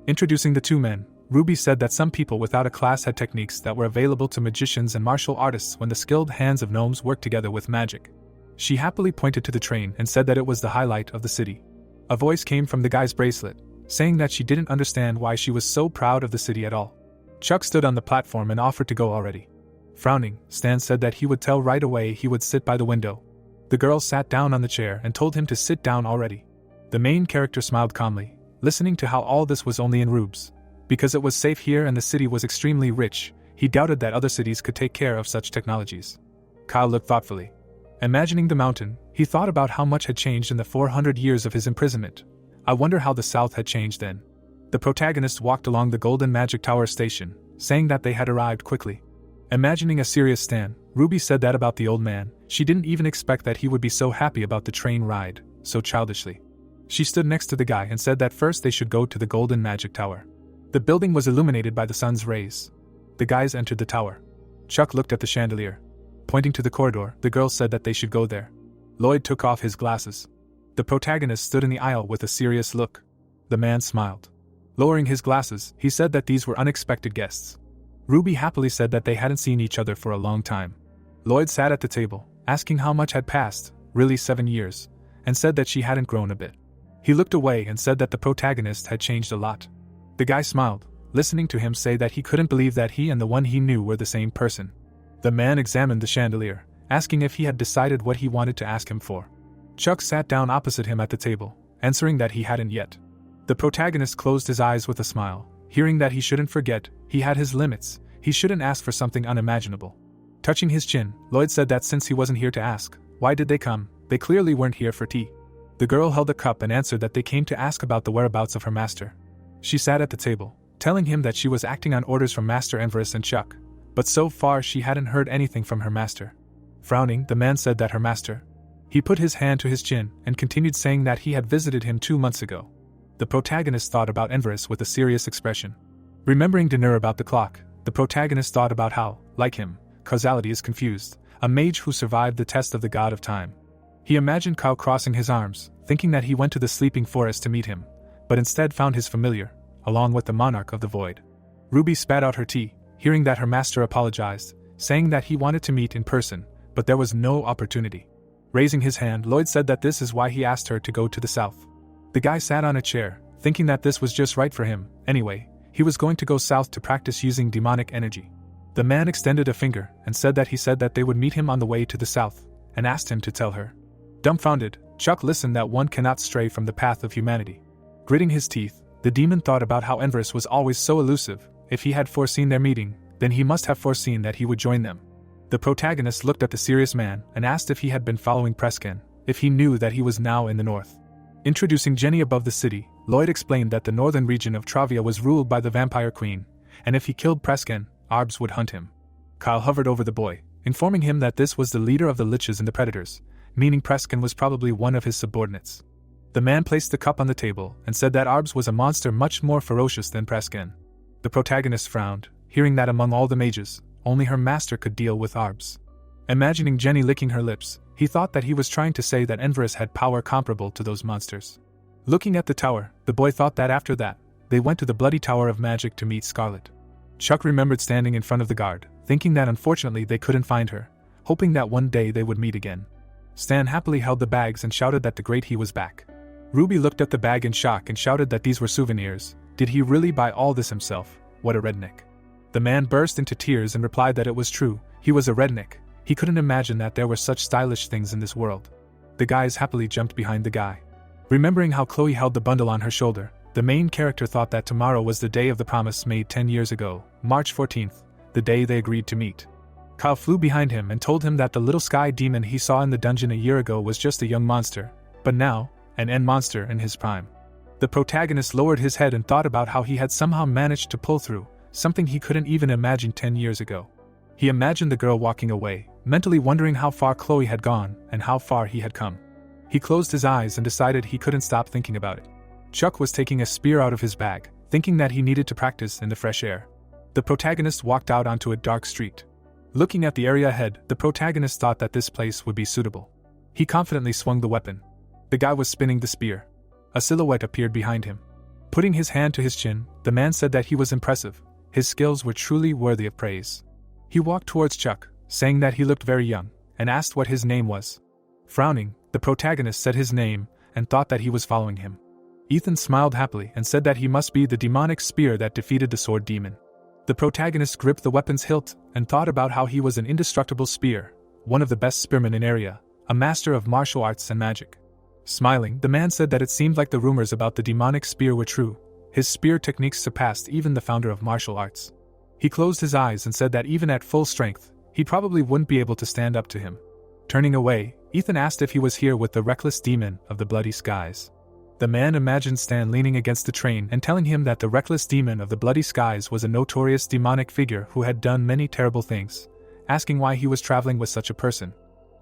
Introducing the two men, Ruby said that some people without a class had techniques that were available to magicians and martial artists when the skilled hands of gnomes worked together with magic. She happily pointed to the train and said that it was the highlight of the city. A voice came from the guy's bracelet, saying that she didn't understand why she was so proud of the city at all. Chuck stood on the platform and offered to go already. Frowning, Stan said that he would tell right away he would sit by the window. The girl sat down on the chair and told him to sit down already. The main character smiled calmly, listening to how all this was only in Rubes. Because it was safe here and the city was extremely rich, he doubted that other cities could take care of such technologies. Kyle looked thoughtfully. Imagining the mountain, he thought about how much had changed in the 400 years of his imprisonment. I wonder how the South had changed then. The protagonist walked along the Golden Magic Tower station, saying that they had arrived quickly. Imagining a serious Stan, Ruby said that about the old man. She didn't even expect that he would be so happy about the train ride, so childishly. She stood next to the guy and said that first they should go to the Golden Magic Tower. The building was illuminated by the sun's rays. The guys entered the tower. Chuck looked at the chandelier. Pointing to the corridor, the girl said that they should go there. Lloyd took off his glasses. The protagonist stood in the aisle with a serious look. The man smiled. Lowering his glasses, he said that these were unexpected guests. Ruby happily said that they hadn't seen each other for a long time. Lloyd sat at the table, asking how much had passed, really 7 years, and said that she hadn't grown a bit. He looked away and said that the protagonist had changed a lot. The guy smiled, listening to him say that he couldn't believe that he and the one he knew were the same person. The man examined the chandelier, asking if he had decided what he wanted to ask him for. Chuck sat down opposite him at the table, answering that he hadn't yet. The protagonist closed his eyes with a smile, hearing that he shouldn't forget, he had his limits, he shouldn't ask for something unimaginable. Touching his chin, Lloyd said that since he wasn't here to ask, why did they come? They clearly weren't here for tea. The girl held a cup and answered that they came to ask about the whereabouts of her master. She sat at the table, telling him that she was acting on orders from Master Zenovis and Chuck, but so far she hadn't heard anything from her master. Frowning, the man said that her master. He put his hand to his chin and continued saying that he had visited him 2 months ago. The protagonist thought about Zenovis with a serious expression. Remembering dinner about the clock, the protagonist thought about how, like him, causality is confused, a mage who survived the test of the god of time. He imagined Kao crossing his arms, thinking that he went to the sleeping forest to meet him, but instead found his familiar, along with the monarch of the void. Ruby spat out her tea, hearing that her master apologized, saying that he wanted to meet in person, but there was no opportunity. Raising his hand, Lloyd said that this is why he asked her to go to the south. The guy sat on a chair, thinking that this was just right for him. Anyway, he was going to go south to practice using demonic energy. The man extended a finger and said that they would meet him on the way to the south, and asked him to tell her. Dumbfounded, Chuck listened that one cannot stray from the path of humanity. Gritting his teeth, the demon thought about how Zenovis was always so elusive. If he had foreseen their meeting, then he must have foreseen that he would join them. The protagonist looked at the serious man and asked if he had been following Presken, if he knew that he was now in the north. Introducing Jenny above the city, Lloyd explained that the northern region of Travia was ruled by the vampire queen, and if he killed Presken, Arbs would hunt him. Kyle hovered over the boy, informing him that this was the leader of the liches and the predators, meaning Presken was probably one of his subordinates. The man placed the cup on the table and said that Arbs was a monster much more ferocious than Presken. The protagonist frowned, hearing that among all the mages, only her master could deal with Arbs. Imagining Jenny licking her lips, he thought that he was trying to say that Zenovis had power comparable to those monsters. Looking at the tower, the boy thought that after that, they went to the Bloody Tower of Magic to meet Scarlet. Chuck remembered standing in front of the guard, thinking that unfortunately they couldn't find her, hoping that one day they would meet again. Stan happily held the bags and shouted that the great he was back. Ruby looked at the bag in shock and shouted that these were souvenirs. Did he really buy all this himself? What a redneck. The man burst into tears and replied that it was true, he was a redneck. He couldn't imagine that there were such stylish things in this world. The guys happily jumped behind the guy. Remembering how Chloe held the bundle on her shoulder, the main character thought that tomorrow was the day of the promise made 10 years ago, March 14th, the day they agreed to meet. Kyle flew behind him and told him that the little sky demon he saw in the dungeon a year ago was just a young monster, but now, an end monster in his prime. The protagonist lowered his head and thought about how he had somehow managed to pull through, something he couldn't even imagine 10 years ago. He imagined the girl walking away, mentally wondering how far Chloe had gone and how far he had come. He closed his eyes and decided he couldn't stop thinking about it. Chuck was taking a spear out of his bag, thinking that he needed to practice in the fresh air. The protagonist walked out onto a dark street. Looking at the area ahead, the protagonist thought that this place would be suitable. He confidently swung the weapon. The guy was spinning the spear. A silhouette appeared behind him. Putting his hand to his chin, the man said that he was impressive. His skills were truly worthy of praise. He walked towards Chuck, saying that he looked very young, and asked what his name was. Frowning, the protagonist said his name, and thought that he was following him. Ethan smiled happily and said that he must be the demonic spear that defeated the sword demon. The protagonist gripped the weapon's hilt and thought about how he was an indestructible spear, one of the best spearmen in area, a master of martial arts and magic. Smiling, the man said that it seemed like the rumors about the demonic spear were true. His spear techniques surpassed even the founder of martial arts. He closed his eyes and said that even at full strength, he probably wouldn't be able to stand up to him. Turning away, Ethan asked if he was here with the reckless demon of the bloody skies. The man imagined Stan leaning against the train and telling him that the reckless demon of the bloody skies was a notorious demonic figure who had done many terrible things, asking why he was traveling with such a person.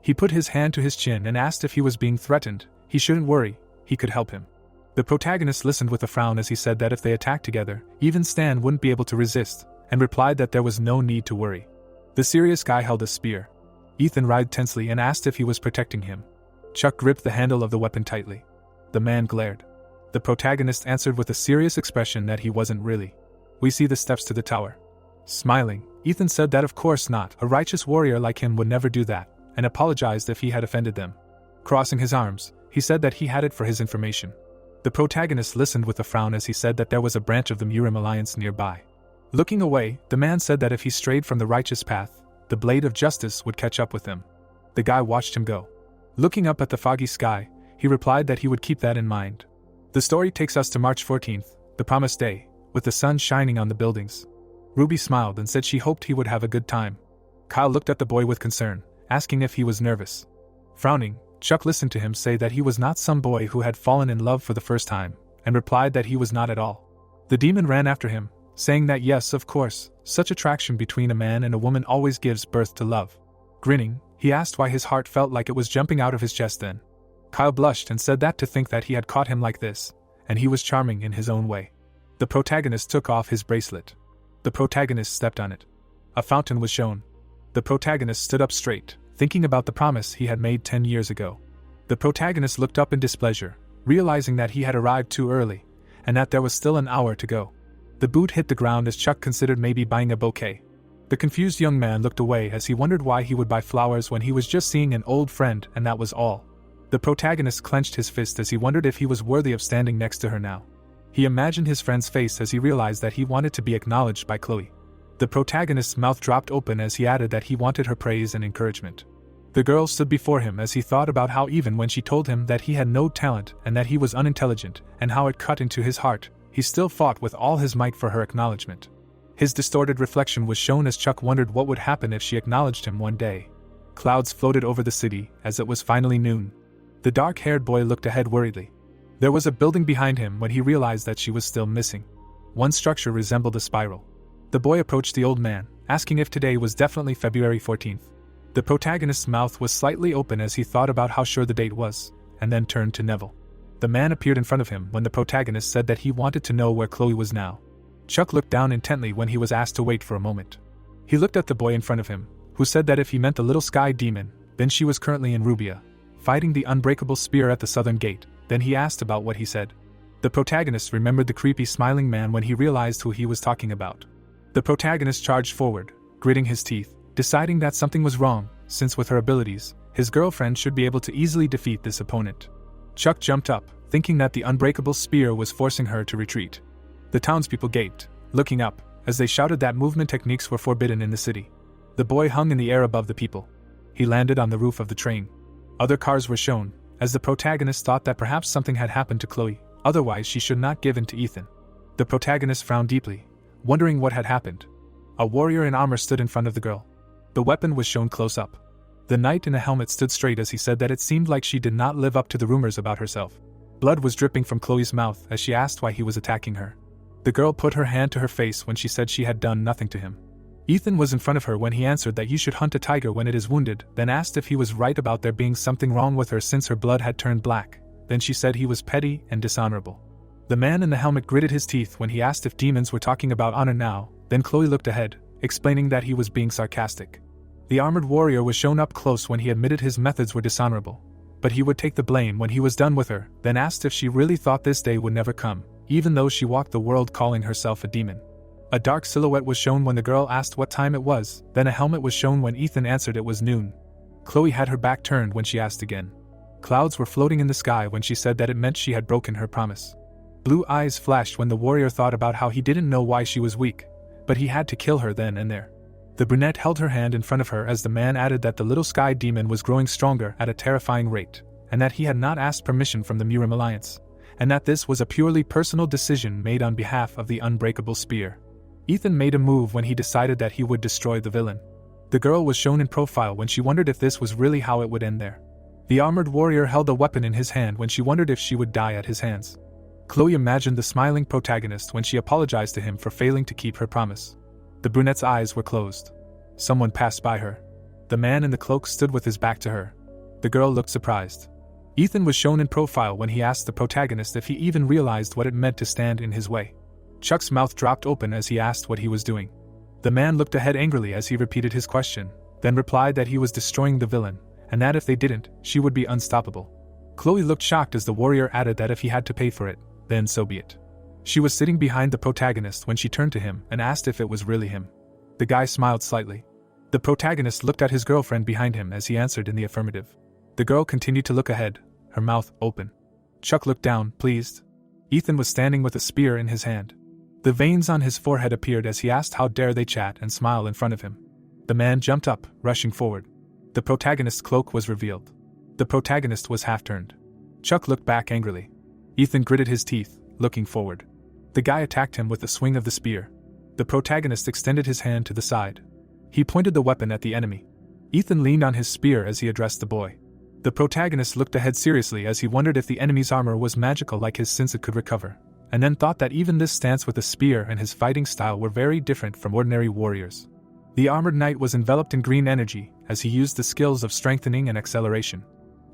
He put his hand to his chin and asked if he was being threatened. He shouldn't worry, he could help him. The protagonist listened with a frown as he said that if they attacked together, even Stan wouldn't be able to resist, and replied that there was no need to worry. The serious guy held a spear. Ethan writhed tensely and asked if he was protecting him. Chuck gripped the handle of the weapon tightly. The man glared. The protagonist answered with a serious expression that he wasn't really. We see the steps to the tower. Smiling, Ethan said that of course not, a righteous warrior like him would never do that, and apologized if he had offended them. Crossing his arms, he said that he had it for his information. The protagonist listened with a frown as he said that there was a branch of the Murim Alliance nearby. Looking away, the man said that if he strayed from the righteous path, the blade of justice would catch up with him. The guy watched him go. Looking up at the foggy sky, he replied that he would keep that in mind. The story takes us to March 14th, the promised day, with the sun shining on the buildings. Ruby smiled and said she hoped he would have a good time. Kyle looked at the boy with concern, asking if he was nervous. Frowning, Chuck listened to him say that he was not some boy who had fallen in love for the first time, and replied that he was not at all. The demon ran after him, saying that yes, of course, such attraction between a man and a woman always gives birth to love. Grinning, he asked why his heart felt like it was jumping out of his chest then. Kyle blushed and said that to think that he had caught him like this, and he was charming in his own way. The protagonist took off his bracelet. The protagonist stepped on it. A fountain was shown. The protagonist stood up straight, thinking about the promise he had made 10 years ago. The protagonist looked up in displeasure, realizing that he had arrived too early, and that there was still an hour to go. The boot hit the ground as Chuck considered maybe buying a bouquet. The confused young man looked away as he wondered why he would buy flowers when he was just seeing an old friend and that was all. The protagonist clenched his fist as he wondered if he was worthy of standing next to her now. He imagined his friend's face as he realized that he wanted to be acknowledged by Chloe. The protagonist's mouth dropped open as he added that he wanted her praise and encouragement. The girl stood before him as he thought about how even when she told him that he had no talent and that he was unintelligent and how it cut into his heart, he still fought with all his might for her acknowledgement. His distorted reflection was shown as Chuck wondered what would happen if she acknowledged him one day. Clouds floated over the city as it was finally noon. The dark-haired boy looked ahead worriedly. There was a building behind him when he realized that she was still missing. One structure resembled a spiral. The boy approached the old man, asking if today was definitely February 14th. The protagonist's mouth was slightly open as he thought about how sure the date was, and then turned to Neville. The man appeared in front of him when the protagonist said that he wanted to know where Chloe was now. Chuck looked down intently when he was asked to wait for a moment. He looked at the boy in front of him, who said that if he meant the little sky demon, then she was currently in Rubia, fighting the unbreakable spear at the southern gate. Then he asked about what he said. The protagonist remembered the creepy smiling man when he realized who he was talking about. The protagonist charged forward, gritting his teeth, deciding that something was wrong, since with her abilities, his girlfriend should be able to easily defeat this opponent. Chuck jumped up, thinking that the unbreakable spear was forcing her to retreat. The townspeople gaped, looking up, as they shouted that movement techniques were forbidden in the city. The boy hung in the air above the people. He landed on the roof of the train. Other cars were shown, as the protagonist thought that perhaps something had happened to Chloe, otherwise she should not give in to Ethan. The protagonist frowned deeply, wondering what had happened. A warrior in armor stood in front of the girl. The weapon was shown close up. The knight in a helmet stood straight as he said that it seemed like she did not live up to the rumors about herself. Blood was dripping from Chloe's mouth as she asked why he was attacking her. The girl put her hand to her face when she said she had done nothing to him. Ethan was in front of her when he answered that you should hunt a tiger when it is wounded, then asked if he was right about there being something wrong with her since her blood had turned black. Then she said he was petty and dishonorable. The man in the helmet gritted his teeth when he asked if demons were talking about honor now, then Chloe looked ahead, explaining that he was being sarcastic. The armored warrior was shown up close when he admitted his methods were dishonorable, but he would take the blame when he was done with her, then asked if she really thought this day would never come, even though she walked the world calling herself a demon. A dark silhouette was shown when the girl asked what time it was, then a helmet was shown when Ethan answered it was noon. Chloe had her back turned when she asked again. Clouds were floating in the sky when she said that it meant she had broken her promise. Blue eyes flashed when the warrior thought about how he didn't know why she was weak, but he had to kill her then and there. The brunette held her hand in front of her as the man added that the little sky demon was growing stronger at a terrifying rate, and that he had not asked permission from the Murim Alliance, and that this was a purely personal decision made on behalf of the unbreakable spear. Ethan made a move when he decided that he would destroy the villain. The girl was shown in profile when she wondered if this was really how it would end there. The armored warrior held a weapon in his hand when she wondered if she would die at his hands. Chloe imagined the smiling protagonist when she apologized to him for failing to keep her promise. The brunette's eyes were closed. Someone passed by her. The man in the cloak stood with his back to her. The girl looked surprised. Ethan was shown in profile when he asked the protagonist if he even realized what it meant to stand in his way. Chuck's mouth dropped open as he asked what he was doing. The man looked ahead angrily as he repeated his question, then replied that he was destroying the villain, and that if they didn't, she would be unstoppable. Chloe looked shocked as the warrior added that if he had to pay for it, then so be it. She was sitting behind the protagonist when she turned to him and asked if it was really him. The guy smiled slightly. The protagonist looked at his girlfriend behind him as he answered in the affirmative. The girl continued to look ahead, her mouth open. Chuck looked down, pleased. Ethan was standing with a spear in his hand. The veins on his forehead appeared as he asked how dare they chat and smile in front of him. The man jumped up, rushing forward. The protagonist's cloak was revealed. The protagonist was half-turned. Chuck looked back angrily. Ethan gritted his teeth, looking forward. The guy attacked him with the swing of the spear. The protagonist extended his hand to the side. He pointed the weapon at the enemy. Ethan leaned on his spear as he addressed the boy. The protagonist looked ahead seriously as he wondered if the enemy's armor was magical like his since it could recover. and then thought that even this stance with a spear and his fighting style were very different from ordinary warriors. The armored knight was enveloped in green energy as he used the skills of strengthening and acceleration.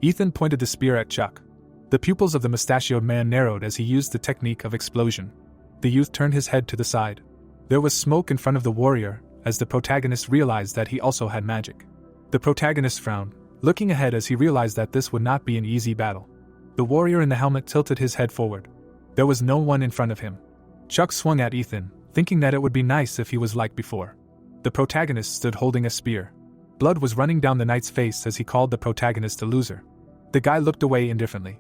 Ethan pointed the spear at Chuck. The pupils of the mustachioed man narrowed as he used the technique of explosion. The youth turned his head to the side. There was smoke in front of the warrior, as the protagonist realized that he also had magic. The protagonist frowned, looking ahead as he realized that this would not be an easy battle. The warrior in the helmet tilted his head forward. There was no one in front of him. Chuck swung at Ethan, thinking that it would be nice if he was like before. The protagonist stood holding a spear. Blood was running down the knight's face as he called the protagonist a loser. The guy looked away indifferently.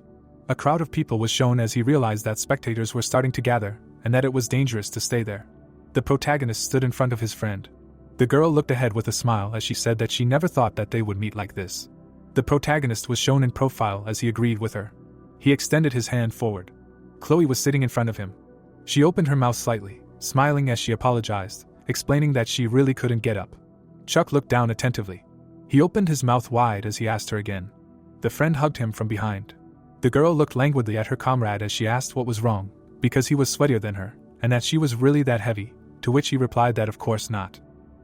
A crowd of people was shown as he realized that spectators were starting to gather, and that it was dangerous to stay there. The protagonist stood in front of his friend. The girl looked ahead with a smile as she said that she never thought that they would meet like this. The protagonist was shown in profile as he agreed with her. He extended his hand forward. Chloe was sitting in front of him. She opened her mouth slightly, smiling as she apologized, explaining that she really couldn't get up. Chuck looked down attentively. He opened his mouth wide as he asked her again. The friend hugged him from behind. The girl looked languidly at her comrade as she asked what was wrong, because he was sweatier than her, and that she was really that heavy, to which he replied that of course not.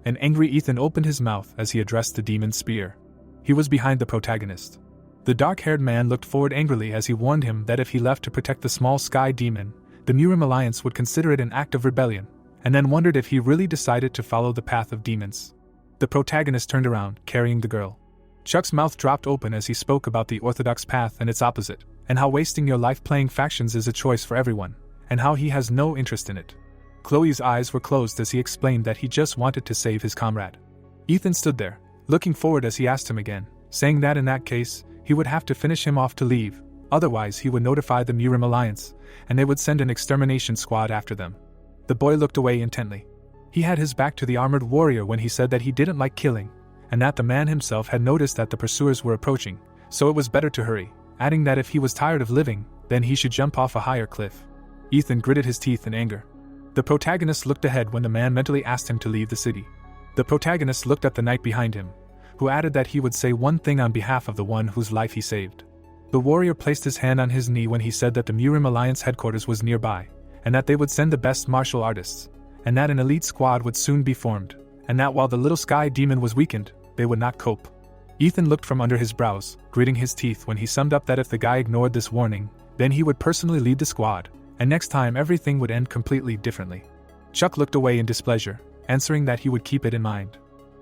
An angry Ethan opened his mouth as he addressed the demon spear. He was behind the protagonist. The dark-haired man looked forward angrily as he warned him that if he left to protect the small sky demon, the Murim Alliance would consider it an act of rebellion, and then wondered if he really decided to follow the path of demons. The protagonist turned around, carrying the girl. Chuck's mouth dropped open as he spoke about the orthodox path and its opposite, and how wasting your life playing factions is a choice for everyone, and how he has no interest in it. Chloe's eyes were closed as he explained that he just wanted to save his comrade. Ethan stood there, looking forward as he asked him again, saying that in that case, he would have to finish him off to leave, otherwise he would notify the Murim Alliance, and they would send an extermination squad after them. The boy looked away intently. He had his back to the armored warrior when he said that he didn't like killing, and that the man himself had noticed that the pursuers were approaching, so it was better to hurry, adding that if he was tired of living, then he should jump off a higher cliff. Ethan gritted his teeth in anger. The protagonist looked ahead when the man mentally asked him to leave the city. The protagonist looked at the knight behind him, who added that he would say one thing on behalf of the one whose life he saved. The warrior placed his hand on his knee when he said that the Murim Alliance headquarters was nearby, and that they would send the best martial artists, and that an elite squad would soon be formed, and that while the little sky demon was weakened, they would not cope. Ethan looked from under his brows, gritting his teeth when he summed up that if the guy ignored this warning, then he would personally lead the squad, and next time everything would end completely differently. Chuck looked away in displeasure, answering that he would keep it in mind.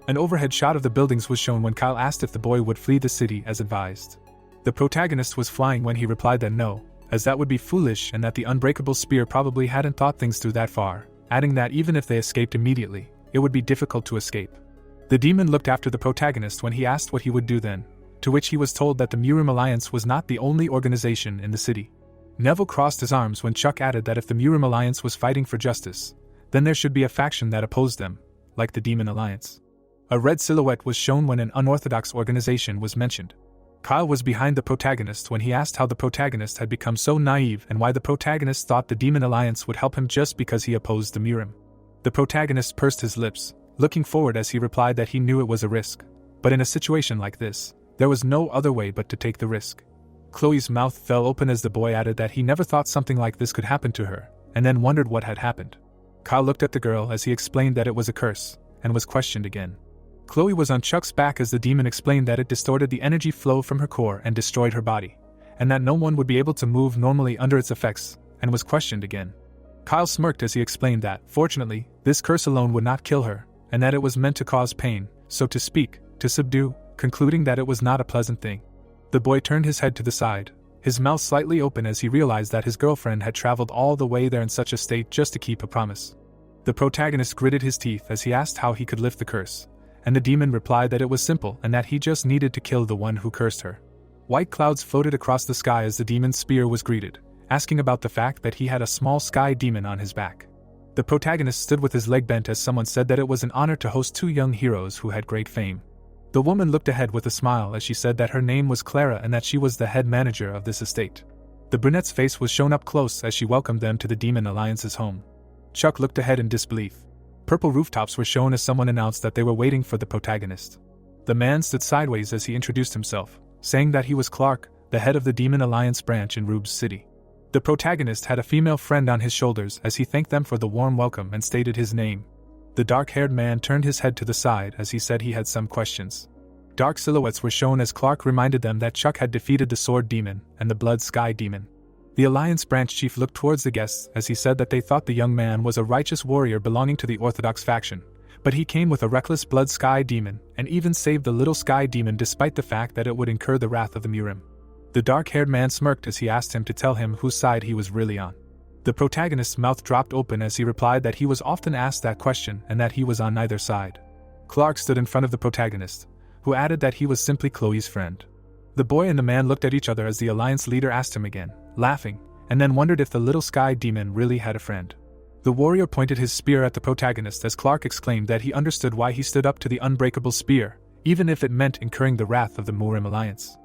An overhead shot of the buildings was shown when Kyle asked if the boy would flee the city as advised. The protagonist was flying when he replied that no, as that would be foolish and that the unbreakable spear probably hadn't thought things through that far, adding that even if they escaped immediately, it would be difficult to escape. The demon looked after the protagonist when he asked what he would do then, to which he was told that the Murim Alliance was not the only organization in the city. Neville crossed his arms when Chuck added that if the Murim Alliance was fighting for justice, then there should be a faction that opposed them, like the Demon Alliance. A red silhouette was shown when an unorthodox organization was mentioned. Kyle was behind the protagonist when he asked how the protagonist had become so naive and why the protagonist thought the Demon Alliance would help him just because he opposed the Murim. The protagonist pursed his lips, looking forward as he replied that he knew it was a risk, but in a situation like this, there was no other way but to take the risk. Chloe's mouth fell open as the boy added that he never thought something like this could happen to her, and then wondered what had happened. Kyle looked at the girl as he explained that it was a curse, and was questioned again. Chloe was on Chuck's back as the demon explained that it distorted the energy flow from her core and destroyed her body, and that no one would be able to move normally under its effects, and was questioned again. Kyle smirked as he explained that, fortunately, this curse alone would not kill her, and that it was meant to cause pain, so to speak, to subdue, concluding that it was not a pleasant thing. The boy turned his head to the side, his mouth slightly open as he realized that his girlfriend had traveled all the way there in such a state just to keep a promise. The protagonist gritted his teeth as he asked how he could lift the curse, and the demon replied that it was simple and that he just needed to kill the one who cursed her. White clouds floated across the sky as the demon's spear was greeted, asking about the fact that he had a small sky demon on his back. The protagonist stood with his leg bent as someone said that it was an honor to host two young heroes who had great fame. The woman looked ahead with a smile as she said that her name was Clara and that she was the head manager of this estate. The brunette's face was shown up close as she welcomed them to the Demon Alliance's home. Chuck looked ahead in disbelief. Purple rooftops were shown as someone announced that they were waiting for the protagonist. The man stood sideways as he introduced himself, saying that he was Clark, the head of the Demon Alliance branch in Rube's City. The protagonist had a female friend on his shoulders as he thanked them for the warm welcome and stated his name. The dark-haired man turned his head to the side as he said he had some questions. Dark silhouettes were shown as Clark reminded them that Chuck had defeated the Sword Demon and the Blood Sky Demon. The Alliance branch chief looked towards the guests as he said that they thought the young man was a righteous warrior belonging to the Orthodox faction, but he came with a reckless Blood Sky Demon and even saved the little Sky Demon despite the fact that it would incur the wrath of the Murim. The dark-haired man smirked as he asked him to tell him whose side he was really on. The protagonist's mouth dropped open as he replied that he was often asked that question and that he was on neither side. Clark stood in front of the protagonist, who added that he was simply Chloe's friend. The boy and the man looked at each other as the Alliance leader asked him again, laughing, and then wondered if the little Sky Demon really had a friend. The warrior pointed his spear at the protagonist as Clark exclaimed that he understood why he stood up to the unbreakable spear, even if it meant incurring the wrath of the Murim Alliance.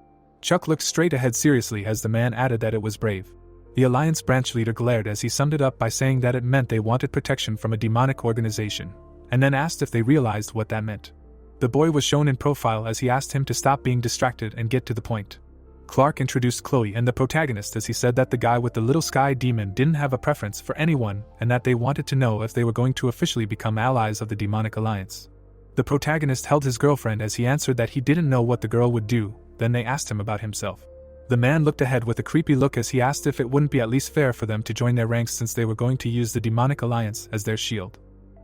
Chuck looked straight ahead seriously as the man added that it was brave. The Alliance branch leader glared as he summed it up by saying that it meant they wanted protection from a demonic organization, and then asked if they realized what that meant. The boy was shown in profile as he asked him to stop being distracted and get to the point. Clark introduced Chloe and the protagonist as he said that the guy with the little Sky Demon didn't have a preference for anyone and that they wanted to know if they were going to officially become allies of the demonic alliance. The protagonist held his girlfriend as he answered that he didn't know what the girl would do. Then they asked him about himself. The man looked ahead with a creepy look as he asked if it wouldn't be at least fair for them to join their ranks since they were going to use the demonic alliance as their shield.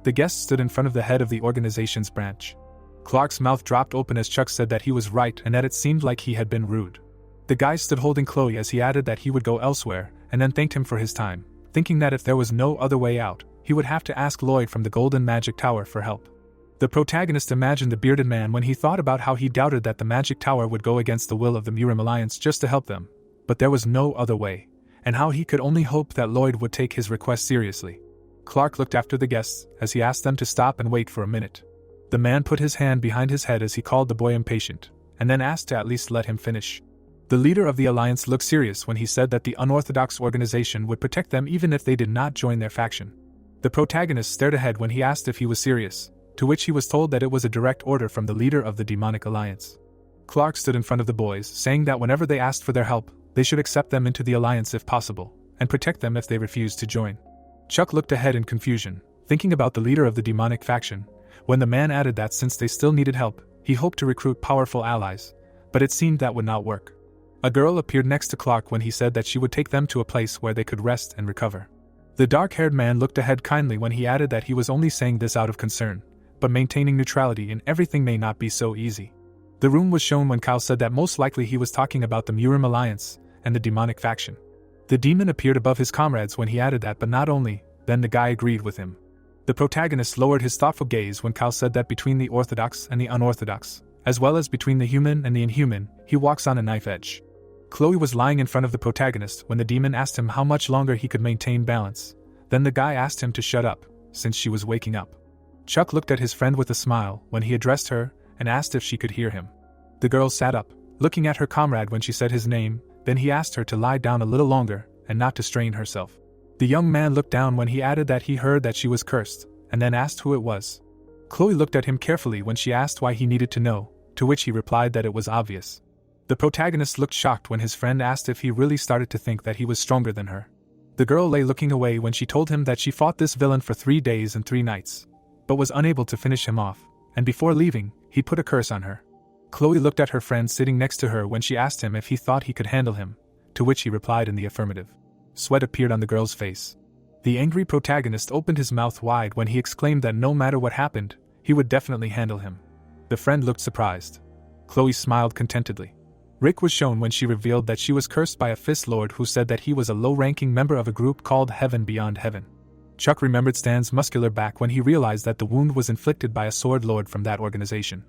The guests stood in front of the head of the organization's branch. Clark's mouth dropped open as Chuck said that he was right and that it seemed like he had been rude. The guy stood holding Chloe as he added that he would go elsewhere, and then thanked him for his time, thinking that if there was no other way out, he would have to ask Lloyd from the Golden Magic Tower for help. The protagonist imagined the bearded man when he thought about how he doubted that the Magic Tower would go against the will of the Murim Alliance just to help them, but there was no other way, and how he could only hope that Lloyd would take his request seriously. Clark looked after the guests as he asked them to stop and wait for a minute. The man put his hand behind his head as he called the boy impatient, and then asked to at least let him finish. The leader of the alliance looked serious when he said that the unorthodox organization would protect them even if they did not join their faction. The protagonist stared ahead when he asked if he was serious, to which he was told that it was a direct order from the leader of the demonic alliance. Clark stood in front of the boys, saying that whenever they asked for their help, they should accept them into the alliance if possible, and protect them if they refused to join. Chuck looked ahead in confusion, thinking about the leader of the demonic faction, when the man added that since they still needed help, he hoped to recruit powerful allies, but it seemed that would not work. A girl appeared next to Clark when he said that she would take them to a place where they could rest and recover. The dark-haired man looked ahead kindly when he added that he was only saying this out of concern, but maintaining neutrality in everything may not be so easy. The room was shown when Kyle said that most likely he was talking about the Murim Alliance and the demonic faction. The demon appeared above his comrades when he added that, but not only, then the guy agreed with him. The protagonist lowered his thoughtful gaze when Kyle said that between the orthodox and the unorthodox, as well as between the human and the inhuman, he walks on a knife edge. Chloe was lying in front of the protagonist when the demon asked him how much longer he could maintain balance. Then the guy asked him to shut up, since she was waking up. Chuck looked at his friend with a smile when he addressed her and asked if she could hear him. The girl sat up, looking at her comrade when she said his name, then he asked her to lie down a little longer and not to strain herself. The young man looked down when he added that he heard that she was cursed, and then asked who it was. Chloe looked at him carefully when she asked why he needed to know, to which he replied that it was obvious. The protagonist looked shocked when his friend asked if he really started to think that he was stronger than her. The girl lay looking away when she told him that she fought this villain for 3 days and 3 nights, but was unable to finish him off, and before leaving, he put a curse on her. Chloe looked at her friend sitting next to her when she asked him if he thought he could handle him, to which he replied in the affirmative. Sweat appeared on the girl's face. The angry protagonist opened his mouth wide when he exclaimed that no matter what happened, he would definitely handle him. The friend looked surprised. Chloe smiled contentedly. Rick was shown when she revealed that she was cursed by a Fist Lord who said that he was a low-ranking member of a group called Heaven Beyond Heaven. Chuck remembered Stan's muscular back when he realized that the wound was inflicted by a Sword Lord from that organization.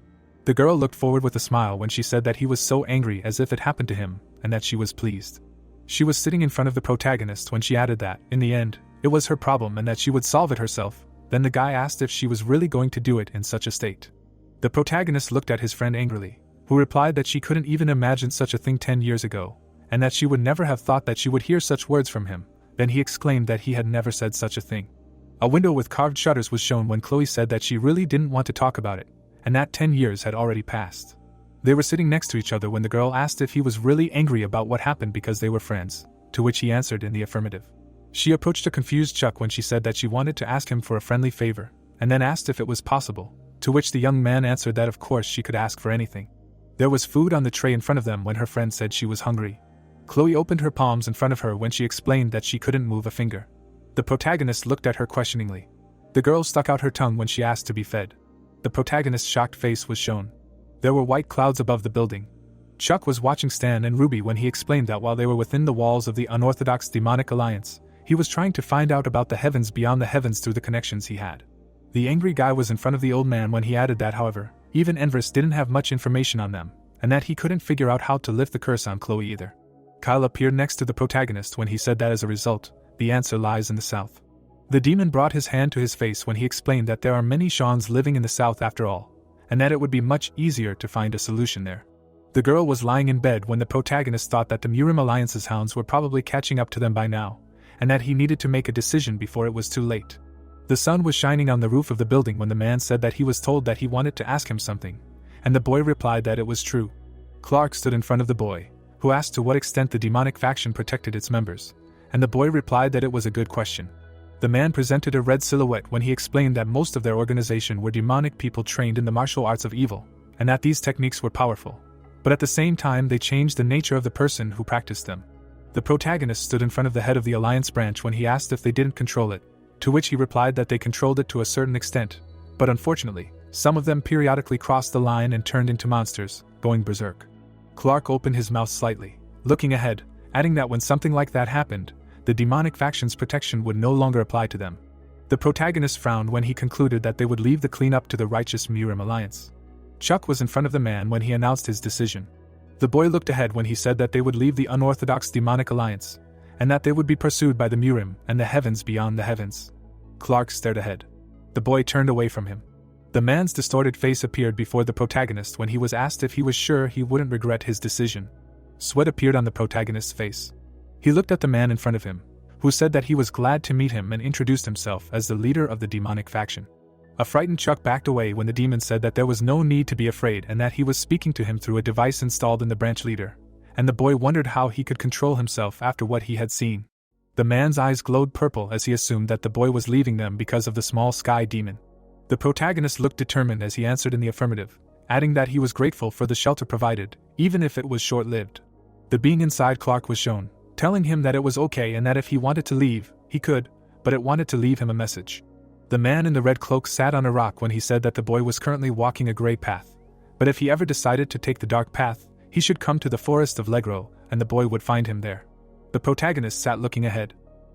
The girl looked forward with a smile when she said that he was so angry as if it happened to him, and that she was pleased. She was sitting in front of the protagonist when she added that, in the end, it was her problem and that she would solve it herself. Then the guy asked if she was really going to do it in such a state. The protagonist looked at his friend angrily, who replied that she couldn't even imagine such a thing 10 years ago, and that she would never have thought that she would hear such words from him. Then he exclaimed that he had never said such a thing. A window with carved shutters was shown when Chloe said that she really didn't want to talk about it, and that 10 years had already passed. They were sitting next to each other when the girl asked if he was really angry about what happened because they were friends, to which he answered in the affirmative. She approached a confused Chuck when she said that she wanted to ask him for a friendly favor, and then asked if it was possible, to which the young man answered that of course she could ask for anything. There was food on the tray in front of them when her friend said she was hungry. Chloe opened her palms in front of her when she explained that she couldn't move a finger. The protagonist looked at her questioningly. The girl stuck out her tongue when she asked to be fed. The protagonist's shocked face was shown. There were white clouds above the building. Chuck was watching Stan and Ruby when he explained that while they were within the walls of the unorthodox demonic alliance, he was trying to find out about the heavens beyond the heavens through the connections he had. The angry guy was in front of the old man when he added that, however, even Enverus didn't have much information on them, and that he couldn't figure out how to lift the curse on Chloe either. Kyle appeared next to the protagonist when he said that as a result, the answer lies in the south. The demon brought his hand to his face when he explained that there are many Shans living in the south after all, and that it would be much easier to find a solution there. The girl was lying in bed when the protagonist thought that the Murim Alliance's hounds were probably catching up to them by now, and that he needed to make a decision before it was too late. The sun was shining on the roof of the building when the man said that he was told that he wanted to ask him something, and the boy replied that it was true. Clark stood in front of the boy, who asked to what extent the demonic faction protected its members, and the boy replied that it was a good question. The man presented a red silhouette when he explained that most of their organization were demonic people trained in the martial arts of evil, and that these techniques were powerful, but at the same time they changed the nature of the person who practiced them. The protagonist stood in front of the head of the Alliance branch when he asked if they didn't control it, to which he replied that they controlled it to a certain extent, but unfortunately, some of them periodically crossed the line and turned into monsters, going berserk. Clark opened his mouth slightly, looking ahead, adding that when something like that happened, the demonic faction's protection would no longer apply to them. The protagonist frowned when he concluded that they would leave the cleanup to the righteous Murim Alliance. Chuck was in front of the man when he announced his decision. The boy looked ahead when he said that they would leave the unorthodox demonic alliance, and that they would be pursued by the Murim and the heavens beyond the heavens. Clark stared ahead. The boy turned away from him. The man's distorted face appeared before the protagonist when he was asked if he was sure he wouldn't regret his decision. Sweat appeared on the protagonist's face. He looked at the man in front of him, who said that he was glad to meet him and introduced himself as the leader of the demonic faction. A frightened Chuck backed away when the demon said that there was no need to be afraid and that he was speaking to him through a device installed in the branch leader, and the boy wondered how he could control himself after what he had seen. The man's eyes glowed purple as he assumed that the boy was leaving them because of the small sky demon. The protagonist looked determined as he answered in the affirmative, adding that he was grateful for the shelter provided, even if it was short-lived. The being inside Clark was shown, telling him that it was okay and that if he wanted to leave, he could, but it wanted to leave him a message. The man in the red cloak sat on a rock when he said that the boy was currently walking a gray path, but if he ever decided to take the dark path, he should come to the forest of Legro, and the boy would find him there. The protagonist sat looking ahead.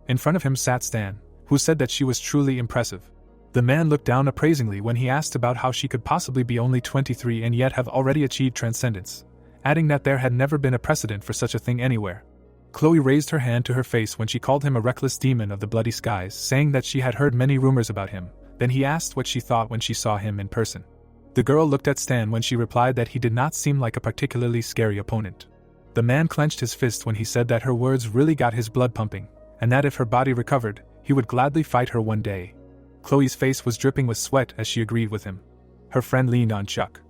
In front of him sat Stan, who said that she was truly impressive. The man looked down appraisingly when he asked about how she could possibly be only 23 and yet have already achieved transcendence, adding that there had never been a precedent for such a thing anywhere. Chloe raised her hand to her face when she called him a reckless demon of the bloody skies, saying that she had heard many rumors about him. Then he asked what she thought when she saw him in person. The girl looked at Stan when she replied that he did not seem like a particularly scary opponent. The man clenched his fist when he said that her words really got his blood pumping, and that if her body recovered, he would gladly fight her one day. Chloe's face was dripping with sweat as she agreed with him. Her friend leaned on Chuck.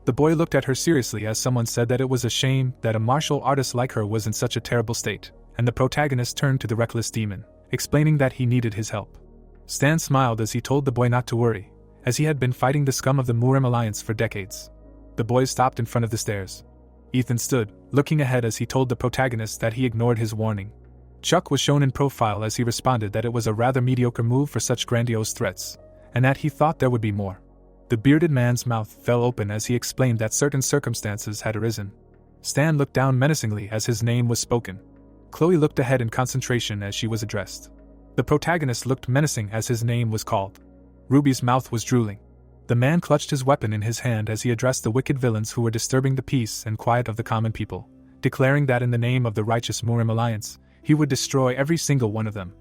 The boy looked at her seriously as someone said that it was a shame that a martial artist like her was in such a terrible state, and the protagonist turned to the reckless demon, explaining that he needed his help. Stan smiled as he told the boy not to worry, as he had been fighting the scum of the Murim Alliance for decades. The boy stopped in front of the stairs. Ethan stood, looking ahead as he told the protagonist that he ignored his warning. Chuck was shown in profile as he responded that it was a rather mediocre move for such grandiose threats, and that he thought there would be more. The bearded man's mouth fell open as he explained that certain circumstances had arisen. Stan looked down menacingly as his name was spoken. Chloe looked ahead in concentration as she was addressed. The protagonist looked menacing as his name was called. Ruby's mouth was drooling. The man clutched his weapon in his hand as he addressed the wicked villains who were disturbing the peace and quiet of the common people, declaring that in the name of the righteous Murim Alliance, he would destroy every single one of them.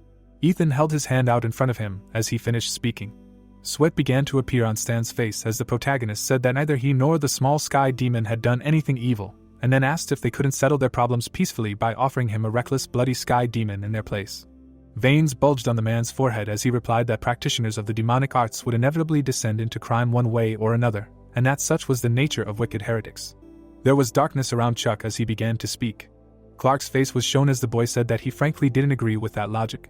Ethan held his hand out in front of him as he finished speaking. Sweat began to appear on Stan's face as the protagonist said that neither he nor the small sky demon had done anything evil, and then asked if they couldn't settle their problems peacefully by offering him a reckless bloody sky demon in their place. Veins bulged on the man's forehead as he replied that practitioners of the demonic arts would inevitably descend into crime one way or another, and that such was the nature of wicked heretics. There was darkness around Chuck as he began to speak. Clark's face was shown as the boy said that he frankly didn't agree with that logic.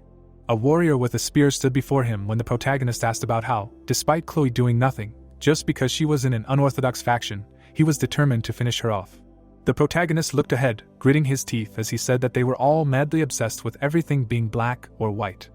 A warrior with a spear stood before him when the protagonist asked about how, despite Chloe doing nothing, just because she was in an unorthodox faction, he was determined to finish her off. The protagonist looked ahead, gritting his teeth as he said that they were all madly obsessed with everything being black or white.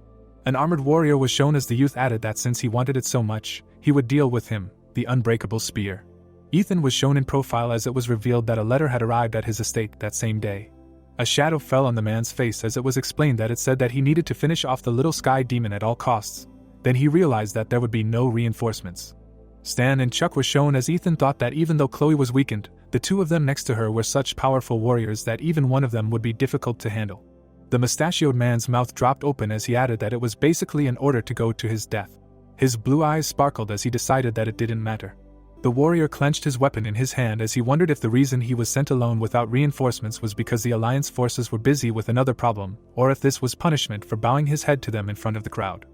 An armored warrior was shown as the youth added that since he wanted it so much, he would deal with him, the unbreakable spear. Ethan was shown in profile as it was revealed that a letter had arrived at his estate that same day. A shadow fell on the man's face as it was explained that it said that he needed to finish off the little sky demon at all costs. Then he realized that there would be no reinforcements. Stan and Chuck were shown as Ethan thought that even though Chloe was weakened, the two of them next to her were such powerful warriors that even one of them would be difficult to handle. The mustachioed man's mouth dropped open as he added that it was basically an order to go to his death. His blue eyes sparkled as he decided that it didn't matter. The warrior clenched his weapon in his hand as he wondered if the reason he was sent alone without reinforcements was because the Alliance forces were busy with another problem, or if this was punishment for bowing his head to them in front of the crowd.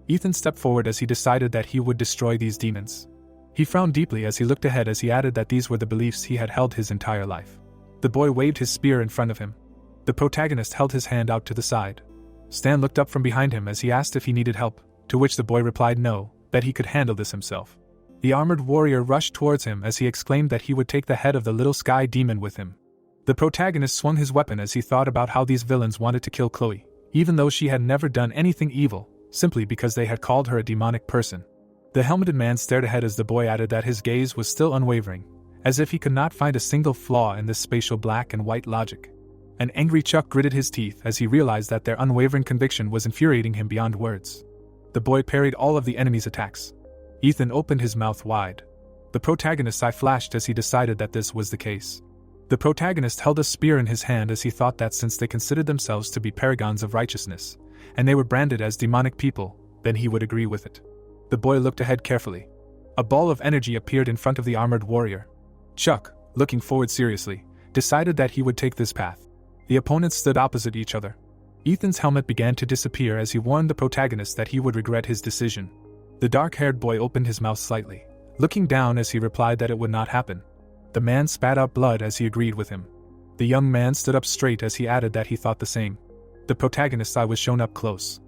Ethan stepped forward as he decided that he would destroy these demons. He frowned deeply as he looked ahead as he added that these were the beliefs he had held his entire life. The boy waved his spear in front of him. The protagonist held his hand out to the side. Stan looked up from behind him as he asked if he needed help, to which the boy replied no, that he could handle this himself. The armored warrior rushed towards him as he exclaimed that he would take the head of the little sky demon with him. The protagonist swung his weapon as he thought about how these villains wanted to kill Chloe, even though she had never done anything evil, simply because they had called her a demonic person. The helmeted man stared ahead as the boy added that his gaze was still unwavering, as if he could not find a single flaw in this spatial black and white logic. An angry Chuck gritted his teeth as he realized that their unwavering conviction was infuriating him beyond words. The boy parried all of the enemy's attacks. Ethan opened his mouth wide. The protagonist's eye flashed as he decided that this was the case. The protagonist held a spear in his hand as he thought that since they considered themselves to be paragons of righteousness, and they were branded as demonic people, then he would agree with it. The boy looked ahead carefully. A ball of energy appeared in front of the armored warrior. Chuck, looking forward seriously, decided that he would take this path. The opponents stood opposite each other. Ethan's helmet began to disappear as he warned the protagonist that he would regret his decision. The dark-haired boy opened his mouth slightly, looking down as he replied that it would not happen. The man spat out blood as he agreed with him. The young man stood up straight as he added that he thought the same. The protagonist's eye was shown up close.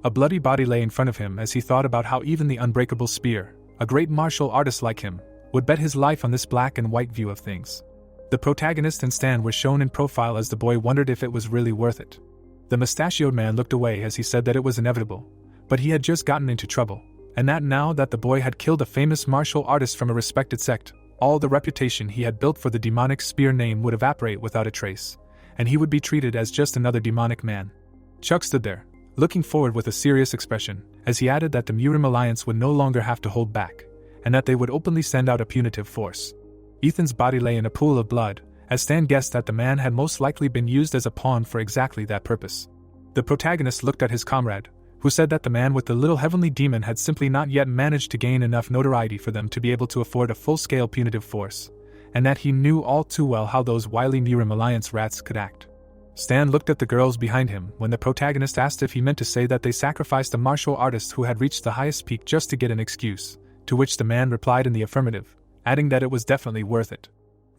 A bloody body lay in front of him as he thought about how even the unbreakable spear, a great martial artist like him, would bet his life on this black and white view of things. The protagonist and Stan were shown in profile as the boy wondered if it was really worth it. The mustachioed man looked away as he said that it was inevitable, but he had just gotten into trouble, and that now that the boy had killed a famous martial artist from a respected sect, all the reputation he had built for the demonic spear name would evaporate without a trace, and he would be treated as just another demonic man. Chuck stood there, looking forward with a serious expression, as he added that the Murim Alliance would no longer have to hold back, and that they would openly send out a punitive force. Ethan's body lay in a pool of blood, as Stan guessed that the man had most likely been used as a pawn for exactly that purpose. The protagonist looked at his comrade, who said that the man with the little heavenly demon had simply not yet managed to gain enough notoriety for them to be able to afford a full-scale punitive force, and that he knew all too well how those wily Murim Alliance rats could act. Stan looked at the girls behind him when the protagonist asked if he meant to say that they sacrificed a martial artist who had reached the highest peak just to get an excuse, to which the man replied in the affirmative, adding that it was definitely worth it.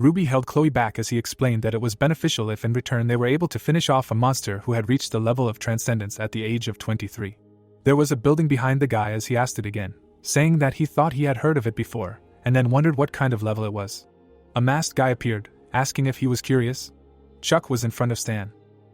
Ruby held Chloe back as he explained that it was beneficial if in return they were able to finish off a monster who had reached the level of transcendence at the age of 23. There was a building behind the guy as he asked it again, saying that he thought he had heard of it before, and then wondered what kind of level it was. A masked guy appeared, asking if he was curious. Chuck was in front of Stan.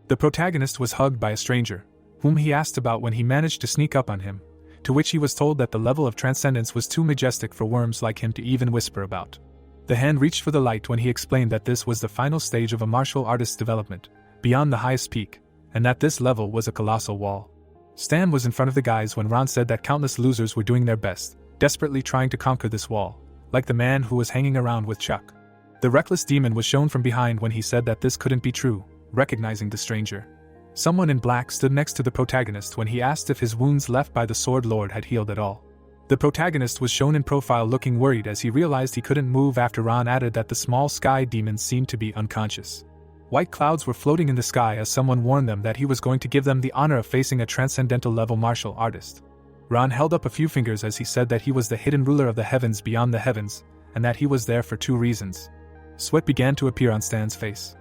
The protagonist was hugged by a stranger, whom he asked about when he managed to sneak up on him, to which he was told that the level of transcendence was too majestic for worms like him to even whisper about. The hand reached for the light when he explained that this was the final stage of a martial artist's development, beyond the highest peak, and that this level was a colossal wall. Stan was in front of the guys when Ron said that countless losers were doing their best, desperately trying to conquer this wall, like the man who was hanging around with Chuck. The reckless demon was shown from behind when he said that this couldn't be true, recognizing the stranger. Someone in black stood next to the protagonist when he asked if his wounds left by the Sword Lord had healed at all. The protagonist was shown in profile looking worried as he realized he couldn't move after Ron added that the small sky demon seemed to be unconscious. White clouds were floating in the sky as someone warned them that he was going to give them the honor of facing a transcendental level martial artist. Ron held up a few fingers as he said that he was the hidden ruler of the heavens beyond the heavens, and that he was there for two reasons. Sweat began to appear on Stan's face.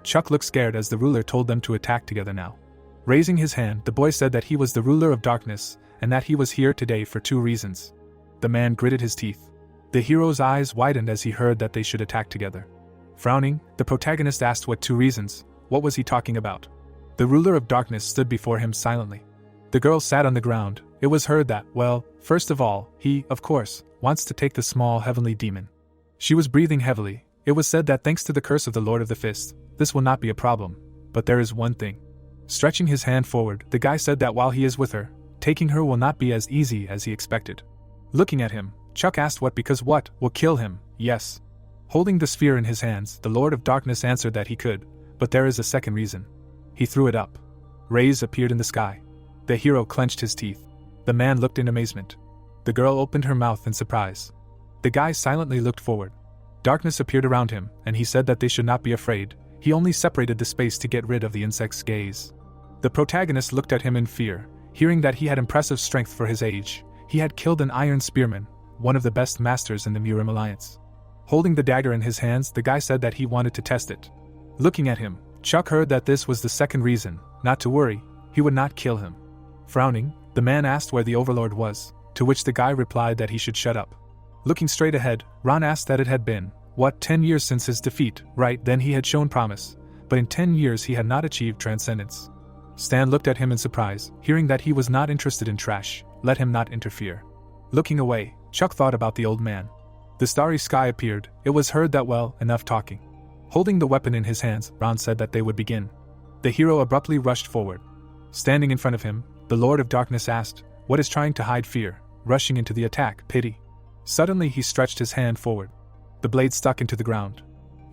Chuck looked scared as the ruler told them to attack together now. Raising his hand, the boy said that he was the ruler of darkness, and that he was here today for 2 reasons. The man gritted his teeth. The hero's eyes widened as he heard that they should attack together. Frowning, the protagonist asked what 2 reasons. What was he talking about? The ruler of darkness stood before him silently. The girl sat on the ground. It was heard that, well, first of all, he, of course, wants to take the small heavenly demon. She was breathing heavily. It was said that thanks to the curse of the Lord of the Fist, this will not be a problem. But there is one thing. Stretching his hand forward, the guy said that while he is with her, taking her will not be as easy as he expected. Looking at him, Chuck asked what because what will kill him, yes. Holding the sphere in his hands, the Lord of Darkness answered that he could, but there is a second reason. He threw it up. Rays appeared in the sky. The hero clenched his teeth. The man looked in amazement. The girl opened her mouth in surprise. The guy silently looked forward. Darkness appeared around him, and he said that they should not be afraid. He only separated the space to get rid of the insect's gaze. The protagonist looked at him in fear, hearing that he had impressive strength for his age. He had killed an iron spearman, one of the best masters in the Murim Alliance. Holding the dagger in his hands, the guy said that he wanted to test it. Looking at him, Chuck heard that this was the second reason, not to worry, he would not kill him. Frowning, the man asked where the overlord was, to which the guy replied that he should shut up. Looking straight ahead, Ron asked that it had been, 10 years since his defeat, right? Then he had shown promise, but in 10 years he had not achieved transcendence. Stan looked at him in surprise, hearing that he was not interested in trash, let him not interfere. Looking away, Chuck thought about the old man. The starry sky appeared. It was heard that enough talking. Holding the weapon in his hands, Ron said that they would begin. The hero abruptly rushed forward. Standing in front of him, the Lord of Darkness asked, what is trying to hide fear, rushing into the attack, pity? Suddenly he stretched his hand forward. The blade stuck into the ground.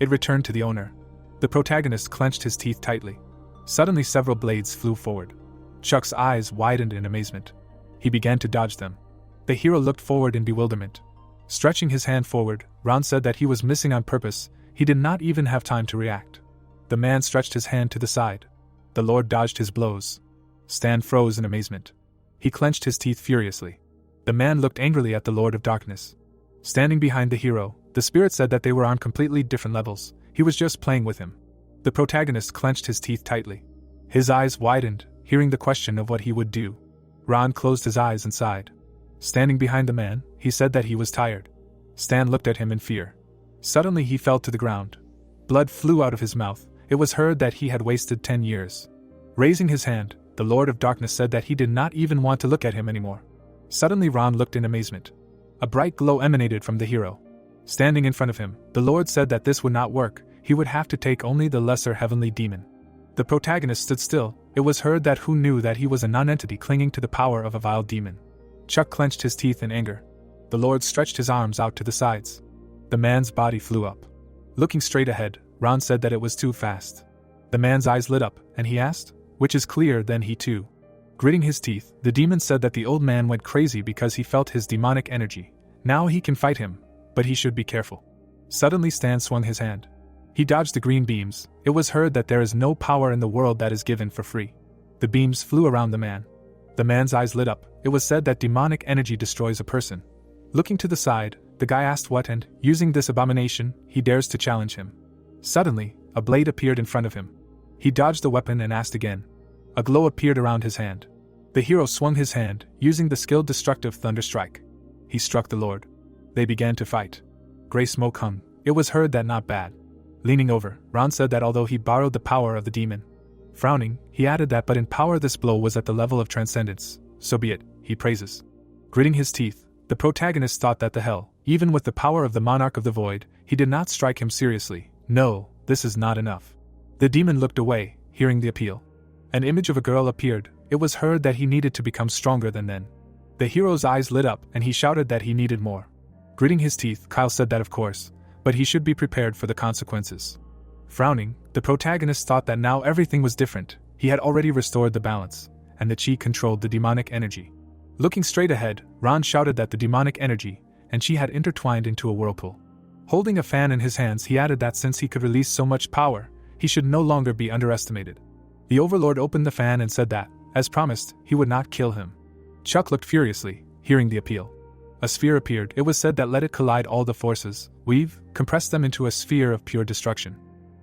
It returned to the owner. The protagonist clenched his teeth tightly. Suddenly several blades flew forward. Chuck's eyes widened in amazement. He began to dodge them. The hero looked forward in bewilderment. Stretching his hand forward, Ron said that he was missing on purpose. He did not even have time to react. The man stretched his hand to the side. The Lord dodged his blows. Stan froze in amazement. He clenched his teeth furiously. The man looked angrily at the Lord of Darkness. Standing behind the hero, the spirit said that they were on completely different levels. He was just playing with him. The protagonist clenched his teeth tightly. His eyes widened, hearing the question of what he would do. Ron closed his eyes and sighed. Standing behind the man, he said that he was tired. Stan looked at him in fear. Suddenly he fell to the ground. Blood flew out of his mouth. It was heard that he had wasted 10 years. Raising his hand, the Lord of Darkness said that he did not even want to look at him anymore. Suddenly Ron looked in amazement. A bright glow emanated from the hero. Standing in front of him, the Lord said that this would not work. He would have to take only the lesser heavenly demon. The protagonist stood still. It was heard that who knew that he was a non-entity clinging to the power of a vile demon. Chuck clenched his teeth in anger. The Lord stretched his arms out to the sides. The man's body flew up. Looking straight ahead, Ron said that it was too fast. The man's eyes lit up, and he asked, which is clear, then he too. Gritting his teeth, the demon said that the old man went crazy because he felt his demonic energy. Now he can fight him, but he should be careful. Suddenly Stan swung his hand. He dodged the green beams. It was heard that there is no power in the world that is given for free. The beams flew around the man. The man's eyes lit up. It was said that demonic energy destroys a person. Looking to the side, the guy asked what, and, using this abomination, he dares to challenge him. Suddenly, a blade appeared in front of him. He dodged the weapon and asked again. A glow appeared around his hand. The hero swung his hand, using the skilled destructive thunder strike. He struck the Lord. They began to fight. Gray smoke hung. It was heard that not bad. Leaning over, Ron said that although he borrowed the power of the demon. Frowning, he added that but in power this blow was at the level of transcendence. So be it, he praises. Gritting his teeth, the protagonist thought that the hell, even with the power of the monarch of the void, he did not strike him seriously. No, this is not enough. The demon looked away, hearing the appeal. An image of a girl appeared. It was heard that he needed to become stronger than then. The hero's eyes lit up and he shouted that he needed more. Gritting his teeth, Kyle said that of course, but he should be prepared for the consequences. Frowning, the protagonist thought that now everything was different. He had already restored the balance, and the chi controlled the demonic energy. Looking straight ahead, Ron shouted that the demonic energy and chi had intertwined into a whirlpool. Holding a fan in his hands, he added that since he could release so much power, he should no longer be underestimated. The overlord opened the fan and said that, as promised, he would not kill him. Chuck looked furiously, hearing the appeal. A sphere appeared. It was said that let it collide all the forces, compress them into a sphere of pure destruction.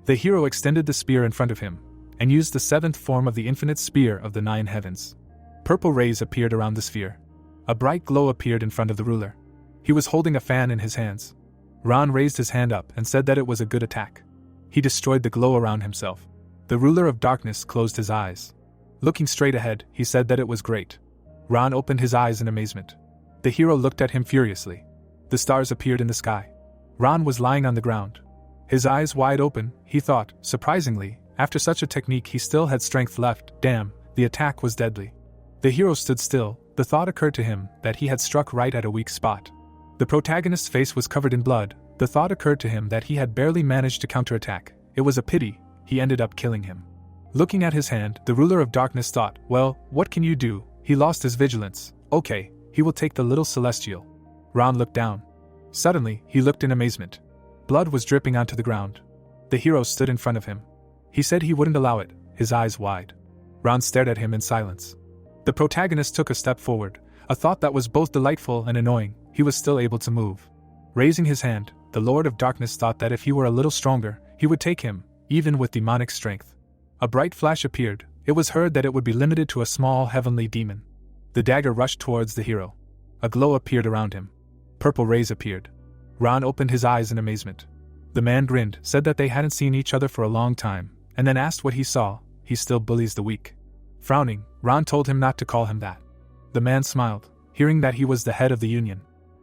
The hero extended the spear in front of him, and used the seventh form of the infinite spear of the nine heavens. Purple rays appeared around the sphere. A bright glow appeared in front of the ruler. He was holding a fan in his hands. Ron raised his hand up and said that it was a good attack. He destroyed the glow around himself. The ruler of darkness closed his eyes. Looking straight ahead, he said that it was great. Ron opened his eyes in amazement. The hero looked at him furiously. The stars appeared in the sky. Ron was lying on the ground. His eyes wide open, he thought. Surprisingly, after such a technique he still had strength left. Damn, the attack was deadly. The hero stood still. The thought occurred to him that he had struck right at a weak spot. The protagonist's face was covered in blood. The thought occurred to him that he had barely managed to counterattack. It was a pity, he ended up killing him. Looking at his hand, the ruler of darkness thought, well, what can you do? He lost his vigilance. Okay, he will take the little celestial. Ron looked down. Suddenly, he looked in amazement. Blood was dripping onto the ground. The hero stood in front of him. He said he wouldn't allow it, his eyes wide. Ron stared at him in silence. The protagonist took a step forward, a thought that was both delightful and annoying. He was still able to move. Raising his hand, the Lord of Darkness thought that if he were a little stronger, he would take him, even with demonic strength. A bright flash appeared. It was heard that it would be limited to a small heavenly demon. The dagger rushed towards the hero. A glow appeared around him. Purple rays appeared. Ron opened his eyes in amazement. The man grinned, said that they hadn't seen each other for a long time, and then asked what he saw. He still bullies the weak. Frowning, Ron told him not to call him that. The man smiled, hearing that he was the head of the union.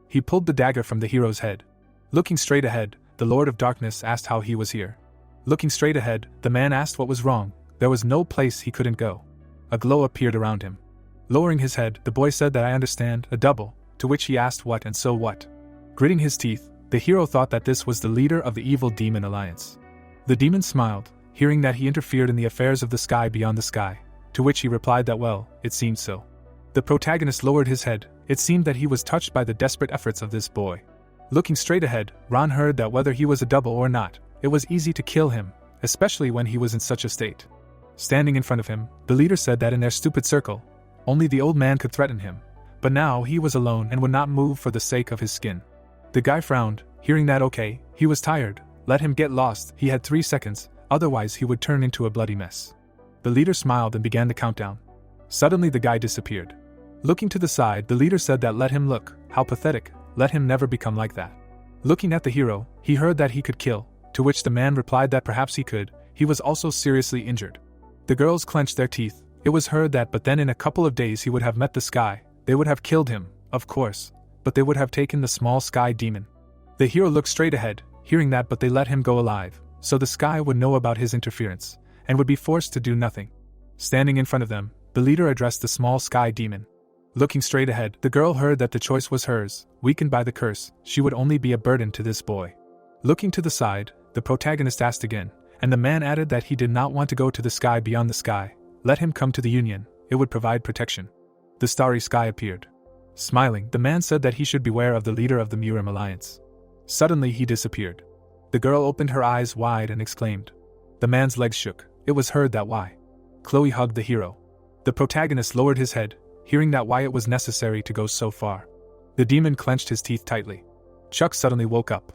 He pulled the dagger from the hero's head. Looking straight ahead, the Lord of Darkness asked how he was here. Looking straight ahead, the man asked what was wrong. There was no place he couldn't go. A glow appeared around him. Lowering his head, the boy said that I understand, a double, to which he asked what and so what. Gritting his teeth, the hero thought that this was the leader of the evil demon alliance. The demon smiled, hearing that he interfered in the affairs of the sky beyond the sky, to which he replied that well, it seemed so. The protagonist lowered his head. It seemed that he was touched by the desperate efforts of this boy. Looking straight ahead, Ron heard that whether he was a double or not, it was easy to kill him, especially when he was in such a state. Standing in front of him, the leader said that in their stupid circle, only the old man could threaten him, but now he was alone and would not move for the sake of his skin. The guy frowned, hearing that okay, he was tired, let him get lost, he had 3 seconds, otherwise he would turn into a bloody mess. The leader smiled and began the countdown. Suddenly the guy disappeared. Looking to the side, the leader said that let him look, how pathetic, let him never become like that. Looking at the hero, he heard that he could kill, to which the man replied that perhaps he could, he was also seriously injured. The girls clenched their teeth. It was heard that but then in a couple of days he would have met the sky, they would have killed him, of course, but they would have taken the small sky demon. The hero looked straight ahead, hearing that but they let him go alive, so the sky would know about his interference, and would be forced to do nothing. Standing in front of them, the leader addressed the small sky demon. Looking straight ahead, the girl heard that the choice was hers. Weakened by the curse, she would only be a burden to this boy. Looking to the side, the protagonist asked again, and the man added that he did not want to go to the sky beyond the sky. Let him come to the Union, it would provide protection. The starry sky appeared. Smiling, the man said that he should beware of the leader of the Murim Alliance. Suddenly he disappeared. The girl opened her eyes wide and exclaimed. The man's legs shook. It was heard that why. Chloe hugged the hero. The protagonist lowered his head, hearing that why it was necessary to go so far. The demon clenched his teeth tightly. Chuck suddenly woke up.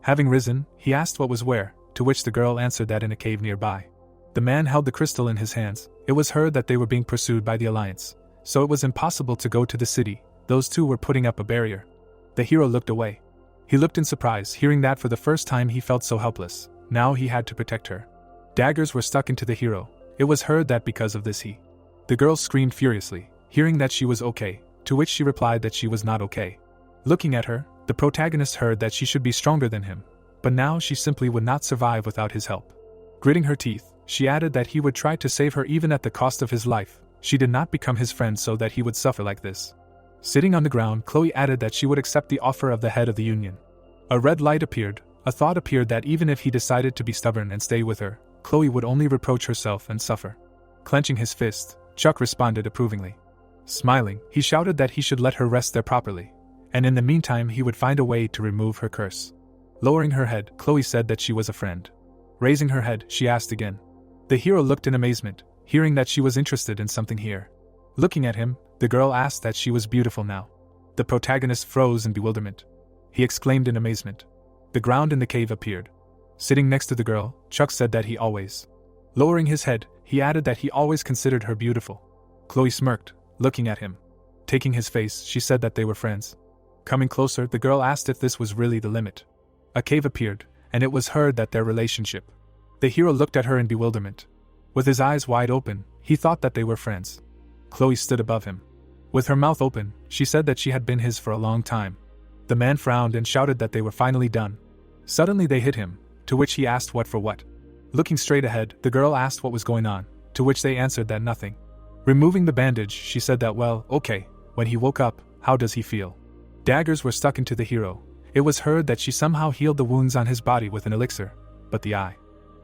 Having risen, he asked what was where, to which the girl answered that in a cave nearby. The man held the crystal in his hands. It was heard that they were being pursued by the Alliance, so it was impossible to go to the city. Those two were putting up a barrier. The hero looked away. He looked in surprise, hearing that for the first time he felt so helpless. Now he had to protect her. Daggers were stuck into the hero. It was heard that because of this he. The girl screamed furiously, hearing that she was okay, to which she replied that she was not okay. Looking at her, the protagonist heard that she should be stronger than him, but now she simply would not survive without his help. Gritting her teeth, she added that he would try to save her even at the cost of his life. She did not become his friend so that he would suffer like this. Sitting on the ground, Chloe added that she would accept the offer of the head of the Union. A red light appeared. A thought appeared that even if he decided to be stubborn and stay with her, Chloe would only reproach herself and suffer. Clenching his fist, Chuck responded approvingly. Smiling, he shouted that he should let her rest there properly, and in the meantime he would find a way to remove her curse. Lowering her head, Chloe said that she was a friend. Raising her head, she asked again. The hero looked in amazement, hearing that she was interested in something here. Looking at him, the girl asked that she was beautiful now. The protagonist froze in bewilderment. He exclaimed in amazement. The ground in the cave appeared. Sitting next to the girl, Chuck said that he always. Lowering his head, he added that he always considered her beautiful. Chloe smirked, looking at him. Taking his face, she said that they were friends. Coming closer, the girl asked if this was really the limit. A cave appeared, and it was heard that their relationship. The hero looked at her in bewilderment. With his eyes wide open, he thought that they were friends. Chloe stood above him. With her mouth open, she said that she had been his for a long time. The man frowned and shouted that they were finally done. Suddenly they hit him, to which he asked what for what. Looking straight ahead, the girl asked what was going on, to which they answered that nothing. Removing the bandage, she said that well, okay, when he woke up, how does he feel? Daggers were stuck into the hero. It was heard that she somehow healed the wounds on his body with an elixir, but the eye.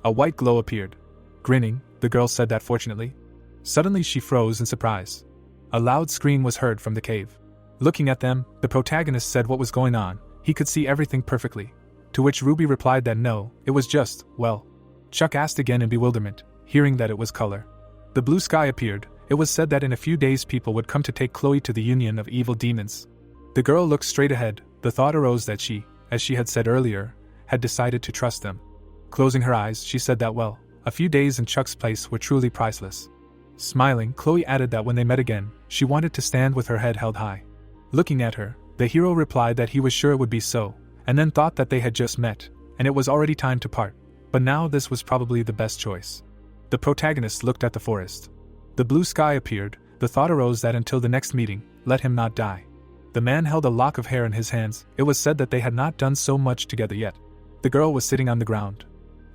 A white glow appeared. Grinning, the girl said that fortunately. Suddenly she froze in surprise. A loud scream was heard from the cave. Looking at them, the protagonist said what was going on. He could see everything perfectly. To which Ruby replied that no, it was just, well. Chuck asked again in bewilderment, hearing that it was color. The blue sky appeared. It was said that in a few days people would come to take Chloe to the union of evil demons. The girl looked straight ahead. The thought arose that she, as she had said earlier, had decided to trust them. Closing her eyes, she said that well, a few days in Chuck's place were truly priceless. Smiling, Chloe added that when they met again, she wanted to stand with her head held high. Looking at her, the hero replied that he was sure it would be so, and then thought that they had just met, and it was already time to part, but now this was probably the best choice. The protagonist looked at the forest. The blue sky appeared. The thought arose that until the next meeting, let him not die. The man held a lock of hair in his hands. It was said that they had not done so much together yet. The girl was sitting on the ground.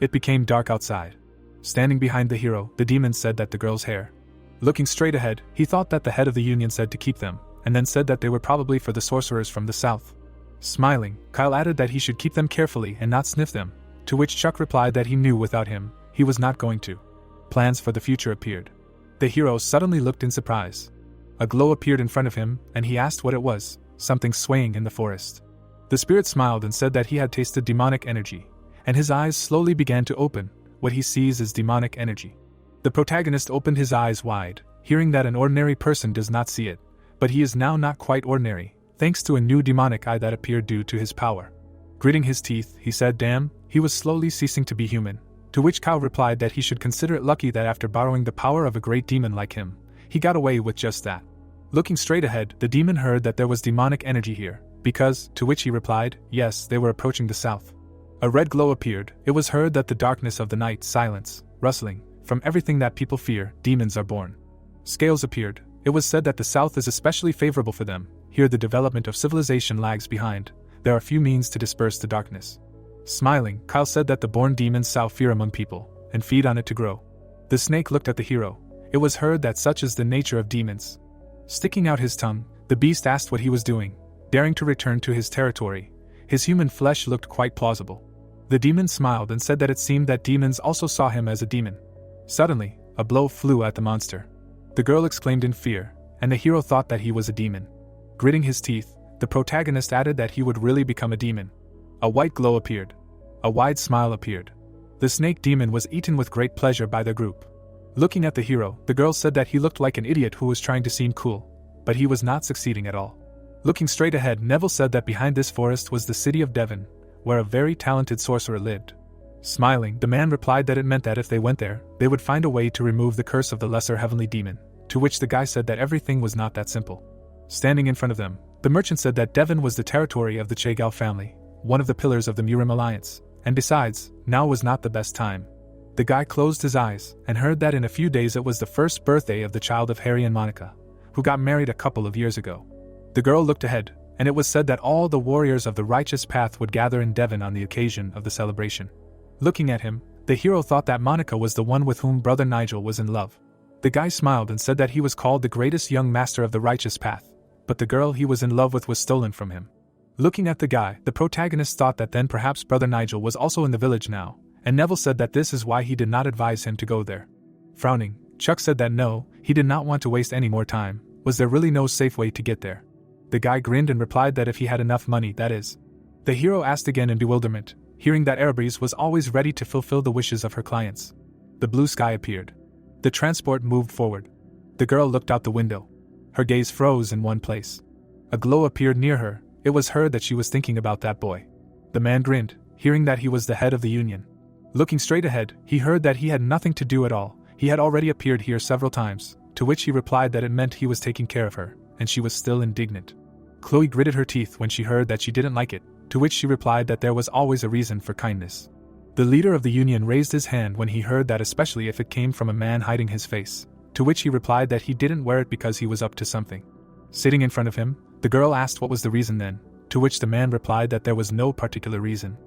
It became dark outside. Standing behind the hero, the demon said that the girl's hair. Looking straight ahead, he thought that the head of the union said to keep them, and then said that they were probably for the sorcerers from the south. Smiling, Kyle added that he should keep them carefully and not sniff them, to which Chuck replied that he knew without him, he was not going to. Plans for the future appeared. The hero suddenly looked in surprise. A glow appeared in front of him, and he asked what it was, something swaying in the forest. The spirit smiled and said that he had tasted demonic energy, and his eyes slowly began to open. What he sees is demonic energy. The protagonist opened his eyes wide, hearing that an ordinary person does not see it, but he is now not quite ordinary, thanks to a new demonic eye that appeared due to his power. Gritting his teeth, he said damn, he was slowly ceasing to be human, to which Kyle replied that he should consider it lucky that after borrowing the power of a great demon like him, he got away with just that. Looking straight ahead, the demon heard that there was demonic energy here, because, to which he replied, yes, they were approaching the south. A red glow appeared. It was heard that the darkness of the night, silence, rustling, from everything that people fear, demons are born. Scales appeared. It was said that the south is especially favorable for them. Here the development of civilization lags behind. There are few means to disperse the darkness. Smiling, Kyle said that the born demons sow fear among people, and feed on it to grow. The snake looked at the hero. It was heard that such is the nature of demons. Sticking out his tongue, the beast asked what he was doing, daring to return to his territory. His human flesh looked quite plausible. The demon smiled and said that it seemed that demons also saw him as a demon. Suddenly, a blow flew at the monster. The girl exclaimed in fear, and the hero thought that he was a demon. Gritting his teeth, the protagonist added that he would really become a demon. A white glow appeared. A wide smile appeared. The snake demon was eaten with great pleasure by the group. Looking at the hero, the girl said that he looked like an idiot who was trying to seem cool, but he was not succeeding at all. Looking straight ahead, Neville said that behind this forest was the city of Devon, where a very talented sorcerer lived. Smiling, the man replied that it meant that if they went there, they would find a way to remove the curse of the lesser heavenly demon, to which the guy said that everything was not that simple. Standing in front of them, the merchant said that Devon was the territory of the Chegal family, one of the pillars of the Murim alliance, and besides, now was not the best time. The guy closed his eyes and heard that in a few days it was the first birthday of the child of Harry and Monica, who got married a couple of years ago. The girl looked ahead, and it was said that all the warriors of the righteous path would gather in Devon on the occasion of the celebration. Looking at him, the hero thought that Monica was the one with whom brother Nigel was in love. The guy smiled and said that he was called the greatest young master of the righteous path, but the girl he was in love with was stolen from him. Looking at the guy, the protagonist thought that then perhaps brother Nigel was also in the village now, and Neville said that this is why he did not advise him to go there. Frowning, Chuck said that no, he did not want to waste any more time. Was there really no safe way to get there? The guy grinned and replied that if he had enough money, that is. The hero asked again in bewilderment, hearing that Erebrise was always ready to fulfill the wishes of her clients. The blue sky appeared. The transport moved forward. The girl looked out the window. Her gaze froze in one place. A glow appeared near her. It was heard that she was thinking about that boy. The man grinned, hearing that he was the head of the union. Looking straight ahead, he heard that he had nothing to do at all. He had already appeared here several times, to which he replied that it meant he was taking care of her, and she was still indignant. Chloe gritted her teeth when she heard that she didn't like it, to which she replied that there was always a reason for kindness. The leader of the union raised his hand when he heard that, especially if it came from a man hiding his face, to which he replied that he didn't wear it because he was up to something. Sitting in front of him, the girl asked what was the reason then, to which the man replied that there was no particular reason.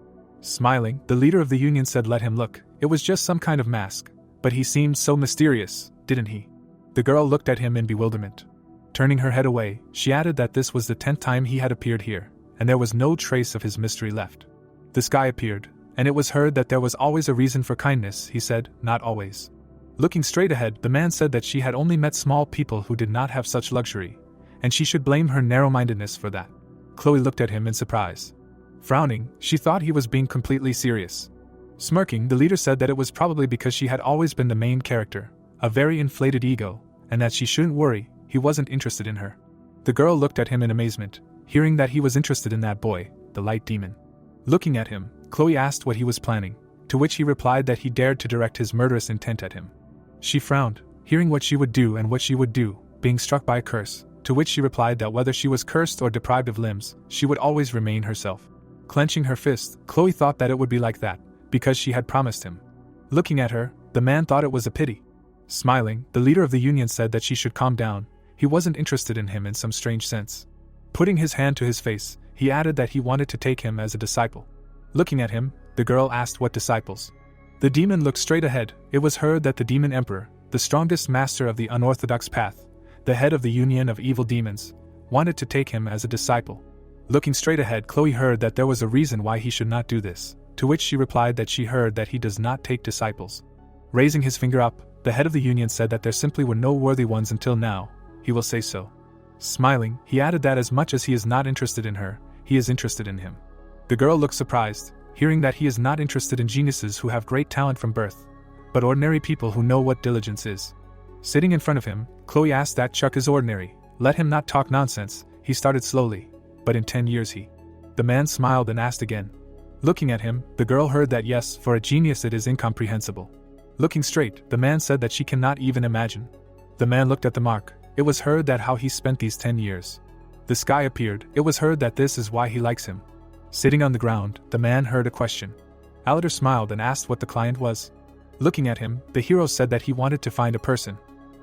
Smiling, the leader of the union said let him look, it was just some kind of mask, but he seemed so mysterious, didn't he? The girl looked at him in bewilderment. Turning her head away, she added that this was the 10th time he had appeared here, and there was no trace of his mystery left. This guy appeared, and it was heard that there was always a reason for kindness, he said, not always. Looking straight ahead, the man said that she had only met small people who did not have such luxury, and she should blame her narrow-mindedness for that. Chloe looked at him in surprise. Frowning, she thought he was being completely serious. Smirking, the leader said that it was probably because she had always been the main character, a very inflated ego, and that she shouldn't worry, he wasn't interested in her. The girl looked at him in amazement, hearing that he was interested in that boy, the light demon. Looking at him, Chloe asked what he was planning, to which he replied that he dared to direct his murderous intent at him. She frowned, hearing what she would do and what she would do, being struck by a curse, to which she replied that whether she was cursed or deprived of limbs, she would always remain herself. Clenching her fist, Chloe thought that it would be like that, because she had promised him. Looking at her, the man thought it was a pity. Smiling, the leader of the union said that she should calm down, he wasn't interested in him in some strange sense. Putting his hand to his face, he added that he wanted to take him as a disciple. Looking at him, the girl asked what disciples. The demon looked straight ahead. It was heard that the demon emperor, the strongest master of the unorthodox path, the head of the union of evil demons, wanted to take him as a disciple. Looking straight ahead, Chloe heard that there was a reason why he should not do this, to which she replied that she heard that he does not take disciples. Raising his finger up, the head of the union said that there simply were no worthy ones until now, he will say so. Smiling, he added that as much as he is not interested in her, he is interested in him. The girl looked surprised, hearing that he is not interested in geniuses who have great talent from birth, but ordinary people who know what diligence is. Sitting in front of him, Chloe asked that Chuck is ordinary, let him not talk nonsense, he started slowly, but in 10 years he. The man smiled and asked again. Looking at him, the girl heard that yes, for a genius it is incomprehensible. Looking straight, the man said that she cannot even imagine. The man looked at the mark. It was heard that how he spent these 10 years. The sky appeared. It was heard that this is why he likes him. Sitting on the ground, the man heard a question. Aladdin smiled and asked what the client was. Looking at him, the hero said that he wanted to find a person.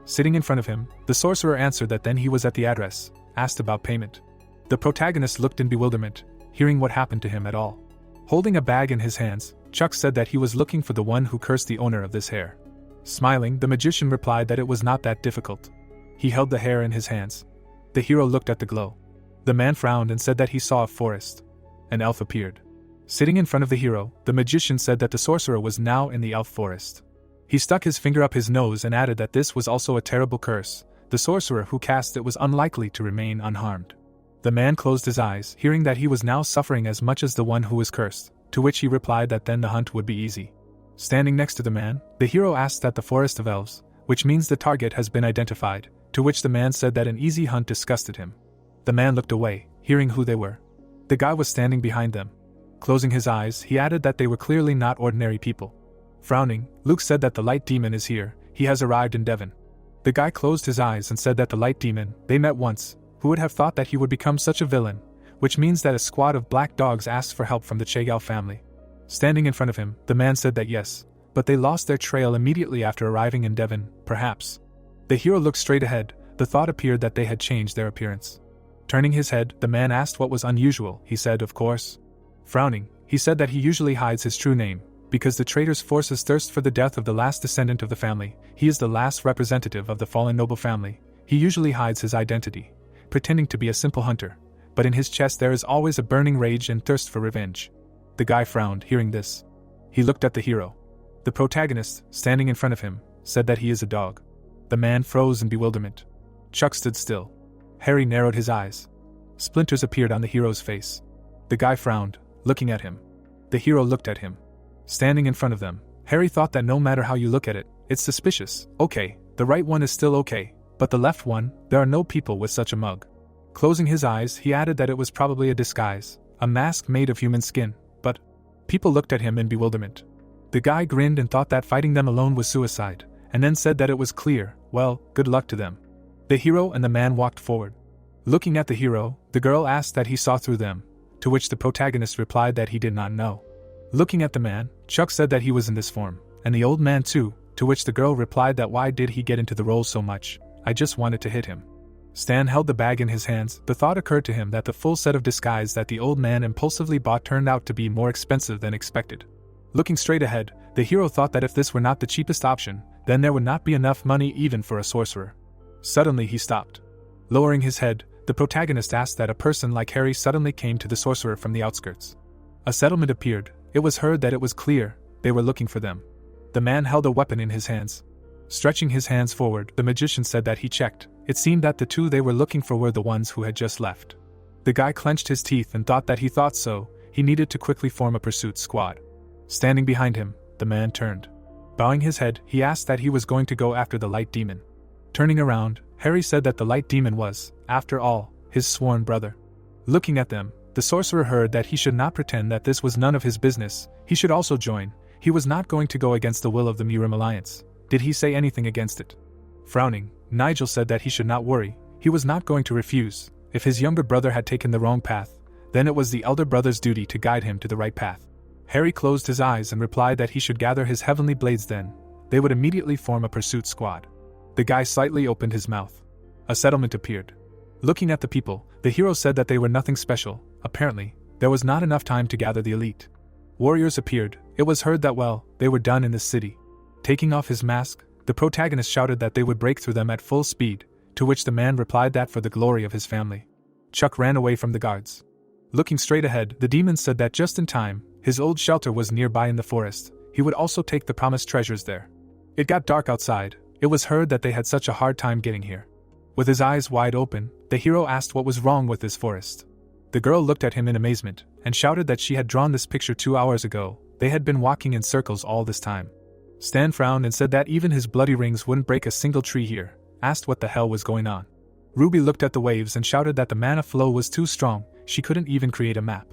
Sitting in front of him, the sorcerer answered that then he was at the address, asked about payment. The protagonist looked in bewilderment, hearing what happened to him at all. Holding a bag in his hands, Chuck said that he was looking for the one who cursed the owner of this hair. Smiling, the magician replied that it was not that difficult. He held the hair in his hands. The hero looked at the glow. The man frowned and said that he saw a forest. An elf appeared. Sitting in front of the hero, the magician said that the sorcerer was now in the elf forest. He stuck his finger up his nose and added that this was also a terrible curse. The sorcerer who cast it was unlikely to remain unharmed. The man closed his eyes, hearing that he was now suffering as much as the one who was cursed, to which he replied that then the hunt would be easy. Standing next to the man, the hero asked that the forest of elves, which means the target has been identified, to which the man said that an easy hunt disgusted him. The man looked away, hearing who they were. The guy was standing behind them. Closing his eyes, he added that they were clearly not ordinary people. Frowning, Luke said that the light demon is here, he has arrived in Devon. The guy closed his eyes and said that the light demon, they met once, who would have thought that he would become such a villain, which means that a squad of black dogs asked for help from the Chegal family. Standing in front of him, the man said that yes, but they lost their trail immediately after arriving in Devon, perhaps. The hero looked straight ahead, the thought appeared that they had changed their appearance. Turning his head, the man asked what was unusual, he said of course. Frowning, he said that he usually hides his true name, because the traitor's forces thirst for the death of the last descendant of the family, he is the last representative of the fallen noble family, he usually hides his identity, pretending to be a simple hunter, but in his chest there is always a burning rage and thirst for revenge. The guy frowned, hearing this. He looked at the hero. The protagonist, standing in front of him, said that he is a dog. The man froze in bewilderment. Chuck stood still. Harry narrowed his eyes. Splinters appeared on the hero's face. The guy frowned, looking at him. The hero looked at him. Standing in front of them, Harry thought that no matter how you look at it, it's suspicious. Okay, the right one is still okay, but the left one, there are no people with such a mug. Closing his eyes, he added that it was probably a disguise, a mask made of human skin, but people looked at him in bewilderment. The guy grinned and thought that fighting them alone was suicide, and then said that it was clear. Well, good luck to them. The hero and the man walked forward. Looking at the hero, the girl asked that he saw through them, to which the protagonist replied that he did not know. Looking at the man, Chuck said that he was in this form, and the old man too, to which the girl replied that why did he get into the role so much, I just wanted to hit him. Stan held the bag in his hands. The thought occurred to him that the full set of disguise that the old man impulsively bought turned out to be more expensive than expected. Looking straight ahead, the hero thought that if this were not the cheapest option, then there would not be enough money even for a sorcerer. Suddenly he stopped. Lowering his head, the protagonist asked that a person like Harry suddenly came to the sorcerer from the outskirts. A settlement appeared. It was heard that it was clear they were looking for them. The man held a weapon in his hands. Stretching his hands forward, the magician said that he checked. It seemed that the two they were looking for were the ones who had just left. The guy clenched his teeth and thought that he thought so. He needed to quickly form a pursuit squad. Standing behind him, the man turned. Bowing his head, he asked that he was going to go after the light demon. Turning around, Harry said that the light demon was, after all, his sworn brother. Looking at them, the sorcerer heard that he should not pretend that this was none of his business. He should also join. He was not going to go against the will of the Mirim Alliance. Did he say anything against it? Frowning, Nigel said that he should not worry. He was not going to refuse. If his younger brother had taken the wrong path, then it was the elder brother's duty to guide him to the right path. Harry closed his eyes and replied that he should gather his heavenly blades, then they would immediately form a pursuit squad. The guy slightly opened his mouth. A settlement appeared. Looking at the people, the hero said that they were nothing special. Apparently, there was not enough time to gather the elite. Warriors appeared. It was heard that they were done in this city. Taking off his mask, the protagonist shouted that they would break through them at full speed, to which the man replied that for the glory of his family. Chuck ran away from the guards. Looking straight ahead, the demon said that just in time, his old shelter was nearby in the forest. He would also take the promised treasures there. It got dark outside. It was heard that they had such a hard time getting here. With his eyes wide open, the hero asked what was wrong with this forest. The girl looked at him in amazement, and shouted that she had drawn this picture 2 hours ago. They had been walking in circles all this time. Stan frowned and said that even his bloody rings wouldn't break a single tree here, asked what the hell was going on. Ruby looked at the waves and shouted that the mana flow was too strong, she couldn't even create a map.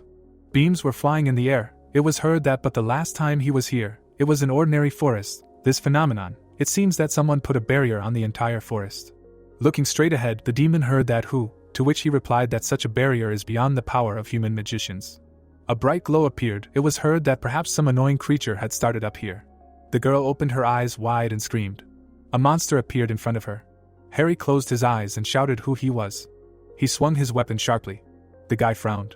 Beams were flying in the air. It was heard that but the last time he was here, it was an ordinary forest. This phenomenon, it seems that someone put a barrier on the entire forest. Looking straight ahead, the demon heard that who, to which he replied that such a barrier is beyond the power of human magicians. A bright glow appeared. It was heard that perhaps some annoying creature had started up here. The girl opened her eyes wide and screamed. A monster appeared in front of her. Harry closed his eyes and shouted who he was. He swung his weapon sharply. The guy frowned.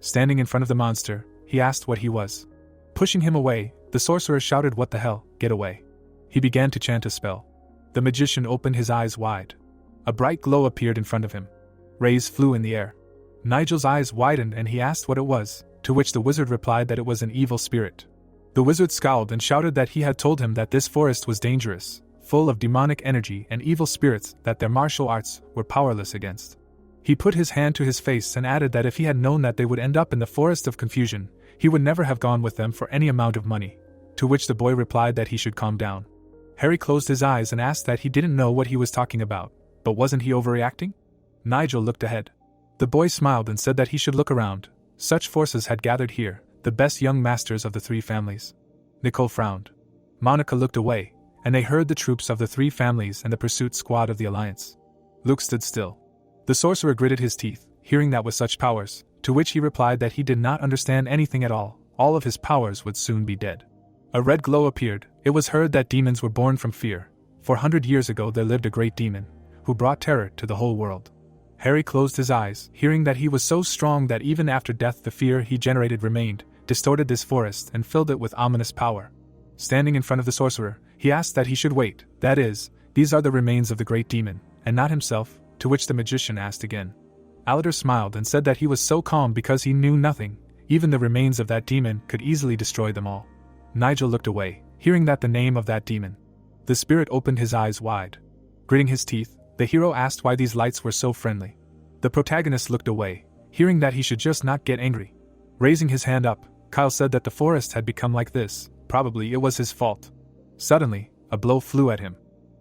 Standing in front of the monster, he asked what he was. Pushing him away, the sorcerer shouted, "What the hell, get away." He began to chant a spell. The magician opened his eyes wide. A bright glow appeared in front of him. Rays flew in the air. Nigel's eyes widened and he asked what it was, to which the wizard replied that it was an evil spirit. The wizard scowled and shouted that he had told him that this forest was dangerous, full of demonic energy and evil spirits that their martial arts were powerless against. He put his hand to his face and added that if he had known that they would end up in the forest of confusion, he would never have gone with them for any amount of money, to which the boy replied that he should calm down. Harry closed his eyes and asked that he didn't know what he was talking about, but wasn't he overreacting? Nigel looked ahead. The boy smiled and said that he should look around. Such forces had gathered here, the best young masters of the three families. Nicole frowned. Monica looked away, and they heard the troops of the three families and the pursuit squad of the Alliance. Luke stood still. The sorcerer gritted his teeth, hearing that with such powers, to which he replied that he did not understand anything at all of his powers would soon be dead. A red glow appeared. It was heard that demons were born from fear. 400 years ago there lived a great demon, who brought terror to the whole world. Harry closed his eyes, hearing that he was so strong that even after death the fear he generated remained, distorted this forest and filled it with ominous power. Standing in front of the sorcerer, he asked that he should wait, that is, these are the remains of the great demon, and not himself, to which the magician asked again. Aladar smiled and said that he was so calm because he knew nothing, even the remains of that demon could easily destroy them all. Nigel looked away, hearing that the name of that demon. The spirit opened his eyes wide. Gritting his teeth, the hero asked why these lights were so friendly. The protagonist looked away, hearing that he should just not get angry. Raising his hand up, Kyle said that the forest had become like this, probably it was his fault. Suddenly, a blow flew at him.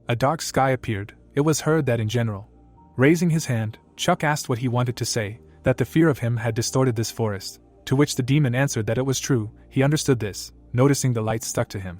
A dark sky appeared. It was heard that in general. Raising his hand, Chuck asked what he wanted to say, that the fear of him had distorted this forest, to which the demon answered that it was true. He understood this. noticing the light stuck to him.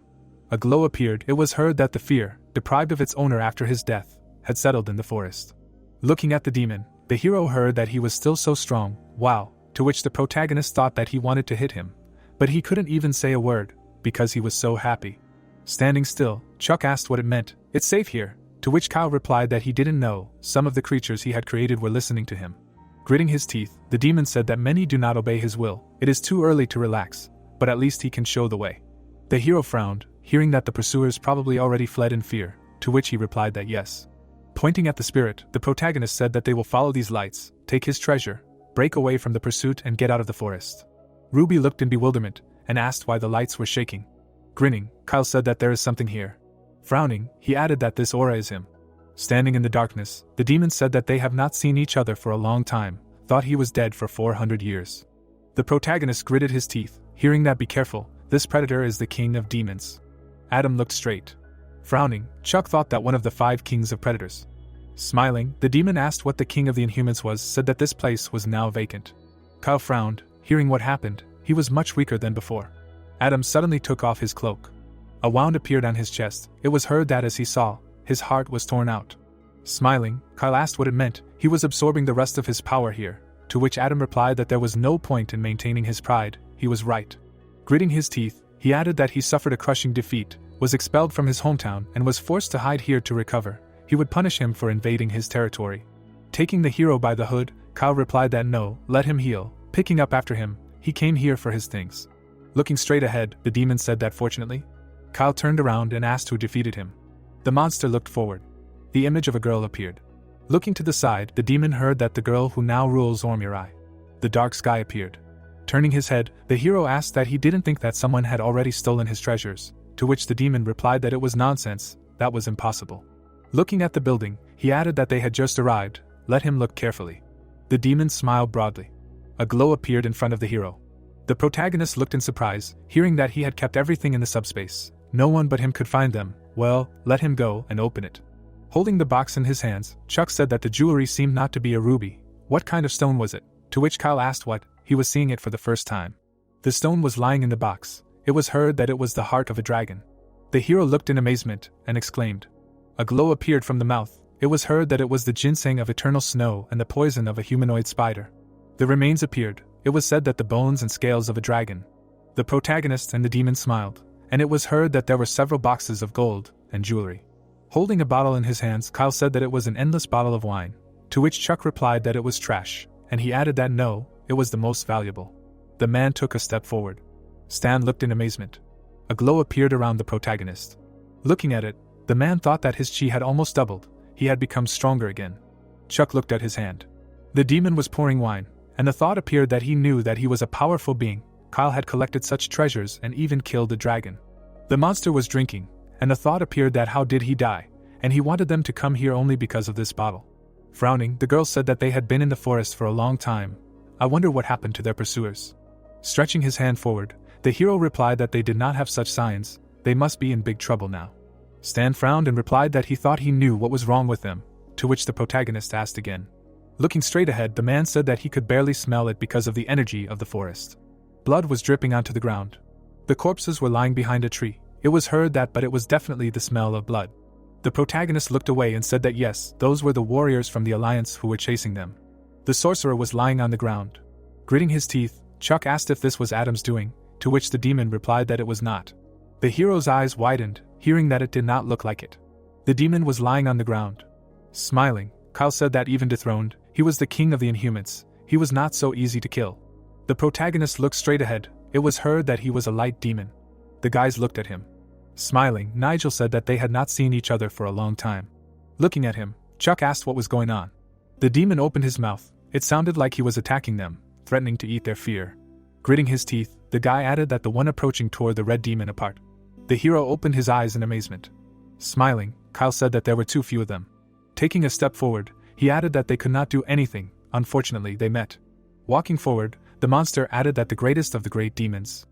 A glow appeared. It was heard that the fear, deprived of its owner after his death, had settled in the forest. Looking at the demon, the hero heard that he was still so strong. Wow, to which the protagonist thought that he wanted to hit him, but he couldn't even say a word, because he was so happy. Standing still, Chuck asked what it meant. "It's safe here," to which Kyle replied that he didn't know. Some of the creatures he had created were listening to him. Gritting his teeth, the demon said that many do not obey his will. It is too early to relax, but at least he can show the way. The hero frowned, hearing that the pursuers probably already fled in fear, to which he replied that yes. Pointing at the spirit, the protagonist said that they will follow these lights, take his treasure, break away from the pursuit and get out of the forest. Ruby looked in bewilderment, and asked why the lights were shaking. Grinning, Kyle said that there is something here. Frowning, he added that this aura is him. Standing in the darkness, the demon said that they have not seen each other for a long time, thought he was dead for 400 years. The protagonist gritted his teeth, hearing that be careful, this predator is the king of demons. Adam looked straight. Frowning, Chuck thought that one of the 5 kings of predators. Smiling, the demon asked what the king of the Inhumans was, said that this place was now vacant. Kyle frowned, hearing what happened. He was much weaker than before. Adam suddenly took off his cloak. A wound appeared on his chest. It was heard that as he saw, his heart was torn out. Smiling, Kyle asked what it meant. He was absorbing the rest of his power here, to which Adam replied that there was no point in maintaining his pride. He was right. Gritting his teeth, he added that he suffered a crushing defeat, was expelled from his hometown and was forced to hide here to recover. He would punish him for invading his territory. Taking the hero by the hood, Kyle replied that no, let him heal. Picking up after him, he came here for his things. Looking straight ahead, the demon said that fortunately. Kyle turned around and asked who defeated him. The monster looked forward. The image of a girl appeared. Looking to the side, the demon heard that the girl who now rules Ormurai. The dark sky appeared. Turning his head, the hero asked that he didn't think that someone had already stolen his treasures, to which the demon replied that it was nonsense, that was impossible. Looking at the building, he added that they had just arrived. Let him look carefully. The demon smiled broadly. A glow appeared in front of the hero. The protagonist looked in surprise, hearing that he had kept everything in the subspace. No one but him could find them. Well, let him go and open it. Holding the box in his hands, Chuck said that the jewelry seemed not to be a ruby. What kind of stone was it? To which Kyle asked what. He was seeing it for the first time. The stone was lying in the box. It was heard that it was the heart of a dragon. The hero looked in amazement and exclaimed. A glow appeared from the mouth. It was heard that it was the ginseng of eternal snow and the poison of a humanoid spider. The remains appeared. It was said that the bones and scales of a dragon. The protagonist and the demon smiled, and it was heard that there were several boxes of gold and jewelry. Holding a bottle in his hands, Kyle said that it was an endless bottle of wine, to which Chuck replied that it was trash, and he added that no, it was the most valuable. The man took a step forward. Stan looked in amazement. A glow appeared around the protagonist. Looking at it, the man thought that his chi had almost doubled. He had become stronger again. Chuck looked at his hand. The demon was pouring wine, and the thought appeared that he knew that he was a powerful being. Kyle had collected such treasures and even killed a dragon. The monster was drinking, and the thought appeared that how did he die, and he wanted them to come here only because of this bottle. Frowning, the girl said that they had been in the forest for a long time. I wonder what happened to their pursuers. Stretching his hand forward, the hero replied that they did not have such signs. They must be in big trouble now. Stan frowned and replied that he thought he knew what was wrong with them, to which the protagonist asked again. Looking straight ahead, the man said that he could barely smell it because of the energy of the forest. Blood was dripping onto the ground. The corpses were lying behind a tree. It was heard that, but it was definitely the smell of blood. The protagonist looked away and said that yes, those were the warriors from the Alliance who were chasing them. The sorcerer was lying on the ground. Gritting his teeth, Chuck asked if this was Adam's doing, to which the demon replied that it was not. The hero's eyes widened, hearing that it did not look like it. The demon was lying on the ground. Smiling, Kyle said that even dethroned, he was the king of the Inhumans. He was not so easy to kill. The protagonist looked straight ahead. It was heard that he was a light demon. The guys looked at him. Smiling, Nigel said that they had not seen each other for a long time. Looking at him, Chuck asked what was going on. The demon opened his mouth. It sounded like he was attacking them, threatening to eat their fear. Gritting his teeth, the guy added that the one approaching tore the red demon apart. The hero opened his eyes in amazement. Smiling, Kyle said that there were too few of them. Taking a step forward, he added that they could not do anything. Unfortunately, they met. Walking forward, the monster added that the greatest of the great demons,